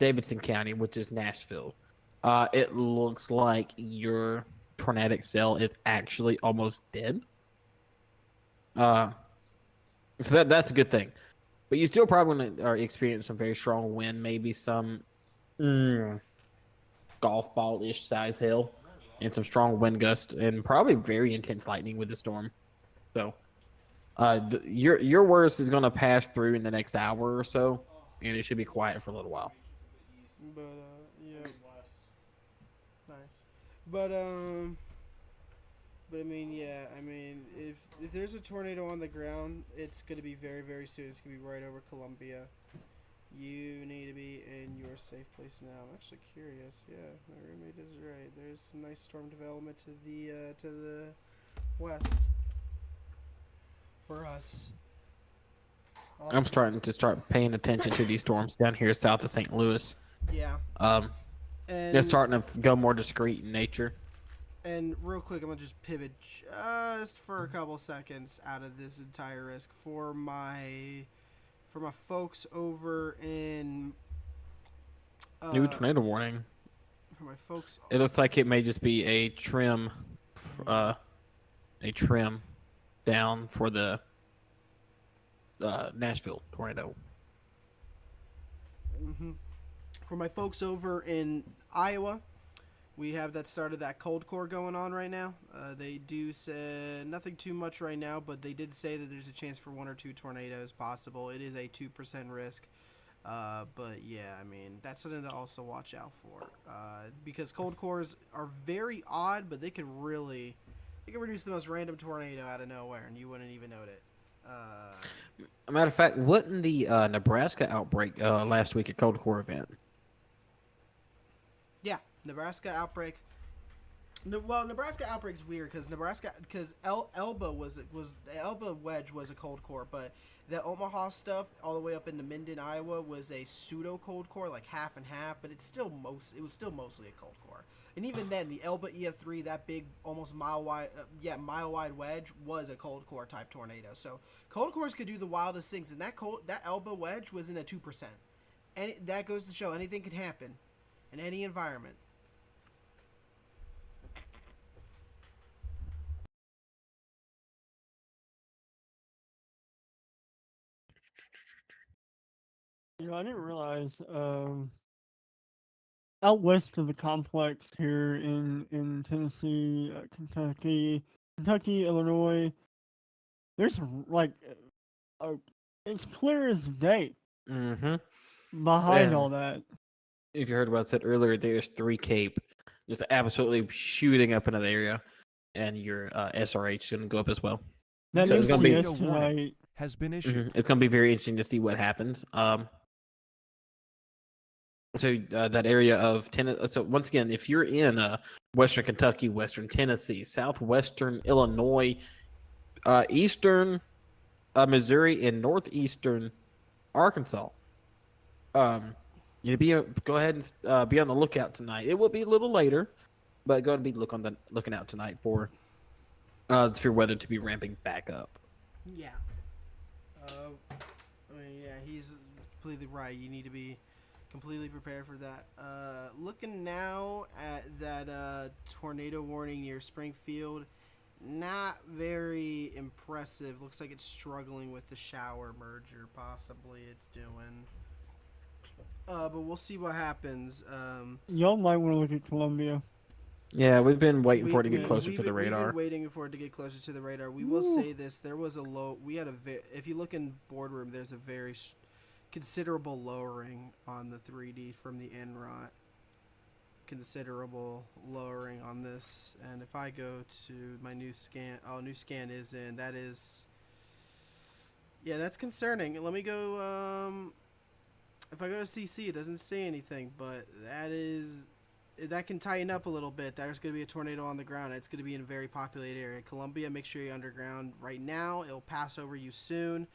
Davidson County, which is Nashville. It looks like your tornadic cell is actually almost dead. So that's a good thing. But you still probably are experiencing some very strong wind, maybe some golf ball-ish size hail, and some strong wind gusts, and probably very intense lightning with the storm. So your worst is going to pass through in the next hour or so, and it should be quiet for a little while.
But yeah, nice. But I mean, yeah, I mean, if there's a tornado on the ground, it's gonna be very, very soon. It's gonna be right over Columbia. You need to be in your safe place now. I'm actually curious. Yeah, my roommate is right. There's some nice storm development to the west for us.
I'm
Also,
starting to paying attention to these storms down here south of St. Louis.
yeah,
They're
and
starting to go more discreet in nature.
and real quick, I'm gonna just pivot just for a couple seconds out of this entire risk for my folks over in
New tornado warning.
for my folks.
It looks like it may just be a trim down for the Nashville tornado.
For my folks over in Iowa, we have that started that cold core going on right now. They do say nothing too much right now, but they did say that there's a chance for 1 or 2 tornadoes possible. It is a 2% risk. But yeah, I mean, that's something to also watch out for. Because cold cores are very odd, but they can produce the most random tornado out of nowhere, and you wouldn't even note it.
A matter of fact, wasn't the Nebraska outbreak last week a cold core event?
Yeah, Nebraska outbreak. Well, Nebraska outbreak's weird because Elba was the Elba wedge was a cold core, but the Omaha stuff all the way up into Minden, Iowa was a pseudo cold core, like half and half, but it was still mostly a cold core. And even then, the Elba EF3, that big, almost mile wide wedge, was a cold core type tornado. So cold cores could do the wildest things, and that Elba wedge was in a 2%. And that goes to show anything can happen in any environment.
I didn't realize out west of the complex here in Tennessee, Kentucky, Illinois, there's like it's clear as day behind
And
all that.
if you heard what I said earlier, there's 3 Cape just absolutely shooting up into the area, and your SRH is going to go up as well.
That
So it's gonna be-
NCS
Tornado warning
tonight.
has been issued.
It's going to be very interesting to see what happens. So that area of Tennessee. So once again, if you're in Western Kentucky, Western Tennessee, Southwestern Illinois, Eastern Missouri, and Northeastern Arkansas, you go ahead and be on the lookout tonight. It will be a little later, but go ahead and be looking out tonight for severe weather to be ramping back up.
Yeah. I mean, yeah, he's completely right. You need to be completely prepared for that. Looking now at that tornado warning near Springfield, not very impressive. Looks like it's struggling with the shower merger, possibly it's doing. But we'll see what happens.
Y'all might want to look at Columbia.
Yeah, we've been waiting for it to get closer to the
We've
radar.
been waiting for it to get closer to the radar. We will say this: there was a low. We had if you look in boardroom, there's a very considerable lowering on the 3D from the NROT. Considerable lowering on this, and if I go to my new scan, new scan is in. That is, yeah, that's concerning. Let me go. If I go to CC, it doesn't say anything, but that can tighten up a little bit. There's going to be a tornado on the ground. It's going to be in a very populated area. Columbia, make sure you're underground right now. It'll pass over you soon.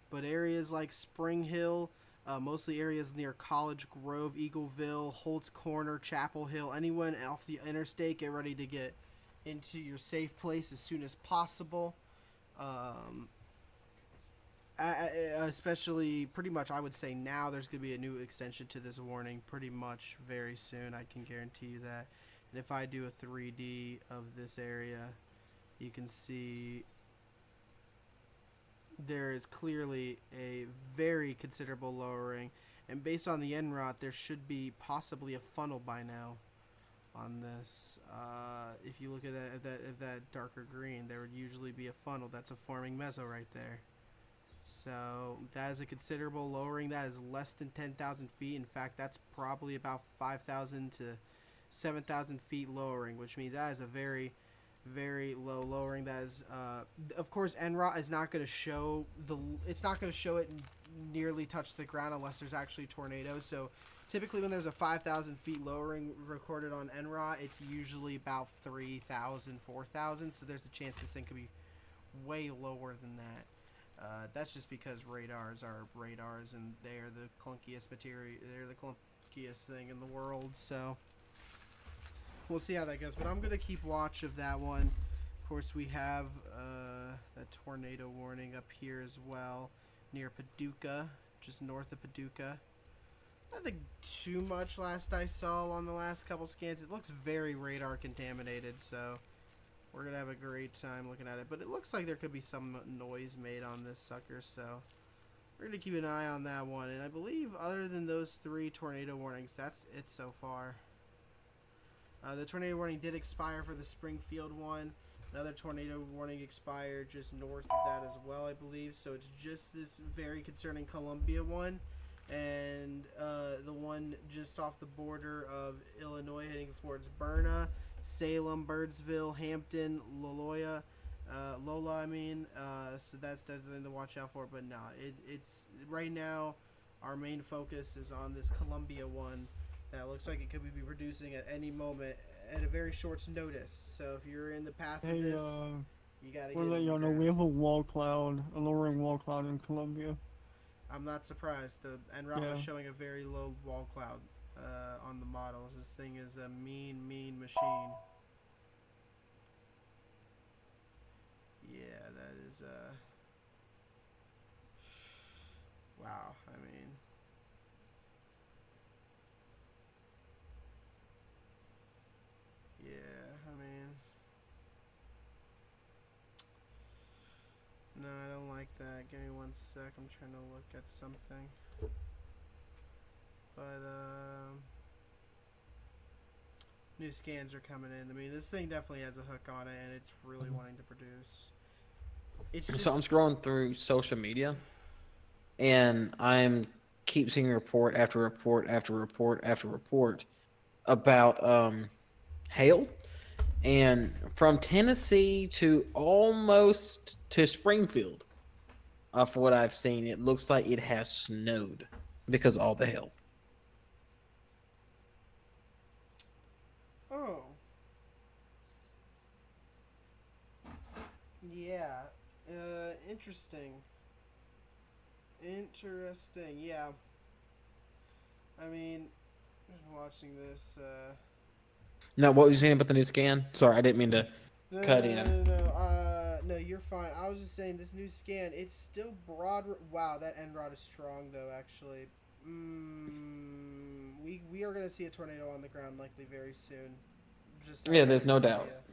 But areas like Spring Hill, mostly areas near College Grove, Eagleville, Holtz Corner, Chapel Hill, anyone off the interstate, get ready to get into your safe place as soon as possible. Especially, pretty much, I would say now there's going to be a new extension to this warning pretty much very soon. I can guarantee you that. And if I do a 3D of this area, you can see there is clearly a very considerable lowering. And based on the NROT, there should be possibly a funnel by now on this. If you look at that darker green, there would usually be a funnel. That's a forming meso right there. So that is a considerable lowering. That is less than 10,000 feet. In fact, that's probably about 5,000 to 7,000 feet lowering, which means that is a very, very low lowering. That is, of course, NROT is not going to show it's not going to show it nearly touch the ground unless there's actually tornadoes. So typically when there's a 5,000 feet lowering recorded on NROT, it's usually about 3,000, 4,000. So there's a chance this thing could be way lower than that. That's just because radars are radars, and they are the clunkiest material. They're the clunkiest thing in the world. So we'll see how that goes. But I'm gonna keep watch of that one. Of course, we have a tornado warning up here as well, near Paducah, just north of Paducah. Nothing too much last I saw on the last couple scans. It looks very radar contaminated, so we're going to have a great time looking at it. But it looks like there could be some noise made on this sucker, so we're going to keep an eye on that one. And I believe other than those 3 tornado warnings, that's it so far. The tornado warning did expire for the Springfield one. Another tornado warning expired just north of that as well, I believe. So it's just this very concerning Columbia one. And the one just off the border of Illinois heading towards Berna, Salem, Birdsville, Hampton, Lola, so that's something to watch out for. But no, it's right now our main focus is on this Columbia one that looks like it could be producing at any moment at a very short notice. So if you're in the path of this, you gotta
we'll
get
let y'all know we have a lowering wall cloud in Columbia.
I'm not surprised. The NROT was showing a very low wall cloud on the models. This thing is a mean machine. Yeah, that is wow. I mean, yeah. I mean, no, I don't like that. Give me 1 sec. I'm trying to look at something. But new scans are coming in. I mean, this thing definitely has a hook on it, and it's really wanting to produce. It's just,
so I'm scrolling through social media, and I'm keep seeing report after report after report after report about hail, and from Tennessee to almost to Springfield. For what I've seen, it looks like it has snowed because of all the hail.
Yeah. Interesting. Interesting. Yeah. I mean, watching this.
Now, what were you saying about the new scan? Sorry, I didn't mean to
No,
cut
no, no,
in.
no, no, no. No, you're fine. I was just saying this new scan. It's still broad. Wow, that end rod is strong though. Actually, we are gonna see a tornado on the ground likely very soon. Just
Yeah,
outside
there's
of
no
Columbia.
doubt.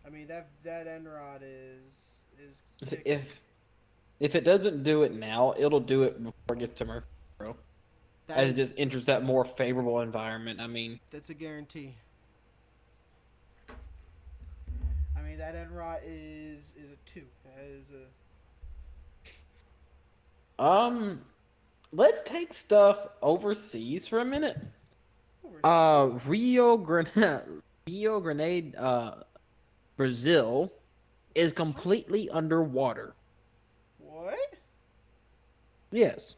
I mean that end rod is
So
kicking.
if it doesn't do it now, it'll do it before it gets to Murfreesboro,
That
as
is
it just enters that more favorable environment. I mean,
that's a guarantee. I mean that end rod is a two. That is a
let's take stuff overseas for a minute. Rio Grande, Brazil, is completely underwater.
What?
Yes.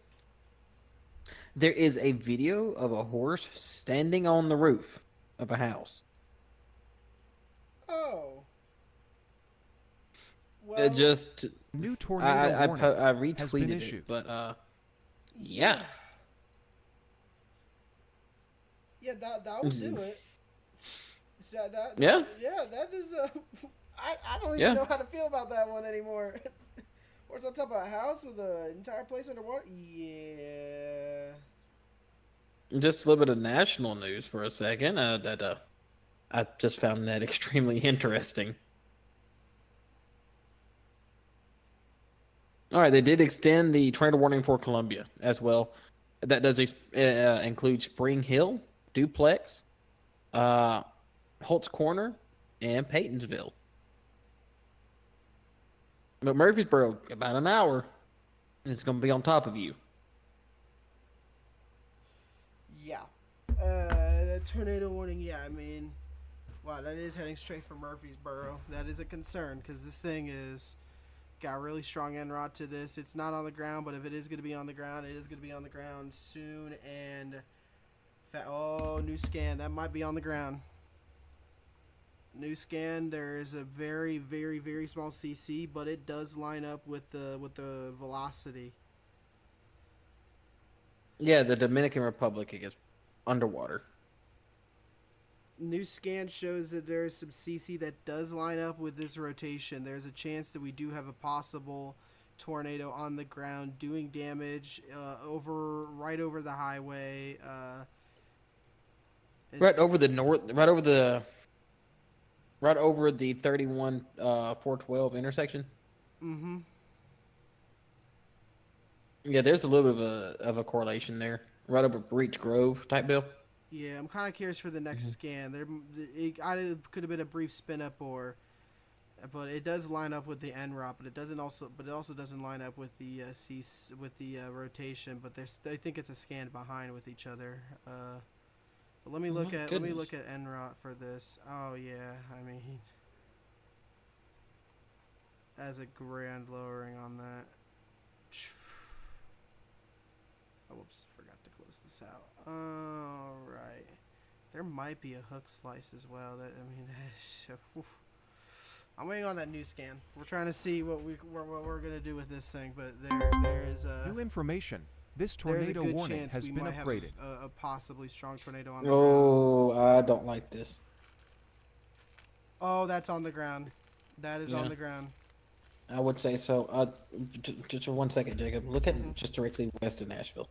There is a video of a horse standing on the roof of a house.
Oh.
It just
New tornado warning
I
has been
retweeted
issued.
it, but yeah.
Yeah, that will do it.
Yeah.
Yeah, that is. I don't even
Yeah.
know how to feel about that one anymore. What's on top of a house with an entire place underwater? Yeah.
Just a little bit of national news for a second. I just found that extremely interesting. All right, they did extend the tornado warning for Columbia as well. That does include Spring Hill, Duplex, Holt's Corner, and Paytonsville. But Murfreesboro, about an hour, and it's going to be on top of you.
Yeah. The tornado warning. Yeah, I mean, wow, that is heading straight for Murfreesboro. That is a concern because this thing is got a really strong end rod to this. It's not on the ground, but if it is going to be on the ground, it is going to be on the ground soon. And new scan. That might be on the ground. New scan. There is a very, very, very small CC, but it does line up with the velocity.
Yeah, the Dominican Republic is underwater.
New scan shows that there's some CC that does line up with this rotation. There's a chance that we do have a possible tornado on the ground doing damage right over the highway.
Right over the 31 412 intersection.
Mm-hmm.
Yeah, there's a little bit of a correlation there. Right over Breach Grove type deal.
Yeah, I'm kind of curious for the next scan. It could have been a brief spin up, but it does line up with the NROP, but it also doesn't line up with the rotation. But I think it's a scan behind with each other. But let me look at NROT for this. Oh yeah, I mean, as a grand lowering on that. Oh, whoops, forgot to close this out. All right, there might be a hook slice as well. I'm waiting on that new scan. We're trying to see what we're gonna do with this thing, but there is
New information. This
there's a
tornado
good
warning
chance
has
we
been
might
upgraded.
have a possibly strong tornado on the ground.
Oh, I don't like this.
Oh, that's on the ground. That is on the ground.
I would say so. Just for 1 second, Jacob. Look at just directly west of Nashville.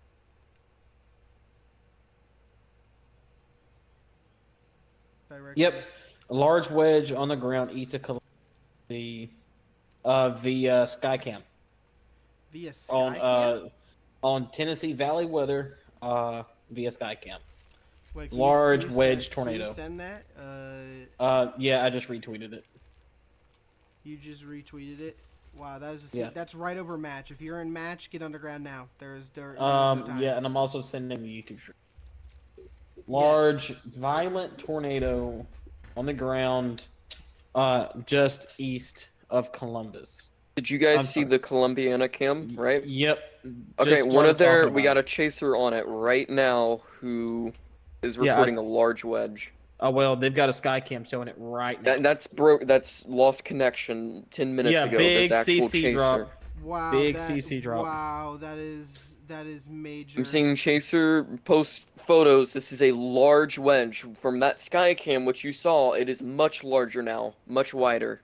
Directly.
Yep, a large wedge on the ground east of Columbia, via Skycam
Via Skycam?
on Tennessee Valley weather via Skycam.
Wait,
Large wedge
Can
tornado.
you send that?
Yeah, I just retweeted it.
You just retweeted it. Wow,
Yeah.
that's right over Match. If you're in Match, get underground now. There's dirt. No time.
Yeah, and I'm also sending the YouTube stream. Large, violent tornado on the ground, just east of Columbus.
Did you guys
I'm
see
sorry.
the Columbiana cam, right?
Yep.
Okay,
just
one of
started talking
we
about
got a chaser on it right now who is
Yeah,
reporting a large wedge.
Oh well, they've got a sky cam showing it right now.
That's broke. That's lost connection 10 minutes
Yeah,
ago.
big
There's actual
CC
chaser.
drop.
Wow,
Big
that
CC drop.
wow, that is major.
I'm seeing chaser post photos. This is a large wedge from that sky cam, which you saw. It is much larger now, much wider.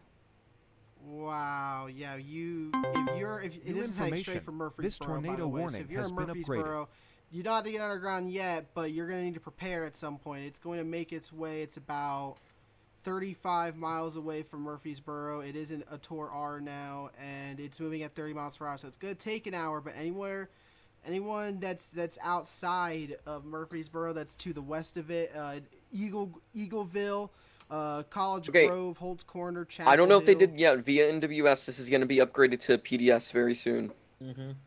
Wow, yeah, if
New
this is heading straight
information.
from Murfreesboro,
This
by
tornado
the way, so
warning
if you're
has
in
been
Murfreesboro, you don't have to get underground yet, but you're going to need to prepare at some point. It's going to make its way. It's about 35 miles away from Murfreesboro. It isn't a Tour R now, and it's moving at 30 miles per hour, so it's going to take an hour, but anyone that's outside of Murfreesboro, that's to the west of it, Eagleville, College
Okay.
Grove, Holt's Corner, Chapel
I don't know if they
Hill.
did yet via NWS. This is going to be upgraded to PDS very soon.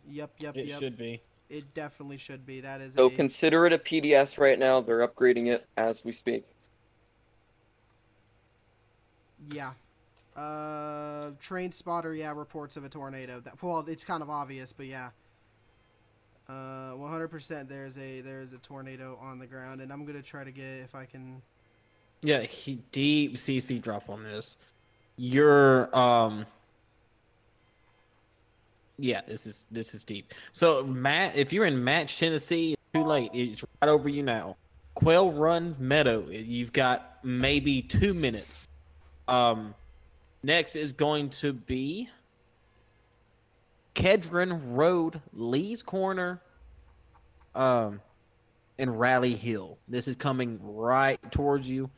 Yep.
It should be.
It definitely should be. That is
So consider it a PDS right now. They're upgrading it as we speak.
yeah. Train spotter, reports of a tornado. Well, it's kind of obvious, but yeah. 100% there's a tornado on the ground, and I'm gonna try to get, if I can.
Yeah, deep CC drop on this. You're Yeah, this is deep. So Matt, if you're in Match, Tennessee, it's too late. It's right over you now. Quail Run Meadow. You've got maybe 2 minutes. Next is going to be Kedron Road, Lee's Corner, and Rally Hill. This is coming right towards you.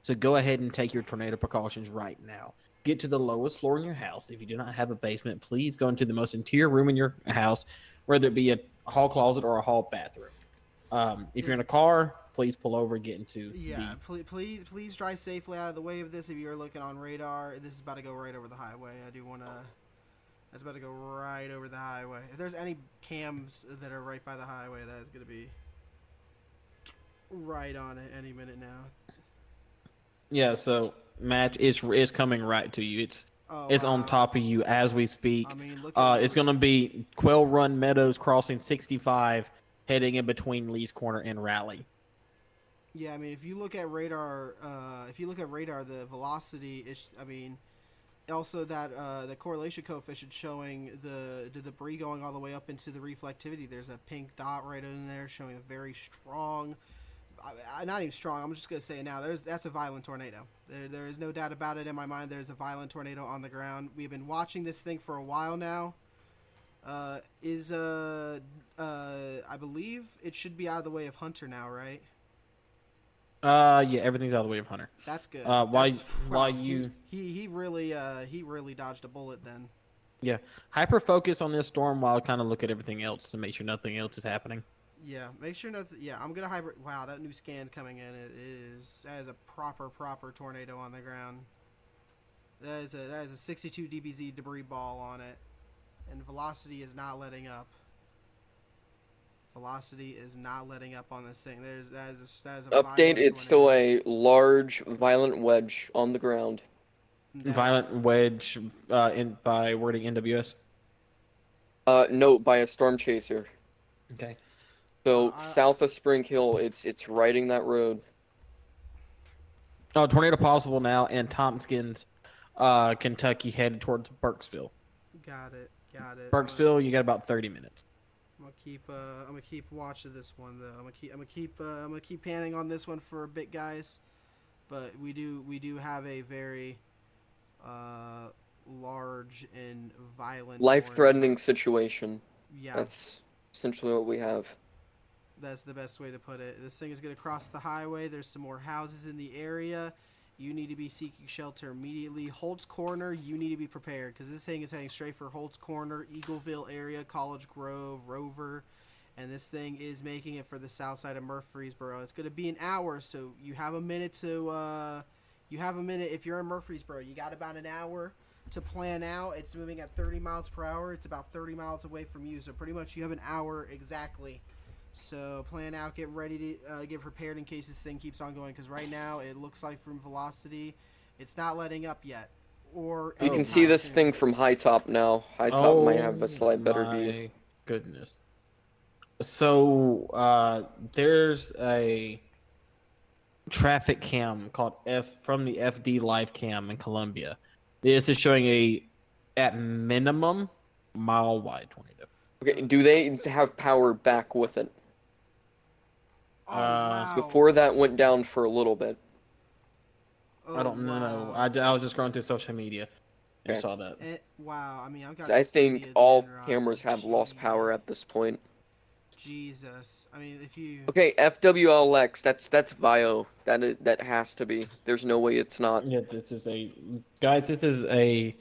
So go ahead and take your tornado precautions right now. Get to the lowest floor in your house. If you do not have a basement, please go into the most interior room in your house, whether it be a hall closet or a hall bathroom. If you're in a car, please pull over and get into
Please drive safely out of the way of this. If you're looking on radar, this is about to go right over the highway. That's about to go right over the highway. If there's any cams that are right by the highway, that is going to be right on it any minute now.
Yeah, so Match is coming right to you. It's on top of you as we speak.
I mean,
it's going to be Quail Run Meadows crossing 65, heading in between Lee's Corner and Rally.
Yeah, I mean, if you look at radar, the velocity is. I mean, also that the correlation coefficient showing the debris going all the way up into the reflectivity. There's a pink dot right in there showing a very strong. Not even strong. I'm just gonna say it now. That's a violent tornado. There is no doubt about it in my mind. There's a violent tornado on the ground. We've been watching this thing for a while now. I believe it should be out of the way of Hunter now, right?
Yeah, everything's out of the way of Hunter.
That's good.
He
really dodged a bullet then.
Yeah, hyper focus on this storm while kind of look at everything else to make sure nothing else is happening.
Yeah, make sure nothing. Yeah, I'm gonna hybrid. Wow, that new scan coming in. That is a proper tornado on the ground. That is a 62 dBz debris ball on it, and velocity is not letting up. Velocity is not letting up on this thing. That is a
Update, it's still a large, violent wedge on the ground.
Violent wedge by wording NWS?
No, by a storm chaser.
Okay.
So south of Spring Hill, it's riding that road.
Oh, tornado possible now, and Tompkins, Kentucky, headed towards Burkesville.
Got it.
Burkesville, you got about 30 minutes.
I'm gonna keep watching this one though. I'm gonna keep panning on this one for a bit, guys. But we do have a very large and violent,
life-threatening situation.
Yeah,
that's essentially what we have.
That's the best way to put it. This thing is gonna cross the highway. There's some more houses in the area. You need to be seeking shelter immediately. Holt's Corner, you need to be prepared because this thing is heading straight for Holt's Corner, Eagleville area, College Grove, Rover, and this thing is making it for the south side of Murfreesboro. It's going to be an hour, so you have a minute to. If you're in Murfreesboro. You got about an hour to plan out. It's moving at 30 miles per hour. It's about 30 miles away from you, so pretty much you have an hour exactly. So plan out, get ready to get prepared in case this thing keeps on going. Because right now it looks like from velocity, it's not letting up yet. Or
you can see this thing from high top now. High top might have a slight better view.
Goodness. So there's a traffic cam called from the FD live cam in Colombia. This is showing a at minimum mile wide tornado.
Okay, do they have power back with it?
Oh
Uh,
wow.
Before that went down for a little bit.
I don't know.
Wow.
I was just going through social media and
Okay.
saw that.
Wow. I mean, I've got.
I
this
think
immediate
all
banner on.
cameras have lost power at this point.
Jesus. I mean, if you.
Okay, FWLX, that's Vio. That has to be. There's no way it's not.
Yeah, this is guys. This is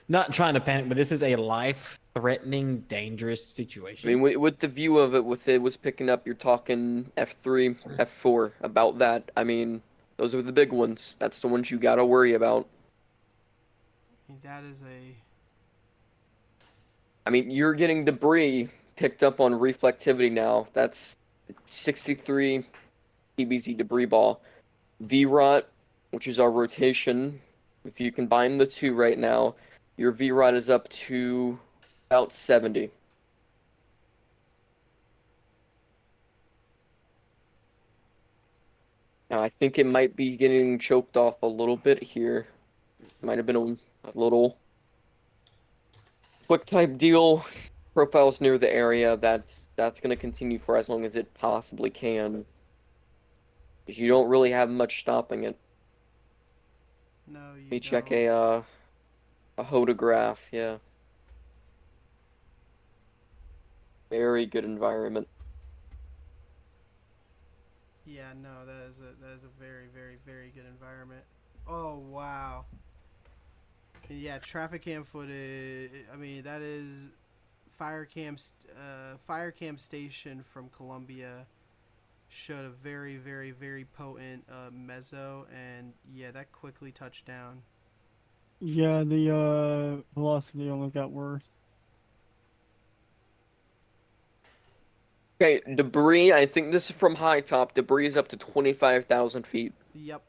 not trying to panic, but this is a life-threatening, dangerous situation.
I mean, with the view of it, with it was picking up, you're talking F3, F4. About that, I mean, those are the big ones. That's the ones you gotta worry about.
That is a.
I mean, you're getting debris picked up on reflectivity now. That's 63 TBZ debris ball. VROT, which is our rotation, if you combine the two right now, your VROT is up to about 70. Now, I think it might be getting choked off a little bit here. Might have been a little quick type deal. Profiles near the area. That's going to continue for as long as it possibly can. Because you don't really have much stopping it.
No, you
Let me
don't.
check a hodograph. Yeah. Very good environment.
Yeah, no, that is a very, very, very good environment. Oh wow. Yeah, traffic cam footage. I mean, that is fire cam station from Colombia showed a very, very, very potent mezzo, and yeah, that quickly touched down.
Yeah, the velocity only got worse.
Okay, debris. I think this is from high top. Debris is up to 25,000 feet.
Yep.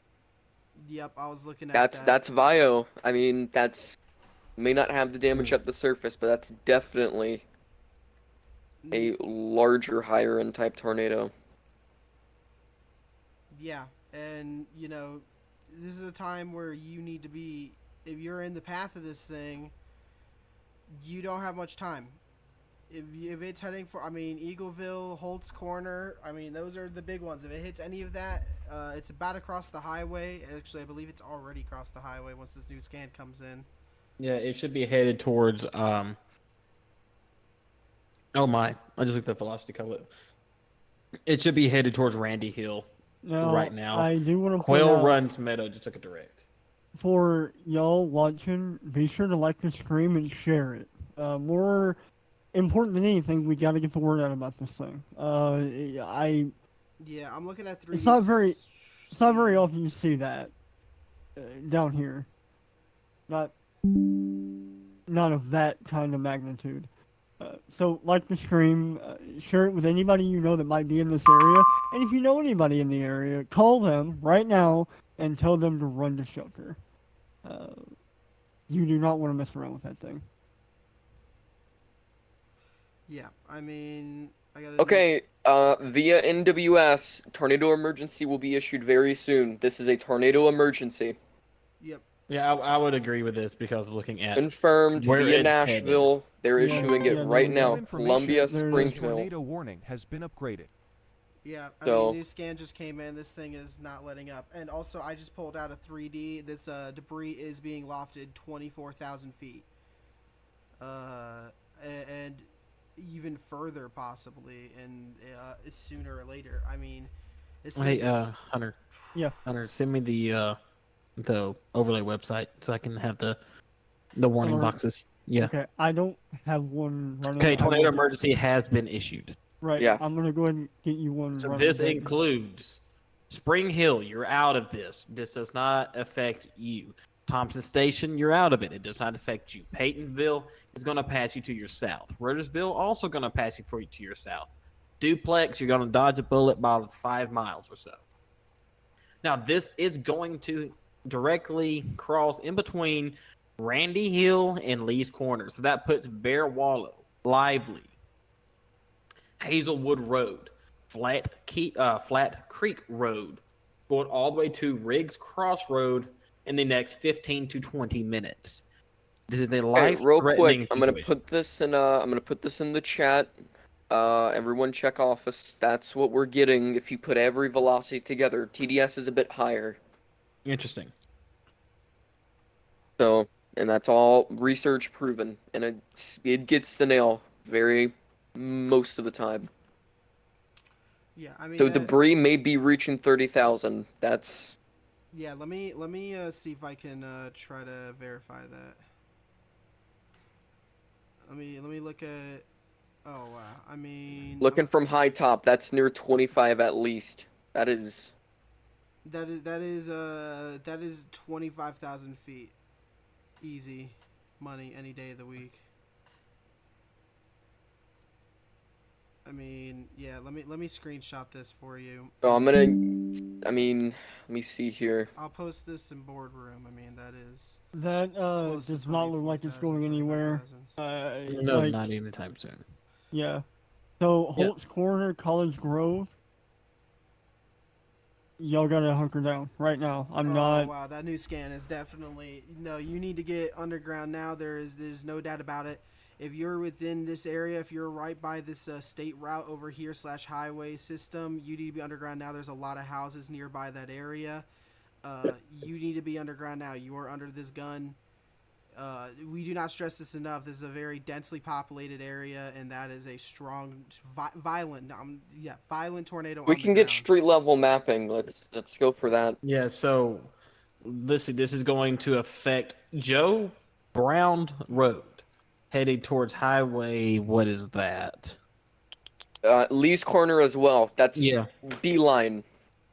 I was looking at
That's Vio. I mean, that's may not have the damage at the surface, but that's definitely a larger, higher end type tornado.
Yeah, and you know, this is a time where you need to be. If you're in the path of this thing, you don't have much time. If it's heading for, I mean, Eagleville, Holt's Corner, I mean, those are the big ones. If it hits any of that, it's about across the highway. Actually, I believe it's already across the highway once this new scan comes in.
Yeah, it should be headed towards. Oh my! I just looked at velocity cover. It should be headed towards Randy Hill right now.
I do want to point
Quail
out,
Runs Meadow just took it direct.
for y'all watching, be sure to like the stream and share it. More important than anything, we got to get the word out about this thing.
Yeah, I'm looking at 3D.
It's not very often you see that down here. Not of that kind of magnitude. So like the stream, share it with anybody you know that might be in this area, and if you know anybody in the area, call them right now and tell them to run to shelter. You do not want to mess around with that thing.
Yeah, I mean, I gotta.
Okay, via NWS, tornado emergency will be issued very soon. This is a tornado emergency.
Yep.
Yeah, I would agree with this because looking at
Confirmed
where
via
it's headed.
Nashville. They're issuing it right now. Columbia,
This
Springfield.
tornado warning has been upgraded.
Yeah, I
So-
mean, new scan just came in. This thing is not letting up. And also, I just pulled out a 3D. This debris is being lofted 24,000 feet. And even further, possibly, and sooner or later. I mean, this
Hey,
thing is-
Hunter.
Yeah.
Hunter, send me the overlay website so I can have the warning
Alert.
boxes. Yeah.
Okay, I don't have one running.
Okay,
I
tornado
will-
emergency has been issued.
Right.
Yeah.
I'm gonna go ahead and get you one.
So
running
this
right now.
includes Spring Hill. You're out of this. This does not affect you. Thompson Station, you're out of it. It does not affect you. Peytonville is going to pass you to your south. Rogersville also going to pass you to your south. Duplex, you're going to dodge a bullet by 5 miles or so. Now, this is going to directly cross in between Randy Hill and Lee's Corner. So that puts Bear Wallow, Lively, Hazelwood Road, Flat Creek Road, going all the way to Riggs Crossroad in the next 15 to 20 minutes. This is a
Okay, real
life-threatening
quick, I'm gonna
situation.
put this in the chat. Everyone check office. That's what we're getting if you put every velocity together. TDS is a bit higher.
Interesting.
So, and that's all research proven, and it gets the nail most of the time.
Yeah, I mean.
So debris may be reaching 30,000. That's
Yeah, let me see if I can try to verify that. Let me look at. Oh wow, I mean.
looking from high top. That's near 25 at least. That is
That is 25,000 feet, easy money any day of the week. I mean, yeah. Let me screenshot this for you.
So I'm gonna. I mean, let me see here.
I'll post this in boardroom. I mean, that is.
That
close to
does not look like it's going
24,000,
anywhere.
25,000.
No,
Like,
not anytime soon.
yeah. So
Yeah.
Holt's Corner, College Grove. Y'all gotta hunker down right now. I'm not.
Wow, that new scan is definitely no. You need to get underground now. There's no doubt about it. If you're within this area, if you're right by this state route over here / highway system, you need to be underground now. There's a lot of houses nearby that area. You need to be underground now. You are under this gun. We do not stress this enough. This is a very densely populated area, and that is a strong, violent tornado.
We
on the
can get
ground.
street level mapping. Let's go for that.
Yeah, so listen, this is going to affect Joe Brown Road, heading towards Highway. What is that?
Lee's Corner as well. That's
Yeah.
Beeline.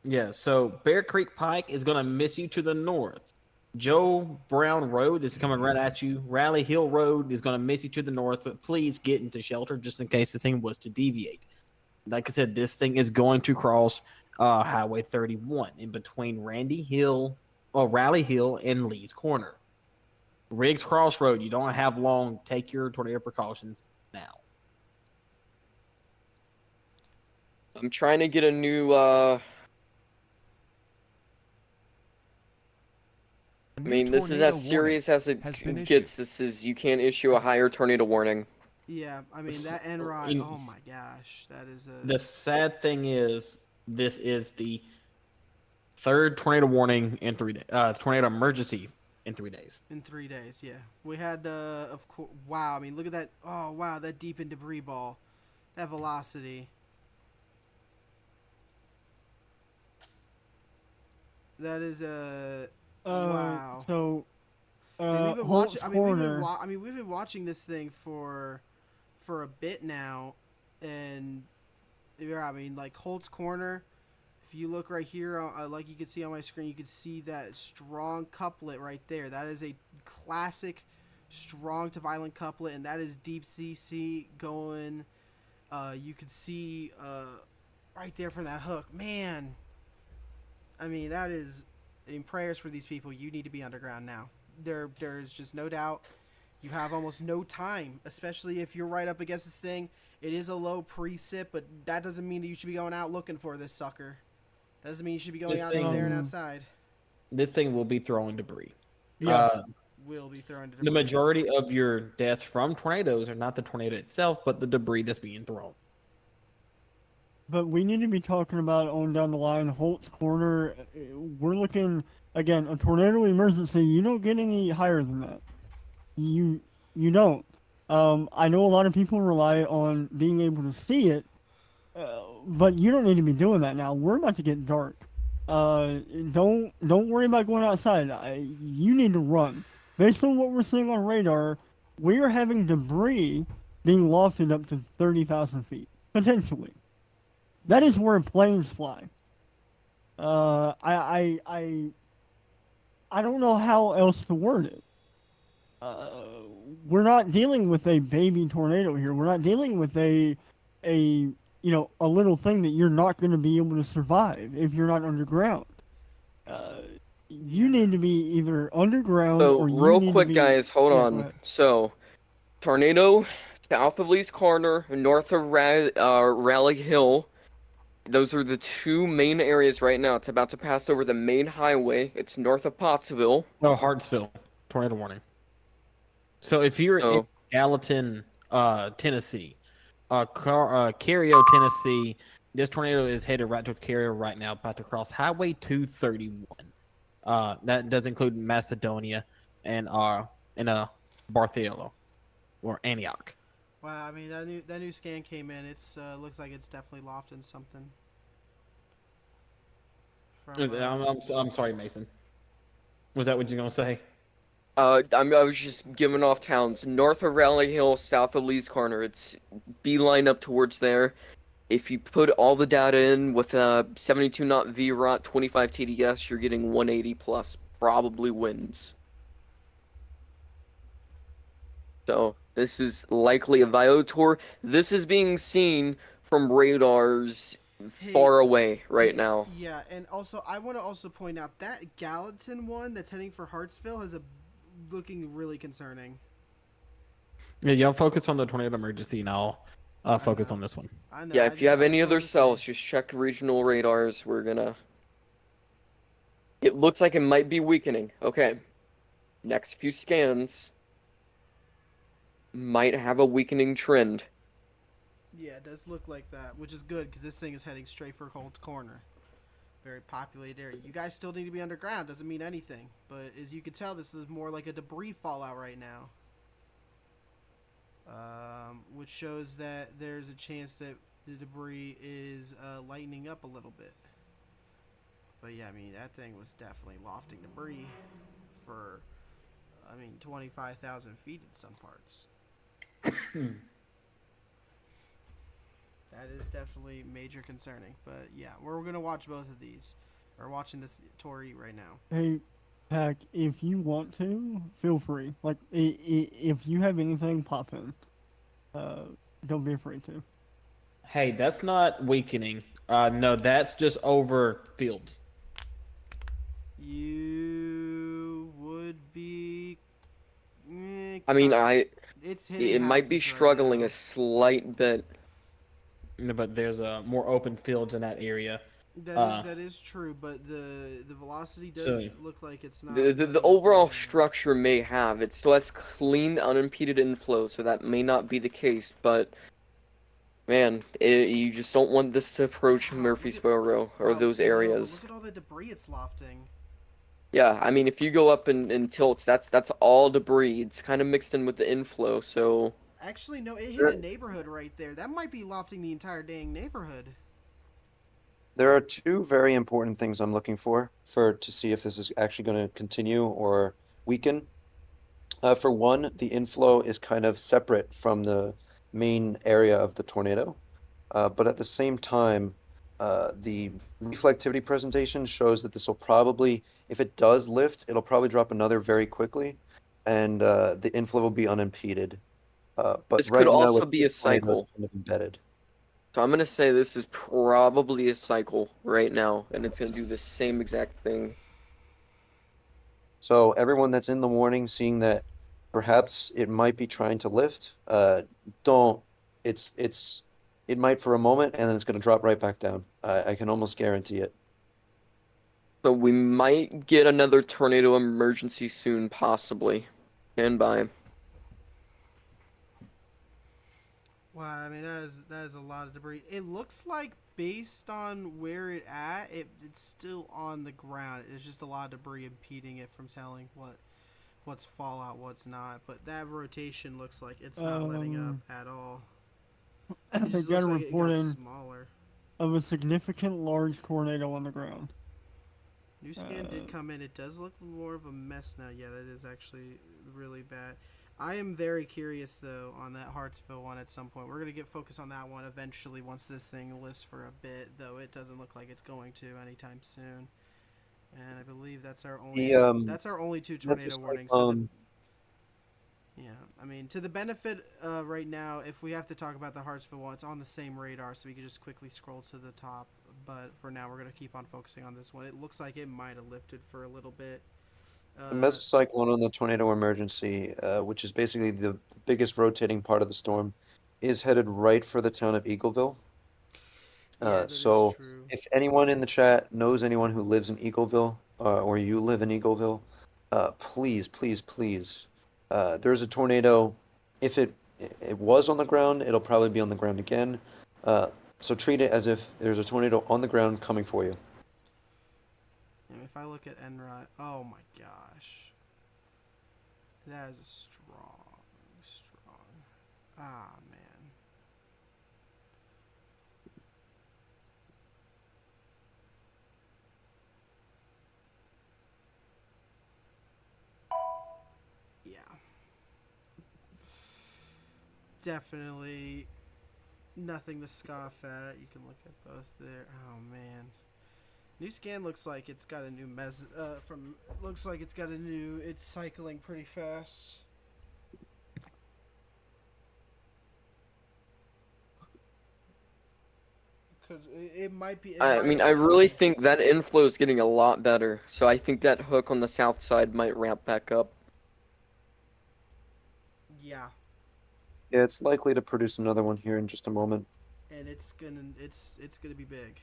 Yeah, so Bear Creek Pike is going to miss you to the north. Joe Brown Road is coming right at you. Rally Hill Road is going to miss you to the north, but please get into shelter just in case this thing was to deviate. Like I said, this thing is going to cross Highway 31 in between Rally Hill and Lee's Corner. Riggs Crossroad, you don't have long. Take your tornado precautions now.
I'm trying to get a new. I mean, this is as serious as it gets. This is you can't issue a higher tornado warning.
Yeah, I mean that NROD. Oh my gosh, that is a.
The sad thing is, this is the third tornado warning in 3 days. Tornado emergency in 3 days.
In 3 days, yeah. We had, of course. Wow, I mean, look at that. Oh wow, that deep in debris ball, that velocity. That is a. Wow.
So,
we've been
Holt's
watching.
Corner.
We've been watching this thing for a bit now, and yeah, I mean, like Holt's Corner. If you look right here, like you can see on my screen, you can see that strong couplet right there. That is a classic strong to violent couplet, and that is deep CC going. You can see right there from that hook, man. I mean, that is. In prayers for these people, you need to be underground now. There's just no doubt. You have almost no time, especially if you're right up against this thing. It is a low precip, but that doesn't mean that you should be going out looking for this sucker. That doesn't mean you should be going out staring outside.
This thing will be throwing debris.
Yeah.
Will be throwing debris.
The majority of your deaths from tornadoes are not the tornado itself, but the debris that's being thrown.
But we need to be talking about on down the line, Holt's Corner. We're looking, again, a tornado emergency. You don't get any higher than that. You don't. I know a lot of people rely on being able to see it, but you don't need to be doing that now. We're about to get dark. Don't worry about going outside. You need to run. Based on what we're seeing on radar, we are having debris being lofted up to 30,000 feet, potentially. That is where planes fly. I don't know how else to word it. We're not dealing with a baby tornado here. We're not dealing with a little thing that you're not going to be able to survive if you're not underground. You need to be either underground or you
real
need
quick,
to be,
guys, hold
yeah,
on. So, tornado south of Lee's Corner, north of Rally Hill. those are the two main areas right now. It's about to pass over the main highway. It's north of Pottsville.
No, Hartsville, tornado warning. So if you're in
So
Gallatin, Tennessee, Cario, Tennessee, this tornado is headed right towards Cario right now, about to cross Highway 231. That does include Macedonia and Bartholomew or Antioch.
Wow, I mean that new scan came in. It's looks like it's definitely lofting something.
I'm sorry, Mason. Was that what you're gonna say?
I was just giving off towns. North of Rally Hill, south of Lee's Corner. It's beeline up towards there. If you put all the data in with a 72 knot VROT, 25 TDS, you're getting 180 plus, probably winds. So this is likely a Viator. This is being seen from radars far away right now.
Yeah, and also I want to also point out that Gallatin one that's heading for Hartsville is looking really concerning.
Yeah, y'all focus on the tornado emergency, and I'll focus on this one.
I know.
Yeah, if you have any other cells, just check regional radars. It looks like it might be weakening. Okay. Next few scans might have a weakening trend.
Yeah, it does look like that, which is good because this thing is heading straight for Cold's Corner. Very populated area. You guys still need to be underground. Doesn't mean anything. But as you can tell, this is more like a debris fallout right now. Which shows that there's a chance that the debris is lightening up a little bit. But yeah, I mean, that thing was definitely lofting debris for, 25,000 feet in some parts. That is definitely major concerning. But yeah, we're going to watch both of these. We're watching this Tori right now.
Hey, Pack, if you want to, feel free. Like, if you have anything pop in, don't be afraid to.
Hey, that's not weakening. No, that's just over fields.
You would be. It's
it might be struggling
right
a slight bit.
No, but there's more open fields in that area.
That is true, but the velocity does look like it's not.
The overall structure may have. It still has clean, unimpeded inflow, so that may not be the case. But man, you just don't want this to approach Murfreesboro or those areas.
Look at all the debris it's lofting.
Yeah, I mean, if you go up in tilts, that's all debris. It's kind of mixed in with the inflow, so.
Actually, no, it hit a neighborhood right there. That might be lofting the entire dang neighborhood.
There are two very important things I'm looking for to see if this is actually going to continue or weaken. For one, the inflow is kind of separate from the main area of the tornado, but at the same time, the reflectivity presentation shows that this will probably, if it does lift, it'll probably drop another very quickly, and the inflow will be unimpeded. But
this
right
could also
now,
be a cycle.
Kind of embedded.
So I'm going to say this is probably a cycle right now, and it's going to do the same exact thing.
So everyone that's in the warning, seeing that perhaps it might be trying to lift, it might for a moment, and then it's going to drop right back down. I can almost guarantee it.
So we might get another tornado emergency soon, possibly. Stand by.
Wow, I mean that is a lot of debris. It looks like based on where it's still on the ground. There's just a lot of debris impeding it from telling what's fallout, what's not. But that rotation looks like it's not letting up at all.
They got a
like
report in
smaller.
of a significant large tornado on the ground.
New scan did come in. It does look more of a mess now. Yeah, that is actually really bad. I am very curious, though, on that Hartsville one at some point. We're going to get focused on that one eventually once this thing lifts for a bit, though it doesn't look like it's going to anytime soon. And I believe that's our only two tornado warnings. Yeah, I mean, to the benefit right now, if we have to talk about the Hartsville one, it's on the same radar, so we can just quickly scroll to the top. But for now, we're going to keep on focusing on this one. It looks like it might have lifted for a little bit.
The mesocyclone on the tornado emergency, which is basically the biggest rotating part of the storm, is headed right for the town of Eagleville.
Yeah, that is
So
true.
if anyone in the chat knows anyone who lives in Eagleville, or you live in Eagleville, please, please, please, there's a tornado. If it was on the ground, it'll probably be on the ground again. Uh, so treat it as if there's a tornado on the ground coming for you.
And if I look at Enrot, oh my gosh, that is a strong. Ah man. Yeah. Definitely nothing to scoff at. You can look at both there. Oh man. New scan looks like it's got a new looks like it's got a new it's cycling pretty fast. Cuz it might be
I mean, I really think that inflow is getting a lot better. So I think that hook on the south side might ramp back up.
Yeah.
Yeah, it's likely to produce another one here in just a moment.
And it's going to be big.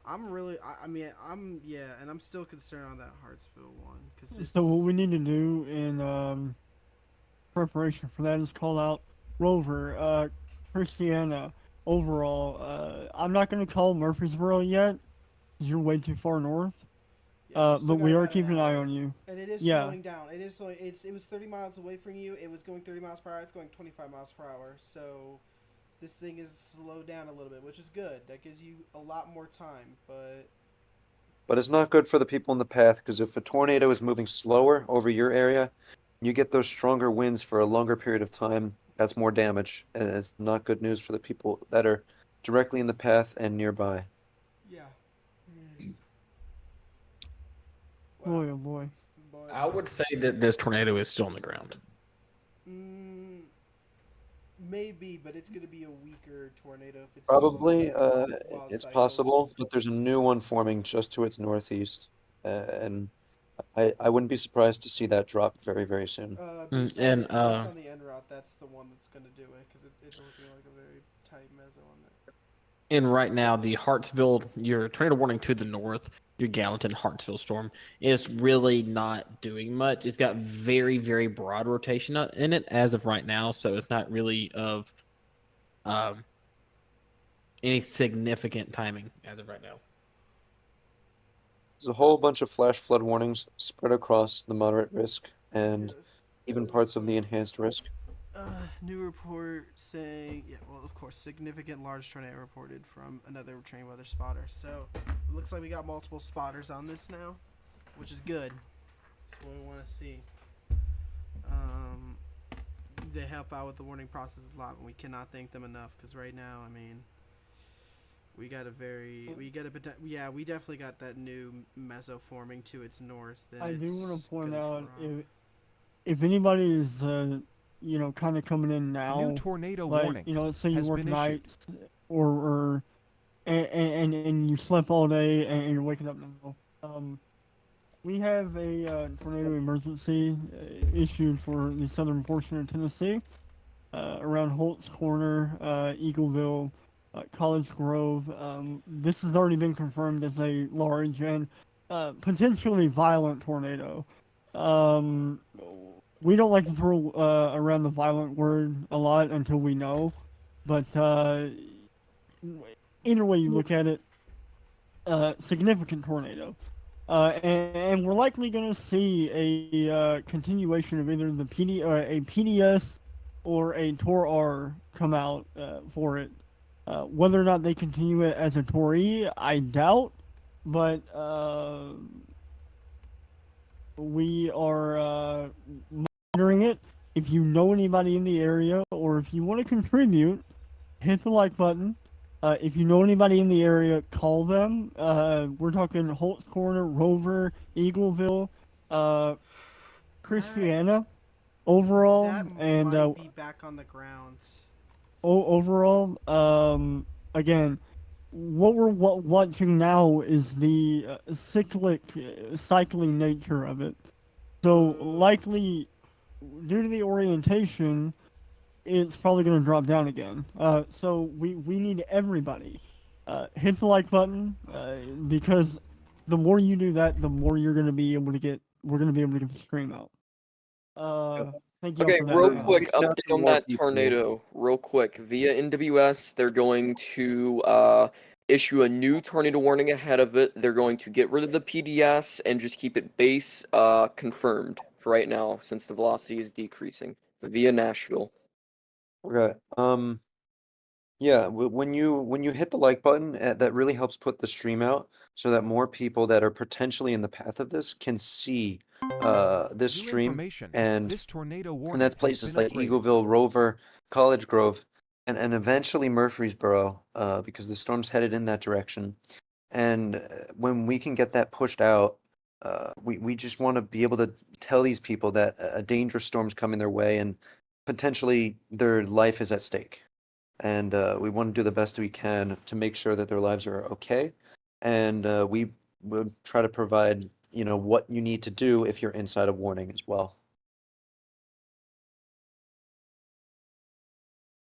I'm really I mean, and I'm still concerned on that Hartsville one cuz it's
So what we need to do in preparation for that is call out Rover, Christiana, overall. I'm not going to call Murfreesboro yet. 'Cause you're way too far north.
Yeah,
But we are keeping an eye on you.
And it is
Yeah.
slowing down. It is slowing. It was 30 miles away from you. It was going 30 miles per hour. It's going 25 miles per hour. So this thing is slowed down a little bit, which is good. That gives you a lot more time.
But it's not good for the people in the path because if a tornado is moving slower over your area, you get those stronger winds for a longer period of time. That's more damage, and it's not good news for the people that are directly in the path and nearby.
Yeah.
Boy, oh boy.
I would say that this tornado is still on the ground.
Maybe, but it's going to be a weaker tornado if it's
Probably,
wild
it's
cycles.
possible, but there's a new one forming just to its northeast, and I wouldn't be surprised to see that drop very, very soon.
Based
and
on the end route, that's the one that's going to do it because it's looking like a very tight mezzo on there.
And right now, the Hartsville, your tornado warning to the north, your Gallatin Hartsville storm is really not doing much. It's got very, very broad rotation in it as of right now, so it's not really of any significant timing as of right now.
There's a whole bunch of flash flood warnings spread across the moderate risk and even parts of the enhanced risk.
New report saying, of course, significant large tornado reported from another train weather spotter. So it looks like we got multiple spotters on this now, which is good. That's what we want to see. They help out with the warning process a lot, and we cannot thank them enough because right now, I mean, we definitely got that new meso forming to its north.
I do want to point out if anybody is kind of coming in now,
New tornado
like,
warning
let's say you
has
work
been issued.
nights and you slept all day and you're waking up now. We have a tornado emergency issued for the southern portion of Tennessee, around Holt's Corner, Eagleville, College Grove. This has already been confirmed as a large and potentially violent tornado. We don't like to throw around the violent word a lot until we know, but either way you look at it, significant tornado. And we're likely going to see a continuation of either a PDS or a Tor R come out for it. Whether or not they continue it as a Tor E, I doubt, but we are monitoring it. If you know anybody in the area or if you want to contribute, hit the like button. If you know anybody in the area, call them. We're talking Holt's Corner, Rover, Eagleville, Christiana, overall,
That
and
might be back on the ground.
overall, again, what we're watching now is the cycling nature of it. So likely, due to the orientation, it's probably going to drop down again. So we need everybody hit the like button because the more you do that, the more you're going to be able to get. We're going to be able to get the stream out. Thank you all
Okay,
for that.
real
now.
quick
Reaching out
update
to
on
more
that
people.
tornado. Real quick, via NWS, they're going to issue a new tornado warning ahead of it. They're going to get rid of the PDS and just keep it base confirmed for right now, since the velocity is decreasing via Nashville.
Okay. Yeah, when you hit the like button, that really helps put the stream out so that more people that are potentially in the path of this can see this
New
stream,
information.
and
This tornado warning
that's
has
places
been
like
upgraded.
Eagleville, Rover, College Grove, and eventually Murfreesboro, because the storm's headed in that direction. And when we can get that pushed out, we just want to be able to tell these people that a dangerous storm's coming their way and potentially their life is at stake. And we want to do the best we can to make sure that their lives are okay. And we will try to provide, what you need to do if you're inside a warning as well.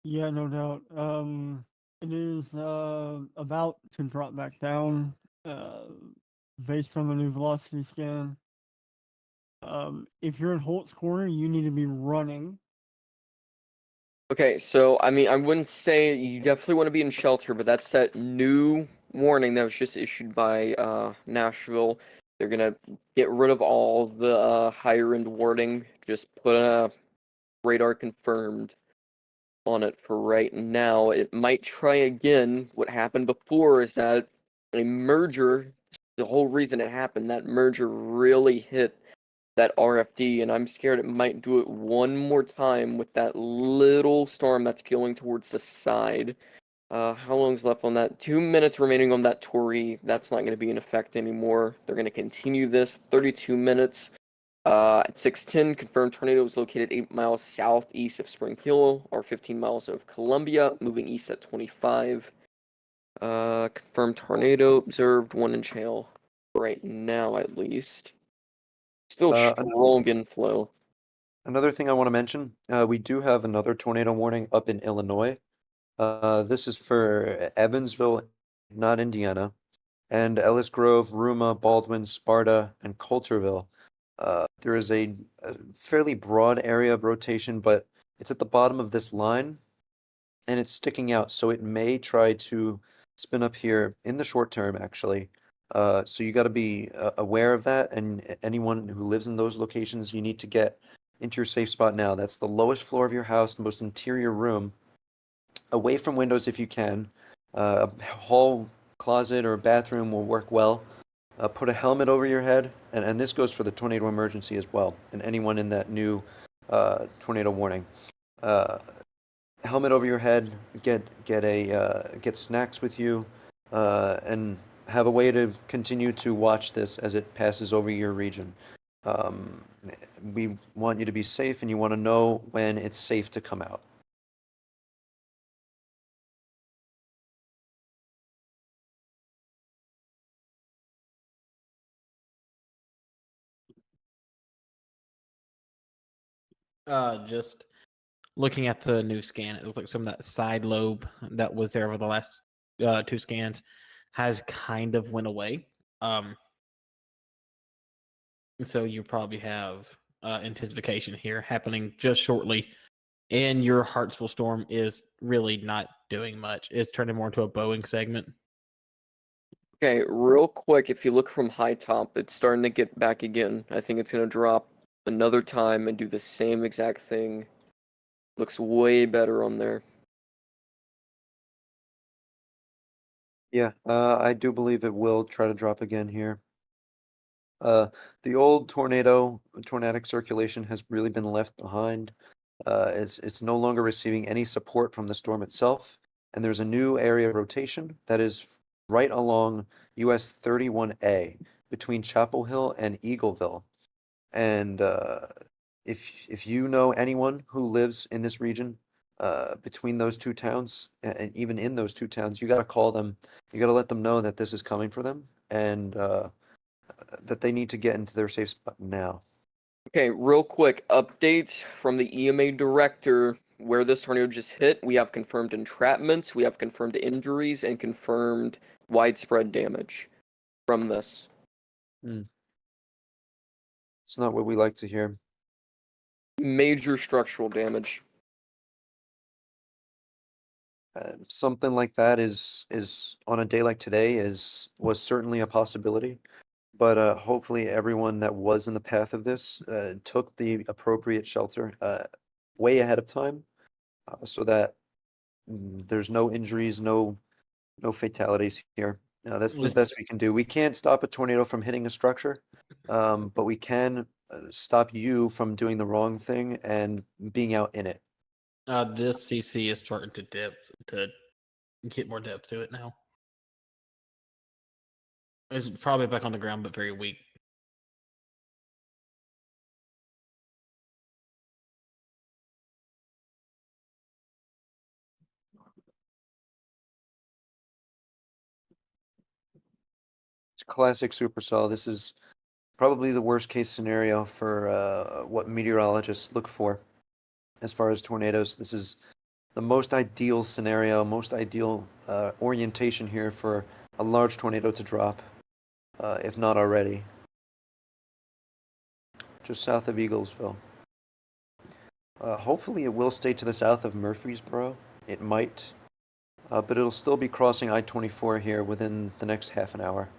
Yeah, no doubt. It is about to drop back down uh, based on the new velocity scan. If you're in Holt's Corner, you need to be running.
Okay, so I mean, I wouldn't say you definitely want to be in shelter, but that's that new warning that was just issued by Nashville. They're gonna get rid of all the higher end wording, just put a radar confirmed on it for right now. It might try again. What happened before is that a merger, the whole reason it happened, that merger really hit that RFD, and I'm scared it might do it one more time with that little storm that's going towards the side. How long's left on that? 2 minutes remaining on that Tory. That's not going to be in effect anymore. They're going to continue this. 32 minutes. At 6:10, confirmed tornado was located 8 miles southeast of Spring Hill, or 15 miles of Columbia, moving east at 25. Confirmed tornado observed 1-inch hail right now, at least. Still strong inflow.
Another thing I want to mention, we do have another tornado warning up in Illinois. This is for Evansville, not Indiana, and Ellis Grove, Ruma, Baldwin, Sparta, and Coulterville. There is a fairly broad area of rotation, but it's at the bottom of this line, and it's sticking out, so it may try to spin up here in the short term, actually. So you got to be aware of that, and anyone who lives in those locations, you need to get into your safe spot now. That's the lowest floor of your house, the most interior room, away from windows if you can. A hall, closet, or bathroom will work well. Put a helmet over your head, and this goes for the tornado emergency as well, and anyone in that new tornado warning. Helmet over your head, get snacks with you, and have a way to continue to watch this as it passes over your region. Um, we want you to be safe, and you want to know when it's safe to come out.
Just looking at the new scan, it looks like some of that side lobe that was there over the last two scans has kind of went away. So you probably have intensification here happening just shortly. And your Hartsville storm is really not doing much. It's turning more into a Boeing segment.
Okay, real quick, if you look from high top, it's starting to get back again. I think it's going to drop another time and do the same exact thing. Looks way better on there.
Yeah, I do believe it will try to drop again here. The old tornadic circulation has really been left behind. It's no longer receiving any support from the storm itself, and there's a new area of rotation that is right along US 31A between Chapel Hill and Eagleville. And if you know anyone who lives in this region, between those two towns, and even in those two towns, you got to call them. You got to let them know that this is coming for them, and that they need to get into their safe spot now.
Okay, real quick update from the EMA director. where this tornado just hit, we have confirmed entrapments, we have confirmed injuries, and confirmed widespread damage from this.
It's not what we like to hear.
Major structural damage.
Something like that is on a day like today was certainly a possibility, but hopefully everyone that was in the path of this took the appropriate shelter way ahead of time, so that there's no injuries, no fatalities here. That's the
Yes.
best we can do. We can't stop a tornado from hitting a structure, but we can stop you from doing the wrong thing and being out in it.
This CC is starting to get more depth to it now. It's probably back on the ground, but very weak.
It's classic supercell. This is probably the worst case scenario for what meteorologists look for as far as tornadoes. This is the most ideal scenario, most ideal orientation here for a large tornado to drop, if not already. Just south of Eaglesville. Hopefully it will stay to the south of Murfreesboro. It might, but it'll still be crossing I-24 here within the next half an hour.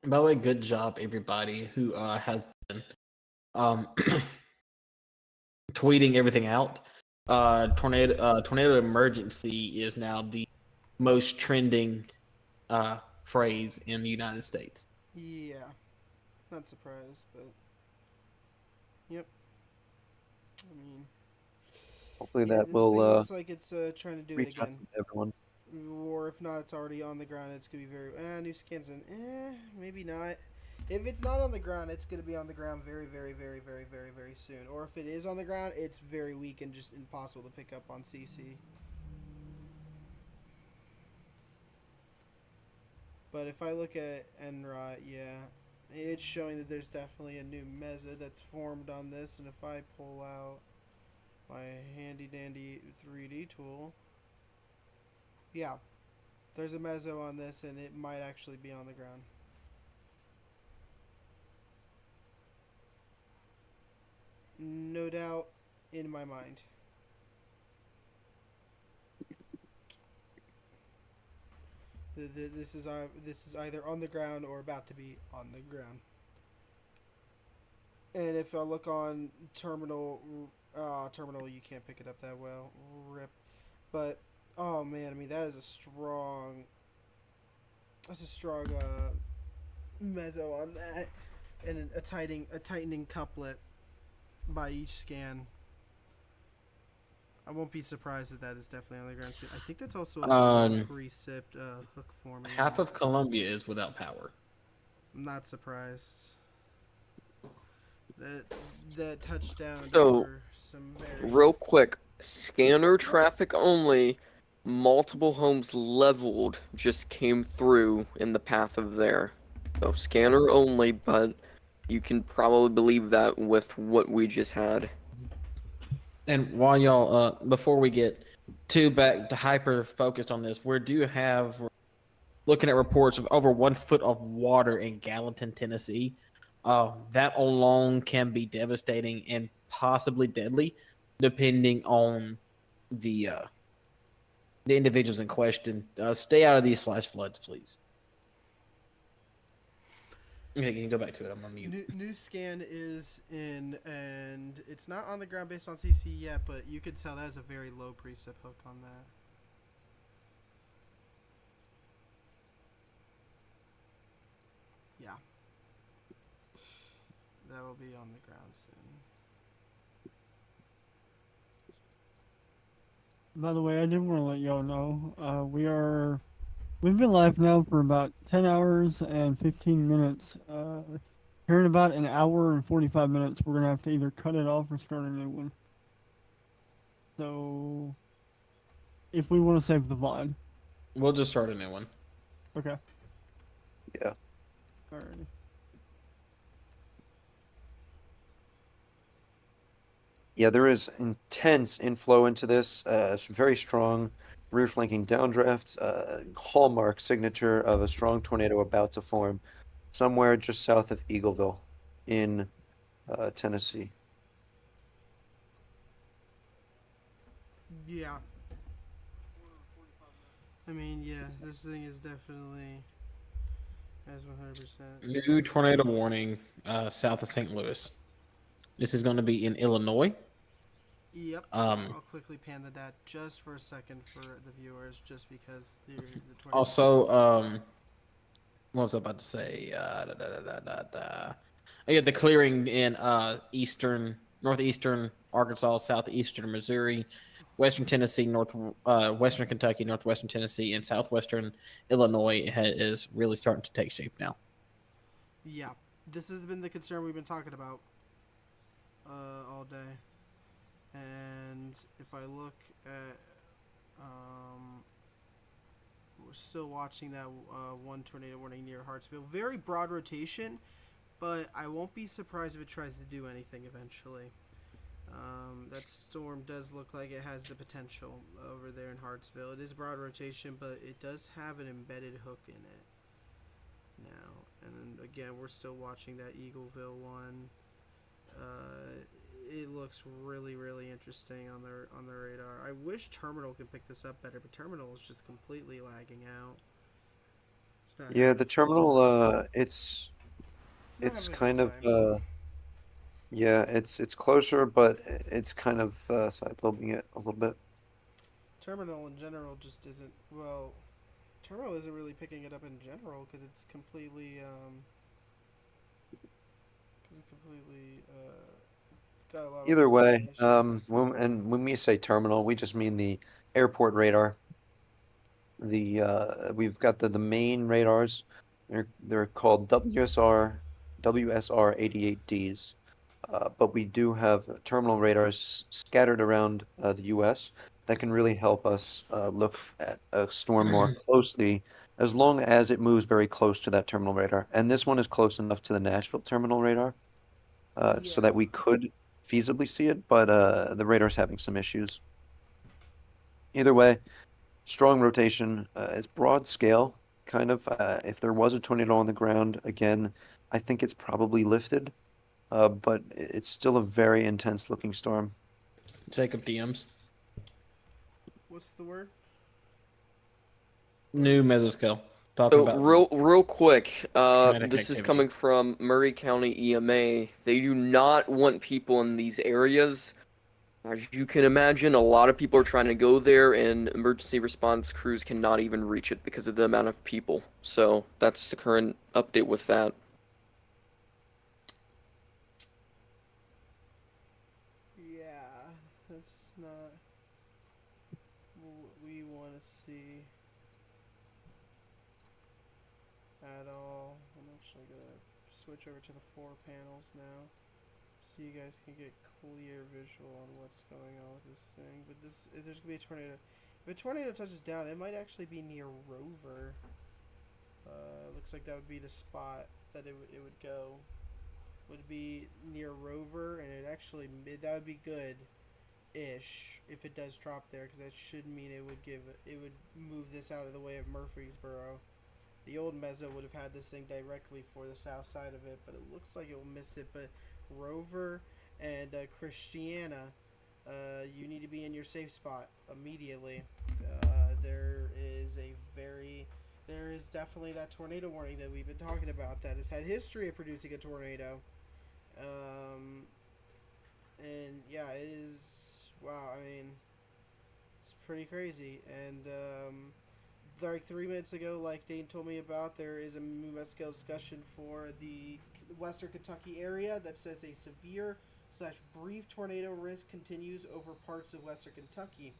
By the way, good job everybody who has been tweeting everything out. Tornado emergency is now the most trending phrase in the United States.
Yeah, not surprised, but yep. I mean,
Hopefully
yeah,
that
this
will
thing looks like it's trying to do it
reach out
again.
to everyone.
Or if not, it's already on the ground. It's gonna be very. New Skansen. Maybe not. If it's not on the ground, it's gonna be on the ground very, very, very, very, very, very soon. Or if it is on the ground, it's very weak and just impossible to pick up on CC. But if I look at NROT, yeah, it's showing that there's definitely a new mesa that's formed on this. And if I pull out my handy dandy 3D tool, yeah, there's a mezzo on this, and it might actually be on the ground. No doubt in my mind. This is either on the ground or about to be on the ground. And if I look on terminal, you can't pick it up that well. Rip. But oh man, I mean that is a strong. That's a strong mezzo on that, and a tightening couplet by each scan. I won't be surprised that is definitely on the ground soon. I think that's also a precip hook forming.
Half of Columbia is without power.
I'm not surprised. That touchdown.
So, real quick, scanner traffic only. Multiple homes leveled just came through in the path of there. So scanner only, but you can probably believe that with what we just had.
And while y'all, before we get too back to hyper focused on this, we're looking at reports of over 1 foot of water in Gallatin, Tennessee. That alone can be devastating and possibly deadly, depending on the individuals in question. Stay out of these flash floods, please. Okay, you can go back to it. I'm on mute.
New scan is in, and it's not on the ground based on CC yet, but you could tell that is a very low precip hook on that. Yeah. That will be on the ground soon.
By the way, I did want to let y'all know, we've been live now for about 10 hours and 15 minutes. Here in about an hour and 45 minutes, we're going to have to either cut it off or start a new one. So, if we want to save the VOD.
We'll just start a new one.
Okay.
Yeah.
Alrighty.
Yeah, there is intense inflow into this. It's very strong rear flanking downdraft, hallmark signature of a strong tornado about to form somewhere just south of Eagleville in Tennessee.
Yeah. I mean, yeah, this thing is definitely as 100%.
New tornado warning south of St. Louis. This is going to be in Illinois.
Yep.
Um,
I'll quickly pan the dat just for a second for the viewers, just because the tornado.
also, what was I about to say? Oh, yeah, the clearing in northeastern Arkansas, southeastern Missouri, western Tennessee, western Kentucky, northwestern Tennessee, and southwestern Illinois is really starting to take shape now.
Yeah, this has been the concern we've been talking about all day. And if I look at, we're still watching that one tornado warning near Hartsville. Very broad rotation, but I won't be surprised if it tries to do anything eventually. That storm does look like it has the potential over there in Hartsville. It is broad rotation, but it does have an embedded hook in it now. And again, we're still watching that Eagleville one. It looks really, really interesting on the radar. I wish Terminal could pick this up better, but Terminal is just completely lagging out.
Yeah, the terminal,
it's not
it's
having a good
kind of
time.
yeah, it's closer, but it's kind of side lobing it a little bit.
Terminal in general just isn't well. Terminal isn't really picking it up in general because it's completely it's got a lot of
Either way,
logging issues.
when we say terminal, we just mean the airport radar. We've got the main radars. They're called WSR 88Ds. But we do have terminal radars scattered around the U.S. that can really help us look at a storm more closely, as long as it moves very close to that terminal radar. And this one is close enough to the Nashville terminal radar, so
Yeah.
that we could feasibly see it, but the radar's having some issues. Either way, strong rotation. It's broad scale, kind of. If there was a tornado on the ground, again, I think it's probably lifted, but it's still a very intense looking storm.
Jacob DMs.
What's the word?
New mesoscale. Talking
So
about
real quick,
kinetic
this is
activity.
coming from Murray County EMA. They do not want people in these areas. As you can imagine, a lot of people are trying to go there, and emergency response crews cannot even reach it because of the amount of people. So that's the current update with that.
Yeah, that's not what we want to see at all. I'm actually gonna switch over to the 4 panels now, so you guys can get clear visual on what's going on with this thing. But if there's gonna be a tornado, if a tornado touches down, it might actually be near Rover. Looks like that would be the spot that it would go. Would be near Rover, and that would be good ish if it does drop there, because that should mean it would move this out of the way of Murfreesboro. The old Mezzo would have had this thing directly for the south side of it, but it looks like it will miss it. But Rover and Christiana, you need to be in your safe spot immediately. There is definitely that tornado warning that we've been talking about that has had history of producing a tornado. And yeah, it is. Wow, I mean, it's pretty crazy. And like 3 minutes ago, like Dane told me about, there is a mescal discussion for the Western Kentucky area that says a severe / brief tornado risk continues over parts of Western Kentucky.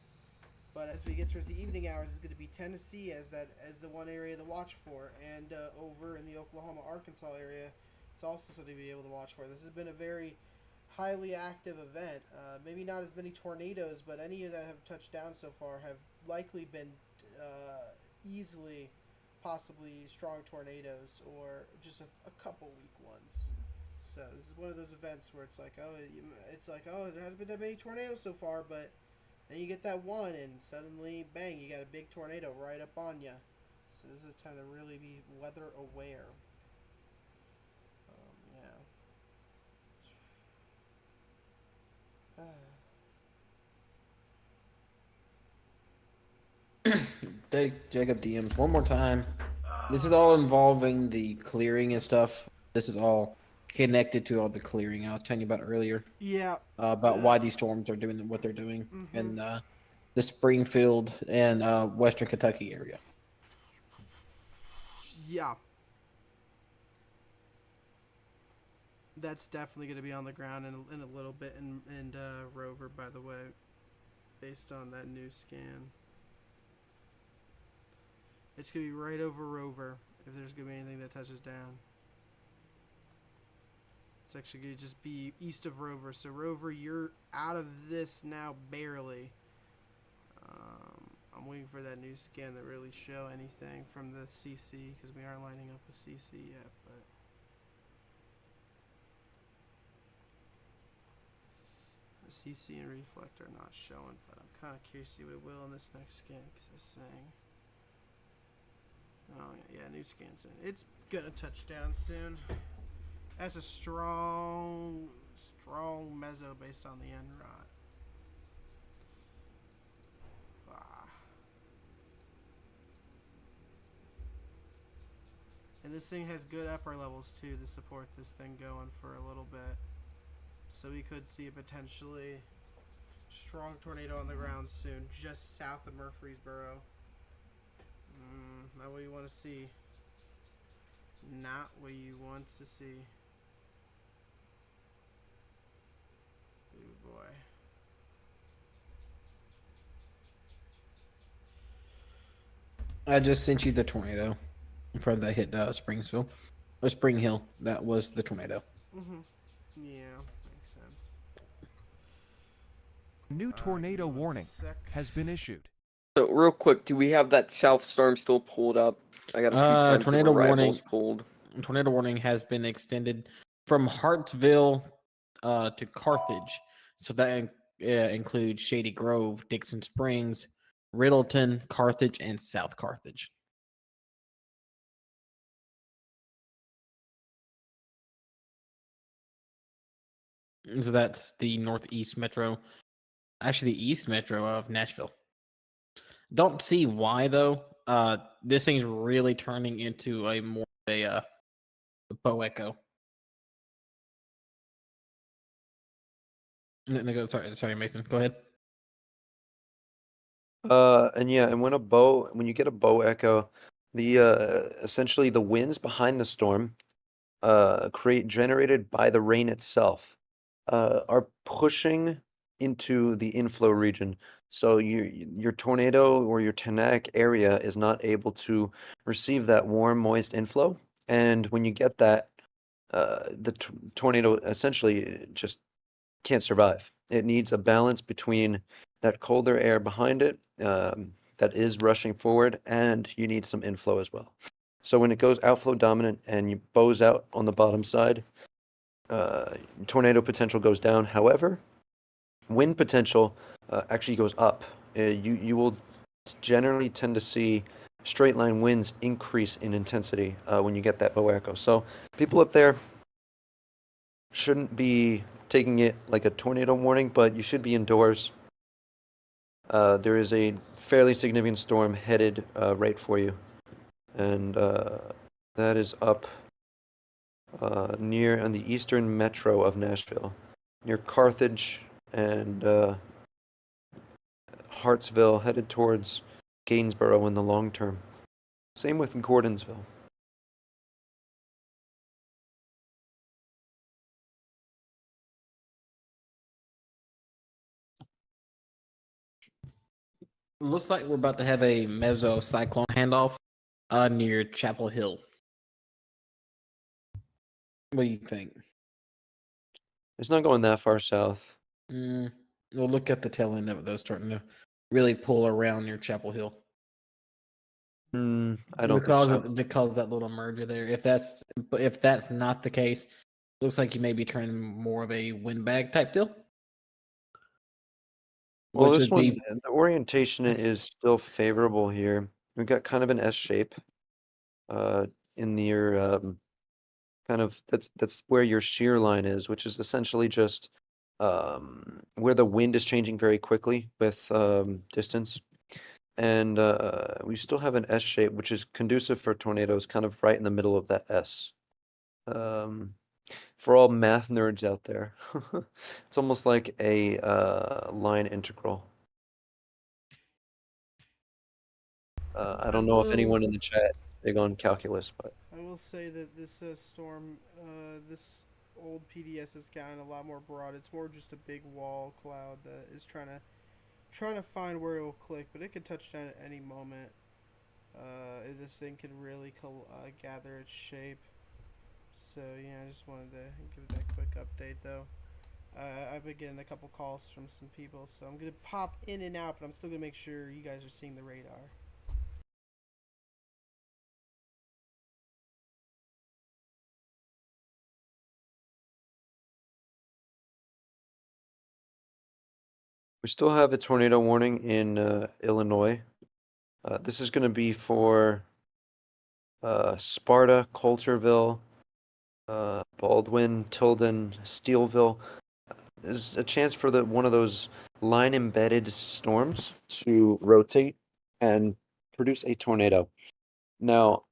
But as we get towards the evening hours, it's going to be Tennessee as the one area to watch for, and over in the Oklahoma-Arkansas area, it's also something to be able to watch for. This has been a very highly active event. Maybe not as many tornadoes, but any that have touched down so far have likely been easily possibly strong tornadoes or just a couple weak ones. So this is one of those events where it's like, oh, there hasn't been that many tornadoes so far, but then you get that one, and suddenly, bang, you got a big tornado right up on you. So this is a time to really be weather aware.
Jacob DMs one more time. This is all involving the clearing and stuff. This is all connected to all the clearing I was telling you about earlier.
Yeah.
About why these storms are doing what they're doing
Mm-hmm.
in the Springfield and Western Kentucky area.
Yeah. That's definitely going to be on the ground in a little bit, and Rover, by the way, based on that new scan. It's going to be right over Rover if there's going to be anything that touches down. It's actually going to just be east of Rover. So, Rover, you're out of this now barely. I'm waiting for that new scan to really show anything from the CC because we aren't lining up with CC yet, but the CC and Reflect are not showing, but I'm kind of curious to see what it will in this next scan because this thing. Oh, yeah, new scan's in. It's going to touch down soon. That's a strong mezzo based on the NROT. And this thing has good upper levels too to support this thing going for a little bit. So we could see a potentially strong tornado on the ground soon, just south of Murfreesboro. Not what you want to see. Not what you want to see. Ooh boy.
I just sent you the tornado in front of that hit Springsville or Spring Hill. That was the tornado.
Yeah, makes sense.
New tornado warning has been issued.
So real quick, do we have that south storm still pulled up? I got a few tens
tornado
of
warning
pulled.
Tornado warning has been extended from Hartsville to Carthage. So that includes Shady Grove, Dixon Springs, Riddleton, Carthage, and South Carthage. So that's the northeast metro. Actually, the east metro of Nashville. Don't see why though. This thing's really turning into a more a bow echo. No, sorry, Mason. Go ahead.
And when you get a bow echo, the essentially the winds behind the storm, generated by the rain itself, are pushing into the inflow region. So your tornado or your tornadic area is not able to receive that warm, moist inflow, and when you get that, the tornado essentially just can't survive. It needs a balance between that colder air behind it that is rushing forward, and you need some inflow as well. So when it goes outflow dominant and you bows out on the bottom side, tornado potential goes down. However, wind potential actually goes up. You will generally tend to see straight line winds increase in intensity when you get that bow echo. So people up there shouldn't be taking it like a tornado warning, but you should be indoors. There is a fairly significant storm headed right for you, and that is up near on the eastern metro of Nashville, near Carthage and Hartsville, headed towards Gainesboro in the long term. Same with Gordonsville.
Looks like we're about to have a mesocyclone handoff near Chapel Hill. What do you think?
It's not going that far south.
We'll look at the tail end of it, though, starting to really pull around near Chapel Hill.
I don't think so.
Because of that little merger there. If that's not the case, looks like you may be turning more of a windbag type deal.
Well,
Which
this
would
one,
be
the orientation is still favorable here. We've got kind of an S shape, in your kind of that's where your shear line is, which is essentially just where the wind is changing very quickly with distance. And we still have an S shape, which is conducive for tornadoes, kind of right in the middle of that S. Um, for all math nerds out there, it's almost like a line integral. I don't know if anyone in the chat is big on calculus, but
I will say that this storm, this old PDS has gotten a lot more broad. It's more just a big wall cloud that is trying to find where it will click, but it could touch down at any moment. This thing could really gather its shape. So yeah, I just wanted to give that quick update though. I've been getting a couple calls from some people, so I'm gonna pop in and out, but I'm still gonna make sure you guys are seeing the radar.
we still have a tornado warning in Illinois. This is going to be for Sparta, Coulterville, Baldwin, Tilden, Steelville. There's a chance for one of those line embedded storms to rotate and produce a tornado. Now,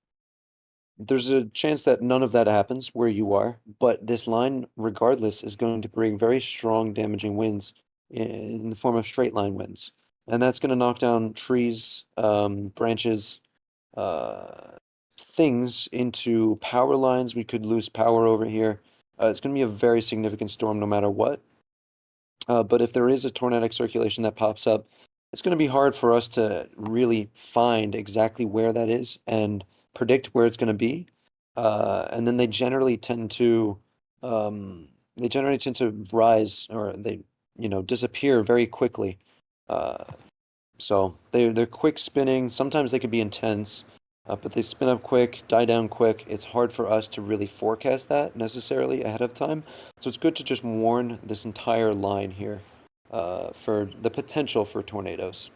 there's a chance that none of that happens where you are, but this line, regardless, is going to bring very strong damaging winds in the form of straight line winds. And that's going to knock down trees, branches, things into power lines. We could lose power over here. It's going to be a very significant storm no matter what. But if there is a tornadic circulation that pops up, it's going to be hard for us to really find exactly where that is and predict where it's going to be. And then they generally tend to rise, or they disappear very quickly. So they're quick spinning. Sometimes they could be intense, but they spin up quick, die down quick. It's hard for us to really forecast that necessarily ahead of time. So it's good to just warn this entire line here for the potential for tornadoes.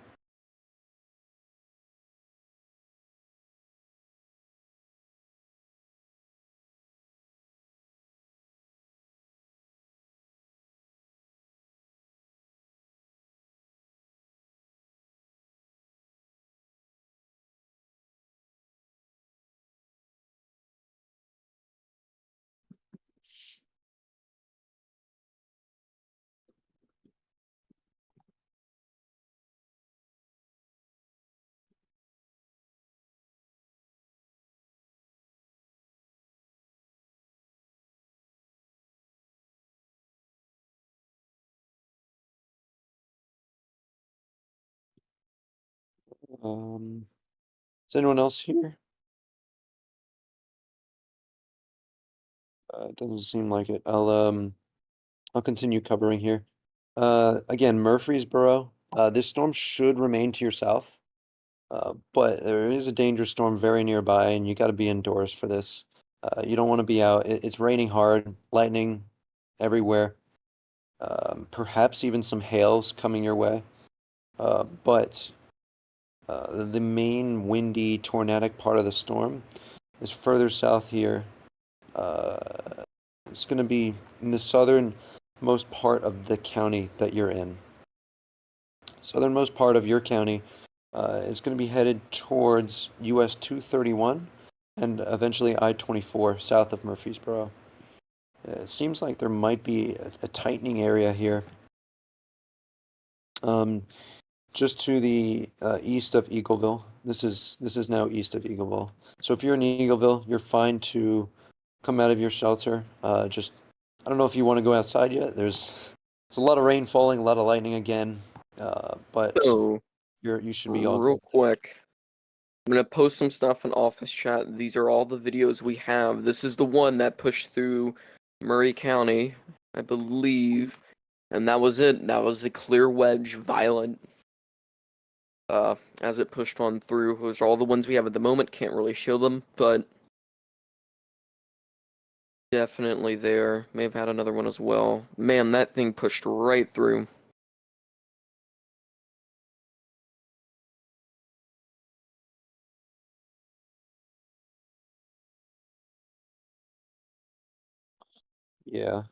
Is anyone else here? It doesn't seem like it. I'll continue covering here. Again, Murfreesboro. This storm should remain to your south, but there is a dangerous storm very nearby, and you got to be indoors for this. You don't want to be out. It's raining hard, lightning everywhere. Perhaps even some hails coming your way. But the main windy, tornadic part of the storm is further south here. It's going to be in the southernmost part of the county that you're in. Southernmost part of your county is going to be headed towards US 231 and eventually I-24 south of Murfreesboro. It seems like there might be a tightening area here. Just to the east of Eagleville. This is now east of Eagleville. So if you're in Eagleville, you're fine to come out of your shelter. Just I don't know if you want to go outside yet. There's a lot of rain falling, a lot of lightning again, but
So,
you should be all
real
good.
quick, I'm gonna post some stuff in office chat. These are all the videos we have. This is the one that pushed through Murray County, I believe, and that was it. That was a clear wedge, violent as it pushed on through. Those are all the ones we have at the moment. Can't really show them, but definitely there. May have had another one as well. Man, that thing pushed right through.
Yeah,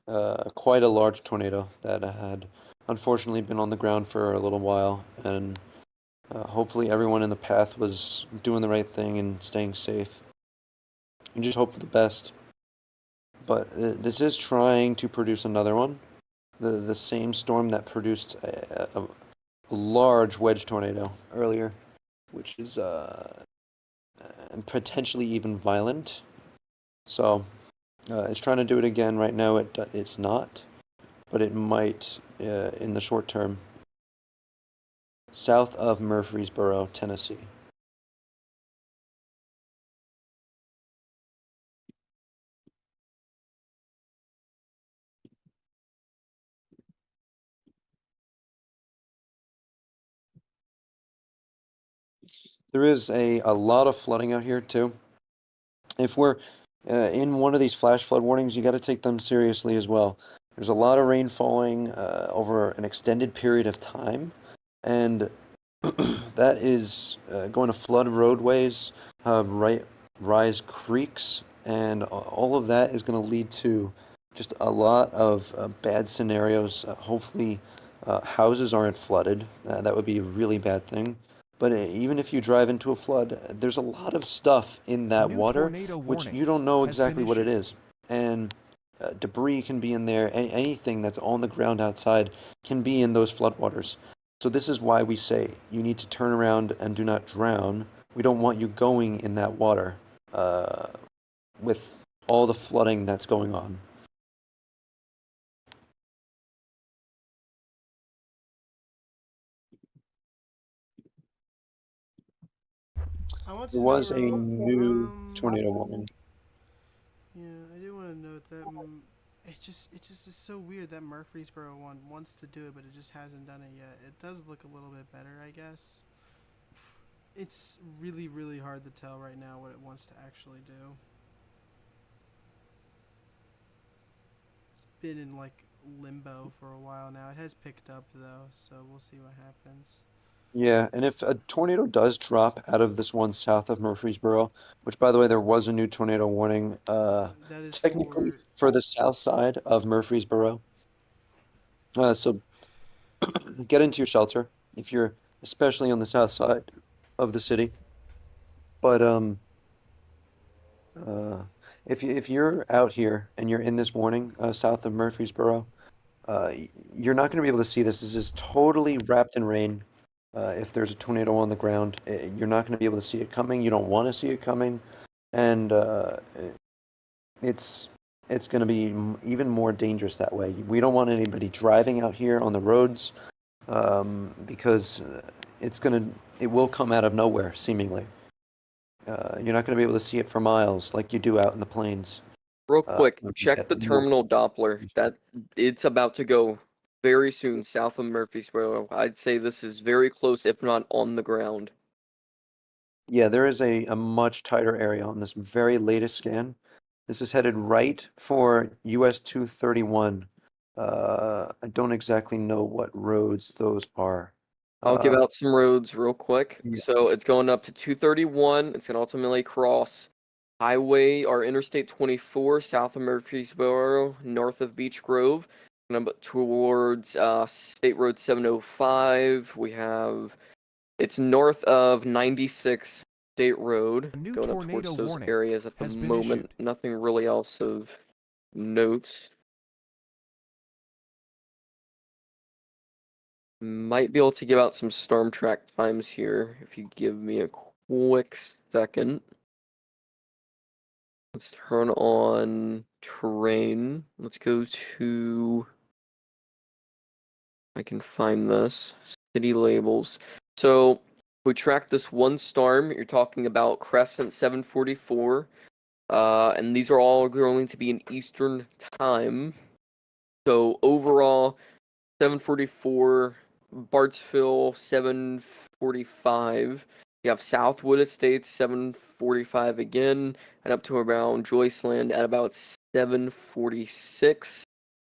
quite a large tornado that had unfortunately been on the ground for a little while, and hopefully everyone in the path was doing the right thing and staying safe. And just hope for the best. But this is trying to produce another one. The same storm that produced a large wedge tornado earlier, which is potentially even violent. So it's trying to do it again. Right now it's not, but it might in the short term. South of Murfreesboro, Tennessee. There is a lot of flooding out here too. If we're in one of these flash flood warnings, you got to take them seriously as well. There's a lot of rain falling over an extended period of time, and that is going to flood roadways, rise creeks, and all of that is going to lead to just a lot of bad scenarios. Hopefully, houses aren't flooded. That would be a really bad thing. But even if you drive into a flood, there's a lot of stuff in that
New
water
tornado
which
warning
you don't know
has been
exactly what it
issued.
is. And debris can be in there. Anything that's on the ground outside can be in those floodwaters. So this is why we say you need to turn around and do not drown. We don't want you going in that water with all the flooding that's going on.
I want
There
to
was
know.
a new tornado warning.
Yeah, I do want to note that it just is so weird that Murfreesboro one wants to do it, but it just hasn't done it yet. It does look a little bit better, I guess. It's really, really hard to tell right now what it wants to actually do. It's been in like limbo for a while now. It has picked up though, so we'll see what happens.
Yeah, and if a tornado does drop out of this one south of Murfreesboro, which by the way, there was a new tornado warning,
That is
technically
for
for the south side of Murfreesboro. So get into your shelter if you're especially on the south side of the city. But uh, if you're out here and you're in this warning south of Murfreesboro, you're not going to be able to see this. This is totally wrapped in rain. If there's a tornado on the ground, you're not going to be able to see it coming. You don't want to see it coming, and it's it's going to be even more dangerous that way. We don't want anybody driving out here on the roads because it will come out of nowhere seemingly. You're not going to be able to see it for miles like you do out in the plains.
Real quick,
When you
check
get
the
more.
terminal Doppler. That it's about to go very soon south of Murfreesboro. I'd say this is very close, if not on the ground.
Yeah, there is a much tighter area on this very latest scan. This is headed right for US 231. I don't exactly know what roads those are.
I'll give
Uh,
out some roads real quick.
yeah.
So it's going up to 231. It's going to ultimately cross Highway or Interstate 24 south of Murfreesboro, north of Beech Grove, and up towards State Road 705. It's north of 96 State Road,
A new
going up
tornado
towards those
warning
areas at the
has been
moment.
issued.
Nothing really else of note. Might be able to give out some storm track times here if you give me a quick second. Let's turn on terrain. Let's go to. I can find this. City labels. So we track this one storm. You're talking about Crescent 744. And these are all going to be in Eastern time. So overall, 744 Bartsville 7:45. You have Southwood Estates 7:45 again, and up to around Joyceland at about 7:46.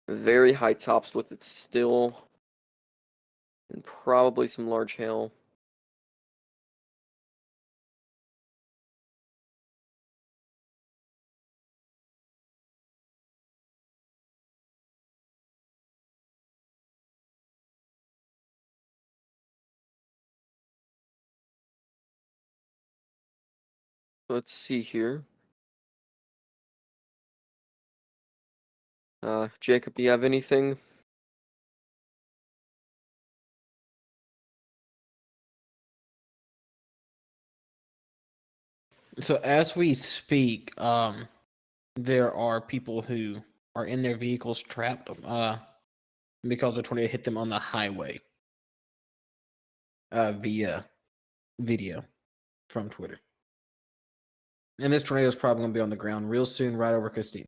Very high tops with it still, and probably some large hail. Let's see here. Jacob, do you have anything?
So as we speak, there are people who are in their vehicles trapped because the tornado hit them on the highway via video from Twitter. And this tornado is probably going to be on the ground real soon, right over Christine.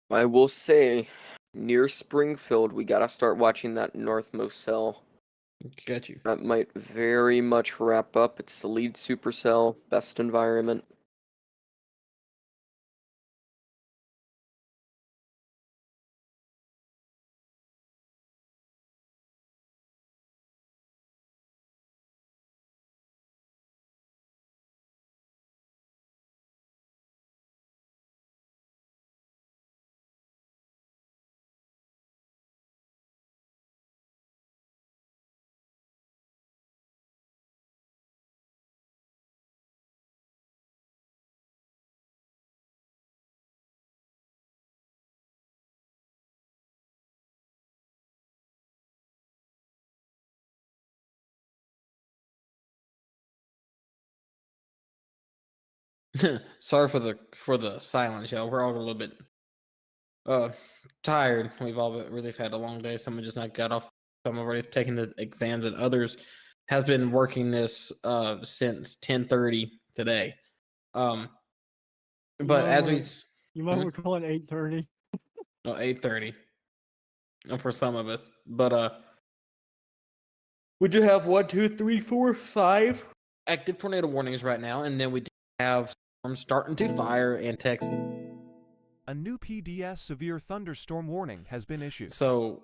I will say, near Springfield, we gotta start watching that northmost cell.
Got you.
That might very much wrap up. It's the lead supercell, best environment.
Sorry for the silence, y'all. We're all a little bit tired. We've all really had a long day. Some have just not got off. Some have already taken the exams, and others have been working this since 10:30 today. But as we
You might want to call it 8:30.
8:30 for some of us, but we do have 1, 2, 3, 4, 5 active tornado warnings right now, and then we do have storms starting to fire in Texas.
A new PDS severe thunderstorm warning has been issued.
So,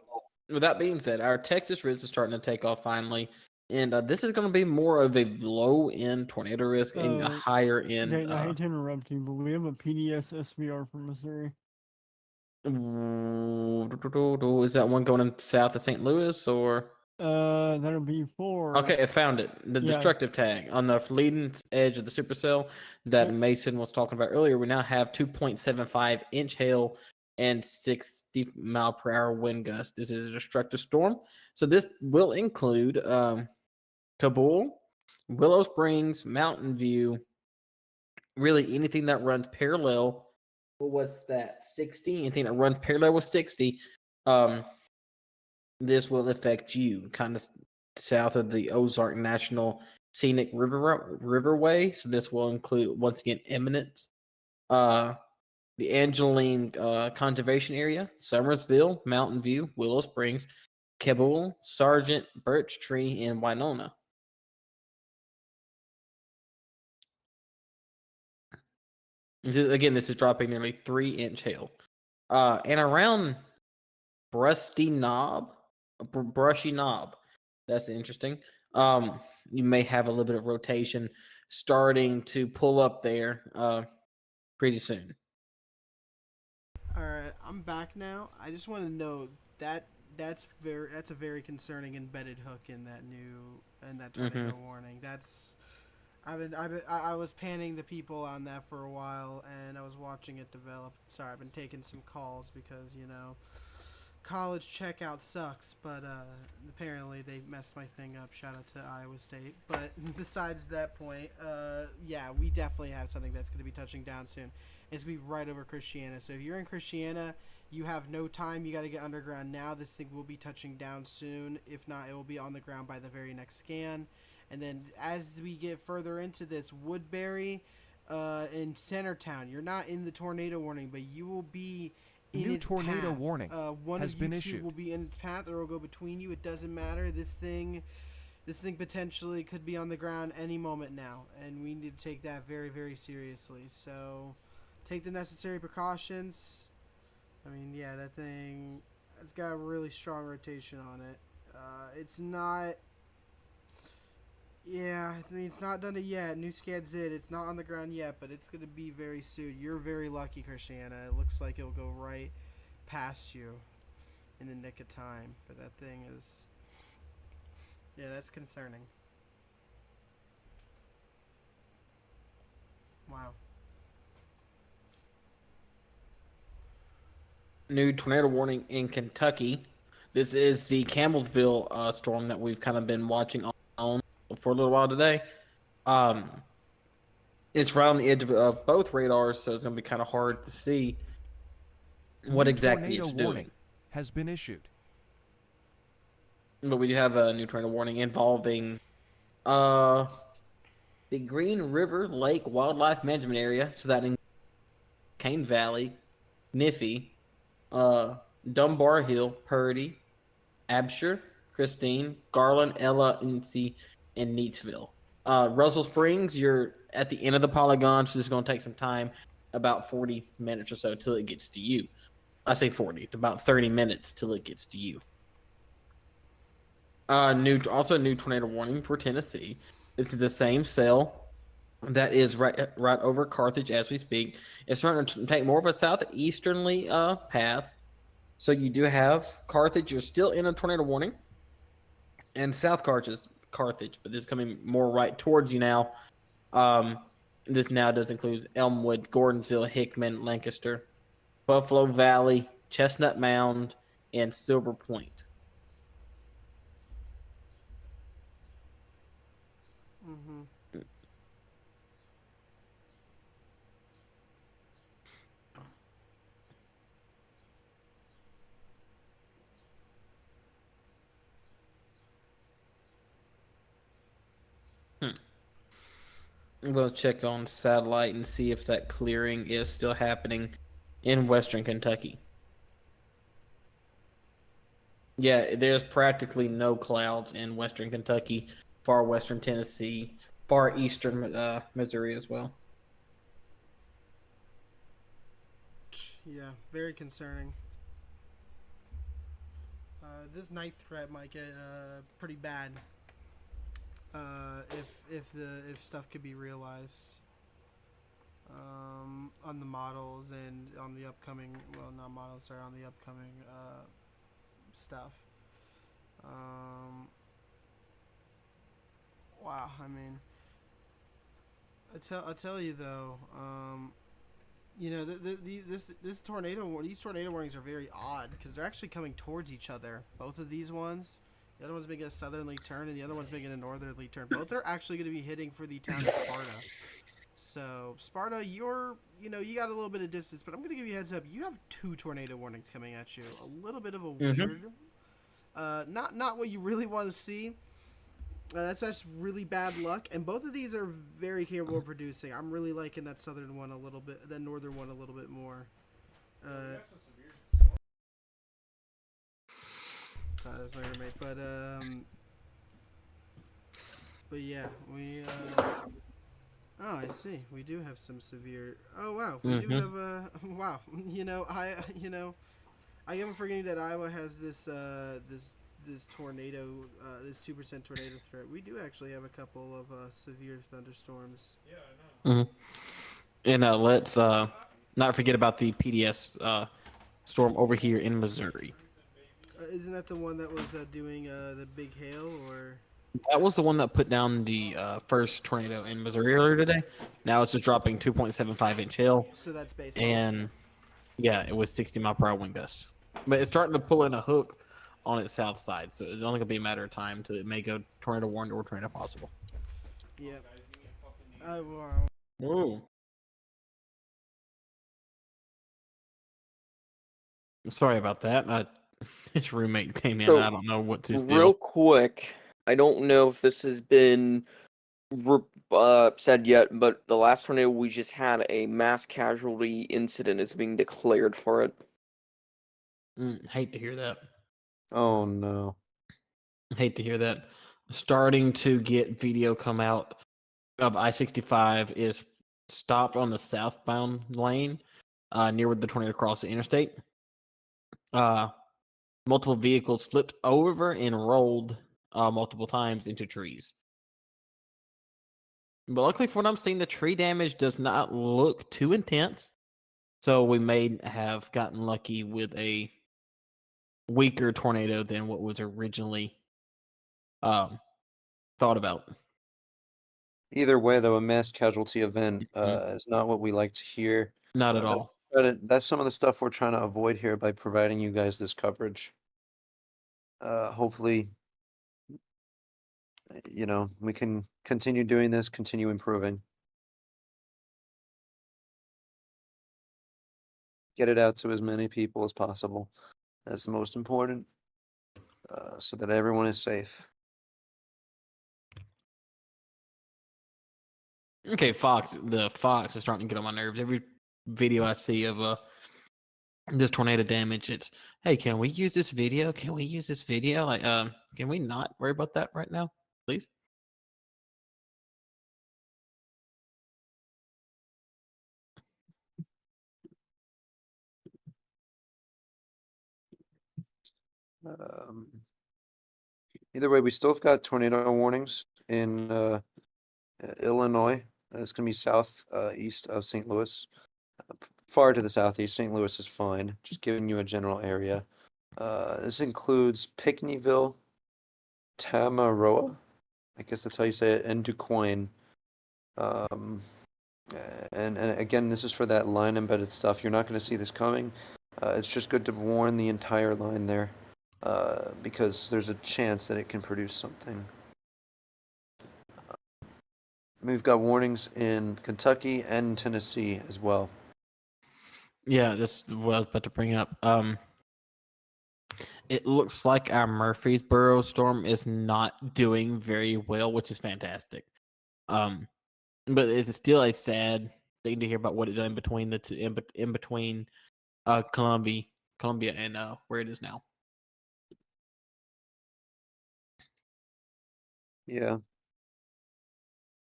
with that being said, our Texas risk is starting to take off finally, and this is going to be more of a low-end tornado risk and a higher-end.
Dayton, I hate to interrupt you, but we have a PDS SVR from Missouri.
Is that one going south of St. Louis, or?
That'll be for.
Okay, I found it. The destructive tag on the leading edge of the supercell that Mason was talking about earlier. We now have 2.75 inch hail and 60 mile per hour wind gust. This is a destructive storm. So this will include Tabor, Willow Springs, Mountain View, really anything that runs parallel. What was that? 60? Anything that runs parallel with 60. This will affect you kind of south of the Ozark National Scenic Riverway. So this will include, once again, Eminence, the Angeline Conservation Area, Summersville, Mountain View, Willow Springs, Cabul, Sargent, Birch Tree, and Winona. Again, this is dropping nearly 3-inch hail. And around Brushy Knob, that's interesting. You may have a little bit of rotation starting to pull up there pretty soon.
All right, I'm back now. I just want to note that that's a very concerning embedded hook in that tornado warning. I was panning the people on that for a while, and I was watching it develop. Sorry, I've been taking some calls because college checkout sucks, but apparently they messed my thing up. Shout out to Iowa State. But besides that point, yeah, we definitely have something that's going to be touching down soon. It's going to be right over Christiana. So if you're in Christiana, you have no time. You got to get underground now. This thing will be touching down soon. If not, it will be on the ground by the very next scan. And then as we get further into this, Woodbury, in Centertown. You're not in the tornado warning, but you will be in
New
its
tornado
path.
warning
One
has
of you
been
two
issued.
will be in its path, or will go between you. It doesn't matter. This thing potentially could be on the ground any moment now, and we need to take that very, very seriously. So, take the necessary precautions. I mean, yeah, that thing has got a really strong rotation on it. It's not. Yeah, I mean, it's not done it yet. New scad's it. It's not on the ground yet, but it's going to be very soon. You're very lucky, Christiana. It looks like it'll go right past you in the nick of time. But that thing is... Yeah, that's concerning. Wow.
New tornado warning in Kentucky. This is the Campbellsville storm that we've kind of been watching on for a little while today. It's right on the edge of both radars, so it's going to be kind of hard to see what
New
exactly
tornado
it's
warning
doing.
has been issued.
But we do have a new tornado warning involving the Green River Lake Wildlife Management Area, so that in Cane Valley, Niffy, Dunbar Hill, Purdy, Absher, Christine, Garland, Ella, Incy, and Neatsville. Russell Springs, you're at the end of the polygon, so it's going to take some time, about 40 minutes or so till it gets to you. I say 40, it's about 30 minutes till it gets to you. Also a new tornado warning for Tennessee. This is the same cell that is right over Carthage as we speak. It's starting to take more of a southeasterly path. So you do have Carthage. You're still in a tornado warning. And South Carthage, but this is coming more right towards you now. This now does include Elmwood, Gordonsville, Hickman, Lancaster, Buffalo Valley, Chestnut Mound, and Silver Point.
Mm-hmm.
I'm going to check on satellite and see if that clearing is still happening in western Kentucky. Yeah, there's practically no clouds in western Kentucky, far western Tennessee, far eastern Missouri as well.
Yeah, very concerning. This night threat might get pretty bad if stuff could be realized on the models and on the upcoming, well, not models, sorry, on the upcoming stuff. Wow, I mean, I tell you though, you know, these tornado warnings are very odd because they're actually coming towards each other. Both of these ones, the other one's making a southerly turn and the other one's making a northerly turn. Both are actually going to be hitting for the town of Sparta. So Sparta, you got a little bit of distance, but I'm going to give you a heads up. You have 2 tornado warnings coming at you. A little bit of a weird, not what you really want to see. That's really bad luck, and both of these are very capable of producing. I'm really liking that southern one a little bit, that northern one a little bit more. Sorry, that was my roommate, but yeah, we. Oh, I see. We do have some severe. Oh wow, we do have wow. I am forgetting that Iowa has this tornado, this 2% tornado threat. We do actually have a couple of severe thunderstorms.
Yeah, I know.
And let's not forget about the PDS storm over here in Missouri.
Isn't that the one that was doing the big hail, or?
That was the one that put down the first tornado in Missouri earlier today. Now it's just dropping 2.75-inch hail.
So that's basically.
And yeah, it was 60-mile-per-hour wind gusts. But it's starting to pull in a hook on its south side, so it's only gonna be a matter of time until it may go tornado warned or tornado possible.
Yep.
Whoa. I'm sorry about that. His roommate came in.
So,
I don't know what's his deal.
Real quick, I don't know if this has been said yet, but the last tornado we just had, a mass casualty incident is being declared for it.
Hate to hear that.
Oh no.
Hate to hear that. Starting to get video come out of I-65 is stopped on the southbound lane near where the tornado crossed the interstate. Multiple vehicles flipped over and rolled multiple times into trees. But luckily, for what I'm seeing, the tree damage does not look too intense. So we may have gotten lucky with a weaker tornado than what was originally thought about.
Either way, though, a mass casualty event is not what we like to hear.
Not at all.
That's some of the stuff we're trying to avoid here by providing you guys this coverage. Hopefully, we can continue doing this, continue improving. Get it out to as many people as possible. That's the most important, so that everyone is safe.
Okay, Fox. The Fox is starting to get on my nerves. Every video I see of this tornado damage, it's, hey, can we use this video? Can we use this video? Like, can we not worry about that right now, please?
Either way, we still have got tornado warnings in Illinois. It's going to be south east of St. Louis. Far to the southeast, St. Louis is fine. Just giving you a general area. This includes Pinckneyville, Tamaroa, I guess that's how you say it, and DuQuoin. And again, this is for that line embedded stuff. You're not going to see this coming. It's just good to warn the entire line there, because there's a chance that it can produce something. We've got warnings in Kentucky and Tennessee as well.
Yeah, this is what I was about to bring up. It looks like our Murfreesboro storm is not doing very well, which is fantastic. But it's still a sad thing to hear about what it done between the two, in between Columbia and where it is now.
Yeah.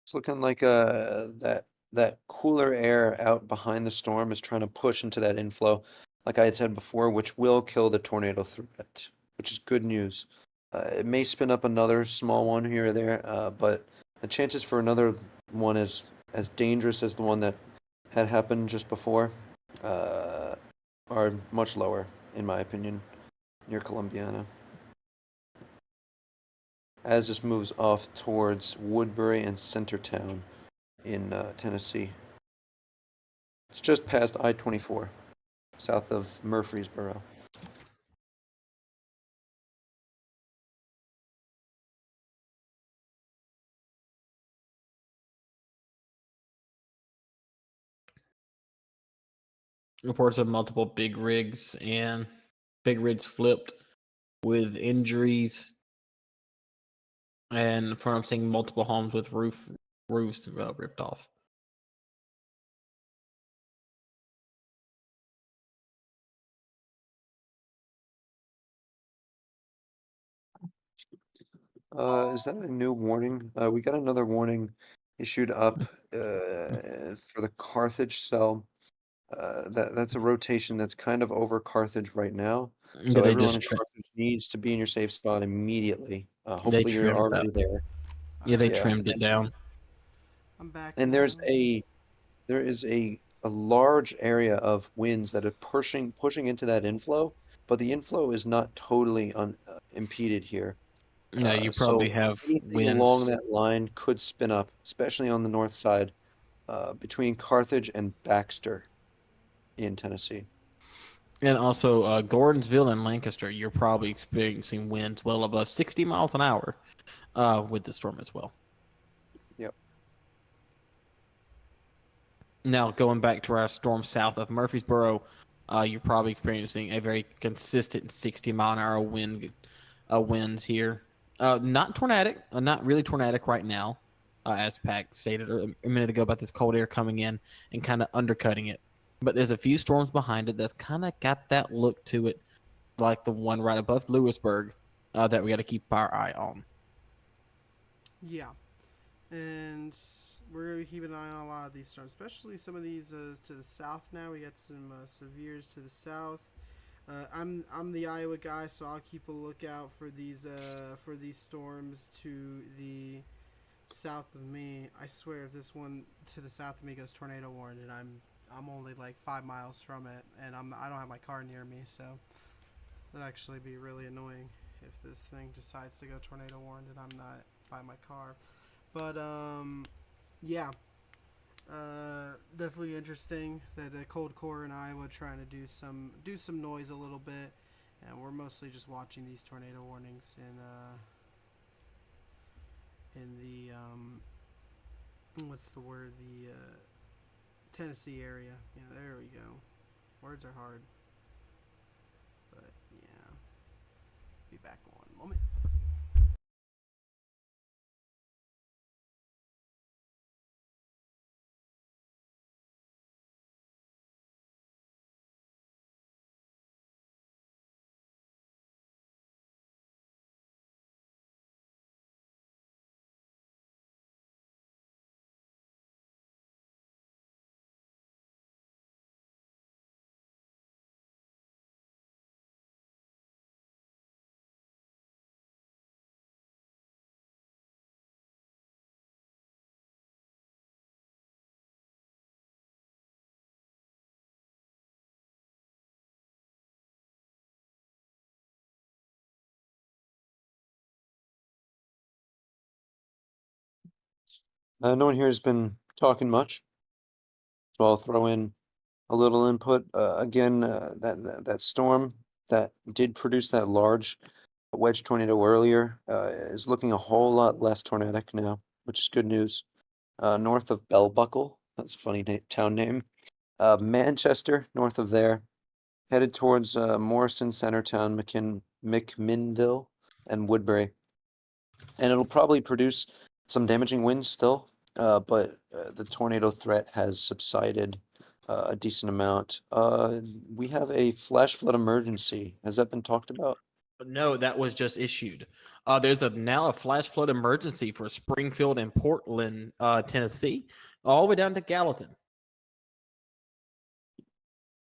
It's looking like that cooler air out behind the storm is trying to push into that inflow, like I had said before, which will kill the tornado threat, which is good news. It may spin up another small one here or there, but the chances for another one as dangerous as the one that had happened just before are much lower, in my opinion, near Columbiana. As this moves off towards Woodbury and Centertown in Tennessee. It's just past I-24, south of Murfreesboro.
Reports of multiple big rigs flipped with injuries, and from what I'm seeing, multiple homes with roofs ripped off.
Is that a new warning? We got another warning issued up for the Carthage cell. That's a rotation that's kind of over Carthage right now. So
they
everyone
just
in Carthage needs to be in your safe spot immediately.
they
Hopefully you're
trimmed
already
that.
there.
Yeah, they
Yeah.
trimmed it down.
I'm back.
And
now.
there is a large area of winds that are pushing into that inflow, but the inflow is not totally impeded here.
No, you probably
So
have
anything along
winds.
that line could spin up, especially on the north side, between Carthage and Baxter in Tennessee.
And also, Gordonsville and Lancaster, you're probably experiencing winds well above 60 miles an hour with the storm as well.
Yep.
Now, going back to our storm south of Murfreesboro, you're probably experiencing a very consistent 60-mile-an-hour winds here. Not tornadic, not really tornadic right now, as Pac stated a minute ago about this cold air coming in and kind of undercutting it. But there's a few storms behind it that's kind of got that look to it, like the one right above Lewisburg that we got to keep our eye on.
Yeah, and we're gonna be keeping an eye on a lot of these storms, especially some of these to the south. Now we got some severes to the south. I'm the Iowa guy, so I'll keep a lookout for these storms to the south of me. I swear, if this one to the south of me goes tornado warned, and I'm only like 5 miles from it, and I don't have my car near me, so that'd actually be really annoying if this thing decides to go tornado warned and I'm not by my car. But yeah, definitely interesting that the cold core in Iowa trying to do some noise a little bit, and we're mostly just watching these tornado warnings in the what's the word, the Tennessee area. Yeah, there we go. Words are hard, but yeah. Be back one moment.
No one here has been talking much, so I'll throw in a little input. Again, that storm that did produce that large wedge tornado earlier is looking a whole lot less tornadic now, which is good news. North of Bell Buckle, that's a funny town name. Manchester, north of there, headed towards Morrison, Centertown, McMinnville, and Woodbury. And it'll probably produce some damaging winds still, but the tornado threat has subsided a decent amount. We have a flash flood emergency. Has that been talked about?
No, that was just issued. There's now a flash flood emergency for Springfield and Portland, Tennessee, all the way down to Gallatin.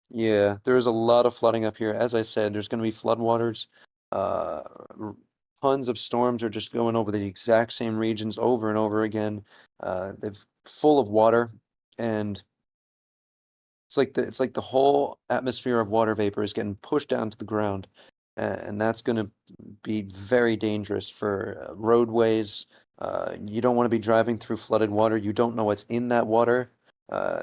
Yeah, there is a lot of flooding up here. As I said, there's going to be floodwaters. Uh, Tons of storms are just going over the exact same regions over and over again. They're full of water, and it's like the whole atmosphere of water vapor is getting pushed down to the ground, and that's going to be very dangerous for roadways. You don't want to be driving through flooded water. You don't know what's in that water.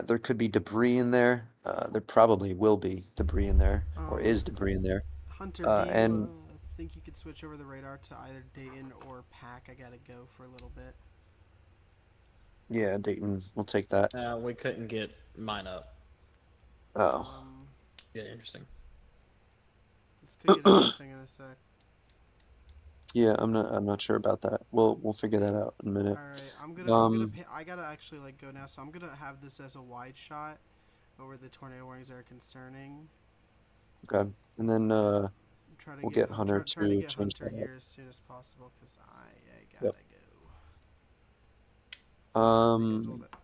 There could be debris in there. There probably will be debris in there, or is debris in there.
Hunter, do you
And
think you could switch over the radar to either Dayton or Pack? I gotta go for a little bit.
yeah, Dayton, we'll take that.
We couldn't get mine up.
Oh,
Yeah, interesting.
This could get interesting in a sec.
yeah, I'm not sure about that. We'll figure that out in a minute.
All right, I gotta actually like go now, so I'm gonna have this as a wide shot over the tornado warnings that are concerning.
Okay, and then
Try to
we'll
get
get Hunter
trying to
to
get
change
Hunter
that up.
here as soon as possible because I gotta
Yep.
go. So I'll see you guys a little bit.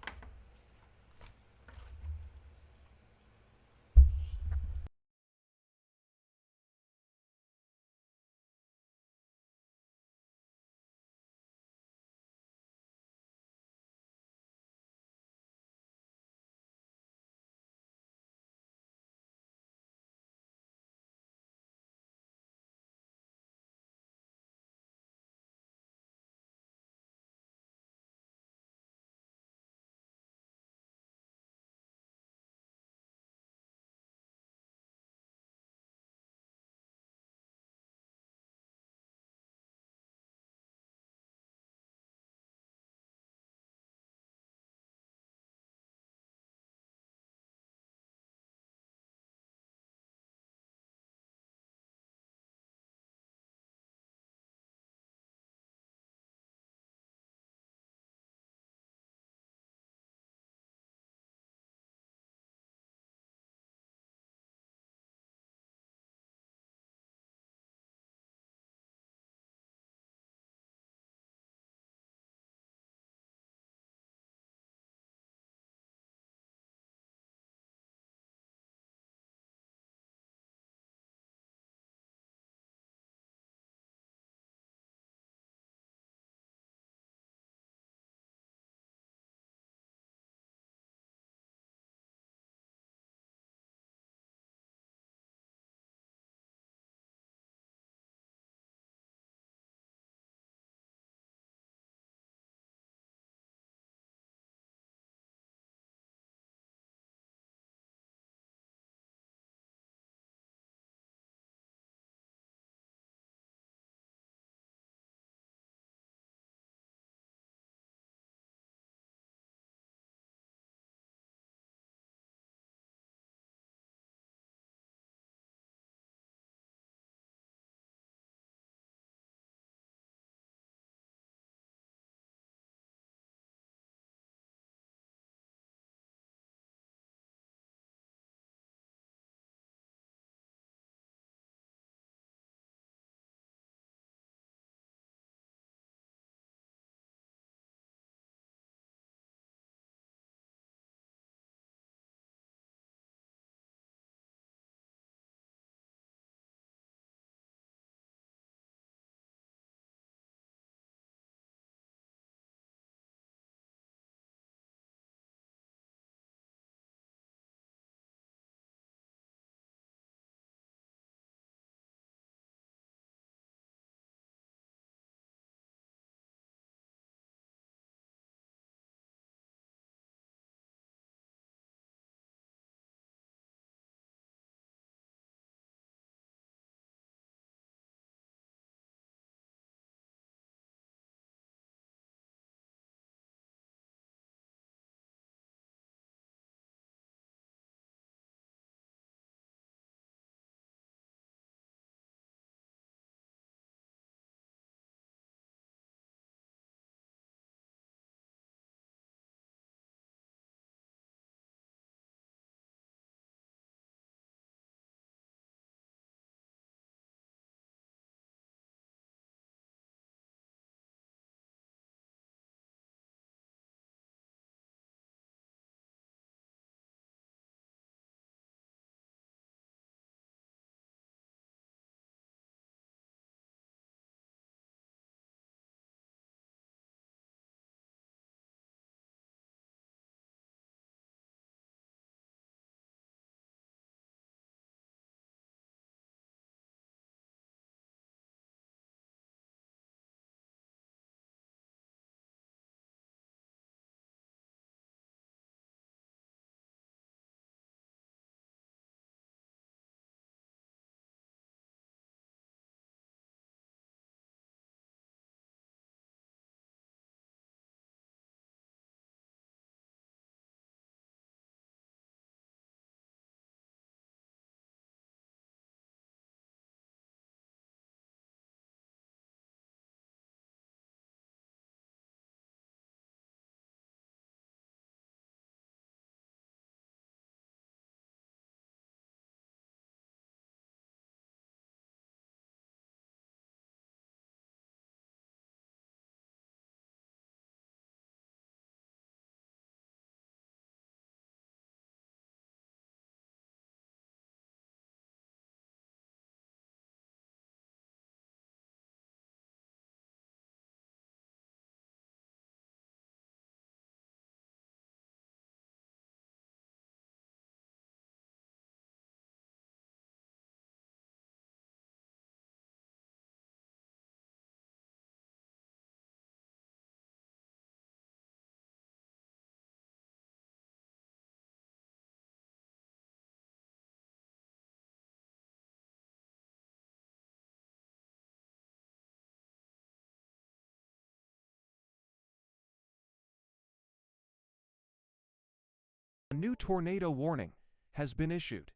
new tornado warning has been issued.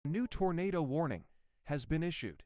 A new tornado warning has been issued.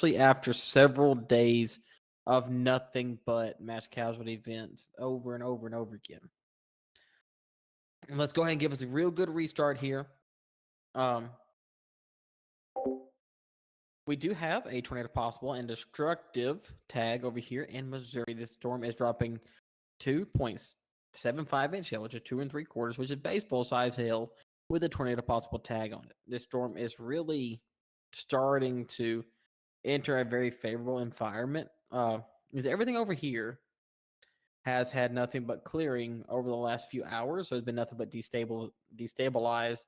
especially after several days of nothing but mass casualty events over and over and over again. And let's go ahead and give us a real good restart here. We do have a tornado possible and destructive tag over here in Missouri. This storm is dropping 2.75 inch hail, which is 2 3/4, which is baseball size hail with a tornado possible tag on it. This storm is really starting to enter a very favorable environment. Because everything over here has had nothing but clearing over the last few hours. So there's been nothing but destabilize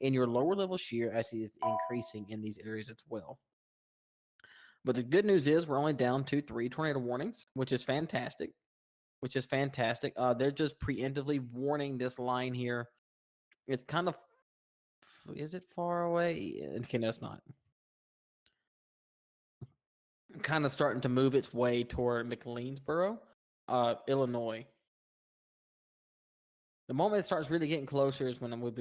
in your lower level shear as it is increasing in these areas as well. But the good news is we're only down to 3 tornado warnings, which is fantastic. They're just preemptively warning this line here. It's kind of, is it far away? Okay, no, it's not. Kind of starting to move its way toward McLeansboro, Illinois. The moment it starts really getting closer is when we'll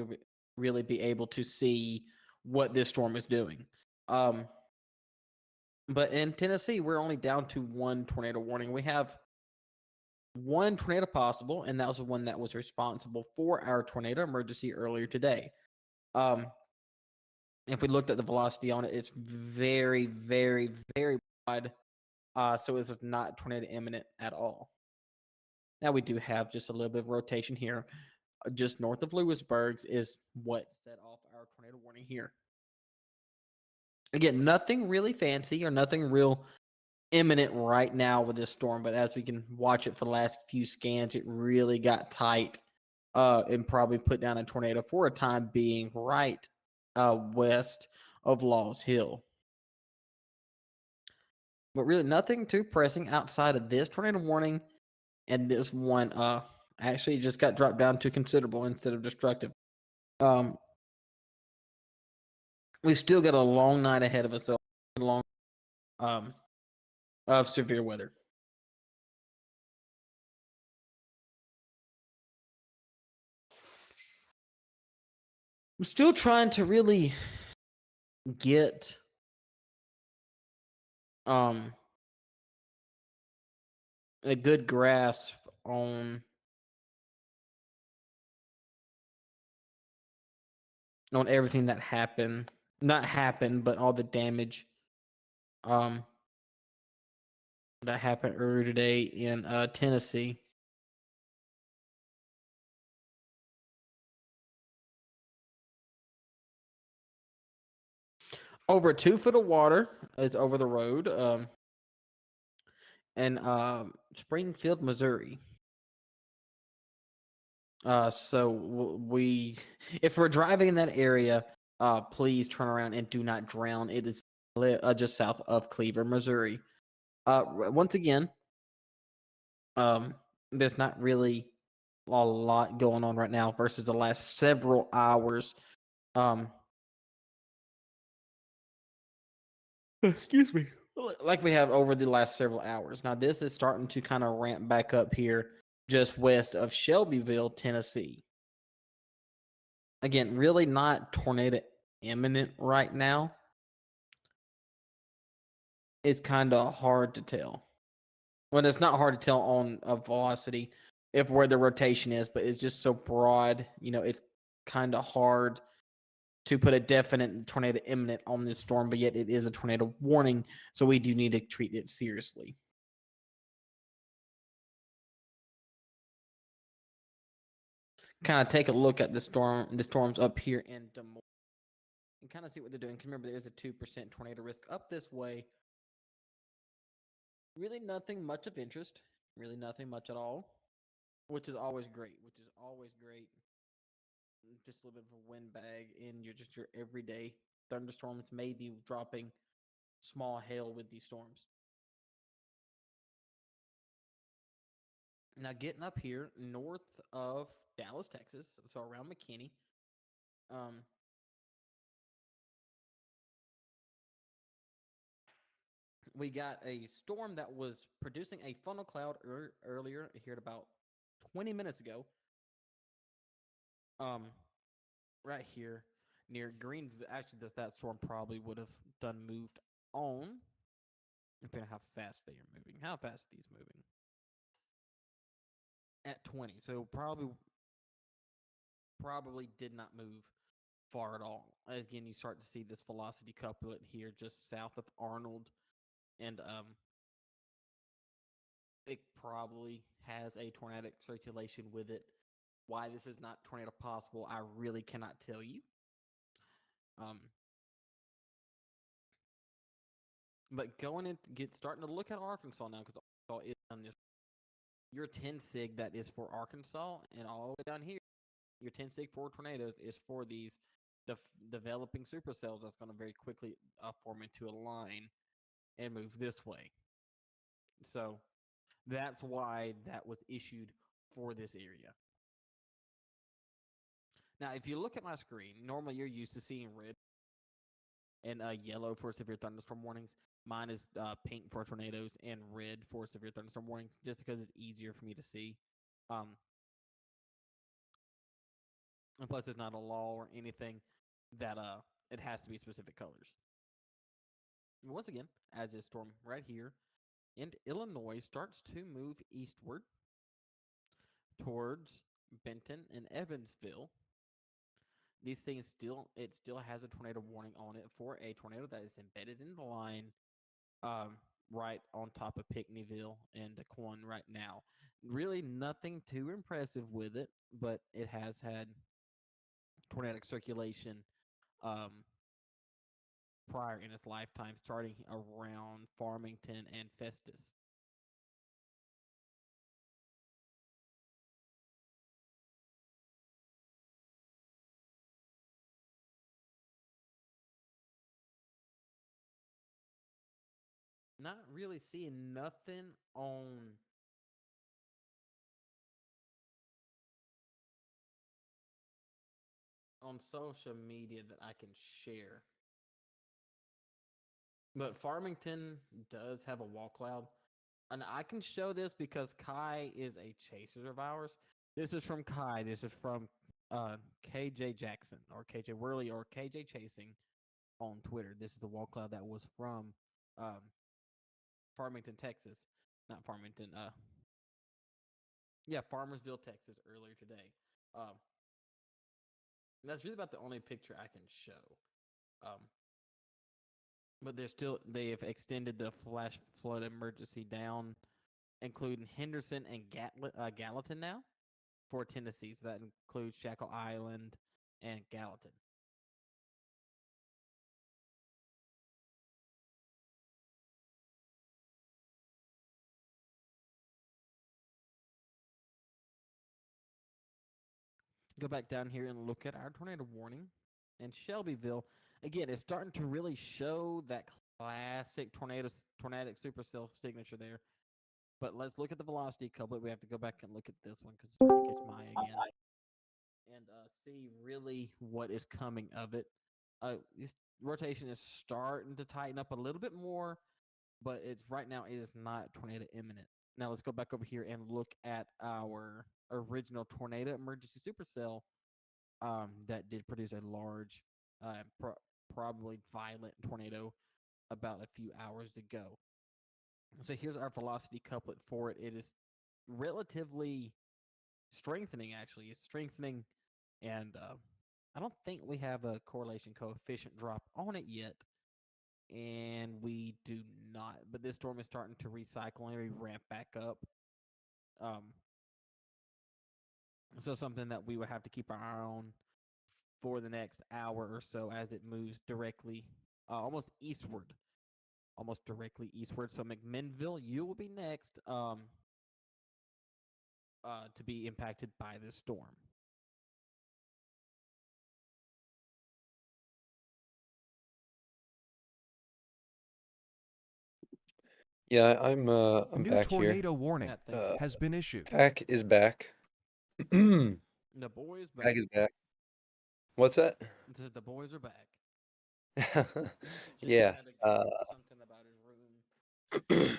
really be able to see what this storm is doing. But in Tennessee, we're only down to 1 tornado warning. We have 1 tornado possible, and that was the one that was responsible for our tornado emergency earlier today. If we looked at the velocity on it, it's very, very, very wide. So it's not tornado imminent at all. Now we do have just a little bit of rotation here. Just north of Lewisburg is what set off our tornado warning here. Again, nothing really fancy or nothing real imminent right now with this storm, but as we can watch it for the last few scans, it really got tight and probably put down a tornado for a time being right west of Laws Hill. But really nothing too pressing outside of this tornado warning, and this one actually just got dropped down to considerable instead of destructive. We still got a long night ahead of us, so long of severe weather. I'm still trying to really get a good grasp on everything that happened. Not happened, but all the damage that happened earlier today in Tennessee. Over 2 foot of water is over the road in Springfield, Missouri. So we, if we're driving in that area, please turn around and do not drown. It is just south of Cleaver, Missouri. Once again, there's not really a lot going on right now versus the last several hours. Excuse me. Like we have over the last several hours. Now, this is starting to kind of ramp back up here just west of Shelbyville, Tennessee. Again, really not tornado imminent right now. It's kind of hard to tell. Well, it's not hard to tell on a velocity if where the rotation is, but it's just so broad. It's kind of hard to put a definite tornado imminent on this storm, but yet it is a tornado warning, so we do need to treat it seriously. Kind of take a look at the storms up here in Des Moines, and kind of see what they're doing. Because remember, there's a 2% tornado risk up this way. Really nothing much of interest. Really nothing much at all, which is always great. Just a little bit of a wind bag in your everyday thunderstorms, maybe dropping small hail with these storms. Now getting up here north of Dallas, Texas, so around McKinney, we got a storm that was producing a funnel cloud earlier here about 20 minutes ago. Right here near Greenville. Actually, that storm probably would have moved on. depending on how fast they are moving. How fast are these moving? At 20, so probably did not move far at all. Again, you start to see this velocity couplet here just south of Arnold, and it probably has a tornadic circulation with it. Why this is not tornado possible, I really cannot tell you. But going in, starting to look at Arkansas now, because Arkansas is on this. Your 10 sig that is for Arkansas, and all the way down here, your 10 sig for tornadoes is for these developing supercells that's going to very quickly form into a line and move this way. So that's why that was issued for this area. Now, if you look at my screen, normally you're used to seeing red and yellow for severe thunderstorm warnings. Mine is pink for tornadoes and red for severe thunderstorm warnings, just because it's easier for me to see. And plus, it's not a law or anything that it has to be specific colors. And once again, as this storm right here, and Illinois starts to move eastward towards Benton and Evansville. These things still has a tornado warning on it for a tornado that is embedded in the line, right on top of Pinckneyville and Daquan right now. Really nothing too impressive with it, but it has had tornadic circulation prior in its lifetime, starting around Farmington and Festus. Not really seeing nothing on social media that I can share. But Farmington does have a wall cloud. And I can show this because Kai is a chaser of ours. This is from Kai. This is from KJ Jackson or KJ Worley or KJ Chasing on Twitter. This is the wall cloud that was from Farmington, Texas. Not Farmington. Farmersville, Texas earlier today. That's really about the only picture I can show. But they have extended the flash flood emergency down, including Henderson and Gallatin now for Tennessee. So that includes Shackle Island and Gallatin. Go back down here and look at our tornado warning. And Shelbyville, again, is starting to really show that classic tornadic supercell signature there. But let's look at the velocity couplet. We have to go back and look at this one because it's starting to catch my eye again. And see really what is coming of it. This rotation is starting to tighten up a little bit more, but right now it is not tornado imminent. Now let's go back over here and look at our original tornado emergency supercell that did produce a large, probably violent tornado about a few hours ago. So here's our velocity couplet for it. It is relatively strengthening, actually. It's strengthening, and I don't think we have a correlation coefficient drop on it yet, and we do not. But this storm is starting to recycle and ramp back up. So something that we would have to keep our eye on for the next hour or so as it moves directly, almost directly eastward. So McMinnville, you will be next to be impacted by this storm.
Yeah, I'm
New
back
tornado
here.
warning has been issued.
Pack is back.
The boys back.
Pack is back. What's that?
The boys are back.
Yeah.
Something about his room.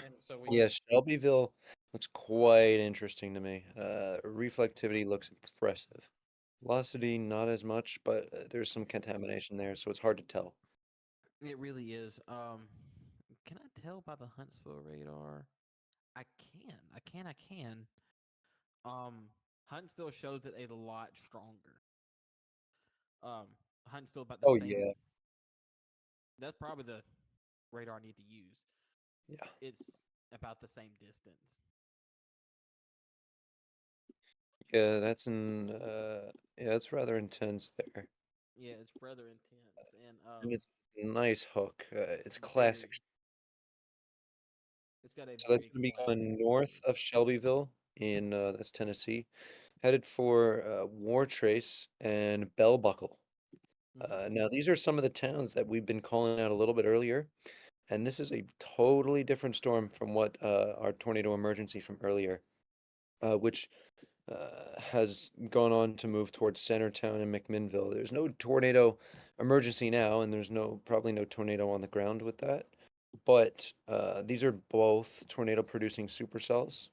And so
Yeah, Shelbyville looks quite interesting to me. Reflectivity looks impressive. Velocity, not as much, but there's some contamination there, so it's hard to tell.
It really is. can I tell by the Huntsville radar? I can. I can. Huntsville shows it a lot stronger. Um, Huntsville about the
Oh
same.
yeah,
That's probably the radar I need to use.
yeah,
It's about the same distance.
yeah. Yeah, that's rather intense there,
Yeah, it's rather intense and
and it's a nice hook. It's
very.
classic.
It's got a
So that's
very
going to be
classic
going
look.
north of Shelbyville in that's Tennessee, headed for War Trace and Bell Buckle.
Mm-hmm.
Now these are some of the towns that we've been calling out a little bit earlier, and this is a totally different storm from what our tornado emergency from earlier, which has gone on to move towards Centertown and McMinnville. There's no tornado emergency now, and there's probably no tornado on the ground with that. But these are both tornado producing supercells,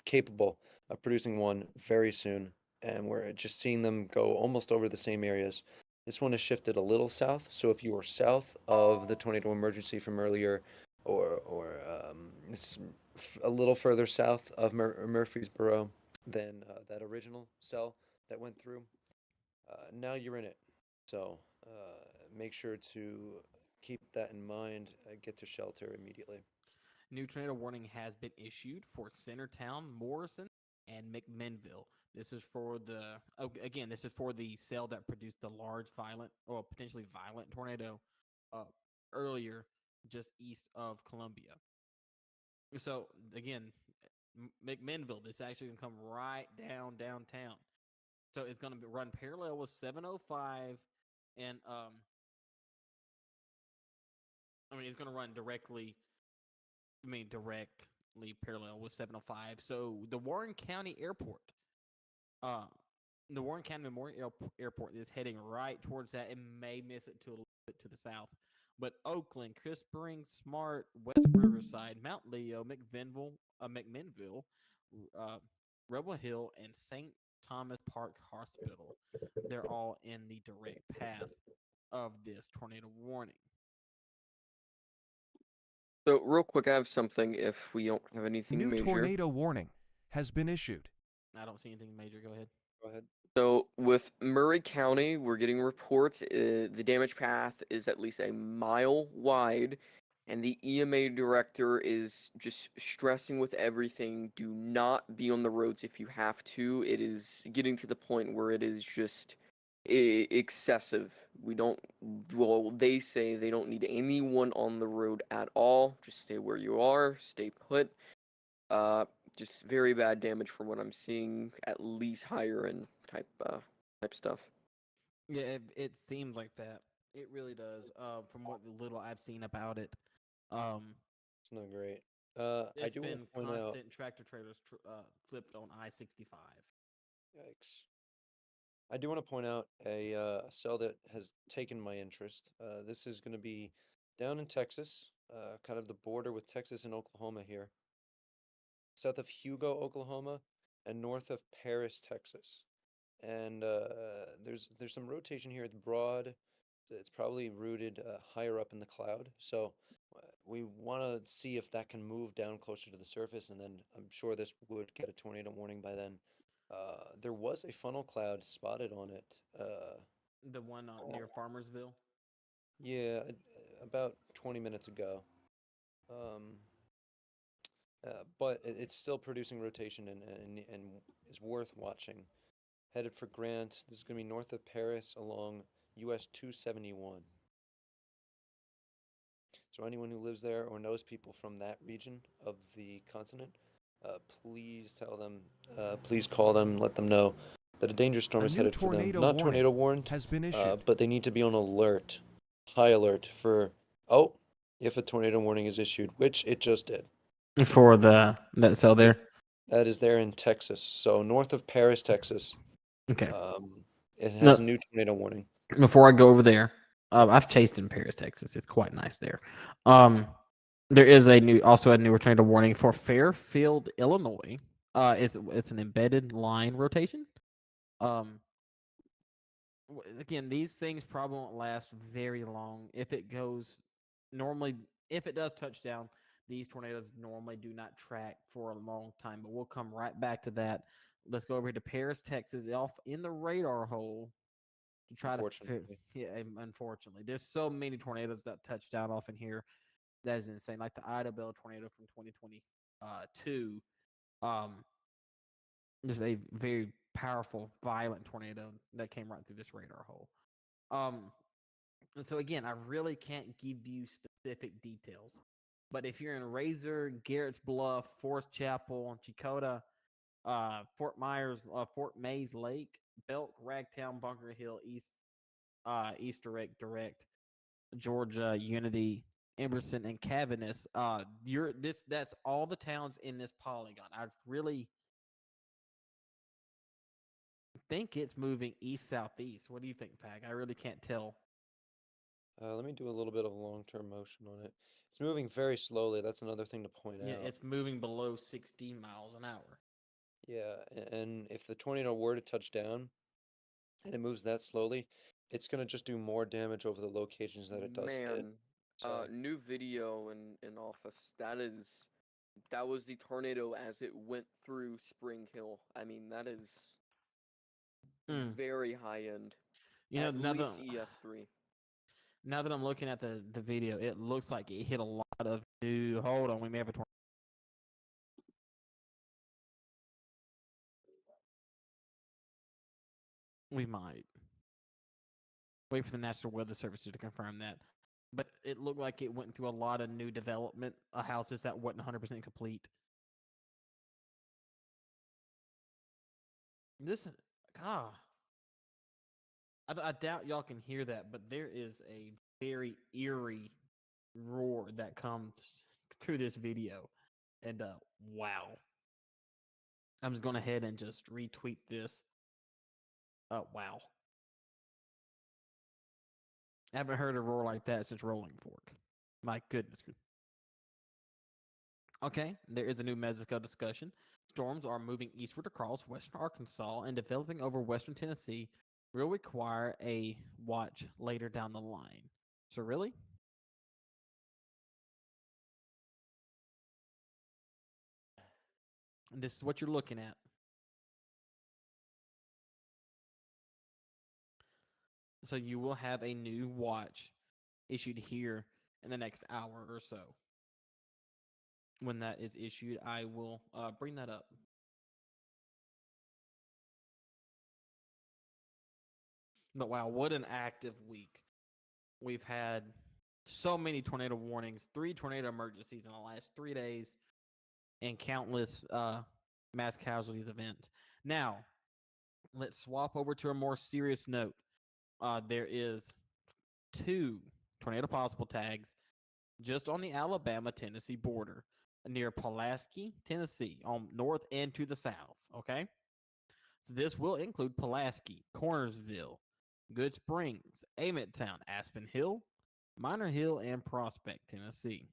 capable of producing one very soon. And we're just seeing them go almost over the same areas. This one has shifted a little south. So if you were south of the tornado emergency from earlier, it's a little further south of Murfreesboro than that original cell that went through, now you're in it. So make sure to keep that in mind. Get to shelter immediately.
New tornado warning has been issued for Centertown, Morrison, and McMinnville. This is for again. This is for the cell that produced the large, violent, or potentially violent tornado uh, earlier, just east of Columbia. So again, McMinnville. This actually gonna come right downtown. So it's gonna run parallel with 705, and I mean it's gonna run directly. I mean directly parallel with 705. So uh, the Warren County Memorial Airport is heading right towards that and may miss it to a little bit to the south. But Oakland, Crisp Springs, Smart, West Riverside, Mount Leo, McMinnville, uh, Rebel Hill, and St. Thomas Park Hospital, they're all in the direct path of this tornado warning.
So, real quick, I have something if we don't have anything
New
major.
tornado warning has been issued.
I don't see anything major. Go ahead.
Go ahead.
So, with Murray County, we're getting reports the damage path is at least a mile wide, and the EMA director is just stressing with everything do not be on the roads if you have to. It is getting to the point where it is just excessive. We don't, well, they say they don't need anyone on the road at all. Just stay where you are, stay put. Uh, just very bad damage from what I'm seeing, at least higher end type stuff.
Yeah, it seems like that. It really does. From what little I've seen about it, um,
It's not great. I
it's
do want to
been
point out.
constant tractor trailers flipped on I-65.
Yikes. I do want to point out a cell that has taken my interest. This is going to be down in Texas, kind of the border with Texas and Oklahoma here, south of Hugo, Oklahoma, and north of Paris, Texas. And there's some rotation here. It's broad. It's probably rooted higher up in the cloud. So we want to see if that can move down closer to the surface, and then I'm sure this would get a tornado warning by then. There was a funnel cloud spotted on it.
The one near Farmersville.
Yeah, about 20 minutes ago. Um, but it's still producing rotation and is worth watching. Headed for Grant. This is going to be north of Paris along US 271. So anyone who lives there or knows people from that region of the continent, please tell them, please call them, let them know that a danger storm
A
is
new
headed for them.
tornado
Not
warning
tornado warned,
has been issued.
but they need to be on alert, high alert for, oh, if a tornado warning is issued, which it just did.
For that cell there.
That is there in Texas. So north of Paris, Texas.
Okay.
It
No,
has a new tornado warning.
before I go over there, I've chased in Paris, Texas. It's quite nice there. There is also a new tornado warning for Fairfield, Illinois. It's an embedded line rotation. Again, these things probably won't last very long. If it goes normally, if it does touch down, these tornadoes normally do not track for a long time, but we'll come right back to that. Let's go over here to Paris, Texas, off in the radar hole to try to yeah, unfortunately. There's so many tornadoes that touch down off in here. That is insane. Like the Idabel tornado from 2022. Just a very powerful, violent tornado that came right through this radar hole. And so again, I really can't give you specific details. But if you're in Razor, Garrett's Bluff, Forest Chapel, Chicota, Fort Myers, Fort Mays Lake, Belk, Ragtown, Bunker Hill, East Direct, Georgia, Unity, Emerson, and Cavernous, that's all the towns in this polygon. I really think it's moving east-southeast. What do you think, Pag? I really can't tell.
Let me do a little bit of long-term motion on it. It's moving very slowly. That's another thing to point
Yeah,
out.
it's moving below 60 miles an hour.
Yeah, and if the tornado were to touch down and it moves that slowly, it's gonna just do more damage over the locations that it does hit.
Man,
So
new video in office. That was the tornado as it went through Spring Hill. I mean, that is very high end.
You know,
At least EF3.
Now that I'm looking at the video, it looks like it hit a lot of new. Hold on, we may have a tornado. We might wait for the National Weather Service to confirm that, but it looked like it went through a lot of new development, houses that wasn't 100% complete. Listen, I doubt y'all can hear that, but there is a very eerie roar that comes through this video, and wow. I'm just going ahead and just retweet this. Wow. I haven't heard a roar like that since Rolling Fork. My goodness. Okay, there is a new Mexico discussion. Storms are moving eastward across western Arkansas and developing over western Tennessee. Will require a watch later down the line. So really? And this is what you're looking at. So you will have a new watch issued here in the next hour or so. When that is issued, I will bring that up. But wow, what an active week. We've had so many tornado warnings, 3 tornado emergencies in the last 3 days, and countless mass casualties events. Now, let's swap over to a more serious note. There is 2 tornado possible tags just on the Alabama-Tennessee border near Pulaski, Tennessee, on north and to the south, okay? So this will include Pulaski, Cornersville, Good Springs, Amitytown, Aspen Hill, Minor Hill, and Prospect, Tennessee.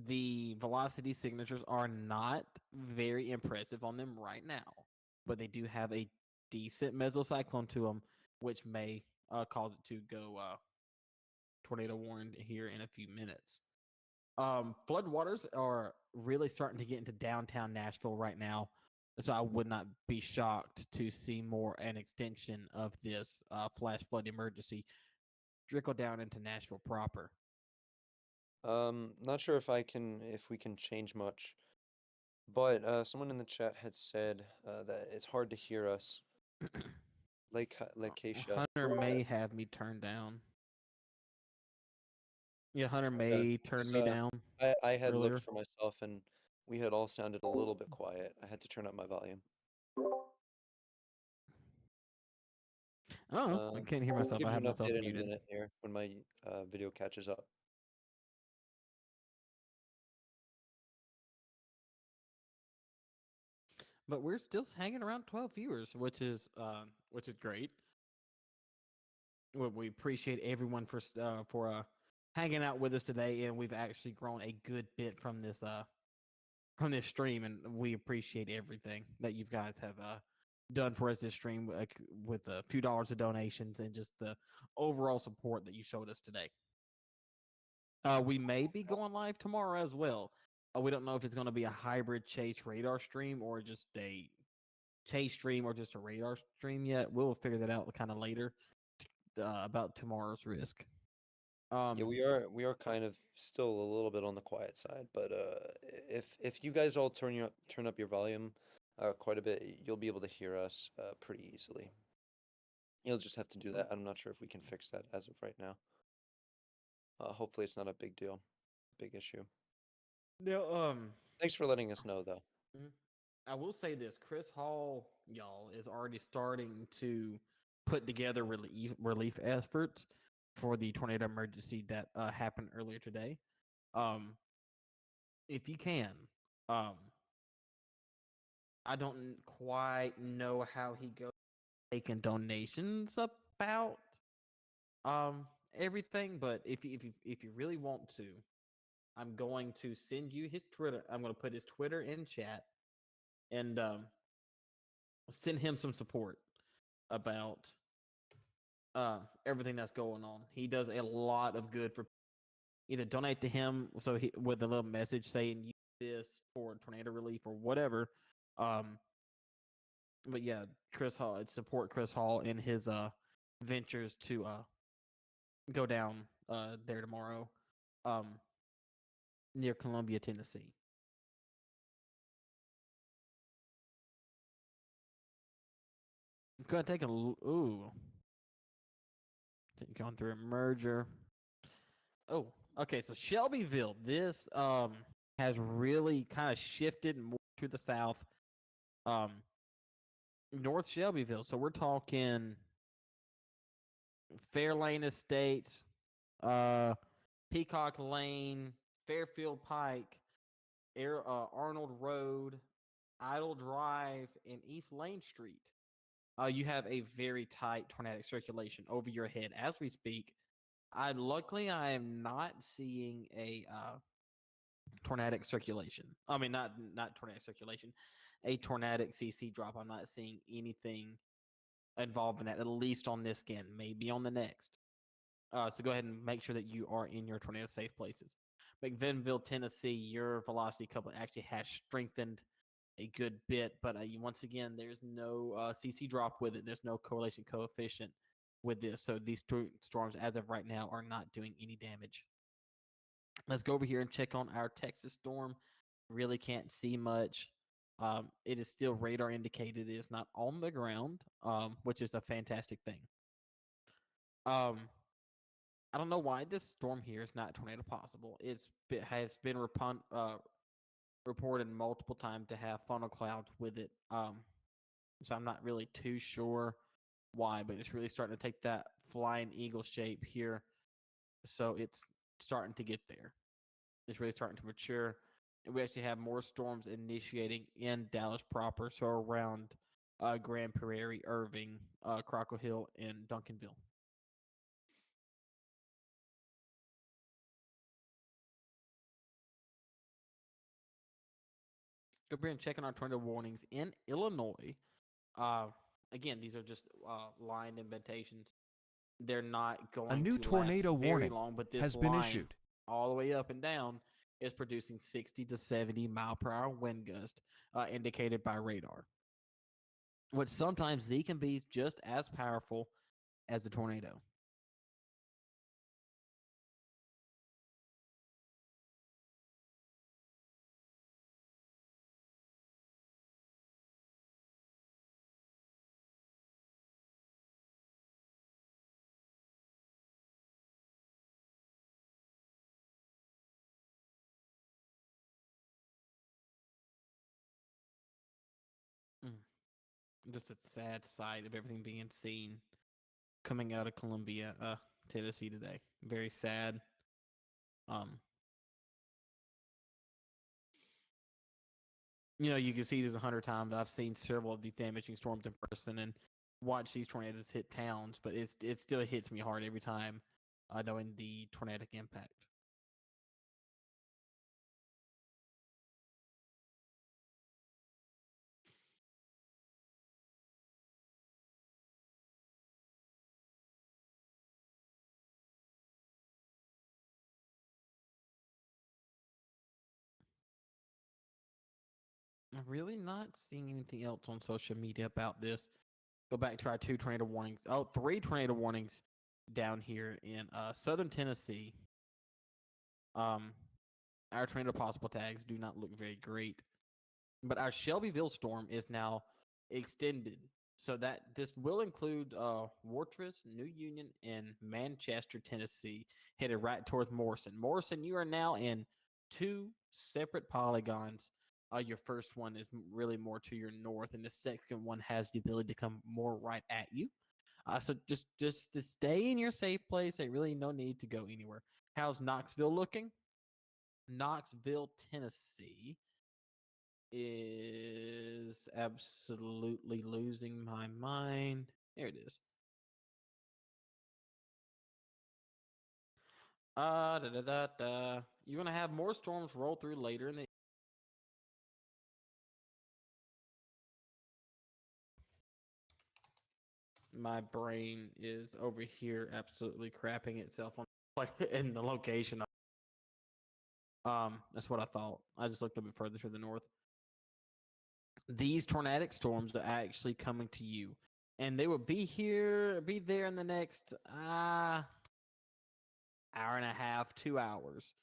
The velocity signatures are not very impressive on them right now, but they do have a decent mesocyclone to them, which may cause it to go tornado warned here in a few minutes. Floodwaters are really starting to get into downtown Nashville right now, so I would not be shocked to see an extension of this flash flood emergency trickle down into Nashville proper.
Not sure if we can change much, but someone in the chat had said that it's hard to hear us. Like Keisha.
Hunter may have me turned down. Yeah, Hunter may turn me down.
I had
earlier.
looked for myself, and we had all sounded a little bit quiet. I had to turn up my volume.
Oh, I can't hear
We'll
myself.
give
I
you
have
an
myself
update in a
muted.
minute here when my video catches up.
But we're still hanging around 12 viewers, which is great. We appreciate everyone for hanging out with us today, and we've actually grown a good bit from this stream, and we appreciate everything that you guys have done for us this stream with a few dollars of donations and just the overall support that you showed us today. We may be going live tomorrow as well. We don't know if it's going to be a hybrid chase radar stream or just a chase stream or just a radar stream yet. We'll figure that out kind of later about tomorrow's risk.
Yeah, we are kind of still a little bit on the quiet side, but if you guys all turn up your volume quite a bit, you'll be able to hear us pretty easily. You'll just have to do that. I'm not sure if we can fix that as of right now. Hopefully it's not a big deal, big issue.
Now,
Thanks for letting us know, though.
I will say this: Chris Hall, y'all, is already starting to put together relief efforts for the tornado emergency that happened earlier today. If you can, I don't quite know how he goes taking donations about everything, but if you really want to, I'm going to send you his Twitter. I'm going to put his Twitter in chat and send him some support about everything that's going on. He does a lot of good for either donate to him so he with a little message saying use this for tornado relief or whatever. But yeah, Chris Hall, support Chris Hall in his ventures to go down there tomorrow near Columbia, Tennessee. Let's go ahead and take a going through a merger. Oh, okay. So Shelbyville, this has really kind of shifted more to the south. North Shelbyville. So we're talking Fairlane Estates, Peacock Lane, Fairfield Pike, Arnold Road, Idle Drive, and East Lane Street. You have a very tight tornadic circulation over your head as we speak. Luckily I am not seeing a tornadic circulation. I mean, not tornadic circulation, a tornadic CC drop. I'm not seeing anything involved in that, at least on this scan, maybe on the next. So go ahead and make sure that you are in your tornado safe places. McVinnville, Tennessee, your velocity coupling actually has strengthened a good bit, but once again, there's no CC drop with it. There's no correlation coefficient with this. So these two storms, as of right now, are not doing any damage. Let's go over here and check on our Texas storm. Really can't see much. It is still radar indicated. It is not on the ground, which is a fantastic thing. I don't know why this storm here is not tornado possible. It has been reported multiple times to have funnel clouds with it. So I'm not really too sure why, but it's really starting to take that flying eagle shape here. So it's starting to get there. It's really starting to mature. And we actually have more storms initiating in Dallas proper, so around Grand Prairie, Irving, Crockle Hill, and Duncanville. Go here and check on our tornado warnings in Illinois. Again, these are just line indentations. They're not going
A new
to
tornado
last very
warning
long, but this
has been
line
issued.
all the way up and down is producing 60 to 70 mile per hour wind gust indicated by radar, which sometimes they can be just as powerful as a tornado. Just a sad sight of everything being seen coming out of Columbia, Tennessee today. Very sad. You can see this 100 times. I've seen several of these damaging storms in person and watched these tornadoes hit towns, but it still hits me hard every time, knowing the tornadic impact. I'm really not seeing anything else on social media about this. Go back to our 2 tornado warnings. Oh, 3 tornado warnings down here in southern Tennessee. Our tornado possible tags do not look very great, but our Shelbyville storm is now extended, so that this will include Wartrace, New Union, and Manchester, Tennessee, headed right towards Morrison. Morrison, you are now in 2 separate polygons. Your first one is really more to your north, and the second one has the ability to come more right at you. So just to stay in your safe place. Ain't really no need to go anywhere. How's Knoxville looking? Knoxville, Tennessee is absolutely losing my mind. There it is. You're gonna have more storms roll through later in the. My brain is over here absolutely crapping itself on like in the location. That's what I thought. I just looked a bit further to the north. These tornadic storms are actually coming to you, and they will be there in the next hour and a half, 2 hours.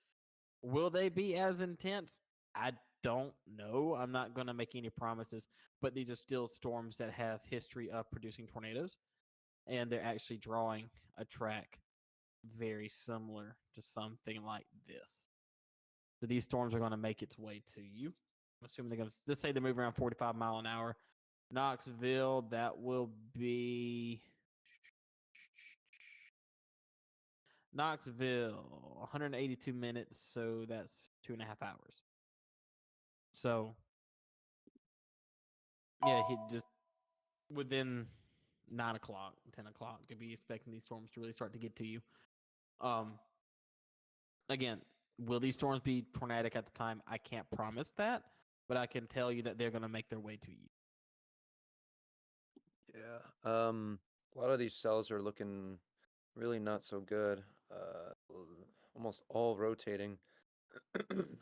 Will they be as intense? I don't know. I'm not going to make any promises, but these are still storms that have history of producing tornadoes, and they're actually drawing a track very similar to something like this. So these storms are going to make its way to you. I'm assuming they're going to, let's say they move around 45 mile an hour. Knoxville, that will be Knoxville, 182 minutes, so that's 2.5 hours. So, yeah, he just within 9 o'clock, 10 o'clock, could be expecting these storms to really start to get to you. Again, will these storms be tornadic at the time? I can't promise that, but I can tell you that they're going to make their way to you.
Yeah. A lot of these cells are looking really not so good. Almost all rotating.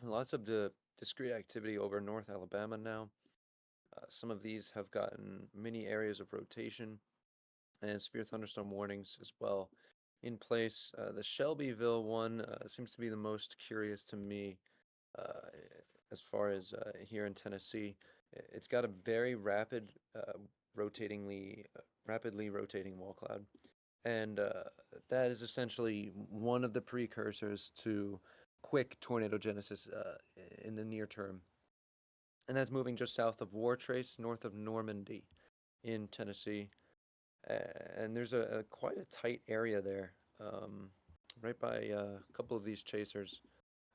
Lots of the discrete activity over North Alabama now. Some of these have gotten many areas of rotation and severe thunderstorm warnings as well in place. The Shelbyville one seems to be the most curious to me uh, as far as here in Tennessee. It's got a very rapidly rotating wall cloud, and that is essentially one of the precursors to quick tornado genesis in the near term. And that's moving just south of Wartrace, north of Normandy in Tennessee. And there's a quite a tight area there, right by a couple of these chasers,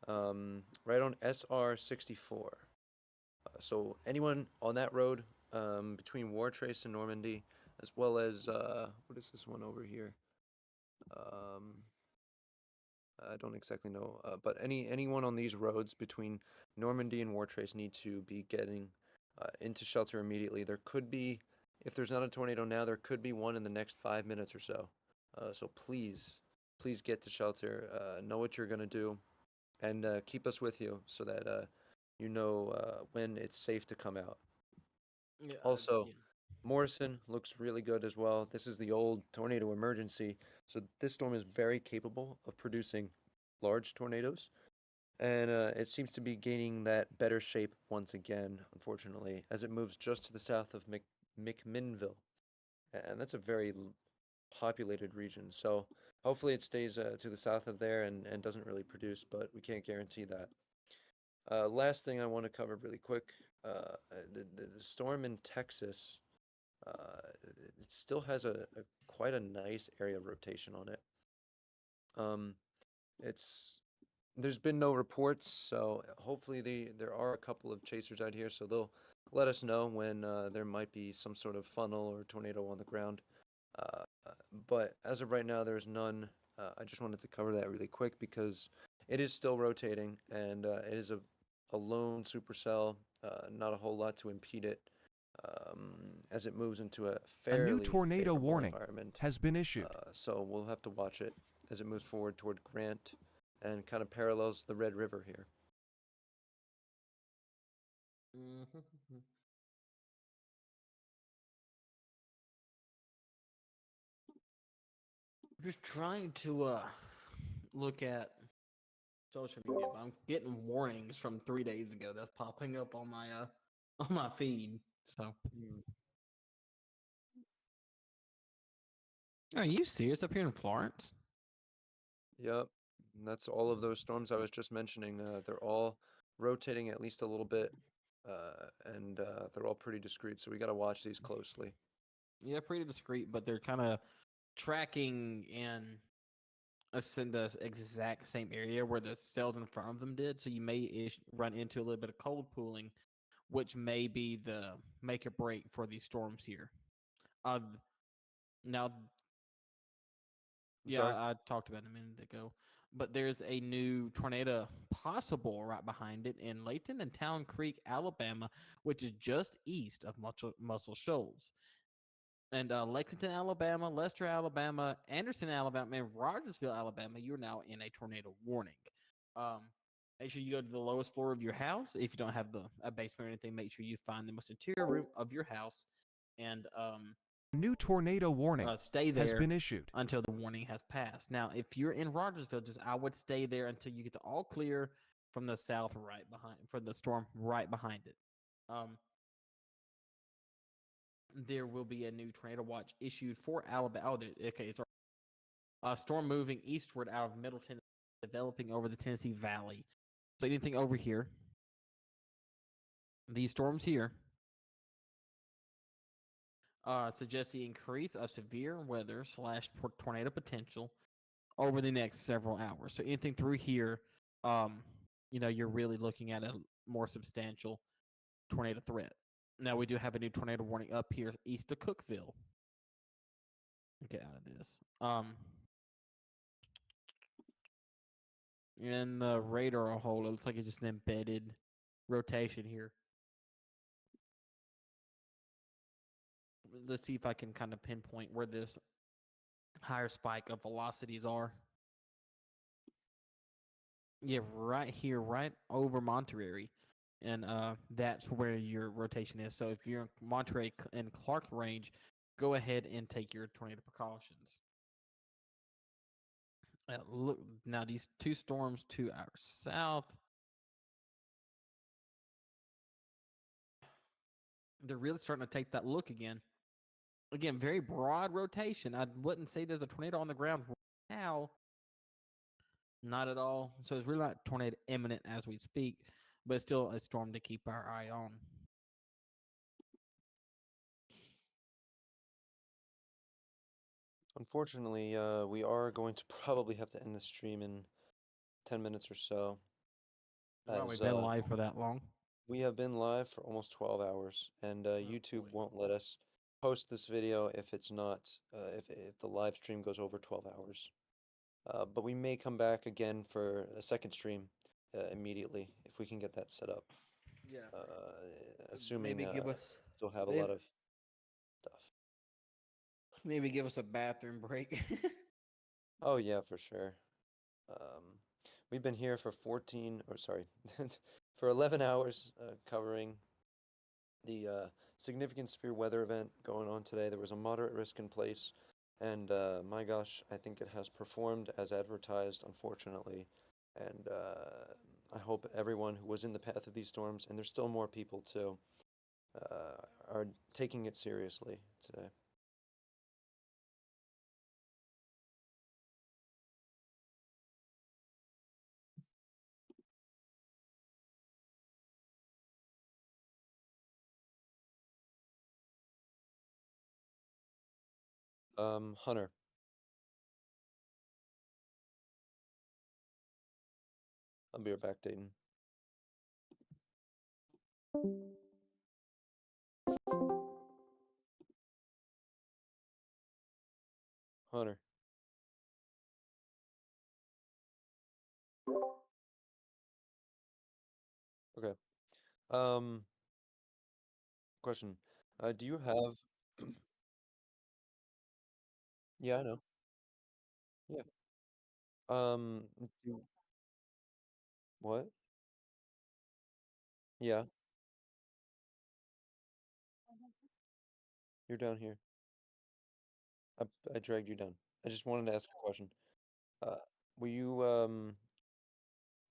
right on SR 64. So anyone on that road between Wartrace and Normandy, as well as what is this one over here? Um, I don't exactly know, but anyone on these roads between Normandy and Wartrace need to be getting into shelter immediately. There could be, if there's not a tornado now, there could be one in the next 5 minutes or so. So please get to shelter. Know what you're gonna do, and keep us with you so that you know when it's safe to come out.
Yeah,
Also,
yeah.
Morrison looks really good as well. This is the old tornado emergency, so this storm is very capable of producing large tornadoes, and it seems to be gaining that better shape once again, unfortunately, as it moves just to the south of McMinnville, and that's a very populated region. So hopefully it stays to the south of there and doesn't really produce, but we can't guarantee that. Last thing I want to cover really quick, the storm in Texas. It still has a quite a nice area of rotation on it. Um, it's there's been no reports, so hopefully there are a couple of chasers out here, so they'll let us know when there might be some sort of funnel or tornado on the ground. Uh, but as of right now, there's none. I just wanted to cover that really quick because it is still rotating, and it is a lone supercell, not a whole lot to impede it um, as it moves into a
A
fairly
new tornado
favorable
warning
environment.
has been issued.
So we'll have to watch it as it moves forward toward Grant and kind of parallels the Red River here.
Mhm. Just trying to look at social media, but I'm getting warnings from 3 days ago that's popping up on my on my feed. So are you serious up here in Florence?
Yep, and that's all of those storms I was just mentioning. They're all rotating at least a little bit, and they're all pretty discreet. So we got to watch these closely.
Yeah, pretty discreet, but they're kind of tracking in the exact same area where the cells in front of them did. So you may run into a little bit of cold pooling, which may be the make or break for these storms here. Uh, now,
I'm
yeah,
sorry.
I talked about it a minute ago, but there's a new tornado possible right behind it in Layton and Town Creek, Alabama, which is just east of Muscle Shoals. And Lexington, Alabama, Lester, Alabama, Anderson, Alabama, and Rogersville, Alabama, you're now in a tornado warning. Um, make sure you go to the lowest floor of your house. If you don't have a basement or anything, make sure you find the most interior room of your house and
New tornado warning
stay
has
there
been issued.
until the warning has passed. Now, if you're in Rogersville, I would stay there until you get the all clear from the south right behind for the storm right behind it. There will be a new tornado watch issued for Alabama. Oh, okay, it's a storm moving eastward out of Middle Tennessee, developing over the Tennessee Valley. So anything over here, these storms here, suggest the increase of severe weather / tornado potential over the next several hours. So anything through here, you're really looking at a more substantial tornado threat. Now we do have a new tornado warning up here east of Cookville. Get out of this. In the radar hole, it looks like it's just an embedded rotation here. Let's see if I can kind of pinpoint where this higher spike of velocities are. Yeah, right here, right over Monterey. And that's where your rotation is. So if you're in Monterey and Clark range, go ahead and take your tornado precautions. Look, now these two storms to our south, they're really starting to take that look again. Again, very broad rotation. I wouldn't say there's a tornado on the ground right now. Not at all. So it's really not tornado imminent as we speak, but it's still a storm to keep our eye on.
Unfortunately, we are going to probably have to end the stream in 10 minutes or so.
Wow, we've
As
been live for that long.
we have been live for almost 12 hours, and YouTube
boy.
won't let us post this video if it's not if the live stream goes over 12 hours. But we may come back again for a second stream immediately if we can get that set up.
Yeah.
Assuming
Maybe give us
still have a
maybe-
lot of stuff.
Maybe give us a bathroom break.
Oh yeah, for sure. We've been here for 14, or sorry, for 11 hours covering the significant severe weather event going on today. There was a moderate risk in place, and my gosh, I think it has performed as advertised, unfortunately. And I hope everyone who was in the path of these storms, and there's still more people too, are taking it seriously today. Hunter. I'll be right back, Dayton. Hunter. Okay. Question. Do you have? Yeah, I know. Yeah. Do what? Yeah. You're down here. I dragged you down. I just wanted to ask a question. Were you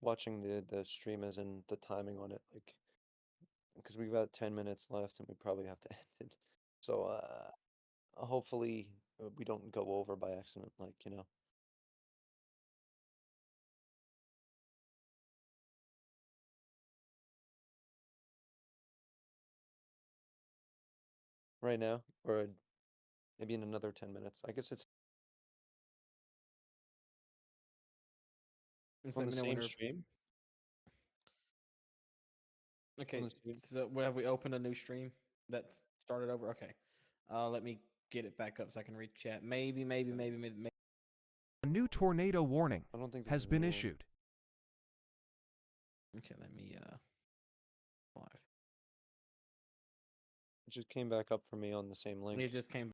watching the stream as in the timing on it? Like, because we've got 10 minutes left and we probably have to end it. So hopefully we don't go over by accident, like, you know. Right now, or maybe in another 10 minutes. I guess it's
Just
on
let
the
me know when
same
you're.
stream. On
Okay,
the same.
so have we opened a new stream that started over? Okay, let me get it back up so I can read chat. Maybe.
A new tornado warning
I don't think
has
there's a
been
new one.
issued.
Okay, let me live.
It just came back up for me on the same link.
It just came